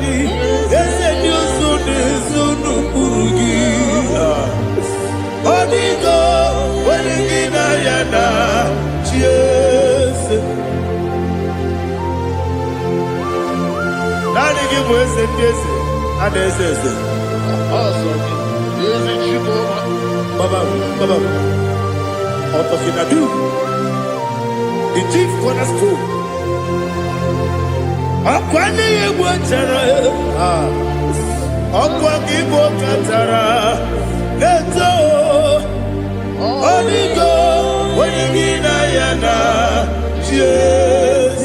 Yerani, yes, and you soon Purugi. Odigo, Wenigina Yana, cheers. Nani give us a kiss, and they say, Baba, out of Inadu, the chief cornerstone. Akwani Watara, Akwakibo Katara, Neto, Onigo, Wenigina Yana, cheers.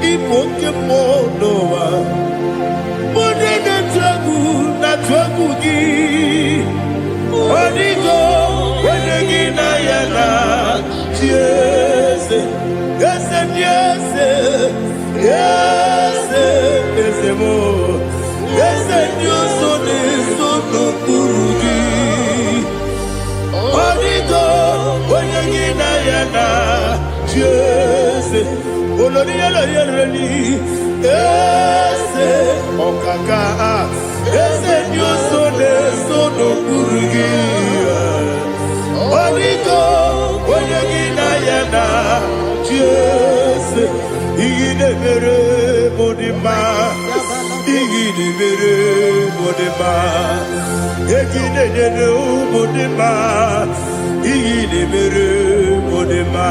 Ipokemo Noah. Modena tragu na tragu gi Onigo wenegi na yana Yes, yes, yes, yes, yes, mo Yes, you so de so no kurugi Onigo wenegi na yana Yes, olori yalo yereni Ese okaka ese nyoso de sono kurugi Onigo oyegina yana Jese igide mere modima igide mere modima egide dene modima igide mere modima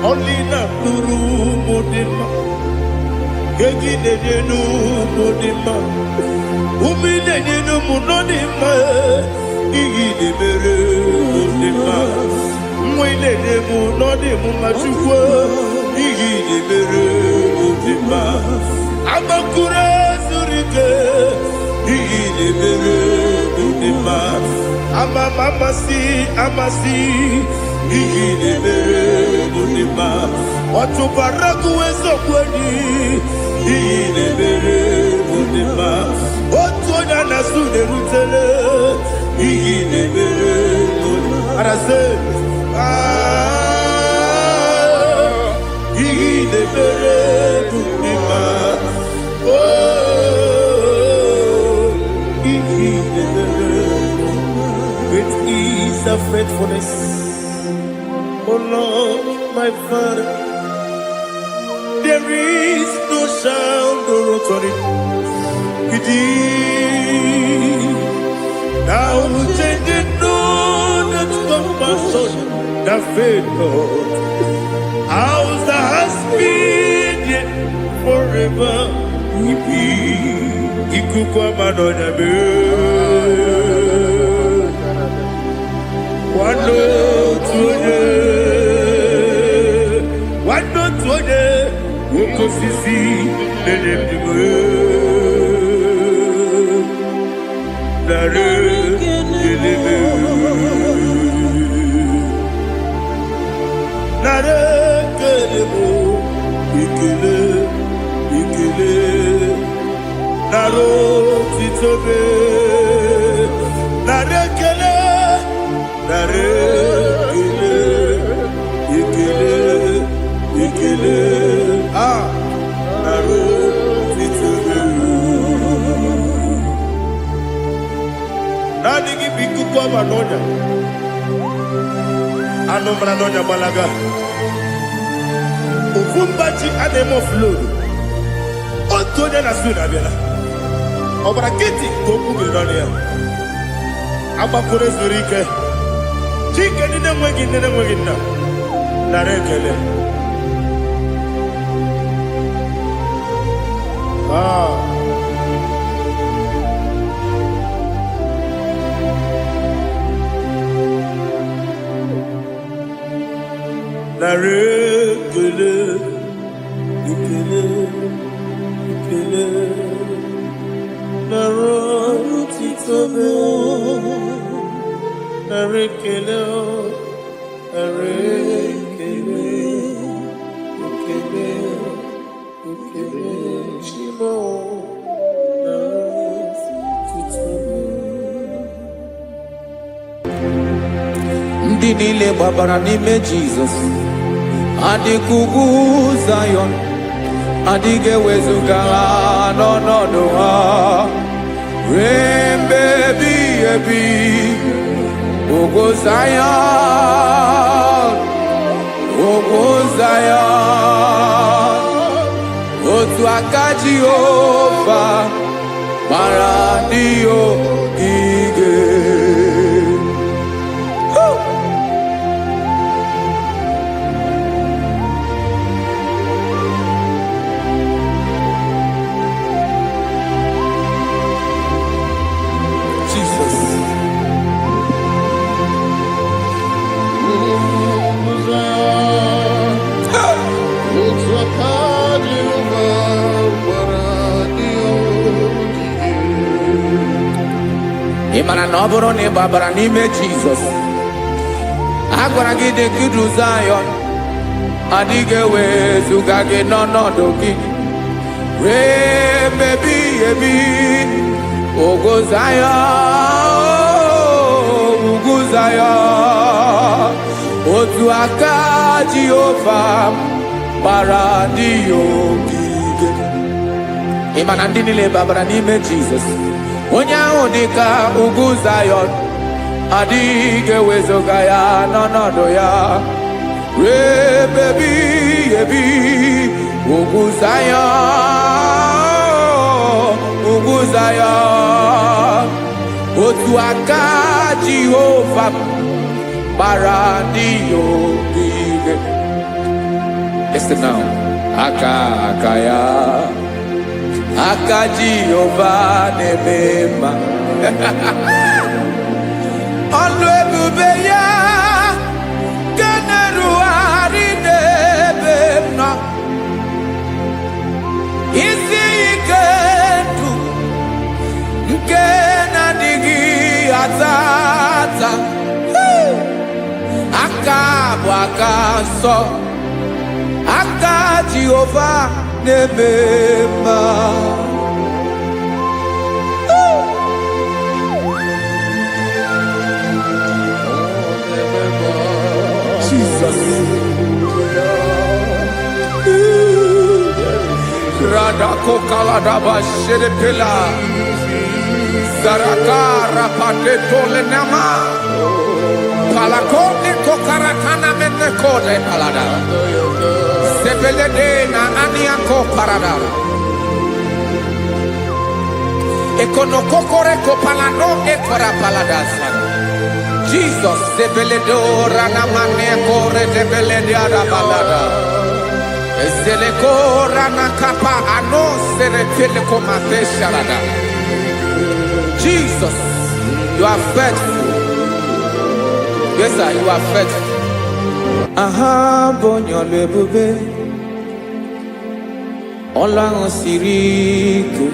Only not Nuru Modima, Gagine no Modima, Umine no Munodima, Igide Bere Modima, Mwine de Munodimu Machua, Igide Bere Modima, Amakura Zurike, Igide Bere Modima, Amasi, Igide Bere Modima, Otubaraku Ezokweni, Igide Bere Modima, Otonya Nasude Rutele, Igide Bere Modima, and I say, Igide Bere Modima, oh, Igide Bere, with ease of faithfulness. Oh Lord, my Father, there is no sound or authority. Now changing no that compassion, the faith, Lord. How's the has been yet forever? Ikukwa Madonna Be. Wando tuone, woko sisi, lelebime, nare, lelebe, nare, kelebo, ikele, naro, titobe, nare, kele, nare, ikele, naro, titobe. Nani ki biku kwa manonya, ano manonya balaga. Ufumbaji anemo flow. Otonya na suna biela. Obra kiti koku bironia. Abakure zurike. Chike nene mwegi na. Narekele. Narekele. Ikele. Naro titobe. Narekele. Shimo, ndị niile gbabara n'ime Jizọs adịghị ugwu Zayọn adịghị ewezuga ha n'ọnọdụ ha ruo mgbe ebighị ebi. Ugwu Zayọn, ugwu Zayọn, otu aka Jehova gbara ndị ogige. Ị mara na ọ bụrụ na ị gbabara n'ime Jizọs, a gwara gị dị ka Ugwu Zayọn adịghị ewezuga gị n'ọnọdụ gị ruo mgbe ebighị ebi. Ugwu Zayọn, ugwu Zayọn, otu aka Jehova gbara ndị ogige. Ị ma na ndị niile gbabara n'ime Jizọs, onye ahụ dị ka ugwu Zayọn adịghị ewezuga ya n'ọnọdụ ya ruo mgbe ebighị ebi. Ugwu Zayọn, ugwu Zayọn, otu aka Jehova gbara ndị ogige. Listen now, aka ya, aka Jehova na-eme mma. Ọlụ ebube ya ka na-erugharị n'ebe m nọ. Isi ike ndụ nke na-adịghị ata ata. Aka bụ aka nsọ, aka Jehova na-eme mma. Jesus. Rada kokalada basherepela zarakara pateto lenama palakone kokarakana menekode palada sebelede na aniako parada ekonokokore kopalano ekora paladasa. Jesus, Zebeledora Namane Kore Debeledia Balada. Zelekora Nakapa Ano Seretelecomate Sharada. Jesus, you are faithful. Yes, sir, you are faithful. Aha, bonyo lebube. Olang siriku.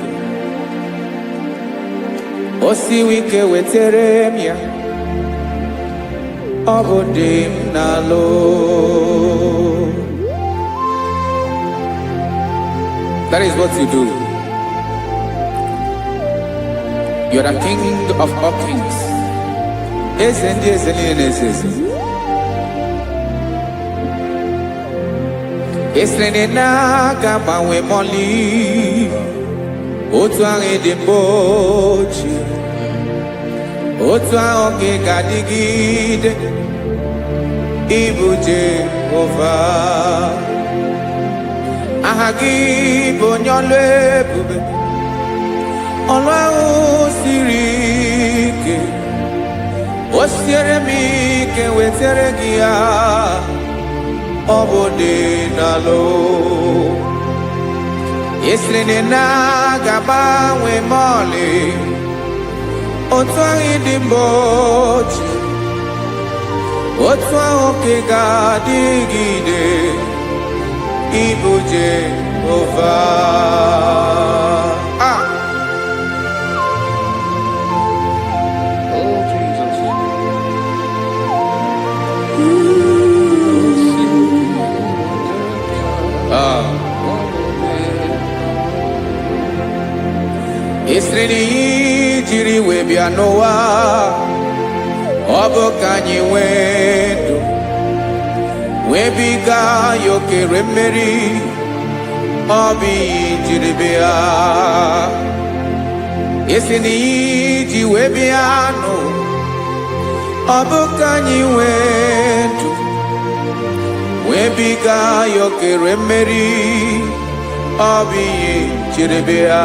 Osiwike weteremia. Obodim nalo. That is what you do. You are the King of all kings. Esrenena kamawe moli. Otu ange dembochi. Otu ange gadigide. Ibu Jehovah. Ahagi bonyole bube. Olwa sirike. Osiere mi ke wetere gia. Obode nalo. Esrene na gaba we mole. Otu ange dimbochi. Otu ange gadigide. Ibu Jehovah. Ah. Oh, Jesus. Ah. Israeli jiri webia noa. bụ ka anyị nwee ndụ wee biga ya okere mmeri ọ bụ ihe jiri bịa isi na iji wee bịa nụ ọ bụ ka anyị nwee ndụ wee biga ya okere mmeri ọ bụ ihe jiri bịa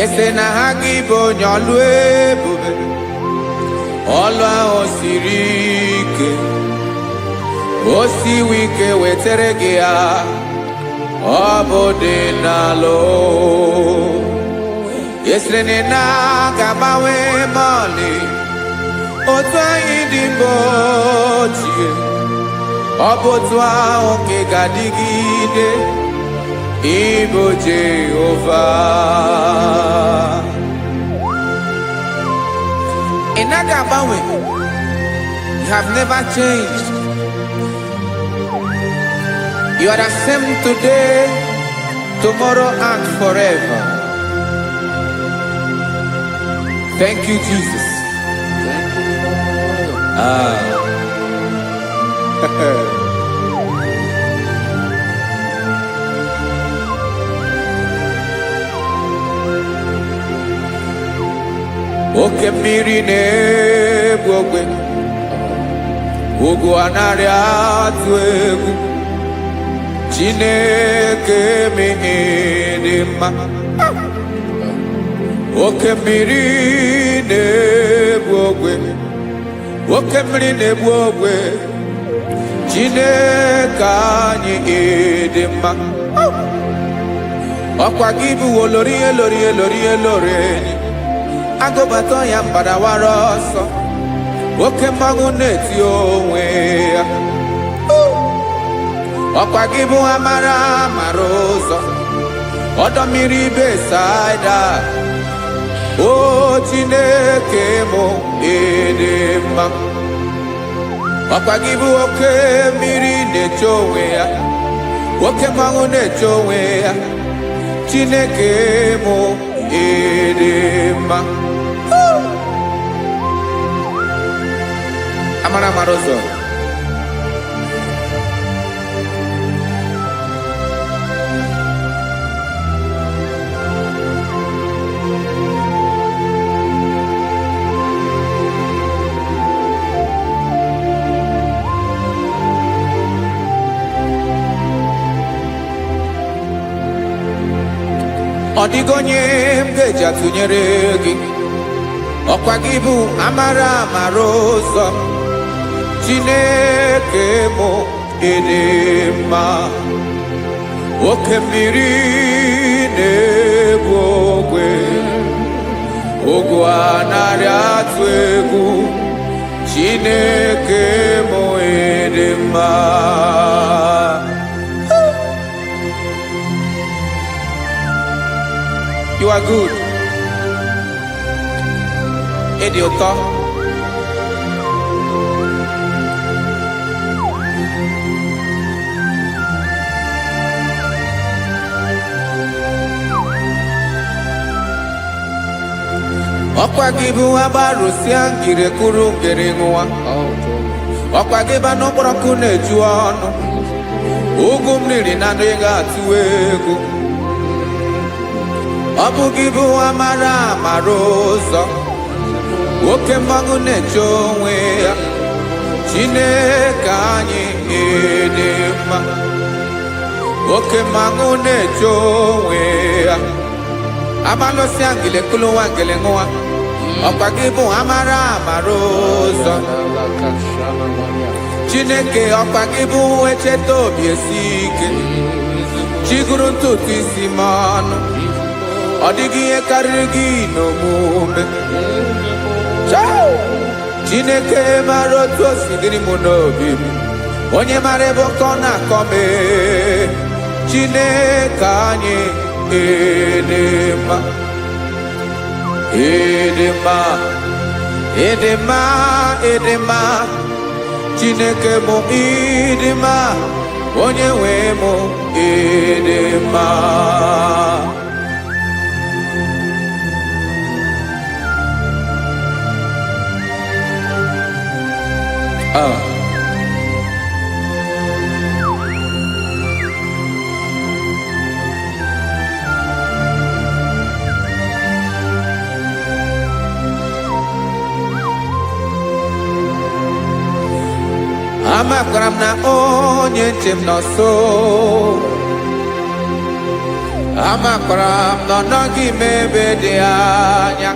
ese na ha gị bụ onye ọlụ ebube ọlụ ahụ siri ike o siwe ike wetara gị ya ọ bụ dị n'alụ esiri na ga-agbanwe mọlị otu anyị dị mgbe ochie ọ bụ otu ahụ ka ị ga-adịgide Igbo Jehovah. Ị naghị agbanwe. You have never changed. You are the same today, tomorrow and forever. Thank you, Jesus. Oke mmiri na-egbu ogwe ugwu anaghị atụ egwu Chineke mee dị mma oke mmiri na-egbu ogwe oke mmiri na-egbu ogwe Chineke anyị dị mma ọkwa gị bụ olori enyi agụbata ya mbadawara ọsọ oke mmanwụ na-eti onwe ya ọkwa gị bụ amara ụzọ ọdọ mmiri Besaida o Chineke mụ ịdị mma ọkwa gị bụ oke mmiri na-eche onwe ya oke mmanwụ na-eche onwe ya Chineke mụ ịdị mma amara ụzọ ọ dịghị onye m ga-eji atụnyere gị ọkwa gị bụ amara ụzọ Chineke mụ ịdị mma oke mmiri na-egbu ogwe ugwu anaghị atụ egwu Chineke mụ ịdị mma You are good. Ịdị ụtọ. Ọkwa gị bụ agbarụsịa ngiri kụrụ ngiri nwa. Ọkwa gị bụ n'okporoko na-eju ọnụ. Ugwu mmiri na adịghị atụ egwu. Ọ bụ gị bụ amara ụzọ nwoke mmanwụ na-eche onwe ya Chineke anyị ịdị mma nwoke mmanwụ na-eche onwe ya amalụsị ngele kụlụ nwa ngele nwa ọkwa gị bụ amara ụzọ Chineke ọkwa gị bụ echeta obi esi ike chigụrụ ntutu isi m ọnụ ọ dịghị ihe karịrị gị n'omume Chineke mara otu o si dịrị m n'obi m onye mara ebe ọkọ na-akọ m Chineke anyị ịdị mma Edema, edema, Chineke mụ idima, onye nwe mụ edema. Amakwara m na onye nche m nọ nso. Amakwara m na ọ nọghị m ebe dị anya.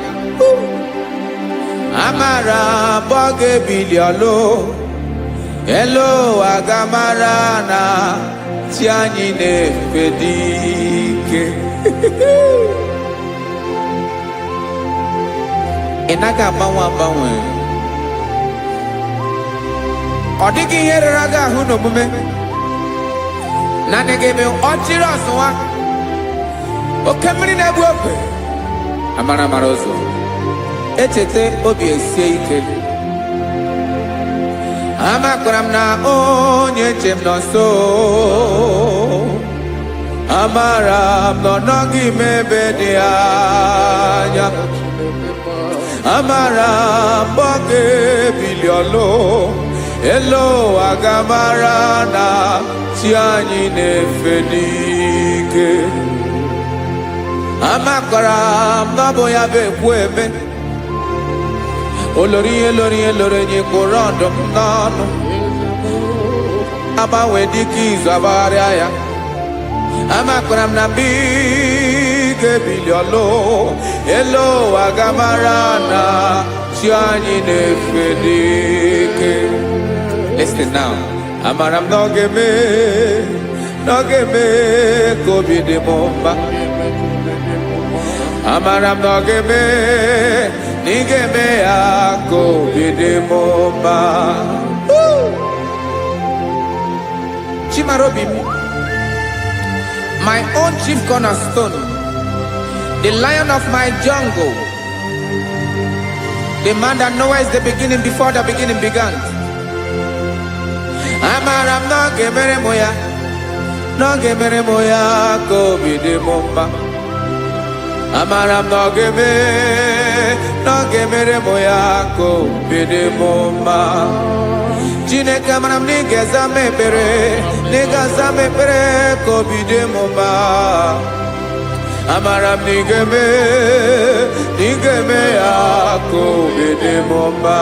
Amara m ọ ga-ebili ọlụ. Elu ụwa ga-amara na chi anyị na-efe dị ike. Ị naghị agbanwe agbanwe. Ọ dịghị ihe rara gị ahụ n'omume. Naanị gị ebe ọ chịrị ọsụwa. Oke mmiri na-egbu ogwe. Amara mara ụzọ. Echete obi esie ike. Amakwara m na onye nche m nọ nso. Amara m na ọ nọghị m ebe dị anya. Amara m ọ ga-ebili ọlụ. Elu ụwa ga-amara na chi anyị na-efe n'ike. Amakwara m na ọ bụ ya bụ ekwu eme. Olori ihe lori ihe lori enyi kwụrụ ọdụm n'ọnụ. Agbanwe dịka izu agbagharịa ya. Amakwara m na mgbe ị ga-ebili ọlụ. Elu ụwa ga-amara na chi anyị na-efe n'ike. Listen now. Amara m na ọ ga-eme ka obi dị m mma. Amara m na ọ ga-eme na ị ga-eme ya ka obi dị m mma. Chimara obi m, my own chief cornerstone, the lion of my jungle, the man that knows the beginning before the beginning began. Amara m na ọ ga-emere m ya, na ọ ga-emere m ya ka obi dị m mma. Amara m na ọ ga-emere m ya ka obi dị m mma. Chineke amara m na ị ga-aza m ekpere, na ị ga-aza m ekpere ka obi dị m mma. Amara m na ị ga-eme ya ka obi dị m mma.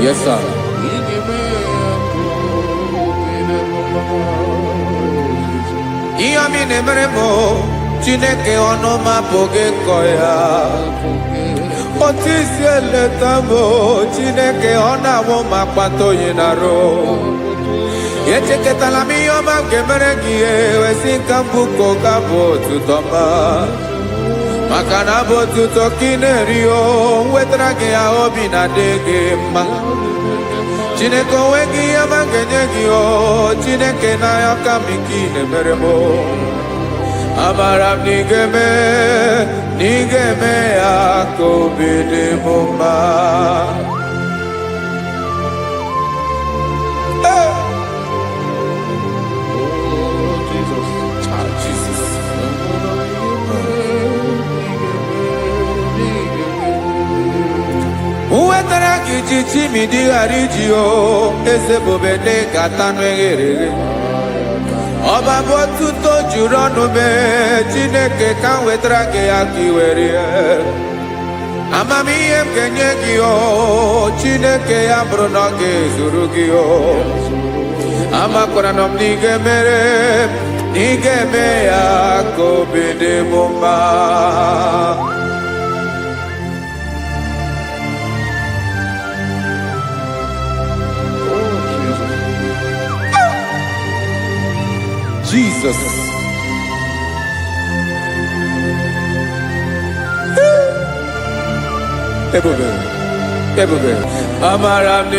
Yes, sir. Ihe ọmị na-emere m Chineke ọnụ m apụghị ịkọ ya. Otu isi eleta m Chineke ọ na-awụ m akpata oyi n'arụ. Echeketala m ihe ọma m ga-emere gị ewesị ka m bụkọ ga bụ otuto mma. Maka na bụ otuto ka ị na-eri o wetara gị ya obi na-adị gị mma. Chineke onwe gị ihe ma ga-enye gị o Chineke n'anya ka m ike ị na-emere m. Amara m na ị ga-eme ya ka obi dị m mma. Wetara gị chichi mi dịghara iji o eze bobede gata n'eghere. Ọba bụ otuto juru ọnụ mee Chineke ka m wetara gị ya ka ị were. Amamihe m ga-enye gị o Chineke ya bụrụ na ọ ga-ezuru gị o. Amakwara na m na ị ga-eme ya ka obi dị m mma. Jesus. Ebube. ebube amara m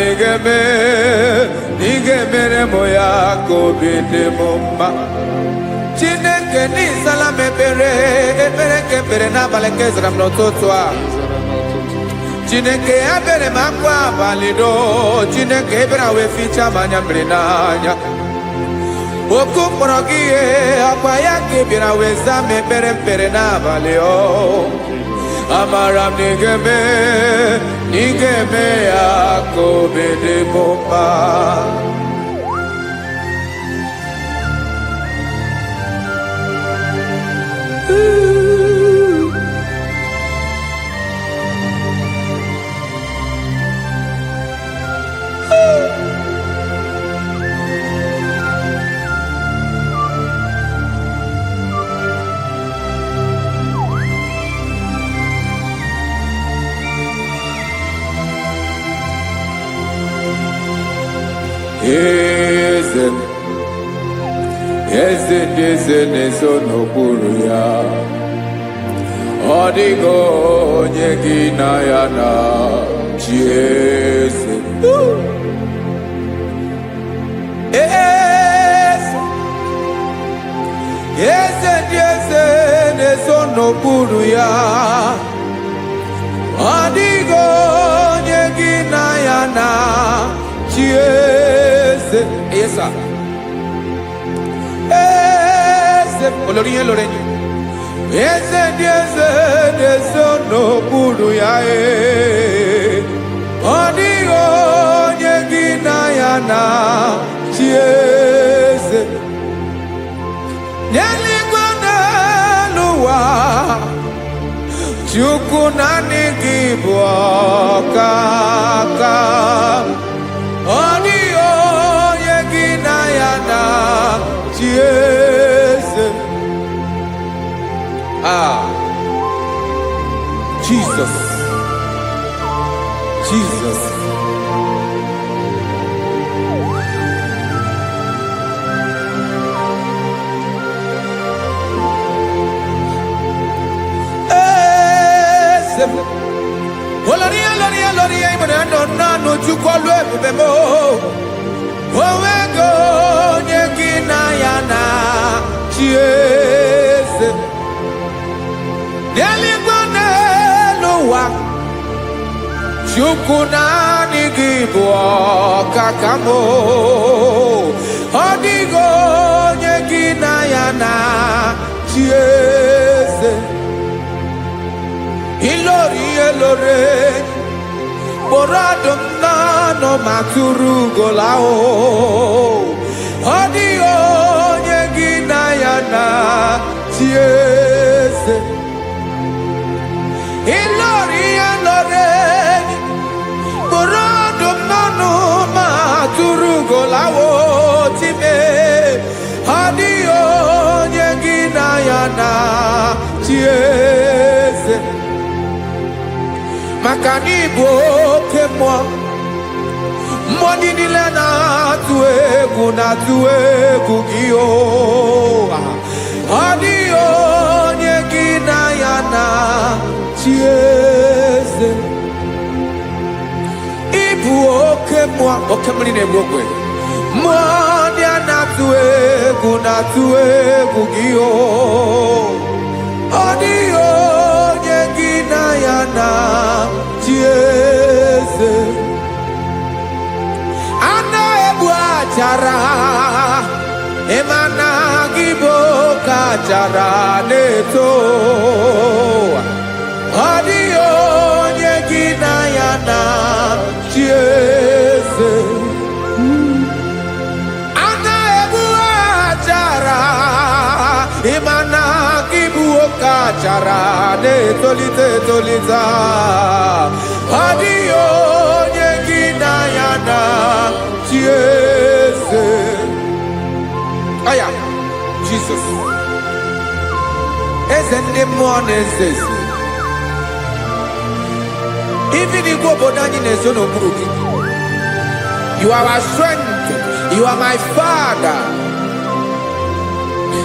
n'ige-mere m ya ka obi dị m mma. Chineke n'ịzala m ekpere nke ekpere n'abalị nke zara m n'ụtụtụ a. Chineke ya bere m akwa abalị do. Chineke ebere wee ficha m anya mmiri n'anya. Oku mkpọrọ gị ihe akwa ya ka ị bịara wee zaa m ekpere n'abalị o. Amara m n'ige-eme ya ka obi dị m mma. Eze ndị eze na-eso n'okpuru ya. Ọ dịghị onye gị na ya na-achị eze. Eze ndị eze na-eso n'okpuru ya. Ọ dịghị onye gị na ya na-achị eze. Yes, sir. Olórí yẹn lórí ẹni. Eze ndị eze na-eso n'okpuru ya. Ọ dịghị onye gị na ya na-achị eze. N'eluigwe n'elu ụwa, Chukwu naanị gị bụ ọkaka. Ọ dịghị onye gị na ya na-achị eze. Jesus. Oloria ibona no chukolu ebube mo. Owego onye gị na ya na-achị eze. N'eluigwe n'elu ụwa, Chukwu naanị gị bụ ọkaka m. Ọ dịghị onye gị na ya na-achị eze. Ilori kpọrọ ọdụm n'ọnụ ma tụrụ ugola o. Ọ dịghị onye gị na ya na-achị eze. Ilori kpọrọ ọdụm n'ọnụ ma tụrụ ugola o. Time ọ dịghị onye gị na ya na-achị eze. Maka na ị bụ oke mmụọ, mmụọ niile na-atụ egwu gị o. Ọ dịghị onye gị na ya na-achị eze. Ị bụ oke mmụọ, oke mmiri na-egbu ogwe. Mmụọ ndị a na-atụ egwu gị o. Ọ dịghị onye gị na ya na-achị eze. A na-egbu achara, ịma na gị bụ ka achara na-eto. Ọ dịghị onye gị na ya na-achị eze. A na-egbu achara, ịma na gị bụ ka achara na-etolite. Ọ dịghị onye gị na ya na-achị eze. Aya, Jesus. Eze ndị mmụọ na-eze eze. Ibi n'igwe obodo anyị na-ezo n'okpuru gị. You are our strength. You are my Father.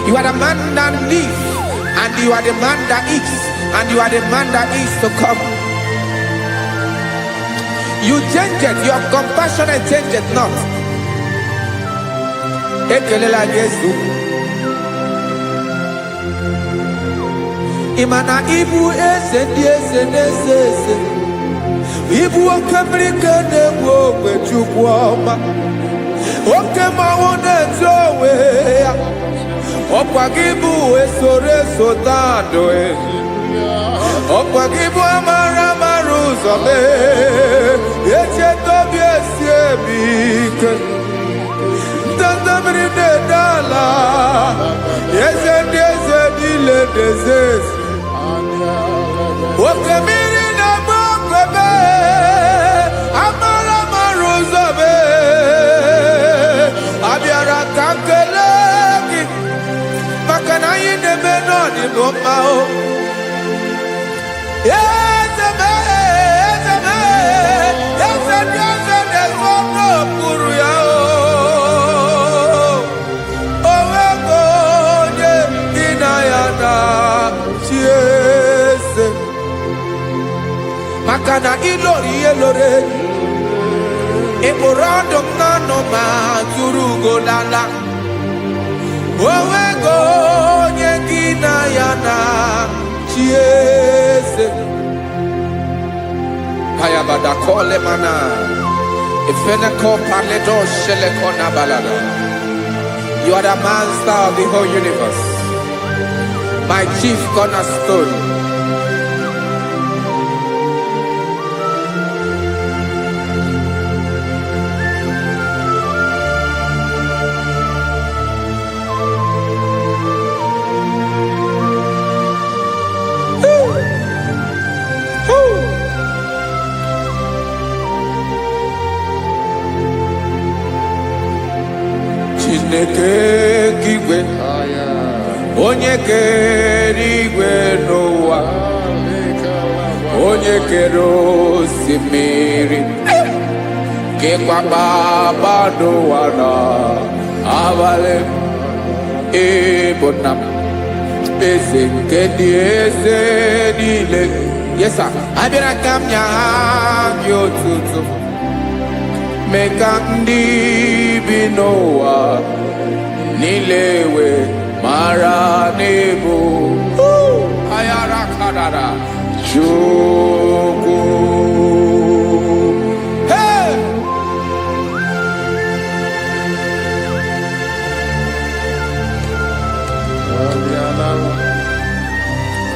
You are the man that lives, and you are the man that eats, and you are the man that is to come. You change it, your compassion change it not. Ekelela Yesu. Imana ibu ese di ese nese ese. Ibu okebrike nebu ogbe chukwu ọma. Oke mawone towe ya. Ọkwa gị bụ esoro eso tado e. Ọkwa gị bụ amara mara ụzọ mee. Echeta obi esi ebi ike. Ndandamiri na-edala. Eze ndị eze niile na-eze ezi. Oke mmiri na-agba okwebe. Amara mara ụzọ mee. Abịara ka nkele gị. Maka na anyị na-eme n'ọdịbụ mma o. Eze mee, eze mee, eze ndị eze na-ezo n'okpuru ya o. O nwego onye gị na ya na-achị eze. Maka na ịlọrọ ihe lọrọ enyi. Ịkpụrụ ọdụm n'ọnụ ma tụrụ ugo n'ala. O nwego onye gị na ya na-achị eze. Hayabada kole mana. Ifene ko paledo shele kona balada. You are the master of the whole universe. My chief cornerstone. Chineke igwe, onye kere igwe n'ụwa, onye kere osimiri, kekwa kpakpando ụwa n'abalị. Ịbụ nna m, eze nke ndị eze niile. Yes sir, abịara ka m nye gị otuto. Mee ka ndị bi n'ụwa niile wee mara n'ebu ayara kadara Chukwu. Hey!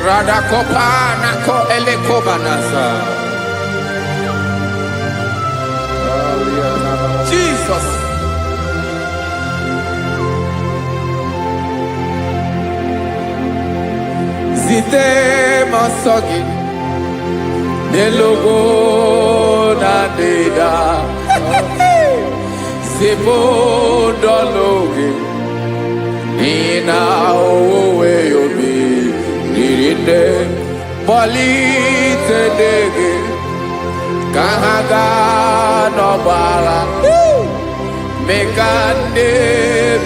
Radakopa nako elekobanasa. Jesus. Zite masogi nelogo na deda. Zipo dologe nina owe yobi nirinde polite dege kahaga nobara. Mekande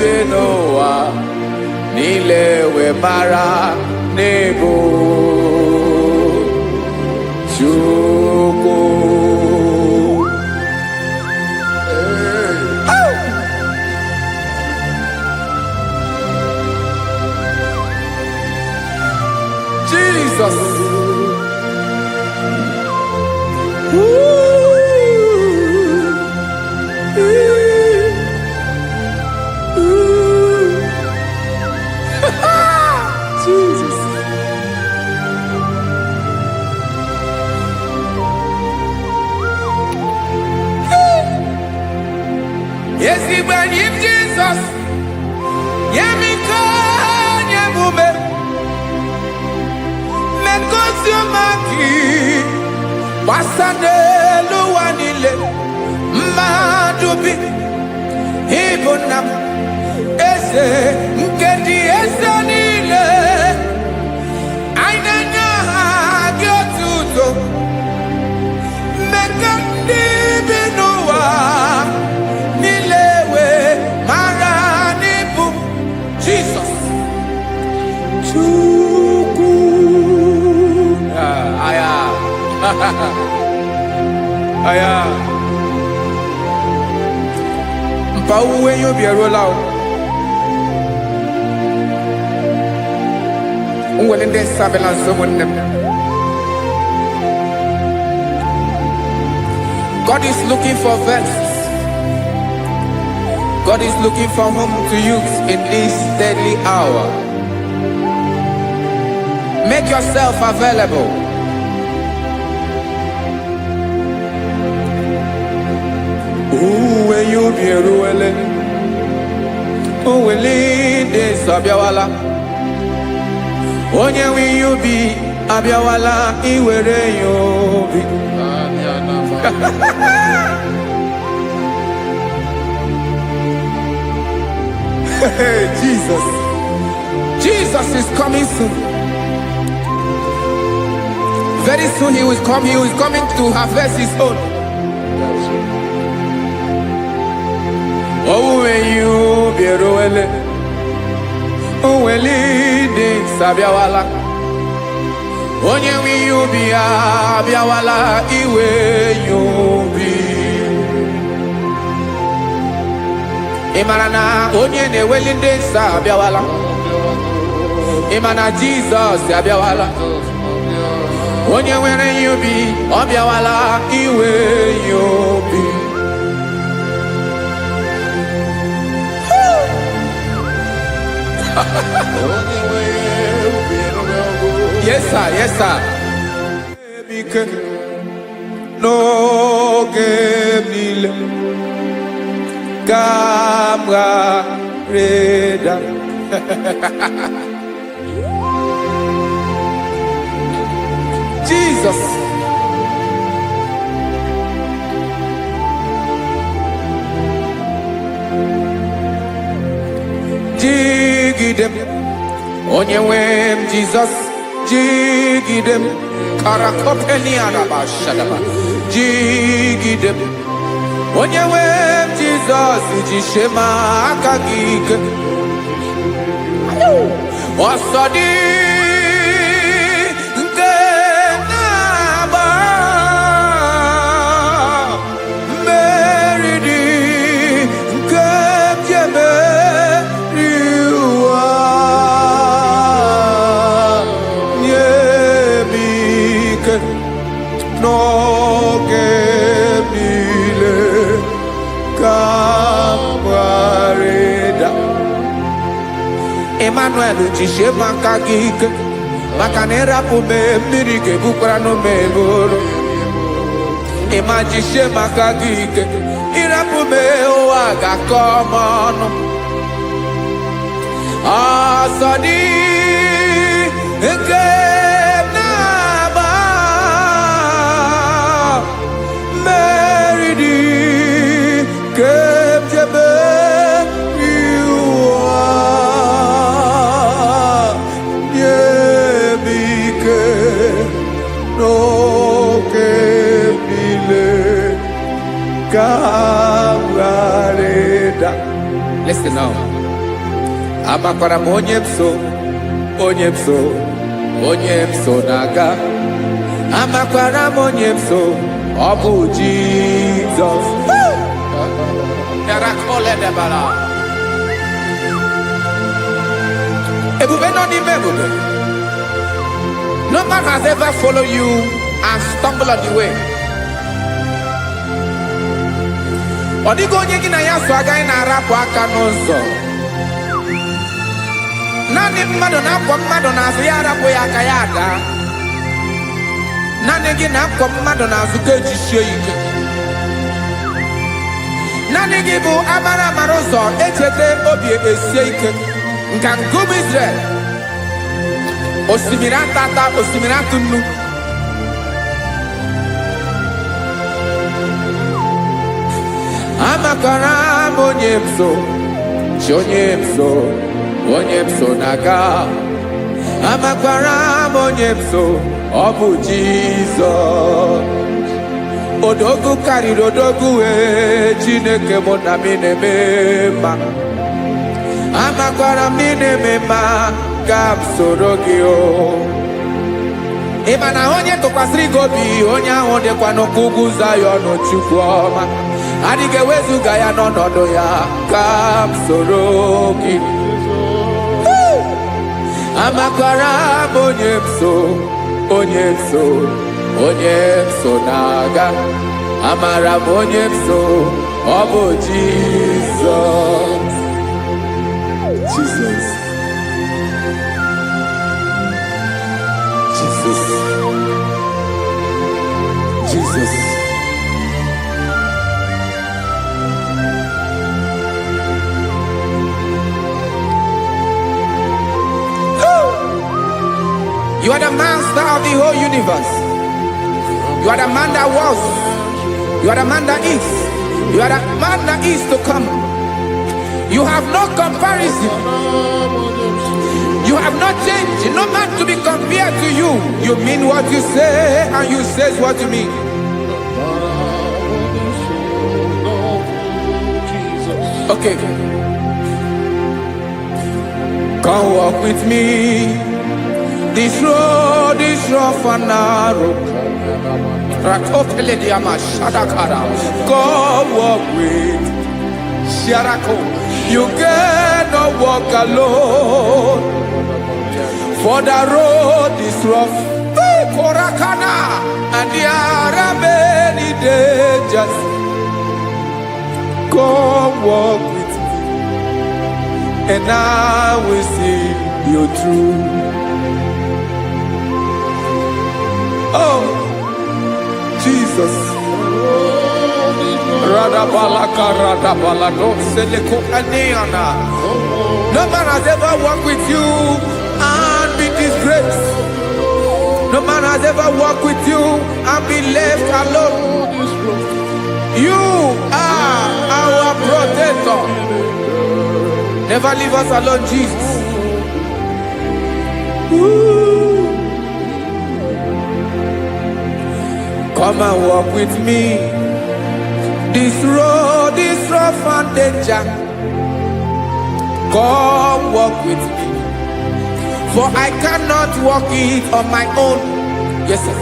benoa nilewe mara nebo Chukwu. Jesus. Jesus. Yes, he when him Jesus. Yemiko yemume. Mekosio maki. Wasane luwanile. Madubi. Ibonam. Ese nkedi ese nile. Ainanya gyotuto. Mekandi binuwa. Nilewe maranibu. Jesus. Chukwu. Aya. Aya. owuwe ihe ubi eruola o. Nwere ndị nsabela nso ụmụnne m. God is looking for vessels. God is looking for whom to use in this deadly hour. Make yourself available. Uwe yubi eruele, uweli de sabiawala. Onye wi yubi abiawala iwere yubi. Jesus. Jesus is coming soon. Very soon he will come. He is coming to harvest his own. Oh, when you be roele, oh, when leading Sabiawala, onye wi you be abiawala, iwe you be. Imarana onye ne-ewelinde Sabiawala. Imana Jesus Sabiawala. Onye nwere yubi obiawala iwe yubi. Yes sir, yes sir. No game Camera Reda. Jesus. Jigidem. Onye wem Jesus. Jigidem. Karakopeni anabashadaba. Jigidem. Onye wem Jesus. Jishema akagike. Osodi. Emmanuel jishe maka gike maka na irapu me mmiri ga-ebukwara no me buru. Ema jishe maka gike irapu me ụwa ga-akọ ọnụ. Asọdị nke na-agba mmeri dị ke jebe Listen now. Amakwara m onye mso naga. Amakwara m onye mso, ọ bụ Jesus. Ebube nọ n'ime ebube. No man has ever followed you and stumbled on the way. Ọ dịghị onye gị na ya so agaghị na-arapụ aka n'ụzọ. Naanị mmadụ na-akwọ mmadụ n'azụ ya arapụ ya aka ya ada. Naanị gị na-akwọ mmadụ n'azụ ka ejisie ike. Naanị gị bụ amara ụzọ echete obi esie ike. Nka ngụbụ Israel. Osimiri atata, osimiri atụ nnu. Amakwara m onye mso, chi onye mso naga. Amakwara m onye mso, ọ bụ Jizọs. Odogwu karịrị odogwu Chineke mụ na mi na-eme mma. Amakwara m na-eme mma ka m soro gị o. Ị ma na onye tụkwasịrị gị obi onye ahụ dịkwa n'ụkwụ ugwu Zayọn Chukwu ọma. adịghị ewezuga ya n'ọnọdụ ya ka m soro gị. Amakwara m onye m so, onye m so, onye m so na-aga. Amara m onye m so, ọ bụ Jizọs. Jesus. Jesus. Jesus. You are the master of the whole universe. You are the man that was. You are the man that is. You are the man that is to come. You have no comparison. You have not changed. No man to be compared to you. You mean what you say, and you say what you mean. Okay. Come walk with me. This road is rough and narrow. Come walk with Sharako. You cannot walk alone. For the road is rough. Korakana. And there are many dangers. Come walk with me, and I will see you through. Oh, Jesus. No man has ever walked with you and be disgraced. No man has ever walked with you and be left alone. You are our protector. Never leave us alone, Jesus. Ooh. Come and walk with me. This road is rough and danger. Come walk with me. For I cannot walk it on my own. Yes, sir.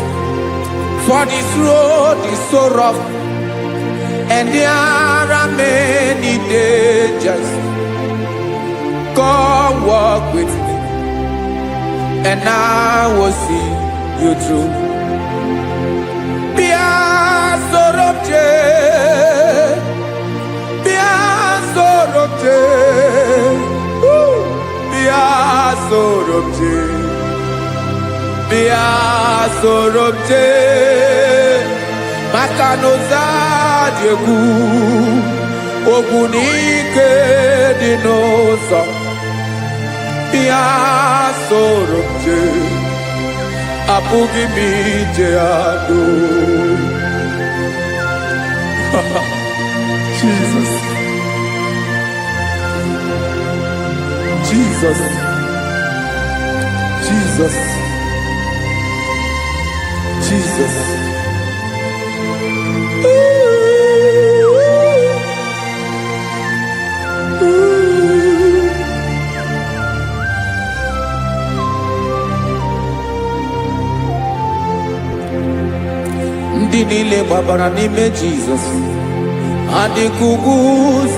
For this road is so rough, and there are many dangers. Come walk with me, and I will see you through. Sorobje Makanoza Diegu Ogunike Dinosa Bia Sorobje Apugi Mijeado. Jesus. Jesus. Jesus. Jesus. Ndị niile gbabara n'ime Jizọs adịghị ugwu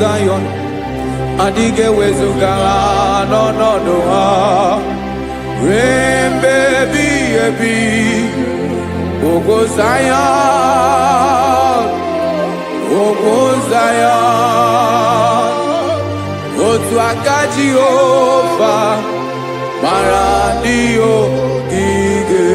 Zayọn, adịghị ewezuga ha n'ọnọdụ ha ruo mgbe ebighị ebi. Ogo Zion, Ogo Zion, otu aka Jehova mara ndị ogige.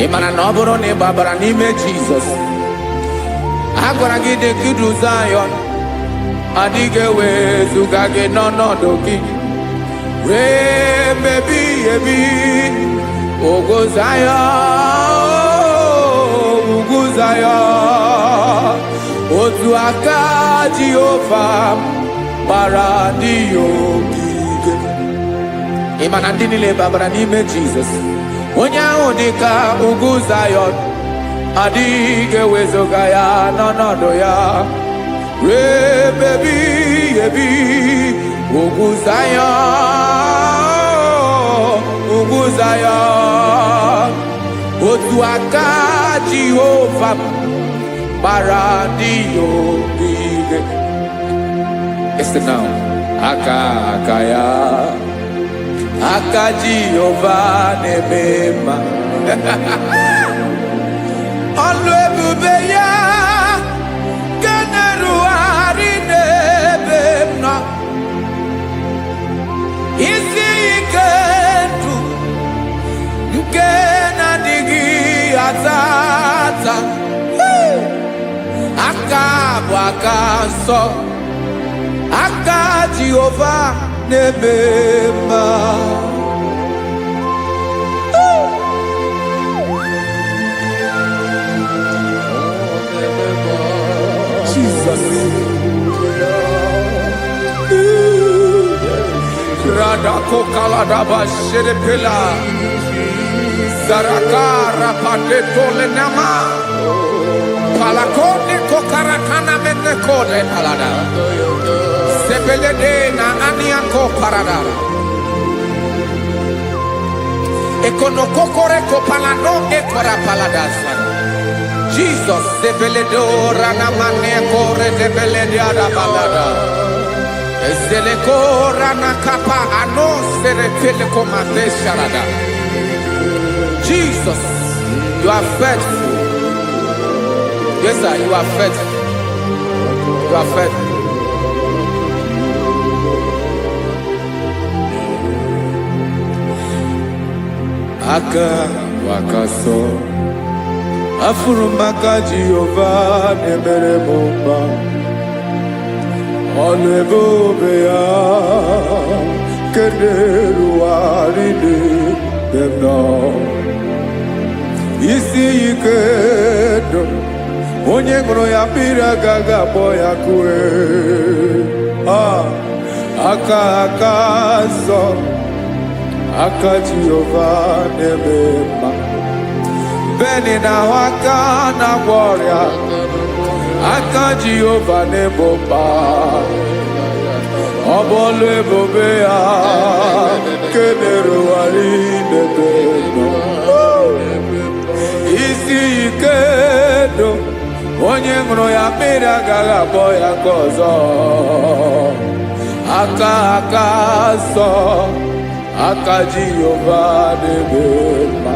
Ịmara na ọ bụrụ na ị gbabara n'ime Jizọs, a gwara gị dị ka idu Zayọn, adịghị ewezuga gị n'ọnọdụ gị ruo mgbe ebighị ebi. Ogo Zayọn, ugwu Zayọn, otu aka Jehova gbara ndị ogige. Ị ma na ndị niile babara n'ime Jizọs, onye ahụ dị ka ugwu Zayọn, adịghị ewezuga ya n'ọnọdụ ya ruo ebe ebighị ebi. Ugwu Zayọn, ugwu Zayọn, otu aka Jehova gbara ndị ogige. Listen now, aka ya, aka Jehova na-eme mma. Ọlụ ebube ya ka na-erugharị n'ebe m nọ. Isi ike ndụ nke na-adịghị ata ata. Aka bụ aka nsọ, aka Jehova na-eme mma. Jesus. Radako kaladaba sherepela, zarakara padeto lenama, palakone kokarakana menekode palada, sebelede na aniako parada, ekonokokore kopalano ekora paladasa. Jesus, sebeledo ranamane kore debelede adabalada. Ezeleko ranakapa ano serepele komande sharada. Jesus, you are faithful. Yes, sir, you are faithful. You are faithful. Aka wakaso. Afurumaka Jehova nemere mumba. Ọlụ ebube ya keneruwarị n'ebe m nọ. Isi ike ndụ onye ṅụrụ ya mmiri agaghị akpọ ya kue. Aka nsọ, aka Jehova na-eme mma. Beni na aka na-agwọ ọrịa, aka Jehova na-egbo mkpa. Ọ bụ ọlụ ebube ya nke na-erugharị n'ebe nọ. Isi ike ndụ onye ṅụrụ ya mmiri agaghị akpọ ya nke ọzọ. Aka nsọ, aka Jehova na-eme mma.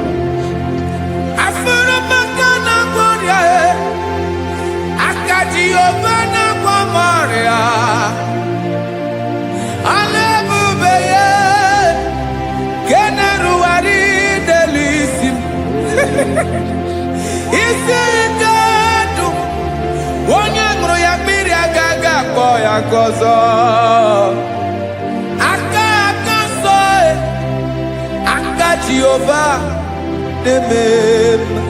Jehova na-agwọ m ọrịa, ọlụ ebube ya nke na-erugharị n'elu isi m. Isi ike ndụ onye ṅụrụ ya mmiri agaghị akpọ ya nke ọzọ. Aka nsọ, aka Jehova na-eme mma.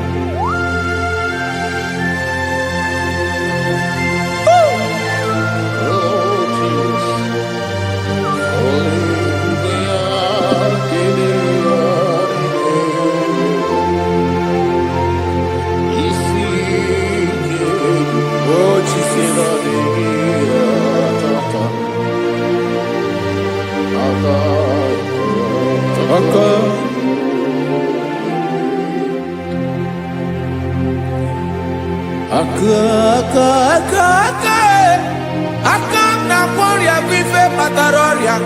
Aka na-agwọ ọrịa bụ ife kpatara ọrịa.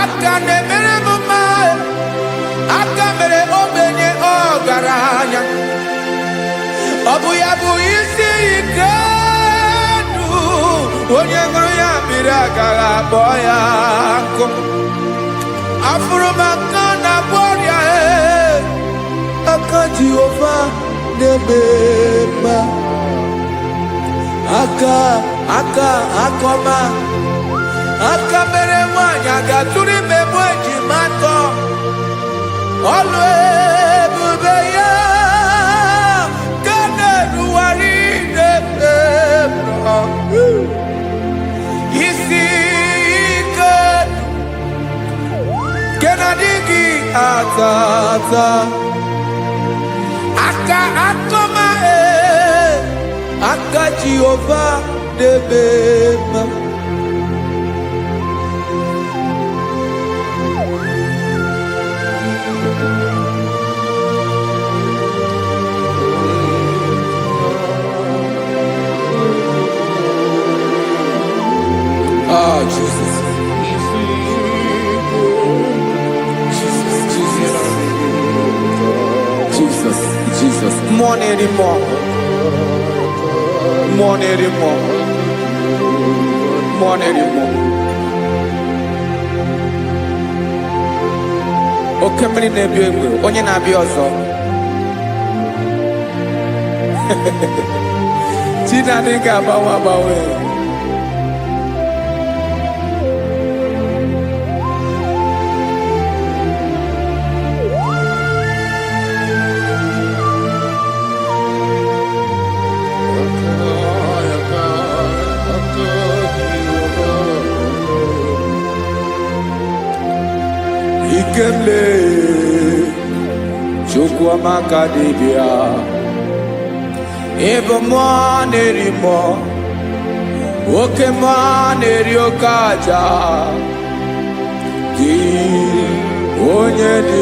Aka na-emere m mma, aka mere ogbenye ọgaranya. Ọ bụ ya bụ isi ike ndụ onye ṅụrụ ya mmiri agaghị akpọ ya nkụ. Afụrụ m aka na-agwọ ọrịa, aka Jehova na-eme mma. Aka akọma, aka mere nwanyị ga-atụrụ ime mụ ejima atọ. Ọlụ ebube ya ka na-erugharị n'ebe napụta aka akọma aka Jehova debe mma. Ah, Jesus. Jesus, more anymore. More anymore. More anymore. Okay, many nebi egbe. Onye na-abịa ọzọ. Chinadị ga-agbanwe agbanwe. Ikemle Chukwuamaka dibịa ebe mmụọ na-eri mmụọ oke mmụọ na-eri oke aja gị onye dị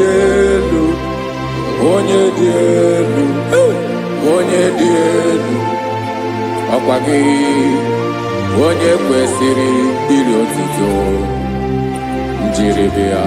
elu onye dị elu onye dị elu ọkwa gị onye kwesịrị iri otuto njiri bịa.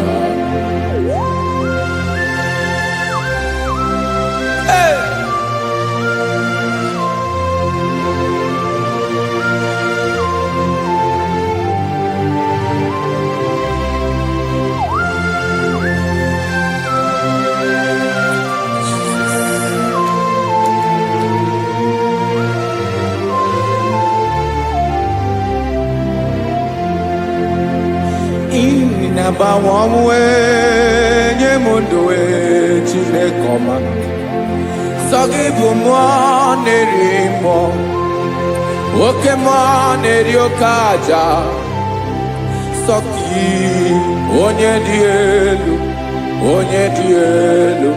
Agbanwe ọnwụ nye m ndụ Chineke ọma sọ gị bụ mmụọ na-eri mmụọ oke mmụọ na-eri oke aja sọ gị onye dị elu onye dị elu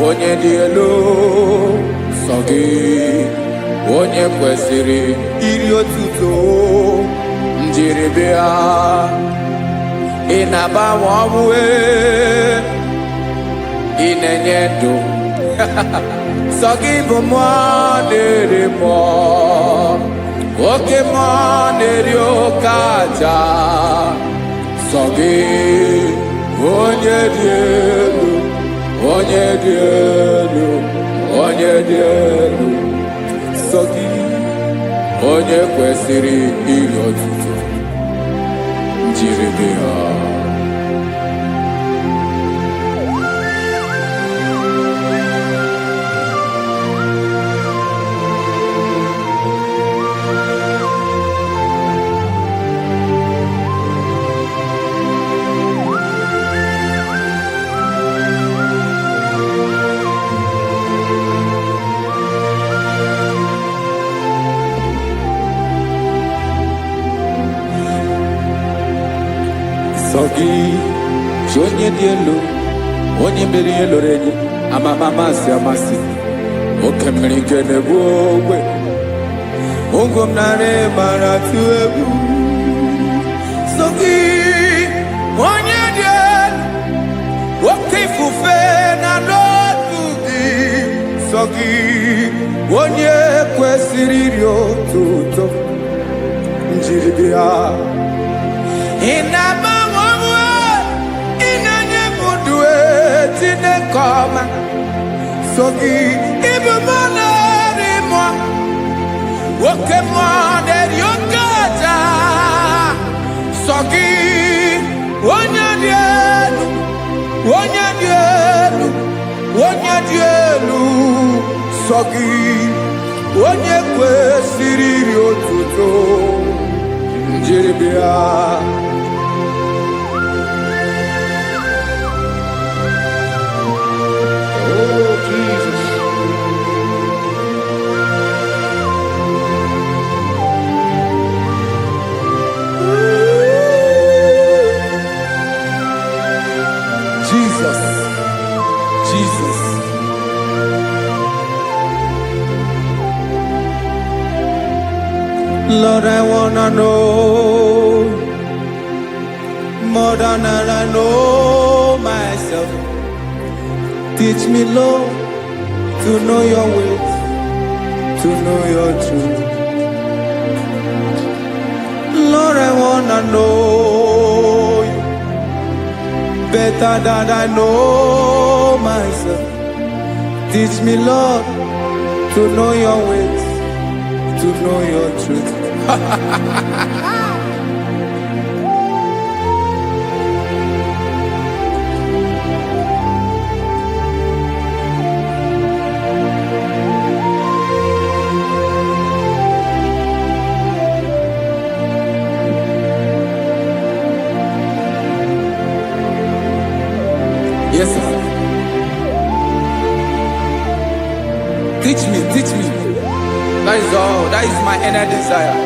onye dị elu sọ gị onye kwesịrị iri otuto njiri bịa. Ị na-agbanwe ọnwụ ị na-enye ndụ sọ gị bụ mmụọ na-eri mmụọ oke mmụọ na-eri oke aja sọ gị onye dị elu onye dị elu onye dị elu sọ gị onye kwesịrị iri otuto njiri bịa. Sọ gị chi onye dị elu onye mere ihe lụrụ enyi amama amasị amasị oke mmiri nke na-egbu ogbe ụgwọ m nara mara tụ egwu. Sọ gị onye dị elu oke ifufe na n'otu gị sọ gị onye kwesịrị iri otuto njiri bịa. Ị na-agbanwe ọnwụ ị na-enye m ndụ Chineke ọma sọ gị ịbụ mmụọ na-eri mmụọ oke mmụọ na-eri oke aja sọ gị onye dị elu onye dị elu onye dị elu sọ gị onye kwesịrị iri otuto njiri bịa. Oh, Jesus. Jesus, Lord, I wanna know more than I know myself. Teach me, Lord, to know your ways, to know your truth. Lord, I wanna know you better than I know myself. Teach me, Lord, to know your ways, to know your truth. Yes, sir. Teach me, teach me. That is all. That is my inner desire.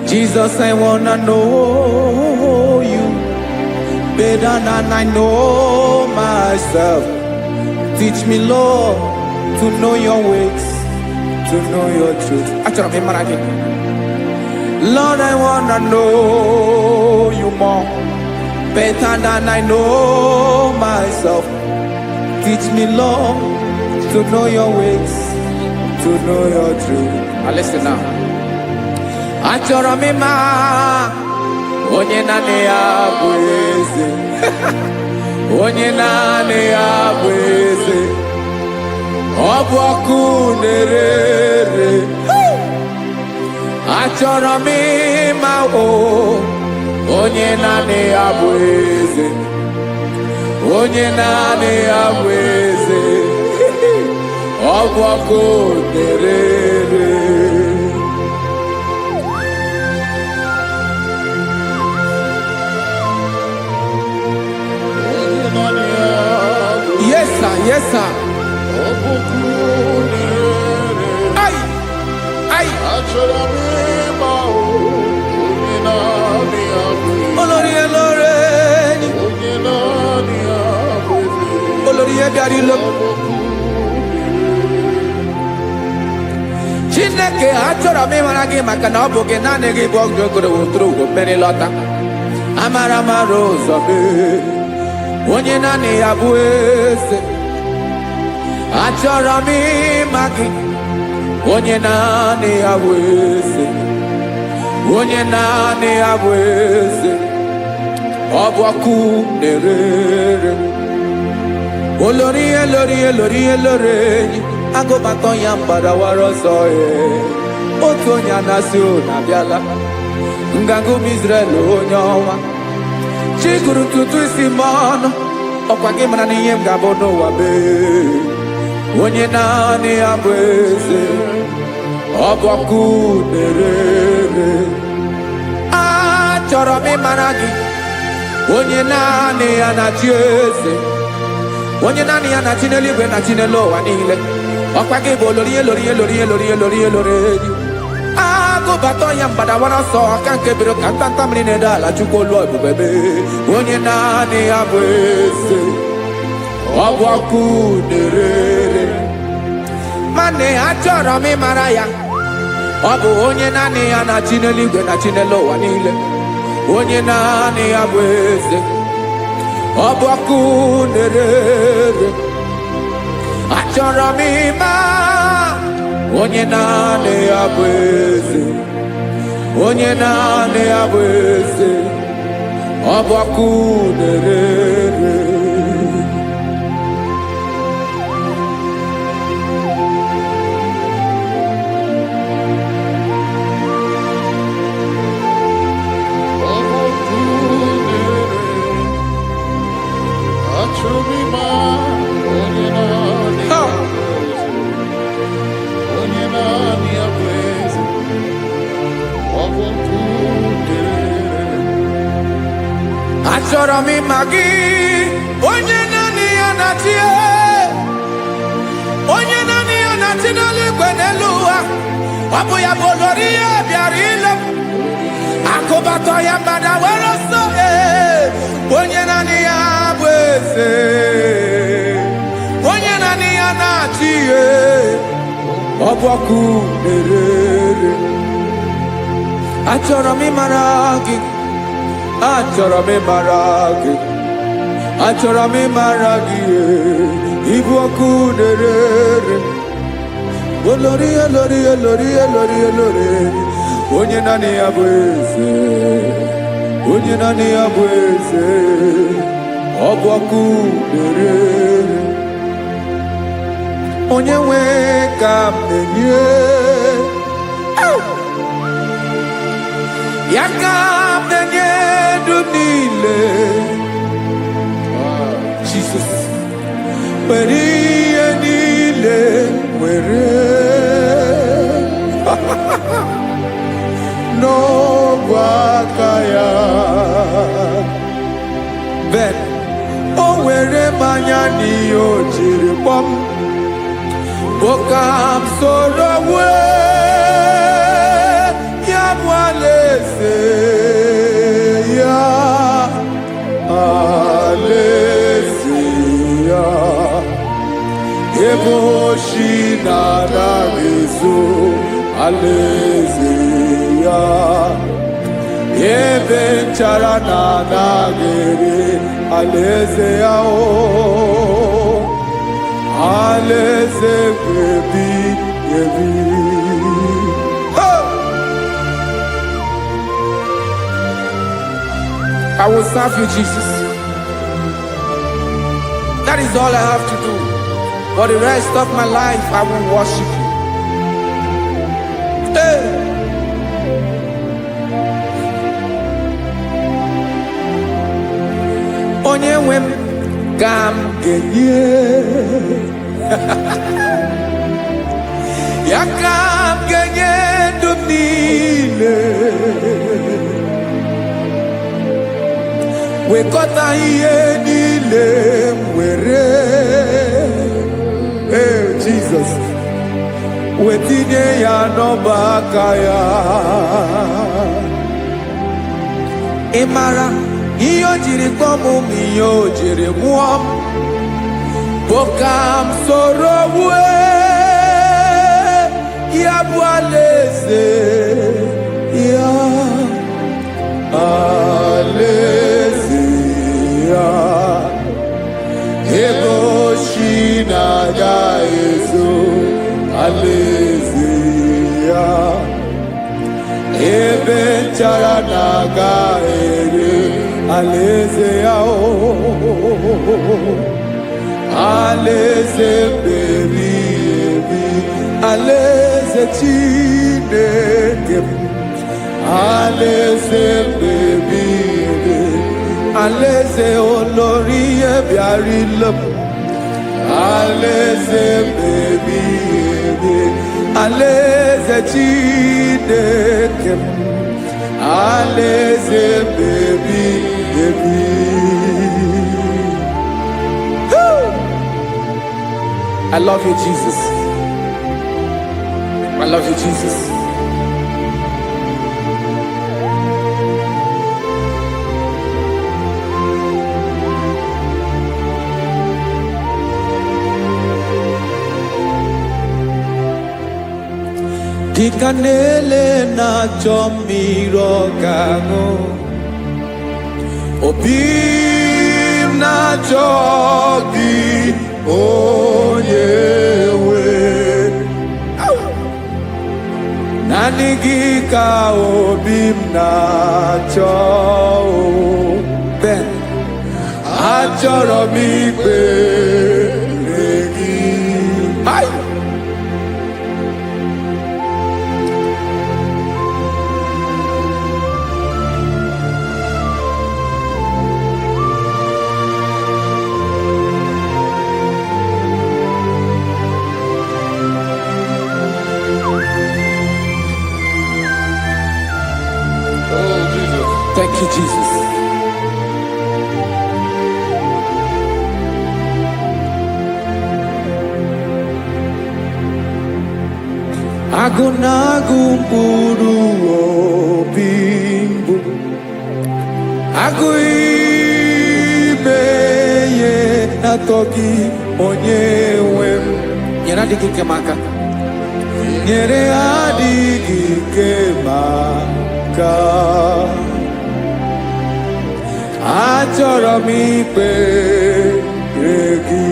Jesus, I wanna know you better than I know myself. Teach me, Lord, to know your ways, to know your truth. Lord, I wanna know you more better than I know myself. Teach me, Lord, to know your ways, to know your truth. Now listen now. Achọrọ m ịma onye naanị ya bụ eze. Onye naanị ya bụ eze. Ọ bụ ọkụ na-ere. Achọrọ m ịma onye naanị ya bụ eze. Onye naanị ya bụ eze. Ọ bụ ọkụ na-ere. Yes, sir. Yes, sir. Ay, ay. Olórí elóore ni. Olórí ebiari lo. Chineke achọrọ m ịmara gị maka na ọ bụ gị naanị gị bụ ọgụgụrụ wụtụrụ ugwo mmeri lọta. Amara mara ụzọ mee. Onye naanị ya bụ eze. Achọrọ m ịma gị. Onye naanị ya bụ eze. Onye naanị ya bụ eze. Ọ bụ ọkụ na-ere. Olórí elórí elórí elóore enyi. Agụbatọ ya mgbadawara ọsọ ya. Otu onye anasị ụlọ abịala. Nganga ụmụ Izrel onye ọnwa. Chi gụrụ ntutu isi m ọnụ. Ọkwa gị mara na ihe m ga-abụ n'ụwa mee. Onye naanị ya bụ eze. Ọ bụ ọkụ na-ere. Achọrọ m ịmara gị. Onye naanị ya na-achị eze. Onye naanị ya na-achị n'eluigwe na-achị n'elu ụwa niile. Ọkwa gị bụ olórí elórí elórí elórí elórí elórí enyi. Agụbatọ ya mgbadawara ọsọ ọka nke biro ka ntanta mmiri na-edo ala Chukwu olu ebube mee. Onye naanị ya bụ eze. Ọ bụ ọkụ na-ere. Mane achọrọ m ịmara ya. Ọ bụ onye naanị ya na-achị n'eluigwe na-achị n'elu ụwa niile. Onye naanị ya bụ eze. Ọ bụ ọkụ na-ere. Achọrọ m ịma onye naanị ya bụ eze. Onye naanị ya bụ eze. Ọ bụ ọkụ na-ere. Achọrọ m ịma gị. Onye naanị ya na-achị. Onye naanị ya na-achị n'eluigwe n'elu ụwa. Ọ bụ ya bụ olórí ya bịara ile. Akụbatọ ya mgbadawara ọsọ. Onye naanị ya bụ eze. Onye naanị ya na-achị. ọbọkụ na-ere. Achọrọ m ịmara gị, achọrọ m ịmara gị, achọrọ m ịmara gị, ịbụ ọkụ na-ere. Olori olori olori olori olori, onye naanị ya bụ eze, onye naanị ya bụ eze, ọbọkụ na-ere. Onye nwe ka m na-enye, ya ka m na-enye ndụ niile. Jesus, were ihe niile were n'ọbụ aka ya. Ben, o were mmanya n'ihe o jiri kpọm, Okam soro ya bụ alaeze ya, alaeze ya, ebe oshi na-anaghị ezo, alaeze ya, ebe nchara na-anaghị ere, alaeze ya o. Alaeze ebi ebi. I will serve you, Jesus. That is all I have to do. For the rest of my life, I will worship you. Hey. Onye nwe m ka m ga-enye, ya ka m ga-enye ndụ m niile, wekọta ihe niile m were, Jesus, wetinye ya n'ọba aka ya. Ị mara ihe o jiri kpọọ m, ihe o jiri mụọ m, Okam soro ya bụ alaeze ya, alaeze ya, ebe oshi na-agaghị ezo, alaeze ya, ebe nchara na-agaghị ere, alaeze ya o. Alaeze ebi ebi, alaeze Chineke m, alaeze ebi ebi, alaeze olori ebiarịla m, alaeze ebi ebi, alaeze Chineke m, alaeze ebi ebi. I love you, Jesus. I love you, Jesus. Dịka na-ele na-achọ mmiri ọ ga-aṅụ, obi m na-achọ gị, onye nwe. Naanị gị ka obi m na-achọ, Ben, achọrọ m ikpere gị. Thank you, Jesus. Agụ na-agụ mkpụrụ obi mbụ, agụ ime ihe na-atọ gị, onye nwe m. Nyere adịghị nke m aka. nyere adịghị ike maka achọrọ m ikpere gị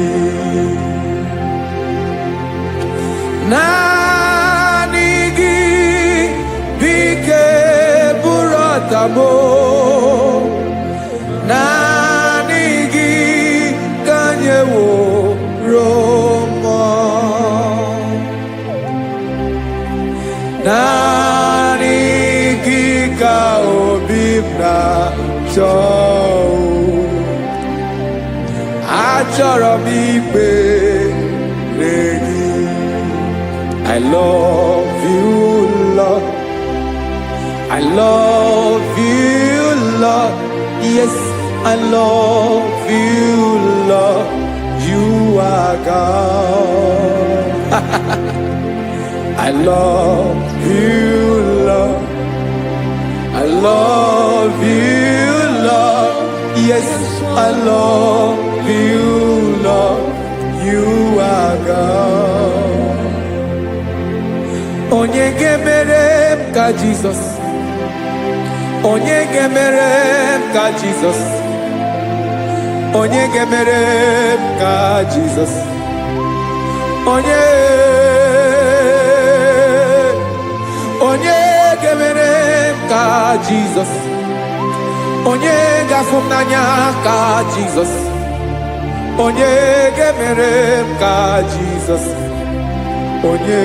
naanị gị bike bụrụ ọtabo naanị gị ka nyeworo m naanị gị ka obi m na-achọ achọrọ m ikpere gị I love you, Lord. I love you, Lord. Yes, I love you, Lord. You are God. I love you, Lord. I love you, Lord. Yes, I love you, Lord. You are God. Onye gemere m ka Jesus. Onye gemere m ka Jesus. Onye gemere m ka Jesus. Onye gemere m ka Jesus. Onye gafụ m n'anya ka Jesus. Onye gemere m ka Jesus. Onye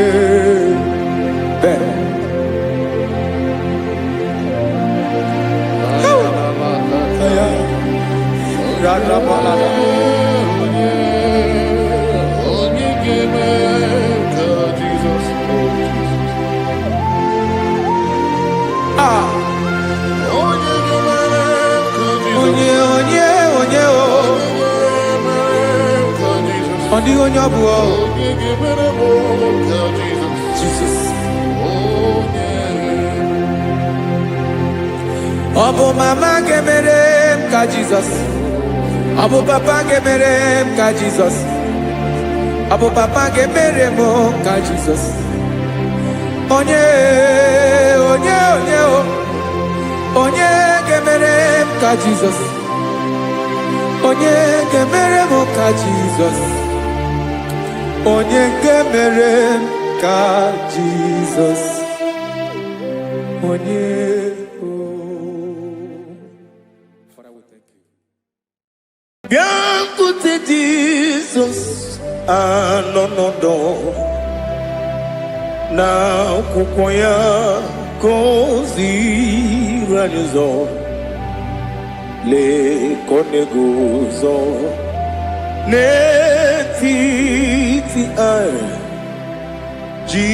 onye ọ bụ Jesus. Ọ bụ mama ga-emere m ka Jesus. Ọ bụ papa ga-emere m ka Jesus. Ọ bụ papa ga-emere m ka Jesus. Onye ga-emere m ka Jesus. Onye ga-emere m ka Jesus. Onye ga-emere m ka Jesus. Onye Biancote Jesus anọnọdụ na akwụkwọ ya gọziri anyị ụzọ lekọ na-eguzo n'etiti anyị ji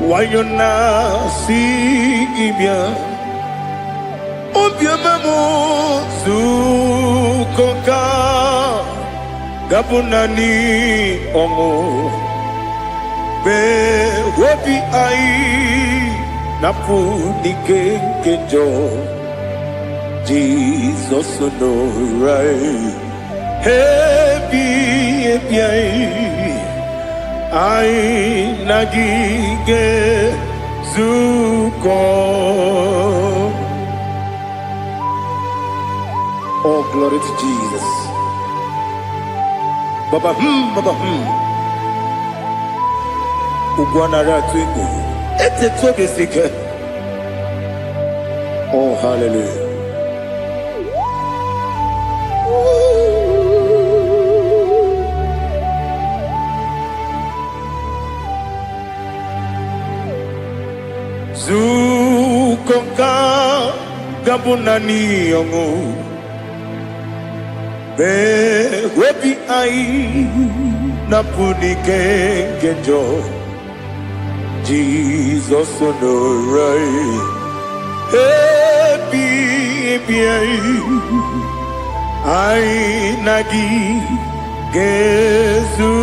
nwayọ na-asị gị bịa obiọma m zukọ ka gabụ naanị ọṅụ mgbe obi anyị napụ n'ike nke njọ Jizọs nọrọ anyị ebi anyị na gị ga-ezukọ. Oh, glory to Jesus. Baba, Baba, Ugwanara twingo. Ete toge sike. Oh, hallelujah. Zukonka gabunani yongo. Webi ai napuni kenjo Jesus onorai happy ai nagi gezuko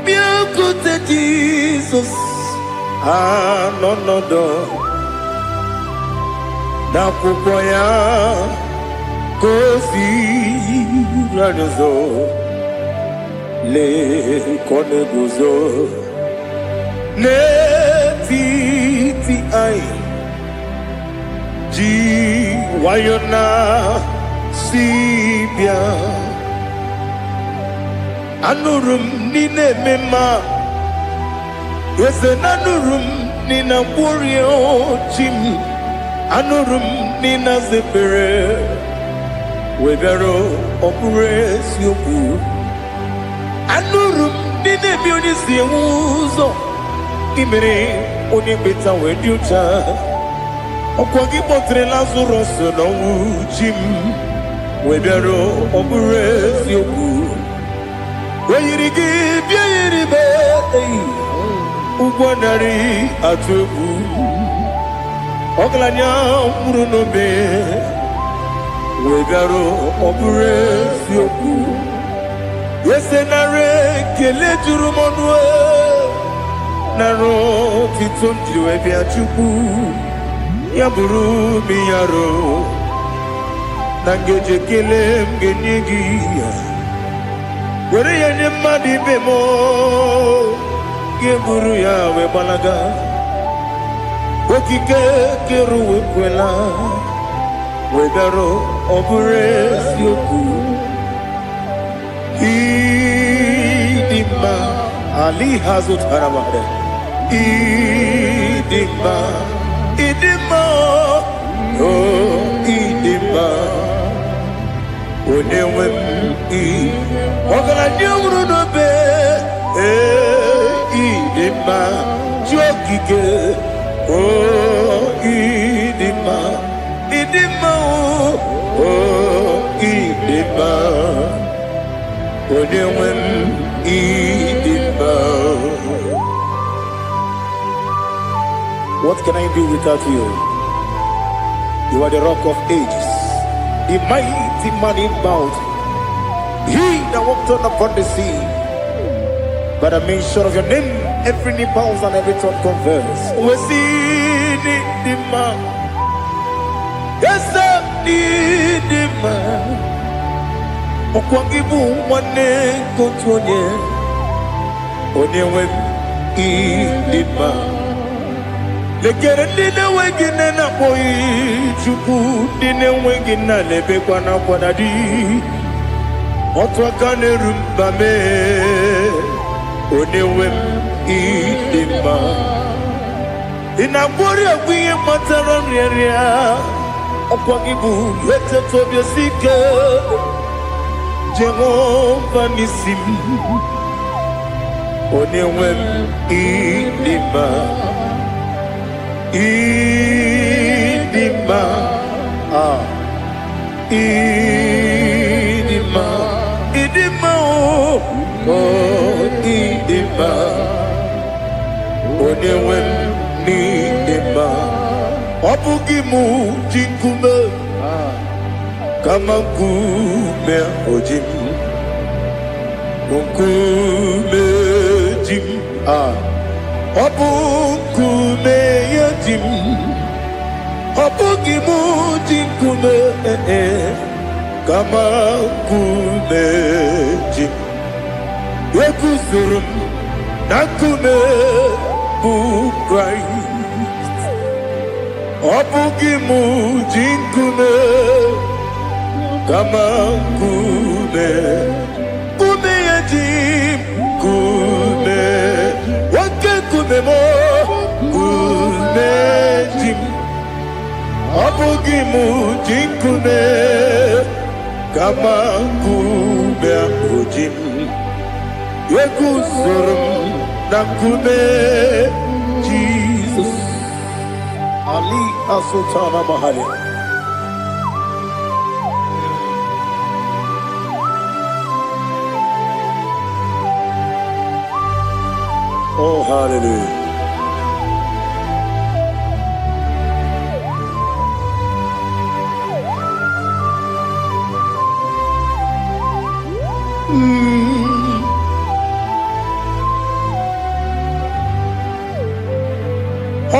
biakote Jesus anonodo n'akwụkwọ ya gọziri anyị ụzọ lee ka ọ na-eguzo n'etiti anyị ji nwayọọ na si bịa. Anụrụ m n'ile eme mma, eze na anụrụ m n'ile mkpụrụ ochi m, anụrụ m n'ile zepere wee bịara ọ bụrụ eziokwu. Anụrụ m n'ile ebe onye si enwe ụzọ, gị mere onye mkpeta wee dị ụcha. Ọkwa gị kpọtere Lazarọs n'ọnwụ chi m wee bịara ọ bụrụ eziokwu. Wee yiri gị bịa yiri be ụgwọ narị atụ egwu. Ọgaranya mkpụrụ n'obe wee bịara ọ bụrụ eziokwu. Ese nara ekele juru m ọnụ, nara otito m jiri wee bịa Chukwu. Ya bụrụ m ya ro na ngeji ekele m ga-enye gị ya. Were ya nye mmadụ ibe m, ga-eburu ya wee gbalaga. Okike kere wee kwela wee bịara ọ bụrụ eziokwu. Ịdị mma, Ali hazụtara mmadụ. Ịdị mma, ịdị mma, oh ịdị mma, onye nwe m ọgaranya nwụrụ n'obe. Ịdị mma, chi okike, oh ịdị mma, ịdị mma, oh ịdị mma, onye nwe m ịdị mma. What can I do without you? You are the rock of ages, the mighty man in battle, he that walked on upon the sea. By the mention of your name, every knee bows and every tongue confesses. We see the man, yes, the man. Okwangibu wane kontonye, onyewe the man. Lekere ndine wengine na boyi Chukwu, ndine wengine lebe kwa na kwanadi. Otu aka na-erumba me, onyewe m ịdị mma. Ị na-agbori egwu ihe matara nrịarịa, ọkwa gị bụ etete obi esi ike. Jehova n'isi m, onyewe m ịdị mma. Ịdị mma, ịdị mma, ịdị mma, oh ịdị mma, onyewe m n'ịdị mma. Ọ bụghị mụ ji nkume kama nkume oji m, nkume ji m, ọ bụ nkume ya ji m. Ọ bụghị mụ ji nkume kama nkume ji m. Eguzoro m na nkume bụ Kraịst. Ọ bụghị mụ ji nkume kama nkume, nkume ya ji m, nkume nwoke nkume m, nkume ji m. Ọ bụghị mụ ji nkume kama nkume ahụ ji m. Eguzoro m na nkume Jizọs. Ali asụtara mahali. Oh, hallelujah.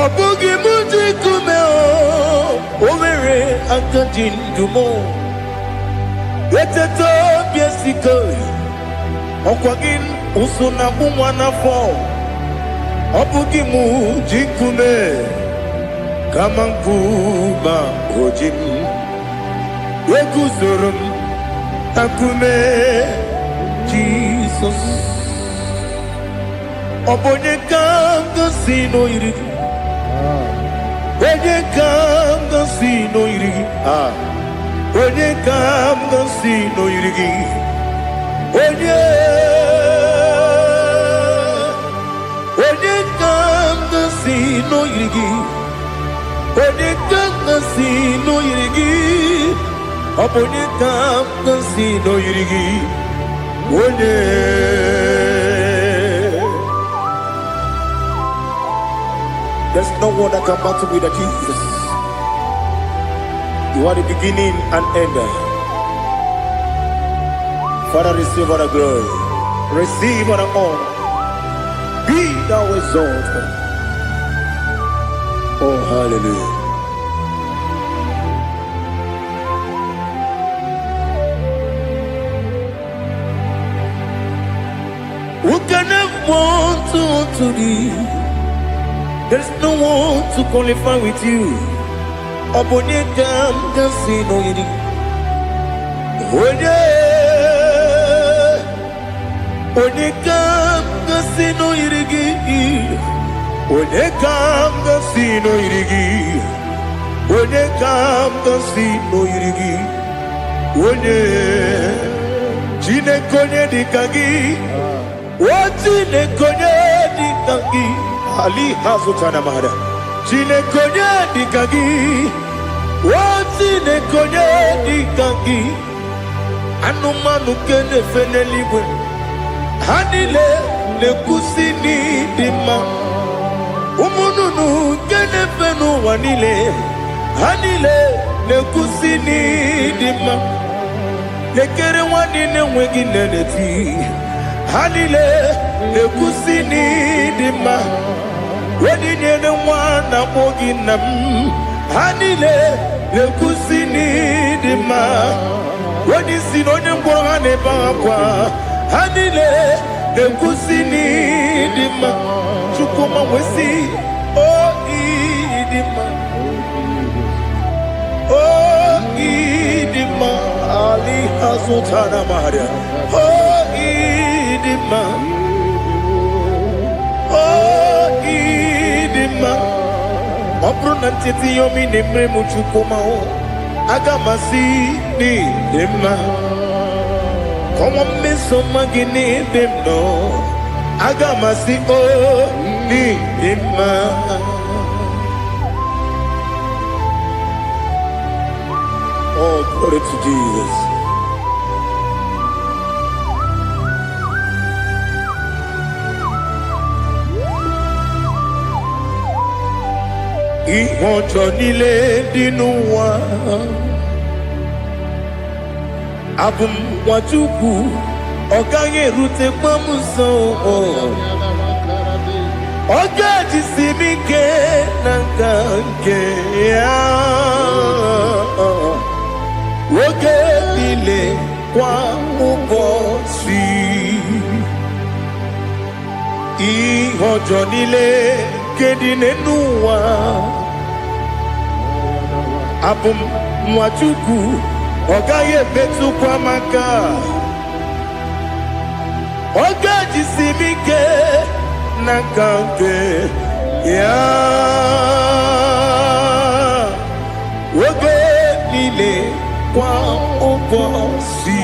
Ọ bụghị mụ ji nkume, o nwere aka ji ndụ m. Eteta obi esi ike, Okwagin usuna kumwana fo Obugi mu jikume Kamankuba ojim Wekuzurum takume Jesus Obonye kanga sino irigi Onye kanga sino irigi Onye kanga sino irigi Onye kanga sino irigi Onye kanga sino irigi Onye kanga sino irigi Onye There's no one that can battle with Jesus. You are the beginning and end. Father, receive all the glory. Receive all the honor. Be thou exalted. Oh, hallelujah. Who can have one to thee? There's no one to qualify with you. Obonye kam kasino yiri. Onye kam kasino yiri. Onye kam kasino yiri. Onye kam kasino yiri. Onye chine konye dikagi. Chine konye dikagi. Ali hazutana mahada. Chine konye dikagi. Chine konye dikagi. Anumanu kene feneliwe. Hanile ne kusini dima. Umununu kene fenu wanile. Hanile ne kusini dima. Lekere wanine wegi neneti. Hanile ne kusini dima. Wedi nyene wana mogi nam. Hanile ne kusini dima. Wedi sinonye mborane bakwa. Hanile ne kusini dima. Chukuma wesi oh idima. Oh idima. Ali hazutana maharia. Oh idima. Oh idima. Opro nantiti yomi nemre muchukuma o. Agamasi ni dima. Como me soma gini demno. Agamasi o ni dima. Oh, glory to Jesus. Ìwọ̀njọ́ nílé nínú wa. Abumwachukwu ọ̀gá yẹn rute pọ́nmùsàn. Ọ̀gá jisi mi ké na nke ya. Oge niile kwa ụbọchị. Ìwọ̀njọ́ nílé kedi nínú wa. Abumwachukwu ọ̀gá yẹn betukwa maka. Ọ̀gá jisi mi ké na nke ya. Oge niile kwa ụbọchị.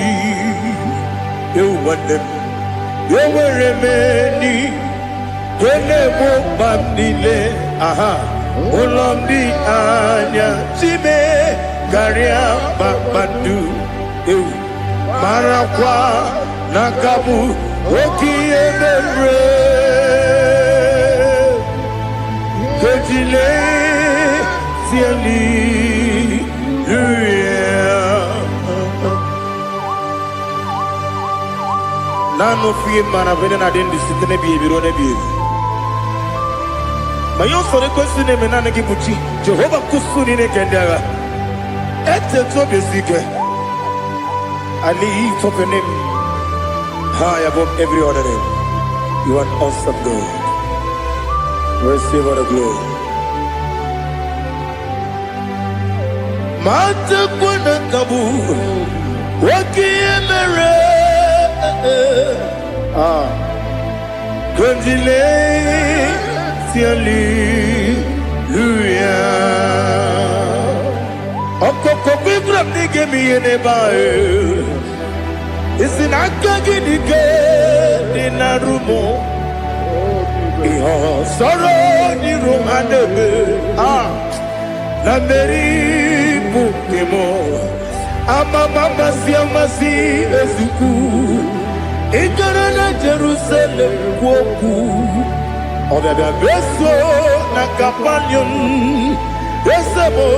Ewuwadem ewere meni kene mo bamnile aha ụlọ ndị anya chime karịa kpakpando ewu marakwa na kabu oke ihe mere kejile tieli nano fie mana vene na dendi sitene biebiro ne biebi mayo sore kwesi ne menane kibuchi Jehova kusuni ne kendaga ete to besike ali topenem high above every other name. You are an awesome God. Receive all the glory. Mata kuna kabu wakiemere Kundile siali luya Okoko bibram nige miyene bae Isinaka ginike dinarumo Iho soro ni rumanebe La meri bukemo Ama mama si amasi ezuku Ikarana Jerusalem woku Obebe beso na kapanion Besebo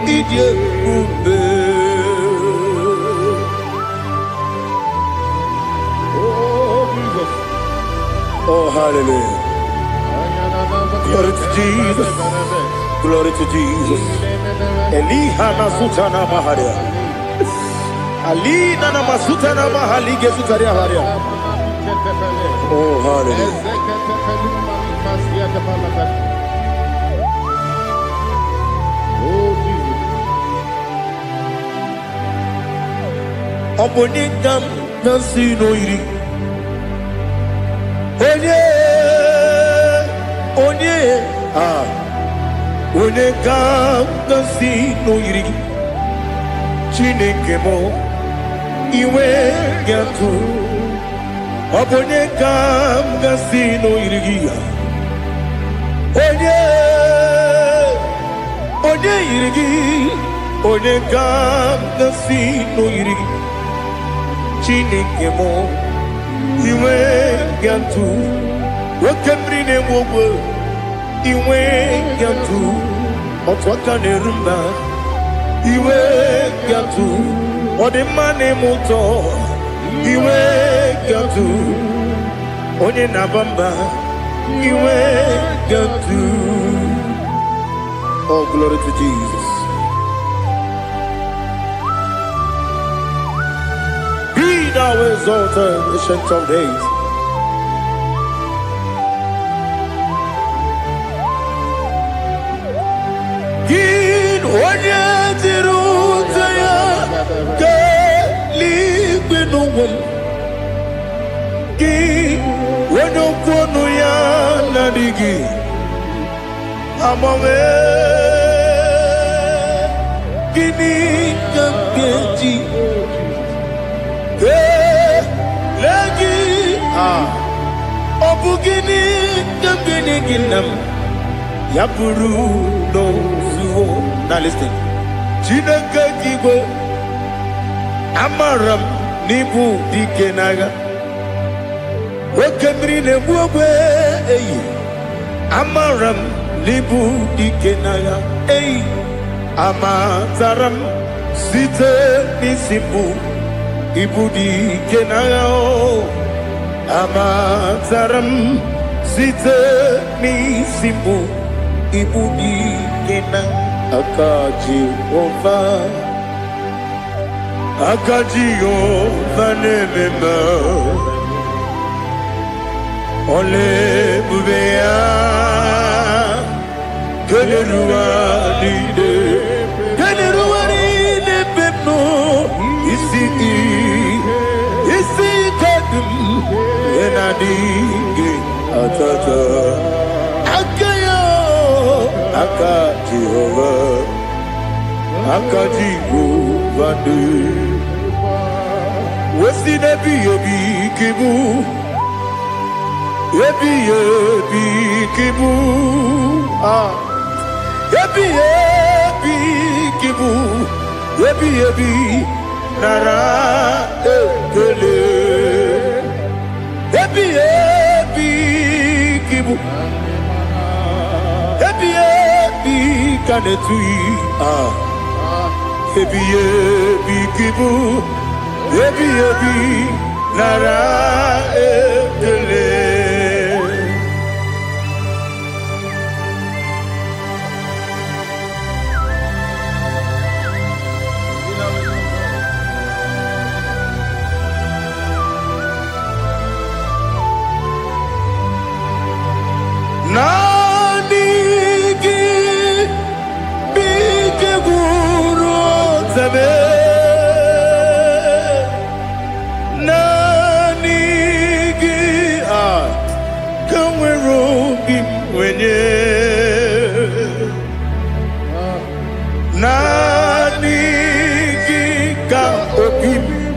idye ube Oh hallelujah. Glory to Jesus. Glory to Jesus. Elihana sutana maharia. Alina na masutana mahalige sutaria haria. Oh hallelujah. Obonikam nasino iri. Onye Onekam nasino iri. Chineke mo iwe gatu. Obonekam nasino iri. Onye iri. Onekam nasino iri. Chineke mo iwe gatu. Wakemrine mwogo iwe gatu. Otwaka nerumba iwe gatu. Odemane moto iwe gatu. Onye nabamba iwe gatu. Oh, glory to Jesus. Be thou exalted, ancient of days. Onye dịrị ụzọ ya ka eluigwe n'ụwa gị onye okwu ọnụ ya na-adịghị agbanwe gịnị ka m ga-eji kelee gị ọ bụ gịnị ka m ga-enye gị nna m ya bụrụ n'ozuo. Now listen. Chineke kigwe amaram n'ibu dike n'agha. Nwoke mmiri na-egbu ogwe eyi. Amaram n'ibu dike n'agha. Eyi. Amatara m site n'isi mbụ ibu dike n'agha. Amatara m site n'isi mbụ ibu dike n'agha. Aka Jehova nemema ole bubeya keleruwa nide pepno isi kadum enadinge atata Aka Jehova ne Wesi nebi ebi kibu Ebi kibu Ebi kibu Ebi nara ekele Ebi kibu Ebi kanetui Ebi kibu Ebi nara ekele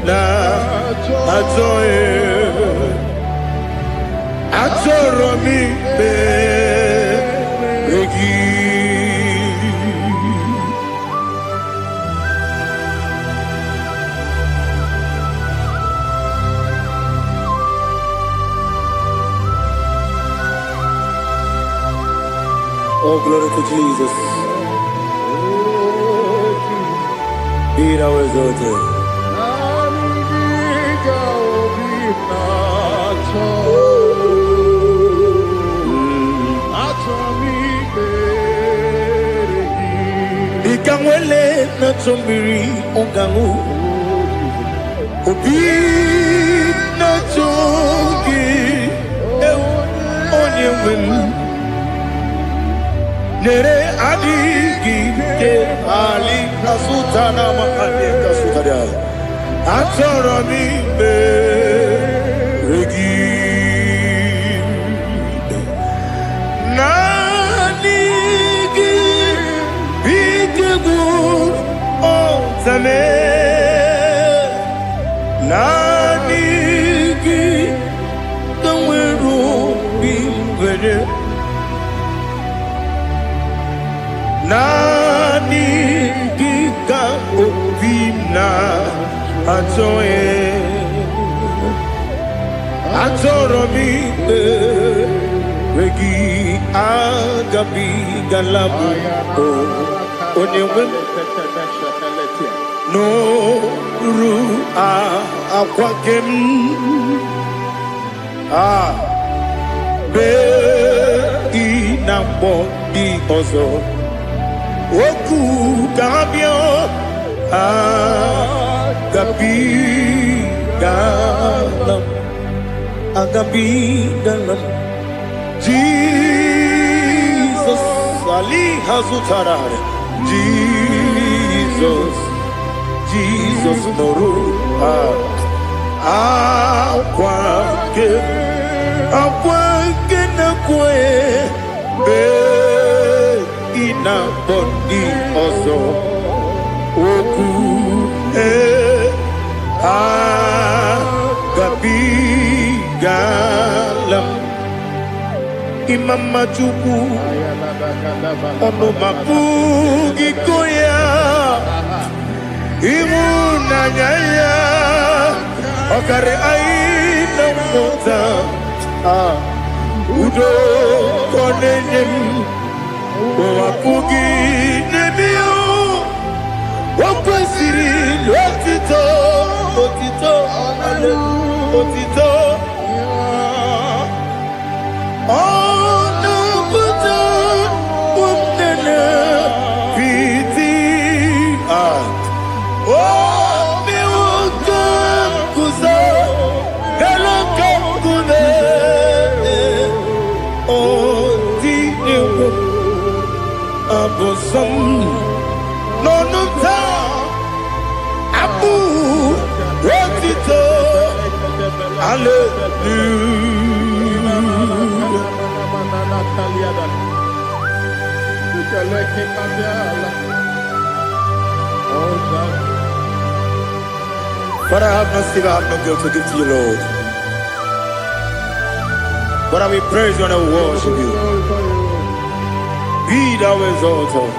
na atoe atoro mi be regi Oh, glory to Jesus. Be thou exalted. Ikangwele na chombiri ongangu Obi na chogi onye wemu Nere adigi ke ali kasutana ma ali kasutaria Atoro mi be regi Nanigi bigegu otame Nanigi kanweru bimvere Nani gika obina atoe atoro mi regi agabi galabu onyewe no ru akwakem be inambo di ozo Oku gabio agabi galam Jesus Ali Hazutarare Jesus Noru Akwake na kwe Ina bondi ozo Oku gabi galam Imama chuku Ono mapugi koya Imu nanyaya Okare aina mota Udo konenyem Wapugi nebio Wakwesiri Otito Otito Ono buto Umnene Piti Miwuka Kuzo Galaka Kune Otini Abosam Nonunta Abu Rotito But I have no sin, I have no guilt to give to you, Lord. But I will praise you and I will worship you. Be thou exalted.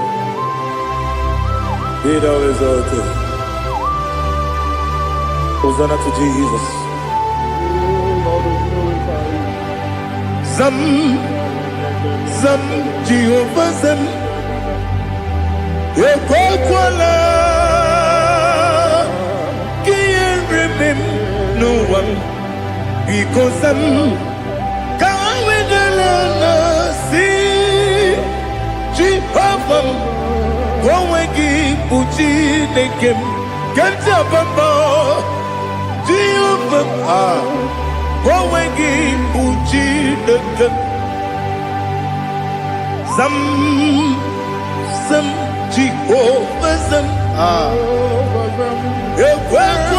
Be thou exalted. Hosanna to Jesus. Zam Jehovah Zam Ekwakwala Can't remember no one because Zam Kawedalana see Jehovah Wawegi Puchi Nekem Kantabamba Jehovah Wawegi Puchi Nekem Zam Jehovah Zam Ekwakwala